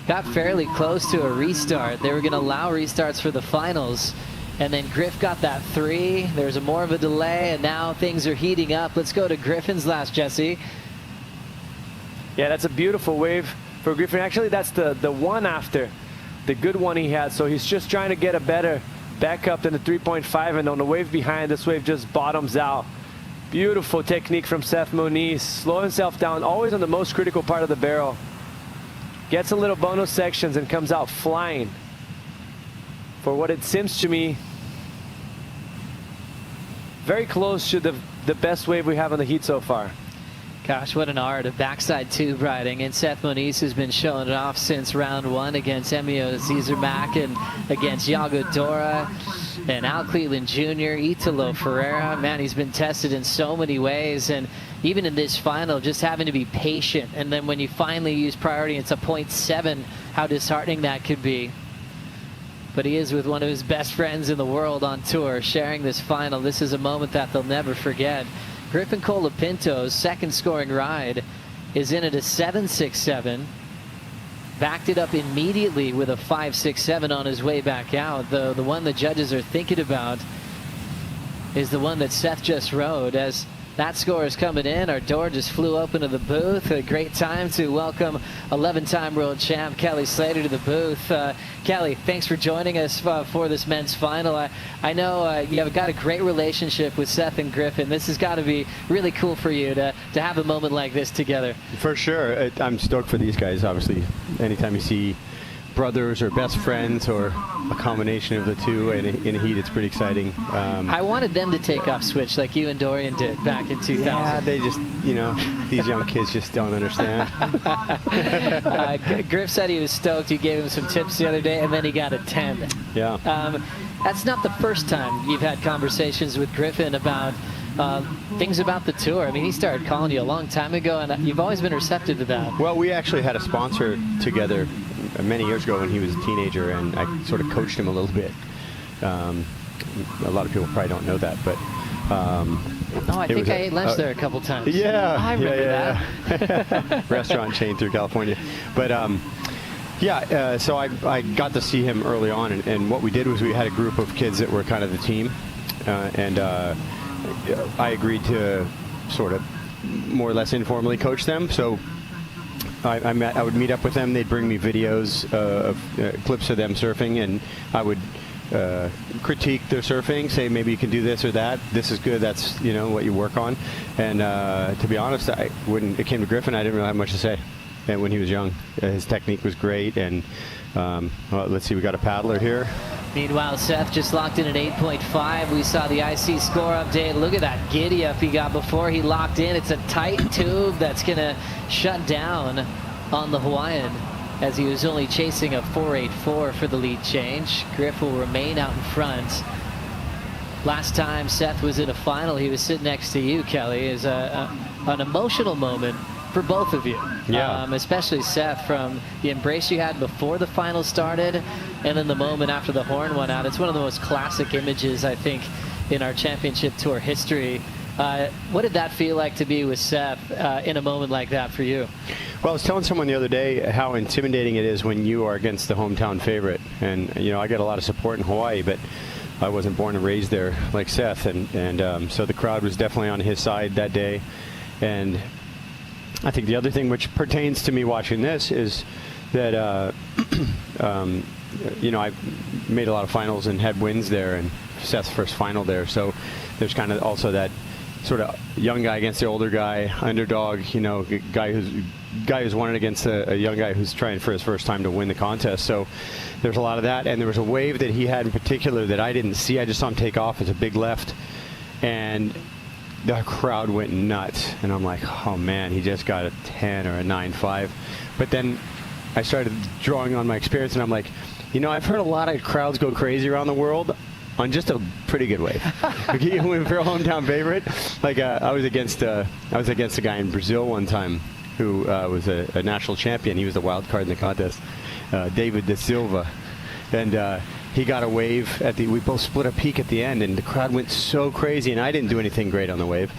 Speaker 2: Got fairly close to a restart. They were going to allow restarts for the finals. And then Griff got that 3. There's more of a delay, and now things are heating up. Let's go to Griffin's last, Jesse.
Speaker 10: Yeah, that's a beautiful wave for Griffin. Actually, that's the one after the good one he had. So he's just trying to get a better back up than the 3.5, and on the wave behind, this wave just bottoms out. Beautiful technique from Seth Moniz. Slow himself down, always on the most critical part of the barrel. Gets a little bonus sections and comes out flying for what it seems to me very close to the best wave we have on the heat so far.
Speaker 2: Gosh, what an art of backside tube riding. And Seth Moniz has been showing it off since round 1 against Emio Zizermak and against Yago Dora and Al Cleveland Jr., Italo Ferreira. Man, he's been tested in so many ways. And even in this final, just having to be patient. And then when you finally use priority, it's a 0.7, how disheartening that could be. But he is with one of his best friends in the world on tour, sharing this final. This is a moment that they'll never forget. Griffin Colapinto's second scoring ride is in at a 7.67. Backed it up immediately with a 5.67 on his way back out. The one the judges are thinking about is the one that Seth just rode. As that score is coming in, our door just flew open to the booth. A great time to welcome 11-time world champ Kelly Slater to the booth. Kelly, thanks for joining us for this men's final. I know you've got a great relationship with Seth and Griffin. This has got to be really cool for you to have a moment like this together.
Speaker 18: For sure. I'm stoked for these guys, obviously. Anytime you see brothers or best friends or a combination of the two in a heat, it's pretty exciting.
Speaker 2: I wanted them to take off switch like you and Dorian did back in 2000.
Speaker 18: Yeah, they just, these young kids just don't understand.
Speaker 2: Griff said he was stoked. You gave him some tips the other day, and then he got a 10.
Speaker 18: Yeah.
Speaker 2: That's not the first time you've had conversations with Griffin about things about the tour. I mean, he started calling you a long time ago, and you've always been receptive to that.
Speaker 18: Well, we actually had a sponsor together many years ago when he was a teenager, and I sort of coached him a little bit. A lot of people probably don't know that, but
Speaker 2: I think I ate lunch there a couple times.
Speaker 18: Yeah,
Speaker 2: I remember that.
Speaker 18: Restaurant chain through California, but so I got to see him early on, and what we did was we had a group of kids that were kind of the team, and I agreed to sort of more or less informally coach them. So I would meet up with them. They'd bring me videos of clips of them surfing, and I would critique their surfing, say maybe you can do this or that. This is good. That's what you work on. And to be honest, when it came to Griffin, I didn't really have much to say. And when he was young, his technique was great. And well, let's see, we got a paddler here.
Speaker 2: Meanwhile, Seth just locked in at 8.5. We saw the IC score update. Look at that giddy up he got before he locked in. It's a tight tube that's going to shut down on the Hawaiian, as he was only chasing a 4.84 for the lead change. Griff will remain out in front. Last time Seth was in a final, he was sitting next to you, Kelly. Is an emotional moment for both of you.
Speaker 18: Yeah.
Speaker 2: Especially Seth, from the embrace you had before the final started and then the moment after the horn went out. It's one of the most classic images, I think, in our championship tour history. What did that feel like to be with Seth in a moment like that for you?
Speaker 18: Well, I was telling someone the other day how intimidating it is when you are against the hometown favorite. And, I get a lot of support in Hawaii, but I wasn't born and raised there like Seth. And so the crowd was definitely on his side that day. And I think the other thing which pertains to me watching this is that, I made a lot of finals and had wins there, and Seth's first final there. So there's kind of also that sort of young guy against the older guy, underdog, guy who's won it against a young guy who's trying for his first time to win the contest. So there's a lot of that. And there was a wave that he had in particular that I didn't see. I just saw him take off as a big left, and the crowd went nuts, and I'm like, oh man, he just got a 10 or a 9.5. But then I started drawing on my experience, and I'm like, I've heard a lot of crowds go crazy around the world on just a pretty good wave. When for a hometown favorite, like I was against a guy in Brazil one time who was a national champion. He was the wild card in the contest, David da Silva, and he got a wave we both split a peak at the end, and the crowd went so crazy, and I didn't do anything great on the wave,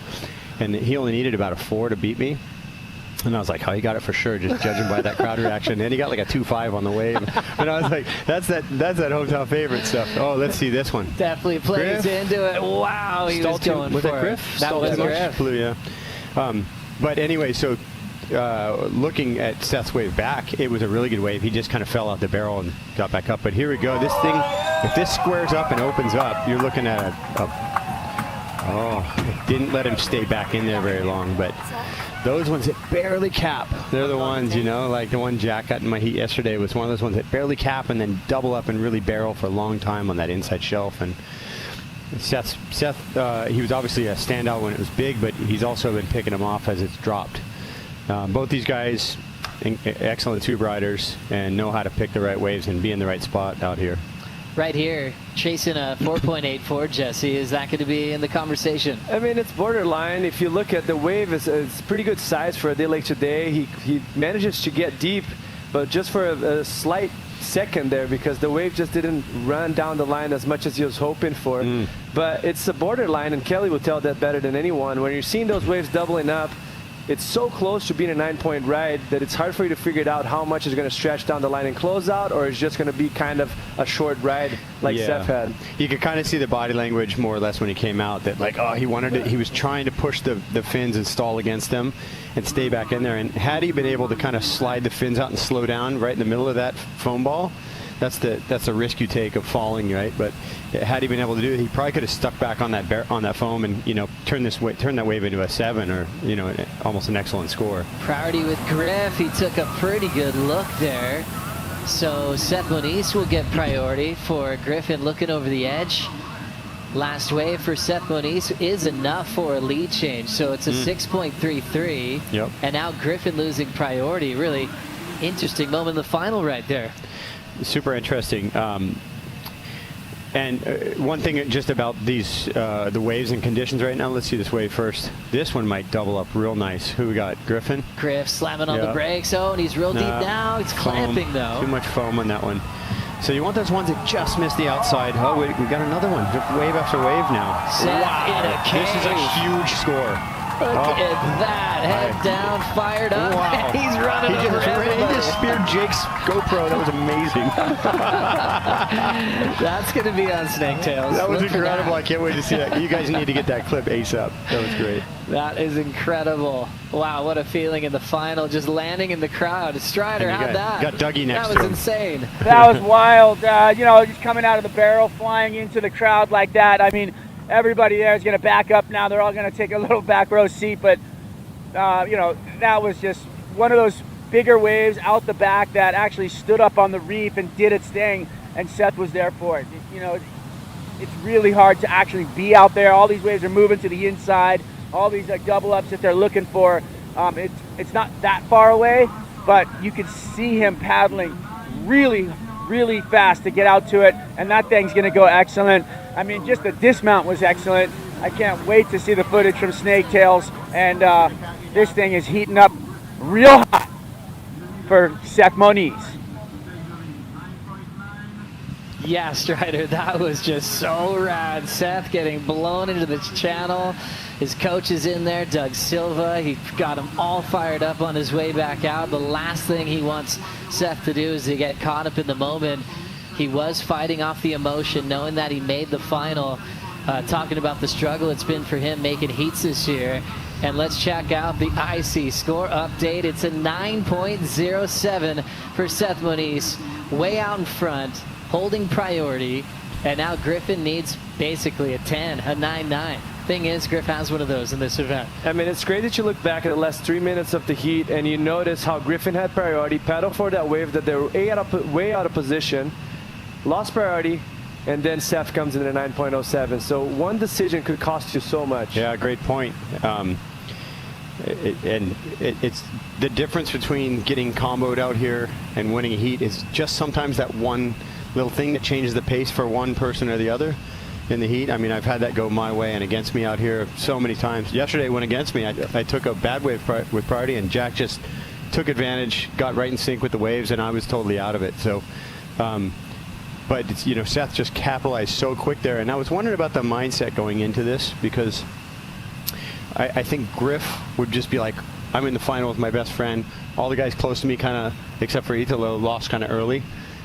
Speaker 18: and he only needed about a 4 to beat me. And I was like, oh, he got it for sure, just judging by that crowd reaction. And he got like a 2.5 on the wave. And I was like, that's that hometown favorite stuff. Oh, let's see this one.
Speaker 2: Definitely plays
Speaker 18: Griff.
Speaker 2: Into it. Wow, he was going for it.
Speaker 18: Was that Griff?
Speaker 2: That was Griff.
Speaker 18: Blue, yeah. But anyway, so looking at Seth's wave back, it was a really good wave. He just kind of fell out the barrel and got back up. But here we go. This thing, if this squares up and opens up, you're looking at it didn't let him stay back in there very long. But those ones that barely cap, they're the ones, like the one Jack got in my heat yesterday was one of those ones that barely cap and then double up and really barrel for a long time on that inside shelf. And Seth, he was obviously a standout when it was big, but he's also been picking him off as it's dropped. Both these guys, excellent tube riders, and know how to pick the right waves and be in the right spot out here.
Speaker 2: Right here, chasing a 4.84, Jesse. Is that going to be in the conversation?
Speaker 10: I mean, it's borderline. If you look at the wave, it's pretty good size for a day like today. He manages to get deep, but just for a slight second there, because the wave just didn't run down the line as much as he was hoping for. But it's a borderline, and Kelly will tell that better than anyone. When you're seeing those waves doubling up, it's so close to being a 9-point ride that it's hard for you to figure it out how much is going to stretch down the line and close out, or it's just going to be kind of a short ride like Seth had.
Speaker 18: You could kind of see the body language more or less when he came out, that like, oh, he wanted it. He was trying to push the fins and stall against them and stay back in there. And had he been able to kind of slide the fins out and slow down right in the middle of that foam ball, that's the risk you take of falling, right? But had he been able to do it, he probably could have stuck back on that foam and, you know, turn that wave into a 7 or, you know, almost an excellent score.
Speaker 2: Priority with Griff. He took a pretty good look there. So Seth Moniz will get priority for Griffin looking over the edge. Last wave for Seth Moniz is enough for a lead change. So it's a 6.33.
Speaker 18: Yep.
Speaker 2: And now Griffin losing priority. Really interesting moment in the final right there.
Speaker 18: Super interesting. And one thing just about these the waves and conditions right now. Let's see this wave first. This one might double up real nice. Who we got? Griffin.
Speaker 2: Griff slamming on the brakes. Oh, and he's real deep now. It's clamping though.
Speaker 18: Too much foam on that one. So you want those ones that just missed the outside. Oh, we got another one. Wave after wave now.
Speaker 2: Wow.
Speaker 18: This is a huge score.
Speaker 2: Look at that. Head down, fired up.
Speaker 18: Wow.
Speaker 2: He's running over everybody.
Speaker 18: He just speared Jake's GoPro. That was amazing.
Speaker 2: That's going to be on Snake Tales.
Speaker 18: That was
Speaker 2: Look for
Speaker 18: incredible.
Speaker 2: that.
Speaker 18: I can't wait to see that. You guys need to get that clip ASAP. That was great.
Speaker 2: That is incredible. Wow, what a feeling in the final. Just landing in the crowd. Strider, how'd that?
Speaker 18: Got Dougie next to him.
Speaker 2: That was insane.
Speaker 4: That was wild. You know, just coming out of the barrel, flying into the crowd like that. I mean, everybody there is going to back up now. They're all going to take a little back row seat. But, you know, that was just one of those bigger waves out the back that actually stood up on the reef and did its thing. And Seth was there for it. You know, it's really hard to actually be out there. All these waves are moving to the inside. All these double ups that they're looking for. It's not that far away, but you can see him paddling really, really fast to get out to it. And that thing's going to go excellent. I mean, just the dismount was excellent. I can't wait to see the footage from Snake Tails. And this thing is heating up real hot for Seth Moniz.
Speaker 2: Yeah, Strider, that was just so rad. Seth getting blown into the channel. His coach is in there, Doug Silva. He got him all fired up on his way back out. The last thing he wants Seth to do is to get caught up in the moment. He was fighting off the emotion, knowing that he made the final, talking about the struggle it's been for him making heats this year. And let's check out the IC score update. It's a 9.07 for Seth Moniz, way out in front, holding priority. And now Griffin needs basically a 10, a 9.9. Thing is, Griff has one of those in this event.
Speaker 10: I mean, it's great that you look back at the last 3 minutes of the heat and you notice how Griffin had priority, paddled for that wave that they were way out of position, lost priority, and then Seth comes in at 9.07. So one decision could cost you so much.
Speaker 18: Yeah, great point. It's the difference between getting comboed out here and winning a heat is just sometimes that one little thing that changes the pace for one person or the other in the heat. I mean, I've had that go my way and against me out here so many times. Yesterday, it went against me. I took a bad wave with priority, and Jack just took advantage, got right in sync with the waves, and I was totally out of it. So, but it's, you know, Seth just capitalized so quick there, and I was wondering about the mindset going into this, because I think Griff would just be like, I'm in the final with my best friend. All the guys close to me, kind of, except for Italo, lost kind of early,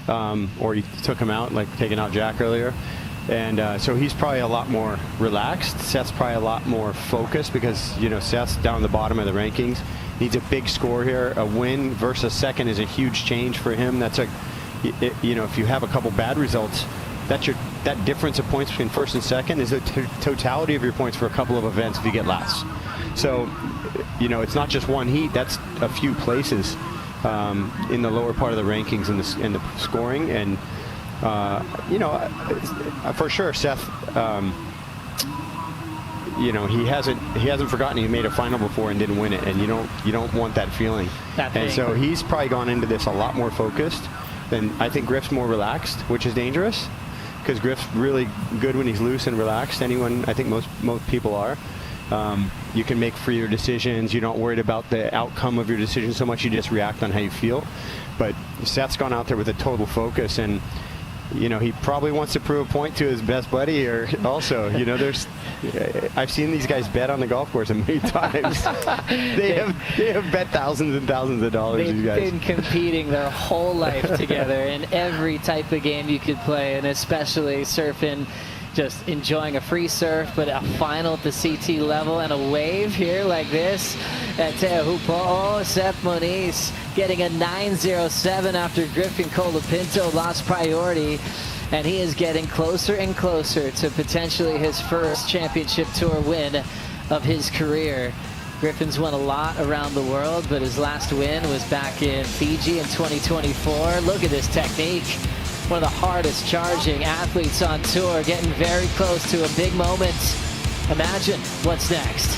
Speaker 18: or he took him out, like taking out Jack earlier. And so he's probably a lot more relaxed. Seth's probably a lot more focused because, you know, Seth's down the bottom of the rankings. Needs a big score here. A win versus second is a huge change for him. That's you know, if you have a couple bad results, that difference of points between first and second is the totality of your points for a couple of events if you get last. So, you know, it's not just one heat. That's a few places in the lower part of the rankings in the scoring. And you know, for sure, Seth you know, he hasn't forgotten he made a final before and didn't win it, and you don't want that feeling. And so he's probably gone into this a lot more focused than I think Griff's more relaxed, which is dangerous because Griff's really good when he's loose and relaxed. I think most people are. You can make freer decisions. You're not worried about the outcome of your decision so much. You just react on how you feel. But Seth's gone out there with a total focus, and you know, he probably wants to prove a point to his best buddy, or also, you know, I've seen these guys bet on the golf course many times. they have bet thousands and thousands of dollars.
Speaker 2: They've
Speaker 18: these guys
Speaker 2: been competing their whole life together in every type of game you could play, and especially surfing. Just enjoying a free surf, but a final at the CT level and a wave here like this at Teahupo'o. Seth Moniz getting a 9.07 after Griffin Colapinto lost priority, and he is getting closer and closer to potentially his first championship tour win of his career. Griffin's won a lot around the world, but his last win was back in Fiji in 2024. Look at this technique. One of the hardest charging athletes on tour, getting very close to a big moment. Imagine what's next.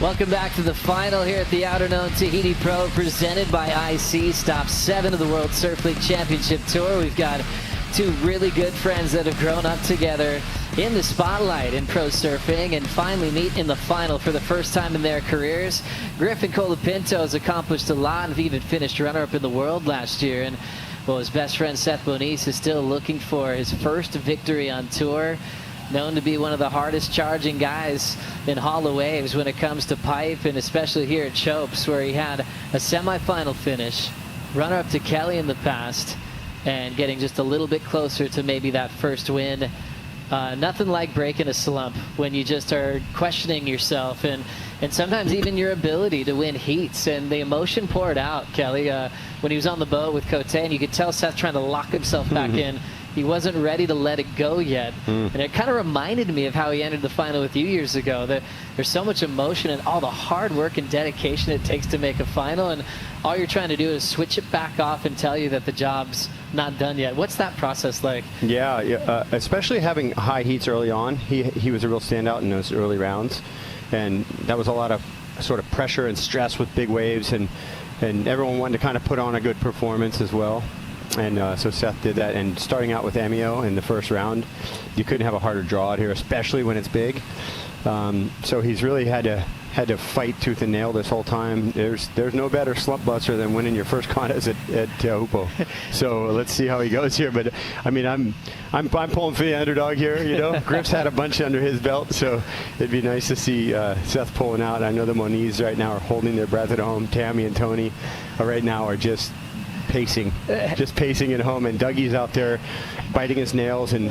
Speaker 2: Welcome back to the final here at the Outerknown Tahiti Pro, presented by IC. Stop 7 of the World Surf League Championship Tour. We've got two really good friends that have grown up together in the spotlight in pro surfing and finally meet in the final for the first time in their careers. Griffin Colapinto has accomplished a lot and even finished runner-up in the world last year. And well, his best friend Seth Moniz is still looking for his first victory on tour. Known to be one of the hardest charging guys in hollow waves when it comes to pipe, and especially here at Chopes, where he had a semifinal finish, runner-up to Kelly in the past, and getting just a little bit closer to maybe that first win. Nothing like breaking a slump when you just are questioning yourself and sometimes even your ability to win heats. And the emotion poured out, Kelly, when he was on the boat with Cote, and you could tell Seth trying to lock himself back in. He wasn't ready to let it go yet. And it kind of reminded me of how he entered the final with you years ago. That there's so much emotion and all the hard work and dedication it takes to make a final, and all you're trying to do is switch it back off and tell you that the job's not done yet. What's that process like?
Speaker 18: Yeah, especially having high heats early on. He was a real standout in those early rounds, and that was a lot of sort of pressure and stress with big waves, and everyone wanted to kind of put on a good performance as well. And so Seth did that, and starting out with Emio in the first round, you couldn't have a harder draw out here, especially when it's big. So he's really had to fight tooth and nail this whole time. There's no better slump buster than winning your first contest at Teahupo'o. So let's see how he goes here. But I mean, I'm pulling for the underdog here. You know, Griff's had a bunch under his belt, so it'd be nice to see Seth pulling out. I know the Moniz right now are holding their breath at home. Tammy and Tony right now are just pacing it home, and Dougie's out there biting his nails and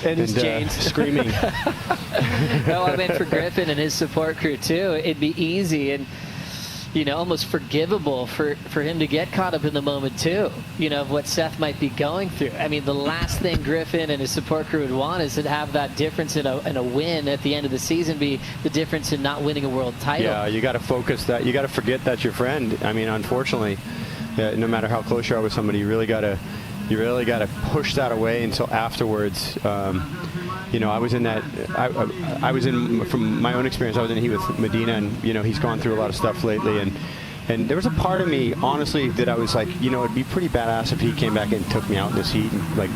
Speaker 3: his chains,
Speaker 18: screaming.
Speaker 2: No, I meant for Griffin and his support crew too. It'd be easy and, you know, almost forgivable for him to get caught up in the moment too, you know, of what Seth might be going through. I mean, the last thing Griffin and his support crew would want is to have that difference in a win at the end of the season be the difference in not winning a world title.
Speaker 18: Yeah, you got to focus that. You got to forget that's your friend. I mean, unfortunately, no matter how close you are with somebody, you really got to push that away until afterwards. You know, I was in that. I was in, from my own experience, I was in heat with Medina, and you know, he's gone through a lot of stuff lately, and there was a part of me, honestly, that I was like, you know, it'd be pretty badass if he came back and took me out in this heat, and like,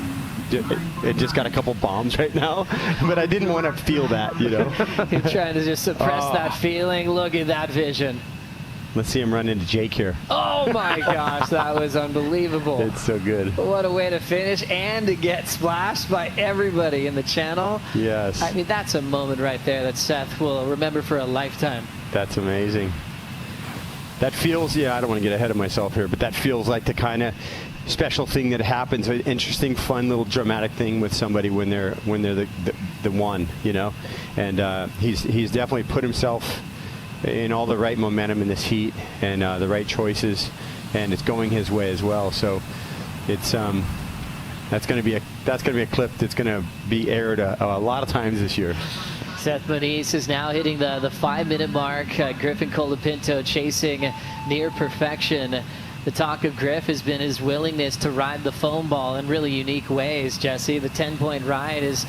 Speaker 18: it just got a couple bombs right now, but I didn't want to feel that, you know.
Speaker 2: You're trying to just suppress that feeling. Look at that vision.
Speaker 18: Let's see him run into Jake here.
Speaker 2: Oh my gosh, that was unbelievable.
Speaker 18: It's so good.
Speaker 2: What a way to finish and to get splashed by everybody in the channel.
Speaker 18: Yes.
Speaker 2: I mean, that's a moment right there that Seth will remember for a lifetime.
Speaker 18: That's amazing. That feels, yeah, I don't want to get ahead of myself here, but that feels like the kind of special thing that happens, an interesting, fun, little dramatic thing with somebody when they're the one, you know. And he's definitely put himself in all the right momentum in this heat, and the right choices, and it's going his way as well. So it's that's going to be a clip that's going to be aired a lot of times this year.
Speaker 2: Seth Moniz is now hitting the 5-minute mark. Griffin Colapinto chasing near perfection. The talk of Griff has been his willingness to ride the foam ball in really unique ways, Jesse. The 10-point ride is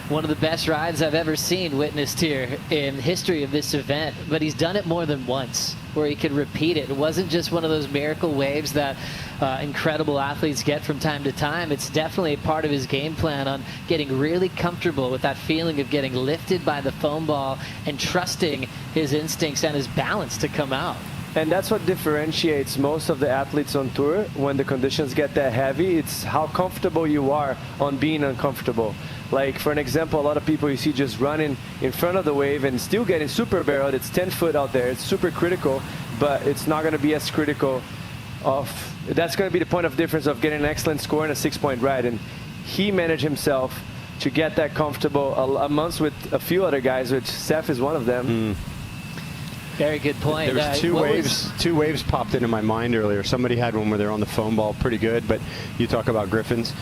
Speaker 2: one of the best rides I've ever seen witnessed here in history of this event, but he's done it more than once where he could repeat it. It wasn't just one of those miracle waves that incredible athletes get from time to time. It's definitely a part of his game plan on getting really comfortable with that feeling of getting lifted by the foam ball and trusting his instincts and his balance to come out.
Speaker 10: And that's what differentiates most of the athletes on tour when the conditions get that heavy. It's how comfortable you are on being uncomfortable. Like, for an example, a lot of people you see just running in front of the wave and still getting super barreled. It's 10 foot out there. It's super critical, but it's not going to be as critical of, that's going to be the point of difference of getting an excellent score in a 6-point ride. And he managed himself to get that comfortable amongst with a few other guys, which Seth is one of them.
Speaker 2: Very good point.
Speaker 18: There was two waves popped into my mind earlier. Somebody had one where they're on the foam ball pretty good, but you talk about Griffins.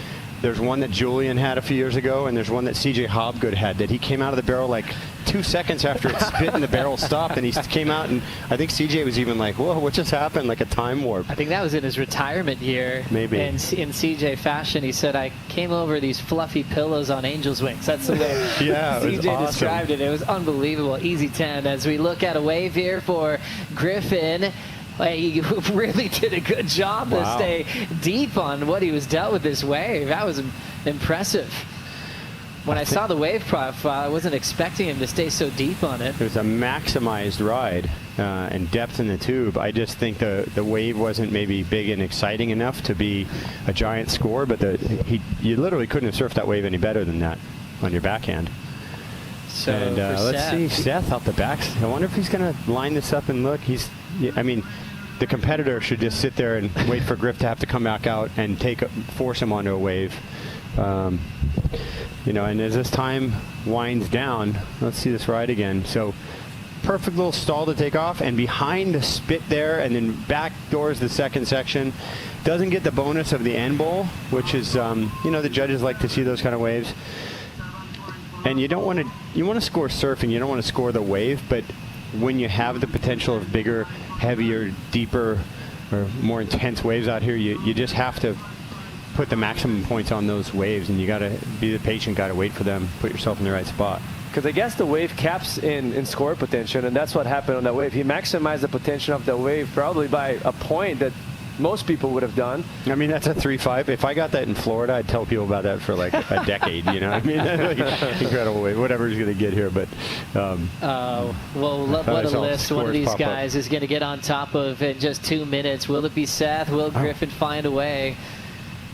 Speaker 18: There's one that Julian had a few years ago, and there's one that CJ Hobgood had that he came out of the barrel like 2 seconds after it spit and the barrel stopped, and he came out, and I think CJ was even like, whoa, what just happened? Like a time warp.
Speaker 2: I think that was in his retirement year.
Speaker 18: Maybe.
Speaker 2: And in CJ fashion, he said, I came over these fluffy pillows on angel's wings. That's the way
Speaker 18: yeah,
Speaker 2: CJ
Speaker 18: awesome.
Speaker 2: described it. It was unbelievable. Easy 10 as we look at a wave here for Griffin. He really did a good job to stay deep on what he was dealt with this wave. That was impressive. When I saw the wave profile, I wasn't expecting him to stay so deep on it.
Speaker 18: It was a maximized ride and depth in the tube. I just think the wave wasn't maybe big and exciting enough to be a giant score, but you literally couldn't have surfed that wave any better than that on your backhand.
Speaker 2: So
Speaker 18: and let's see Seth out the back. I wonder if he's going to line this up and look. I mean, the competitor should just sit there and wait for Griff to have to come back out and force him onto a wave. You know, and as this time winds down, let's see this ride again. So perfect little stall to take off, and behind the spit there, and then back doors the second section. Doesn't get the bonus of the end bowl, which is, you know, the judges like to see those kind of waves. And you want to score surfing, you don't want to score the wave, but when you have the potential of bigger, heavier, deeper, or more intense waves out here, you just have to put the maximum points on those waves, and you got to be the patient, got to wait for them, put yourself in the right spot.
Speaker 10: Because I guess the wave caps in score potential, and that's what happened on that wave. He maximized the potential of the wave probably by a point that most people would have done.
Speaker 18: I mean, that's a 3.5. If I got that in Florida, I'd tell people about that for like a decade, you know? I mean, like, incredible wave, whatever he's going to get here. But
Speaker 2: well, what a list one of these guys is going to get on top of in just 2 minutes. Will it be Seth? Will Griffin find a way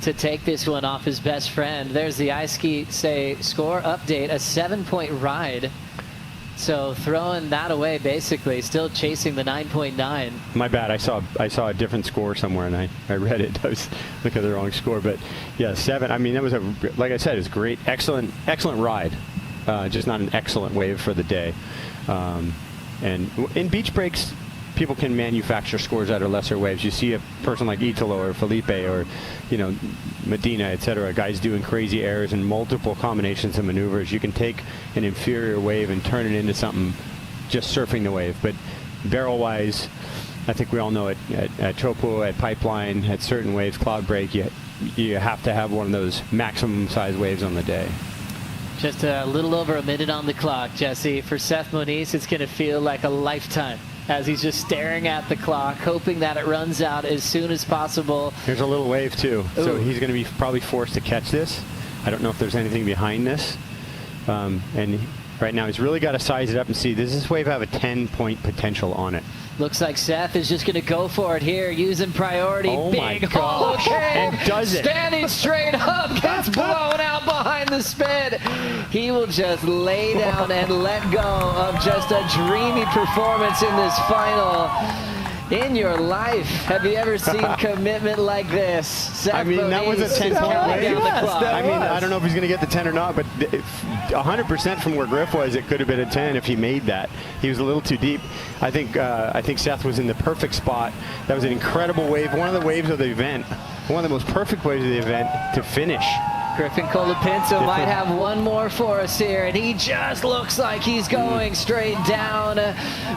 Speaker 2: to take this one off his best friend? There's the iSki Say score update, a 7-point ride. So throwing that away, basically, still chasing the 9.9.
Speaker 18: My bad. I saw a different score somewhere, and I read it. I was looking at the wrong score, but yeah, 7. I mean, that was like I said, it was great, excellent ride. Just not an excellent wave for the day. And in beach breaks, people can manufacture scores out of lesser waves. You see a person like Italo or Felipe or, Medina, etc. Guys doing crazy airs and multiple combinations of maneuvers. You can take an inferior wave and turn it into something just surfing the wave. But barrel-wise, I think we all know it at Teahupo'o, at Pipeline, at certain waves, Cloud Break, you have to have one of those maximum size waves on the day.
Speaker 2: Just a little over a minute on the clock, Jesse. For Seth Moniz, it's going to feel like a lifetime as he's just staring at the clock, hoping that it runs out as soon as possible.
Speaker 18: There's a little wave, too.
Speaker 2: Ooh.
Speaker 18: So he's going to be probably forced to catch this. I don't know if there's anything behind this. And right now, he's really got to size it up and see, does this wave have a 10-point potential on it?
Speaker 2: Looks like Seth is just going to go for it here, using priority.
Speaker 18: Oh
Speaker 2: Big
Speaker 18: my gosh.
Speaker 2: okay.
Speaker 18: And does it.
Speaker 2: Standing straight up, gets blown out behind the spin. He will just lay down and let go of just a dreamy performance in this final. In your life, have you ever seen commitment like this? Seth
Speaker 18: I mean, that was a 10-point wave. I mean, I don't know if he's going to get the 10 or not, but 100% from where Griff was, it could have been a 10 if he made that. He was a little too deep. I think Seth was in the perfect spot. That was an incredible wave, one of the waves of the event, one of the most perfect waves of the event to finish.
Speaker 2: Griffin Colapinto might have one more for us here, and he just looks like he's going straight down.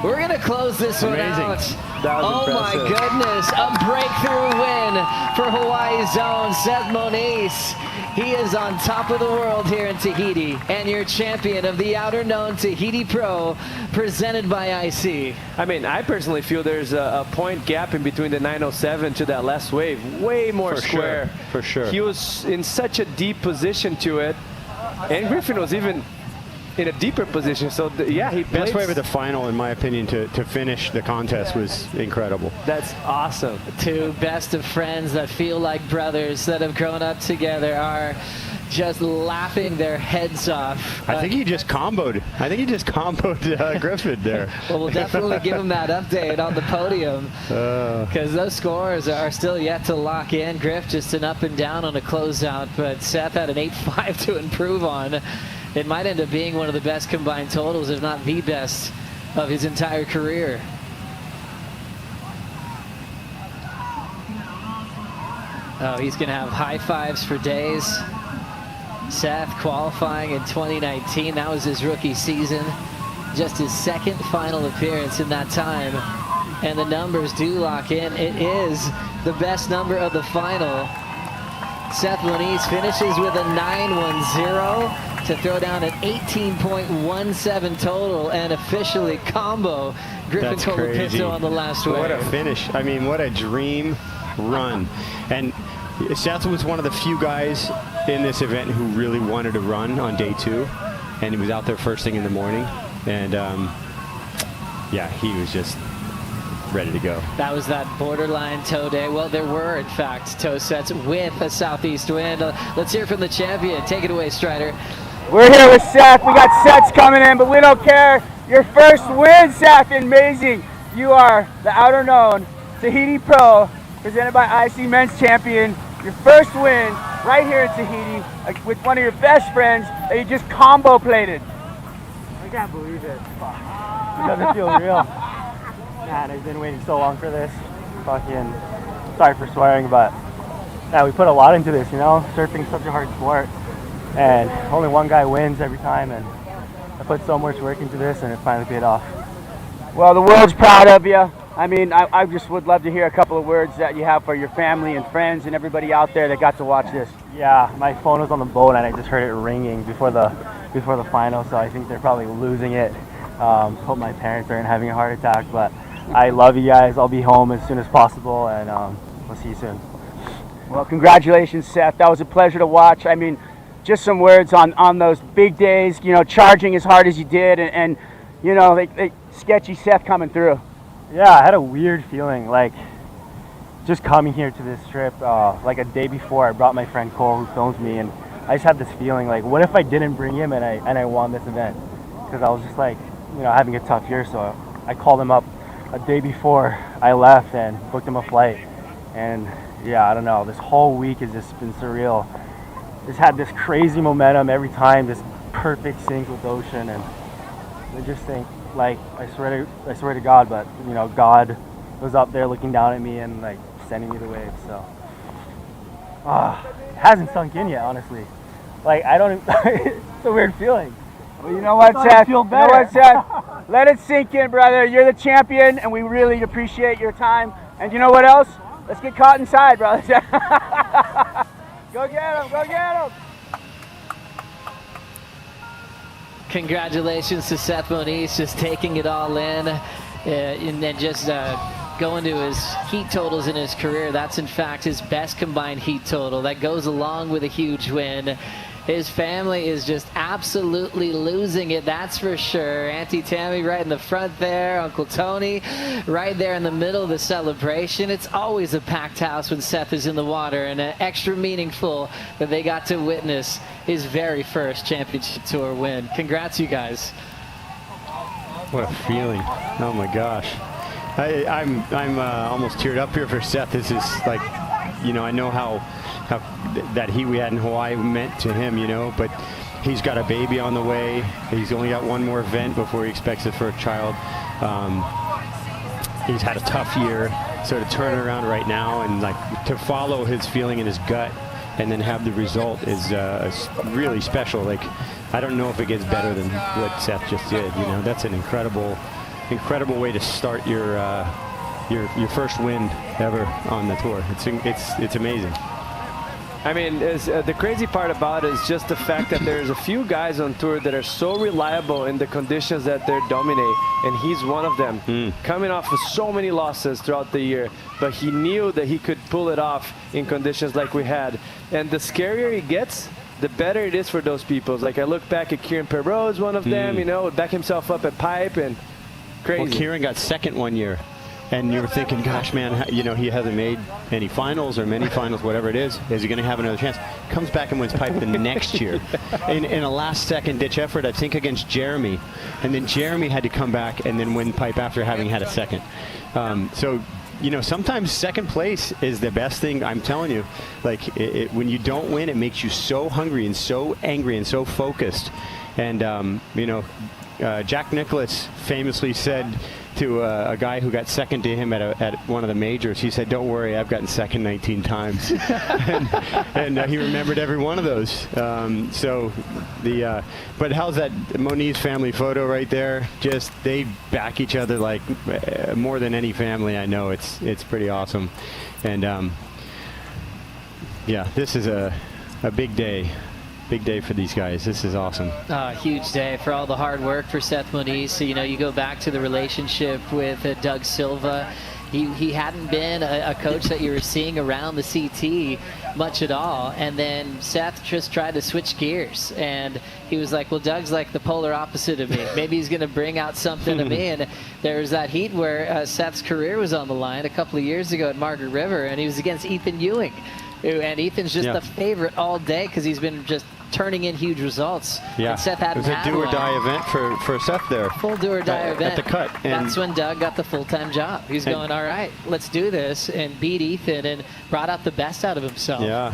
Speaker 2: We're going to close this one out. Oh my goodness, a breakthrough win for Hawaii's own Seth Moniz. He is on top of the world here in Tahiti, and your champion of the Outerknown Tahiti Pro, presented by IC.
Speaker 10: I mean, I personally feel there's a point gap in between the 907 to that last wave. Way more square.
Speaker 18: For sure.
Speaker 10: He was in such a deep position to it, and Griffin was even in a deeper position. So, yeah, he played.
Speaker 18: Best wave of the final, in my opinion, to finish the contest was incredible.
Speaker 10: That's awesome.
Speaker 2: Two best of friends that feel like brothers that have grown up together are just laughing their heads off.
Speaker 18: I think he just comboed. Griffin there.
Speaker 2: Well, we'll definitely give him that update on the podium because those scores are still yet to lock in. Griff just an up and down on a closeout, but Seth had an 8.5 to improve on. It might end up being one of the best combined totals, if not the best, of his entire career. Oh, he's going to have high fives for days. Seth qualifying in 2019. That was his rookie season. Just his second final appearance in that time. And the numbers do lock in. It is the best number of the final. Seth Moniz finishes with a 910 to throw down an 18.17 total and officially combo Griffin Colapinto on the last wave.
Speaker 18: What a finish. I mean, what a dream run. And Seth was one of the few guys in this event who really wanted to run on day 2, and he was out there first thing in the morning, and yeah, he was just ready to go.
Speaker 2: That was that borderline toe day. Well, there were, in fact, toe sets with a southeast wind. Let's hear from the champion. Take it away, Strider.
Speaker 4: We're here with Seth. We got sets coming in, but we don't care. Your first win, Seth, amazing. You are the Outerknown Tahiti Pro, presented by IC Men's Champion. Your first win right here in Tahiti with one of your best friends that you just combo plated.
Speaker 16: I can't believe it. It doesn't feel real. Man, I've been waiting so long for this. Fucking, sorry for swearing, but yeah, we put a lot into this, you know? Surfing's such a hard sport. And only one guy wins every time, and I put so much work into this, and it finally paid off.
Speaker 4: Well, the world's proud of you. I mean, I just would love to hear a couple of words that you have for your family and friends and everybody out there that got to watch this.
Speaker 16: Yeah, my phone was on the boat, and I just heard it ringing before the final, so I think they're probably losing it. Hope my parents aren't having a heart attack, but I love you guys. I'll be home as soon as possible, and we'll see you soon.
Speaker 4: Well, congratulations, Seth. That was a pleasure to watch. I mean, just some words on those big days, you know, charging as hard as you did, and you know, they sketchy Seth coming through.
Speaker 16: Yeah, I had a weird feeling, like just coming here to this trip, like a day before, I brought my friend Cole who films me, and I just had this feeling like, what if I didn't bring him and I won this event? Because I was just like, having a tough year. So I called him up a day before I left and booked him a flight. And yeah, I don't know. This whole week has just been surreal. Just had this crazy momentum every time, this perfect sync with Ocean, and I just think, like, I swear to God, but God was up there looking down at me and like sending me the wave. So it hasn't sunk in yet, honestly. Like, I don't. It's a weird feeling.
Speaker 4: Well, you know what, Seth? You know what, Seth? Let it sink in, brother. You're the champion, and we really appreciate your time. And you know what else? Let's get caught inside, brother. Go get him! Go get him!
Speaker 2: Congratulations to Seth Moniz, just taking it all in, and then just going to his heat totals in his career. That's in fact his best combined heat total. That goes along with a huge win. His family is just absolutely losing it, that's for sure. Auntie Tammy right in the front there, Uncle Tony right there in the middle of the celebration. It's always a packed house when Seth is in the water, and extra meaningful that they got to witness his very first championship tour win. Congrats, you guys.
Speaker 18: What a feeling. Oh my gosh. I'm almost teared up here for Seth. This is like, I know how that heat we had in Hawaii meant to him, but he's got a baby on the way. He's only got one more event before he expects his first child. He's had a tough year, so to turn around right now and like to follow his feeling in his gut and then have the result is really special. Like, I don't know if it gets better than what Seth just did. That's an incredible way to start your first win ever on the tour. It's amazing.
Speaker 10: I mean, the crazy part about it is just the fact that there's a few guys on tour that are so reliable in the conditions that they dominate, and he's one of them. Coming off of so many losses throughout the year, but he knew that he could pull it off in conditions like we had. And the scarier he gets, the better it is for those people. Like, I look back at Kieran Perreault as one of them, back himself up at pipe, and crazy.
Speaker 18: Well, Kieran got second one year. And you were thinking, gosh, man, he hasn't made any finals or many finals, whatever it is. Is he going to have another chance? Comes back and wins pipe the next year in a last-second ditch effort, I think, against Jeremy. And then Jeremy had to come back and then win pipe after having had a second. So, sometimes second place is the best thing. I'm telling you, like, when you don't win, it makes you so hungry and so angry and so focused. And, Jack Nicklaus famously said to a guy who got second to him at one of the majors, he said, "Don't worry, I've gotten second 19 times." and he remembered every one of those. But how's that Moniz family photo right there? Just, they back each other like more than any family I know. It's pretty awesome. And yeah, this is a big day. Big day for these guys. This is awesome.
Speaker 2: Huge day for all the hard work for Seth Moniz. So, you go back to the relationship with Doug Silva. He hadn't been a coach that you were seeing around the CT much at all. And then Seth just tried to switch gears. And he was like, well, Doug's like the polar opposite of me. Maybe he's going to bring out something to me. And there was that heat where Seth's career was on the line a couple of years ago at Margaret River. And he was against Ethan Ewing. And Ethan's just the favorite all day because he's been just turning in huge results.
Speaker 18: Yeah,
Speaker 2: and Seth hadn't
Speaker 18: it was a do-or-die event for Seth there.
Speaker 2: Full do-or-die event.
Speaker 18: At the cut. And
Speaker 2: that's when Doug got the full-time job. He's going, all right, let's do this, and beat Ethan and brought out the best out of himself.
Speaker 18: Yeah,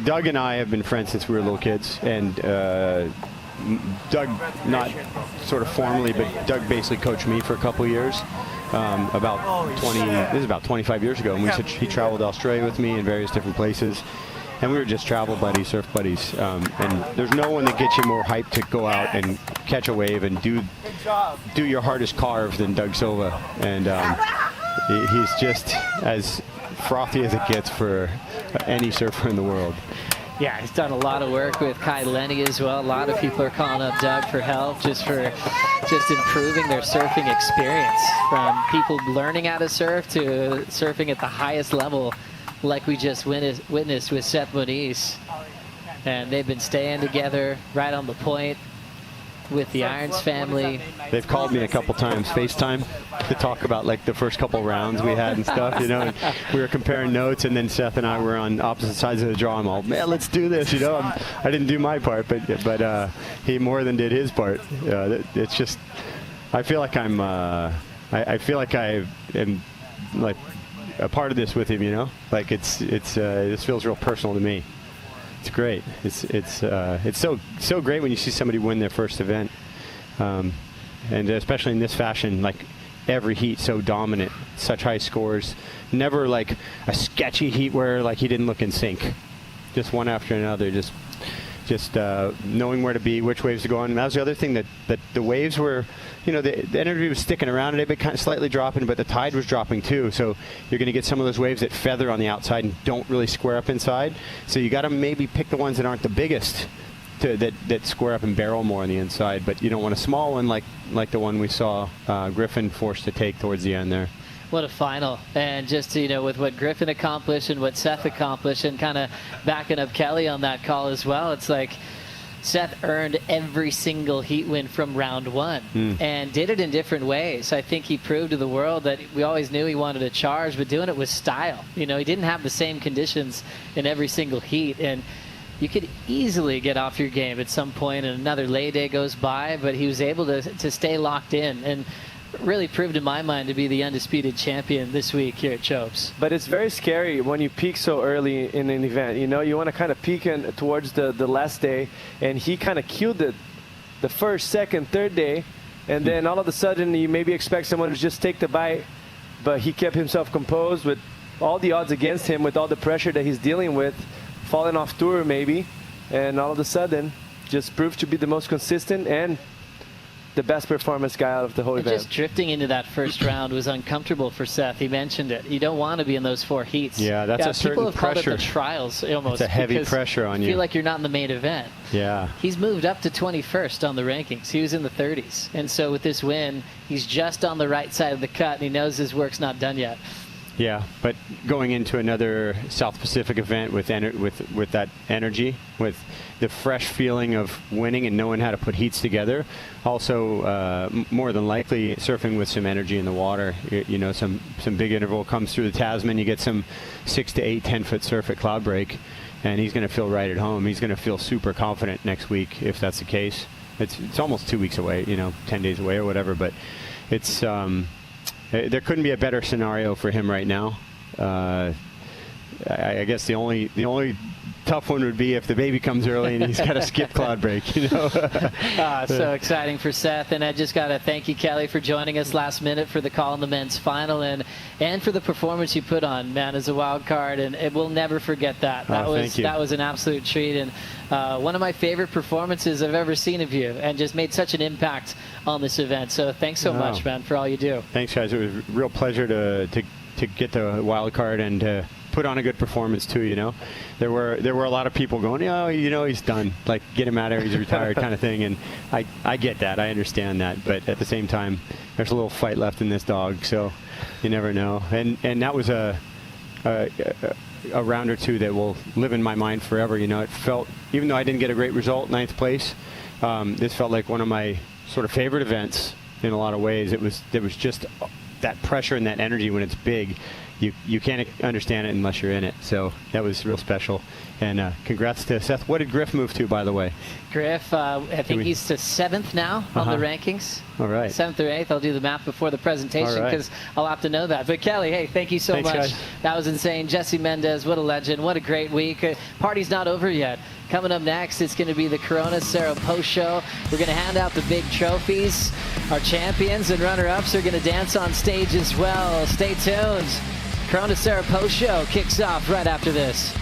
Speaker 18: Doug and I have been friends since we were little kids, and Doug, not sort of formally, but Doug basically coached me for a couple of years. This is about 25 years ago, and he traveled to Australia with me in various different places. And we were just travel buddies, surf buddies. And there's no one that gets you more hyped to go out and catch a wave and do your hardest carve than Doug Silva. And he's just as frothy as it gets for any surfer in the world.
Speaker 2: Yeah, he's done a lot of work with Kai Lenny as well. A lot of people are calling up Doug for help, just improving their surfing experience, from people learning how to surf to surfing at the highest level, like we just witnessed with Seth Moniz. And they've been staying together right on the point with the Irons family.
Speaker 18: They've called me a couple times, FaceTime, to talk about like the first couple rounds we had and stuff, and we were comparing notes, and then Seth and I were on opposite sides of the draw. I'm all, man, let's do this, I didn't do my part, but he more than did his part. It's just I feel like I'm. I feel like I am like a part of this with him. You know, like this feels real personal to me. It's great. It's so great when you see somebody win their first event, and especially in this fashion, like every heat so dominant, such high scores. Never like a sketchy heat where like he didn't look in sync. Just one after another. Just knowing where to be, which waves to go on. And that was the other thing, that the waves were, the energy was sticking around a little bit, kind of slightly dropping, but the tide was dropping too. So you're going to get some of those waves that feather on the outside and don't really square up inside. So you got to maybe pick the ones that aren't the biggest, that square up and barrel more on the inside. But you don't want a small one like the one we saw Griffin forced to take towards the end there.
Speaker 2: What a final. And just, with what Griffin accomplished and what Seth accomplished, and kind of backing up Kelly on that call as well, it's like Seth earned every single heat win from round one and did it in different ways. I think he proved to the world that we always knew he wanted to charge, but doing it with style. He didn't have the same conditions in every single heat, and you could easily get off your game at some point and another lay day goes by, but he was able to stay locked in and really proved in my mind to be the undisputed champion this week here at Chopes.
Speaker 10: But it's very scary when you peak so early in an event. You want to kind of peak towards the last day, and he kind of killed it the first, second, third day, and then all of a sudden you maybe expect someone to just take the bite, but he kept himself composed with all the odds against him, with all the pressure that he's dealing with, falling off tour maybe, and all of a sudden just proved to be the most consistent and the best performance guy out of the whole event.
Speaker 2: Just drifting into that first round was uncomfortable for Seth. He mentioned it. You don't want to be in those four heats.
Speaker 18: Yeah, that's a certain
Speaker 2: people have
Speaker 18: pressure.
Speaker 2: called it the trials almost.
Speaker 18: It's a heavy pressure on you.
Speaker 2: You feel like you're not in the main event.
Speaker 18: Yeah.
Speaker 2: He's moved up to 21st on the rankings. He was in the 30s. And so with this win, he's just on the right side of the cut, and he knows his work's not done yet.
Speaker 18: Yeah, but going into another South Pacific event with that energy, with the fresh feeling of winning and knowing how to put heats together, also more than likely surfing with some energy in the water. Some big interval comes through the Tasman, you get some 6 to 8, 10-foot surf at Cloudbreak, and he's going to feel right at home. He's going to feel super confident next week if that's the case. It's almost 2 weeks away, 10 days away or whatever, but it's... there couldn't be a better scenario for him right now. I guess the only tough one would be if the baby comes early and he's got to skip Cloudbreak.
Speaker 2: So exciting for Seth, and I just got to thank you, Kelly, for joining us last minute for the call in the men's final, and for the performance you put on, man, as a wild card, and we'll never forget that. That was an absolute treat, and one of my favorite performances I've ever seen of you, and just made such an impact on this event. So thanks so much, man, for all you do.
Speaker 18: Thanks, guys. It was a real pleasure to get the wild card and to put on a good performance too. There were a lot of people going, he's done, like, get him out of here, he's retired kind of thing, and I get that, I understand that, but at the same time there's a little fight left in this dog, so you never know. And that was a round or two that will live in my mind forever. It felt, even though I didn't get a great result, 9th place, this felt like one of my sort of favorite events in a lot of ways. There was just that pressure and that energy when it's big. You can't understand it unless you're in it. So that was real special. And congrats to Seth. What did Griff move to, by the way?
Speaker 2: Griff, I think he's to 7th now on the rankings.
Speaker 18: All right.
Speaker 2: 7th or 8th. I'll do the math before the presentation because I'll have to know that. But Kelly, hey, thank you so much.
Speaker 18: Guys.
Speaker 2: That was insane. Jesse Mendez, what a legend. What a great week. Party's not over yet. Coming up next, it's going to be the Corona Cerro Post Show. We're going to hand out the big trophies. Our champions and runner-ups are going to dance on stage as well. Stay tuned. Corona Cerro Post Show kicks off right after this.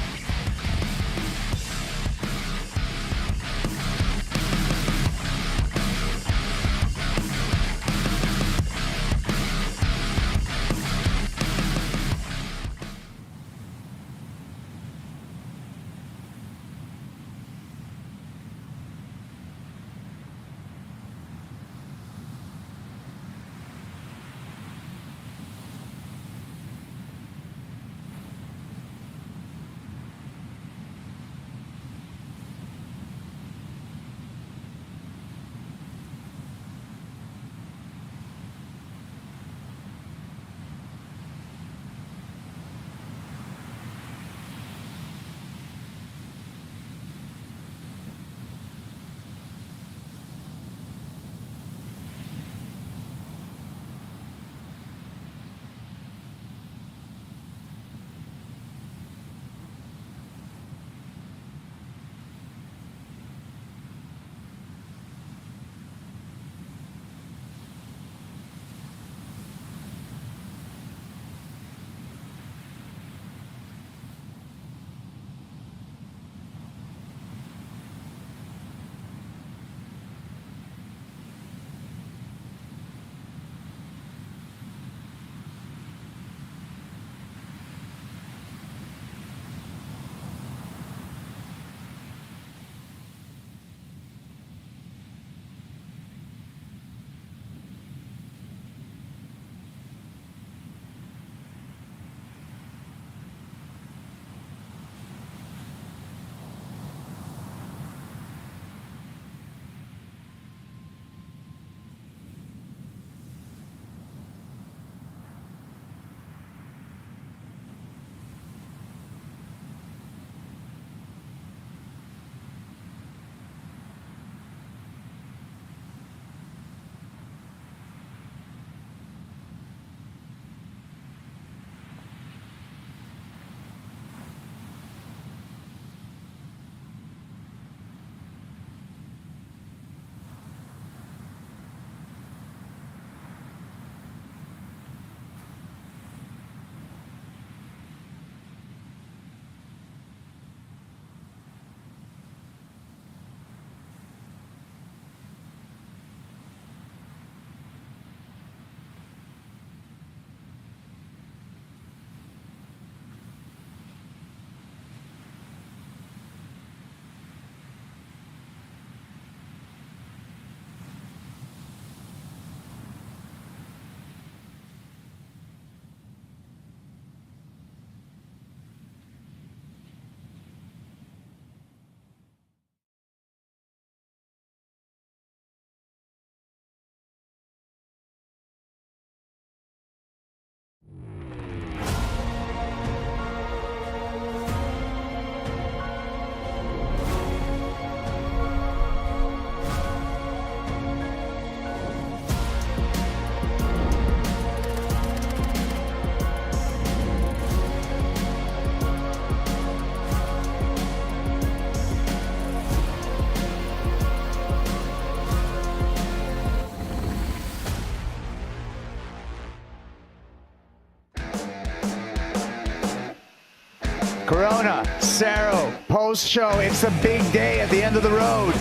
Speaker 9: Corona, Cerro, post-show. It's a big day at the end of the road.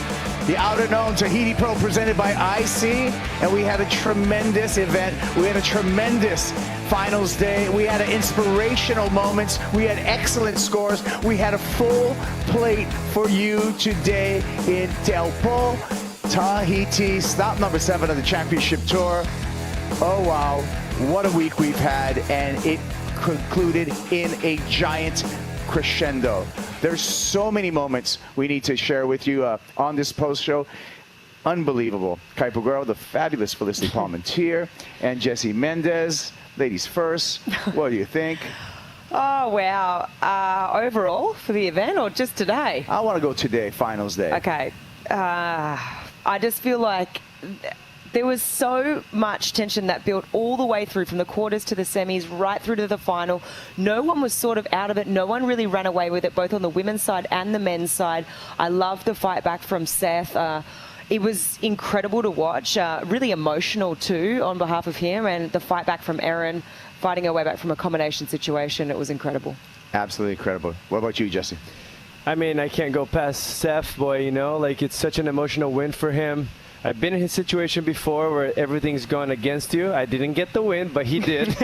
Speaker 9: The Outerknown Tahiti Pro presented by IC, and we had a tremendous event. We had a tremendous finals day. We had inspirational moments. We had excellent scores. We had a full plate for you today in Teahupo'o, Tahiti, stop number 7 of the championship tour. Oh wow, what a week we've had, and it concluded in a giant crescendo. There's so many moments we need to share with you on this post show. Unbelievable. Kai Pogoro, the fabulous Felicity Palmentier, and Jessie Mendez. Ladies first, what do you think?
Speaker 3: Oh, wow. Overall for the event or just today?
Speaker 9: I want to go today, finals day.
Speaker 3: Okay. I just feel like there was so much tension that built all the way through from the quarters to the semis, right through to the final. No one was sort of out of it. No one really ran away with it, both on the women's side and the men's side. I loved the fight back from Seth. It was incredible to watch, really emotional too on behalf of him, and the fight back from Erin, fighting her way back from a combination situation. It was incredible.
Speaker 9: Absolutely incredible. What about you, Jesse?
Speaker 10: I mean, I can't go past Seth, boy, you know, like it's such an emotional win for him. I've been in his situation before where everything's gone against you. I didn't get the win, but he did.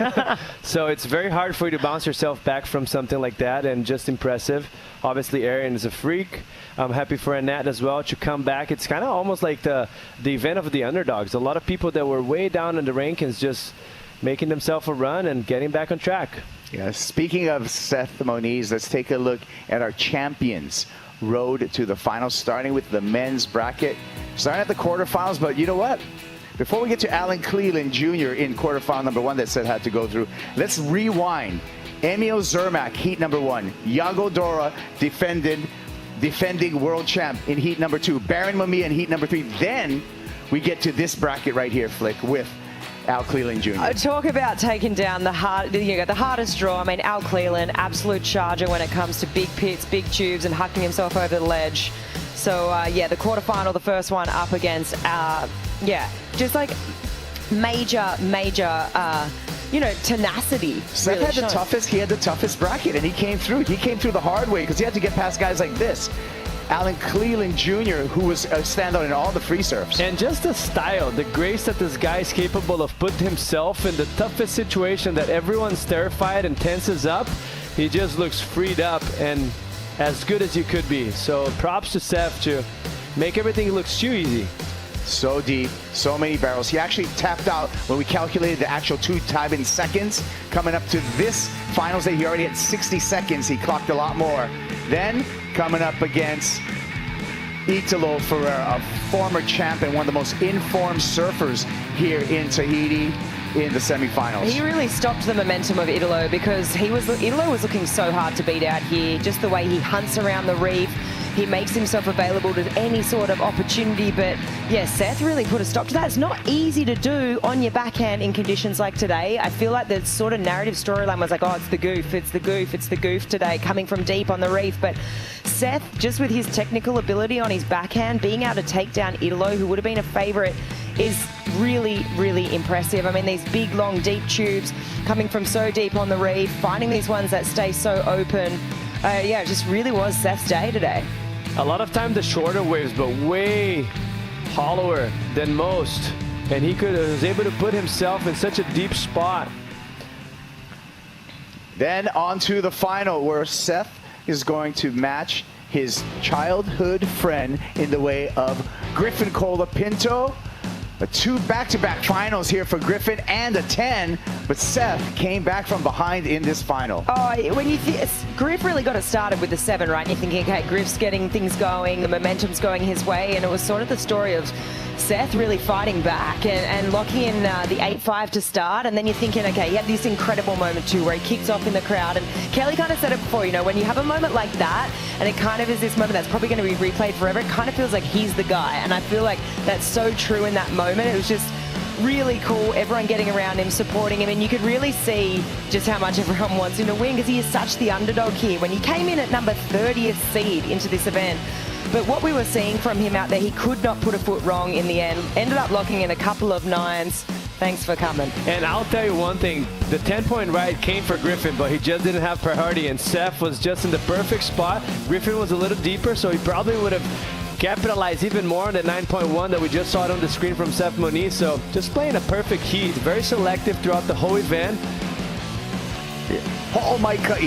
Speaker 10: So it's very hard for you to bounce yourself back from something like that, and just impressive. Obviously, Erin is a freak. I'm happy for Annette as well to come back. It's kind of almost like the event of the underdogs. A lot of people that were way down in the rankings just making themselves a run and getting back on track.
Speaker 9: Yeah, speaking of Seth Moniz, let's take a look at our champions road to the finals, starting with the men's bracket. Starting at the quarterfinals, but you know what? Before we get to Alan Cleland Jr. in quarterfinal number 1 that Seth had to go through, let's rewind. Emil Zermak, heat number 1. Yago Dora, defending world champ in heat number 2. Baron Mamiya in heat number 3. Then we get to this bracket right here, Flick, with Al Cleland Jr.
Speaker 3: Talk about taking down the hardest draw. I mean, Al Cleland, absolute charger when it comes to big pits, big tubes, and hucking himself over the ledge. So, yeah, the quarterfinal, the first one up against, just like major, tenacity.
Speaker 9: Seth
Speaker 3: really
Speaker 9: had the
Speaker 3: shown.
Speaker 9: toughest, he had the toughest bracket, and he came through. He came through the hard way because he had to get past guys like this. Alan Cleland Jr., who was a standout in all the free serves.
Speaker 10: And just the style, the grace that this guy is capable of putting himself in the toughest situation that everyone's terrified and tenses up. He just looks freed up and as good as you could be. So props to Seth to make everything look too easy.
Speaker 9: So deep, so many barrels. He actually tapped out when we calculated the actual time in seconds. Coming up to this finals day, he already had 60 seconds. He clocked a lot more. Then coming up against Italo Ferreira, a former champ and one of the most informed surfers here in Tahiti in the semifinals.
Speaker 3: He really stopped the momentum of Italo because Italo was looking so hard to beat out here. Just the way he hunts around the reef. He makes himself available to any sort of opportunity, but yeah, Seth really put a stop to that. It's not easy to do on your backhand in conditions like today. I feel like the sort of narrative storyline was like, oh, it's the goof, it's the goof, it's the goof today, coming from deep on the reef. But Seth, just with his technical ability on his backhand, being able to take down Italo, who would have been a favorite, is really, really impressive. I mean, these big, long, deep tubes coming from so deep on the reef, finding these ones that stay so open. Yeah, it just really was Seth's day today.
Speaker 10: A lot of time the shorter waves, but way hollower than most. And he was able to put himself in such a deep spot.
Speaker 9: Then on to the final, where Seth is going to match his childhood friend in the way of Griffin Colapinto. Two back-to-back finals here for Griffin and a 10, but Seth came back from behind in this final.
Speaker 3: Oh, when you Griff really got it started with the 7, right? And you're thinking, okay, Griff's getting things going, the momentum's going his way, and it was sort of the story of Seth really fighting back and locking in the 8-5 to start, and then you're thinking, okay, he had this incredible moment too where he kicks off in the crowd, and Kelly kind of said it before, you know, when you have a moment like that, and it kind of is this moment that's probably going to be replayed forever, it kind of feels like he's the guy, and I feel like that's so true in that moment. It was just really cool, everyone getting around him, supporting him, and you could really see just how much everyone wants him to win because he is such the underdog here. When he came in at number 30th seed into this event, but what we were seeing from him out there, he could not put a foot wrong in the end. Ended up locking in a couple of 9s, Thanks for coming.
Speaker 10: And I'll tell you one thing, the 10-point ride came for Griffin, but he just didn't have priority, and Seth was just in the perfect spot. Griffin was a little deeper, so he probably would have capitalized even more on the 9.1 that we just saw it on the screen from Seth Moniz. So just playing a perfect heat, very selective throughout the whole event.
Speaker 9: Oh my God.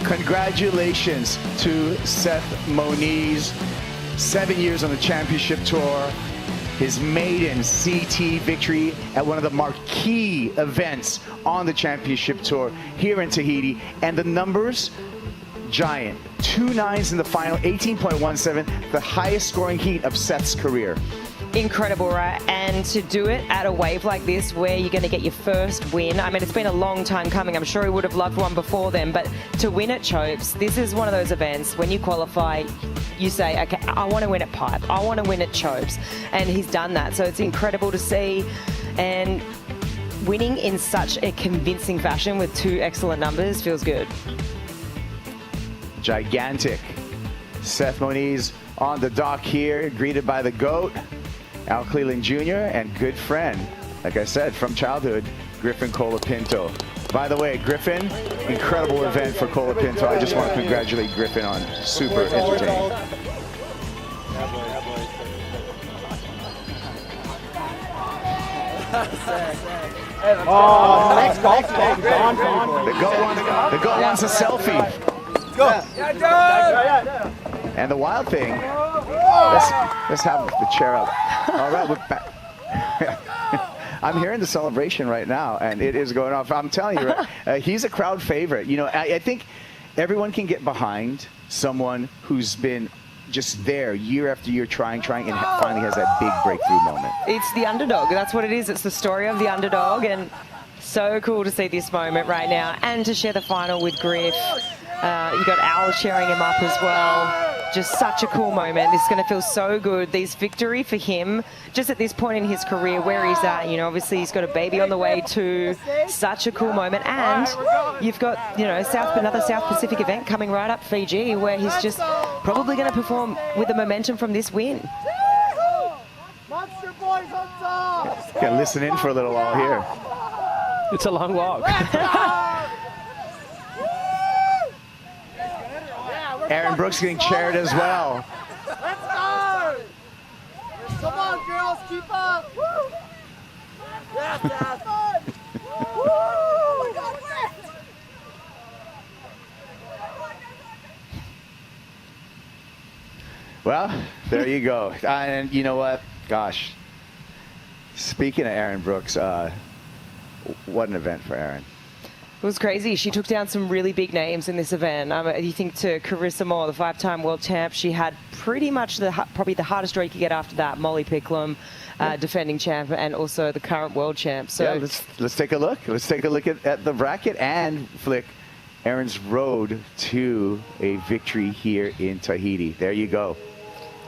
Speaker 9: Congratulations to Seth Moniz. 7 years on the championship tour. His maiden CT victory at one of the marquee events on the championship tour here in Tahiti. And the numbers, giant. 2 9s in the final, 18.17, the highest scoring heat of Seth's career.
Speaker 3: Incredible, right? And to do it at a wave like this where you're going to get your first win. I mean, it's been a long time coming. I'm sure he would have loved one before then, but to win at Chopes, this is one of those events when you qualify, you say, okay, I want to win at Pipe. I want to win at Chopes. And he's done that. So it's incredible to see. And winning in such a convincing fashion with 2 excellent numbers feels good.
Speaker 9: Gigantic. Seth Moniz on the dock here, greeted by the GOAT, Al Cleland Jr., and good friend, like I said, from childhood, Griffin Colapinto. By the way, Griffin, incredible event for Colapinto. I just want to congratulate Griffin on super entertaining.
Speaker 19: Oh, next golf ball.
Speaker 9: The GOAT wants a selfie.
Speaker 19: Let's go.
Speaker 9: And the wild thing, let's have the chair up. All right, we're back. I'm hearing the celebration right now, and it is going off. I'm telling you, he's a crowd favorite. You know, I think everyone can get behind someone who's been just there year after year trying, and finally has that big breakthrough moment.
Speaker 3: It's the underdog. That's what it is. It's the story of the underdog, and so cool to see this moment right now and to share the final with Griff. You got Al cheering him up as well. Just such a cool moment. This is going to feel so good. This victory for him, just at this point in his career, where he's at. You know, obviously he's got a baby on the way too. Such a cool moment. And you've got, you know, another South Pacific event coming right up, Fiji, where he's just probably going to perform with the momentum from this win.
Speaker 19: Monster boys on top.
Speaker 9: Can listen in for a little while here.
Speaker 10: It's a long walk.
Speaker 9: Aaron Brooks getting chaired as well.
Speaker 19: Let's go. Come on, girls, keep up. Woo. Yes, yes. Woo. Oh my God.
Speaker 9: Well, there you go. And you know what? Gosh, speaking of Aaron Brooks, what an event for Aaron.
Speaker 3: It was crazy. She took down some really big names in this event. You think to Carissa Moore, the 5-time world champ, she had pretty much probably the hardest draw you could get after that. Molly Picklum, defending champ, and also the current world champ. So
Speaker 9: yeah, let's take a look. Let's take a look at the bracket and Flick. Aaron's road to a victory here in Tahiti. There you go.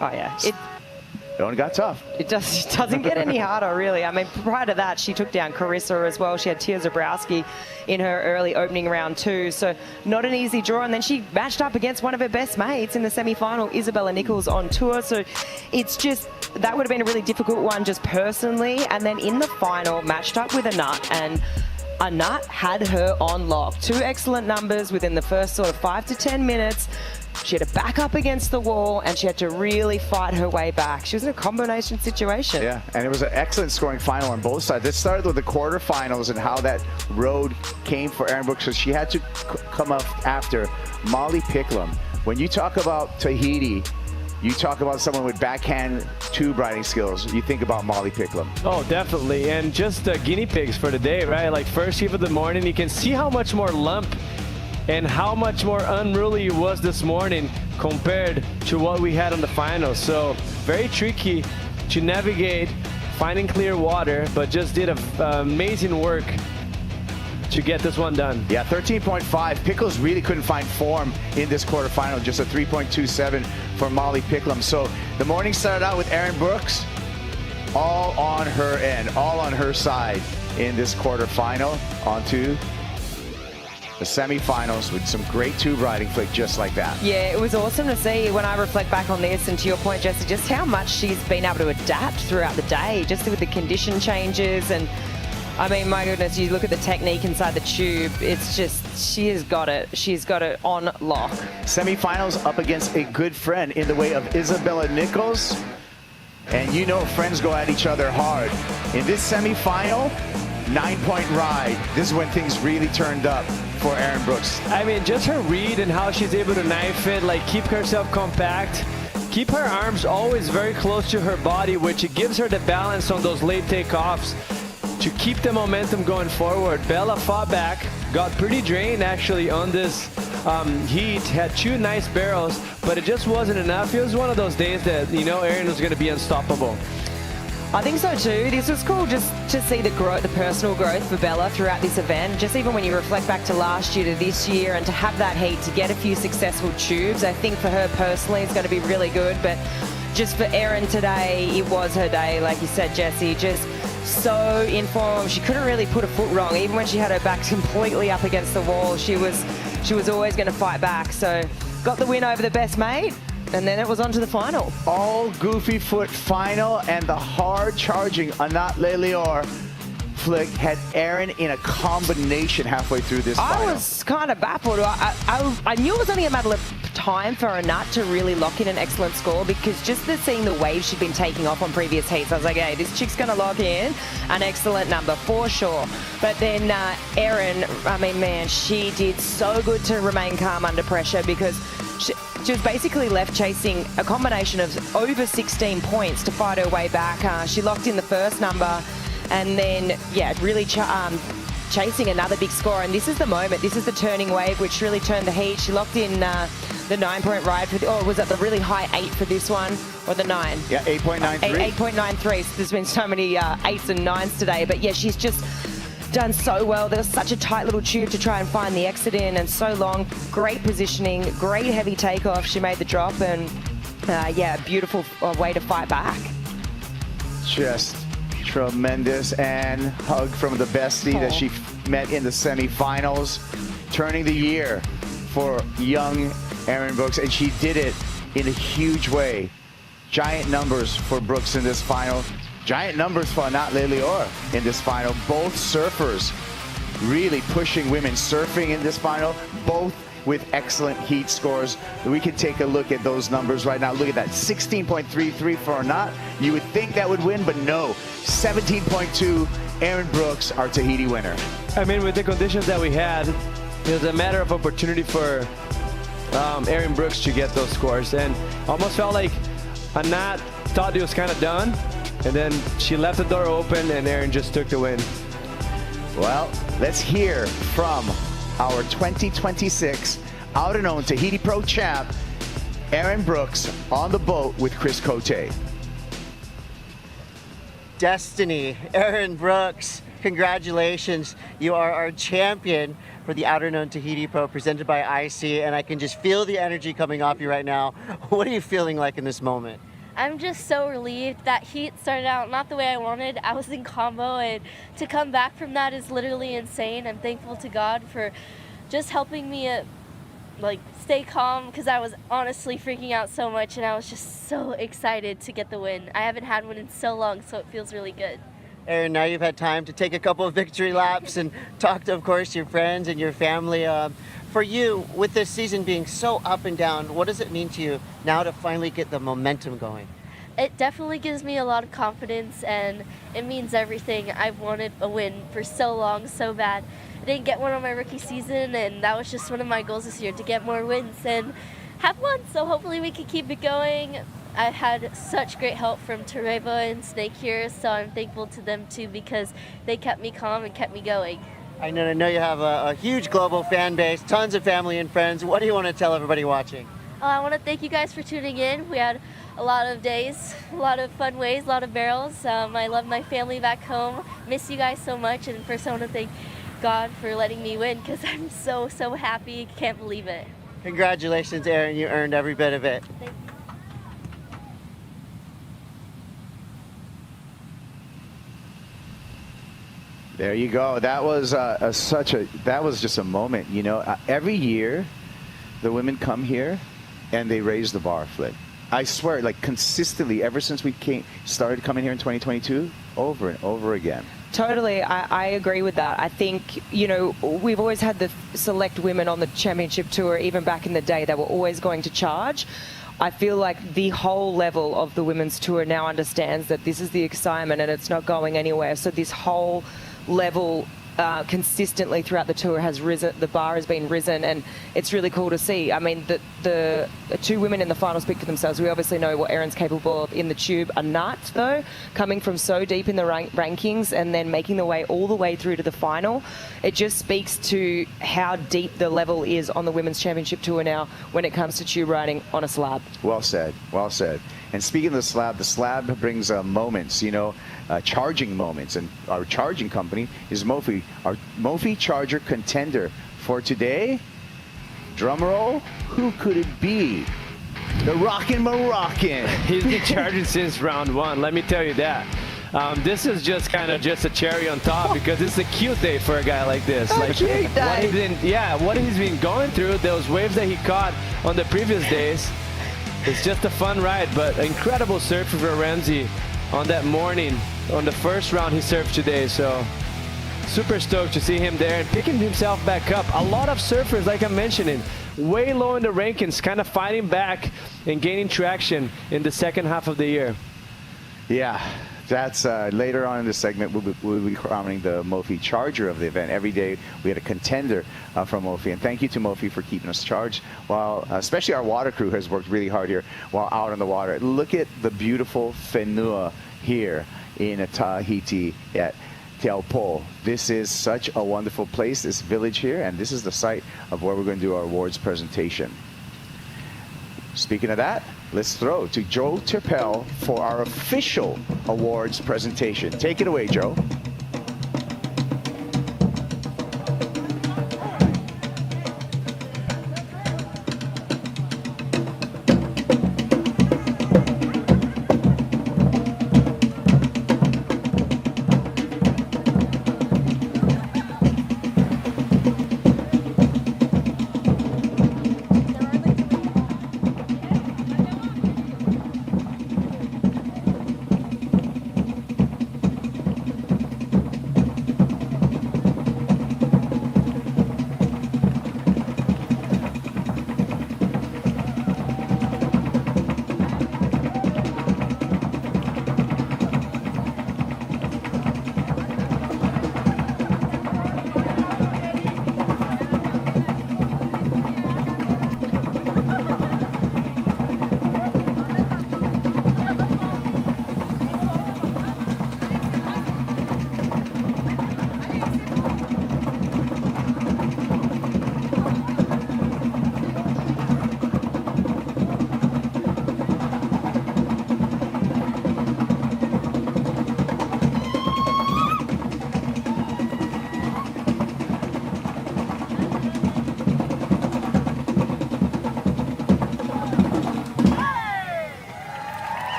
Speaker 3: Oh yeah.
Speaker 9: It only got tough.
Speaker 3: It doesn't get any harder, really. I mean, prior to that, she took down Carissa as well. She had Tia Zabrowski in her early opening round too, so not an easy draw. And then she matched up against one of her best mates in the semi-final, Isabella Nichols, on tour. So it's just, that would have been a really difficult one just personally. And then in the final, matched up with Anat, and Anat had her on lock. 2 excellent numbers within the first sort of 5 to 10 minutes. She had to back up against the wall, and she had to really fight her way back. She was in a combination situation.
Speaker 9: Yeah, and it was an excellent scoring final on both sides. This started with the quarterfinals and how that road came for Aaron Brooks. So she had to come up after Molly Picklum. When you talk about Tahiti, you talk about someone with backhand tube riding skills, you think about Molly Picklum.
Speaker 10: Oh, definitely. And just guinea pigs for the day, right? Like first heat of the morning, you can see how much more lump and how much more unruly it was this morning compared to what we had on the finals. So very tricky to navigate, finding clear water, but just did amazing work to get this one done.
Speaker 9: Yeah, 13.5. Pickles really couldn't find form in this quarterfinal, just a 3.27 for Molly Picklum. So the morning started out with Aaron Brooks, all on her end, all on her side in this quarterfinal. On to the semifinals with some great tube riding, Flick, just like that.
Speaker 3: Yeah, it was awesome to see when I reflect back on this, and to your point, Jesse, just how much she's been able to adapt throughout the day, just with the condition changes. And I mean, my goodness, you look at the technique inside the tube. It's just, she has got it. She's got it on lock.
Speaker 9: Semifinals up against a good friend in the way of Isabella Nichols. And you know friends go at each other hard. In this semifinal, 9-point ride. This is when things really turned up for Erin Brooks.
Speaker 10: I mean, just her read and how she's able to knife it, like keep herself compact, keep her arms always very close to her body, which it gives her the balance on those late takeoffs to keep the momentum going forward. Bella fought back, got pretty drained actually on this heat, had 2 nice barrels, but it just wasn't enough. It was one of those days that, you know, Erin was going to be unstoppable.
Speaker 3: I think so too. This was cool just to see the growth, the personal growth for Bella throughout this event. Just even when you reflect back to last year to this year and to have that heat, to get a few successful tubes, I think for her personally it's going to be really good. But just for Erin today, it was her day, like you said, Jesse. Just so in form. She couldn't really put a foot wrong. Even when she had her back completely up against the wall, she was always going to fight back. So got the win over the best mate. And then it was on to the final.
Speaker 9: All goofy foot final, and the hard charging Anat Lelior flick had Erin in a combination halfway through this final.
Speaker 3: I was kind of baffled. I knew it was only a matter of time for Anat to really lock in an excellent score, because just seeing the wave she'd been taking off on previous heats, I was like, hey, this chick's going to lock in an excellent number for sure. But then Erin, I mean, man, she did so good to remain calm under pressure, because she was basically left chasing a combination of over 16 points to fight her way back. She locked in the first number and then, yeah, really chasing another big score. And this is the moment, this is the turning wave which really turned the heat. She locked in the 9-point ride, or was it the really high 8 for this one, or the 9?
Speaker 9: Yeah, 8.93.
Speaker 3: 8.93. So there's been so many 8s and 9s today. But yeah, she's just done so well. There was such a tight little tube to try and find the exit in, and so long. Great positioning, great heavy takeoff. She made the drop, and yeah, beautiful way to fight back.
Speaker 9: Just tremendous, and hug from the bestie that she met in the semifinals, turning the year for young Erin Brooks, and she did it in a huge way. Giant numbers for Brooks in this final. Giant numbers for Anat Lelior in this final. Both surfers really pushing women surfing in this final, both with excellent heat scores. We can take a look at those numbers right now. Look at that, 16.33 for Anat. You would think that would win, but no. 17.2, Erin Brooks, our Tahiti winner.
Speaker 10: I mean, with the conditions that we had, it was a matter of opportunity for Erin Brooks to get those scores, and almost felt like Anat thought it was kind of done, and then she left the door open and Erin just took the win.
Speaker 9: Well, let's hear from our 2026 Outerknown Tahiti Pro champ, Erin Brooks, on the boat with Chris Cote.
Speaker 6: Destiny, Erin Brooks, congratulations. You are our champion for the Outerknown Tahiti Pro presented by IC, and I can just feel the energy coming off you right now. What are you feeling like in this moment?
Speaker 14: I'm just so relieved. That heat started out not the way I wanted. I was in combo, and to come back from that is literally insane. I'm thankful to God for just helping me stay calm, because I was honestly freaking out so much, and I was just so excited to get the win. I haven't had one in so long, so it feels really good.
Speaker 6: Erin, now you've had time to take a couple of victory laps and talk to, of course, your friends and your family. For you, with this season being so up and down, what does it mean to you now to finally get the momentum going?
Speaker 14: It definitely gives me a lot of confidence, and it means everything. I've wanted a win for so long, so bad. I didn't get one on my rookie season, and that was just one of my goals this year, to get more wins and have one. So hopefully we can keep it going. I've had such great help from Tereva and Snake here, so I'm thankful to them too, because they kept me calm and kept me going.
Speaker 6: I know you have a huge global fan base, tons of family and friends. What do you want to tell everybody watching?
Speaker 14: I want to thank you guys for tuning in. We had a lot of days, a lot of fun ways, a lot of barrels. I love my family back home. Miss you guys so much, and first I want to thank God for letting me win, because I'm so happy. Can't believe it.
Speaker 6: Congratulations, Erin. You earned every bit of it.
Speaker 14: Thank you.
Speaker 9: There you go. That was that was just a moment. You know, every year the women come here and they raise the bar, Flick. I swear, like consistently ever since we started coming here in 2022, over and over again.
Speaker 3: Totally, I agree with that. I think, you know, we've always had the select women on the championship tour, even back in the day, they were always going to charge. I feel like the whole level of the women's tour now understands that this is the excitement and it's not going anywhere. So this whole level consistently throughout the tour has risen, the bar has been risen, and it's really cool to see. I mean, the two women in the final speak for themselves. We obviously know what Erin's capable of in the tube. Anat, though, coming from so deep in the rankings and then making the way all the way through to the final, it just speaks to how deep the level is on the Women's Championship Tour now when it comes to tube riding on a slab.
Speaker 9: Well said, well said. And speaking of the slab brings moments, you know, charging moments. And our charging company is Mophie. Our Mophie Charger contender for today, drum roll, who could it be? The Rockin' Moroccan.
Speaker 10: He's been charging since round one, let me tell you that. This is just kind of just a cherry on top because it's a cute day for a guy like this. Like what he's been going through, those waves that he caught on the previous days. It's just a fun ride, but incredible surf for Ramsey on that morning. On the first round he surfed today, so super stoked to see him there and picking himself back up. A lot of surfers, like I'm mentioning, way low in the rankings, kind of fighting back and gaining traction in the second half of the year.
Speaker 9: Yeah, that's later on in the segment. We'll be crowning the Mophie Charger of the event. Every day we had a contender from Mophie, and thank you to Mophie for keeping us charged. While especially our water crew has worked really hard here while out on the water. Look at the beautiful whenua here in Tahiti at Teahupo'o. This is such a wonderful place, this village here, and this is the site of where we're going to do our awards presentation. Speaking of that, let's throw to Joe Terpel for our official awards presentation. Take it away, Joe.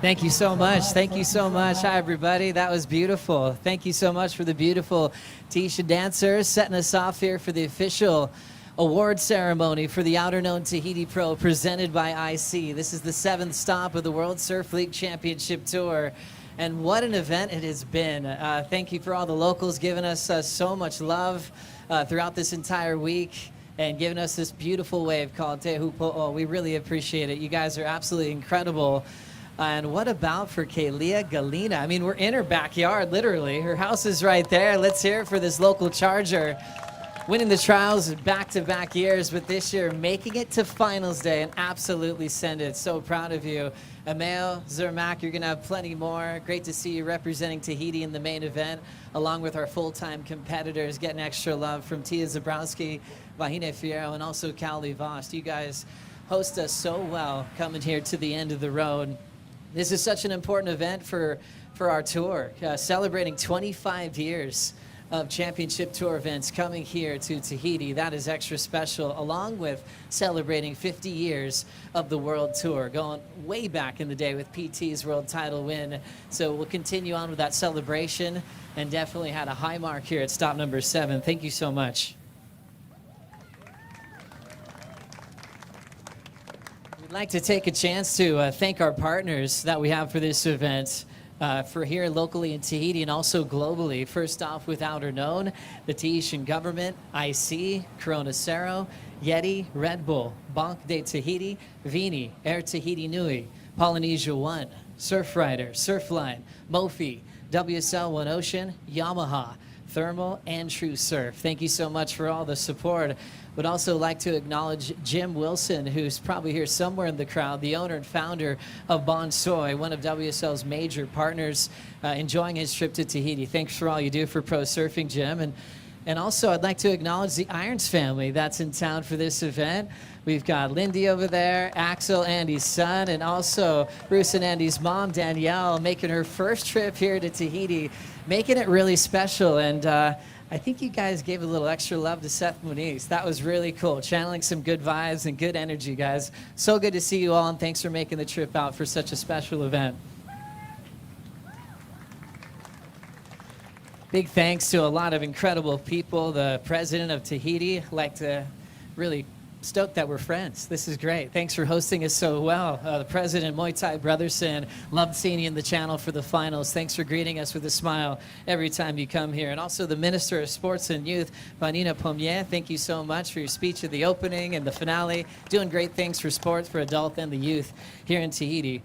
Speaker 7: Thank you so much. Thank you so much. Hi, everybody. That was beautiful. Thank you so much for the beautiful Tisha dancers setting us off here for the official award ceremony for the Outerknown Tahiti Pro presented by IC. This is the 7th stop of the World Surf League Championship Tour. And what an event it has been. Thank you for all the locals giving us so much love throughout this entire week and giving us this beautiful wave called Teahupo'o. We really appreciate it. You guys are absolutely incredible. And what about for Kaylia Galina? I mean, we're in her backyard, literally. Her house is right there. Let's hear it for this local charger. Winning the trials back-to-back years, but this year making it to finals day and absolutely send it. So proud of you. Ameo, Zermac, you're going to have plenty more. Great to see you representing Tahiti in the main event, along with our full-time competitors, getting extra love from Tia Zabrowski, Vahine Fierro, and also Cali Vost. You guys host us so well coming here to the end of the road. This is such an important event for our tour, celebrating 25 years of championship tour events coming here to Tahiti. That is extra special, along with celebrating 50 years of the World Tour, going way back in the day with PT's world title win. So we'll continue on with that celebration, and definitely had a high mark here at stop number 7. Thank you so much. We'd like to take a chance to thank our partners that we have for this event. For here locally in Tahiti and also globally. First off with Outerknown, the Tahitian government, IC, Corona Cerro, Yeti, Red Bull, Banque de Tahiti, Vini, Air Tahiti Nui, Polynesia One, Surfrider, Surfline, Mofi, WSL One Ocean, Yamaha, Thermal, and True Surf. Thank you so much for all the support. Would also like to acknowledge Jim Wilson, who's probably here somewhere in the crowd, the owner and founder of Bonsoy, one of WSL's major partners, enjoying his trip to Tahiti. Thanks for all you do for pro surfing, Jim. And also, I'd like to acknowledge the Irons family that's in town for this event. We've got Lindy over there, Axel, Andy's son, and also Bruce and Andy's mom, Danielle, making her first trip here to Tahiti, making it really special. And I think you guys gave a little extra love to Seth Muniz. That was really cool, channeling some good vibes and good energy, guys. So good to see you all, and thanks for making the trip out for such a special event. Big thanks to a lot of incredible people. The president of Tahiti, like to really stoked that we're friends. This is great. Thanks for hosting us so well. The president, Muay Thai Brotherson, loved seeing you in the channel for the finals. Thanks for greeting us with a smile every time you come here. And also the Minister of Sports and Youth, Vanina Pommier, thank you so much for your speech at the opening and the finale. Doing great things for sports, for adult and the youth here in Tahiti.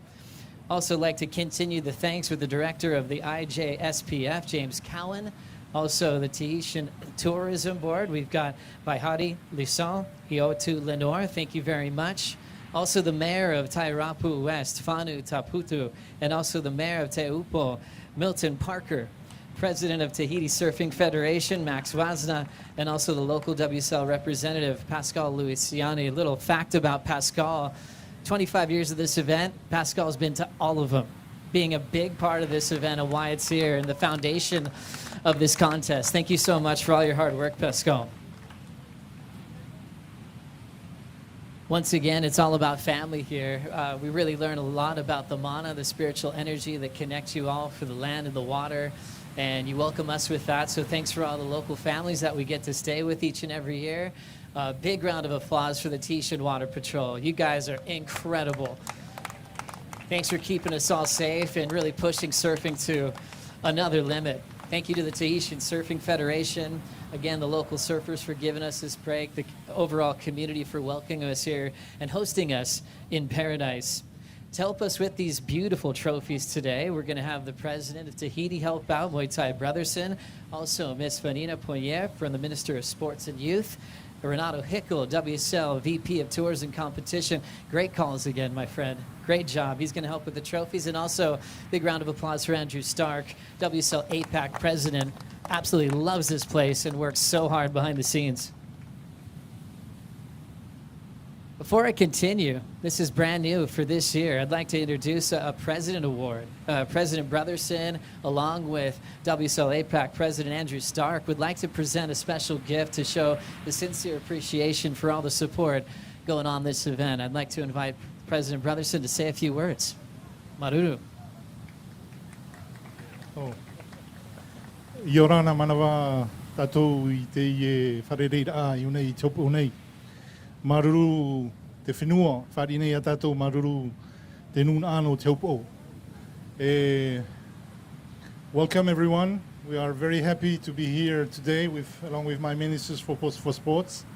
Speaker 7: Also like to continue the thanks with the director of the IJSPF, James Cowan. Also, the Tahitian Tourism Board, we've got Vaihari Lisson, Iotu Lenore, thank you very much. Also, the mayor of Tairapu West, Fanu Taputu, and also the mayor of Teahupo'o, Milton Parker, president of Tahiti Surfing Federation, Max Wazna, and also the local WSL representative, Pascal Louisiani. A little fact about Pascal, 25 years of this event, Pascal's been to all of them, being a big part of this event and why it's here and the foundation of this contest. Thank you so much for all your hard work, Pascal. Once again, it's all about family here. We really learn a lot about the mana, the spiritual energy that connects you all for the land and the water, and you welcome us with that. So thanks for all the local families that we get to stay with each and every year. Big round of applause for the Tahitian Water Patrol. You guys are incredible. Thanks for keeping us all safe and really pushing surfing to another limit. Thank you to the Tahitian Surfing Federation, again, the local surfers for giving us this break, the overall community for welcoming us here and hosting us in paradise. To help us with these beautiful trophies today, we're going to have the president of Tahiti help out, Muay Thai Brotherson, also Miss Vanina Pommier from the Minister of Sports and Youth, Renato Hickel, WSL VP of Tours and Competition. Great calls again, my friend. Great job. He's going to help with the trophies. And also, big round of applause for Andrew Stark, WSL APAC president. Absolutely loves this place and works so hard behind the scenes. Before I continue, this is brand new for this year. I'd like to introduce a President Award. President Brotherson, along with WSL APAC President Andrew Stark, would like to present a special gift to show the sincere appreciation for all the support going on this event. I'd like to invite President Brotherson to say a few words. Maruru.
Speaker 20: Yorana manawa tatou I te wharereira I unei Teahupo'o nei. Maruru te whenua, whare nei a tātou maruru te nun ano Teahupo'o. Welcome everyone. We are very happy to be here today along with my ministers for sports.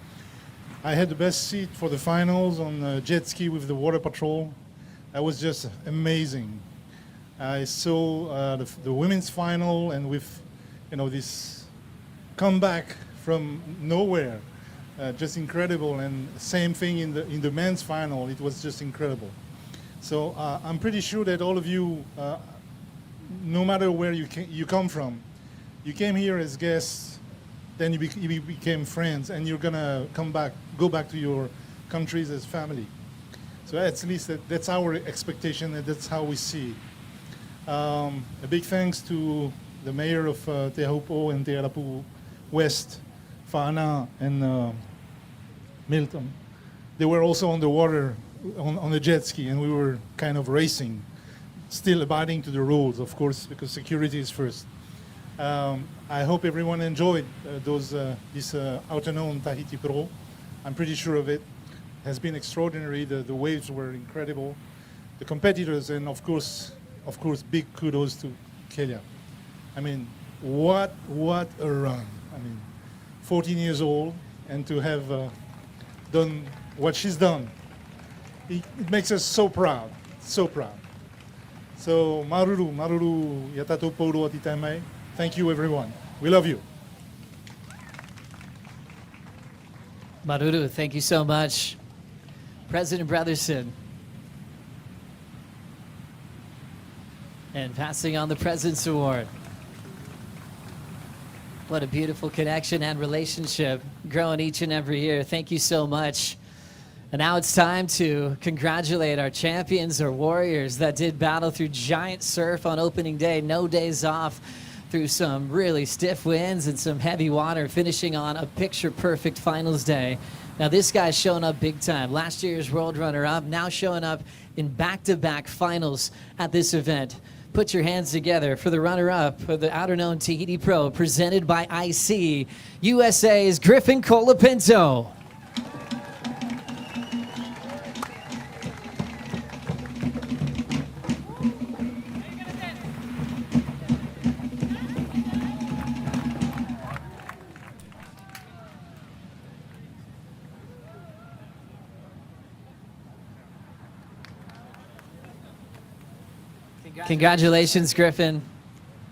Speaker 20: I had the best seat for the finals on jet ski with the water patrol. That was just amazing. I saw the women's final and with this comeback from nowhere. Just incredible, and same thing in the men's final. It was just incredible. So I'm pretty sure that all of you, no matter where you come from, you came here as guests, then you became friends, and you're gonna go back to your countries as family. So at least that's our expectation, and that's how we see it. A big thanks to the mayor of Teahupo'o and Teahupo'o West, Fa'ana and Milton. They were also on the water on the jet ski, and we were kind of racing, still abiding to the rules, of course, because security is first. I hope everyone enjoyed this Outerknown Tahiti Pro. I'm pretty sure of it. It has been extraordinary. The waves were incredible. The competitors, and of course, big kudos to Kelia. I mean, what a run. I mean, 14 years old, and to have done what she's done, it makes us so proud, so proud. So, maruru yatatou pouro atitamai. Thank you, everyone. We love you.
Speaker 7: Maruru, thank you so much. President Brotherson. And passing on the President's Award. What a beautiful connection and relationship growing each and every year. Thank you so much. And now it's time to congratulate our champions, our warriors that did battle through giant surf on opening day, no days off, through some really stiff winds and some heavy water, finishing on a picture-perfect finals day. Now this guy's showing up big time. Last year's world runner-up, now showing up in back-to-back finals at this event. Put your hands together for the runner-up of the Outerknown Tahiti Pro, presented by IC, USA's Griffin Colapinto. Congratulations, Griffin.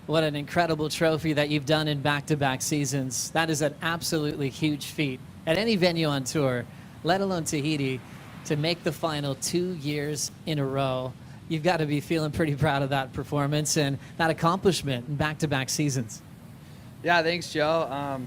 Speaker 7: What an incredible trophy that you've done in back-to-back seasons. That is an absolutely huge feat at any venue on tour, let alone Tahiti, to make the final 2 years in a row. You've got to be feeling pretty proud of that performance and that accomplishment in back-to-back seasons.
Speaker 13: Yeah, thanks, Joe.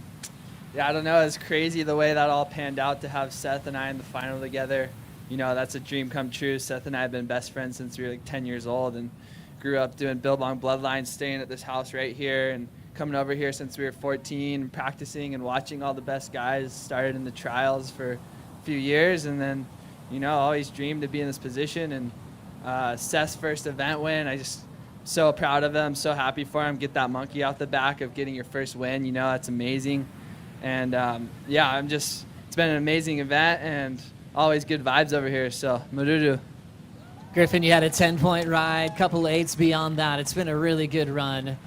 Speaker 13: Yeah, I don't know. It's crazy the way that all panned out to have Seth and I in the final together. You know, that's a dream come true. Seth and I have been best friends since we were like 10 years old and grew up doing Billabong Bloodlines, staying at this house right here and coming over here since we were 14, practicing and watching all the best guys. Started in the trials for a few years and then, you know, always dreamed to be in this position. And Seth's first event win, I just so proud of him, so happy for him. Get that monkey out the back of getting your first win, you know, that's amazing. And yeah, it's been an amazing event and always good vibes over here, so maruru.
Speaker 7: Griffin, you had a 10-point ride, couple eights beyond that. It's been a really good run.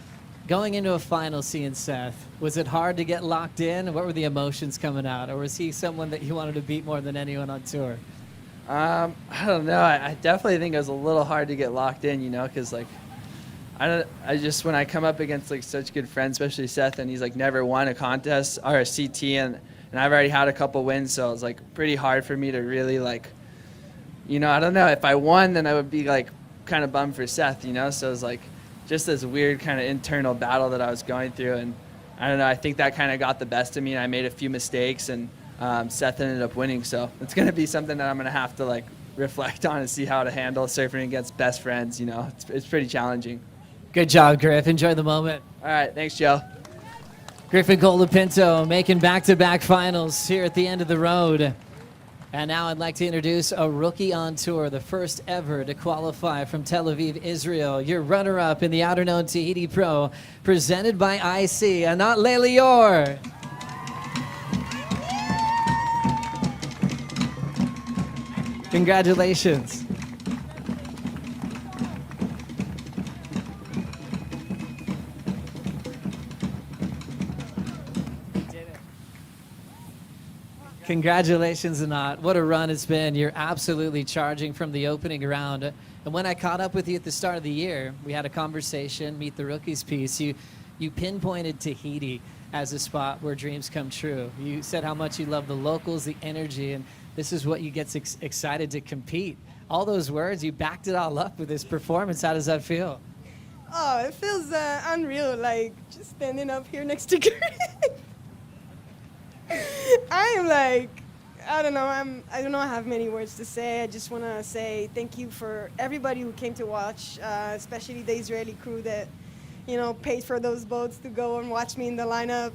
Speaker 7: Going into a final, seeing Seth, was it hard to get locked in? What were the emotions coming out? Or was he someone that you wanted to beat more than anyone on tour?
Speaker 13: I don't know. I definitely think it was a little hard to get locked in, you know, because like, I just, when I come up against like such good friends, especially Seth, and he's like never won a contest or a CT, and I've already had a couple wins, so it was like pretty hard for me to really like, you know, I don't know, if I won, then I would be like kind of bummed for Seth, you know, so it was like just this weird kind of internal battle that I was going through, and I don't know, I think that kind of got the best of me, and I made a few mistakes, and Seth ended up winning, so it's going to be something that I'm going to have to like reflect on and see how to handle surfing against best friends, you know, it's pretty challenging.
Speaker 7: Good job, Griff. Enjoy the moment.
Speaker 13: All right, thanks, Joe.
Speaker 7: Griffin Colapinto making back-to-back finals here at the end of the road. And now I'd like to introduce a rookie on tour, the first ever to qualify from Tel Aviv, Israel. Your runner-up in the Outerknown Tahiti Pro, presented by IC, Anat Lelior. Congratulations. Congratulations, Anat. What a run it's been. You're absolutely charging from the opening round. And when I caught up with you at the start of the year, we had a conversation, Meet the Rookies piece. You pinpointed Tahiti as a spot where dreams come true. You said how much you love the locals, the energy, and this is what you get excited to compete. All those words, you backed it all up with this performance. How does that feel?
Speaker 17: Oh, it feels unreal, like just standing up here next to Greg. I am like, I don't know, I don't have many words to say. I just want to say thank you for everybody who came to watch, especially the Israeli crew that paid for those boats to go and watch me in the lineup.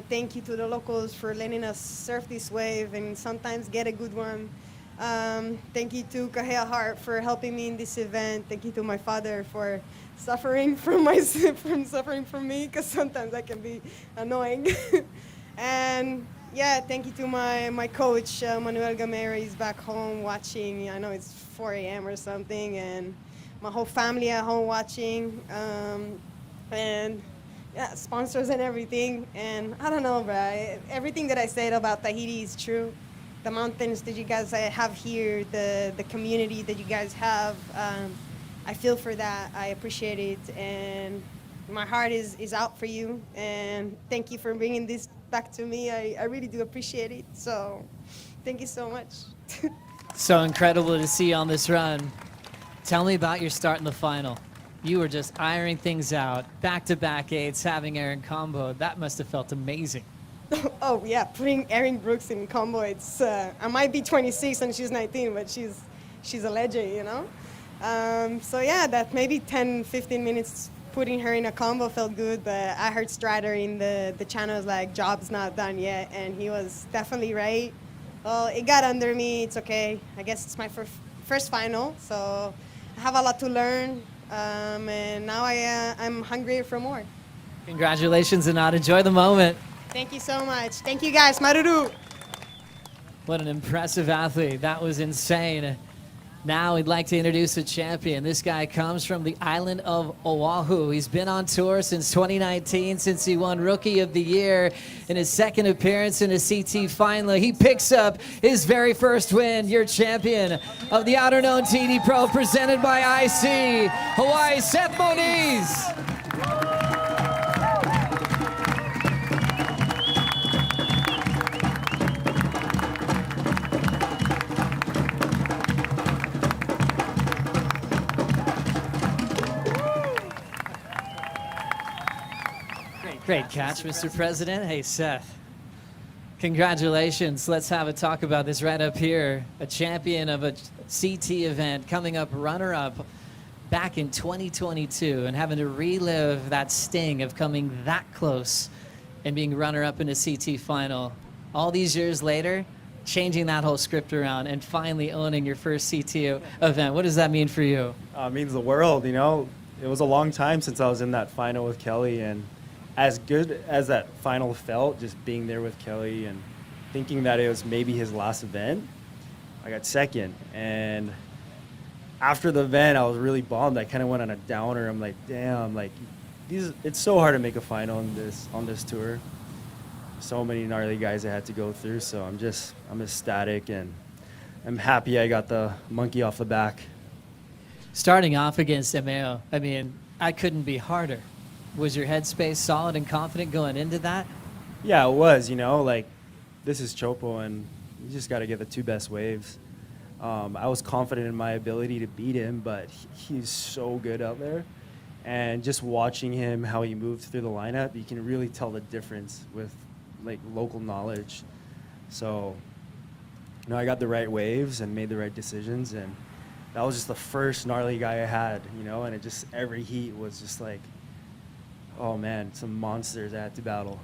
Speaker 17: Thank you to the locals for letting us surf this wave and sometimes get a good one. Thank you to Kahea Hart for helping me in this event. Thank you to my father for suffering from me, because sometimes I can be annoying. And yeah, thank you to my coach, Manuel Gamera. He's back home watching. I know it's 4 a.m. or something, and my whole family at home watching. And yeah, sponsors and everything. And I don't know, bro. Everything that I said about Tahiti is true. The mountains that you guys have here, the community that you guys have, I feel for that. I appreciate it. And my heart is out for you. And thank you for bringing this back to me. I really do appreciate it. So thank you so much.
Speaker 7: So incredible to see you on this run. Tell me about your start in the final. You were just ironing things out, back-to-back eights, having Erin combo. That must have felt amazing.
Speaker 17: Oh yeah, putting Erin Brooks in combo. It's I might be 26 and she's 19, but she's a legend, So yeah, that maybe 10-15 minutes putting her in a combo felt good. But I heard Strider in the channels like, job's not done yet, and he was definitely right. Well, it got under me. It's okay. I guess it's my first final, so I have a lot to learn. And now I'm hungry for more.
Speaker 7: Congratulations, Anat. Enjoy the moment.
Speaker 17: Thank you so much. Thank you guys. Maruru.
Speaker 7: What an impressive athlete. That was insane. Now we'd like to introduce a champion. This guy comes from the island of Oahu. He's been on tour since 2019, since he won Rookie of the Year in his second appearance in a CT final. He picks up his very first win. Your champion of the Outerknown Tahiti Pro, presented by IC, Hawaii, Seth Moniz. Great catch, Mr. President. Hey, Seth. Congratulations. Let's have a talk about this right up here. A champion of a CT event, coming up runner-up back in 2022 and having to relive that sting of coming that close and being runner-up in a CT final. All these years later, changing that whole script around and finally owning your first CT event. What does that mean for you?
Speaker 16: It means the world, It was a long time since I was in that final with Kelly, and as good as that final felt, just being there with Kelly and thinking that it was maybe his last event, I got second. And after the event, I was really bummed. I kind of went on a downer. I'm like, damn, it's so hard to make a final on this tour. So many gnarly guys I had to go through. So I'm ecstatic, and I'm happy I got the monkey off the back.
Speaker 7: Starting off against Emeo, I couldn't be harder. Was your headspace solid and confident going into that?
Speaker 16: Yeah, it was, this is Chopo, and you just got to get the two best waves. I was confident in my ability to beat him, but he's so good out there. And just watching him, how he moved through the lineup, you can really tell the difference with local knowledge. So, I got the right waves and made the right decisions, and that was just the first gnarly guy I had, and it just, every heat was just like, oh man, some monsters I had to battle.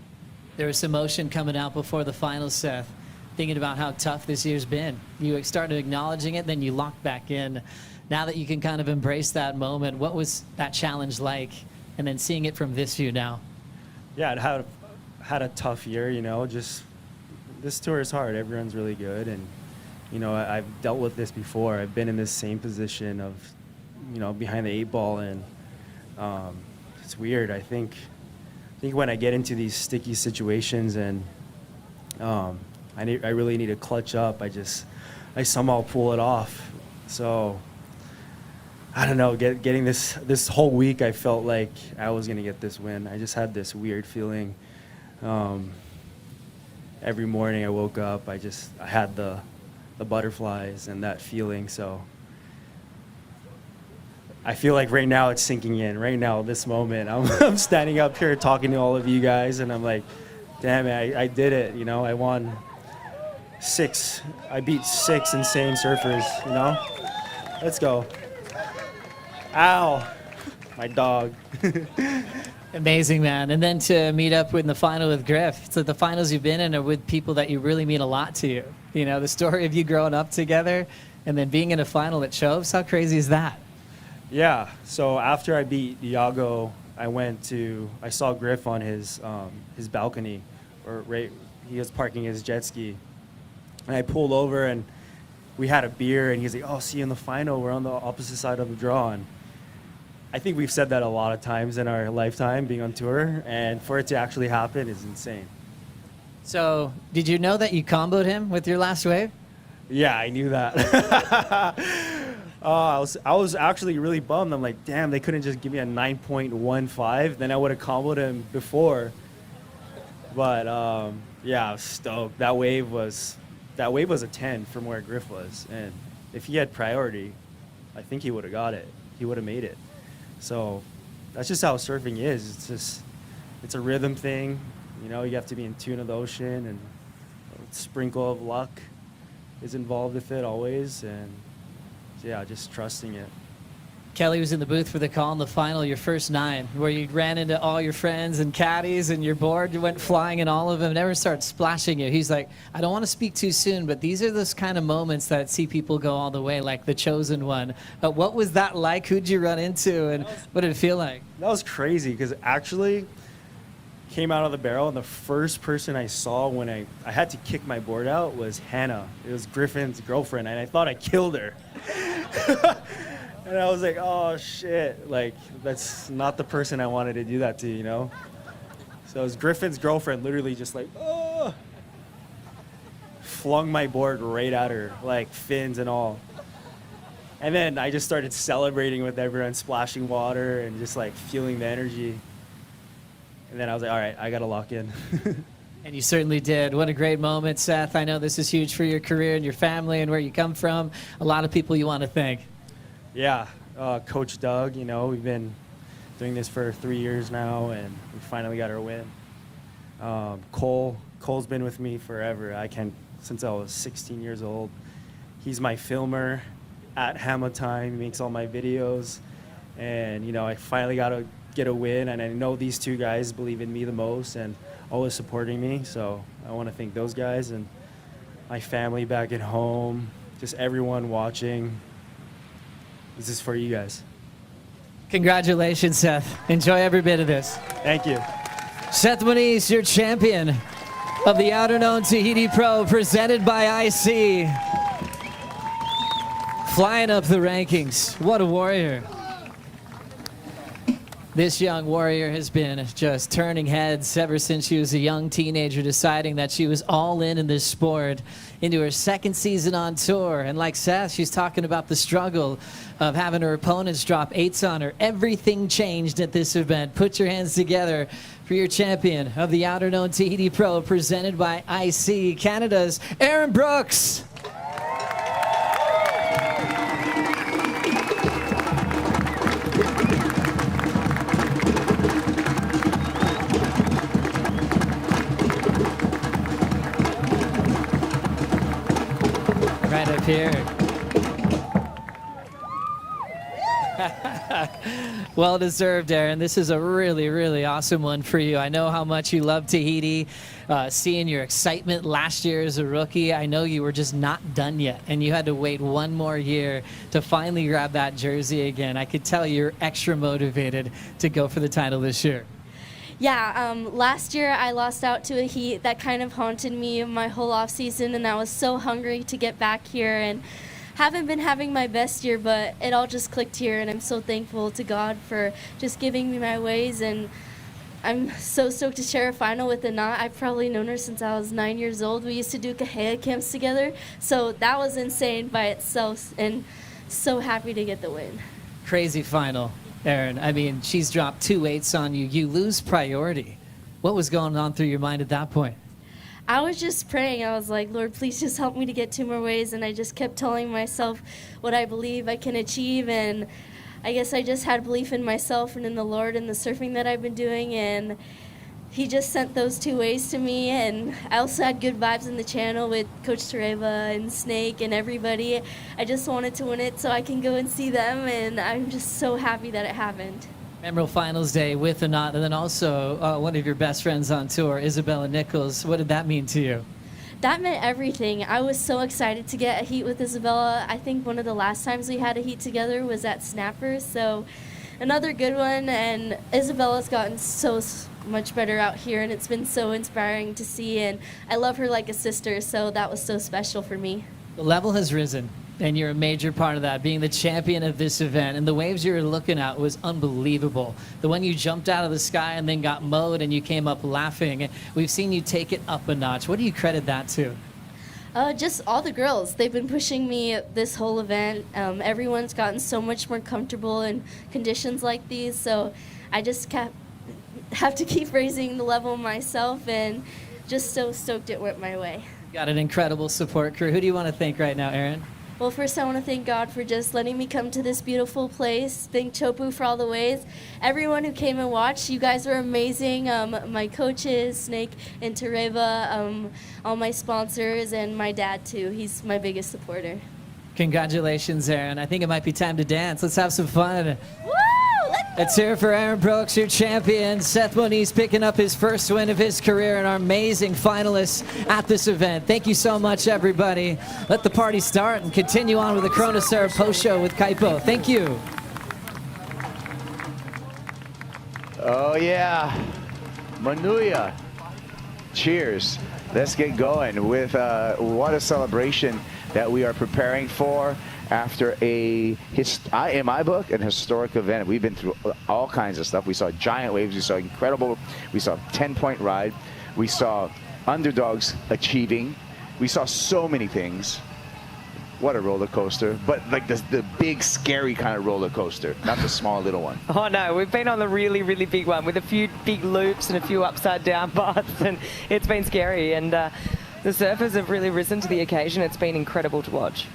Speaker 7: There was some emotion coming out before the finals, Seth, thinking about how tough this year's been. You started acknowledging it, then you locked back in. Now that you can kind of embrace that moment, what was that challenge like? And then seeing it from this view now.
Speaker 16: Yeah, I had a tough year, just this tour is hard. Everyone's really good, and I've dealt with this before. I've been in this same position of, behind the 8-ball, and it's weird. I think when I get into these sticky situations and I really need to clutch up, I somehow pull it off. So I don't know, getting this whole week, I felt like I was gonna get this win. I just had this weird feeling. Every morning I woke up, I had the butterflies and that feeling. So I feel like right now it's sinking in. Right now, this moment, I'm standing up here talking to all of you guys, and I'm like, damn it, I did it. I won 6. I beat 6 insane surfers. Let's go. Ow. my dog.
Speaker 7: Amazing, man. And then to meet up in the final with Griff. So the finals you've been in are with people that you really mean a lot to you. You know, the story of you growing up together and then being in a final at Choves, how crazy is that?
Speaker 16: Yeah, so after I beat Iago, I saw Griff on his balcony, he was parking his jet ski. And I pulled over and we had a beer and he's like, oh, see you in the final. We're on the opposite side of the draw. And I think we've said that a lot of times in our lifetime being on tour, and for it to actually happen is insane.
Speaker 7: So did you know that you comboed him with your last wave?
Speaker 16: Yeah, I knew that. I was actually really bummed. I'm like, damn, they couldn't just give me a 9.15. Then I would have comboed him before. But yeah, I was stoked. That wave was a 10 from where Griff was, and if he had priority, I think he would have got it. He would have made it. So that's just how surfing is. It's a rhythm thing. You know, you have to be in tune with the ocean, and a sprinkle of luck is involved with it always. And yeah, just trusting it.
Speaker 7: Kelly was in the booth for the call in the final, your first 9, where you ran into all your friends and caddies and your board went flying and all of them never started splashing you. He's like, I don't want to speak too soon, but these are those kind of moments that see people go all the way, like the chosen one. But what was that like? Who'd you run into and what did it feel like?
Speaker 16: That was crazy because actually came out of the barrel and the first person I saw when I had to kick my board out was Hannah. It was Griffin's girlfriend and I thought I killed her. And I was like, oh shit, like that's not the person I wanted to do that to, you know? So it was Griffin's girlfriend literally just like, oh, flung my board right at her, like fins and all. And then I just started celebrating with everyone, splashing water and just like feeling the energy. And then I was like, all right, I gotta lock in.
Speaker 7: And you certainly did. What a great moment, Seth. I know this is huge for your career and your family and where you come from. A lot of people you want to thank.
Speaker 16: Yeah, Coach Doug, you know, we've been doing this for 3 years now, and we finally got our win. Cole's been with me forever. Since I was 16 years old. He's my filmer at Hammer Time. He makes all my videos, and you know, I finally got to get a win, and I know these two guys believe in me the most and always supporting me. So I want to thank those guys and my family back at home, just everyone watching. This is for you guys.
Speaker 7: Congratulations, Seth. Enjoy every bit of this.
Speaker 16: Thank you.
Speaker 7: Seth Moniz, your champion of the Outerknown Tahiti Pro, presented by IC. Flying up the rankings. What a warrior. This young warrior has been just turning heads ever since she was a young teenager, deciding that she was all in this sport, into her second season on tour. And like Seth, she's talking about the struggle of having her opponents drop 8s on her. Everything changed at this event. Put your hands together for your champion of the Outerknown Tahiti Pro, presented by IC, Canada's Aaron Brooks. Right up here. Well deserved, Aaron. This is a really, really awesome one for you. I know how much you love Tahiti. Seeing your excitement last year as a rookie, I know you were just not done yet, and you had to wait one more year to finally grab that jersey again. I could tell you're extra motivated to go for the title this year.
Speaker 14: Yeah, last year I lost out to a heat that kind of haunted me my whole off season, and I was so hungry to get back here, and haven't been having my best year, but it all just clicked here, and I'm so thankful to God for just giving me my ways, and I'm so stoked to share a final with Anat. I've probably known her since I was 9 years old. We used to do Kahea camps together, so that was insane by itself, and so happy to get the win.
Speaker 7: Crazy final, Aaron. I mean, she's dropped 2 8s on you. You lose priority. What was going on through your mind at that point?
Speaker 14: I was just praying. I was like, Lord, please just help me to get 2 more ways. And I just kept telling myself what I believe I can achieve. And I guess I just had belief in myself and in the Lord and the surfing that I've been doing. And he just sent those 2 ways to me. And I also had good vibes in the channel with Coach Tereva and Snake and everybody. I just wanted to win it so I can go and see them. And I'm just so happy that it happened.
Speaker 7: Memorable finals day with Anat, and then also one of your best friends on tour, Isabella Nichols. What did that mean to you?
Speaker 14: That meant everything. I was so excited to get a heat with Isabella. I think one of the last times we had a heat together was at Snappers, so another good one. And Isabella's gotten so much better out here, and it's been so inspiring to see, and I love her like a sister, so that was so special for me.
Speaker 7: The level has risen, and you're a major part of that, being the champion of this event. And the waves you were looking at was unbelievable. The one you jumped out of the sky and then got mowed and you came up laughing. We've seen you take it up a notch. What do you credit that to?
Speaker 14: Just all the girls. They've been pushing me this whole event. Everyone's gotten so much more comfortable in conditions like these, so I just have to keep raising the level myself, and just so stoked it went my way.
Speaker 7: Got an incredible support crew. Who do you want to thank right now, Erin?
Speaker 14: Well, first I want to thank God for just letting me come to this beautiful place. Thank Chopu for all the ways. Everyone who came and watched, you guys were amazing. My coaches, Snake and Tereva, all my sponsors, and my dad too. He's my biggest supporter.
Speaker 7: Congratulations, Erin. I think it might be time to dance. Let's have some fun.
Speaker 14: Woo!
Speaker 7: Let's hear it for Aaron Brooks, your champion. Seth Moniz picking up his first win of his career, and our amazing finalists at this event. Thank you so much, everybody. Let the party start and continue on with the Chronoserve post show with Kaipo. Thank you.
Speaker 9: Oh yeah, Manuya. Cheers. Let's get going with what a celebration that we are preparing for after in my book, an historic event. We've been through all kinds of stuff. We saw giant waves. We saw we saw 10-point ride. We saw underdogs achieving. We saw so many things. What a roller coaster, but like the big, scary kind of roller coaster, not the small little one.
Speaker 3: Oh no, we've been on the really, really big one with a few big loops and a few upside down paths, and it's been scary. And the surfers have really risen to the occasion. It's been incredible to watch.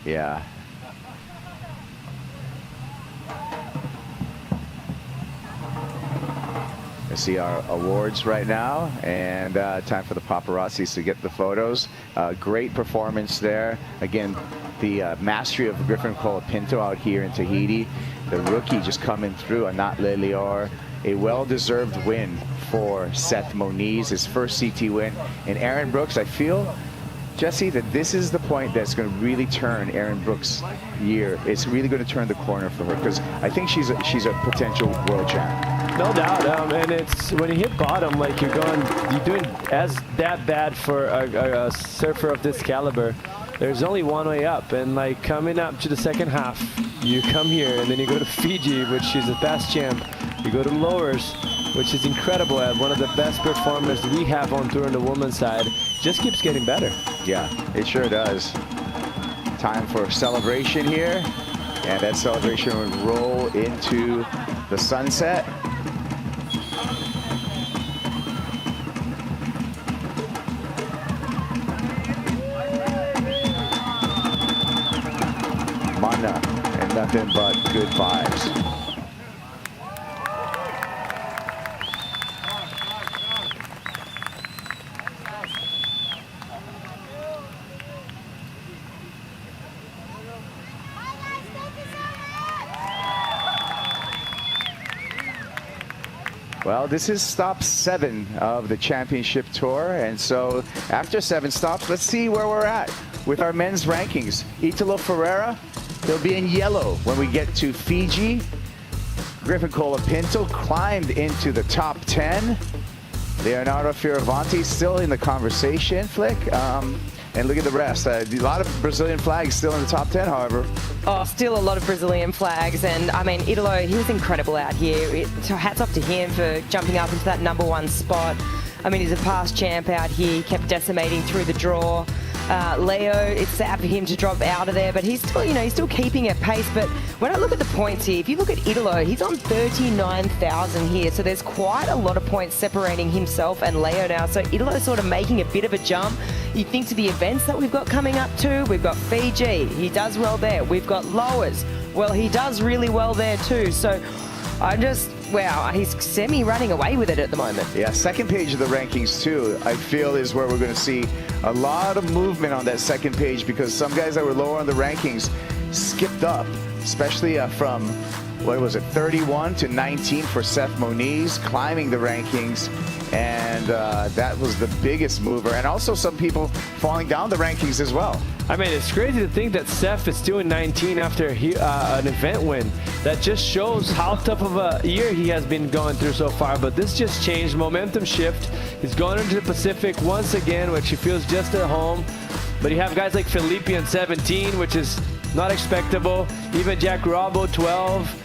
Speaker 9: Yeah. I see our awards right now, and time for the paparazzis to get the photos. Great performance there. Again, the mastery of Griffin Colapinto out here in Tahiti. The rookie just coming through, Anat Lelior. A well-deserved win for Seth Moniz, his first CT win. And Aaron Brooks, I feel, Jesse, that this is the point that's going to really turn Aaron Brooks' year. It's really going to turn the corner for her, because I think she's a potential world champ.
Speaker 10: No doubt, and it's when you hit bottom, like you're doing that bad for a surfer of this caliber. There's only one way up, and like coming up to the second half, you come here and then you go to Fiji, which is the best champ. You go to lowers, which is incredible, at one of the best performers we have on tour on the women's side. Just keeps getting better.
Speaker 9: Yeah, it sure does. Time for celebration here, and that celebration would roll into the sunset. Mana, and nothing but good vibes. Well, this is stop 7 of the championship tour, and so after 7 stops, let's see where we're at with our men's rankings. Italo Ferreira, he'll be in yellow when we get to Fiji. Griffin Colapinto climbed into the top 10. Leonardo Fioravanti still in the conversation, Flick. And look at the rest. A lot of Brazilian flags still in the top 10, however.
Speaker 3: Oh, still a lot of Brazilian flags. And, I mean, Italo, he was incredible out here. So hats off to him for jumping up into that #1 spot. I mean, he's a past champ out here. He kept decimating through the draw. Leo, it's sad for him to drop out of there, but he's still, he's still keeping at pace. But when I look at the points here, if you look at Italo, he's on 39,000 here. So there's quite a lot of points separating himself and Leo now. So Italo's sort of making a bit of a jump. You think to the events that we've got coming up too. We've got Fiji, he does well there. We've got lowers, well, he does really well there too. So wow, he's semi-running away with it at the moment.
Speaker 9: Yeah, second page of the rankings too, I feel, is where we're going to see a lot of movement on that second page, because some guys that were lower on the rankings skipped up, especially from what was it, 31 to 19 for Seth Moniz, climbing the rankings. And that was the biggest mover. And also some people falling down the rankings as well.
Speaker 10: I mean, it's crazy to think that Seth is still in 19 after an event win. That just shows how tough of a year he has been going through so far. But this just changed, momentum shift. He's going into the Pacific once again, which he feels just at home. But you have guys like Felipe in 17, which is not expectable. Even Jack Robbo, 12.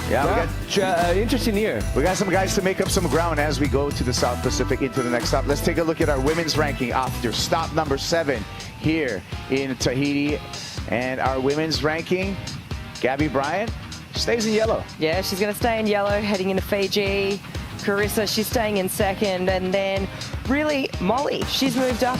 Speaker 9: Yeah, we got
Speaker 10: interesting year.
Speaker 9: We got some guys to make up some ground as we go to the South Pacific into the next stop. Let's take a look at our women's ranking after stop number 7 here in Tahiti. And our women's ranking, Gabby Bryant stays in yellow.
Speaker 3: Yeah, she's going to stay in yellow heading into Fiji. Carissa, she's staying in second. And then really Molly, she's moved up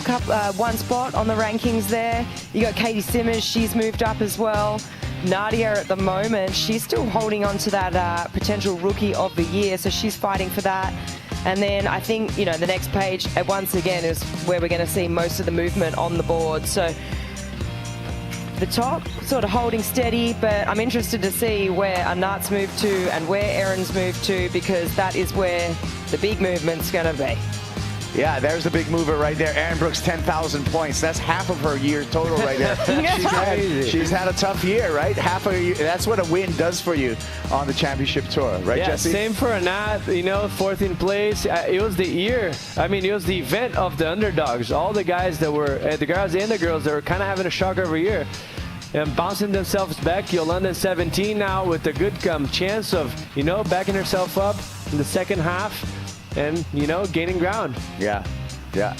Speaker 3: one spot on the rankings there. You got Katie Simmers, she's moved up as well. Nadia at the moment, she's still holding on to that potential rookie of the year, so she's fighting for that. And then I think, you know, the next page, once again, is where we're going to see most of the movement on the board. So the top sort of holding steady, but I'm interested to see where Anat's moved to and where Erin's moved to, because that is where the big movement's going to be.
Speaker 9: Yeah, there's the big mover right there. Erin Brooks, 10,000 points. That's half of her year total right there. she's had a tough year, right? Half of you. That's what a win does for you on the championship tour, right,
Speaker 10: yeah,
Speaker 9: Jesse?
Speaker 10: Same for Anat, you know, 4th in place. It was the year. I mean, it was the event of the underdogs. All the guys that were, the guys and the girls that were kind of having a shock every year and bouncing themselves back. Yolanda 17 now with a good chance of, you know, backing herself up in the second half. And, you know, gaining ground.
Speaker 9: Yeah, yeah.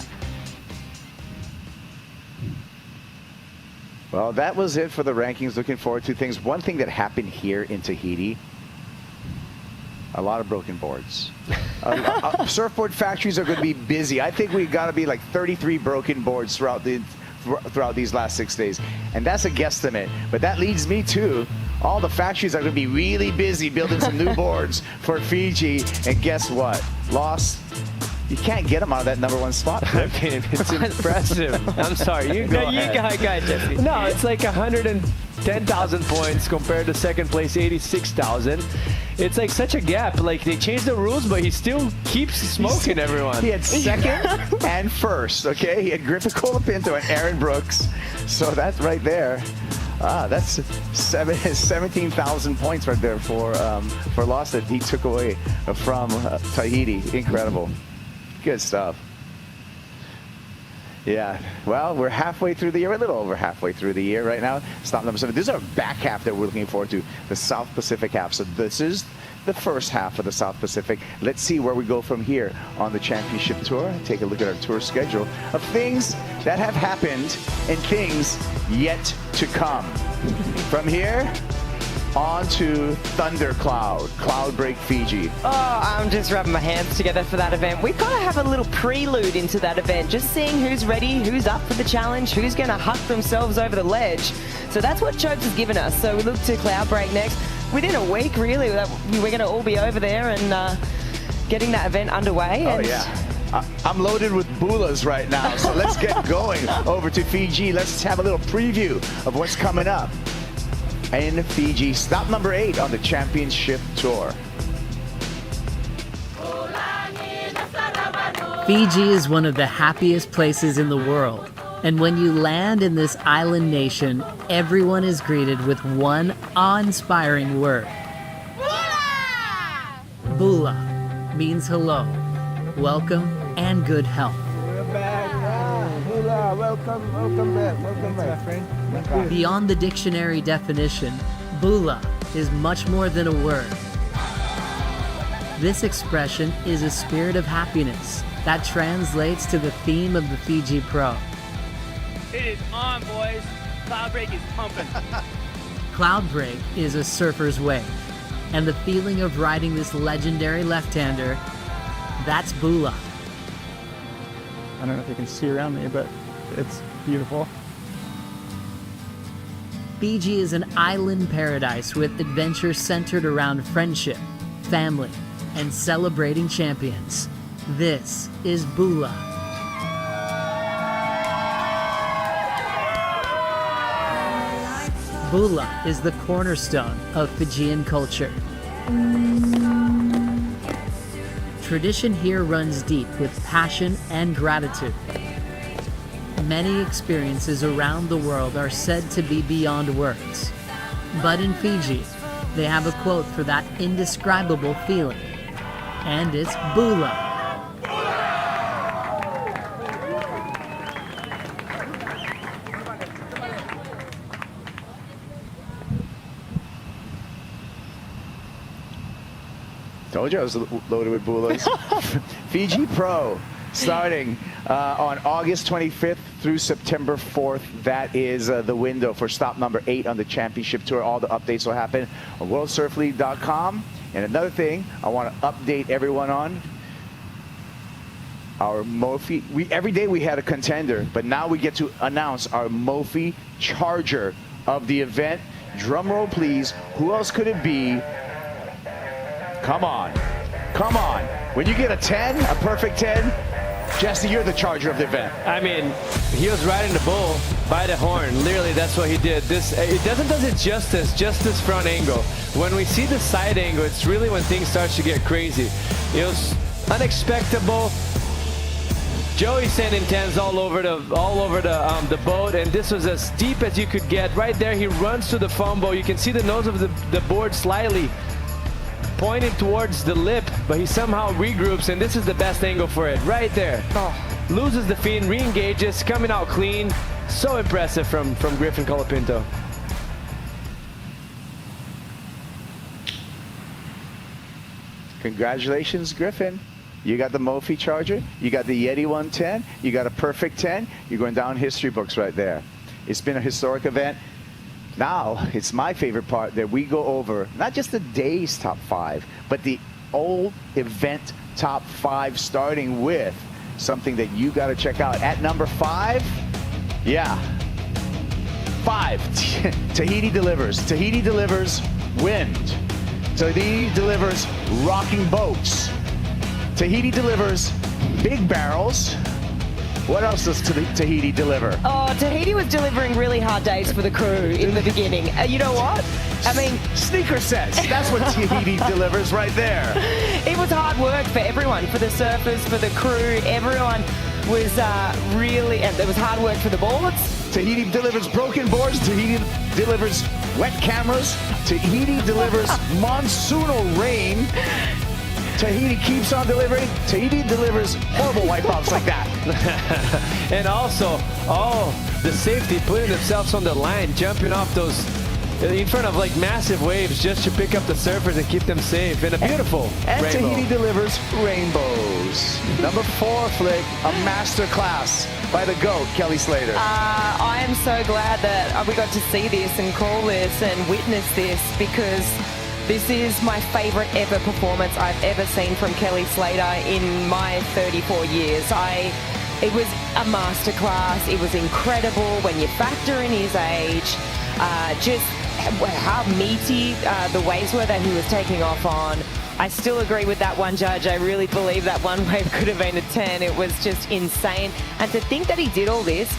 Speaker 9: Well, that was it for the rankings. Looking forward to things. One thing that happened here in Tahiti, a lot of broken boards. Surfboard factories are going to be busy. I think we got to be like 33 broken boards throughout these last 6 days. And that's a guesstimate. But that leads me to all the factories are going to be really busy building some new boards for Fiji. And guess what? Lost. You can't get them out of that #1 spot.
Speaker 10: I mean, it's impressive. I'm sorry. You go, Jesse. No, it's like 110,000 points compared to second place, 86,000. It's like such a gap. Like, they changed the rules, but he still keeps smoking everyone.
Speaker 9: He had second and first, okay? He had Griffin Colapinto and Erin Brooks. So that's right there. That's 17,000 points right there for loss that he took away from Tahiti. Incredible. Good stuff. Yeah, well, we're halfway through the year, a little over halfway through the year right now. Stop number 7. This is our back half that we're looking forward to, the South Pacific half. So this is the first half of the South Pacific. Let's see where we go from here on the championship tour. Take a look at our tour schedule of things that have happened and things yet to come. From here on to Thundercloud, Cloudbreak Fiji.
Speaker 3: Oh, I'm just rubbing my hands together for that event. We've got to have a little prelude into that event, just seeing who's ready, who's up for the challenge, who's going to huck themselves over the ledge. So that's what Chokes has given us. So we look to Cloudbreak next. Within a week, really, we're going to all be over there and getting that event underway.
Speaker 9: Oh, yeah. I'm loaded with bulas right now, so let's get going over to Fiji. Let's have a little preview of what's coming up in Fiji. Stop number 8 on the championship tour.
Speaker 7: Fiji is one of the happiest places in the world. And when you land in this island nation, everyone is greeted with one awe-inspiring word. Bula means hello, welcome, and good health.
Speaker 19: We're back. Bula, welcome back.
Speaker 7: Beyond the dictionary definition, Bula is much more than a word. This expression is a spirit of happiness that translates to the theme of the Fiji Pro.
Speaker 4: It is on, boys. Cloudbreak is pumping.
Speaker 7: Cloudbreak is a surfer's wave, and the feeling of riding this legendary left-hander, that's Bula.
Speaker 21: I don't know if you can see around me, but it's beautiful.
Speaker 7: Fiji is an island paradise with adventure centered around friendship, family, and celebrating champions. This is Bula. Bula is the cornerstone of Fijian culture. Tradition here runs deep with passion and gratitude. Many experiences around the world are said to be beyond words. But in Fiji, they have a quote for that indescribable feeling. And it's Bula.
Speaker 9: Told you I was loaded with bulas. Fiji Pro starting on August 25th through September 4th. That is the window for stop number 8 on the championship tour. All the updates will happen on worldsurfleague.com. And another thing I want to update everyone on, our Mofi. Every day we had a contender, but now we get to announce our Mofi charger of the event. Drum roll, please. Who else could it be? Come on. Come on. When you get a 10, a perfect 10, Jesse, you're the charger of the event.
Speaker 10: I mean, he was riding the bull by the horn. Literally, that's what he did. It doesn't do it justice, just this front angle. When we see the side angle, it's really when things start to get crazy. It was unexpected. Joey sending 10s all over the boat, and this was as deep as you could get. Right there, he runs to the fumble. You can see the nose of the board slightly pointing towards the lip, but he somehow regroups, and this is the best angle for it. Right there. Oh. Loses the fin, re-engages, coming out clean. So impressive from Griffin Colapinto.
Speaker 9: Congratulations, Griffin. You got the Mofi charger, you got the Yeti 110, you got a perfect 10. You're going down history books right there. It's been a historic event. Now, it's my favorite part that we go over not just the day's top 5, but the old event top 5, starting with something that you got to check out. At number 5, yeah, 5, Tahiti delivers. Tahiti delivers wind. Tahiti delivers rocking boats. Tahiti delivers big barrels. What else does Tahiti deliver?
Speaker 3: Oh, Tahiti was delivering really hard days for the crew in the beginning. You know what? I mean...
Speaker 9: Sneaker sets. That's what Tahiti delivers right there.
Speaker 3: It was hard work for everyone, for the surfers, for the crew. Everyone was really... And it was hard work for the boards.
Speaker 9: Tahiti delivers broken boards. Tahiti delivers wet cameras. Tahiti delivers monsoonal rain. Tahiti keeps on delivering. Tahiti delivers horrible wipeouts like that.
Speaker 10: And also, the safety, putting themselves on the line, jumping off those in front of like massive waves just to pick up the surfers and keep them safe in a beautiful
Speaker 9: and
Speaker 10: rainbow.
Speaker 9: Tahiti delivers rainbows. Number 4, Flick, a master class by the GOAT, Kelly Slater.
Speaker 3: I am so glad that we got to see this and call this and witness this, because this is my favorite ever performance I've ever seen from Kelly Slater in my 34 years. It was a masterclass. It was incredible when you factor in his age, just how meaty the waves were that he was taking off on. I still agree with that one judge. I really believe that one wave could have been a 10. It was just insane. And to think that he did all this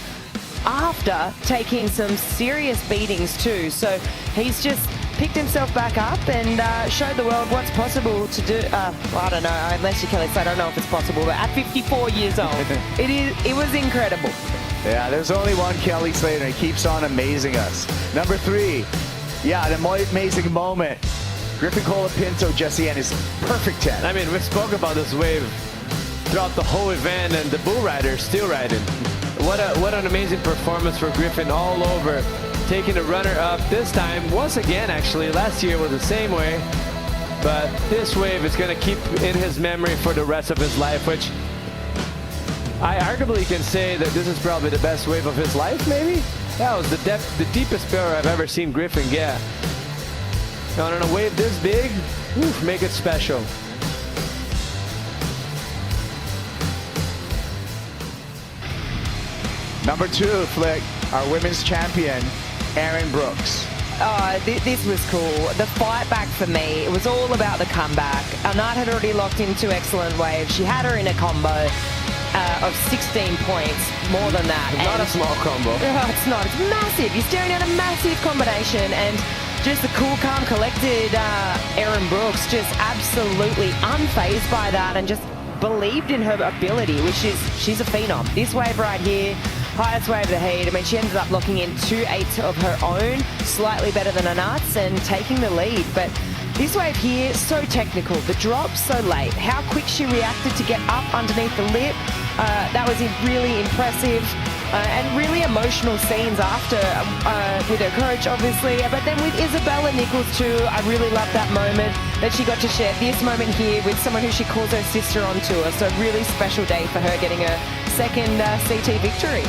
Speaker 3: after taking some serious beatings too. So he's just picked himself back up and showed the world what's possible to do. Well, I don't know, unless you're Kelly Slater, I don't know if it's possible, but at 54 years old, it was incredible.
Speaker 9: Yeah, there's only one Kelly Slater, and he keeps on amazing us. Number 3, yeah, an amazing moment. Griffin Colapinto, Jesse, and his perfect 10.
Speaker 10: I mean, we spoke about this wave throughout the whole event, and the bull rider still riding. What an amazing performance for Griffin all over. Taking a runner up this time, once again actually. Last year was the same way, but this wave is going to keep in his memory for the rest of his life, which I arguably can say that this is probably the best wave of his life, maybe? That was the deepest barrel I've ever seen Griffin get. On a wave this big, make it special.
Speaker 9: Number 2, Flick, our women's champion, Erin Brooks.
Speaker 3: Oh, this was cool. The fight back for me, it was all about the comeback. Anat had already locked into excellent waves. She had her in a combo. of 16 points, more than that.
Speaker 10: Not a small combo.
Speaker 3: It's not. It's massive. You're staring at a massive combination, and just the cool, calm, collected Erin Brooks just absolutely unfazed by that and just believed in her ability, which is she's a phenom. This wave right here, highest wave of the heat. I mean, she ended up locking in 2/8 of her own, slightly better than Anats, and taking the lead. But this wave here, so technical. The drop so late. How quick she reacted to get up underneath the lip. That was really impressive. And really emotional scenes after with her coach, obviously. But then with Isabella Nichols too, I really love that moment that she got to share this moment here with someone who she calls her sister on tour. So really special day for her getting her second CT victory.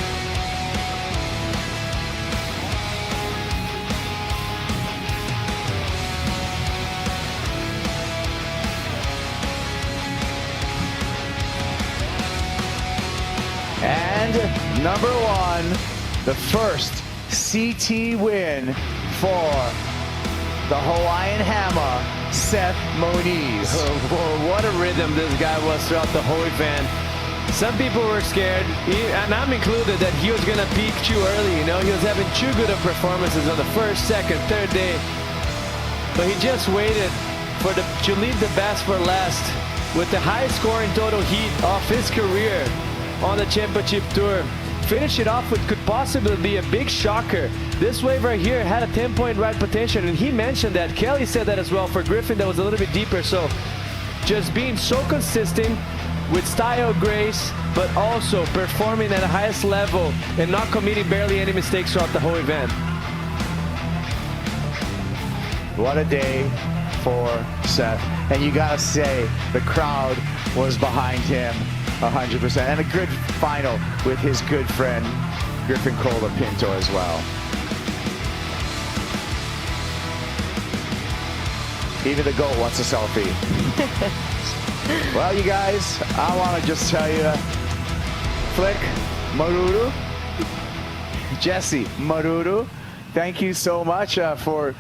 Speaker 9: And number one, the first CT win for the Hawaiian Hammer, Seth Moniz.
Speaker 10: What a rhythm this guy was throughout the whole event. Some people were scared, and I'm included, that he was going to peak too early. You know, he was having too good of performances on the first, second, third day. But he just waited to leave the best for last with the highest score in total heat of his career on the championship tour. Finish it off with could possibly be a big shocker. This wave right here had a 10-point ride potential, and he mentioned that. Kelly said that as well. For Griffin, that was a little bit deeper. So just being so consistent with style, grace, but also performing at the highest level and not committing barely any mistakes throughout the whole event.
Speaker 9: What a day for Seth. And you gotta say, the crowd was behind him 100%. And a good final with his good friend, Griffin Colapinto as well. Even the GOAT wants a selfie. Well, you guys, I want to just tell you, Flick, Maruru, Jesse, Maruru, thank you so much for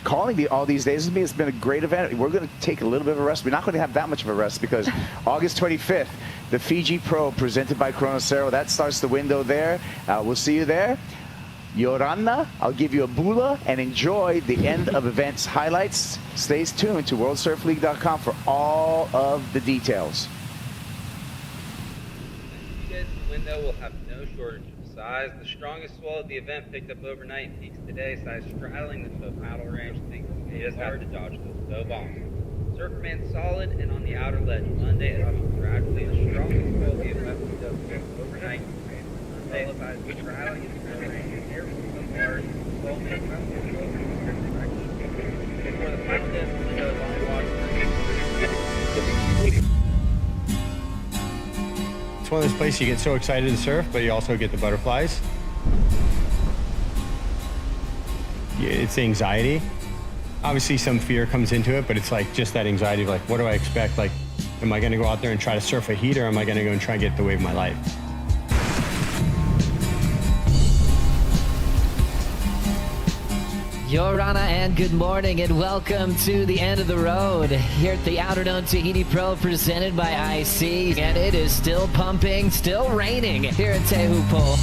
Speaker 9: calling all these days with me. It's been a great event. We're going to take a little bit of a rest. We're not going to have that much of a rest because August 25th, the Fiji Pro presented by Chronocero, that starts the window there. We'll see you there. Yorana, I'll give you a bula and enjoy the end of events highlights. Stay tuned to WorldSurfLeague.com for all of the details.
Speaker 5: The window will have no shortage of size. The strongest swell of the event picked up overnight peaks today, size straddling the toe paddle range. It is hard to dodge those toe bombs. Surf remains solid and on the outer ledge. Monday it drops gradually. The strongest swell of the event picked up overnight. Monday size straddling the toe range. Air will come hard. Swell may come before the final dip, window long water.
Speaker 22: It's one of those places you get so excited to surf, but you also get the butterflies. It's anxiety. Obviously some fear comes into it, but it's like just that anxiety of like, what do I expect? Like, am I gonna go out there and try to surf a heat, or am I gonna go and try and get the wave of my life?
Speaker 2: Yorana, and good morning and welcome to the end of the road here at the Outerknown Tahiti Pro presented by IC. And it is still pumping, still raining here at Teahupo'o.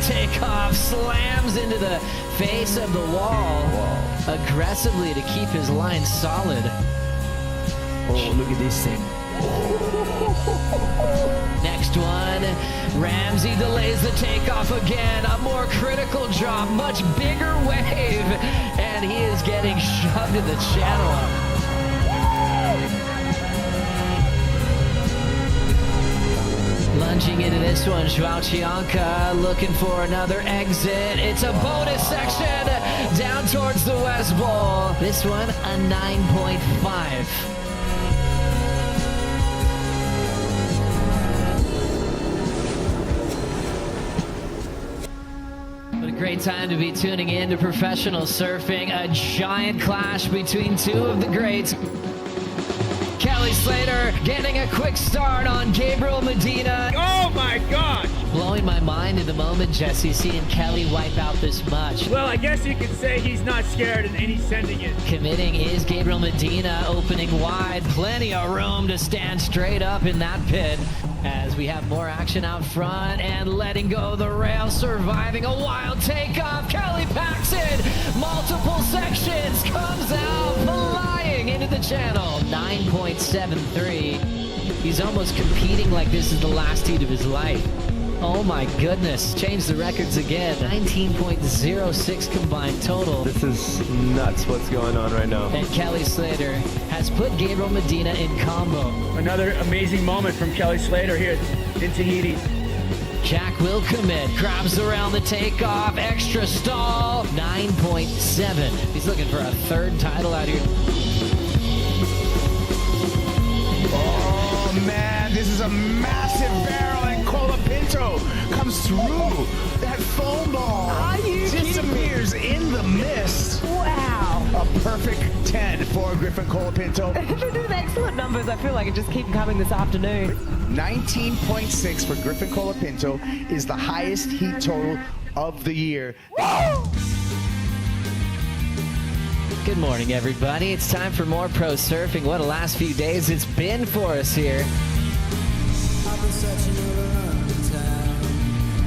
Speaker 2: Takeoff slams into the face of the wall aggressively to keep his line solid. Oh, look at this thing. Next one, Ramsey delays the takeoff again. A more critical drop, much bigger wave, and he is getting shoved in the channel. Lunging into this one, Joao Chianca looking for another exit. It's a bonus section down towards the West Bowl. This one, a 9.5. What a great great time to be tuning in to professional surfing. A giant clash between two of the greats. Kelly Slater getting a quick start on Gabriel Medina.
Speaker 4: Oh my gosh!
Speaker 2: Blowing my mind in the moment, Jesse, seeing Kelly wipe out this much.
Speaker 4: Well, I guess you could say he's not scared and he's sending it.
Speaker 2: Committing is Gabriel Medina, opening wide. Plenty of room to stand straight up in that pit. As we have more action out front and letting go the rail, surviving a wild takeoff. Kelly packs in multiple sections, comes out flying into the channel. 9.73. He's almost competing like this is the last heat of his life. Oh my goodness, changed the records again. 19.06 combined total.
Speaker 10: This is nuts what's going on right now.
Speaker 2: And Kelly Slater has put Gabriel Medina in combo.
Speaker 4: Another amazing moment from Kelly Slater here in Tahiti.
Speaker 2: Jack will commit, grabs around the takeoff, extra stall, 9.7. He's looking for a third title out here.
Speaker 9: Oh man, this is a massive barrel, and Colapinto comes through. That foam ball disappears in the mist.
Speaker 3: Wow.
Speaker 9: A perfect 10 for Griffin Colapinto.
Speaker 3: They're doing excellent numbers. I feel like it just keep coming this afternoon.
Speaker 9: 19.6 for Griffin Colapinto is the highest heat total of the year.
Speaker 2: Good morning, everybody. It's time for more pro surfing. What a last few days it's been for us here.
Speaker 8: I've been searching all around the town,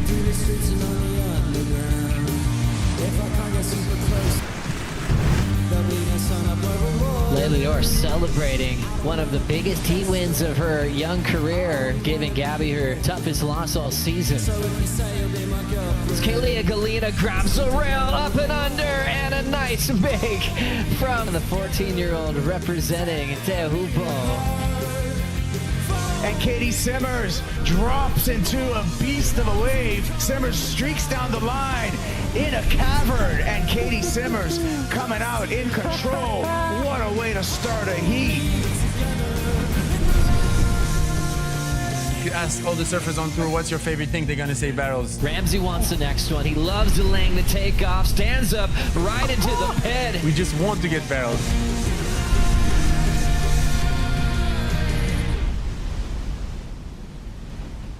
Speaker 8: through the streets and on the underground. If I can't get super close, there'll be no sun up over wall.
Speaker 2: Leilior celebrating one of the biggest heat wins of her young career, giving Gabby her toughest loss all season.
Speaker 8: So if you say you'll be my girlfriend,
Speaker 2: Kalia Galina grabs the rail up and under, and a nice bake from the 14-year-old representing Teahupo'o.
Speaker 9: And Katie Simmers drops into a beast of a wave. Simmers streaks down the line in a cavern, and Katie Simmers coming out in control. What a way to start a heat.
Speaker 11: If you ask all the surfers on tour what's your favorite thing, they're gonna say barrels.
Speaker 2: Ramsey wants the next one. He loves delaying the takeoff, stands up right into the pit.
Speaker 11: We just want to get barrels.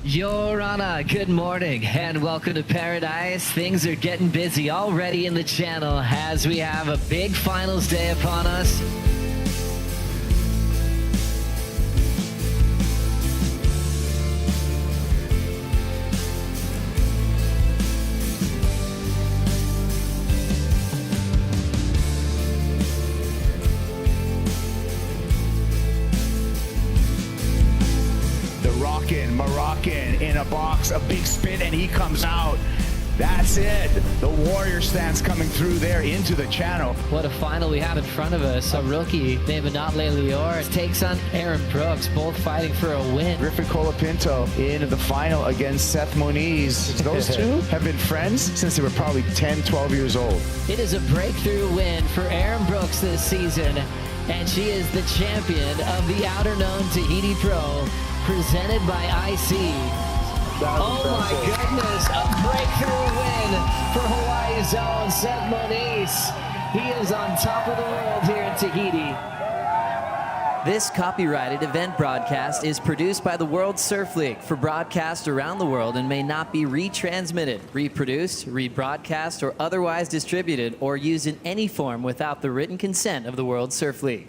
Speaker 2: Yorana, good morning and welcome to Paradise. Things are getting busy already in the channel as we have a big finals day upon us.
Speaker 9: Moroccan in a box, a big spin, and he comes out. That's it. The warrior stance coming through there into the channel.
Speaker 2: What a final we have in front of us. A rookie named Anat Leilior takes on Aaron Brooks, both fighting for a win.
Speaker 9: Griffin Colapinto in the final against Seth Moniz. Those two have been friends since they were probably 10, 12 years old.
Speaker 2: It is a breakthrough win for Aaron Brooks this season, and she is the champion of the Outerknown Tahiti Pro, presented by IC. Oh my goodness, a breakthrough win for Hawaii's own Seth Moniz. He is on top of the world here in Tahiti.
Speaker 7: This copyrighted event broadcast is produced by the World Surf League for broadcast around the world and may not be retransmitted, reproduced, rebroadcast, or otherwise distributed or used in any form without the written consent of the World Surf League.